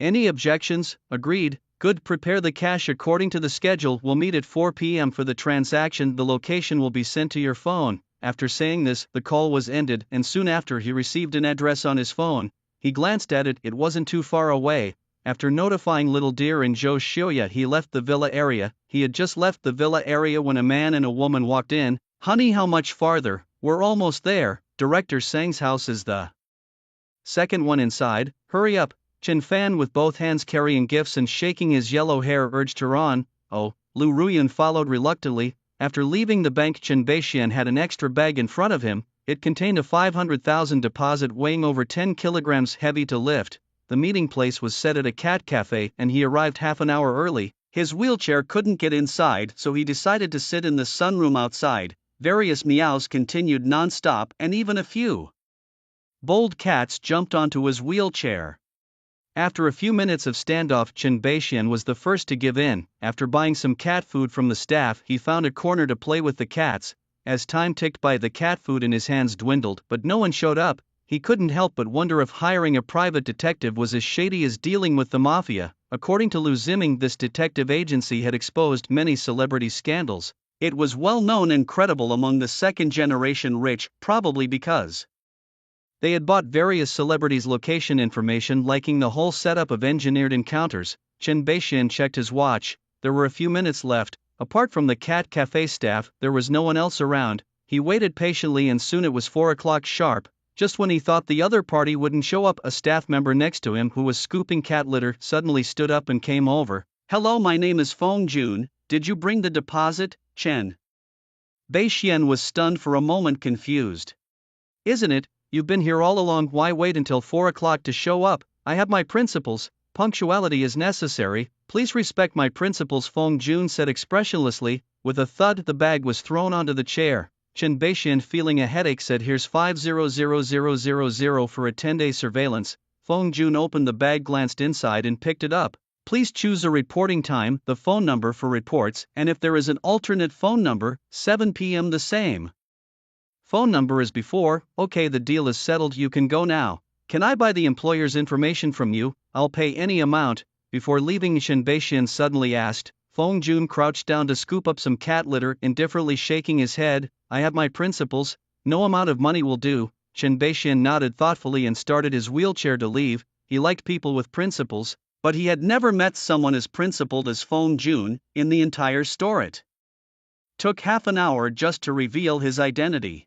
Any objections? Agreed. Good. Prepare the cash according to the schedule. We'll meet at 4 p.m. for the transaction. The location will be sent to your phone. After saying this, the call was ended, and soon after he received an address on his phone. He glanced at it, it wasn't too far away. After notifying little dear and Zhou Xiuya, he left the villa area. He had just left the villa area when a man and a woman walked in. "Honey, how much farther? We're almost there. Director Sang's house is the second one inside. Hurry up." Chen Fan, with both hands carrying gifts and shaking his yellow hair, urged her on. "Oh." Lu Ruyan followed reluctantly. After leaving the bank, Chen Beixian had an extra bag in front of him. It contained a 500,000 deposit weighing over 10 kilograms, heavy to lift. The meeting place was set at a cat cafe and he arrived half an hour early. His wheelchair couldn't get inside, so he decided to sit in the sunroom outside. Various meows continued non-stop and even a few bold cats jumped onto his wheelchair. After a few minutes of standoff, Chen Beixian was the first to give in. After buying some cat food from the staff, he found a corner to play with the cats. As time ticked by, the cat food in his hands dwindled, but no one showed up. He couldn't help but wonder if hiring a private detective was as shady as dealing with the mafia. According to Lu Ziming, this detective agency had exposed many celebrity scandals. It was well known and credible among the second-generation rich, probably because they had bought various celebrities' location information, liking the whole setup of engineered encounters. Chen Beixian checked his watch. There were a few minutes left. Apart from the cat cafe staff, there was no one else around. He waited patiently and soon it was 4 o'clock sharp. Just when he thought the other party wouldn't show up, a staff member next to him who was scooping cat litter suddenly stood up and came over. "Hello, my name is Feng Jun. Did you bring the deposit?" Chen Beixian was stunned for a moment, confused. "Isn't it? You've been here all along. Why wait until 4 o'clock to show up? I have my principles. Punctuality is necessary. Please respect my principles," Feng Jun said expressionlessly. With a thud, the bag was thrown onto the chair. Chen Beixian, feeling a headache, said, "Here's 50,000 for a 10-day surveillance." Feng Jun opened the bag, glanced inside and picked it up. "Please choose a reporting time, the phone number for reports, and if there is an alternate phone number, 7 p.m. the same phone number as before." "Okay, the deal is settled, you can go now. Can I buy the employer's information from you? I'll pay any amount." Before leaving, Chen Beixian suddenly asked. Feng Jun crouched down to scoop up some cat litter, indifferently shaking his head. "I have my principles. No amount of money will do." Chen Beixian nodded thoughtfully and started his wheelchair to leave. He liked people with principles, but he had never met someone as principled as Feng Jun. In the entire store, it took half an hour just to reveal his identity.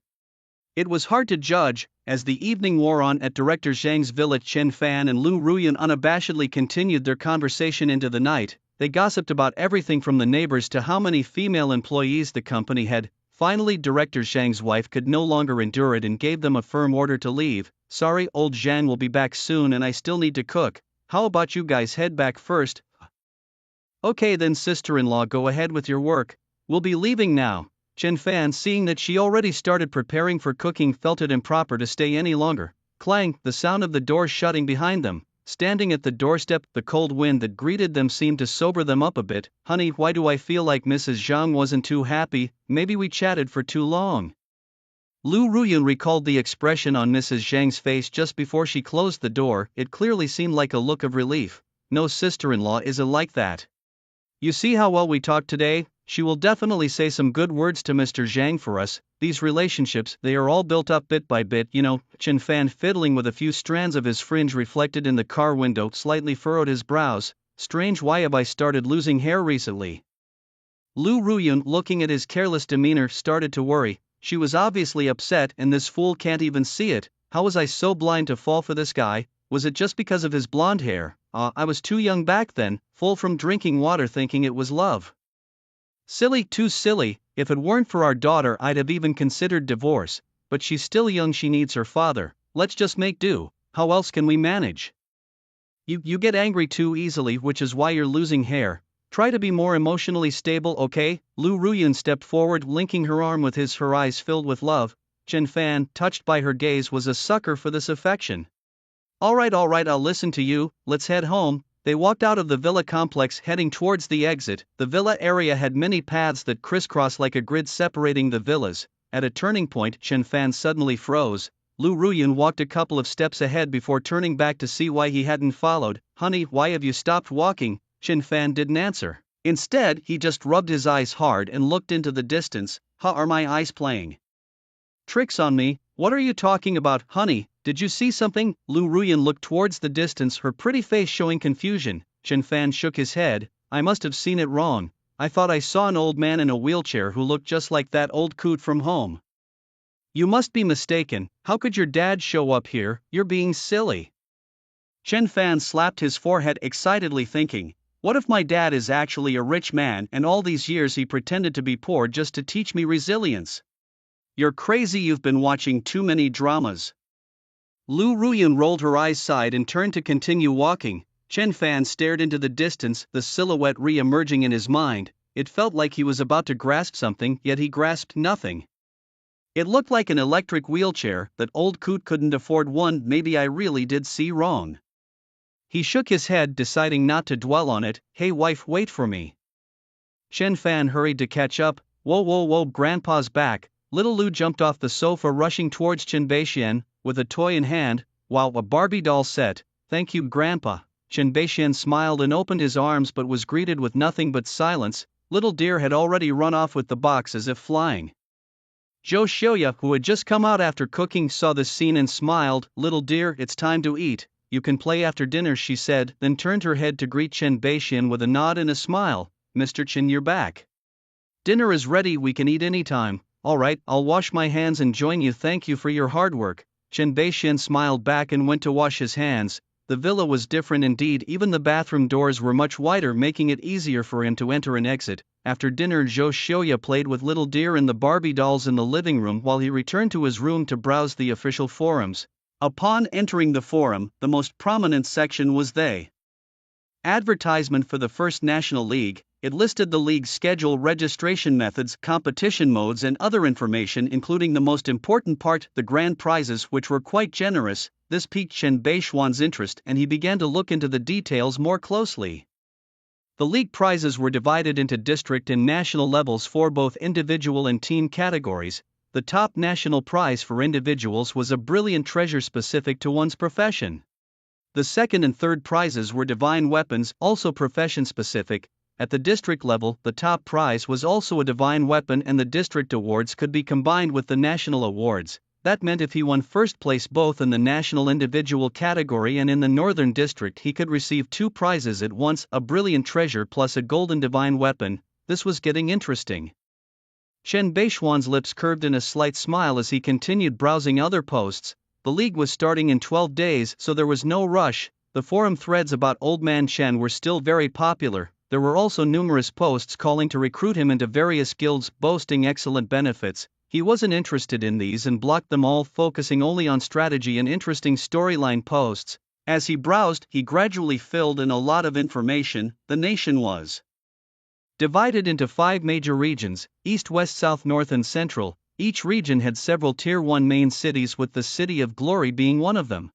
It was hard to judge. As the evening wore on at Director Zhang's villa, Chen Fan and Lu Ruyan unabashedly continued their conversation into the night. They gossiped about everything from the neighbors to how many female employees the company had. Finally, Director Zhang's wife could no longer endure it and gave them a firm order to leave. "Sorry, old Zhang will be back soon and I still need to cook. How about you guys head back first?" "Okay then, sister-in-law, go ahead with your work. We'll be leaving now." Chen Fan, seeing that she already started preparing for cooking, felt it improper to stay any longer. Clang, the sound of the door shutting behind them. Standing at the doorstep, the cold wind that greeted them seemed to sober them up a bit. "Honey, why do I feel like Mrs. Zhang wasn't too happy? Maybe we chatted for too long." Lu Ruyan recalled the expression on Mrs. Zhang's face just before she closed the door. It clearly seemed like a look of relief. "No, sister-in-law isn't like that. You see how well we talked today? She will definitely say some good words to Mr. Zhang for us. These relationships, they are all built up bit by bit, you know." Chen Fan, fiddling with a few strands of his fringe reflected in the car window, slightly furrowed his brows. "Strange, why have I started losing hair recently?" Lu Ruyan, looking at his careless demeanor, started to worry. She was obviously upset, and this fool can't even see it. How was I so blind to fall for this guy? Was it just because of his blonde hair? I was too young back then, full from drinking water thinking it was love. Silly, too silly. If it weren't for our daughter I'd have even considered divorce, but she's still young, she needs her father. Let's just make do. How else can we manage? You get angry too easily, which is why you're losing hair. Try to be more emotionally stable, okay? Lu Ruyan stepped forward, linking her arm with his, her eyes filled with love. Chen Fan, touched by her gaze, was a sucker for this affection. Alright, I'll listen to you, let's head home. They walked out of the villa complex heading towards the exit. The villa area had many paths that crisscrossed like a grid separating the villas. At a turning point, Chen Fan suddenly froze. Lu Ruyan walked a couple of steps ahead before turning back to see why he hadn't followed. Honey, why have you stopped walking? Chen Fan didn't answer. Instead, he just rubbed his eyes hard and looked into the distance. Are my eyes playing tricks on me? What are you talking about, honey? Did you see something? Lu Ruyan looked towards the distance, her pretty face showing confusion. Chen Fan shook his head. I must have seen it wrong. I thought I saw an old man in a wheelchair who looked just like that old coot from home. You must be mistaken. How could your dad show up here? You're being silly. Chen Fan slapped his forehead excitedly, thinking, what if my dad is actually a rich man and all these years he pretended to be poor just to teach me resilience? You're crazy, you've been watching too many dramas. Lu Ruyan rolled her eyes side and turned to continue walking. Chen Fan stared into the distance, the silhouette re-emerging in his mind. It felt like he was about to grasp something, yet he grasped nothing. It looked like an electric wheelchair. That old coot couldn't afford one. Maybe I really did see wrong. He shook his head, deciding not to dwell on it. Hey wife, wait for me. Chen Fan hurried to catch up. Whoa, grandpa's back. Little Lu jumped off the sofa, rushing towards Chen Beixian, with a toy in hand. Wow, a Barbie doll set. Thank you, grandpa. Chen Beixian smiled and opened his arms but was greeted with nothing but silence. Little dear had already run off with the box as if flying. Zhou Xiuya, who had just come out after cooking, saw this scene and smiled. Little dear, it's time to eat. You can play after dinner, she said, then turned her head to greet Chen Beixian with a nod and a smile. Mr. Chen, you're back. Dinner is ready, we can eat anytime. Alright, I'll wash my hands and join you. Thank you for your hard work. Chen Beixian smiled back and went to wash his hands. The villa was different indeed, even the bathroom doors were much wider, making it easier for him to enter and exit. After dinner, Zhou Xiuya played with little dear and the Barbie dolls in the living room while he returned to his room to browse the official forums. Upon entering the forum, the most prominent section was the advertisement for the First National League. It listed the league's schedule, registration methods, competition modes and other information, including the most important part, the grand prizes, which were quite generous. This piqued Chen Beixian's interest and he began to look into the details more closely. The league prizes were divided into district and national levels for both individual and team categories. The top national prize for individuals was a brilliant treasure specific to one's profession. The second and third prizes were divine weapons, also profession specific. At the district level, the top prize was also a divine weapon, and the district awards could be combined with the national awards. That meant if he won first place both in the national individual category and in the northern district, he could receive two prizes at once, a brilliant treasure plus a golden divine weapon. This was getting interesting. Chen Beixian's lips curved in a slight smile as he continued browsing other posts. The league was starting in 12 days, so there was no rush. The forum threads about Old Man Chen were still very popular. There were also numerous posts calling to recruit him into various guilds, boasting excellent benefits. He wasn't interested in these and blocked them all, focusing only on strategy and interesting storyline posts. As he browsed, he gradually filled in a lot of information. The nation was divided into 5 major regions: East, West, South, North and Central. Each region had several Tier 1 main cities, with the City of Glory being one of them.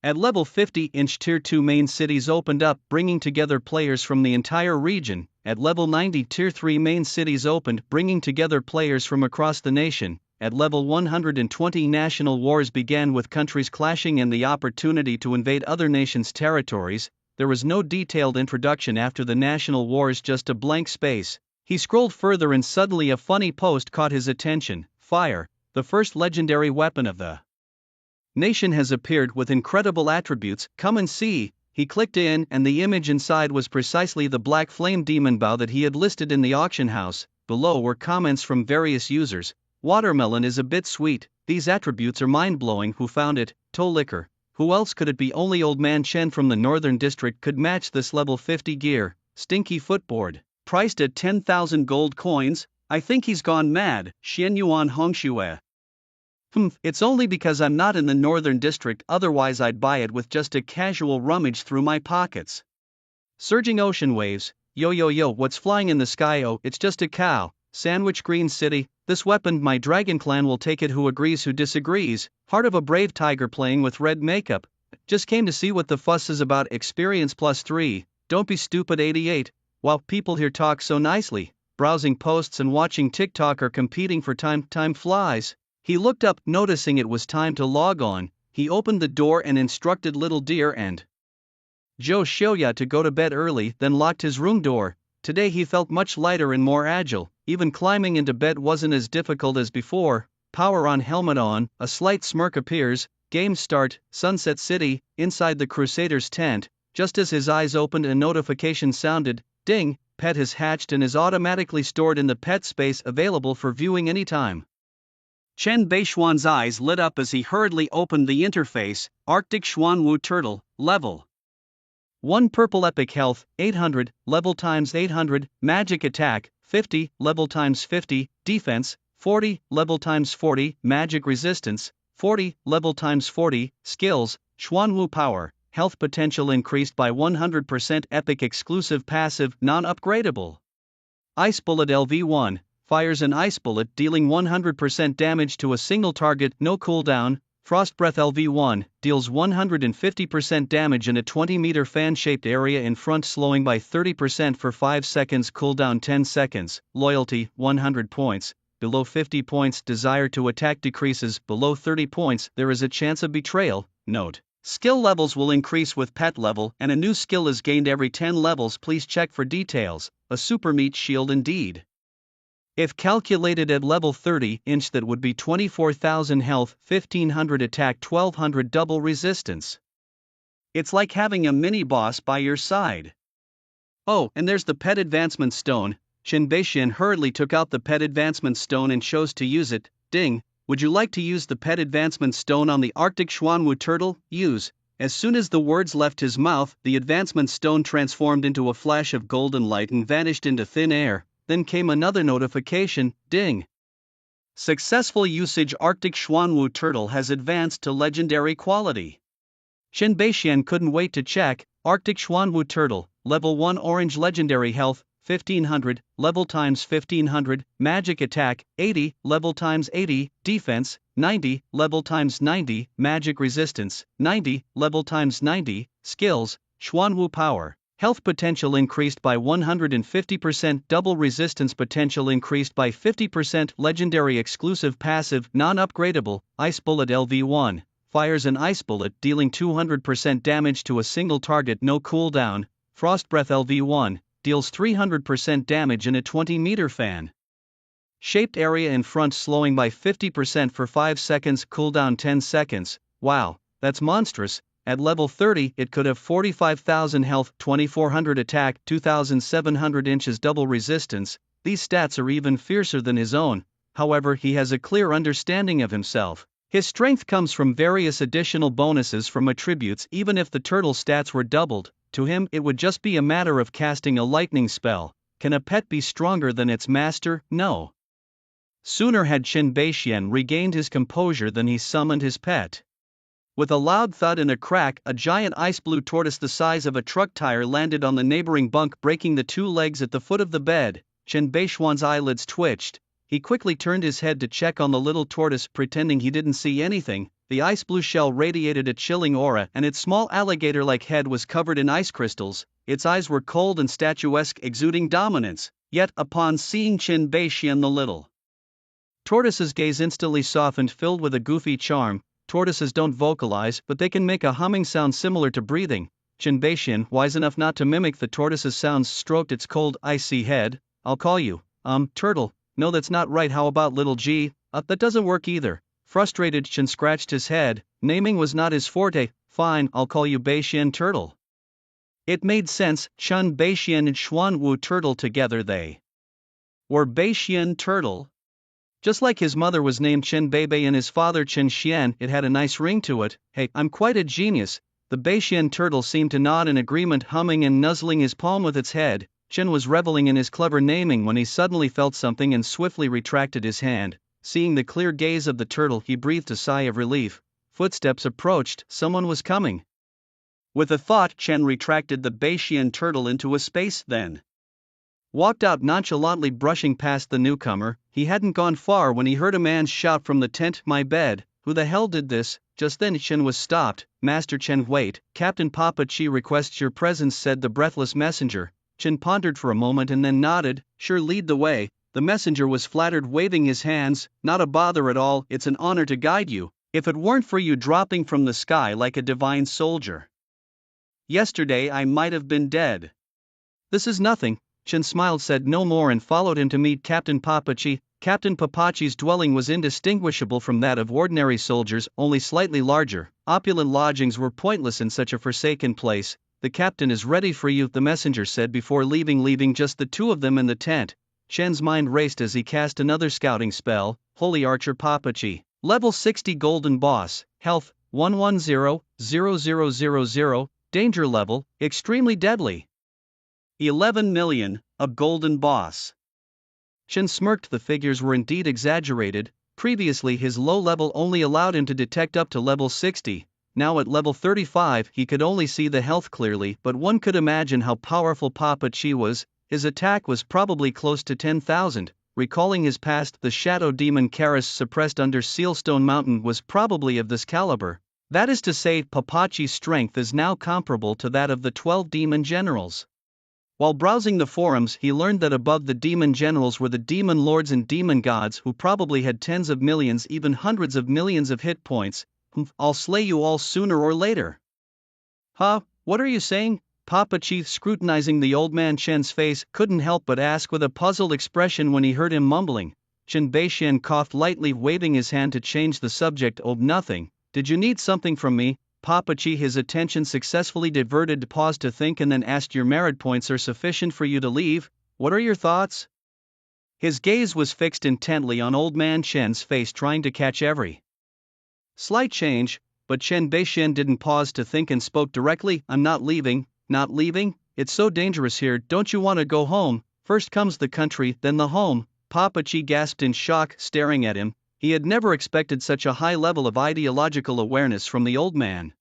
At level 50, Tier 2 main cities opened up, bringing together players from the entire region. At level 90, Tier 3 main cities opened, bringing together players from across the nation. At level 120, national wars began, with countries clashing and the opportunity to invade other nations' territories. There was no detailed introduction after the national wars, just a blank space. He scrolled further and suddenly a funny post caught his attention. Fire, the first legendary weapon of the nation, has appeared with incredible attributes. Come and see. He clicked in, and the image inside was precisely the black flame demon bow that he had listed in the auction house. Below were comments from various users. Watermelon is a bit sweet, these attributes are mind-blowing. Who found it? Toe liquor. Who else could it be? Only Old Man Chen from the Northern District could match this level 50 gear, stinky footboard. Priced at 10,000 gold coins, I think he's gone mad. Xian Yuan Hongxue. It's only because I'm not in the Northern District, otherwise I'd buy it with just a casual rummage through my pockets. Surging ocean waves, yo yo yo, what's flying in the sky? Oh, it's just a cow. Sandwich Green City, this weapon, my dragon clan will take it. Who agrees, who disagrees? Heart of a brave tiger playing with red makeup. Just came to see what the fuss is about. Experience +3, don't be stupid. 88, while people here talk so nicely, browsing posts and watching TikTok are competing for time. Time flies. He looked up, noticing it was time to log on. He opened the door and instructed Little Deer and Zhou Xiaoya to go to bed early, then locked his room door. Today he felt much lighter and more agile, even climbing into bed wasn't as difficult as before. Power on, helmet on, a slight smirk appears, game start, Sunset City, inside the Crusaders' tent. Just as his eyes opened, a notification sounded, ding, pet has hatched and is automatically stored in the pet space, available for viewing anytime. Chen Beishuan's eyes lit up as he hurriedly opened the interface. Arctic Xuanwu Turtle, level 1, purple, epic health, 800, level times 800, magic attack, 50, level times 50, defense, 40, level times 40, magic resistance, 40, level times 40, skills, Xuanwu power, health potential increased by 100%, epic exclusive passive, non-upgradable. Ice Bullet LV1, fires an ice bullet dealing 100% damage to a single target, no cooldown. Frost Breath LV1, deals 150% damage in a 20-meter fan-shaped area in front, slowing by 30% for 5 seconds, cooldown 10 seconds, loyalty, 100 points, below 50 points, desire to attack decreases, below 30 points, there is a chance of betrayal. Note: skill levels will increase with pet level, and a new skill is gained every 10 levels, please check for details. A super meat shield indeed. If calculated at level 30 inch, that would be 24,000 health, 1500 attack, 1200 double resistance. It's like having a mini-boss by your side. Oh, and there's the pet advancement stone. Chen Beishian hurriedly took out the pet advancement stone and chose to use it. Ding, would you like to use the pet advancement stone on the Arctic Xuanwu turtle? Use. As soon as the words left his mouth, the advancement stone transformed into a flash of golden light and vanished into thin air. Then came another notification, ding. Successful usage, Arctic Xuanwu turtle has advanced to legendary quality. Chen Beishian couldn't wait to check. Arctic Xuanwu turtle, level 1, orange, legendary health, 1500, level times 1500, magic attack, 80, level times 80, defense, 90, level times 90, magic resistance, 90, level times 90, skills, Xuanwu power. Health potential increased by 150%, double resistance potential increased by 50%, legendary exclusive passive, non-upgradable, Ice Bullet LV1, fires an ice bullet dealing 200% damage to a single target, no cooldown. Frost Breath LV1, deals 300% damage in a 20-meter fan shaped area in front, slowing by 50% for 5 seconds, cooldown 10 seconds. Wow, that's monstrous. At level 30, it could have 45,000 health, 2400 attack, 2700 inches double resistance. These stats are even fiercer than his own. However, he has a clear understanding of himself. His strength comes from various additional bonuses from attributes. Even if the turtle stats were doubled, to him it would just be a matter of casting a lightning spell. Can a pet be stronger than its master? No. Sooner had Chen Beishian regained his composure than he summoned his pet. With a loud thud and a crack, a giant ice blue tortoise the size of a truck tire landed on the neighboring bunk, breaking the 2 legs at the foot of the bed. Chen Beishuan's eyelids twitched. He quickly turned his head to check on the little tortoise, pretending he didn't see anything. The ice blue shell radiated a chilling aura, and its small alligator-like head was covered in ice crystals. Its eyes were cold and statuesque, exuding dominance. Yet, upon seeing Chen Beishian, the little tortoise's gaze instantly softened, filled with a goofy charm. Tortoises don't vocalize, but they can make a humming sound similar to breathing. Chen Beishian, wise enough not to mimic the tortoise's sounds, stroked its cold, icy head. I'll call you, turtle. No, that's not right. How about little G? That doesn't work either. Frustrated, Chen scratched his head. Naming was not his forte. Fine, I'll call you Beishian turtle. It made sense. Chen Beishian and Xuanwu turtle together, they were Beishian turtle. Just like his mother was named Chen Beibei and his father Chen Xian, it had a nice ring to it. Hey, I'm quite a genius. The Beishian turtle seemed to nod in agreement, humming and nuzzling his palm with its head. Chen was reveling in his clever naming when he suddenly felt something and swiftly retracted his hand. Seeing the clear gaze of the turtle, he breathed a sigh of relief. Footsteps approached, someone was coming. With a thought, Chen retracted the Beishian turtle into a space, then walked out nonchalantly, brushing past the newcomer. He hadn't gone far when he heard a man shout from the tent, "My bed! Who the hell did this?" Just then Chen was stopped. "Master Chen, wait, Captain Papa Chi requests your presence," said the breathless messenger. Chen pondered for a moment and then nodded. "Sure, lead the way." The messenger was flattered, waving his hands. "Not a bother at all, it's an honor to guide you. If it weren't for you dropping from the sky like a divine soldier yesterday, I might have been dead." "This is nothing." Chen smiled, said no more, and followed him to meet Captain Papachi. Captain Papachi's dwelling was indistinguishable from that of ordinary soldiers, only slightly larger. Opulent lodgings were pointless in such a forsaken place. "The captain is ready for you," the messenger said before leaving just the two of them in the tent. Chen's mind raced as he cast another scouting spell. Holy Archer Papachi. Level 60 Golden Boss. Health, 110,000. Danger level, extremely deadly. 11 million, a golden boss. Chen smirked. The figures were indeed exaggerated. Previously his low level only allowed him to detect up to level 60. Now at level 35 he could only see the health clearly, but one could imagine how powerful Papa Chi was. His attack was probably close to 10,000. Recalling his past, the shadow demon Karis suppressed under Sealstone Mountain was probably of this caliber. That is to say, Papachi's strength is now comparable to that of the 12 demon generals. While browsing the forums, he learned that above the demon generals were the demon lords and demon gods, who probably had tens of millions, even hundreds of millions of hit points. "I'll slay you all sooner or later." "Huh, what are you saying?" Papa Chi, scrutinizing the old man Chen's face, couldn't help but ask with a puzzled expression when he heard him mumbling. Chen Beishian coughed lightly, waving his hand to change the subject. "Oh, nothing. Did you need something from me?" Papa Chi, his attention successfully diverted, paused to think and then asked, "Your merit points are sufficient for you to leave? What are your thoughts?" His gaze was fixed intently on old man Chen's face, trying to catch every slight change, but Chen Beishian didn't pause to think and spoke directly. "I'm not leaving." "Not leaving? It's so dangerous here, don't you want to go home?" "First comes the country, then the home." Papa Chi gasped in shock, staring at him. He had never expected such a high level of ideological awareness from the old man.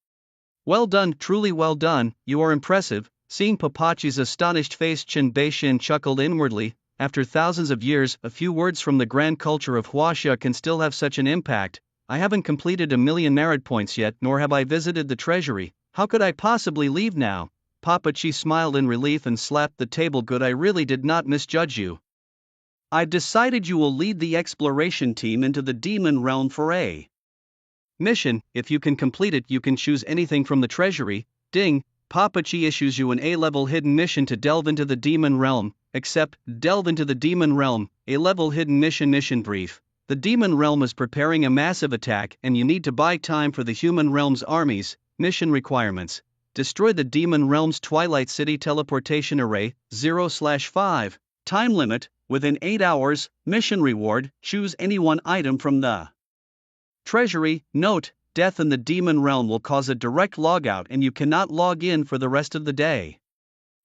"Well done, truly well done, you are impressive." Seeing Papachi's astonished face, Chen Beishian chuckled inwardly. After thousands of years, a few words from the grand culture of Huaxia can still have such an impact. "I haven't completed 1,000,000 merit points yet, nor have I visited the treasury. How could I possibly leave now?" Papa Chi smiled in relief and slapped the table. "Good, I really did not misjudge you. I've decided you will lead the exploration team into the demon realm for a mission. If you can complete it, you can choose anything from the treasury." Ding! Papa Chi issues you an A-level hidden mission to delve into the demon realm. Accept. Delve into the demon realm. A-level hidden mission brief. The demon realm is preparing a massive attack, and you need to buy time for the human realm's armies. Mission requirements: destroy the demon realm's Twilight City teleportation array, 0/5. Time limit: within 8 hours. Mission reward: choose any one item from the treasury. Note: death in the demon realm will cause a direct logout and you cannot log in for the rest of the day.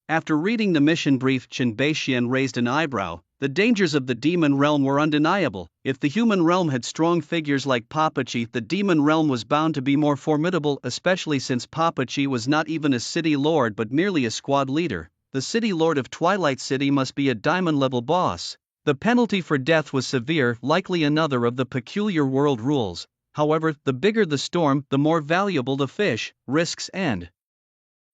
After reading the mission brief, Chen Beishian raised an eyebrow. The dangers of the demon realm were undeniable. If the human realm had strong figures like Papa Chi, the demon realm was bound to be more formidable, especially since Papa Chi was not even a city lord but merely a squad leader. The city lord of Twilight City must be a diamond-level boss. The penalty for death was severe, likely another of the peculiar world rules. However, the bigger the storm, the more valuable the fish. Risks and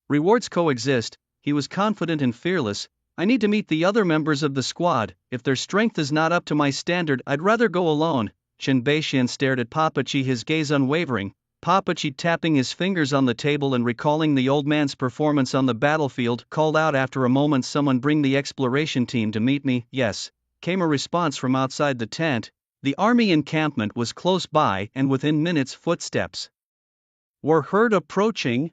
rewards coexist. He was confident and fearless. "I need to meet the other members of the squad. If their strength is not up to my standard, I'd rather go alone." Chen Beishian stared at Papa Chi, his gaze unwavering. Papa Chi, tapping his fingers on the table and recalling the old man's performance on the battlefield, called out after a moment, "Someone bring the exploration team to meet me." "Yes," came a response from outside the tent. The army encampment was close by, and within minutes footsteps were heard approaching.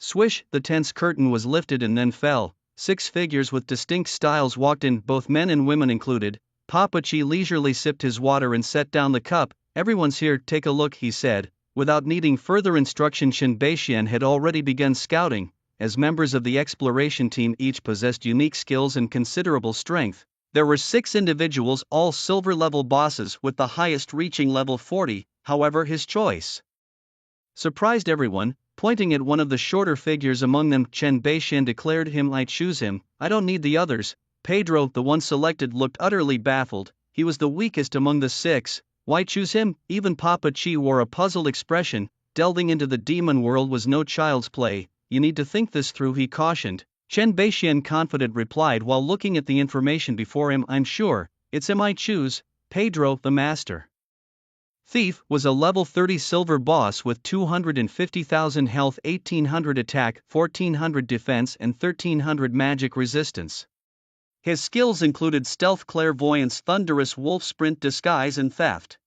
Swish! The tent's curtain was lifted and then fell. 6 figures with distinct styles walked in, both men and women included. Papa Chi leisurely sipped his water and set down the cup. Everyone's here, take a look, he said. Without needing further instruction, Qin Beixian had already begun scouting. As members of the exploration team each possessed unique skills and considerable strength. There were 6 individuals, all silver-level bosses, with the highest reaching level 40, however his choice surprised everyone. Pointing at one of the shorter figures among them, Qin Beixian declared, I choose him, I don't need the others. Pedro, the one selected, looked utterly baffled. He was the weakest among the 6. Why choose him? Even Papa Chi wore a puzzled expression. Delving into the demon world was no child's play. You need to think this through, he cautioned. Qin Beixian, confident, replied while looking at the information before him, I'm sure, it's him I choose. Pedro, the master thief, was a level 30 silver boss with 250,000 health, 1800 attack, 1400 defense and 1300 magic resistance. His skills included stealth, clairvoyance, thunderous wolf sprint, disguise and theft.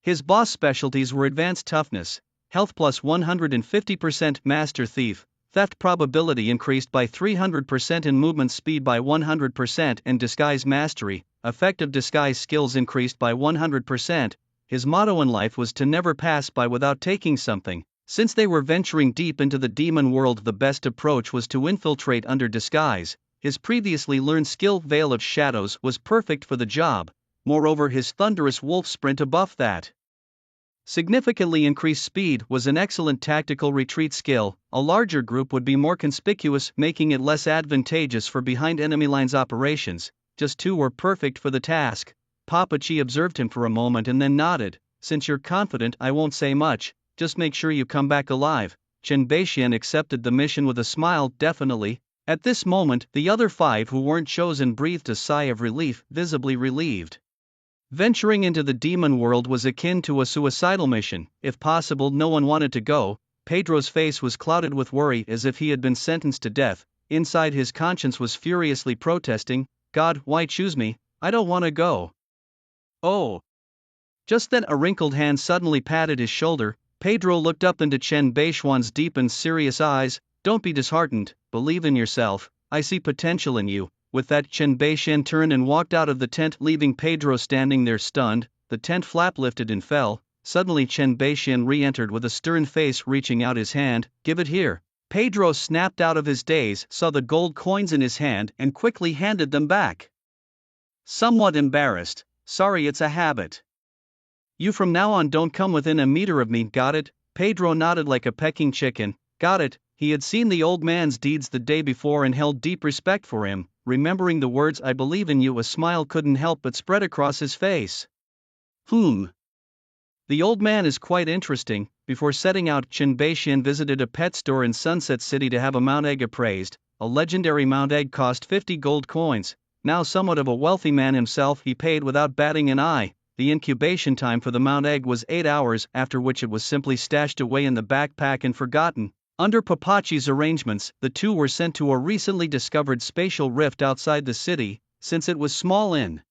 His boss specialties were advanced toughness, health plus 150%, master thief, theft probability increased by 300% and movement speed by 100%, and disguise mastery, effective disguise skills increased by 100%. His motto in life was to never pass by without taking something. Since they were venturing deep into the demon world, the best approach was to infiltrate under disguise. His previously learned skill, Veil of Shadows, was perfect for the job. Moreover, his thunderous wolf sprint, above that significantly increased speed, was an excellent tactical retreat skill. A larger group would be more conspicuous, making it less advantageous for behind enemy lines operations. Just 2 were perfect for the task. Papa Chi observed him for a moment and then nodded. Since you're confident, I won't say much, just make sure you come back alive. Qin Beixian accepted the mission with a smile. Definitely. At this moment, the other 5 who weren't chosen breathed a sigh of relief, visibly relieved. Venturing into the demon world was akin to a suicidal mission. If possible, no one wanted to go. Pedro's face was clouded with worry, as if he had been sentenced to death. Inside, his conscience was furiously protesting. God, why choose me? I don't want to go. Oh. Just then a wrinkled hand suddenly patted his shoulder. Pedro looked up into Qin Beixian's deep and serious eyes. Don't be disheartened, believe in yourself, I see potential in you. With that, Qin Beixian turned and walked out of the tent, leaving Pedro standing there stunned. The tent flap lifted and fell. Suddenly Qin Beixian re-entered with a stern face, reaching out his hand. Give it here. Pedro snapped out of his daze, saw the gold coins in his hand and quickly handed them back. Somewhat embarrassed. Sorry, it's a habit. You from now on don't come within a meter of me, got it? Pedro nodded like a pecking chicken. Got it. He had seen the old man's deeds the day before and held deep respect for him. Remembering the words, I believe in you, a smile couldn't help but spread across his face. The old man is quite interesting. Before setting out, Qin Beixian visited a pet store in Sunset City to have a Mount Egg appraised. A legendary Mount Egg cost 50 gold coins. Now somewhat of a wealthy man himself, he paid without batting an eye. The incubation time for the Mount Egg was 8 hours, after which it was simply stashed away in the backpack and forgotten. Under Papachi's arrangements, the 2 were sent to a recently discovered spatial rift outside the city. Since it was small in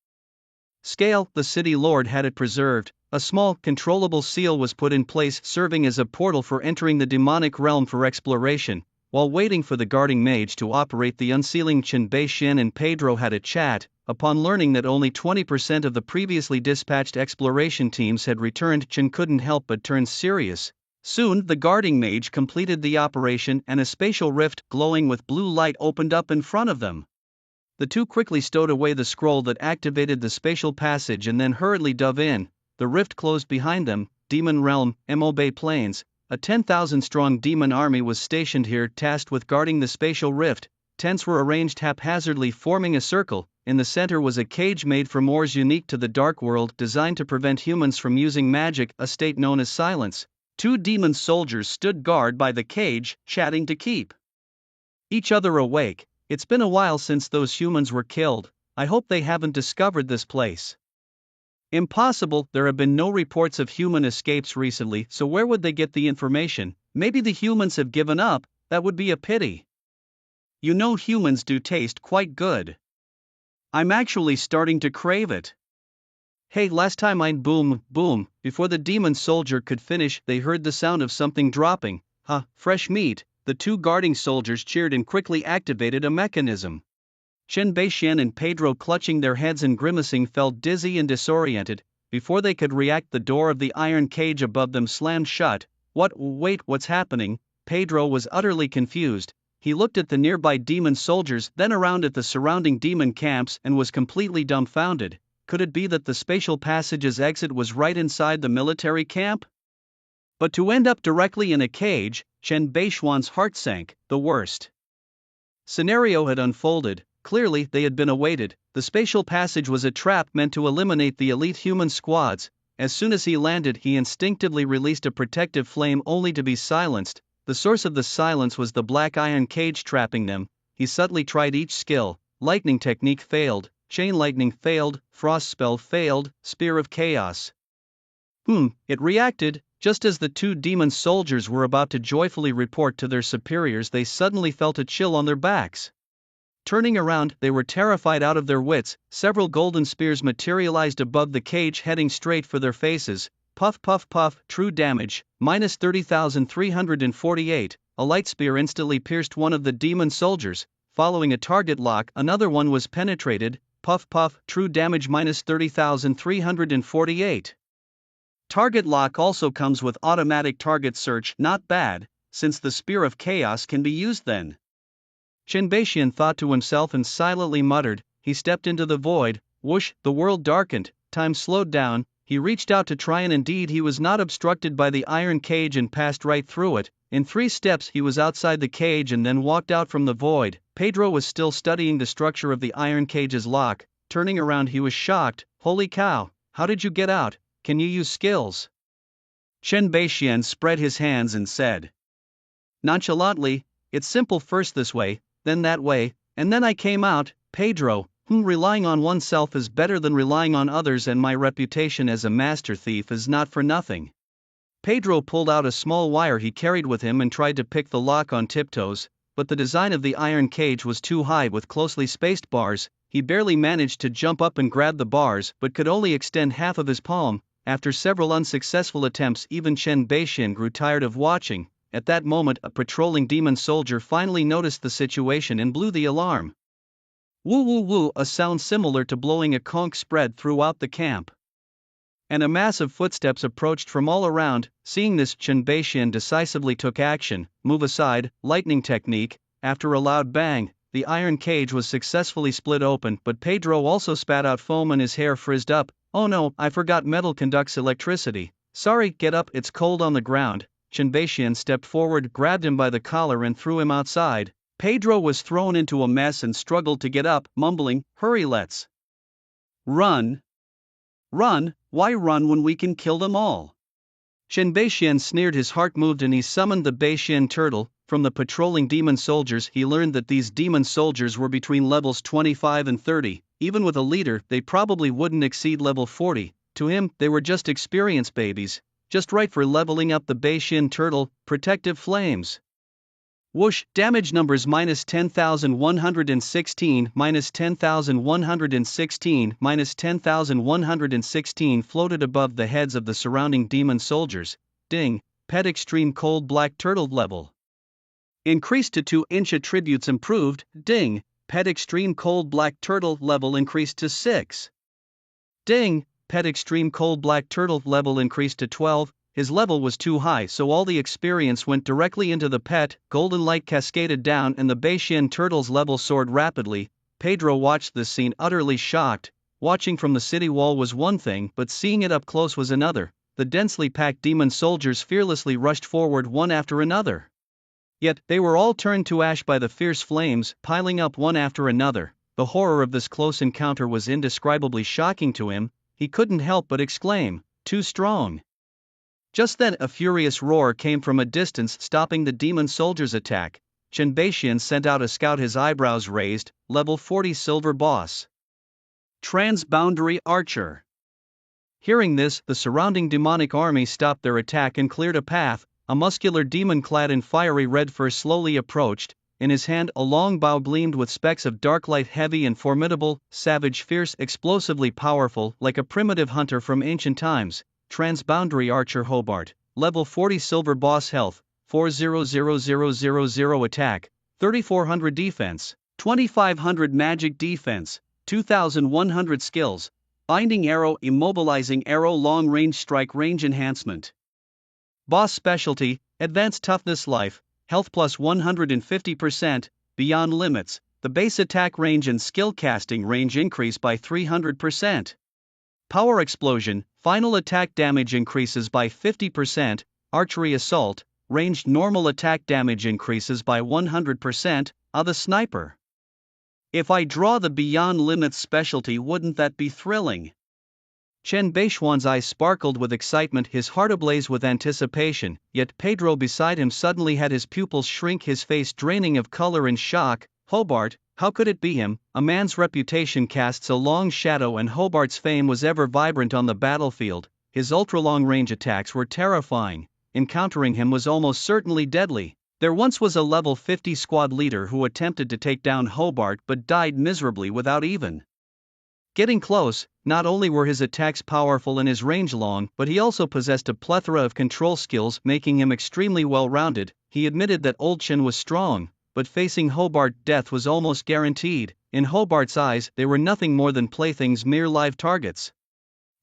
scale, the city lord had it preserved. A small, controllable seal was put in place, serving as a portal for entering the demonic realm for exploration. While waiting for the guarding mage to operate the unsealing, Qin Beixian and Pedro had a chat. Upon learning that only 20% of the previously dispatched exploration teams had returned, Qin couldn't help but turn serious. Soon, the guarding mage completed the operation and a spatial rift, glowing with blue light, opened up in front of them. The 2 quickly stowed away the scroll that activated the spatial passage and then hurriedly dove in. The rift closed behind them. Demon Realm, Mobe Plains. A 10,000-strong demon army was stationed here, tasked with guarding the spatial rift. Tents were arranged haphazardly, forming a circle. In the center was a cage made from ores unique to the dark world, designed to prevent humans from using magic, a state known as silence. 2 demon soldiers stood guard by the cage, chatting to keep each other awake. It's been a while since those humans were killed. I hope they haven't discovered this place. Impossible, there have been no reports of human escapes recently, so where would they get the information? Maybe the humans have given up, that would be a pity. You know, humans do taste quite good. I'm actually starting to crave it. Hey, last time I boom, boom. Before the demon soldier could finish, they heard the sound of something dropping. Fresh meat. The 2 guarding soldiers cheered and quickly activated a mechanism. Chen Beixian and Pedro, clutching their heads and grimacing, felt dizzy and disoriented. Before they could react, the door of the iron cage above them slammed shut. Wait, what's happening? Pedro was utterly confused. He looked at the nearby demon soldiers, then around at the surrounding demon camps, and was completely dumbfounded. Could it be that the spatial passage's exit was right inside the military camp? But to end up directly in a cage, Chen Beixian's heart sank. The worst scenario had unfolded. Clearly, they had been awaited. The spatial passage was a trap meant to eliminate the elite human squads. As soon as he landed, he instinctively released a protective flame, only to be silenced. The source of the silence was the black iron cage trapping them. He subtly tried each skill. Lightning technique failed, chain lightning failed, frost spell failed, spear of chaos. It reacted. Just as the two demon soldiers were about to joyfully report to their superiors, they suddenly felt a chill on their backs. Turning around, they were terrified out of their wits. Several golden spears materialized above the cage, heading straight for their faces. Puff puff puff, true damage, minus 30,348. A light spear instantly pierced one of the demon soldiers. Following a target lock, another one was penetrated. Puff puff, true damage minus 30,348. Target lock also comes with automatic target search. Not bad, since the spear of chaos can be used then. Chen Beixian thought to himself and silently muttered. He stepped into the void. Whoosh, the world darkened, time slowed down. He reached out to try, and indeed he was not obstructed by the iron cage and passed right through it. In 3 steps he was outside the cage and then walked out from the void. Pedro was still studying the structure of the iron cage's lock. Turning around, he was shocked. Holy cow, how did you get out? Can you use skills? Chen Beixian spread his hands and said nonchalantly, it's simple, first this way, then that way, and then I came out. Pedro, relying on oneself is better than relying on others, and my reputation as a master thief is not for nothing. Pedro pulled out a small wire he carried with him and tried to pick the lock on tiptoes, but the design of the iron cage was too high with closely spaced bars. He barely managed to jump up and grab the bars, but could only extend half of his palm. After several unsuccessful attempts, even Chen Beixian grew tired of watching. At that moment, a patrolling demon soldier finally noticed the situation and blew the alarm. Woo woo woo, a sound similar to blowing a conch spread throughout the camp. And a mass of footsteps approached from all around. Seeing this, Chen Beixian decisively took action. Move aside, lightning technique. After a loud bang, the iron cage was successfully split open, but Pedro also spat out foam and his hair frizzed up. Oh no, I forgot metal conducts electricity. Sorry, get up, it's cold on the ground. Chen Beixian stepped forward, grabbed him by the collar and threw him outside. Pedro was thrown into a mess and struggled to get up, mumbling, hurry, let's run. Run, why run when we can kill them all? Chen Beixian sneered. His heart moved and he summoned the Beixian turtle. From the patrolling demon soldiers, he learned that these demon soldiers were between levels 25 and 30. Even with a leader, they probably wouldn't exceed level 40. To him, they were just experienced babies, just right for leveling up the Beixian turtle. Protective flames. Whoosh, damage numbers minus 10,116, minus 10,116, minus 10,116 floated above the heads of the surrounding demon soldiers. Ding, pet extreme cold black turtle level increased to 2-inch. Attributes improved. Ding, pet extreme cold black turtle level increased to 6. Ding, pet extreme cold black turtle level increased to 12. His level was too high, so all the experience went directly into the pet. Golden light cascaded down and the Beixian turtle's level soared rapidly. Pedro watched this scene utterly shocked. Watching from the city wall was one thing, but seeing it up close was another. The densely packed demon soldiers fearlessly rushed forward one after another. Yet, they were all turned to ash by the fierce flames, piling up one after another. The horror of this close encounter was indescribably shocking to him. He couldn't help but exclaim, too strong. Just then, a furious roar came from a distance, stopping the demon soldiers' attack. Chen Beixian sent out a scout, his eyebrows raised. Level 40 silver boss. Transboundary archer. Hearing this, the surrounding demonic army stopped their attack and cleared a path. A muscular demon clad in fiery red fur slowly approached. In his hand, a long bow gleamed with specks of dark light, heavy and formidable, savage, fierce, explosively powerful, like a primitive hunter from ancient times. Transboundary archer Hobart, level 40 silver boss, health 400,000 attack, 3400 defense. 2500 magic defense, 2100 skills, binding arrow, immobilizing arrow, long range strike, range enhancement. Boss specialty, advanced toughness, life, health plus 150%, beyond limits, the base attack range and skill casting range increase by 300%. Power explosion, final attack damage increases by 50%, archery assault, ranged normal attack damage increases by 100%, the sniper. If I draw the beyond limits specialty, wouldn't that be thrilling? Chen Beishuan's eyes sparkled with excitement, his heart ablaze with anticipation, yet Pedro beside him suddenly had his pupils shrink, his face draining of color in shock. Hobart, how could it be him? A man's reputation casts a long shadow, and Hobart's fame was ever vibrant on the battlefield. His ultra-long range attacks were terrifying. Encountering him was almost certainly deadly. There once was a level 50 squad leader who attempted to take down Hobart but died miserably without even getting close. Not only were his attacks powerful and his range long, but he also possessed a plethora of control skills, making him extremely well-rounded. He admitted that Old Chen was strong, but facing Hobart, death was almost guaranteed. In Hobart's eyes, they were nothing more than playthings, mere live targets.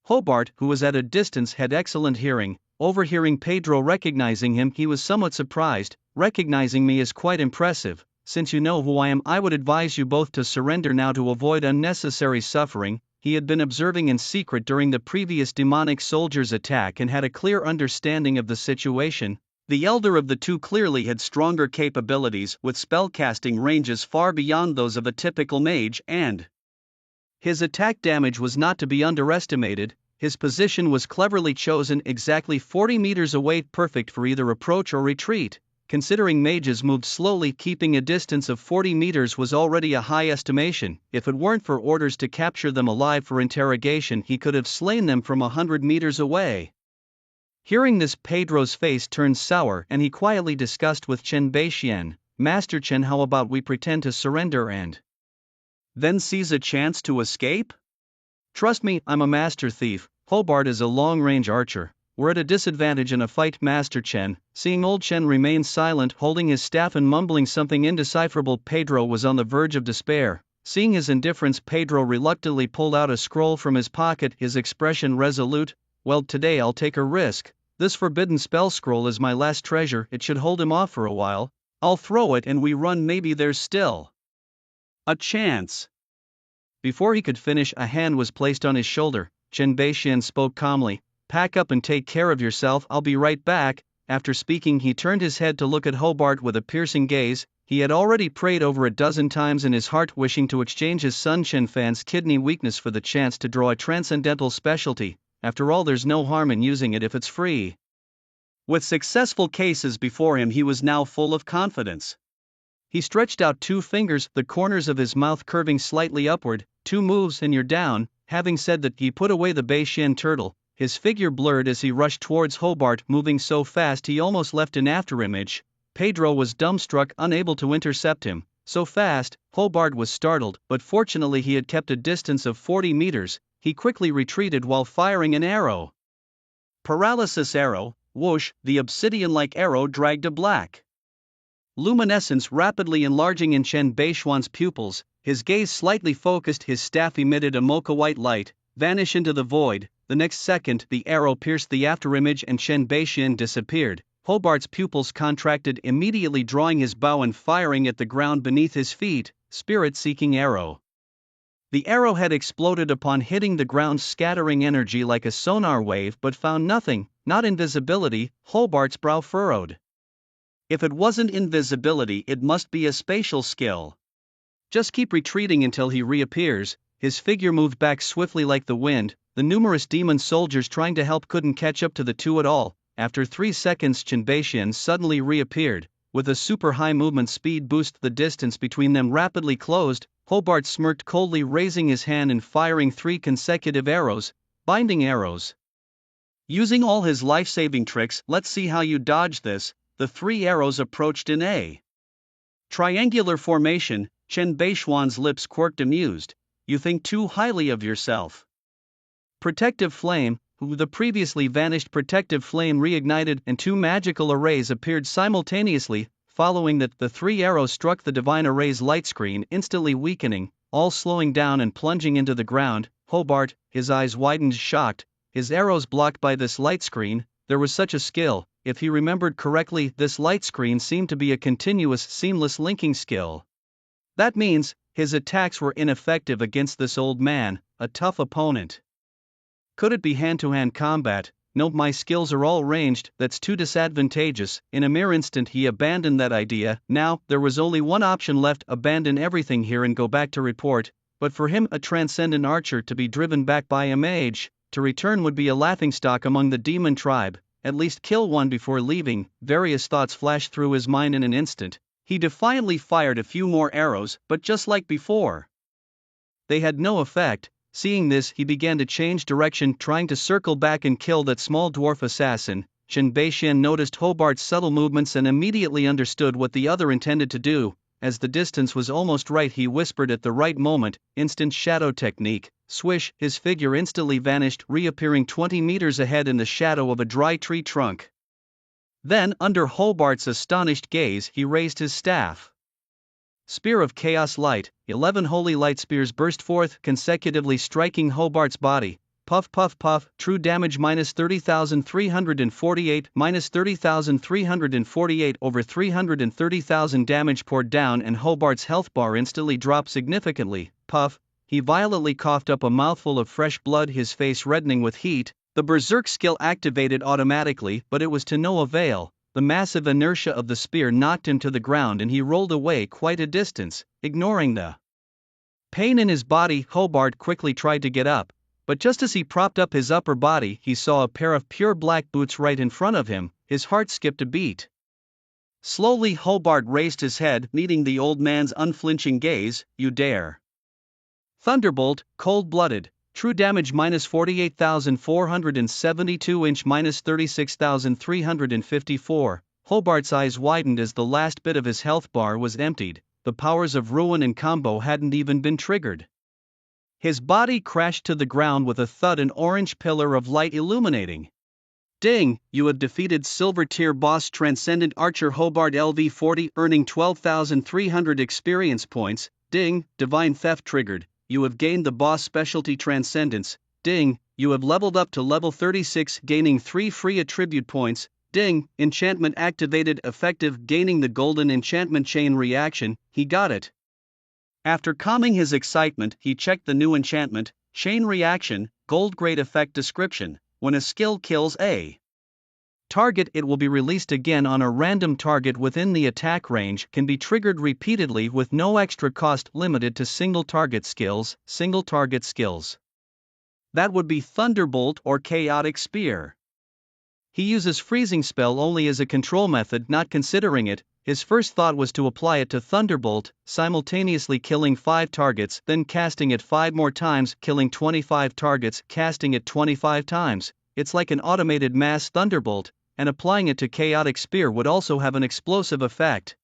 Hobart, who was at a distance, had excellent hearing. Overhearing Pedro recognizing him, he was somewhat surprised. Recognizing me is quite impressive. Since you know who I am, I would advise you both to surrender now to avoid unnecessary suffering. He had been observing in secret during the previous demonic soldier's attack and had a clear understanding of the situation. The elder of the two clearly had stronger capabilities, with spellcasting ranges far beyond those of a typical mage, and his attack damage was not to be underestimated. His position was cleverly chosen, exactly 40 meters away, perfect for either approach or retreat. Considering mages moved slowly, keeping a distance of 40 meters was already a high estimation. If it weren't for orders to capture them alive for interrogation, he could have slain them from 100 meters away. Hearing this, Pedro's face turned sour and he quietly discussed with Chen Beixian, "Master Chen, how about we pretend to surrender and then seize a chance to escape? Trust me, I'm a master thief. Hobart is a long-range archer. We're at a disadvantage in a fight." Master Chen, seeing Old Chen remain silent, holding his staff and mumbling something indecipherable, Pedro was on the verge of despair. Seeing his indifference, Pedro reluctantly pulled out a scroll from his pocket, his expression resolute. "Well, today I'll take a risk. This forbidden spell scroll is my last treasure. It should hold him off for a while. I'll throw it and we run. Maybe there's still a chance." Before he could finish, a hand was placed on his shoulder. Chen Beixian spoke calmly, "Pack up and take care of yourself, I'll be right back." After speaking, he turned his head to look at Hobart with a piercing gaze. He had already prayed over a dozen times in his heart, wishing to exchange his son Chen Fan's kidney weakness for the chance to draw a transcendental specialty. After all, there's no harm in using it if it's free. With successful cases before him, he was now full of confidence. He stretched out 2 fingers, the corners of his mouth curving slightly upward. 2 moves and you're down. Having said that, he put away the Beixian turtle. His figure blurred as he rushed towards Hobart, moving so fast he almost left an afterimage. Pedro was dumbstruck, unable to intercept him. So fast, Hobart was startled, but fortunately he had kept a distance of 40 meters. He quickly retreated while firing an arrow. Paralysis arrow, whoosh, the obsidian-like arrow dragged a black luminescence rapidly enlarging in Chen Beishuan's pupils. His gaze slightly focused, his staff emitted a mocha-white light, vanish into the void. The next second, the arrow pierced the afterimage and Chen Beixian disappeared. Hobart's pupils contracted, immediately drawing his bow and firing at the ground beneath his feet. Spirit-seeking arrow. The arrow had exploded upon hitting the ground, scattering energy like a sonar wave, but found nothing, not invisibility. Hobart's brow furrowed. If it wasn't invisibility, it must be a spatial skill. Just keep retreating until he reappears. His figure moved back swiftly like the wind. The numerous demon soldiers trying to help couldn't catch up to the two at all. After 3 seconds, Chen Beixian suddenly reappeared. With a super high movement speed boost, the distance between them rapidly closed. Hobart smirked coldly, raising his hand and firing 3 consecutive arrows, binding arrows. Using all his life-saving tricks, let's see how you dodge this. The 3 arrows approached in a triangular formation. Chen Beishuan's lips quirked, amused. "You think too highly of yourself." Protective flame, the previously vanished protective flame reignited and 2 magical arrays appeared simultaneously, Following that, the 3 arrows struck the divine array's light screen, instantly weakening, all slowing down and plunging into the ground. Hobart, his eyes widened, shocked. His arrows blocked by this light screen. There was such a skill. If he remembered correctly, this light screen seemed to be a continuous, seamless linking skill. That means, his attacks were ineffective against this old man, a tough opponent. Could it be hand-to-hand combat? No, my skills are all ranged, that's too disadvantageous. In a mere instant he abandoned that idea. Now, there was only one option left: abandon everything here and go back to report. But for him, a transcendent archer, to be driven back by a mage, to return would be a laughingstock among the demon tribe. At least kill one before leaving. Various thoughts flashed through his mind in an instant. He defiantly fired a few more arrows, but just like before, they had no effect. Seeing this, he began to change direction, trying to circle back and kill that small dwarf assassin. Shen Beixian noticed Hobart's subtle movements and immediately understood what the other intended to do. As the distance was almost right, he whispered at the right moment, instant shadow technique. Swish, his figure instantly vanished, reappearing 20 meters ahead in the shadow of a dry tree trunk. Then, under Hobart's astonished gaze, he raised his staff. Spear of Chaos Light. 11 holy light spears burst forth, consecutively striking Hobart's body. Puff puff puff, true damage minus 30,348, minus 30,348, over 330,000 damage poured down, and Hobart's health bar instantly dropped significantly. Puff, he violently coughed up a mouthful of fresh blood, his face reddening with heat. The Berserk skill activated automatically, but it was to no avail. The massive inertia of the spear knocked him to the ground and he rolled away quite a distance, ignoring the pain in his body. Hobart quickly tried to get up, but just as he propped up his upper body, he saw a pair of pure black boots right in front of him. His heart skipped a beat. Slowly Hobart raised his head, meeting the old man's unflinching gaze. You dare? Thunderbolt, cold-blooded. True damage minus 48,472, inch minus 36,354. Hobart's eyes widened as the last bit of his health bar was emptied. The powers of ruin and combo hadn't even been triggered. His body crashed to the ground with a thud, an orange pillar of light illuminating. Ding! You have defeated Silver Tier Boss Transcendent Archer Hobart LV40, earning 12,300 experience points. Ding! Divine Theft triggered. You have gained the boss specialty Transcendence. Ding! You have leveled up to level 36, gaining 3 free attribute points. Ding! Enchantment activated, effective, gaining the golden enchantment chain reaction. He got it. After calming his excitement, he checked the new enchantment, chain reaction, gold grade effect description. When a skill kills a target, it will be released again on a random target within the attack range, can be triggered repeatedly with no extra cost, limited to single target skills. That would be Thunderbolt or Chaotic Spear. He uses freezing spell only as a control method, not considering it. His first thought was to apply it to Thunderbolt, simultaneously killing 5 targets, then casting it 5 more times, killing 25 targets, casting it 25 times. It's like an automated mass Thunderbolt, and applying it to Chaotic Spear would also have an explosive effect.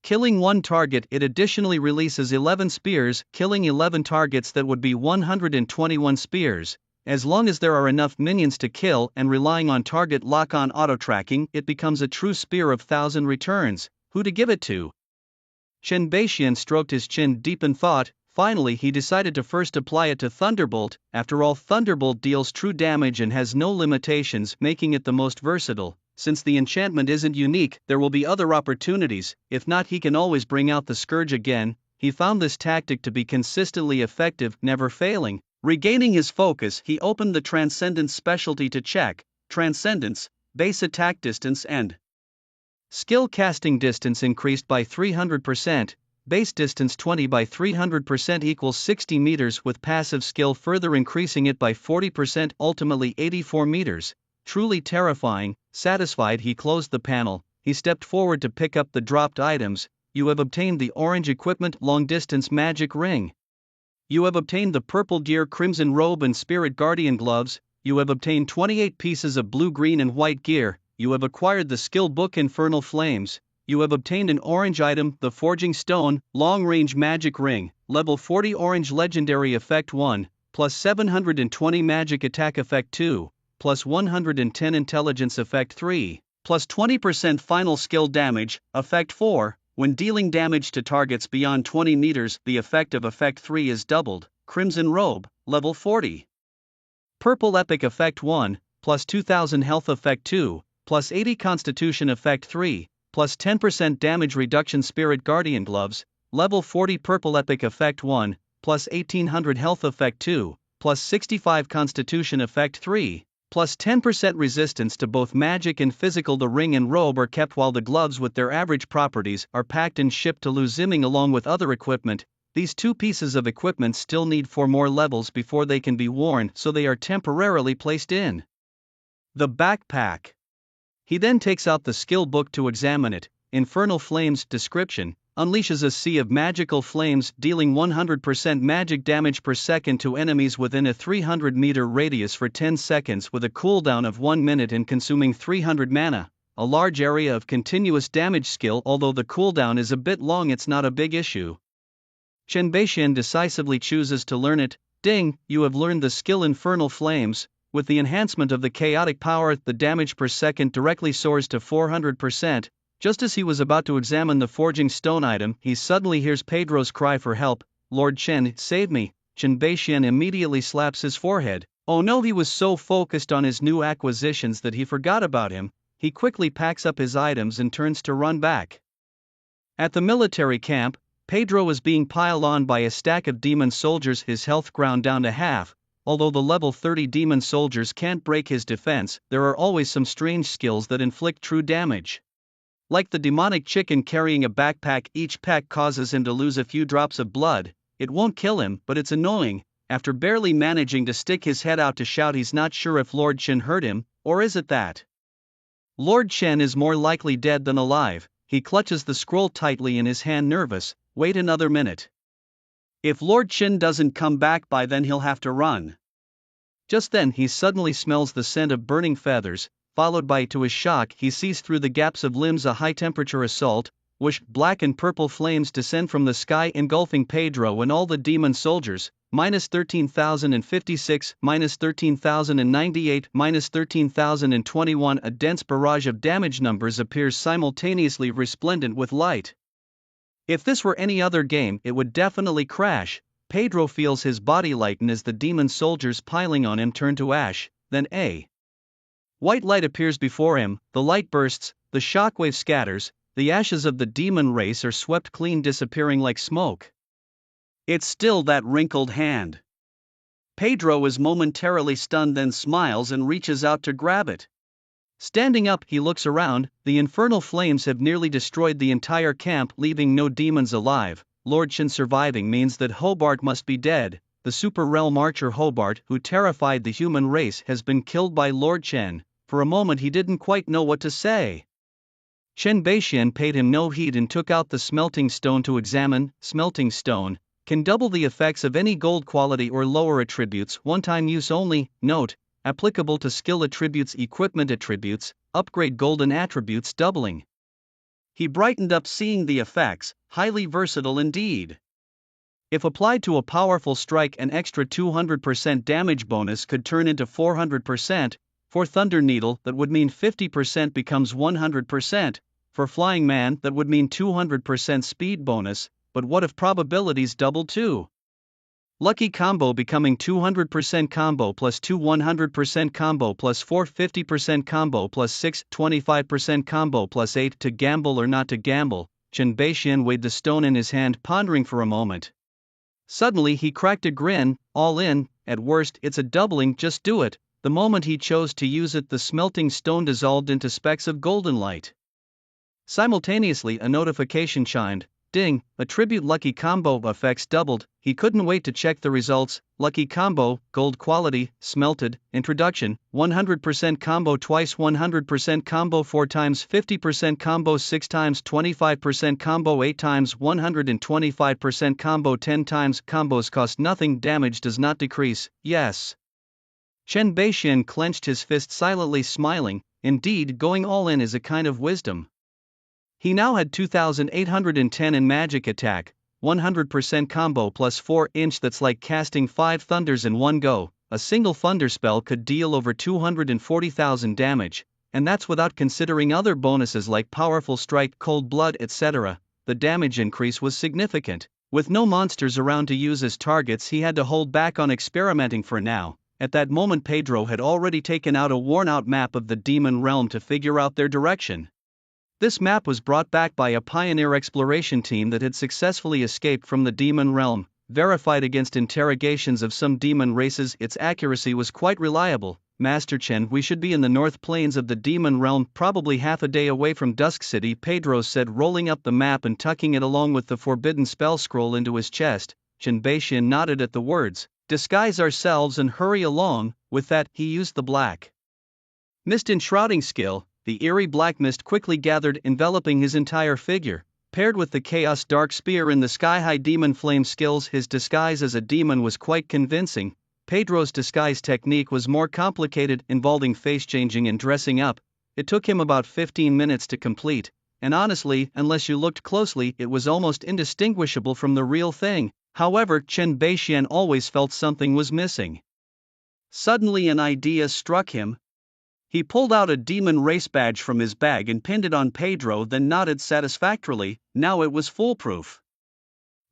Killing 1 target, it additionally releases 11 spears, killing 11 targets, that would be 121 spears. As long as there are enough minions to kill, and relying on target lock-on auto-tracking, it becomes a true spear of 1,000 returns. Who to give it to? Shen Beixian stroked his chin deep in thought. Finally he decided to first apply it to Thunderbolt. After all, Thunderbolt deals true damage and has no limitations, making it the most versatile. Since the enchantment isn't unique, there will be other opportunities. If not, he can always bring out the Scourge again. He found this tactic to be consistently effective, never failing. Regaining his focus, he opened the Transcendence specialty to check. Transcendence, base attack distance and skill casting distance increased by 300%. Base distance 20 by 300% equals 60 meters, with passive skill further increasing it by 40%, ultimately 84 meters. Truly terrifying. Satisfied, he closed the panel. He stepped forward to pick up the dropped items. You have obtained the orange equipment long distance magic ring. You have obtained the purple gear, crimson robe and spirit guardian gloves. You have obtained 28 pieces of blue, green and white gear. You have acquired the skill book Infernal Flames. You have obtained an orange item, the Forging Stone, long-range magic ring, level 40 orange legendary effect 1, plus 720 magic attack effect 2, plus 110 intelligence effect 3. plus 20% final skill damage. Effect 4, when dealing damage to targets beyond 20 meters, the effect of Effect 3 is doubled. Crimson Robe, level 40. Purple Epic Effect 1, plus 2000 Health Effect 2, plus 80 Constitution Effect 3, plus 10% damage reduction. Spirit Guardian Gloves, level 40. Purple Epic Effect 1, plus 1800 Health Effect 2, plus 65 Constitution Effect 3, plus 10% resistance to both magic and physical. The ring and robe are kept, while the gloves with their average properties are packed and shipped to Luziming along with other equipment. These two pieces of equipment still need 4 more levels before they can be worn, so they are temporarily placed in the backpack. He then takes out the skill book to examine it. Infernal Flames description: unleashes a sea of magical flames, dealing 100% magic damage per second to enemies within a 300-meter radius for 10 seconds with a cooldown of 1 minute and consuming 300 mana. A large area of continuous damage skill. Although the cooldown is a bit long, it's not a big issue. Chen Beixian decisively chooses to learn it. Ding, you have learned the skill Infernal Flames. With the enhancement of the chaotic power, the damage per second directly soars to 400%. Just as he was about to examine the forging stone item, he suddenly hears Pedro's cry for help. Lord Chen, save me. Chen Beixian immediately slaps his forehead. Oh no, he was so focused on his new acquisitions that he forgot about him. He quickly packs up his items and turns to run back. At the military camp, Pedro is being piled on by a stack of demon soldiers, his health ground down to half. Although the level 30 demon soldiers can't break his defense, there are always some strange skills that inflict true damage. Like the demonic chicken carrying a backpack, each peck causes him to lose a few drops of blood. It won't kill him, but it's annoying. After barely managing to stick his head out to shout, he's not sure if Lord Chen heard him, or is it that Lord Chen is more likely dead than alive. He clutches the scroll tightly in his hand, nervous. Wait another minute. If Lord Chen doesn't come back by then, he'll have to run. Just then he suddenly smells the scent of burning feathers, followed by, to his shock, he sees through the gaps of limbs a high-temperature assault. Whoosh! Black and purple flames descend from the sky, engulfing Pedro and all the demon soldiers. Minus 13,056, minus 13,098, minus 13,021. A dense barrage of damage numbers appears simultaneously, resplendent with light. If this were any other game, it would definitely crash. Pedro feels his body lighten as the demon soldiers piling on him turn to ash. Then a white light appears before him. The light bursts, the shockwave scatters, the ashes of the demon race are swept clean, disappearing like smoke. It's still that wrinkled hand. Pedro is momentarily stunned, then smiles and reaches out to grab it. Standing up, he looks around. The infernal flames have nearly destroyed the entire camp, leaving no demons alive. Lord Chen surviving means that Hobart must be dead. The super realm archer Hobart, who terrified the human race, has been killed by Lord Chen. For a moment he didn't quite know what to say. Chen Beixian paid him no heed and took out the smelting stone to examine. Smelting stone can double the effects of any gold quality or lower attributes, one-time use only. Note: applicable to skill attributes, equipment attributes, upgrade golden attributes doubling. He brightened up seeing the effects, highly versatile indeed. If applied to a powerful strike, an extra 200% damage bonus could turn into 400%. For Thunder Needle, that would mean 50% becomes 100%. For Flying Man, that would mean 200% speed bonus, but what if probabilities double too? Lucky Combo becoming 200% combo plus 2 100% combo plus 4 50% combo plus 6 25% combo plus 8 to gamble or not to gamble. Chen Beixian weighed the stone in his hand, pondering for a moment. Suddenly he cracked a grin. All in, at worst it's a doubling, just do it. The moment he chose to use it, the smelting stone dissolved into specks of golden light. Simultaneously a notification chimed. Ding, attribute Lucky Combo effects doubled. He couldn't wait to check the results. Lucky Combo, gold quality, smelted, introduction, 100% combo twice 100% combo 4 times 50% combo 6 times 25% combo 8 times 125% combo 10 times. Combos cost nothing, damage does not decrease. Yes. Chen Beixian clenched his fist, silently smiling. Indeed, going all in is a kind of wisdom. He now had 2,810 in magic attack, 100% combo plus 4-inch. That's like casting 5 thunders in one go. A single thunder spell could deal over 240,000 damage. and that's without considering other bonuses like powerful strike, cold blood, etc. The damage increase was significant. With no monsters around to use as targets, he had to hold back on experimenting for now. At that moment, Pedro had already taken out a worn-out map of the demon realm to figure out their direction. This map was brought back by a pioneer exploration team that had successfully escaped from the demon realm. Verified against interrogations of some demon races, its accuracy was quite reliable. Master Chen, we should be in the north plains of the demon realm, probably half a day away from Dusk City, Pedro said, rolling up the map and tucking it along with the forbidden spell scroll into his chest. Chen Beixian nodded at the words. Disguise ourselves and hurry along. With that, he used the black mist enshrouding skill. The eerie black mist quickly gathered, enveloping his entire figure. Paired with the Chaos Dark Spear and the sky-high demon flame skills, his disguise as a demon was quite convincing. Pedro's disguise technique was more complicated, involving face-changing and dressing up. It took him about 15 minutes to complete, and honestly, unless you looked closely, it was almost indistinguishable from the real thing. However, Chen Beixian always felt something was missing. Suddenly an idea struck him. He pulled out a demon race badge from his bag and pinned it on Pedro, then nodded satisfactorily. Now it was foolproof.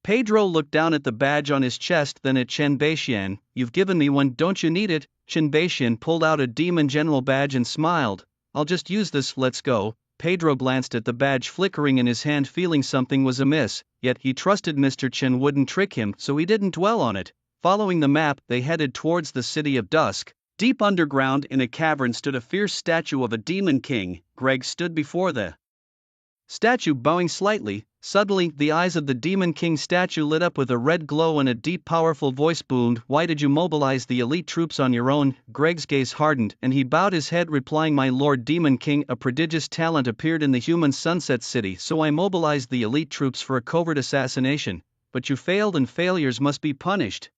Pedro looked down at the badge on his chest, then at Chen Beixian. You've given me one, don't you need it? Chen Beixian pulled out a demon general badge and smiled. I'll just use this, let's go. Pedro glanced at the badge flickering in his hand, feeling something was amiss, yet he trusted Mr. Chen wouldn't trick him, so he didn't dwell on it. Following the map, they headed towards the City of Dusk. Deep underground in a cavern stood a fierce statue of a demon king. Greg stood before the statue, bowing slightly. Suddenly, the eyes of the demon king statue lit up with a red glow and a deep, powerful voice boomed. Why did you mobilize the elite troops on your own? Greg's gaze hardened, and he bowed his head, replying, My Lord Demon King, a prodigious talent appeared in the human Sunset City, so I mobilized the elite troops for a covert assassination. But you failed, and failures must be punished.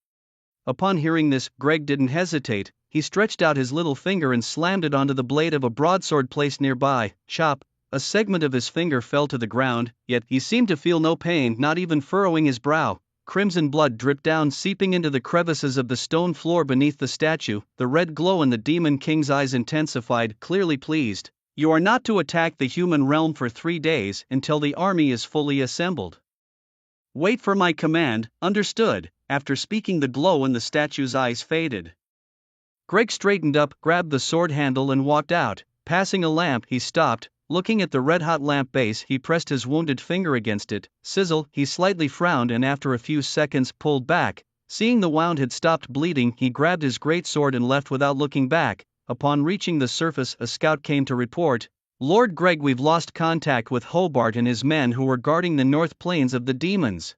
Upon hearing this, Greg didn't hesitate. He stretched out his little finger and slammed it onto the blade of a broadsword placed nearby. Chop! A segment of his finger fell to the ground, yet he seemed to feel no pain, not even furrowing his brow. Crimson blood dripped down, seeping into the crevices of the stone floor beneath the statue. The red glow in the Demon King's eyes intensified, clearly pleased. You are not to attack the human realm for 3 days, until the army is fully assembled. Wait for my command, understood? After speaking, the glow in the statue's eyes faded. Greg straightened up, grabbed the sword handle and walked out. Passing a lamp, he stopped. Looking at the red-hot lamp base, he pressed his wounded finger against it. Sizzle, he slightly frowned and after a few seconds pulled back. Seeing the wound had stopped bleeding, he grabbed his great sword and left without looking back. Upon reaching the surface, a scout came to report, Lord Greg, we've lost contact with Hobart and his men who were guarding the north plains of the demons.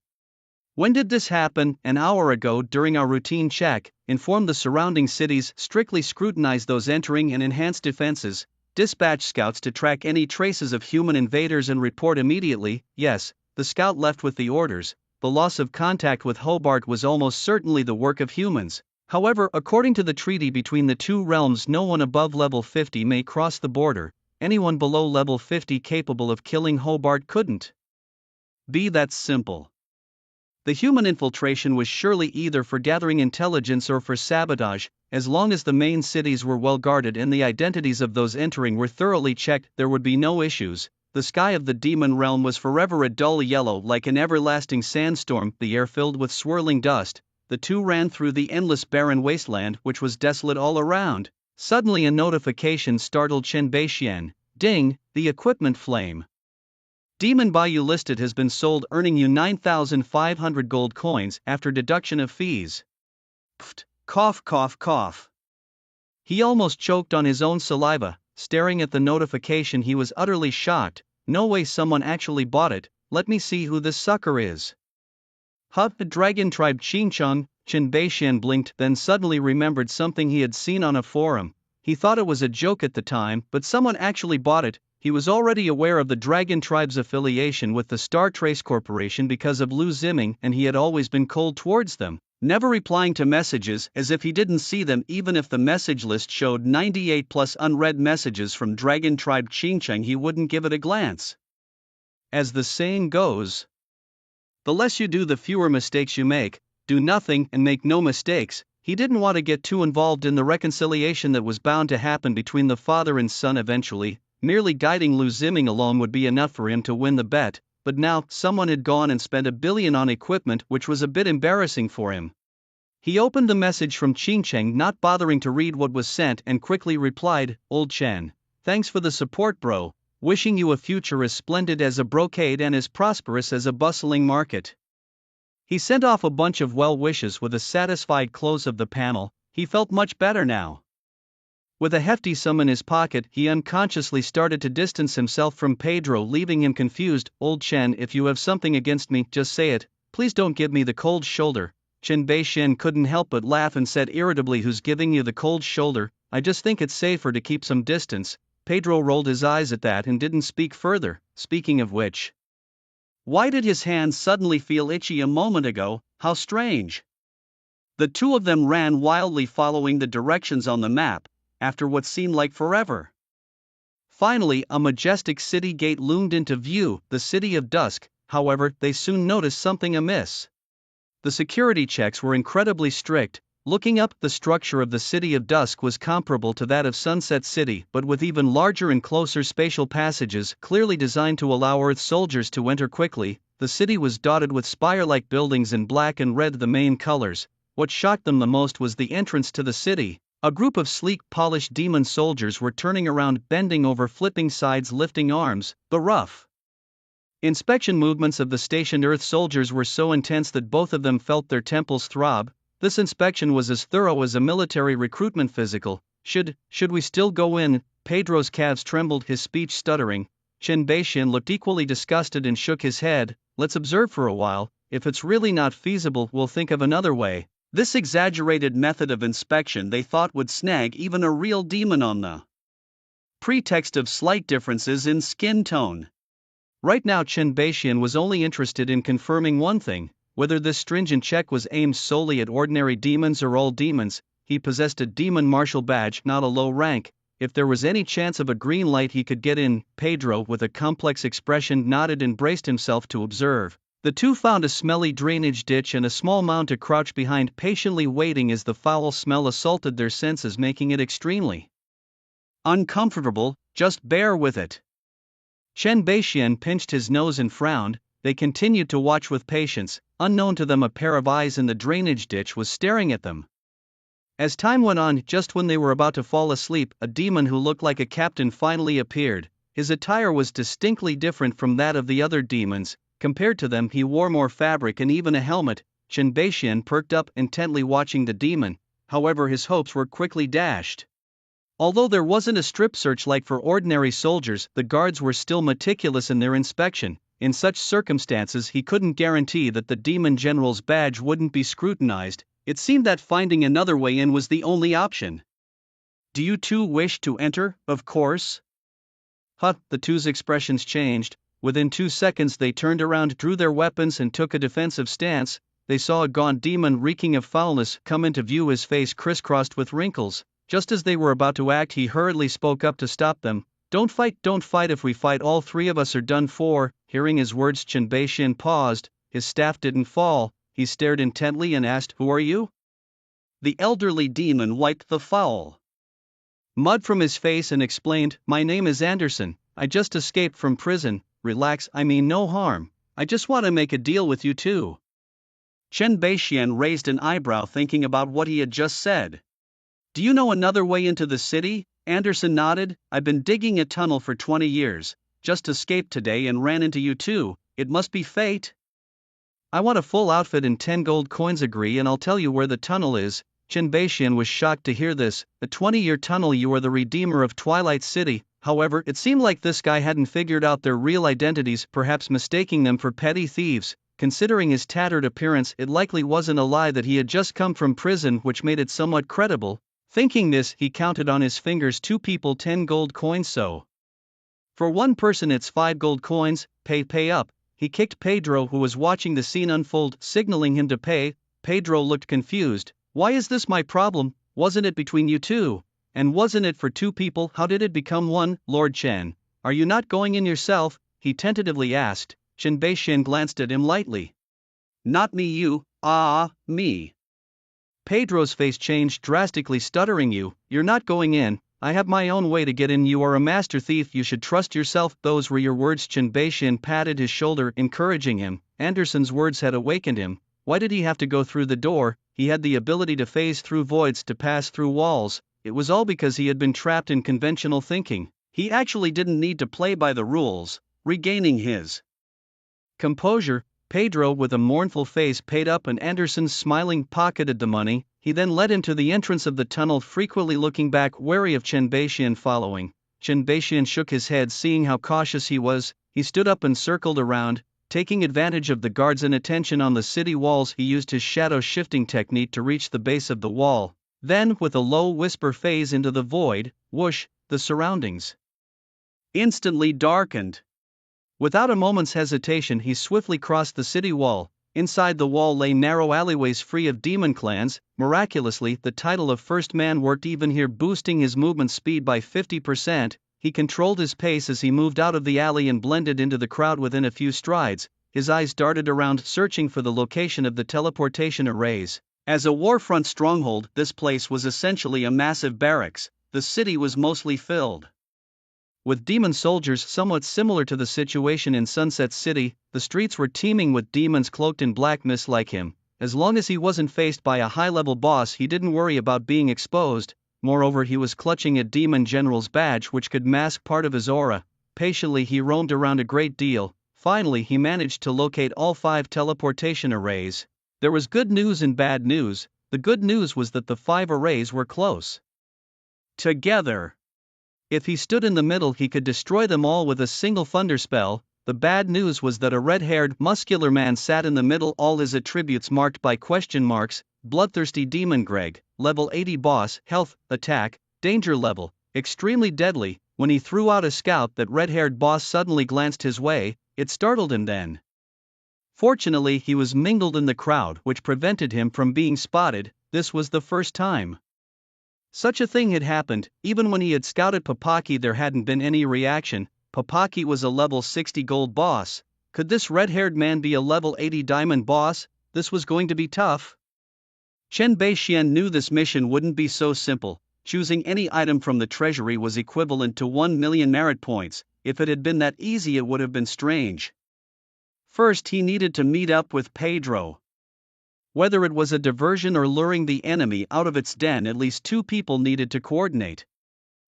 When did this happen? An hour ago during our routine check. Inform the surrounding cities, strictly scrutinize those entering and enhance defenses. Dispatch scouts to track any traces of human invaders and report immediately. Yes, the scout left with the orders. The loss of contact with Hobart was almost certainly the work of humans. However, according to the treaty between the two realms, no one above level 50 may cross the border. Anyone below level 50 capable of killing Hobart couldn't be that simple. The human infiltration was surely either for gathering intelligence or for sabotage. As long as the main cities were well guarded and the identities of those entering were thoroughly checked, there would be no issues. The sky of the demon realm was forever a dull yellow, like an everlasting sandstorm, the air filled with swirling dust. The two ran through the endless barren wasteland, which was desolate all around. Suddenly a notification startled Chen Beixian. Ding, the equipment flame. Demon Bayou listed has been sold, earning you 9,500 gold coins after deduction of fees. Pfft, cough, cough, cough. He almost choked on his own saliva. Staring at the notification, he was utterly shocked. No way someone actually bought it. Let me see who this sucker is. The dragon tribe Xincheng. Chen Beixian blinked, then suddenly remembered something he had seen on a forum. He thought it was a joke at the time, but someone actually bought it. He was already aware of the Dragon Tribe's affiliation with the Star Trace Corporation because of Lu Ziming, and he had always been cold towards them, never replying to messages, as if he didn't see them. Even if the message list showed 98 plus unread messages from Dragon Tribe Xincheng, he wouldn't give it a glance. As the saying goes, the less you do, the fewer mistakes you make. Do nothing and make no mistakes. He didn't want to get too involved in the reconciliation that was bound to happen between the father and son eventually. Merely guiding Lu Ziming alone would be enough for him to win the bet, but now someone had gone and spent $1 billion on equipment, which was a bit embarrassing for him. He opened the message from Qingcheng, not bothering to read what was sent, and quickly replied, "Old Chen. Thanks for the support, bro. Wishing you a future as splendid as a brocade and as prosperous as a bustling market." He sent off a bunch of well wishes with a satisfied close of the panel. He felt much better now. With a hefty sum in his pocket, he unconsciously started to distance himself from Pedro, leaving him confused. "Old Chen, if you have something against me, just say it. Please don't give me the cold shoulder." Chen Beixian couldn't help but laugh and said irritably, "Who's giving you the cold shoulder? I just think it's safer to keep some distance." Pedro rolled his eyes at that and didn't speak further. Speaking of which, why did his hands suddenly feel itchy a moment ago? How strange. The two of them ran wildly, following the directions on the map, after what seemed like forever. Finally, a majestic city gate loomed into view, the City of Dusk. However, they soon noticed something amiss. The security checks were incredibly strict. Looking up, the structure of the City of Dusk was comparable to that of Sunset City, but with even larger and closer spatial passages, clearly designed to allow Earth soldiers to enter quickly. The city was dotted with spire-like buildings in black and red, the main colors. What shocked them the most was the entrance to the city. A group of sleek, polished demon soldiers were turning around, bending over, flipping sides, lifting arms. The rough inspection movements of the stationed Earth soldiers were so intense that both of them felt their temples throb. This inspection was as thorough as a military recruitment physical. Should we still go in?" Pedro's calves trembled, his speech stuttering. Chen Beixian looked equally disgusted and shook his head. "Let's observe for a while. If it's really not feasible, we'll think of another way." This exaggerated method of inspection they thought would snag even a real demon on the pretext of slight differences in skin tone. Right now Chen Beixian was only interested in confirming one thing: whether this stringent check was aimed solely at ordinary demons or all demons. He possessed a demon marshal badge, not a low rank. If there was any chance of a green light, he could get in. Pedro, with a complex expression, nodded and braced himself to observe. The two found a smelly drainage ditch and a small mound to crouch behind, patiently waiting as the foul smell assaulted their senses, making it extremely uncomfortable. "Just bear with it." Chen Beixian pinched his nose and frowned. They continued to watch with patience. Unknown to them, a pair of eyes in the drainage ditch was staring at them. As time went on, just when they were about to fall asleep, a demon who looked like a captain finally appeared. His attire was distinctly different from that of the other demons. Compared to them, he wore more fabric and even a helmet. Chen Beixian perked up, intently watching the demon. However, his hopes were quickly dashed. Although there wasn't a strip search like for ordinary soldiers, the guards were still meticulous in their inspection. In such circumstances, he couldn't guarantee that the demon general's badge wouldn't be scrutinized. It seemed that finding another way in was the only option. "Do you two wish to enter?" "Of course." The two's expressions changed. Within 2 seconds they turned around, drew their weapons and took a defensive stance. They saw a gaunt demon reeking of foulness come into view, his face crisscrossed with wrinkles. Just as they were about to act, he hurriedly spoke up to stop them. Don't fight. If we fight, all three of us are done for." Hearing his words, Chen Beixian paused. His staff didn't fall. He stared intently and asked, "Who are you?" The elderly demon wiped the foul mud from his face and explained, "My name is Anderson. I just escaped from prison." "Relax, I mean no harm. I just want to make a deal with you too." Chen Beixian raised an eyebrow, thinking about what he had just said. "Do you know another way into the city?" Anderson nodded. "I've been digging a tunnel for 20 years. Just escaped today and ran into you too. It must be fate." "I want a full outfit and 10 gold coins. Agree and I'll tell you where the tunnel is." Chen Beixian was shocked to hear this. "A 20-year tunnel? You are the redeemer of Twilight City." However, it seemed like this guy hadn't figured out their real identities, perhaps mistaking them for petty thieves. Considering his tattered appearance, it likely wasn't a lie that he had just come from prison, which made it somewhat credible. Thinking this, he counted on his fingers 2 people, 10 gold coins. So for one person it's 5 gold coins. Pay up. He kicked Pedro, who was watching the scene unfold, signaling him to pay. Pedro looked confused. "Why is this my problem? Wasn't it between you two? And wasn't it for 2 people? How did it become 1? Lord Chen, are you not going in yourself?" he tentatively asked. Chen Beixian glanced at him lightly. "Not me, you." "Me." Pedro's face changed drastically, stuttering, You're not going in, I have my own way to get in. You are a master thief, you should trust yourself. Those were your words. Chen Beixian patted his shoulder, encouraging him. Anderson's words had awakened him. Why did he have to go through the door? He had the ability to phase through voids, to pass through walls. It was all because he had been trapped in conventional thinking. He actually didn't need to play by the rules. Regaining his composure, Pedro, with a mournful face, paid up, and Anderson, smiling, pocketed the money. He then led him to the entrance of the tunnel, frequently looking back, wary of Chen Beixian following. Chen Beixian shook his head, seeing how cautious he was. He stood up and circled around, taking advantage of the guards' inattention on the city walls. He used his shadow shifting technique to reach the base of the wall. Then, with a low whisper, phase into the void. Whoosh! The surroundings instantly darkened. Without a moment's hesitation, he swiftly crossed the city wall. Inside the wall lay narrow alleyways free of demon clans. Miraculously, the title of First Man worked even here, boosting his movement speed by 50%. He controlled his pace as he moved out of the alley and blended into the crowd within a few strides. His eyes darted around, searching for the location of the teleportation arrays. As a warfront stronghold, this place was essentially a massive barracks. The city was mostly filled with demon soldiers, somewhat similar to the situation in Sunset City. The streets were teeming with demons cloaked in black mist like him. As long as he wasn't faced by a high-level boss, he didn't worry about being exposed. Moreover, he was clutching a demon general's badge, which could mask part of his aura. Patiently, he roamed around a great deal. Finally, he managed to locate all 5 teleportation arrays. There was good news and bad news. The good news was that the 5 arrays were close together. If he stood in the middle, he could destroy them all with a single thunder spell. The bad news was that a red-haired, muscular man sat in the middle, all his attributes marked by question marks. Bloodthirsty Demon Greg, level 80 boss, health, attack, danger level, extremely deadly. When he threw out a scout, that red-haired boss suddenly glanced his way. It startled him then. Fortunately, he was mingled in the crowd, which prevented him from being spotted. This was the first time such a thing had happened. Even when he had scouted Papaki, there hadn't been any reaction. Papaki was a level 60 gold boss. Could this red-haired man be a level 80 diamond boss? This was going to be tough. Chen Beixian knew this mission wouldn't be so simple. Choosing any item from the treasury was equivalent to 1 million merit points. If it had been that easy, it would have been strange. First, he needed to meet up with Pedro. Whether it was a diversion or luring the enemy out of its den, at least 2 people needed to coordinate.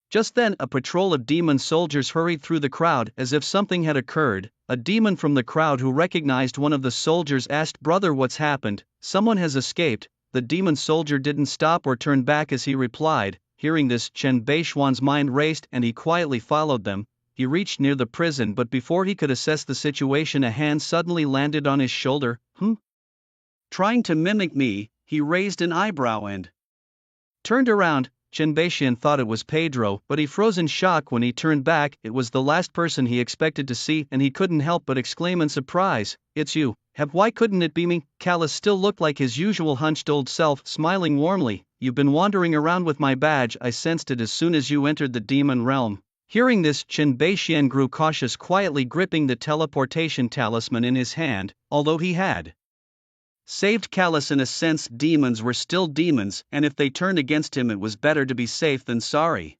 Just then, a patrol of demon soldiers hurried through the crowd as if something had occurred. A demon from the crowd who recognized one of the soldiers asked, "Brother, what's happened?" "Someone has escaped." The demon soldier didn't stop or turn back as he replied. Hearing this, Chen Beixian's mind raced and he quietly followed them. He reached near the prison, but before he could assess the situation, a hand suddenly landed on his shoulder. Trying to mimic me, he raised an eyebrow and turned around. Chen Beixian thought it was Pedro, but he froze in shock when he turned back. It was the last person he expected to see, and he couldn't help but exclaim in surprise, "It's you." Why couldn't it be me?" Callus still looked like his usual hunched old self, smiling warmly. "You've been wandering around with my badge. I sensed it as soon as you entered the demon realm." Hearing this, Chen Beixian grew cautious, quietly gripping the teleportation talisman in his hand. Although he had saved Callus in a sense, demons were still demons, and if they turned against him, it was better to be safe than sorry.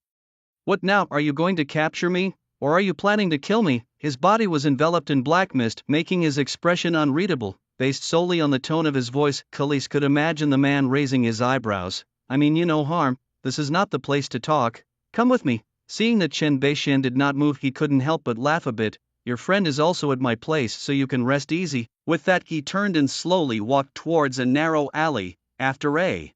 "What now? Are you going to capture me? Or are you planning to kill me?" His body was enveloped in black mist, making his expression unreadable. Based solely on the tone of his voice, Callus could imagine the man raising his eyebrows. "I mean you no harm. This is not the place to talk. Come with me." Seeing that Chen Beixian did not move, he couldn't help but laugh a bit. "Your friend is also at my place, so you can rest easy." With that, he turned and slowly walked towards a narrow alley. After a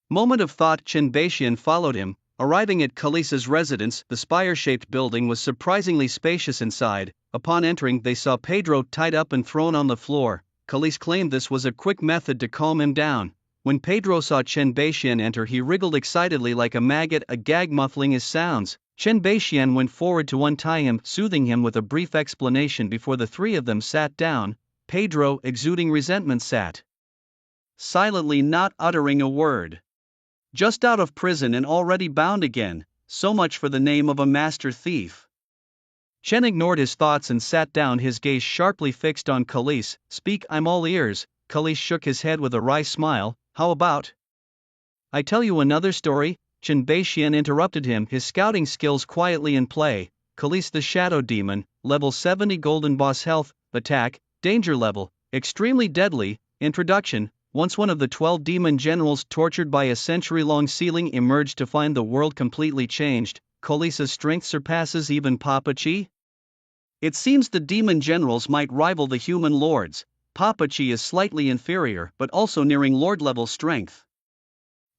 moment of thought, Chen Beixian followed him. Arriving at Calis's residence, the spire-shaped building was surprisingly spacious inside. Upon entering, they saw Pedro tied up and thrown on the floor. Calis claimed this was a quick method to calm him down. When Pedro saw Chen Beixian enter, he wriggled excitedly like a maggot, a gag muffling his sounds. Chen Beixian went forward to untie him, soothing him with a brief explanation before the 3 of them sat down. Pedro, exuding resentment, sat silently, not uttering a word. Just out of prison and already bound again. So much for the name of a master thief. Chen ignored his thoughts and sat down, his gaze sharply fixed on Calis. "Speak, I'm all ears." Calis shook his head with a wry smile. "How about I tell you another story? Chen Beixian interrupted him, his scouting skills quietly in play. Khalees the Shadow Demon, level 70 Golden Boss Health, Attack, Danger Level, Extremely Deadly. Introduction. Once one of the 12 demon generals tortured by a century-long sealing emerged to find the world completely changed. Khalees's strength surpasses even Papa Chi? It seems the demon generals might rival the human lords. Papa Chi is slightly inferior but also nearing lord-level strength.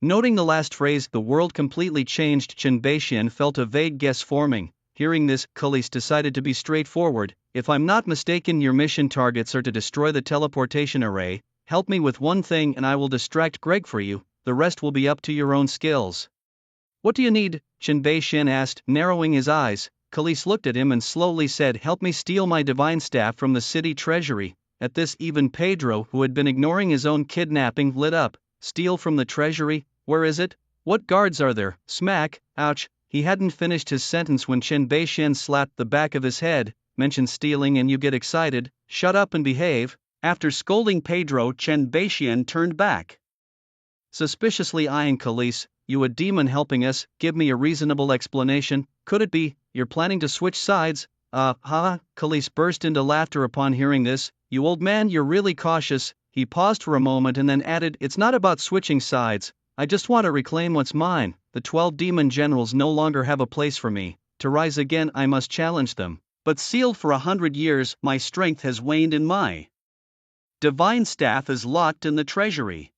Noting the last phrase, the world completely changed, Chen Beixian felt a vague guess forming. Hearing this, Khalees decided to be straightforward. If I'm not mistaken, your mission targets are to destroy the teleportation array. Help me with one thing and I will distract Greg for you, the rest will be up to your own skills. What do you need? Chen Beixian asked, narrowing his eyes. Khalees looked at him and slowly said, help me steal my divine staff from the city treasury. At this, even Pedro, who had been ignoring his own kidnapping, lit up. Steal from the treasury? Where is it? What guards are there? Smack! Ouch! He hadn't finished his sentence when Chen Beixian slapped the back of his head. Mention stealing and you get excited. Shut up and behave. After scolding Pedro, Chen Beixian turned back, suspiciously eyeing Khalees. You a demon helping us? Give me a reasonable explanation. Could it be you're planning to switch sides? Khalees burst into laughter upon hearing this. You old man, you're really cautious. He paused for a moment and then added, it's not about switching sides. I just want to reclaim what's mine. The 12 demon generals no longer have a place for me. To rise again, I must challenge them. But sealed for 100 years, my strength has waned and my divine staff is locked in the treasury.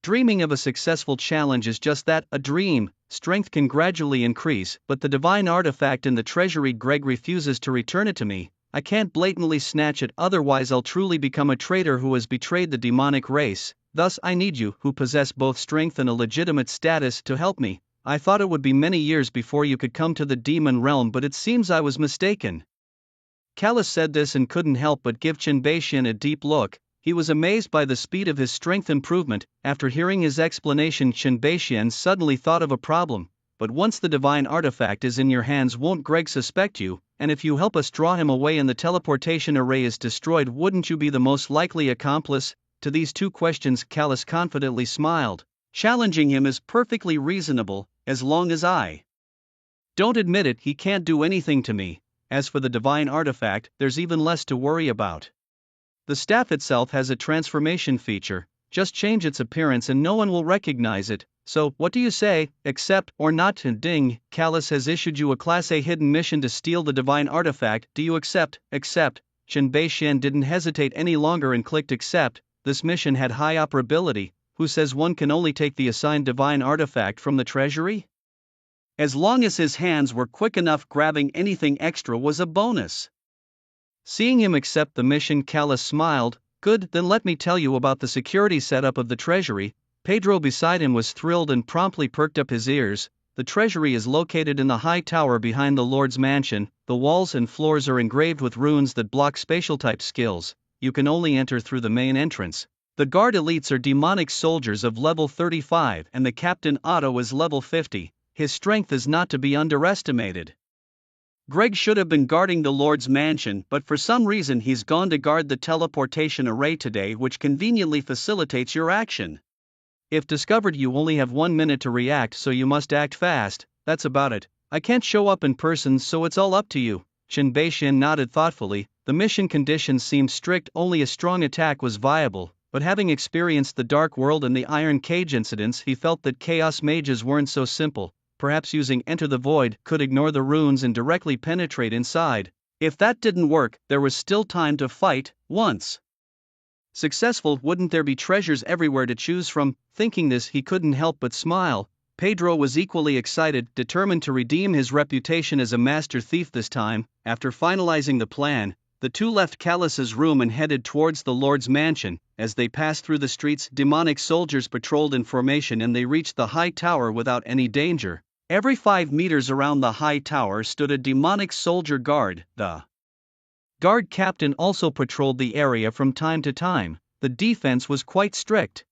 Dreaming of a successful challenge is just that, a dream. Strength can gradually increase, but the divine artifact in the treasury, Greg refuses to return it to me. I can't blatantly snatch it, otherwise I'll truly become a traitor who has betrayed the demonic race. Thus I need you, who possess both strength and a legitimate status, to help me. I thought it would be many years before you could come to the demon realm, but it seems I was mistaken. Khalees said this and couldn't help but give Chen Beixian a deep look. He was amazed by the speed of his strength improvement. After hearing his explanation, Chen Beixian suddenly thought of a problem. But once the divine artifact is in your hands, won't Greg suspect you? And if you help us draw him away and the teleportation array is destroyed, wouldn't you be the most likely accomplice? To these two questions, Khalees confidently smiled. Challenging him is perfectly reasonable, as long as I don't admit it. He can't do anything to me. As for the divine artifact, there's even less to worry about. The staff itself has a transformation feature. Just change its appearance and no one will recognize it. So, what do you say? Accept or not? Ding, Khalees has issued you a Class A hidden mission to steal the divine artifact. Do you accept? Accept. Chen Beixian didn't hesitate any longer and clicked accept. This mission had high operability. Who says one can only take the assigned divine artifact from the treasury? As long as his hands were quick enough, grabbing anything extra was a bonus. Seeing him accept the mission, Khalees smiled. Good, then let me tell you about the security setup of the treasury. Pedro beside him was thrilled and promptly perked up his ears. The treasury is located in the high tower behind the Lord's mansion. The walls and floors are engraved with runes that block spatial type skills. You can only enter through the main entrance. The guard elites are demonic soldiers of level 35 and the captain Otto is level 50. His strength is not to be underestimated. Greg should have been guarding the Lord's mansion, but for some reason he's gone to guard the teleportation array today, which conveniently facilitates your action. If discovered, you only have 1 minute to react, so you must act fast. That's about it. I can't show up in person, so it's all up to you. Chen Beixian nodded thoughtfully. The mission conditions seemed strict, only a strong attack was viable, but having experienced the Dark World and the Iron Cage incidents, he felt that Chaos Mages weren't so simple. Perhaps using Enter the Void could ignore the runes and directly penetrate inside. If that didn't work, there was still time to fight. Once successful, wouldn't there be treasures everywhere to choose from? Thinking this, he couldn't help but smile. Pedro was equally excited, determined to redeem his reputation as a master thief this time. After finalizing the plan, the two left Khalees's room and headed towards the Lord's mansion. As they passed through the streets, demonic soldiers patrolled in formation and they reached the high tower without any danger. Every 5 meters around the high tower stood a demonic soldier guard. The guard captain also patrolled the area from time to time. The defense was quite strict.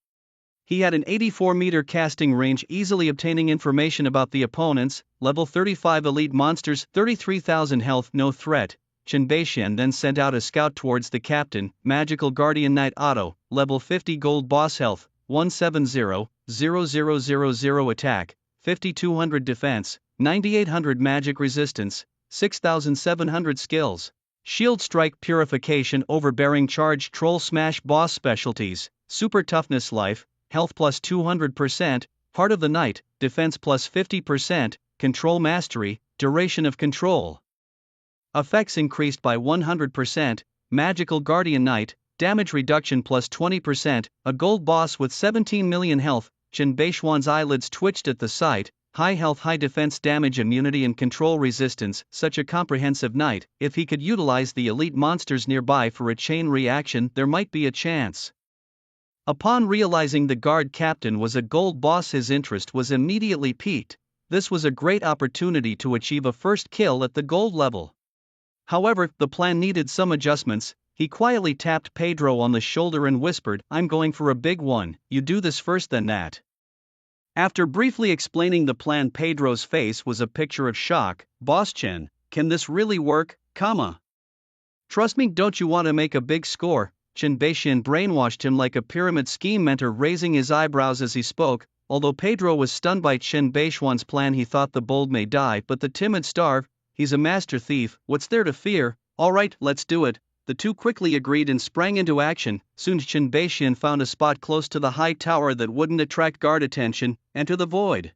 He had an 84-meter casting range, easily obtaining information about the opponents. Level 35 elite monsters, 33,000 health, no threat. Chen Beixian then sent out a scout towards the captain, Magical Guardian Knight Otto, level 50 gold boss health, 170, 0,000 attack, 5200 defense, 9800 magic resistance, 6700 skills. Shield strike purification overbearing charge troll smash boss specialties, super toughness life, health plus 200%, heart of the night, defense plus 50%, control mastery, duration of control. Effects increased by 100%, magical guardian knight, damage reduction plus 20%, a gold boss with 17 million health. Chen Baishuan's eyelids twitched at the sight. High health, high defense, damage immunity and control resistance, such a comprehensive knight. If he could utilize the elite monsters nearby for a chain reaction, there might be a chance. Upon realizing the guard captain was a gold boss, his interest was immediately piqued. This was a great opportunity to achieve a first kill at the gold level. However, the plan needed some adjustments. He quietly tapped Pedro on the shoulder and whispered, "I'm going for a big one, you do this first then that." After briefly explaining the plan, Pedro's face was a picture of shock. "Boss Chen, can this really work, comma? Trust me, don't you want to make a big score?" Chen Baixian brainwashed him like a pyramid scheme mentor, raising his eyebrows as he spoke. Although Pedro was stunned by Chen Baishuan's plan, he thought the bold may die but the timid starve. He's a master thief, what's there to fear? Alright, let's do it. The two quickly agreed and sprang into action. Soon Chen Baixian found a spot close to the high tower that wouldn't attract guard attention. "Enter the void,"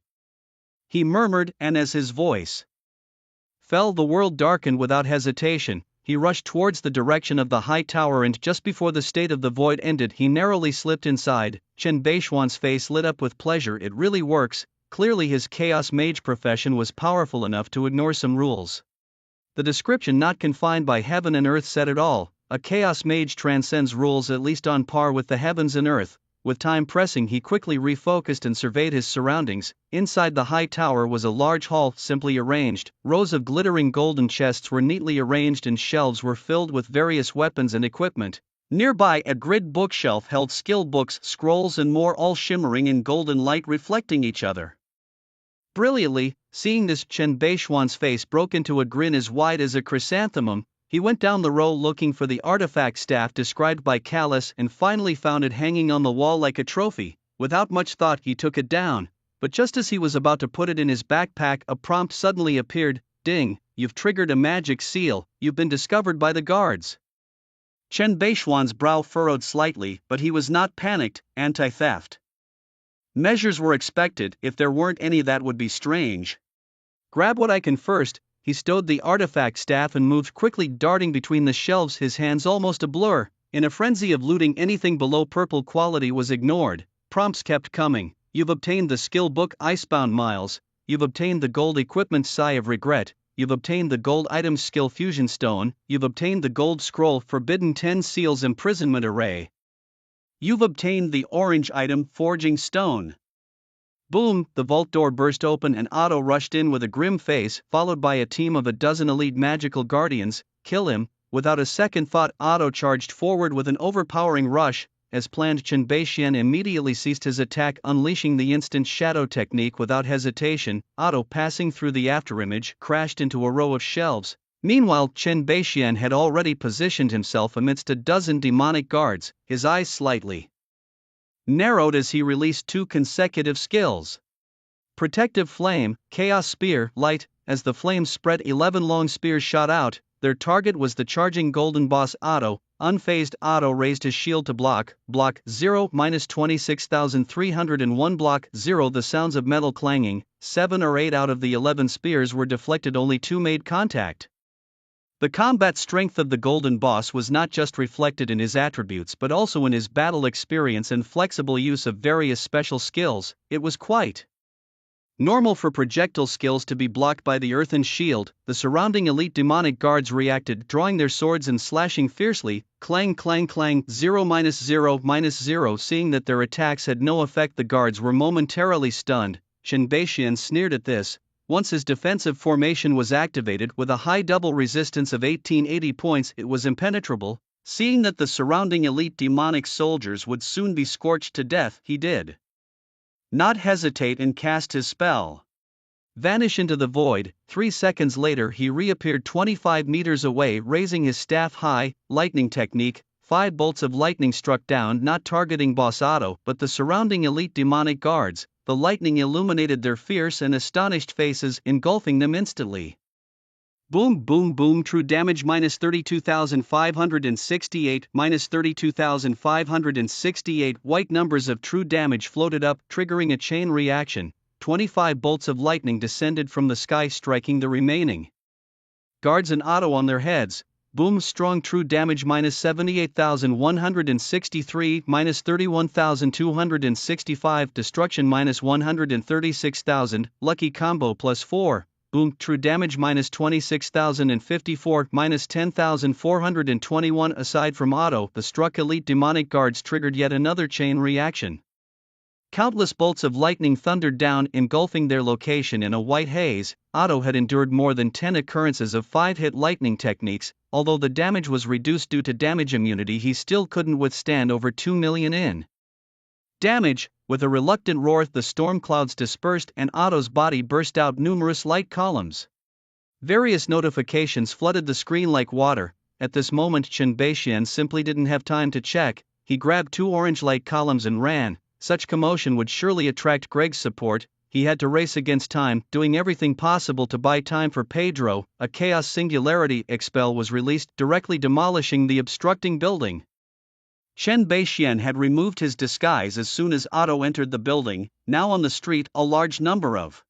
he murmured, and as his voice fell, the world darkened without hesitation. He rushed towards the direction of the high tower, and just before the state of the void ended, he narrowly slipped inside. Chen Baishuan's face lit up with pleasure. It really works. Clearly his chaos mage profession was powerful enough to ignore some rules. The description, not confined by heaven and earth, said it all. A chaos mage transcends rules, at least on par with the heavens and earth. With time pressing, he quickly refocused and surveyed his surroundings. Inside the high tower was a large hall, simply arranged. Rows of glittering golden chests were neatly arranged and shelves were filled with various weapons and equipment. Nearby, a grid bookshelf held skill books, scrolls and more, all shimmering in golden light, reflecting each other brilliantly. Seeing this, Chen Baishuan's face broke into a grin as wide as a chrysanthemum. He went down the row looking for the artifact staff described by Callus and finally found it hanging on the wall like a trophy. Without much thought, he took it down. But just as he was about to put it in his backpack, a prompt suddenly appeared. "Ding, you've triggered a magic seal, you've been discovered by the guards." Chen Baishuan's brow furrowed slightly, but he was not panicked. Anti-theft measures were expected. If there weren't any, that would be strange. "Grab what I can first." He stowed the artifact staff and moved quickly, darting between the shelves, his hands almost a blur. In a frenzy of looting, anything below purple quality was ignored. Prompts kept coming. "You've obtained the skill book, Icebound Miles. You've obtained the gold equipment, Sigh of Regret. You've obtained the gold item, Skill Fusion Stone. You've obtained the gold scroll, Forbidden 10 Seals Imprisonment Array. You've obtained the orange item, Forging Stone." Boom! The vault door burst open and Otto rushed in with a grim face, followed by a team of a dozen elite magical guardians. "Kill him." Without a second thought, Otto charged forward with an overpowering rush. As planned, Chen Baixian immediately ceased his attack, unleashing the instant shadow technique without hesitation. Otto, passing through the afterimage, crashed into a row of shelves. Meanwhile, Chen Baixian had already positioned himself amidst a dozen demonic guards, his eyes slightly narrowed as he released two consecutive skills. Protective Flame, Chaos Spear, Light. As the flames spread, 11 long spears shot out. Their target was the charging golden boss Otto. Unfazed, Otto raised his shield to block 0 minus 26,301 block 0. The sounds of metal clanging. 7 or 8 out of the 11 spears were deflected, only 2 made contact. The combat strength of the golden boss was not just reflected in his attributes but also in his battle experience and flexible use of various special skills. It was quite normal for projectile skills to be blocked by the earthen shield. The surrounding elite demonic guards reacted, drawing their swords and slashing fiercely. Clang clang clang, 0 minus 0 minus 0. Seeing that their attacks had no effect, the guards were momentarily stunned. Chen Baixian sneered at this. Once his defensive formation was activated with a high double resistance of 1880 points, it was impenetrable. Seeing that the surrounding elite demonic soldiers would soon be scorched to death, he did not hesitate and cast his spell. Vanish into the void. 3 seconds later, he reappeared 25 meters away, raising his staff high. Lightning technique, 5 bolts of lightning struck down, not targeting Boss Otto but the surrounding elite demonic guards. The lightning illuminated their fierce and astonished faces, engulfing them instantly. Boom, boom, boom. True damage minus 32,568, minus 32,568. White numbers of true damage floated up, triggering a chain reaction. 25 bolts of lightning descended from the sky, striking the remaining guards and Otto on their heads. Boom. Strong true damage minus 78,163, minus 31,265. Destruction minus 136,000. Lucky combo plus 4. Boom. True damage minus 26,054, minus 10,421. Aside from Otto, the struck elite demonic guards triggered yet another chain reaction. Countless bolts of lightning thundered down, engulfing their location in a white haze. Otto had endured more than 10 occurrences of 5-hit lightning techniques. Although the damage was reduced due to damage immunity, he still couldn't withstand over 2 million in damage. With a reluctant roar, the storm clouds dispersed and Otto's body burst out numerous light columns. Various notifications flooded the screen like water. At this moment, Chen Beixian simply didn't have time to check. He grabbed 2 orange light columns and ran. Such commotion would surely attract Greg's support. He had to race against time, doing everything possible to buy time for Pedro. A Chaos Singularity expel was released, directly demolishing the obstructing building. Chen Beixian had removed his disguise as soon as Otto entered the building. Now on the street, a large number of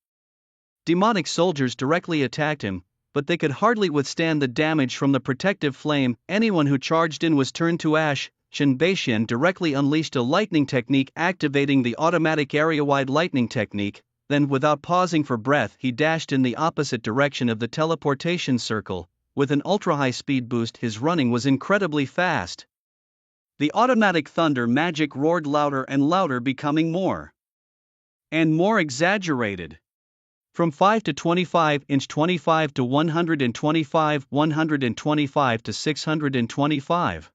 demonic soldiers directly attacked him, but they could hardly withstand the damage from the protective flame. Anyone who charged in was turned to ash. Chen Beixian directly unleashed a lightning technique, activating the automatic area-wide lightning technique. Then, without pausing for breath, he dashed in the opposite direction of the teleportation circle. With an ultra-high speed boost, his running was incredibly fast. The automatic thunder magic roared louder and louder, becoming more and more exaggerated. From 5 to 25 inch, 25 to 125, 125 to 625.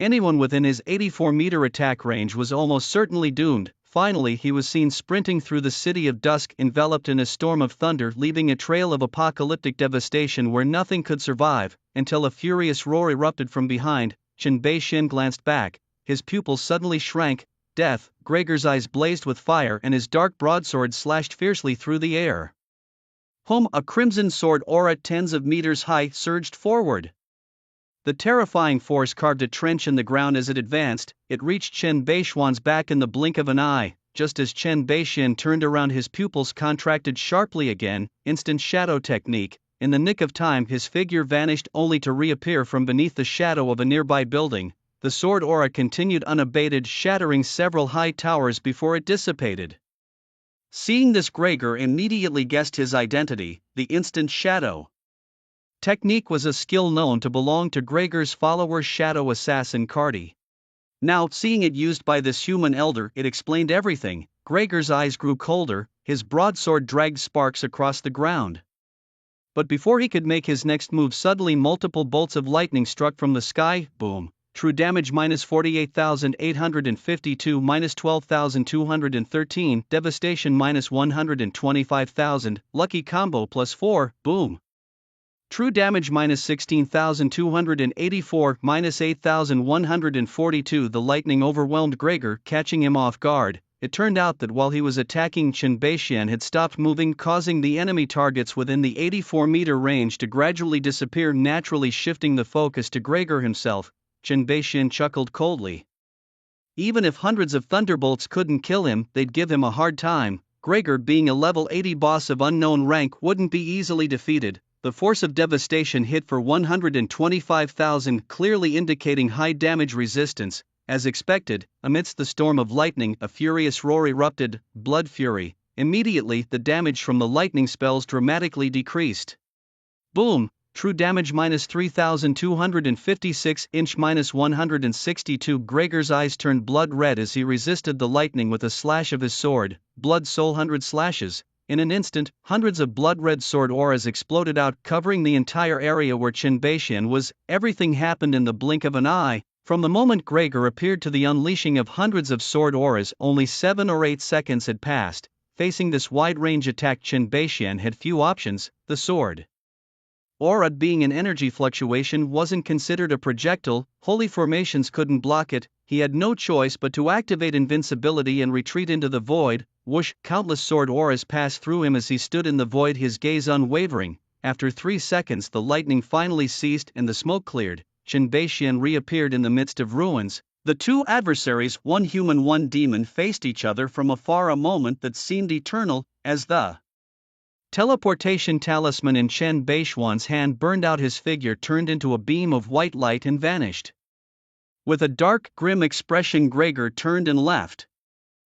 Anyone within his 84-meter attack range was almost certainly doomed. Finally, he was seen sprinting through the city of dusk, enveloped in a storm of thunder, leaving a trail of apocalyptic devastation where nothing could survive, until a furious roar erupted from behind. Chen Beixian glanced back, his pupils suddenly shrank. Death. Gregor's eyes blazed with fire and his dark broadsword slashed fiercely through the air. A crimson sword aura tens of meters high surged forward. The terrifying force carved a trench in the ground as it advanced. It reached Chen Beixian's back in the blink of an eye. Just as Chen Beixian turned around, his pupils contracted sharply again. Instant shadow technique. In the nick of time, his figure vanished, only to reappear from beneath the shadow of a nearby building. The sword aura continued unabated, shattering several high towers before it dissipated. Seeing this, Gregor immediately guessed his identity. The instant shadow technique was a skill known to belong to Gregor's follower, shadow assassin Cardi. Now, seeing it used by this human elder, it explained everything. Gregor's eyes grew colder, his broadsword dragged sparks across the ground. But before he could make his next move, suddenly multiple bolts of lightning struck from the sky. Boom. True damage minus 48,852, minus 12,213. Devastation minus 125,000. Lucky combo plus 4. Boom. True damage minus 16,284, minus 8,142. The lightning overwhelmed Gregor, catching him off guard. It turned out that while he was attacking, Chen Beixian had stopped moving, causing the enemy targets within the 84-meter range to gradually disappear, naturally shifting the focus to Gregor himself. Chen Beixian chuckled coldly. Even if hundreds of thunderbolts couldn't kill him, they'd give him a hard time. Gregor, being a level 80 boss of unknown rank, wouldn't be easily defeated. The force of devastation hit for 125,000, clearly indicating high damage resistance. As expected, amidst the storm of lightning, a furious roar erupted, blood fury. Immediately, the damage from the lightning spells dramatically decreased. Boom! True damage minus 3,256 inch, minus 162. Gregor's eyes turned blood red as he resisted the lightning with a slash of his sword. Blood soul 100 slashes. In an instant, hundreds of blood-red sword auras exploded out, covering the entire area where Chen Beixian was. Everything happened in the blink of an eye. From the moment Gregor appeared to the unleashing of hundreds of sword auras, only 7 or 8 seconds had passed. Facing this wide-range attack, Chen Beixian had few options. The sword Aura being an energy fluctuation wasn't considered a projectile, holy formations couldn't block it, he had no choice but to activate invincibility and retreat into the void. Whoosh, countless sword auras passed through him as he stood in the void, his gaze unwavering. After 3 seconds the lightning finally ceased and the smoke cleared. Chen Beixian reappeared in the midst of ruins. The two adversaries, one human one demon, faced each other from afar, a moment that seemed eternal, as the teleportation talisman in Chen Beixian's hand burned out. His figure turned into a beam of white light and vanished. With a dark, grim expression, Gregor turned and left.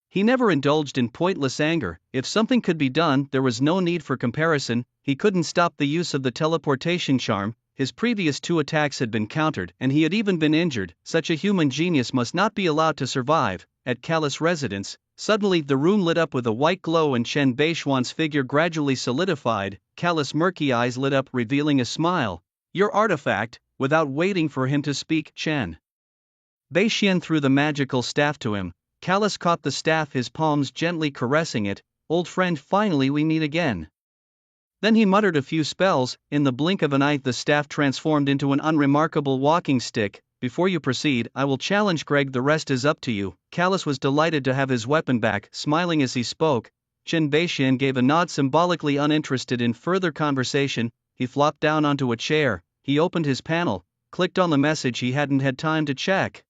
He never indulged in pointless anger. If something could be done, there was no need for comparison. He couldn't stop the use of the teleportation charm. His previous 2 attacks had been countered, and he had even been injured. Such a human genius must not be allowed to survive. At Callus' residence, suddenly the room lit up with a white glow and Chen Beixian's figure gradually solidified. Callus' murky eyes lit up, revealing a smile. "Your artifact." Without waiting for him to speak, Chen Beixian threw the magical staff to him. Callus caught the staff, his palms gently caressing it. "Old friend, finally we meet again." Then he muttered a few spells. In the blink of an eye the staff transformed into an unremarkable walking stick. "Before you proceed, I will challenge Greg, the rest is up to you." Callus was delighted to have his weapon back. Smiling as he spoke, Chen Beixian gave a nod, symbolically uninterested in further conversation. He flopped down onto a chair. He opened his panel, clicked on the message he hadn't had time to check.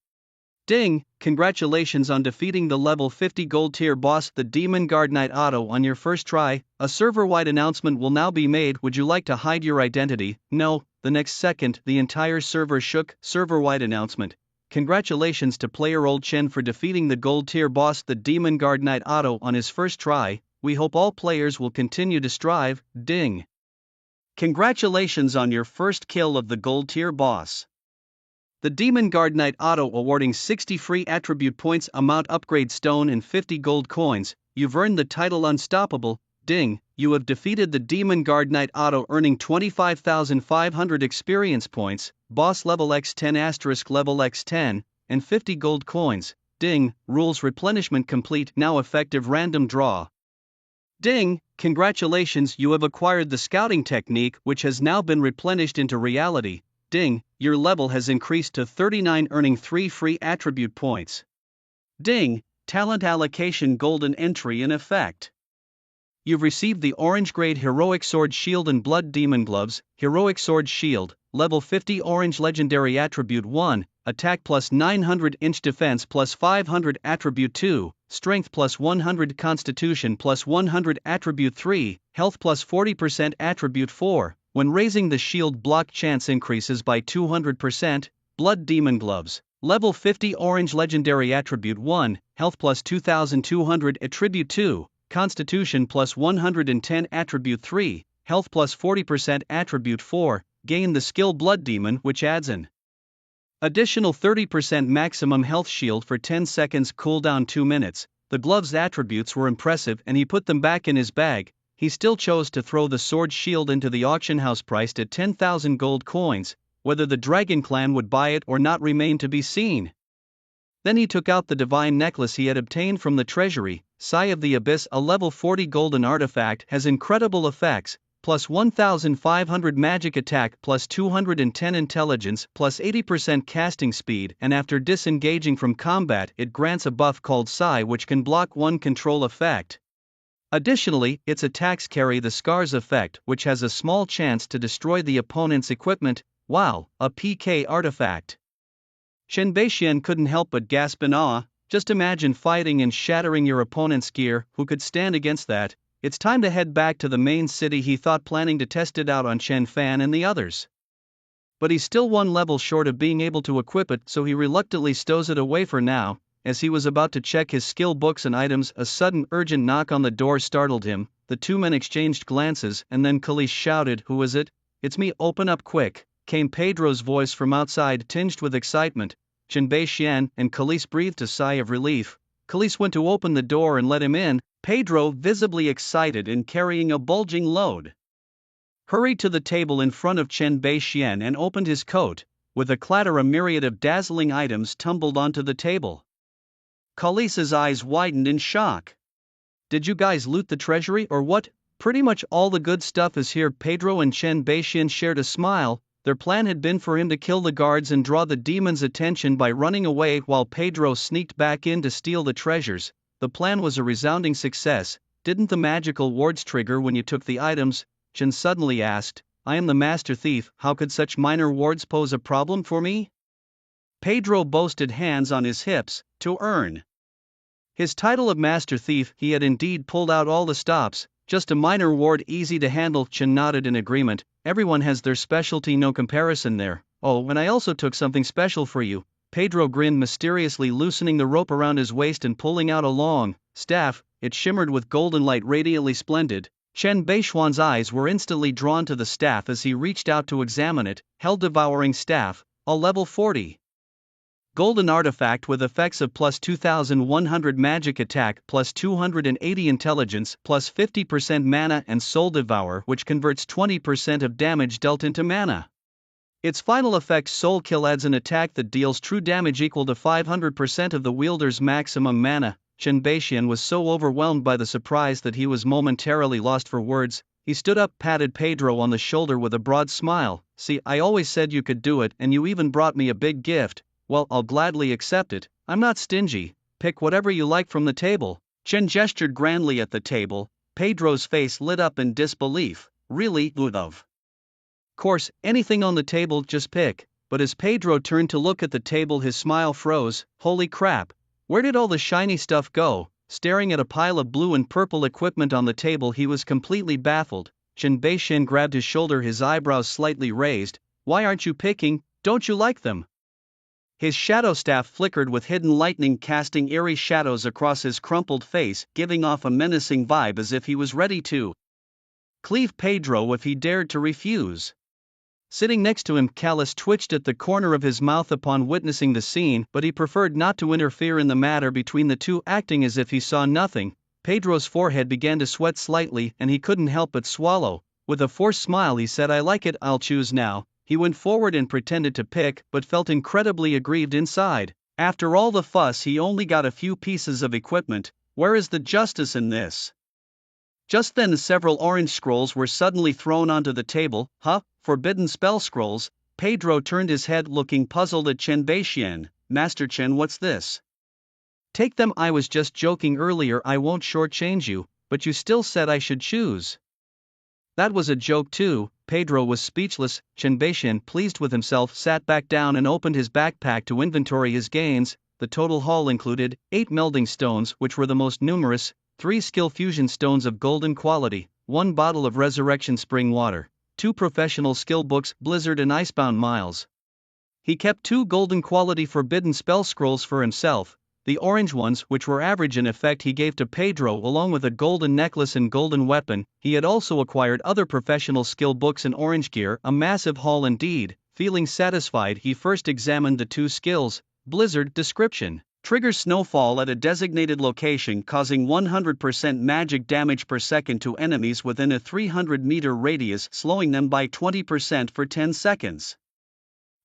Ding! Congratulations on defeating the level 50 gold tier boss, the Demon Guard Knight Otto, on your first try. A server-wide announcement will now be made. Would you like to hide your identity? No. The next second, the entire server shook. Server-wide announcement. Congratulations to player Old Chen for defeating the gold tier boss, the Demon Guard Knight Otto, on his first try. We hope all players will continue to strive. Ding! Congratulations on your first kill of the gold tier boss, the Demon Guard Knight Otto, awarding 60 free attribute points, amount upgrade stone, and 50 gold coins. You've earned the title Unstoppable. Ding! You have defeated the Demon Guard Knight Otto, earning 25,500 experience points, boss level X10 * level X10, and 50 gold coins. Ding! Rules replenishment complete, now effective random draw. Ding! Congratulations, you have acquired the scouting technique, which has now been replenished into reality. Ding! Your level has increased to 39, earning 3 free attribute points. Ding! Talent allocation golden entry in effect. You've received the orange grade Heroic Sword Shield and Blood Demon Gloves. Heroic Sword Shield, level 50 orange legendary attribute 1, attack plus 900, inch defense plus 500 attribute 2, strength plus 100, constitution plus 100 attribute 3, health plus 40% attribute 4. When raising the shield, block chance increases by 200%. Blood Demon Gloves, level 50 orange legendary attribute 1, health plus 2200 attribute 2, constitution plus 110 attribute 3, health plus 40% attribute 4. Gain the skill Blood Demon, which adds an additional 30% maximum health shield for 10 seconds, cooldown 2 minutes. The gloves' attributes were impressive and he put them back in his bag. He still chose to throw the sword shield into the auction house, priced at 10,000 gold coins. Whether the Dragon Clan would buy it or not remained to be seen. Then he took out the divine necklace he had obtained from the treasury. Sigh of the Abyss, a level 40 golden artifact, has incredible effects, plus 1,500 magic attack, plus 210 intelligence, plus 80% casting speed, and after disengaging from combat it grants a buff called Sigh, which can block one control effect. Additionally, its attacks carry the Scars effect, which has a small chance to destroy the opponent's equipment. Wow, a PK artifact. Chen Beixian couldn't help but gasp in awe. Just imagine fighting and shattering your opponent's gear. Who could stand against that? It's time to head back to the main city, he thought, planning to test it out on Chen Fan and the others. But he's still one level short of being able to equip it, so he reluctantly stows it away for now. As he was about to check his skill books and items, a sudden urgent knock on the door startled him. The two men exchanged glances, and then Khalees shouted, "Who is it?" "It's me, open up quick," came Pedro's voice from outside, tinged with excitement. Chen Beixian and Khalees breathed a sigh of relief. Khalees went to open the door and let him in. Pedro, visibly excited and carrying a bulging load, hurried to the table in front of Chen Beixian and opened his coat. With a clatter, a myriad of dazzling items tumbled onto the table. Khalees's eyes widened in shock. "Did you guys loot the treasury or what?" Pretty much all the good stuff is here. Pedro and Chen Beixian shared a smile. Their plan had been for him to kill the guards and draw the demon's attention by running away while Pedro sneaked back in to steal the treasures. The plan was a resounding success. Didn't the magical wards trigger when you took the items? Chen suddenly asked. I am the master thief, how could such minor wards pose a problem for me? Pedro boasted, hands on his hips. To earn his title of master thief, he had indeed pulled out all the stops. Just a minor ward, easy to handle. Chen nodded in agreement. Everyone has their specialty, no comparison there. Oh, and I also took something special for you. Pedro grinned mysteriously, loosening the rope around his waist and pulling out a long staff. It shimmered with golden light, radiantly splendid. Chen Beixian's eyes were instantly drawn to the staff as he reached out to examine it. Hell devouring staff, a level 40. Golden artifact with effects of plus 2100 magic attack, plus 280 intelligence, plus 50% mana and soul devour, which converts 20% of damage dealt into mana. Its final effect, soul kill, adds an attack that deals true damage equal to 500% of the wielder's maximum mana. Chen Beixian was so overwhelmed by the surprise that he was momentarily lost for words. He stood up, patted Pedro on the shoulder with a broad smile. See, I always said you could do it, and you even brought me a big gift. Well, I'll gladly accept it. I'm not stingy. Pick whatever you like from the table. Chen gestured grandly at the table. Pedro's face lit up in disbelief. Really, of course, anything on the table, just pick. But as Pedro turned to look at the table, his smile froze. Holy crap! Where did all the shiny stuff go? Staring at a pile of blue and purple equipment on the table, he was completely baffled. Chen Beixian grabbed his shoulder, his eyebrows slightly raised. Why aren't you picking? Don't you like them? His shadow staff flickered with hidden lightning, casting eerie shadows across his crumpled face, giving off a menacing vibe as if he was ready to cleave Pedro if he dared to refuse. Sitting next to him, Callus twitched at the corner of his mouth upon witnessing the scene, but he preferred not to interfere in the matter between the two, acting as if he saw nothing. Pedro's forehead began to sweat slightly, and he couldn't help but swallow. With a forced smile, he said, I like it, I'll choose now. He went forward and pretended to pick, but felt incredibly aggrieved inside. After all the fuss, he only got a few pieces of equipment. Where is the justice in this? Just then several orange scrolls were suddenly thrown onto the table. Huh? Forbidden spell scrolls? Pedro turned his head, looking puzzled at Chen Beixian. Master Chen, what's this? Take them. I was just joking earlier, I won't shortchange you, but you still said I should choose. That was a joke too. Pedro was speechless. Chen Beixian, pleased with himself, sat back down and opened his backpack to inventory his gains. The total haul included 8 melding stones, which were the most numerous, 3 skill fusion stones of golden quality, 1 bottle of resurrection spring water, 2 professional skill books, Blizzard and Icebound Miles. He kept 2 golden quality forbidden spell scrolls for himself. The orange ones, which were average in effect, he gave to Pedro along with a golden necklace and golden weapon. He had also acquired other professional skill books and orange gear, a massive haul indeed. Feeling satisfied, he first examined the 2 skills. Blizzard description. Triggers snowfall at a designated location, causing 100% magic damage per second to enemies within a 300-meter radius, slowing them by 20% for 10 seconds.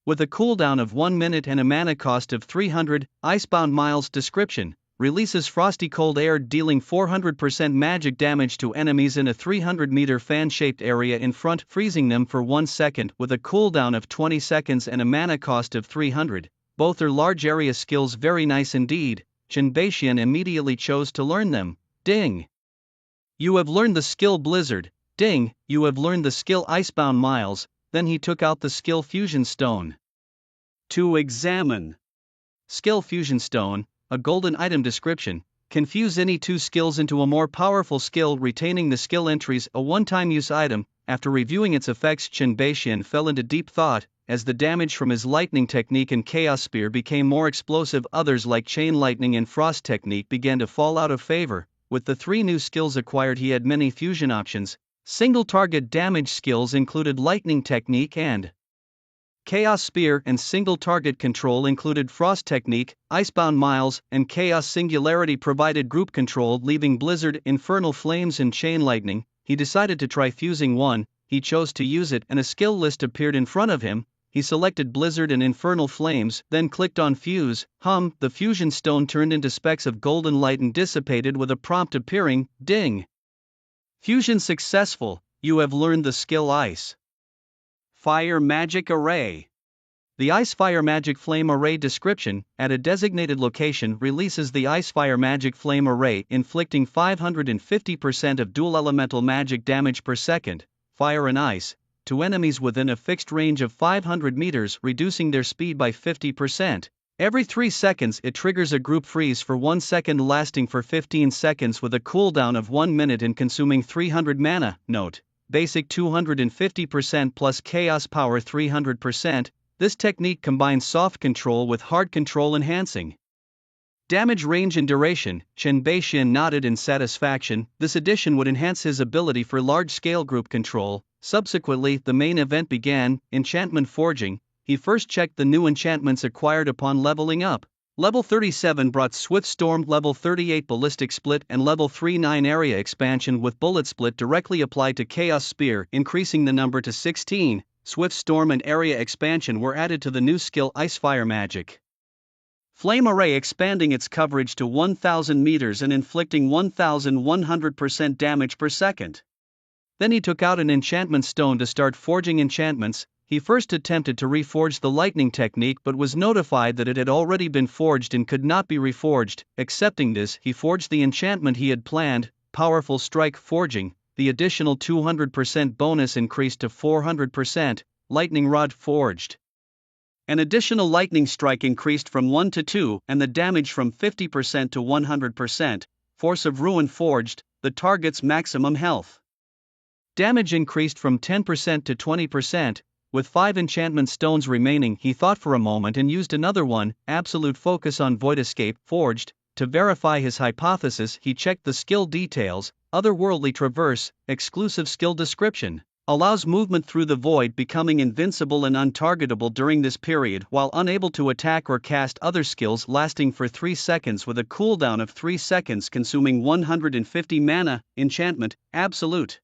With a cooldown of 1 minute and a mana cost of 300, Icebound Miles description. Releases frosty cold air, dealing 400% magic damage to enemies in a 300-meter fan-shaped area in front, freezing them for 1 second, with a cooldown of 20 seconds and a mana cost of 300. Both are large area skills, very nice indeed. Chen Beixian immediately chose to learn them. Ding! You have learned the skill Blizzard. Ding! You have learned the skill Icebound Miles. Then he took out the skill Fusion Stone to examine. Skill Fusion Stone, a golden item description. Confuse any 2 skills into a more powerful skill, retaining the skill entries, a one-time use item. After reviewing its effects, Chen Beixian fell into deep thought. As the damage from his lightning technique and chaos spear became more explosive, others like chain lightning and frost technique began to fall out of favor. With the 3 new skills acquired, he had many fusion options. Single target damage skills included lightning technique and chaos spear, and single target control included frost technique. Icebound Miles and chaos singularity provided group control, leaving blizzard, infernal flames and chain lightning. He decided to try fusing one. He chose to use it, and a skill list appeared in front of him. He selected Blizzard and Infernal Flames, then clicked on Fuse. The fusion stone turned into specks of golden light and dissipated with a prompt appearing. Ding! Fusion successful, you have learned the skill Ice Fire Magic Array. The Ice Fire Magic Flame Array description: at a designated location releases the Ice Fire Magic Flame Array, inflicting 550% of dual elemental magic damage per second, fire and ice, to enemies within a fixed range of 500 meters, reducing their speed by 50%. Every 3 seconds it triggers a group freeze for 1 second, lasting for 15 seconds with a cooldown of 1 minute and consuming 300 mana. Note: basic 250% plus chaos power 300%. This technique combines soft control with hard control, enhancing damage range and duration. Chen Beixian nodded in satisfaction. This addition would enhance his ability for large-scale group control. Subsequently, the main event began: enchantment forging. He first checked the new enchantments acquired upon leveling up. Level 37 brought Swift Storm, level 38 Ballistic Split, and level 39 Area Expansion with Bullet Split directly applied to Chaos Spear, increasing the number to 16. Swift Storm and Area Expansion were added to the new skill Ice Fire Magic Flame Array, expanding its coverage to 1000 meters and inflicting 1100% damage per second. Then he took out an enchantment stone to start forging enchantments. He first attempted to reforge the lightning technique but was notified that it had already been forged and could not be reforged. Accepting this, he forged the enchantment he had planned, Powerful Strike Forging. The additional 200% bonus increased to 400%, Lightning Rod forged. An additional lightning strike increased from 1 to 2 and the damage from 50% to 100%, Force of Ruin forged. The target's maximum health damage increased from 10% to 20%. With 5 enchantment stones remaining, he thought for a moment and used another one, Absolute Focus on Void Escape forged. To verify his hypothesis, he checked the skill details: Otherworldly Traverse, exclusive skill description, allows movement through the void, becoming invincible and untargetable during this period while unable to attack or cast other skills, lasting for 3 seconds with a cooldown of 3 seconds, consuming 150 mana. Enchantment, Absolute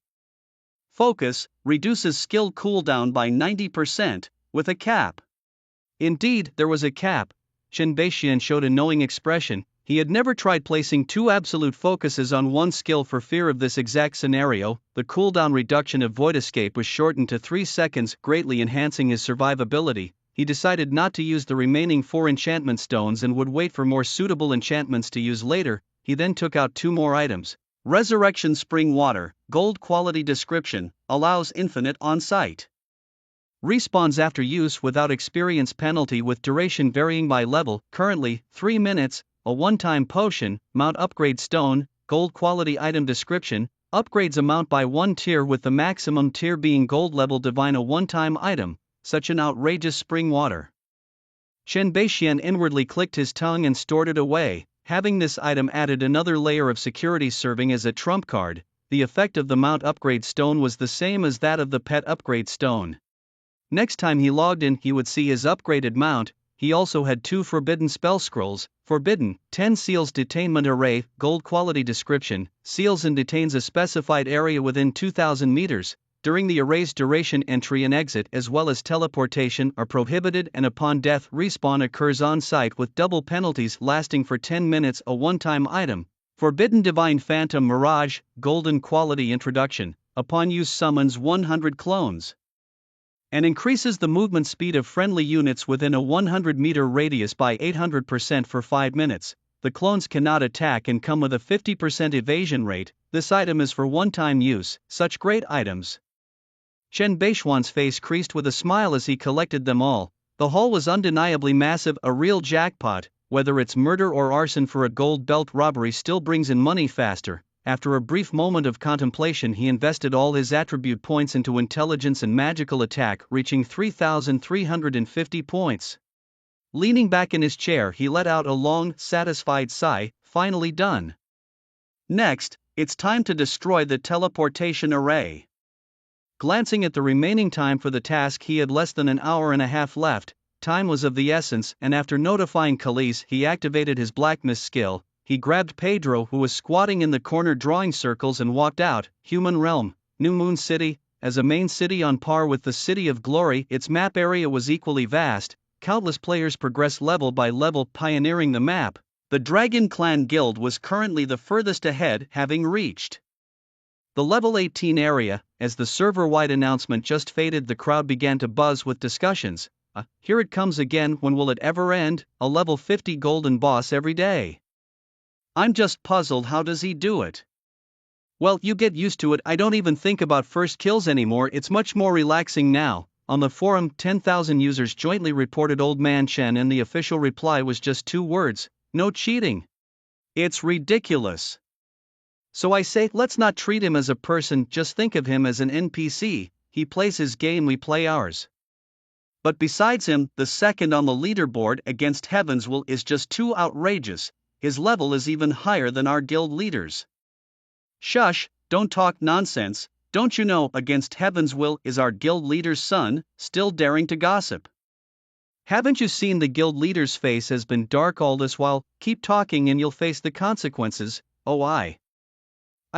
Focus, reduces skill cooldown by 90%, with a cap. Indeed, there was a cap. Chen Beixian showed a knowing expression. He had never tried placing 2 absolute focuses on one skill for fear of this exact scenario. The cooldown reduction of Void Escape was shortened to 3 seconds, greatly enhancing his survivability. He decided not to use the remaining 4 enchantment stones and would wait for more suitable enchantments to use later. He then took out 2 more items. Resurrection Spring Water, gold quality description, allows infinite on-site respawns after use without experience penalty, with duration varying by level, currently 3 minutes. A one-time potion, Mount Upgrade Stone, gold quality item description, upgrades amount by 1 tier, with the maximum tier being gold level. Divine, a one-time item, such an outrageous spring water. Chen Beixian inwardly clicked his tongue and stored it away. Having this item added another layer of security, serving as a trump card. The effect of the Mount Upgrade Stone was the same as that of the Pet Upgrade Stone. Next time he logged in, he would see his upgraded mount. He also had 2 forbidden spell scrolls. Forbidden, 10 Seals Detainment Array, gold quality description, seals and detains a specified area within 2000 meters. During the array's duration, entry and exit as well as teleportation are prohibited, and upon death, respawn occurs on site with double penalties, lasting for 10 minutes. A one-time item. Forbidden Divine Phantom Mirage, golden quality introduction, upon use summons 100 clones and increases the movement speed of friendly units within a 100-meter radius by 800% for 5 minutes. The clones cannot attack and come with a 50% evasion rate. This item is for one-time use. Such great items. Chen Beixian's face creased with a smile as he collected them all. The haul was undeniably massive, a real jackpot. Whether it's murder or arson for a gold belt, robbery still brings in money faster. After a brief moment of contemplation, he invested all his attribute points into intelligence and magical attack, reaching 3,350 points. Leaning back in his chair, he let out a long, satisfied sigh. Finally done. Next, it's time to destroy the teleportation array. Glancing at the remaining time for the task, he had less than an hour and a half left. Time was of the essence, and after notifying Khalees, he activated his Black Mist skill. He grabbed Pedro, who was squatting in the corner drawing circles, and walked out. Human Realm, New Moon City, as a main city on par with the City of Glory, its map area was equally vast. Countless players progressed level by level, pioneering the map. The Dragon Clan Guild was currently the furthest ahead, having reached The level 18 area, as the server-wide announcement just faded, the crowd began to buzz with discussions. Here it comes again, when will it ever end? A level 50 golden boss every day. I'm just puzzled, how does he do it? Well, you get used to it. I don't even think about first kills anymore, it's much more relaxing now. On the forum, 10,000 users jointly reported Old Man Chen, and the official reply was just 2 words: no cheating. It's ridiculous. So I say, let's not treat him as a person, just think of him as an NPC. He plays his game, we play ours. But besides him, the second on the leaderboard against Heaven's Will is just too outrageous. His level is even higher than our guild leaders. Shush, don't talk nonsense. Don't you know Against Heaven's Will is our guild leader's son, still daring to gossip? Haven't you seen the guild leader's face has been dark all this while? Keep talking and you'll face the consequences. Oh, I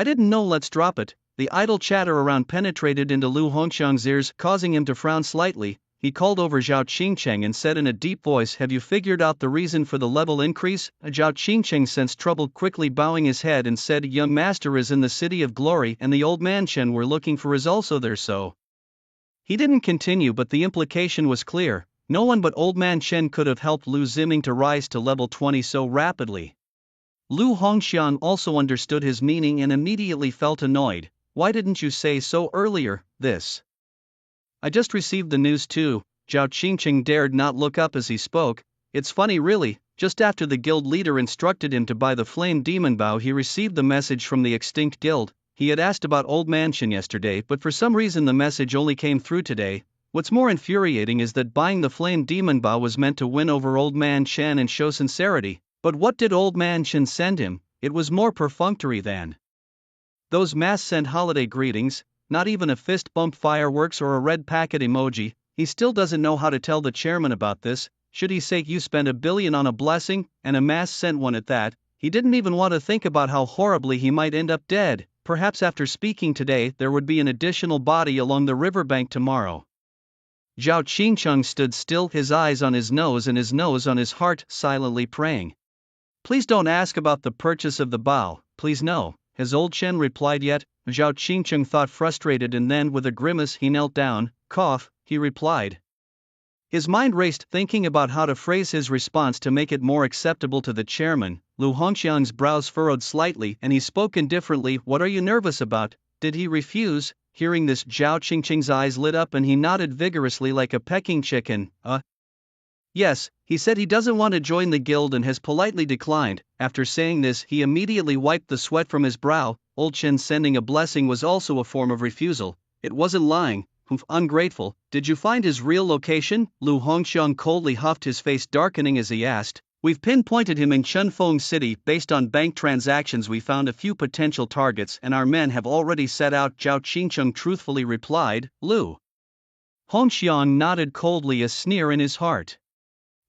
didn't know, let's drop it. The idle chatter around penetrated into Lu Hongxiang's ears, causing him to frown slightly. He called over Zhao Qingcheng and said in a deep voice, have you figured out the reason for the level increase? Zhao Qingcheng sensed trouble, quickly bowing his head and said, young master is in the City of Glory and the Old Man Chen we're looking for is also there. So he didn't continue, but the implication was clear. No one but Old Man Chen could have helped Lu Ziming to rise to level 20 so rapidly. Lu Hongxiang also understood his meaning and immediately felt annoyed. Why didn't you say so earlier? I just received the news too. Zhao Qingcheng dared not look up as he spoke. It's funny really, just after the guild leader instructed him to buy the Flame Demon Bow, he received the message from the extinct guild. He had asked about Old Man Chen yesterday, but for some reason the message only came through today. What's more infuriating is that buying the Flame Demon Bow was meant to win over Old Man Chen and show sincerity. But what did Old Man Chen send him? It was more perfunctory than those mass-sent holiday greetings. Not even a fist bump, fireworks, or a red packet emoji. He still doesn't know how to tell the chairman about this. Should he say you spent $1 billion on a blessing, and a mass-sent one at that? He didn't even want to think about how horribly he might end up dead. Perhaps after speaking today there would be an additional body along the riverbank tomorrow. Zhao Qingcheng stood still, his eyes on his nose and his nose on his heart, silently praying. Please don't ask about the purchase of the bow, please no. Has Old Chen replied yet? Zhao Qingcheng thought, frustrated, and then with a grimace he knelt down. Cough, he replied. His mind raced, thinking about how to phrase his response to make it more acceptable to the chairman. Lu Hongxiang's brows furrowed slightly and he spoke indifferently. What are you nervous about? Did he refuse? Hearing this, Zhao Qingcheng's eyes lit up and he nodded vigorously like a pecking chicken. Yes, he said he doesn't want to join the guild and has politely declined. After saying this, he immediately wiped the sweat from his brow. Old Chen sending a blessing was also a form of refusal. It wasn't lying. Ungrateful. Did you find his real location? Lu Hongxiang coldly huffed, his face darkening as he asked. We've pinpointed him in Chunfeng City. Based on bank transactions we found a few potential targets and our men have already set out, Zhao Qingcheng truthfully replied. Lu Hongxiang nodded coldly, a sneer in his heart.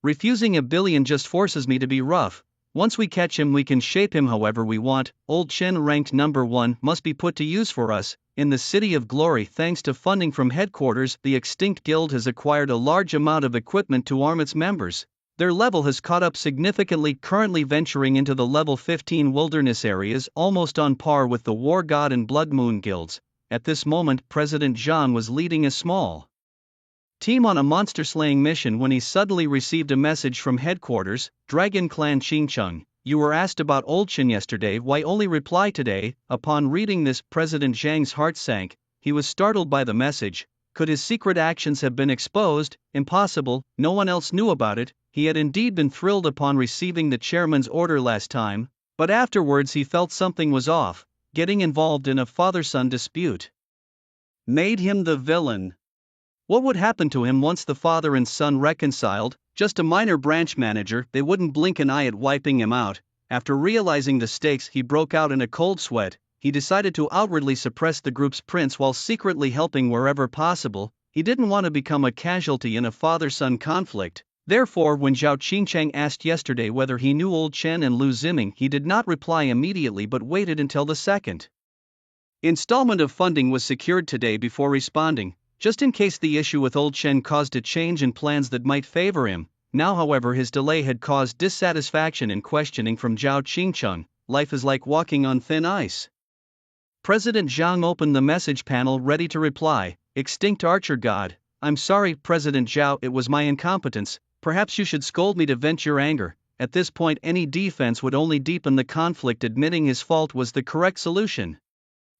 Refusing $1 billion just forces me to be rough. Once we catch him we can shape him however we want. Old Chen, ranked number 1, must be put to use for us. In the City of Glory, thanks to funding from headquarters, the extinct guild has acquired a large amount of equipment to arm its members. Their level has caught up significantly, currently venturing into the level 15 wilderness areas, almost on par with the War God and Blood Moon guilds. At this moment President Zhang was leading a small team on a monster-slaying mission when he suddenly received a message from headquarters. Dragon Clan Qingcheng, you were asked about Old Chen yesterday, why only reply today? Upon reading this, President Zhang's heart sank. He was startled by the message. Could his secret actions have been exposed? Impossible, no one else knew about it. He had indeed been thrilled upon receiving the chairman's order last time, but afterwards he felt something was off. Getting involved in a father-son dispute made him the villain. What would happen to him once the father and son reconciled? Just a minor branch manager, they wouldn't blink an eye at wiping him out. After realizing the stakes, he broke out in a cold sweat. He decided to outwardly suppress the group's prince while secretly helping wherever possible. He didn't want to become a casualty in a father-son conflict. Therefore, when Zhao Qingcheng asked yesterday whether he knew Old Chen and Lu Ziming, he did not reply immediately but waited until the second installment of funding was secured today before responding, just in case the issue with Old Chen caused a change in plans that might favor him. Now however his delay had caused dissatisfaction and questioning from Zhao Qingcheng. Life is like walking on thin ice. President Zhang opened the message panel ready to reply. Extinct Archer God, I'm sorry, President Zhao, it was my incompetence. Perhaps you should scold me to vent your anger. At this point, any defense would only deepen the conflict. Admitting his fault was the correct solution.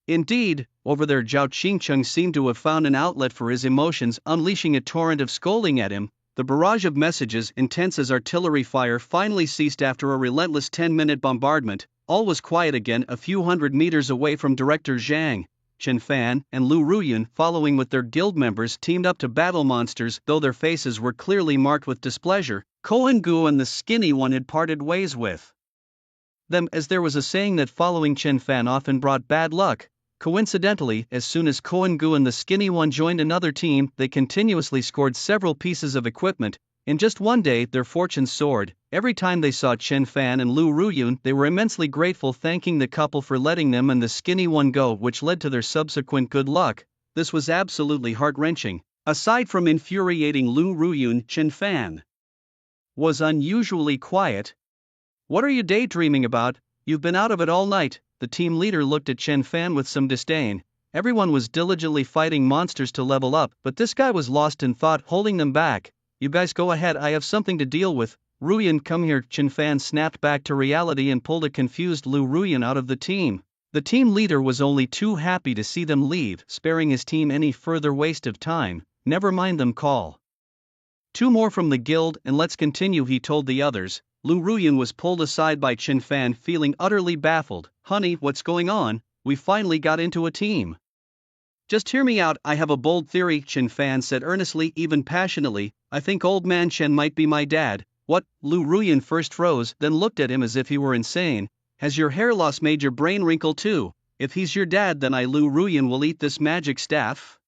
Indeed, over there, Zhao Qingcheng seemed to have found an outlet for his emotions, unleashing a torrent of scolding at him. The barrage of messages, intense as artillery fire, finally ceased after a relentless 10-minute bombardment. All was quiet again a few hundred meters away from Director Zhang. Chen Fan and Lu Ruyun, following with their guild members, teamed up to battle monsters. Though their faces were clearly marked with displeasure, Kohen Gu and the Skinny One had parted ways with them, as there was a saying that following Chen Fan often brought bad luck. Coincidentally, as soon as Kohen Gu and the Skinny One joined another team, they continuously scored several pieces of equipment. In just one day, their fortunes soared. Every time they saw Chen Fan and Lu Ruyun, they were immensely grateful, thanking the couple for letting them and the Skinny One go, which led to their subsequent good luck. This was absolutely heart-wrenching. Aside from infuriating Lu Ruyun, Chen Fan was unusually quiet. What are you daydreaming about? You've been out of it all night. The team leader looked at Chen Fan with some disdain. Everyone was diligently fighting monsters to level up, but this guy was lost in thought, holding them back. You guys go ahead, I have something to deal with. Ruyun, come here. Chen Fan snapped back to reality and pulled a confused Lu Ruyun out of the team. The team leader was only too happy to see them leave, sparing his team any further waste of time. Never mind them, call two more from the guild and let's continue, he told the others. Lu Ruyun was pulled aside by Chen Fan, feeling utterly baffled. Honey, what's going on? We finally got into a team. Just hear me out, I have a bold theory, Chen Fan said earnestly, even passionately. I think old man Chen might be my dad. What? Lu Ruyun first froze, then looked at him as if he were insane. Has your hair loss made your brain wrinkle too? If he's your dad, then Lu Ruyun will eat this magic staff.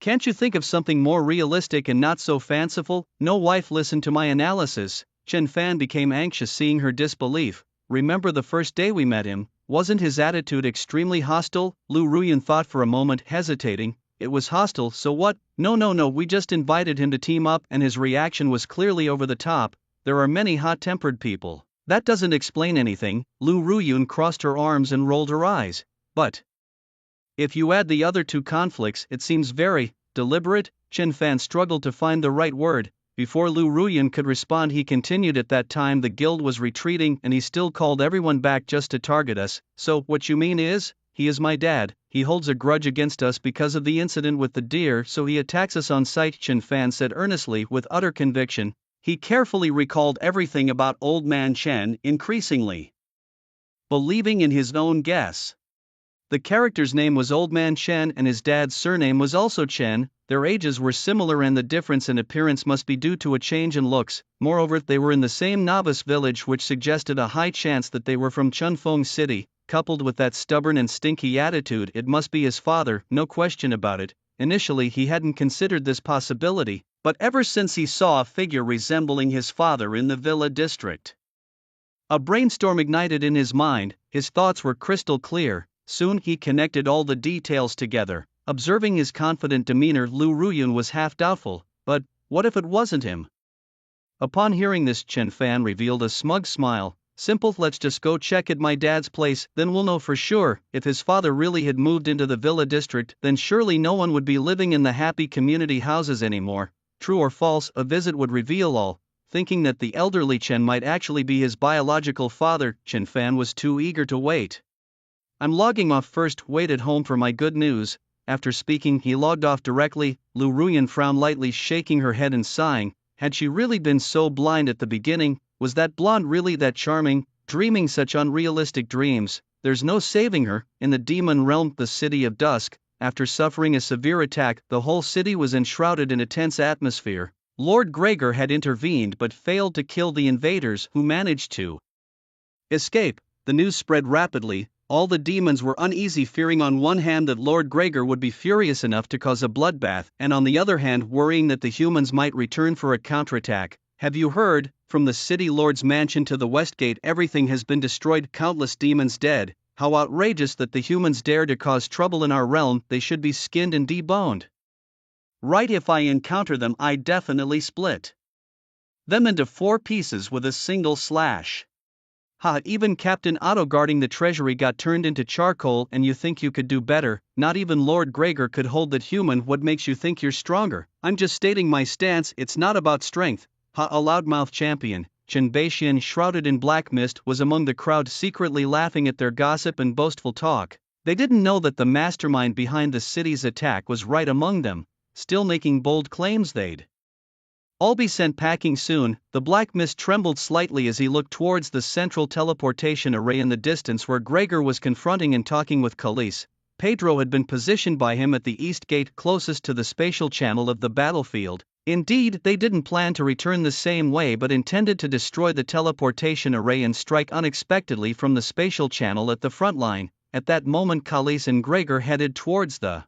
Can't you think of something more realistic and not so fanciful? No, wife, listen to my analysis. Chen Fan became anxious, seeing her disbelief. Remember the first day we met him? Wasn't his attitude extremely hostile? Lu Ruyun thought for a moment, hesitating. It was hostile, so what? No, we just invited him to team up and his reaction was clearly over the top. There are many hot-tempered people. That doesn't explain anything. Lu Ruyun crossed her arms and rolled her eyes. But if you add the other two conflicts, it seems very deliberate. Chen Fan struggled to find the right word. Before Lu Ruyun could respond, he continued, at that time the guild was retreating and he still called everyone back just to target us. So, what you mean is, he is my dad, he holds a grudge against us because of the incident with the deer, so he attacks us on sight, Chen Fan said earnestly with utter conviction. He carefully recalled everything about old man Chen, increasingly believing in his own guess. The character's name was Old Man Chen and his dad's surname was also Chen. Their ages were similar and the difference in appearance must be due to a change in looks. Moreover, they were in the same novice village, which suggested a high chance that they were from Chunfeng City. Coupled with that stubborn and stinky attitude, it must be his father, no question about it. Initially he hadn't considered this possibility, but ever since he saw a figure resembling his father in the villa district, a brainstorm ignited in his mind. His thoughts were crystal clear. Soon he connected all the details together. Observing his confident demeanor, Lu Ruyun was half doubtful. But what if it wasn't him? Upon hearing this, Chen Fan revealed a smug smile. Simple, let's just go check at my dad's place, then we'll know for sure. If his father really had moved into the villa district, then surely no one would be living in the happy community houses anymore. True or false, a visit would reveal all. Thinking that the elderly Chen might actually be his biological father, Chen Fan was too eager to wait. I'm logging off first, wait at home for my good news. After speaking, he logged off directly. Lu Ruyun frowned lightly, shaking her head and sighing. Had she really been so blind at the beginning? Was that blonde really that charming, dreaming such unrealistic dreams? There's no saving her. In the demon realm, the city of dusk, after suffering a severe attack, the whole city was enshrouded in a tense atmosphere. Lord Gregor had intervened but failed to kill the invaders, who managed to escape. The news spread rapidly. All the demons were uneasy, fearing on one hand that Lord Gregor would be furious enough to cause a bloodbath, and on the other hand worrying that the humans might return for a counterattack. Have you heard? From the city lord's mansion to the west gate, everything has been destroyed, countless demons dead. How outrageous that the humans dare to cause trouble in our realm. They should be skinned and deboned. Right, if I encounter them, I definitely split them into 4 pieces with a single slash. Ha, even Captain Otto guarding the treasury got turned into charcoal and you think you could do better. Not even Lord Gregor could hold that human. What makes you think you're stronger? I'm just stating my stance, it's not about strength. Ha, a loudmouth champion, Chen Beixian shrouded in black mist, was among the crowd secretly laughing at their gossip and boastful talk. They didn't know that the mastermind behind the city's attack was right among them, still making bold claims they'd all be sent packing soon. The black mist trembled slightly as he looked towards the central teleportation array in the distance where Gregor was confronting and talking with Khalees. Pedro had been positioned by him at the east gate closest to the spatial channel of the battlefield. Indeed, they didn't plan to return the same way but intended to destroy the teleportation array and strike unexpectedly from the spatial channel at the front line. At that moment Khalees and Gregor headed towards the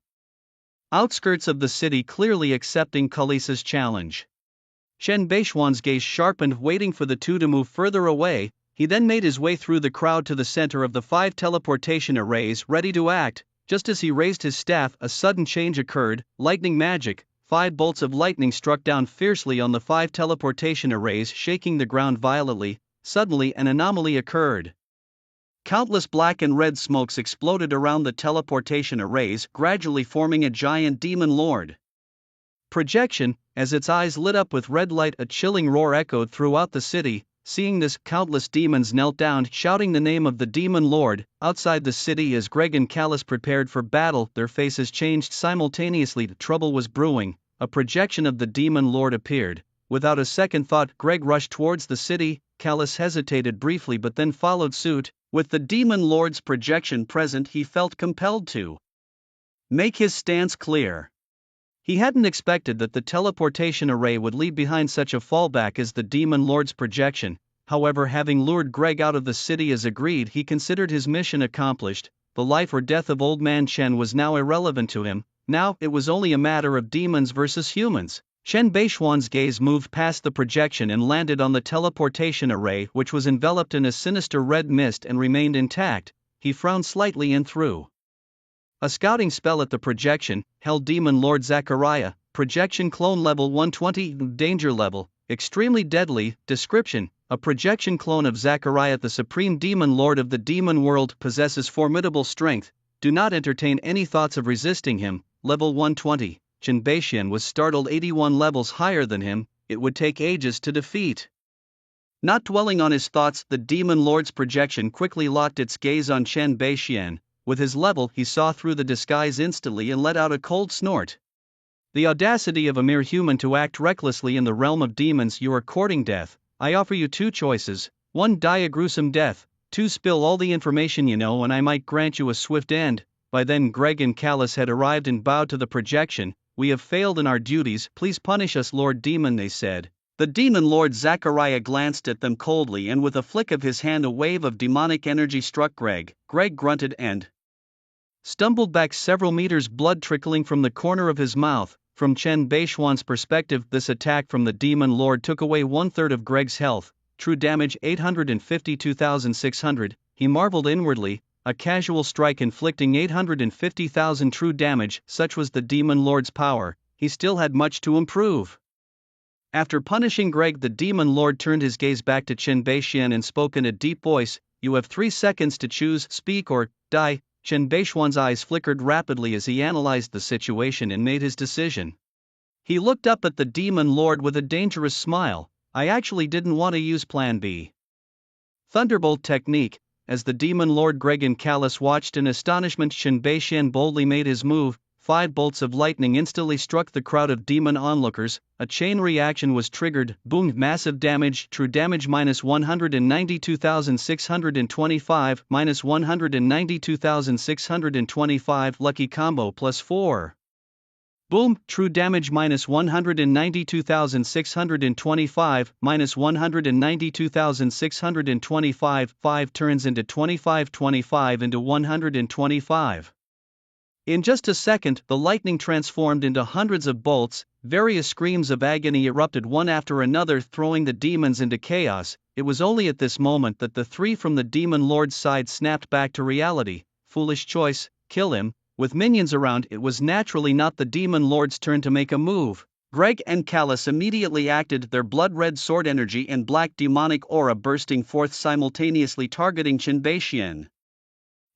outskirts of the city, clearly accepting Khalees's challenge. Chen Beixuan's gaze sharpened, waiting for the two to move further away. He then made his way through the crowd to the center of the 5 teleportation arrays, ready to act. Just as he raised his staff, a sudden change occurred. Lightning magic. 5 bolts of lightning struck down fiercely on the 5 teleportation arrays, shaking the ground violently. Suddenly, an anomaly occurred. Countless black and red smokes exploded around the teleportation arrays, gradually forming a giant demon lord projection. As its eyes lit up with red light, a chilling roar echoed throughout the city. Seeing this, countless demons knelt down, shouting the name of the demon lord. Outside the city, as Greg and Callus prepared for battle, their faces changed simultaneously. Trouble was brewing. A projection of the demon lord appeared. Without a second thought, Greg rushed towards the city. Callus hesitated briefly but then followed suit. With the demon lord's projection present, he felt compelled to make his stance clear. He hadn't expected that the teleportation array would leave behind such a fallback as the demon lord's projection. However, having lured Greg out of the city as agreed, he considered his mission accomplished. The life or death of Old Man Chen was now irrelevant to him. Now, it was only a matter of demons versus humans. Chen Beixuan's gaze moved past the projection and landed on the teleportation array, which was enveloped in a sinister red mist and remained intact. He frowned slightly and threw a scouting spell at the projection. Held Demon Lord Zachariah, projection clone level 120, danger level, extremely deadly. Description: a projection clone of Zachariah, the supreme demon lord of the demon world, possesses formidable strength. Do not entertain any thoughts of resisting him. Level 120. Chen Beixian was startled. 81 levels higher than him, it would take ages to defeat. Not dwelling on his thoughts, the demon lord's projection quickly locked its gaze on Chen Beixian. With his level, he saw through the disguise instantly and let out a cold snort. The audacity of a mere human to act recklessly in the realm of demons. You are courting death. I offer you 2 choices. 1. Die a gruesome death. 2. Spill all the information you know and I might grant you a swift end. By then Greg and Callus had arrived and bowed to the projection. We have failed in our duties, please punish us, Lord Demon, they said. The demon lord Zachariah glanced at them coldly and with a flick of his hand a wave of demonic energy struck Greg. Greg grunted and stumbled back several meters, blood trickling from the corner of his mouth. From Chen Beixuan's perspective, this attack from the demon lord took away 1/3 of Greg's health. True damage 852,600. He marveled inwardly. A casual strike inflicting 850,000 true damage, such was the demon lord's power. He still had much to improve. After punishing Greg, the demon lord turned his gaze back to Chen Beixian and spoke in a deep voice. You have 3 seconds to choose, speak or die. Chen Beixuan's eyes flickered rapidly as he analyzed the situation and made his decision. He looked up at the demon lord with a dangerous smile. I actually didn't want to use Plan B. Thunderbolt technique. As the demon lord Greg and Callus watched in astonishment, Chen Beixian boldly made his move. 5 bolts of lightning instantly struck the crowd of demon onlookers. A chain reaction was triggered. Boom! Massive damage. True damage minus 192,625, minus 192,625. Lucky combo plus 4. Boom! True damage minus 192,625, minus 192,625. 5 turns into 25, 25 into 125. In just a second, the lightning transformed into hundreds of bolts. Various screams of agony erupted one after another, throwing the demons into chaos. It was only at this moment that the 3 from the demon lord's side snapped back to reality. Foolish choice, kill him. With minions around, it was naturally not the demon lord's turn to make a move. Greg and Callus immediately acted, their blood-red sword energy and black demonic aura bursting forth simultaneously, targeting Chen Beixian.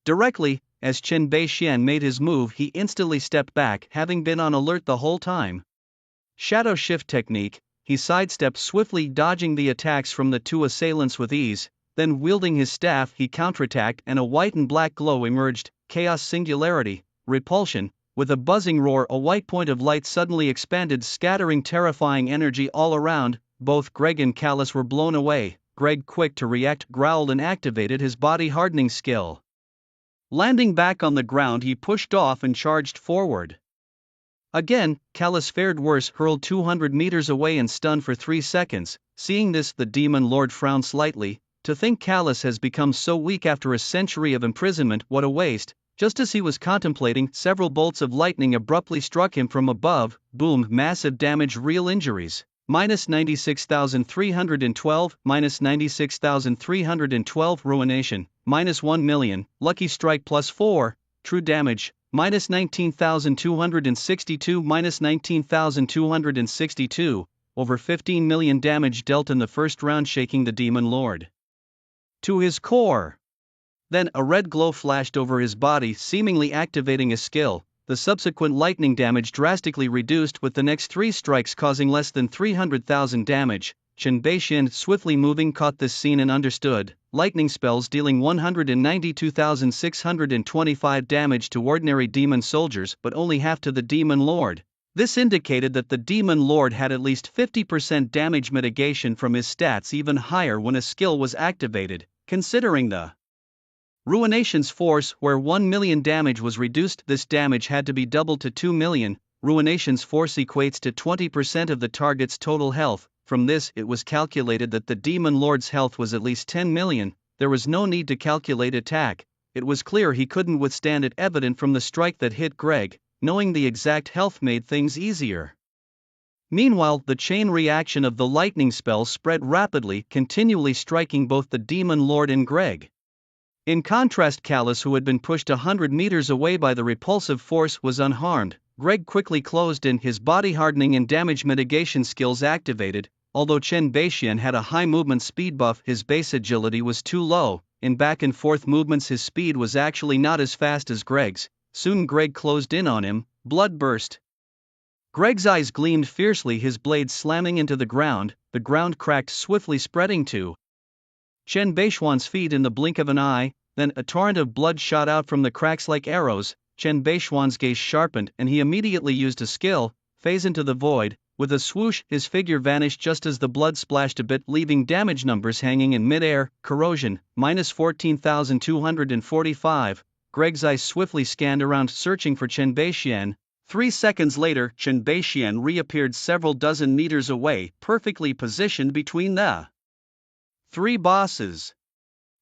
Directly, as Chen Beixian made his move, he instantly stepped back, having been on alert the whole time. Shadow shift technique, he sidestepped swiftly, dodging the attacks from the two assailants with ease. Then wielding his staff, he counterattacked, and a white and black glow emerged. Chaos, singularity, repulsion. With a buzzing roar, a white point of light suddenly expanded, scattering terrifying energy all around. Both Greg and Callus were blown away. Greg, quick to react, growled and activated his body hardening skill. Landing back on the ground, he pushed off and charged forward. Again, Callus fared worse, hurled 200 meters away and stunned for 3 seconds. Seeing this, the Demon Lord frowned slightly. To think Callus has become so weak after a century of imprisonment, what a waste. Just as he was contemplating, several bolts of lightning abruptly struck him from above. Boom, massive damage, real injuries. Minus 96,312, minus 96,312, ruination, minus 1 million, lucky strike plus 4, true damage, minus 19,262, minus 19,262, over 15 million damage dealt in the first round, shaking the Demon Lord to his core. Then a red glow flashed over his body, seemingly activating a skill. The subsequent lightning damage drastically reduced, with the next 3 strikes causing less than 300,000 damage. Chen Beixian, swiftly moving, caught this scene and understood. Lightning spells dealing 192,625 damage to ordinary demon soldiers, but only half to the Demon Lord. This indicated that the Demon Lord had at least 50% damage mitigation from his stats, even higher when a skill was activated. Considering the Ruination's force, where 1 million damage was reduced, this damage had to be doubled to 2 million. Ruination's force equates to 20% of the target's total health. From this, it was calculated that the Demon Lord's health was at least 10 million. There was no need to calculate attack. It was clear he couldn't withstand it, evident from the strike that hit Greg. Knowing the exact health made things easier. Meanwhile, the chain reaction of the lightning spell spread rapidly, continually striking both the Demon Lord and Greg. In contrast, Callus, who had been pushed 100 meters away by the repulsive force, was unharmed. Greg quickly closed in, his body hardening and damage mitigation skills activated. Although Chen Beixian had a high movement speed buff, his base agility was too low. In back and forth movements, his speed was actually not as fast as Greg's. Soon Greg closed in on him. Blood burst. Greg's eyes gleamed fiercely, his blade slamming into the ground cracked, swiftly spreading to Chen Beixian's feet in the blink of an eye. Then a torrent of blood shot out from the cracks like arrows. Chen Beixian's gaze sharpened, and he immediately used a skill, phase into the void. With a swoosh, his figure vanished just as the blood splashed a bit, leaving damage numbers hanging in midair. Corrosion, minus 14,245. Greg's eyes swiftly scanned around, searching for Chen Beixian. 3 seconds later, Chen Beixian reappeared several dozen meters away, perfectly positioned between the 3 bosses.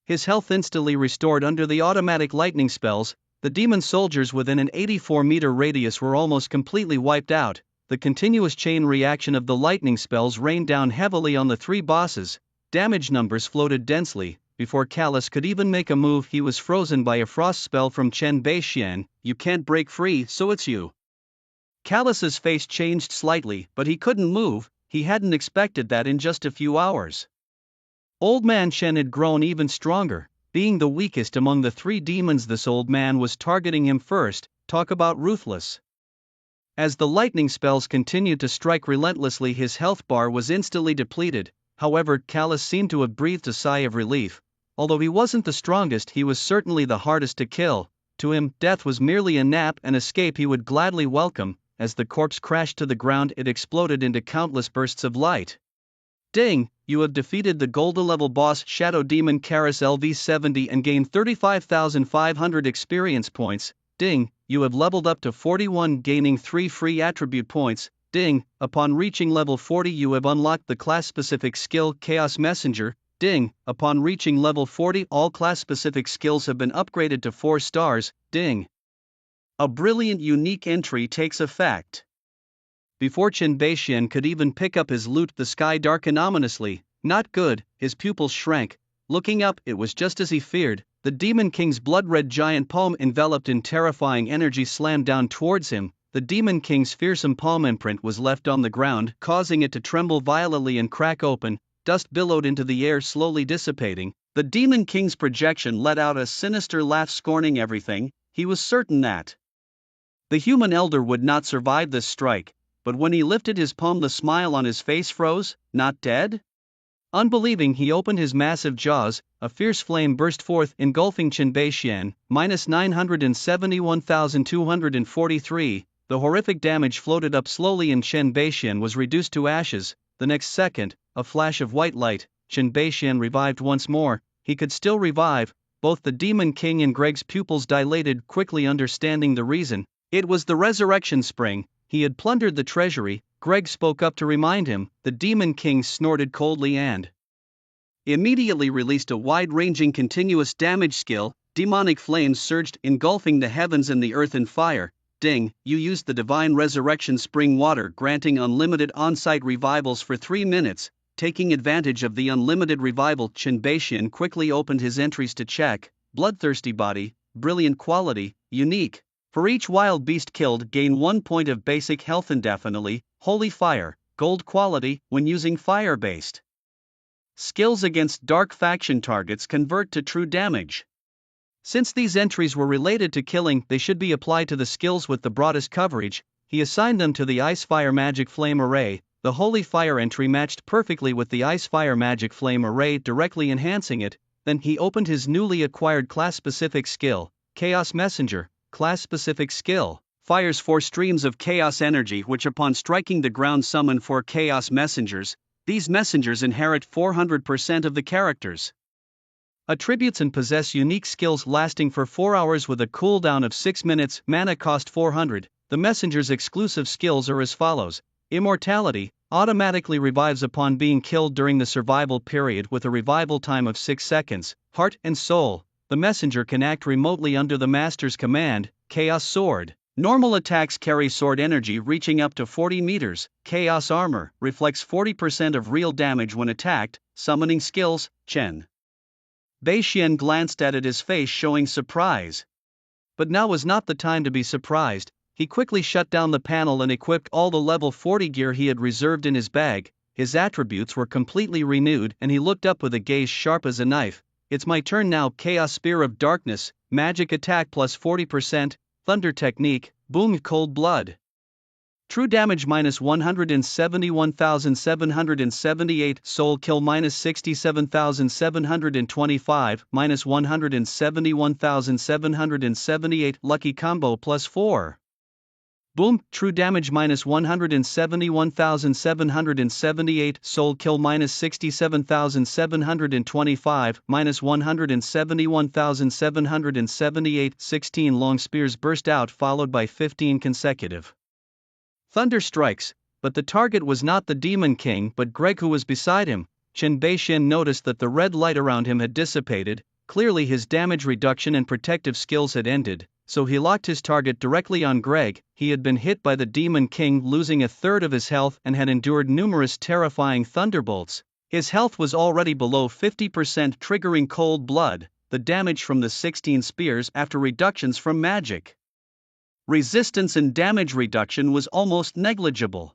His health instantly restored under the automatic lightning spells. The demon soldiers within an 84-meter radius were almost completely wiped out. The continuous chain reaction of the lightning spells rained down heavily on the 3 bosses. Damage numbers floated densely. Before Callus could even make a move, he was frozen by a frost spell from Chen Beixian. You can't break free, so it's you. Callus's face changed slightly, but he couldn't move. He hadn't expected that in just a few hours. Old Man Chen had grown even stronger. Being the weakest among the 3 demons, this old man was targeting him first. Talk about ruthless. As the lightning spells continued to strike relentlessly, his health bar was instantly depleted. However, Callus seemed to have breathed a sigh of relief. Although he wasn't the strongest, he was certainly the hardest to kill. To him, death was merely a nap, an escape he would gladly welcome. As the corpse crashed to the ground, it exploded into countless bursts of light. Ding! You have defeated the Golda-level boss Shadow Demon Karis LV70 and gained 35,500 experience points. Ding! You have leveled up to 41, gaining 3 free attribute points. Ding! Upon reaching level 40, you have unlocked the class-specific skill Chaos Messenger. Ding! Upon reaching level 40, all class-specific skills have been upgraded to 4 stars. Ding! A brilliant unique entry takes effect. Before Chen Beixian could even pick up his loot, the sky darkened ominously. Not good. His pupils shrank. Looking up, it was just as he feared. The Demon King's blood-red giant palm, enveloped in terrifying energy, slammed down towards him. the Demon King's fearsome palm imprint was left on the ground, causing it to tremble violently and crack open. Dust billowed into the air, slowly dissipating. The Demon King's projection let out a sinister laugh, scorning everything. He was certain that the human elder would not survive this strike, but when he lifted his palm, the smile on his face froze. Not dead? Unbelieving, he opened his massive jaws. A fierce flame burst forth, engulfing Chen Beixian, minus 971,243. The horrific damage floated up slowly and Chen Beixian was reduced to ashes. The next second, a flash of white light, Chen Beixian revived once more. He could still revive. Both the Demon King and Greg's pupils dilated, quickly understanding the reason. It was the resurrection spring. He had plundered the treasury. Greg spoke up to remind him. The Demon King snorted coldly and immediately released a wide-ranging continuous damage skill. Demonic flames surged, engulfing the heavens and the earth in fire. Ding, you used the divine resurrection spring water, granting unlimited on-site revivals for 3 minutes. Taking advantage of the unlimited revival, Chen Beixian quickly opened his entries to check. Bloodthirsty body, brilliant quality, unique. For each wild beast killed, gain 1 point of basic health indefinitely. Holy fire, gold quality. When using fire-based skills against dark faction targets, convert to true damage. Since these entries were related to killing, they should be applied to the skills with the broadest coverage. He assigned them to the Ice Fire Magic Flame Array. The Holy Fire entry matched perfectly with the Ice Fire Magic Flame Array, directly enhancing it. Then he opened his newly acquired class-specific skill, Chaos Messenger. Class-specific skill fires 4 streams of chaos energy, which upon striking the ground summon 4 chaos messengers. These messengers inherit 400% of the character's attributes and possess unique skills lasting for 4 hours with a cooldown of 6 minutes. Mana cost 400. The messenger's exclusive skills are as follows. Immortality, automatically revives upon being killed during the survival period with a revival time of 6 seconds. Heart and Soul, the messenger can act remotely under the master's command. Chaos Sword, normal attacks carry sword energy reaching up to 40 meters. Chaos Armor, reflects 40% of real damage when attacked. Summoning skills, Chen Beixian glanced at it, his face showing surprise. But now was not the time to be surprised. He quickly shut down the panel and equipped all the level 40 gear he had reserved in his bag. His attributes were completely renewed and he looked up with a gaze sharp as a knife. It's my turn now. Chaos Spear of Darkness, magic attack plus 40%, thunder technique, boom. Cold blood, true damage minus 171,778, soul kill minus 67,725, minus 171,778, lucky combo plus 4. Boom, true damage minus 171,778, soul kill minus 67,725, minus 171,778, 16 long spears burst out, followed by 15 consecutive thunder strikes, but the target was not the Demon King but Greg, who was beside him. Chen Beixian noticed that the red light around him had dissipated. Clearly his damage reduction and protective skills had ended. So he locked his target directly on Greg. He had been hit by the Demon King, losing a third of his health, and had endured numerous terrifying thunderbolts. His health was already below 50%, triggering cold blood. The damage from the 16 spears after reductions from magic resistance and damage reduction was almost negligible.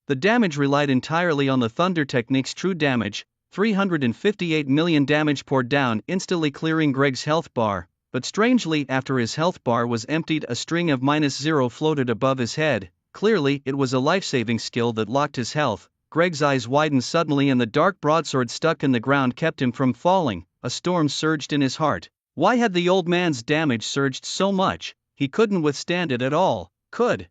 The damage relied entirely on the thunder technique's true damage. 358 million damage poured down, instantly clearing Greg's health bar. But strangely, after his health bar was emptied, a string of -0 floated above his head. Clearly, it was a life-saving skill that locked his health. Greg's eyes widened suddenly and the dark broadsword stuck in the ground kept him from falling. A storm surged in his heart. Why had the old man's damage surged so much? He couldn't withstand it at all, could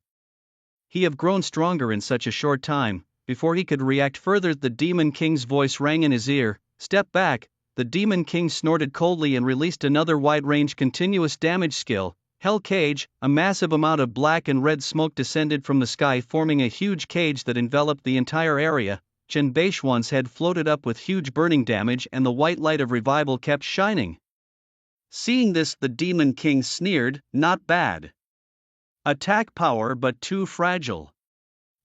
he have grown stronger in such a short time? Before he could react further, the Demon King's voice rang in his ear. Step back. The Demon King snorted coldly and released another wide-range continuous damage skill, Hell Cage. A massive amount of black and red smoke descended from the sky, forming a huge cage that enveloped the entire area. Chen Beixian's head floated up with huge burning damage and the white light of revival kept shining. Seeing this, the Demon King sneered, not bad. Attack power but too fragile.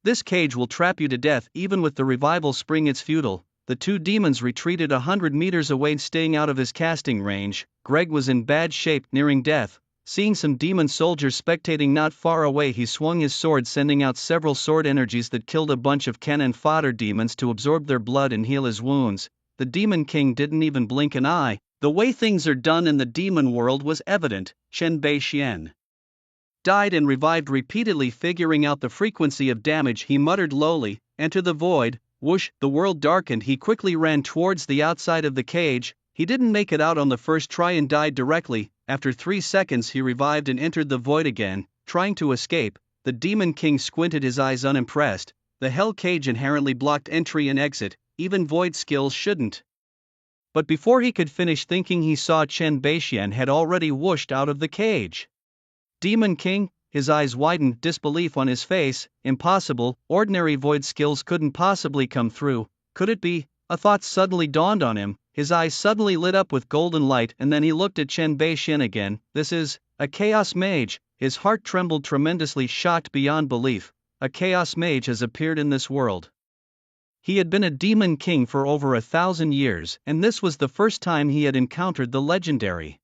This cage will trap you to death. Even with the revival spring, it's futile. The two demons retreated 100 meters away, staying out of his casting range. Greg was in bad shape, nearing death. Seeing some demon soldiers spectating not far away, he swung his sword, sending out several sword energies that killed a bunch of cannon fodder demons to absorb their blood and heal his wounds. The Demon King didn't even blink an eye. The way things are done in the demon world was evident. Chen Beixian died and revived repeatedly, figuring out the frequency of damage. He muttered lowly, "Enter the void." Whoosh, the world darkened. He quickly ran towards the outside of the cage. He didn't make it out on the first try and died directly. After 3 seconds he revived and entered the void again, trying to escape. The Demon King squinted his eyes unimpressed. The hell cage inherently blocked entry and exit, even void skills shouldn't. But before he could finish thinking, he saw Chen Beixian had already whooshed out of the cage. Demon King? His eyes widened, disbelief on his face. Impossible, ordinary void skills couldn't possibly come through. Could it be? A thought suddenly dawned on him. His eyes suddenly lit up with golden light, and then he looked at Chen Beixian again. This is a Chaos Mage. His heart trembled tremendously, shocked beyond belief. A Chaos Mage has appeared in this world. He had been a Demon King for over 1,000 years, and this was the first time he had encountered the legendary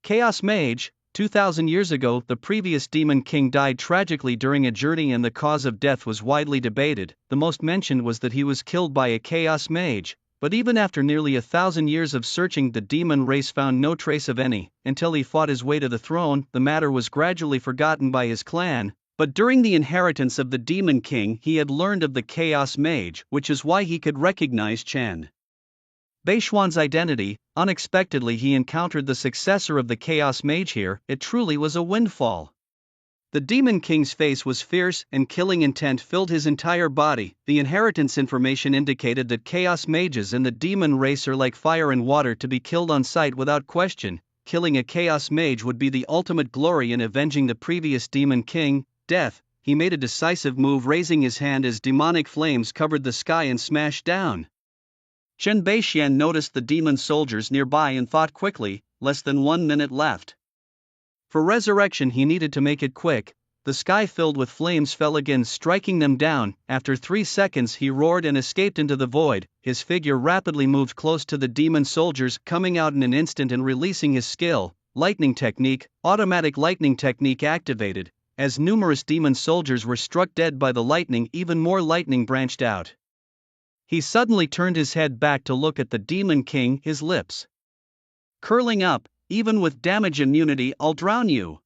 Chaos Mage. 2,000 years ago, the previous Demon King died tragically during a journey, and the cause of death was widely debated. The most mentioned was that he was killed by a Chaos Mage. But even after nearly 1,000 years of searching, the demon race found no trace of any. Until he fought his way to the throne, the matter was gradually forgotten by his clan. But during the inheritance of the Demon King, he had learned of the Chaos Mage, which is why he could recognize Chen Beixian's identity. Unexpectedly, he encountered the successor of the Chaos Mage here. It truly was a windfall. The Demon King's face was fierce, and killing intent filled his entire body. The inheritance information indicated that Chaos Mages in the demon race are like fire and water, to be killed on sight without question. Killing a Chaos Mage would be the ultimate glory in avenging the previous Demon King. Death. He made a decisive move, raising his hand as demonic flames covered the sky and smashed down. Chen Beixian noticed the demon soldiers nearby and thought quickly, less than 1 minute left. For resurrection he needed to make it quick. The sky filled with flames fell again, striking them down. After 3 seconds he roared and escaped into the void. His figure rapidly moved close to the demon soldiers, coming out in an instant and releasing his skill. Lightning technique. Automatic lightning technique activated. As numerous demon soldiers were struck dead by the lightning, even more lightning branched out. He suddenly turned his head back to look at the Demon King, his lips curling up. "Even with damage immunity, I'll drown you."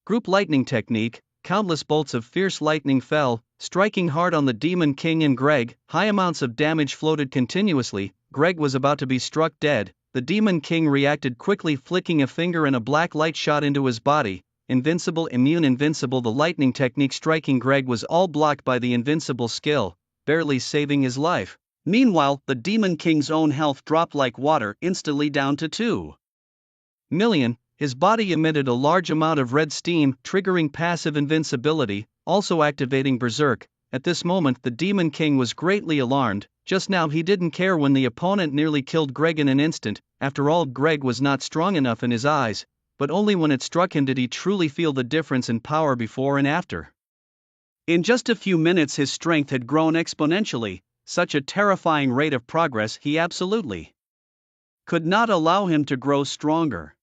Group lightning technique. Countless bolts of fierce lightning fell, striking hard on the Demon King and Greg. High amounts of damage floated continuously. Greg was about to be struck dead. The Demon King reacted quickly, flicking a finger, and a black light shot into his body. Invincible, immune, invincible. The lightning technique striking Greg was all blocked by the invincible skill, barely saving his life. Meanwhile, the Demon King's own health dropped like water, instantly down to 2,000,000. His body emitted a large amount of red steam, triggering passive invincibility, also activating Berserk. At this moment, the Demon King was greatly alarmed. Just now he didn't care when the opponent nearly killed Greg in an instant. After all, Greg was not strong enough in his eyes, but only when it struck him did he truly feel the difference in power before and after. In just a few minutes his strength had grown exponentially. Such a terrifying rate of progress, he absolutely could not allow him to grow stronger.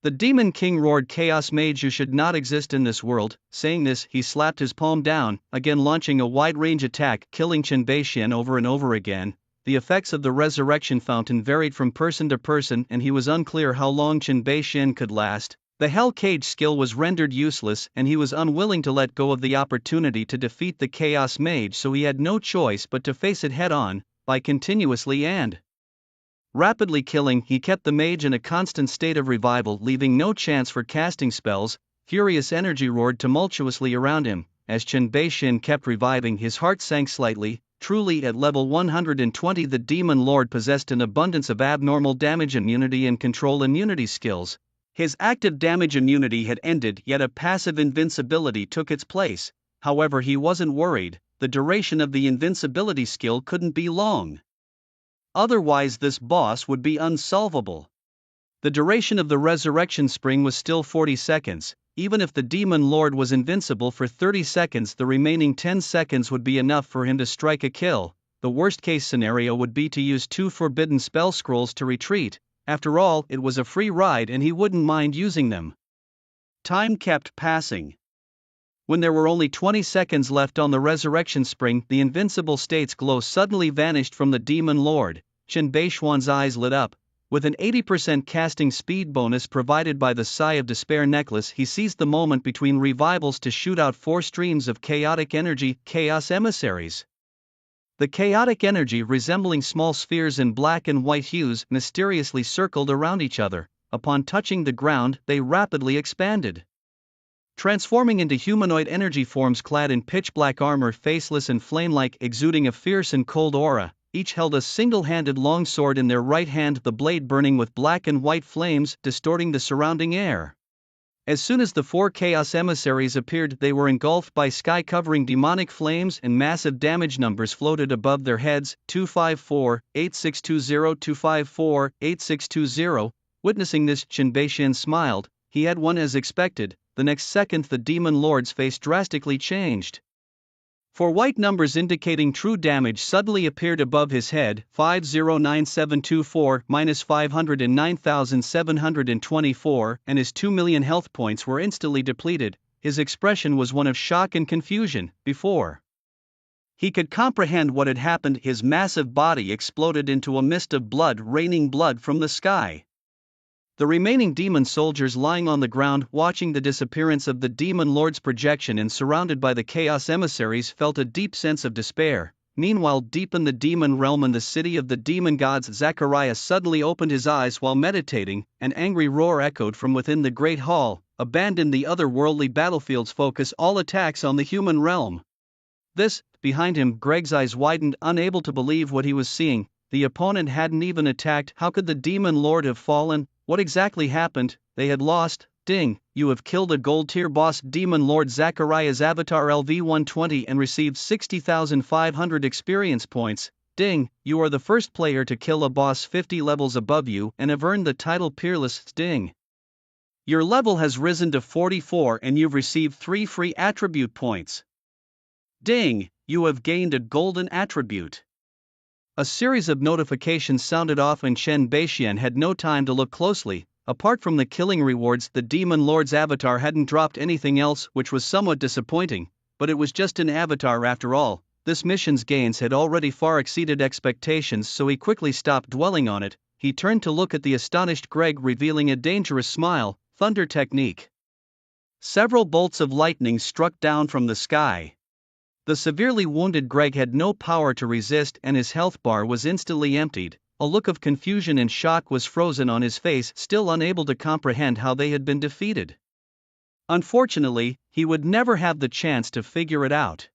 The Demon King roared, "Chaos Mage, you should not exist in this world." Saying this, he slapped his palm down, again launching a wide-range attack, killing Chen Beixian over and over again. The effects of the resurrection fountain varied from person to person, and he was unclear how long Chen Beixian could last. The Hell Cage skill was rendered useless, and he was unwilling to let go of the opportunity to defeat the Chaos Mage, so he had no choice but to face it head-on. By continuously and rapidly killing, he kept the mage in a constant state of revival, leaving no chance for casting spells. Furious energy roared tumultuously around him. As Chen Beixian kept reviving, his heart sank slightly. Truly, at level 120, the Demon Lord possessed an abundance of abnormal damage immunity and control immunity skills. His active damage immunity had ended, yet a passive invincibility took its place. However, he wasn't worried. The duration of the invincibility skill couldn't be long. Otherwise, this boss would be unsolvable. The duration of the resurrection spring was still 40 seconds. Even if the Demon Lord was invincible for 30 seconds, the remaining 10 seconds would be enough for him to strike a kill. The worst-case scenario would be to use 2 forbidden spell scrolls to retreat. After all, it was a free ride and he wouldn't mind using them. Time kept passing. When there were only 20 seconds left on the resurrection spring, the invincible state's glow suddenly vanished from the demon lord. Chen Beishuan's eyes lit up. With an 80% casting speed bonus provided by the Sigh of Despair necklace, he seized the moment between revivals to shoot out 4 streams of chaotic energy, chaos emissaries. The chaotic energy, resembling small spheres in black and white hues, mysteriously circled around each other. Upon touching the ground, they rapidly expanded, transforming into humanoid energy forms clad in pitch-black armor, faceless and flame-like, exuding a fierce and cold aura. Each held a single-handed long sword in their right hand, the blade burning with black and white flames, distorting the surrounding air. As soon as the 4 chaos emissaries appeared, they were engulfed by sky-covering demonic flames, and massive damage numbers floated above their heads: 254-8620, 254-8620. Witnessing this, Chen Beishian smiled. He had won as expected. The next second, the demon lord's face drastically changed. 4 white numbers indicating true damage suddenly appeared above his head: 509724, minus 509,724, and his 2 million health points were instantly depleted. His expression was one of shock and confusion. Before he could comprehend what had happened, his massive body exploded into a mist of blood, raining blood from the sky. The remaining demon soldiers, lying on the ground watching the disappearance of the demon lord's projection and surrounded by the chaos emissaries, felt a deep sense of despair. Meanwhile, deep in the demon realm in the city of the demon gods, Zachariah suddenly opened his eyes while meditating. An angry roar echoed from within the great hall. Abandon the otherworldly battlefields, focus all attacks on the human realm. This, behind him, Greg's eyes widened, unable to believe what he was seeing. The opponent hadn't even attacked. How could the demon lord have fallen? What exactly happened? They had lost. Ding, you have killed a gold tier boss. Demon Lord Zachariah's avatar LV-120 and received 60,500 experience points. Ding, you are the first player to kill a boss 50 levels above you and have earned the title Peerless. Ding. Your level has risen to 44 and you've received 3 free attribute points. Ding, you have gained a golden attribute. A series of notifications sounded off and Chen Beishian had no time to look closely. Apart from the killing rewards, the demon lord's avatar hadn't dropped anything else, which was somewhat disappointing, but it was just an avatar after all. This mission's gains had already far exceeded expectations, so he quickly stopped dwelling on it. He turned to look at the astonished Greg, revealing a dangerous smile. Thunder technique. Several bolts of lightning struck down from the sky. The severely wounded Greg had no power to resist and his health bar was instantly emptied. A look of confusion and shock was frozen on his face, still unable to comprehend how they had been defeated. Unfortunately, he would never have the chance to figure it out.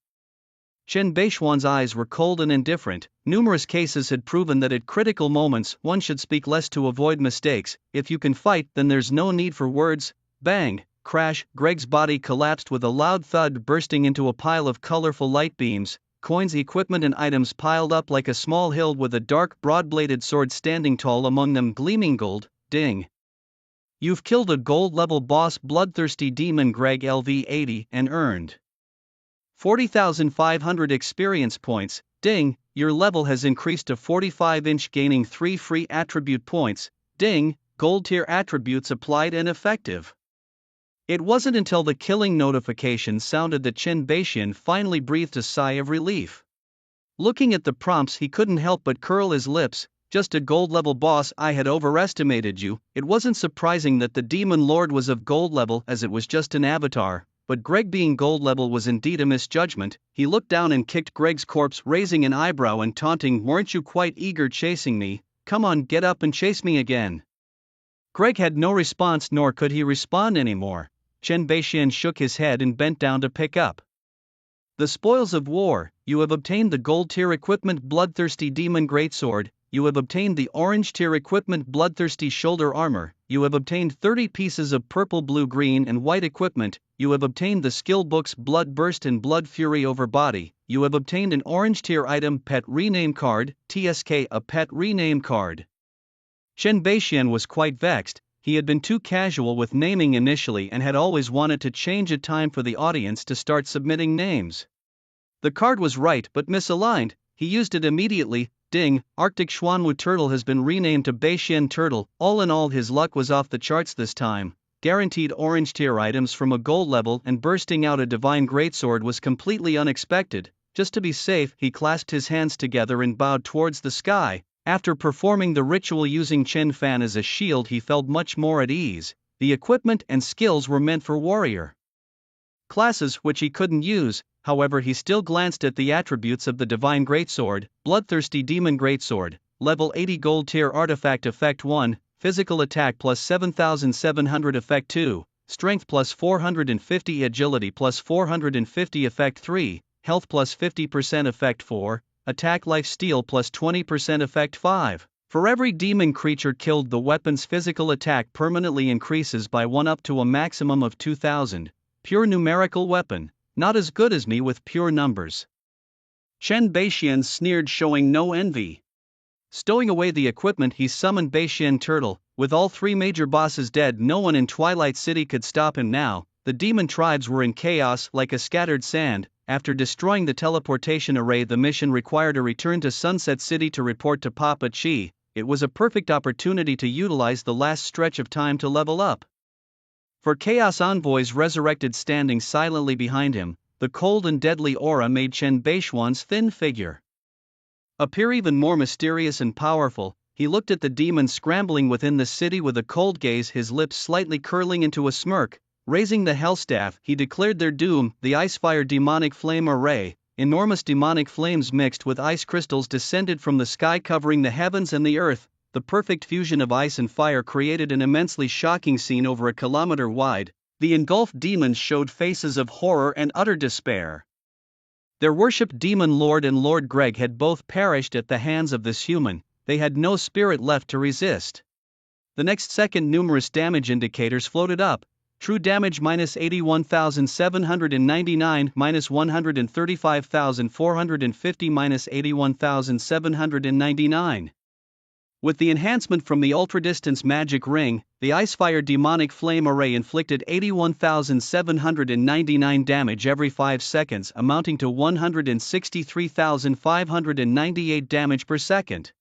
Chen Beishuan's eyes were cold and indifferent. Numerous cases had proven that at critical moments one should speak less to avoid mistakes. If you can fight, then there's no need for words. Bang! Crash! Greg's body collapsed with a loud thud, bursting into a pile of colorful light beams. Coins, equipment and items piled up like a small hill, with a dark, broad-bladed sword standing tall among them, gleaming gold. Ding! You've killed a gold-level boss, bloodthirsty demon Greg LV-80, and earned 40,500 experience points. Ding! Your level has increased to 45-inch, gaining 3 free attribute points. Ding! Gold tier attributes applied and effective. It wasn't until the killing notification sounded that Chen Beishian finally breathed a sigh of relief. Looking at the prompts, he couldn't help but curl his lips. Just a gold level boss. I had overestimated you. It wasn't surprising that the demon lord was of gold level, as it was just an avatar, but Greg being gold level was indeed a misjudgment. He looked down and kicked Greg's corpse, raising an eyebrow and taunting, "Weren't you quite eager chasing me? Come on, get up and chase me again." Greg had no response, nor could he respond anymore. Chen Beishian shook his head and bent down to pick up the spoils of war. You have obtained the gold tier equipment Bloodthirsty Demon Greatsword. You have obtained the orange tier equipment Bloodthirsty Shoulder Armor. You have obtained 30 pieces of purple, blue, green and white equipment. You have obtained the skill books Blood Burst and Blood Fury over Body. You have obtained an orange tier item Pet Rename Card, TSK, a pet rename card. Chen Beishian was quite vexed. He had been too casual with naming initially and had always wanted to change a time for the audience to start submitting names. The card was right but misaligned. He used it immediately. Ding! Arctic Xuanwu Turtle has been renamed to Beishian Turtle. All in all, his luck was off the charts this time. guaranteed orange tier items from a gold level, and bursting out a divine greatsword was completely unexpected. Just to be safe, he clasped his hands together and bowed towards the sky. After performing the ritual using Chen Fan as a shield, he felt much more at ease. The equipment and skills were meant for warrior classes which he couldn't use. However, he still glanced at the attributes of the divine greatsword. Bloodthirsty demon greatsword, level 80 gold tier artifact, effect 1, physical attack plus 7700, effect 2, strength plus 450, agility plus 450, effect 3, health plus 50%, effect 4, attack lifesteal plus 20%, effect 5. For every demon creature killed, the weapon's physical attack permanently increases by 1 up to a maximum of 2000. Pure numerical weapon, not as good as me with pure numbers. Chen Beixian sneered, showing no envy. Stowing away the equipment, he summoned Beixian Turtle. With all 3 major bosses dead, no one in Twilight City could stop him now. The demon tribes were in chaos like a scattered sand. After destroying the teleportation array, the mission required a return to Sunset City to report to Papa Chi. It was a perfect opportunity to utilize the last stretch of time to level up. For Chaos Envoys resurrected standing silently behind him, the cold and deadly aura made Chen Beixian's thin figure appear even more mysterious and powerful. He looked at the demons scrambling within the city with a cold gaze, his lips slightly curling into a smirk. Raising the Hellstaff, he declared their doom. The Icefire demonic flame array, enormous demonic flames mixed with ice crystals descended from the sky, covering the heavens and the earth. The perfect fusion of ice and fire created an immensely shocking scene over a kilometer wide. The engulfed demons showed faces of horror and utter despair. Their worshipped demon lord and Lord Greg had both perished at the hands of this human. They had no spirit left to resist. The next second, numerous damage indicators floated up. True damage minus 81,799, minus 135,450, minus 81,799. With the enhancement from the ultra-distance magic ring, the Icefire demonic flame array inflicted 81,799 damage every 5 seconds, amounting to 163,598 damage per second.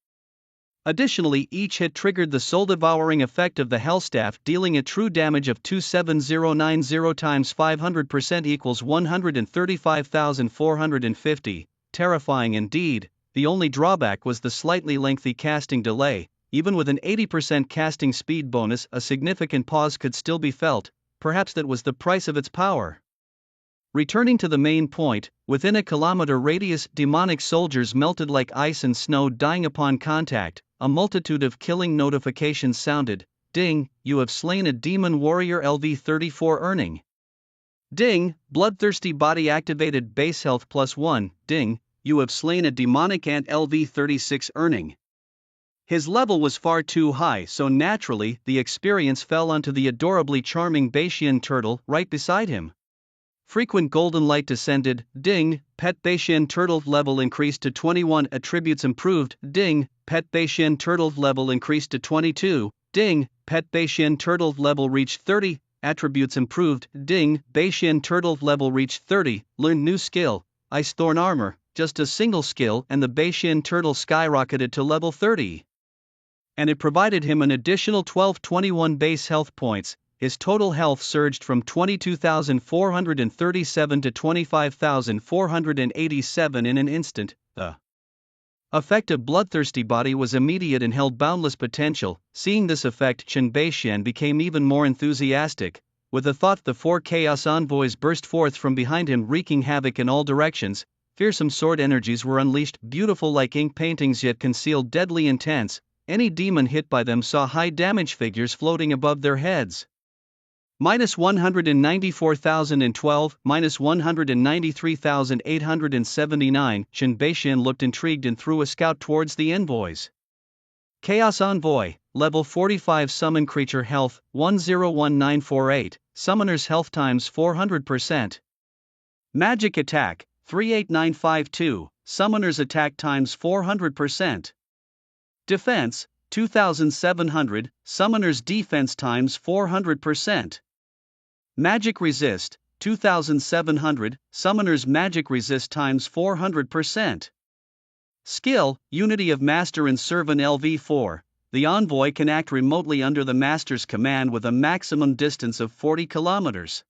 Additionally, each hit triggered the soul-devouring effect of the Hellstaff, dealing a true damage of 27090 times 500% equals 135,450, terrifying indeed. The only drawback was the slightly lengthy casting delay. Even with an 80% casting speed bonus, a significant pause could still be felt. Perhaps that was the price of its power. Returning to the main point, within a kilometer radius, demonic soldiers melted like ice and snow, dying upon contact. A multitude of killing notifications sounded. Ding, you have slain a demon warrior, LV34 earning. Ding, bloodthirsty body activated, base health plus 1. Ding, you have slain a demonic ant, LV36 earning. His level was far too high, so naturally, the experience fell onto the adorably charming Beixian Turtle right beside him. Frequent golden light descended. Ding, pet Beixian Turtle level increased to 21, attributes improved. Ding, pet Beixian Turtle level increased to 22. Ding, pet Beixian Turtle level reached 30, attributes improved. Ding, Beixian Turtle level reached 30, learned new skill, Ice Thorn Armor. Just a single skill and the Beixian Turtle skyrocketed to level 30. And it provided him an additional 1221 base health points. His total health surged from 22,437 to 25,487 in an instant. The effect of bloodthirsty body was immediate and held boundless potential. Seeing this effect, Chen Beixian became even more enthusiastic. With a thought, the 4 Chaos Envoys burst forth from behind him, wreaking havoc in all directions. Fearsome sword energies were unleashed, beautiful like ink paintings yet concealed, deadly intense. Any demon hit by them saw high damage figures floating above their heads. Minus 194,012, minus 193,879. Chen Beixian looked intrigued and threw a scout towards the envoys. Chaos Envoy, level 45, summon creature health 101948, summoner's health times 400%. Magic attack 38952, summoner's attack times 400%. Defense 2700, summoner's defense times 400%. Magic resist 2700, summoner's magic resist times 400%. Skill, Unity of Master and Servant, LV4. the envoy can act remotely under the master's command with a maximum distance of 40 kilometers.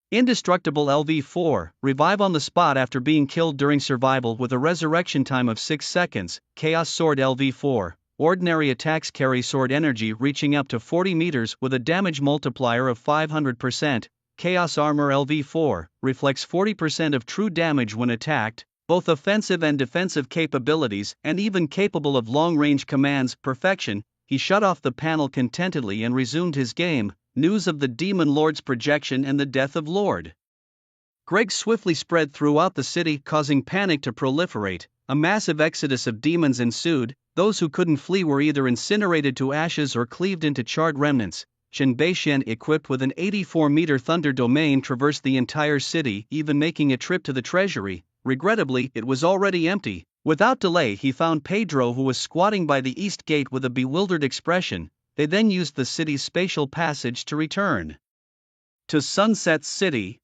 Indestructible LV4, revive on the spot after being killed during survival with a resurrection time of 6 seconds. Chaos Sword LV4, ordinary attacks carry sword energy reaching up to 40 meters with a damage multiplier of 500%. Chaos Armor LV4, reflects 40% of true damage when attacked, both offensive and defensive capabilities, and even capable of long-range commands. Perfection. He shut off the panel contentedly and resumed his game. News of the Demon Lord's projection and the death of Lord Greg swiftly spread throughout the city, causing panic to proliferate. A massive exodus of demons ensued. Those who couldn't flee were either incinerated to ashes or cleaved into charred remnants. Chen Beixian, equipped with an 84-meter thunder domain, traversed the entire city, even making a trip to the treasury. Regrettably, it was already empty. Without delay, he found Pedro, who was squatting by the east gate with a bewildered expression. They then used the city's spatial passage to return to Sunset City.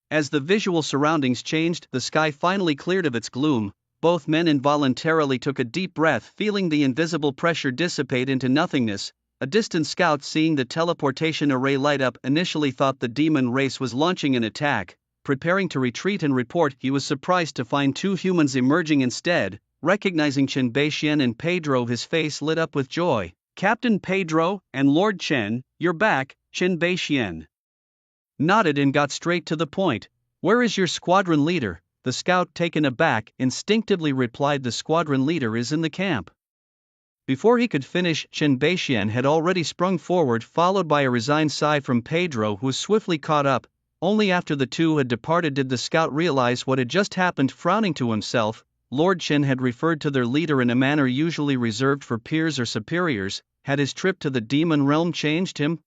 As the visual surroundings changed, the sky finally cleared of its gloom. Both men involuntarily took a deep breath, feeling the invisible pressure dissipate into nothingness. A distant scout, seeing the teleportation array light up, initially thought the demon race was launching an attack. Preparing to retreat and report, he was surprised to find two humans emerging instead. Recognizing Chen Beixian and Pedro, his face lit up with joy. "Captain Pedro and Lord Chen, you're back." Chen Beixian nodded and got straight to the point. "Where is your squadron leader?" The scout, taken aback, instinctively replied, "The squadron leader is in the camp." Before he could finish, Chen Beixian had already sprung forward, followed by a resigned sigh from Pedro, who swiftly caught up. Only after the two had departed did the scout realize what had just happened. Frowning to himself, Lord Chen had referred to their leader in a manner usually reserved for peers or superiors. Had his trip to the demon realm changed him?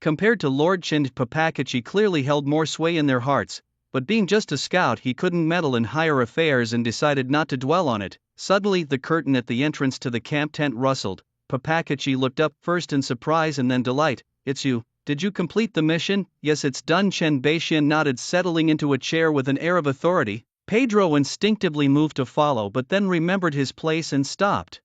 Compared to Lord Chen, Papacachi clearly held more sway in their hearts, but being just a scout, he couldn't meddle in higher affairs and decided not to dwell on it. Suddenly, the curtain at the entrance to the camp tent rustled. Papacachi looked up, first in surprise and then delight. "It's you. Did you complete the mission?" "Yes, it's done." Chen Beixian nodded, settling into a chair with an air of authority. Pedro instinctively moved to follow, but then remembered his place and stopped.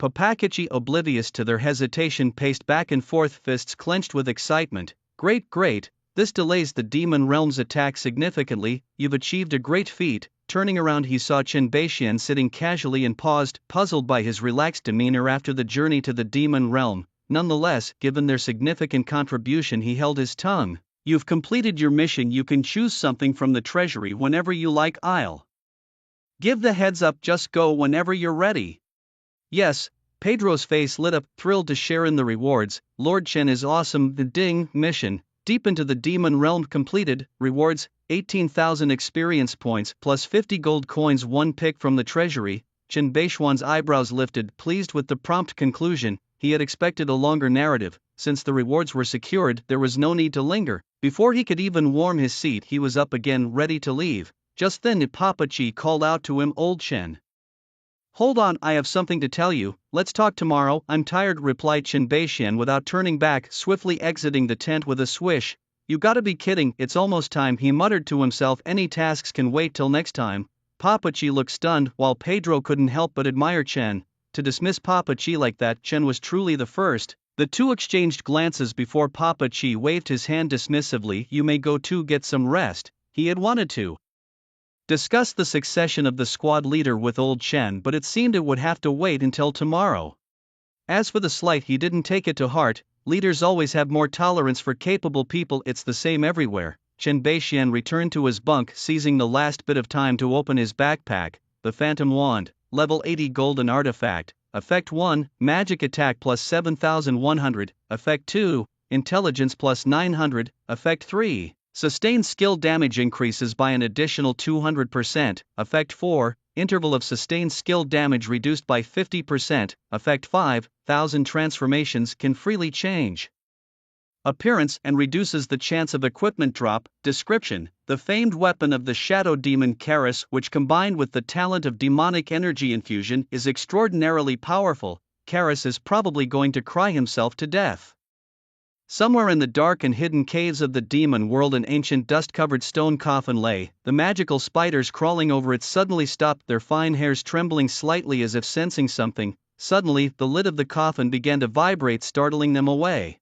Papacachi, oblivious to their hesitation, paced back and forth, fists clenched with excitement. "Great, great. This delays the demon realm's attack significantly. You've achieved a great feat." Turning around, he saw Chen Beixian sitting casually and paused, puzzled by his relaxed demeanor after the journey to the demon realm. Nonetheless, given their significant contribution, he held his tongue. "You've completed your mission. You can choose something from the treasury whenever you like. I'll give the heads up. Just go whenever you're ready." "Yes." Pedro's face lit up, thrilled to share in the rewards. "Lord Chen is awesome." The ding mission. Deep into the demon realm completed. Rewards: 18,000 experience points plus 50 gold coins. One pick from the treasury. Chen Beixian's eyebrows lifted, pleased with the prompt conclusion. He had expected a longer narrative. Since the rewards were secured, there was no need to linger. Before he could even warm his seat, he was up again, ready to leave. Just then Papachi called out to him, "Old Chen, hold on, I have something to tell you. Let's talk tomorrow." "I'm tired," replied Chen Beixian without turning back, swiftly exiting the tent with a swish. "You gotta be kidding, it's almost time," he muttered to himself. "Any tasks can wait till next time." Papachi looked stunned, while Pedro couldn't help but admire Chen. To dismiss Papachi like that, Chen was truly the first. The two exchanged glances before Papachi waved his hand dismissively. "You may go to get some rest." He had wanted to discuss the succession of the squad leader with old Chen, but it seemed it would have to wait until tomorrow. As for the slight, he didn't take it to heart. Leaders always have more tolerance for capable people. It's the same everywhere. Chen Beixian returned to his bunk, seizing the last bit of time to open his backpack. The Phantom Wand, level 80 golden artifact. Effect 1, magic attack plus 7,100. Effect 2, intelligence plus 900. Effect 3, sustained skill damage increases by an additional 200%. Effect 4, interval of sustained skill damage reduced by 50%. Effect 5, 1000 transformations can freely change appearance and reduces the chance of equipment drop. Description: the famed weapon of the shadow demon Karis, which combined with the talent of demonic energy infusion is extraordinarily powerful. Karis is probably going to cry himself to death. Somewhere in the dark and hidden caves of the demon world, an ancient dust-covered stone coffin lay. The magical spiders crawling over it suddenly stopped, their fine hairs trembling slightly as if sensing something. Suddenly, the lid of the coffin began to vibrate, startling them away.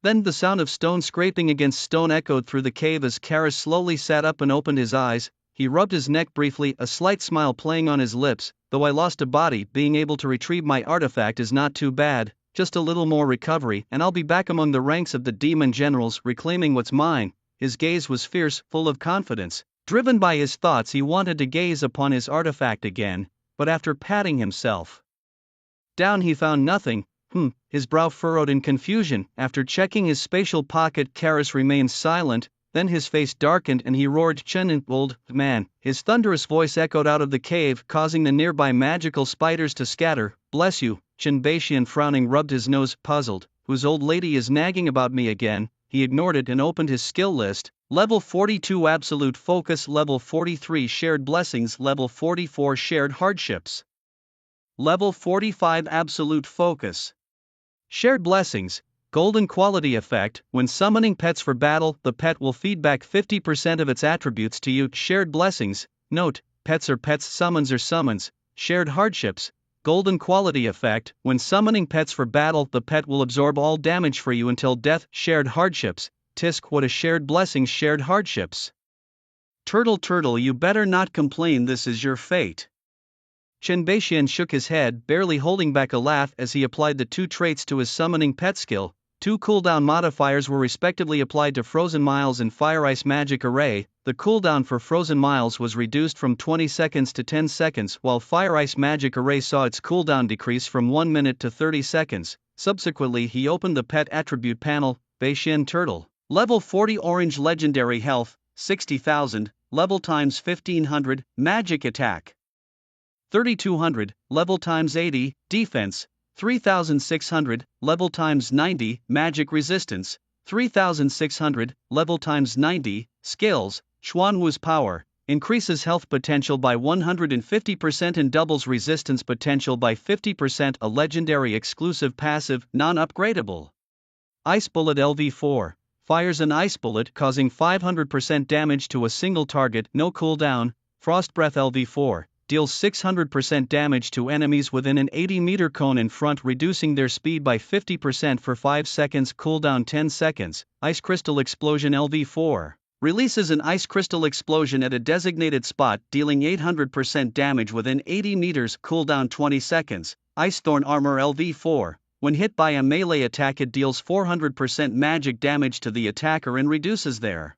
Then the sound of stone scraping against stone echoed through the cave as Karras slowly sat up and opened his eyes. He rubbed his neck briefly, a slight smile playing on his lips. Though I lost a body, being able to retrieve my artifact is not too bad. Just a little more recovery, and I'll be back among the ranks of the demon generals, reclaiming what's mine. His gaze was fierce, full of confidence. Driven by his thoughts, he wanted to gaze upon his artifact again, but after patting himself down, he found nothing. His brow furrowed in confusion. After checking his spatial pocket, Karras remained silent. Then his face darkened and he roared, "Chen, old man!" His thunderous voice echoed out of the cave, causing the nearby magical spiders to scatter. "Bless you." Chen Beixian, frowning, rubbed his nose, puzzled. "Whose old lady is nagging about me again?" He ignored it and opened his skill list. Level 42 Absolute Focus, Level 43 Shared Blessings, Level 44 Shared Hardships, Level 45 Absolute Focus. Shared Blessings, Golden Quality Effect. When summoning pets for battle, the pet will feed back 50% of its attributes to you. Shared Blessings. Note, pets are pets, summons are summons. Shared Hardships, Golden Quality Effect. When summoning pets for battle, the pet will absorb all damage for you until death. Shared Hardships. Tisk, what a shared blessing. Shared Hardships. Turtle, you better not complain, this is your fate. Chen Beixian shook his head, barely holding back a laugh as he applied the two traits to his summoning pet skill. Two cooldown modifiers were respectively applied to Frozen Miles and Fire Ice Magic Array. The cooldown for Frozen Miles was reduced from 20 seconds to 10 seconds, while Fire Ice Magic Array saw its cooldown decrease from 1 minute to 30 seconds. Subsequently, he opened the pet attribute panel. Beixian Turtle. Level 40 Orange Legendary Health, 60,000, level times 1500, Magic Attack 3200, level times 80, Defense 3600, level times 90, Magic Resistance 3600, level times 90, Skills. Xuanwu's Power increases health potential by 150% and doubles resistance potential by 50%. A legendary exclusive passive, non-upgradable. Ice Bullet LV4 fires an ice bullet causing 500% damage to a single target, no cooldown. Frost Breath LV4 deals 600% damage to enemies within an 80-meter cone in front, reducing their speed by 50% for 5 seconds, cooldown 10 seconds. Ice Crystal Explosion LV4 releases an ice crystal explosion at a designated spot, dealing 800% damage within 80 meters, cooldown 20 seconds. Ice Thorn Armor LV4 when hit by a melee attack, it deals 400% magic damage to the attacker and reduces their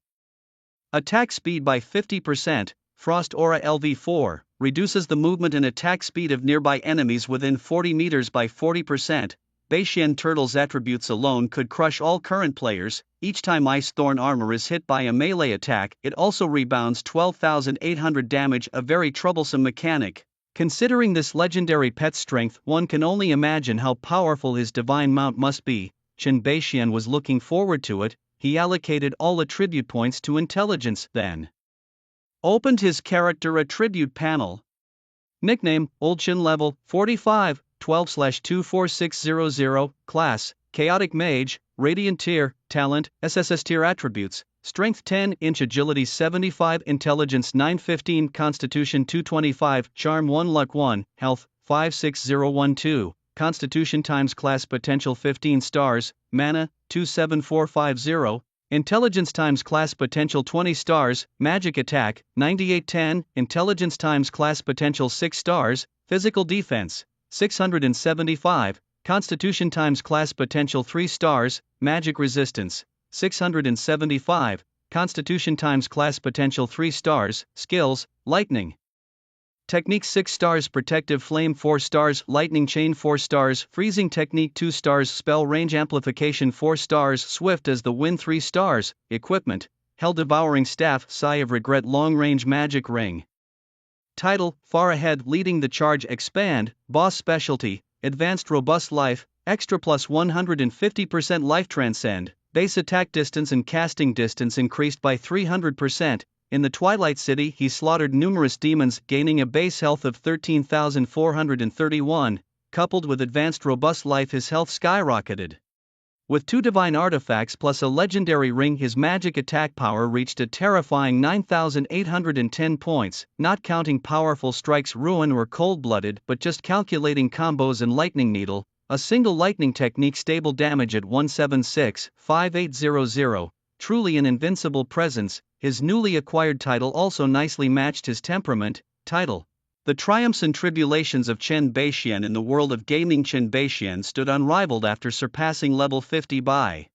attack speed by 50%. Frost Aura LV4 reduces the movement and attack speed of nearby enemies within 40 meters by 40%. Beixian Turtle's attributes alone could crush all current players. Each time Ice Thorn Armor is hit by a melee attack, it also rebounds 12,800 damage, a very troublesome mechanic. Considering this legendary pet's strength, one can only imagine how powerful his divine mount must be. Chen Beixian was looking forward to it. He allocated all attribute points to intelligence, then opened his character attribute panel. Nickname, Old Chen, level 45, 12/24600, class, Chaotic Mage, Radiant tier, talent, SSS tier attributes, Strength 10 inch, Agility 75, Intelligence 915, Constitution 225, Charm 1, Luck 1, Health 56012, Constitution times Class Potential 15 stars, Mana 27450, Intelligence times Class Potential 20 stars, Magic Attack 9810, Intelligence times Class Potential 6 stars, Physical Defense 675, Constitution times Class Potential 3 stars, Magic Resistance 675, Constitution times Class Potential 3 stars, Skills, Lightning Technique 6 stars, Protective Flame 4 stars, Lightning Chain 4 stars, Freezing Technique 2 stars, Spell Range Amplification 4 stars, Swift as the Wind 3 stars, Equipment, Hell Devouring Staff, Sigh of Regret, Long Range Magic Ring. Title, Far Ahead, Leading the Charge, Expand, Boss Specialty, Advanced Robust Life, Extra plus 150% Life Transcend, Base Attack Distance and Casting Distance increased by 300%. In the Twilight City, he slaughtered numerous demons, gaining a base health of 13,431. Coupled with Advanced Robust Life, his health skyrocketed With 2 divine artifacts plus a legendary ring, his magic attack power reached a terrifying 9,810 points, not counting powerful strikes, ruin or cold-blooded, but just calculating combos and lightning needle. A single lightning technique stable damage at 176,5800, truly an invincible presence. His newly acquired title also nicely matched his temperament. Title: The Triumphs and Tribulations of Chen Beixian. In the world of gaming, Chen Beixian stood unrivaled after surpassing level 50 by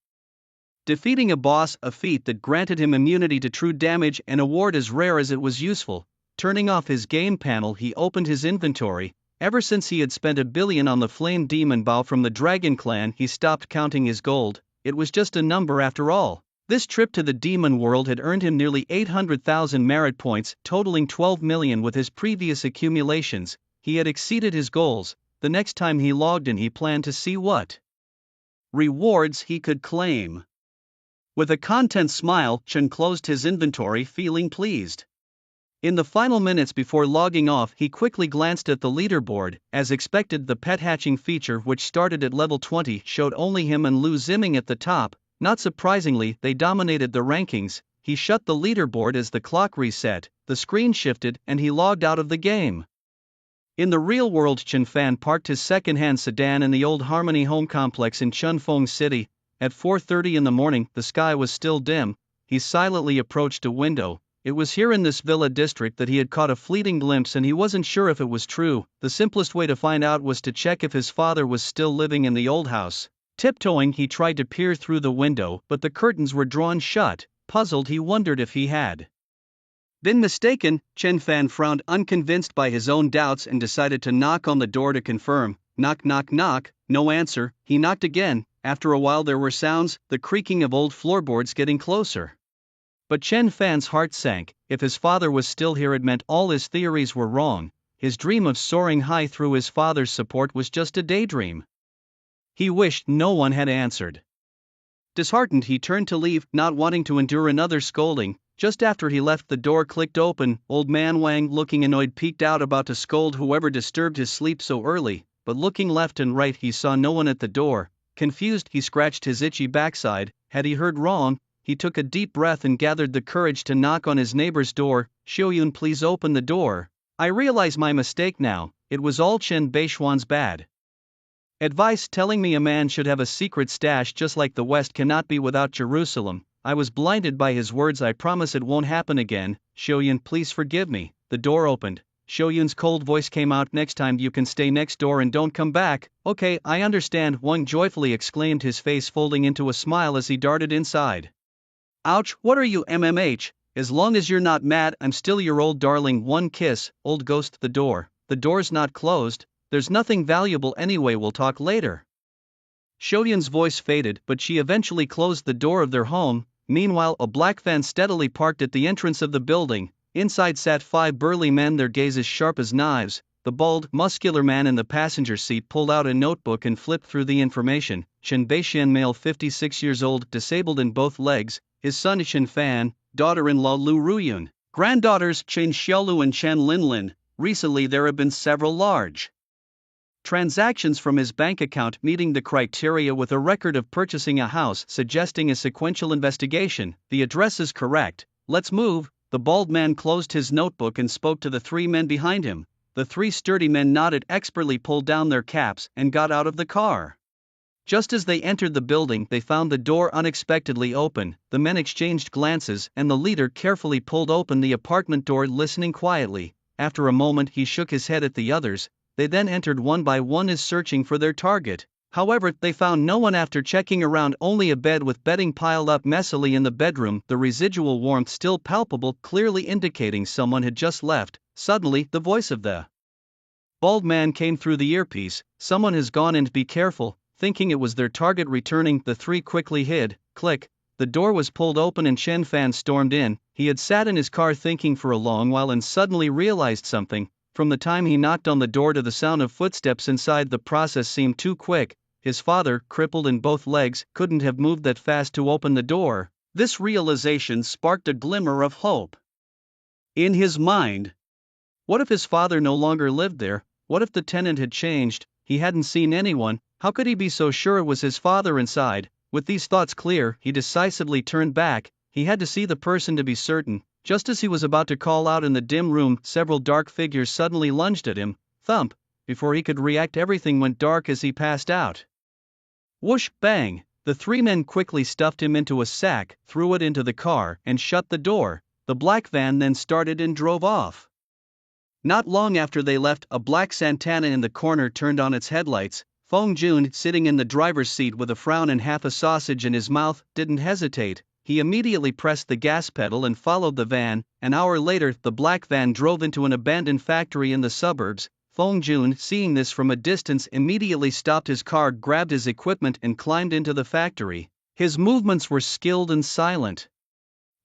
defeating a boss, a feat that granted him immunity to true damage, an award as rare as it was useful. Turning off his game panel, he opened his inventory. Ever since he had spent 1 billion on the Flame Demon Bow from the Dragon Clan, he stopped counting his gold. It was just a number after all. This trip to the demon world had earned him nearly 800,000 merit points, totaling 12 million with his previous accumulations. He had exceeded his goals. The next time he logged in, he planned to see what rewards he could claim. With a content smile, Chen closed his inventory, feeling pleased. In the final minutes before logging off, he quickly glanced at the leaderboard. As expected, the pet hatching feature, which started at level 20, showed only him and Lu Ziming at the top. Not surprisingly, they dominated the rankings. He shut the leaderboard as the clock reset, the screen shifted, and he logged out of the game. In the real world, Chen Fan parked his second-hand sedan in the old Harmony Home Complex in Chunfeng City. At 4:30 in the morning, the sky was still dim. He silently approached a window. It was here in this villa district that he had caught a fleeting glimpse, and he wasn't sure if it was true. The simplest way to find out was to check if his father was still living in the old house. Tiptoeing, he tried to peer through the window, but the curtains were drawn shut. Puzzled, he wondered if he had been mistaken. Chen Fan frowned, unconvinced by his own doubts, and decided to knock on the door to confirm. Knock, knock, knock. No answer. He knocked again. After a while there were sounds, the creaking of old floorboards getting closer. But Chen Fan's heart sank. If his father was still here, it meant all his theories were wrong. His dream of soaring high through his father's support was just a daydream. He wished no one had answered. Disheartened, he turned to leave, not wanting to endure another scolding. Just after he left, the door clicked open. Old man Wang, looking annoyed, peeked out, about to scold whoever disturbed his sleep so early, but looking left and right, he saw no one at the door. Confused, he scratched his itchy backside. Had he heard wrong? He took a deep breath and gathered the courage to knock on his neighbor's door. Xiaoyun, please open the door. I realize my mistake now. It was all Chen Beixian's bad advice, telling me a man should have a secret stash just like the West cannot be without Jerusalem. I was blinded by his words. I promise it won't happen again. Xiaoyun, please forgive me. The door opened. Xiaoyun's cold voice came out. Next time you can stay next door and don't come back. Okay, I understand, Wang joyfully exclaimed, his face folding into a smile as he darted inside. Ouch, what are you, MMH? As long as you're not mad, I'm still your old darling. One kiss. Old ghost, the door. The door's not closed. There's nothing valuable anyway, we'll talk later. Xiaoyun's voice faded, but she eventually closed the door of their home. Meanwhile, a black van steadily parked at the entrance of the building. Inside sat 5 burly men, their gazes sharp as knives. The bald, muscular man in the passenger seat pulled out a notebook and flipped through the information. Chen Beixian, male, 56 years old, disabled in both legs. His son Chen Fan, daughter-in-law Lu Ruyun, granddaughters Chen Xiaolu and Chen Linlin. Recently there have been several large transactions from his bank account meeting the criteria, with a record of purchasing a house, suggesting a sequential investigation. The address is correct. Let's move. The bald man closed his notebook and spoke to the 3 men behind him. The 3 sturdy men nodded, expertly pulled down their caps, and got out of the car. Just as they entered the building, they found the door unexpectedly open. The men exchanged glances, and the leader carefully pulled open the apartment door, listening quietly. After a moment, he shook his head at the others. They then entered one by one, as searching for their target. However, they found no one. After checking around, only a bed with bedding piled up messily in the bedroom, the residual warmth still palpable, clearly indicating someone had just left. Suddenly, the voice of the bald man came through the earpiece. Someone has gone in, be careful. Thinking it was their target returning, the 3 quickly hid. Click. The door was pulled open and Chen Fan stormed in. He had sat in his car thinking for a long while and suddenly realized something. From the time he knocked on the door to the sound of footsteps inside, the process seemed too quick. His father, crippled in both legs, couldn't have moved that fast to open the door. This realization sparked a glimmer of hope in his mind. What if his father no longer lived there? What if the tenant had changed? He hadn't seen anyone. How could he be so sure it was his father inside? With these thoughts clear, he decisively turned back. He had to see the person to be certain. Just as he was about to call out in the dim room, several dark figures suddenly lunged at him. Thump! Before he could react, everything went dark as he passed out. Whoosh, bang! The three men quickly stuffed him into a sack, threw it into the car, and shut the door. The black van then started and drove off. Not long after they left, a black Santana in the corner turned on its headlights. Feng Jun, sitting in the driver's seat with a frown and half a sausage in his mouth, didn't hesitate. He immediately pressed the gas pedal and followed the van. An hour later, the black van drove into an abandoned factory in the suburbs. Feng Jun, seeing this from a distance, immediately stopped his car, grabbed his equipment, and climbed into the factory. His movements were skilled and silent.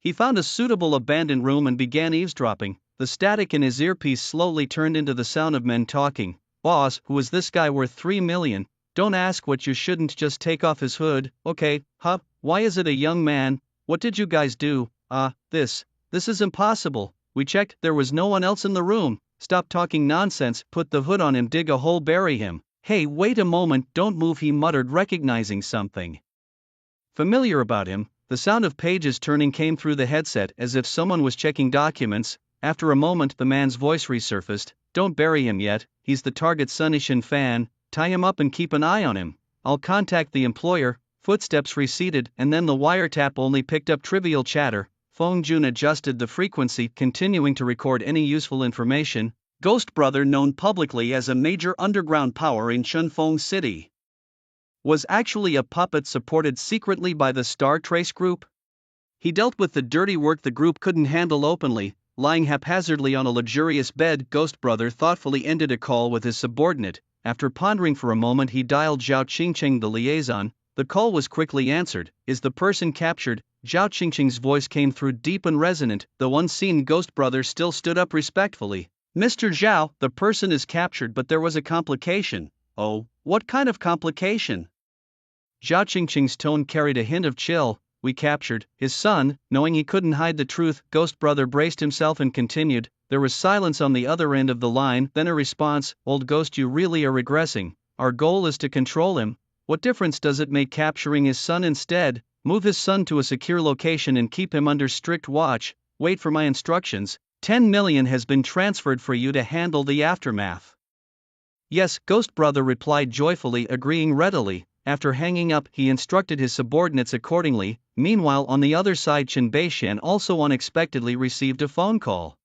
He found a suitable abandoned room and began eavesdropping. The static in his earpiece slowly turned into the sound of men talking. Boss, who is this guy worth 3 million? Don't ask what you shouldn't, just take off his hood. Okay, huh? Why is it a young man? What did you guys do? This is impossible. We checked, there was no one else in the room. Stop talking nonsense, put the hood on him, dig a hole, bury him. Hey, wait a moment, don't move, he muttered, recognizing something familiar about him. The sound of pages turning came through the headset as if someone was checking documents. After a moment, the man's voice resurfaced. Don't bury him yet, he's the target's Sunishin fan. Tie him up and keep an eye on him. I'll contact the employer. Footsteps receded, and then the wiretap only picked up trivial chatter. Feng Jun adjusted the frequency, continuing to record any useful information. Ghost Brother, known publicly as a major underground power in Chunfeng City, was actually a puppet supported secretly by the Star Trace Group. He dealt with the dirty work the group couldn't handle openly. Lying haphazardly on a luxurious bed, Ghost Brother thoughtfully ended a call with his subordinate. After pondering for a moment, he dialed Zhao Qingqing, the liaison. The call was quickly answered. Is the person captured? Zhao Qingqing's voice came through deep and resonant. Though unseen, Ghost Brother still stood up respectfully. Mr. Zhao, the person is captured, but there was a complication. Oh, what kind of complication? Zhao Qingqing's tone carried a hint of chill. We captured his son. Knowing he couldn't hide the truth, Ghost Brother braced himself and continued. There was silence on the other end of the line, then a response. Old Ghost, you really are regressing. Our goal is to control him. What difference does it make capturing his son instead? Move his son to a secure location and keep him under strict watch. Wait for my instructions. 10 million has been transferred for you to handle the aftermath. Yes, Ghost Brother replied joyfully, agreeing readily. After hanging up, he instructed his subordinates accordingly. Meanwhile, on the other side, Chen Beishan also unexpectedly received a phone call.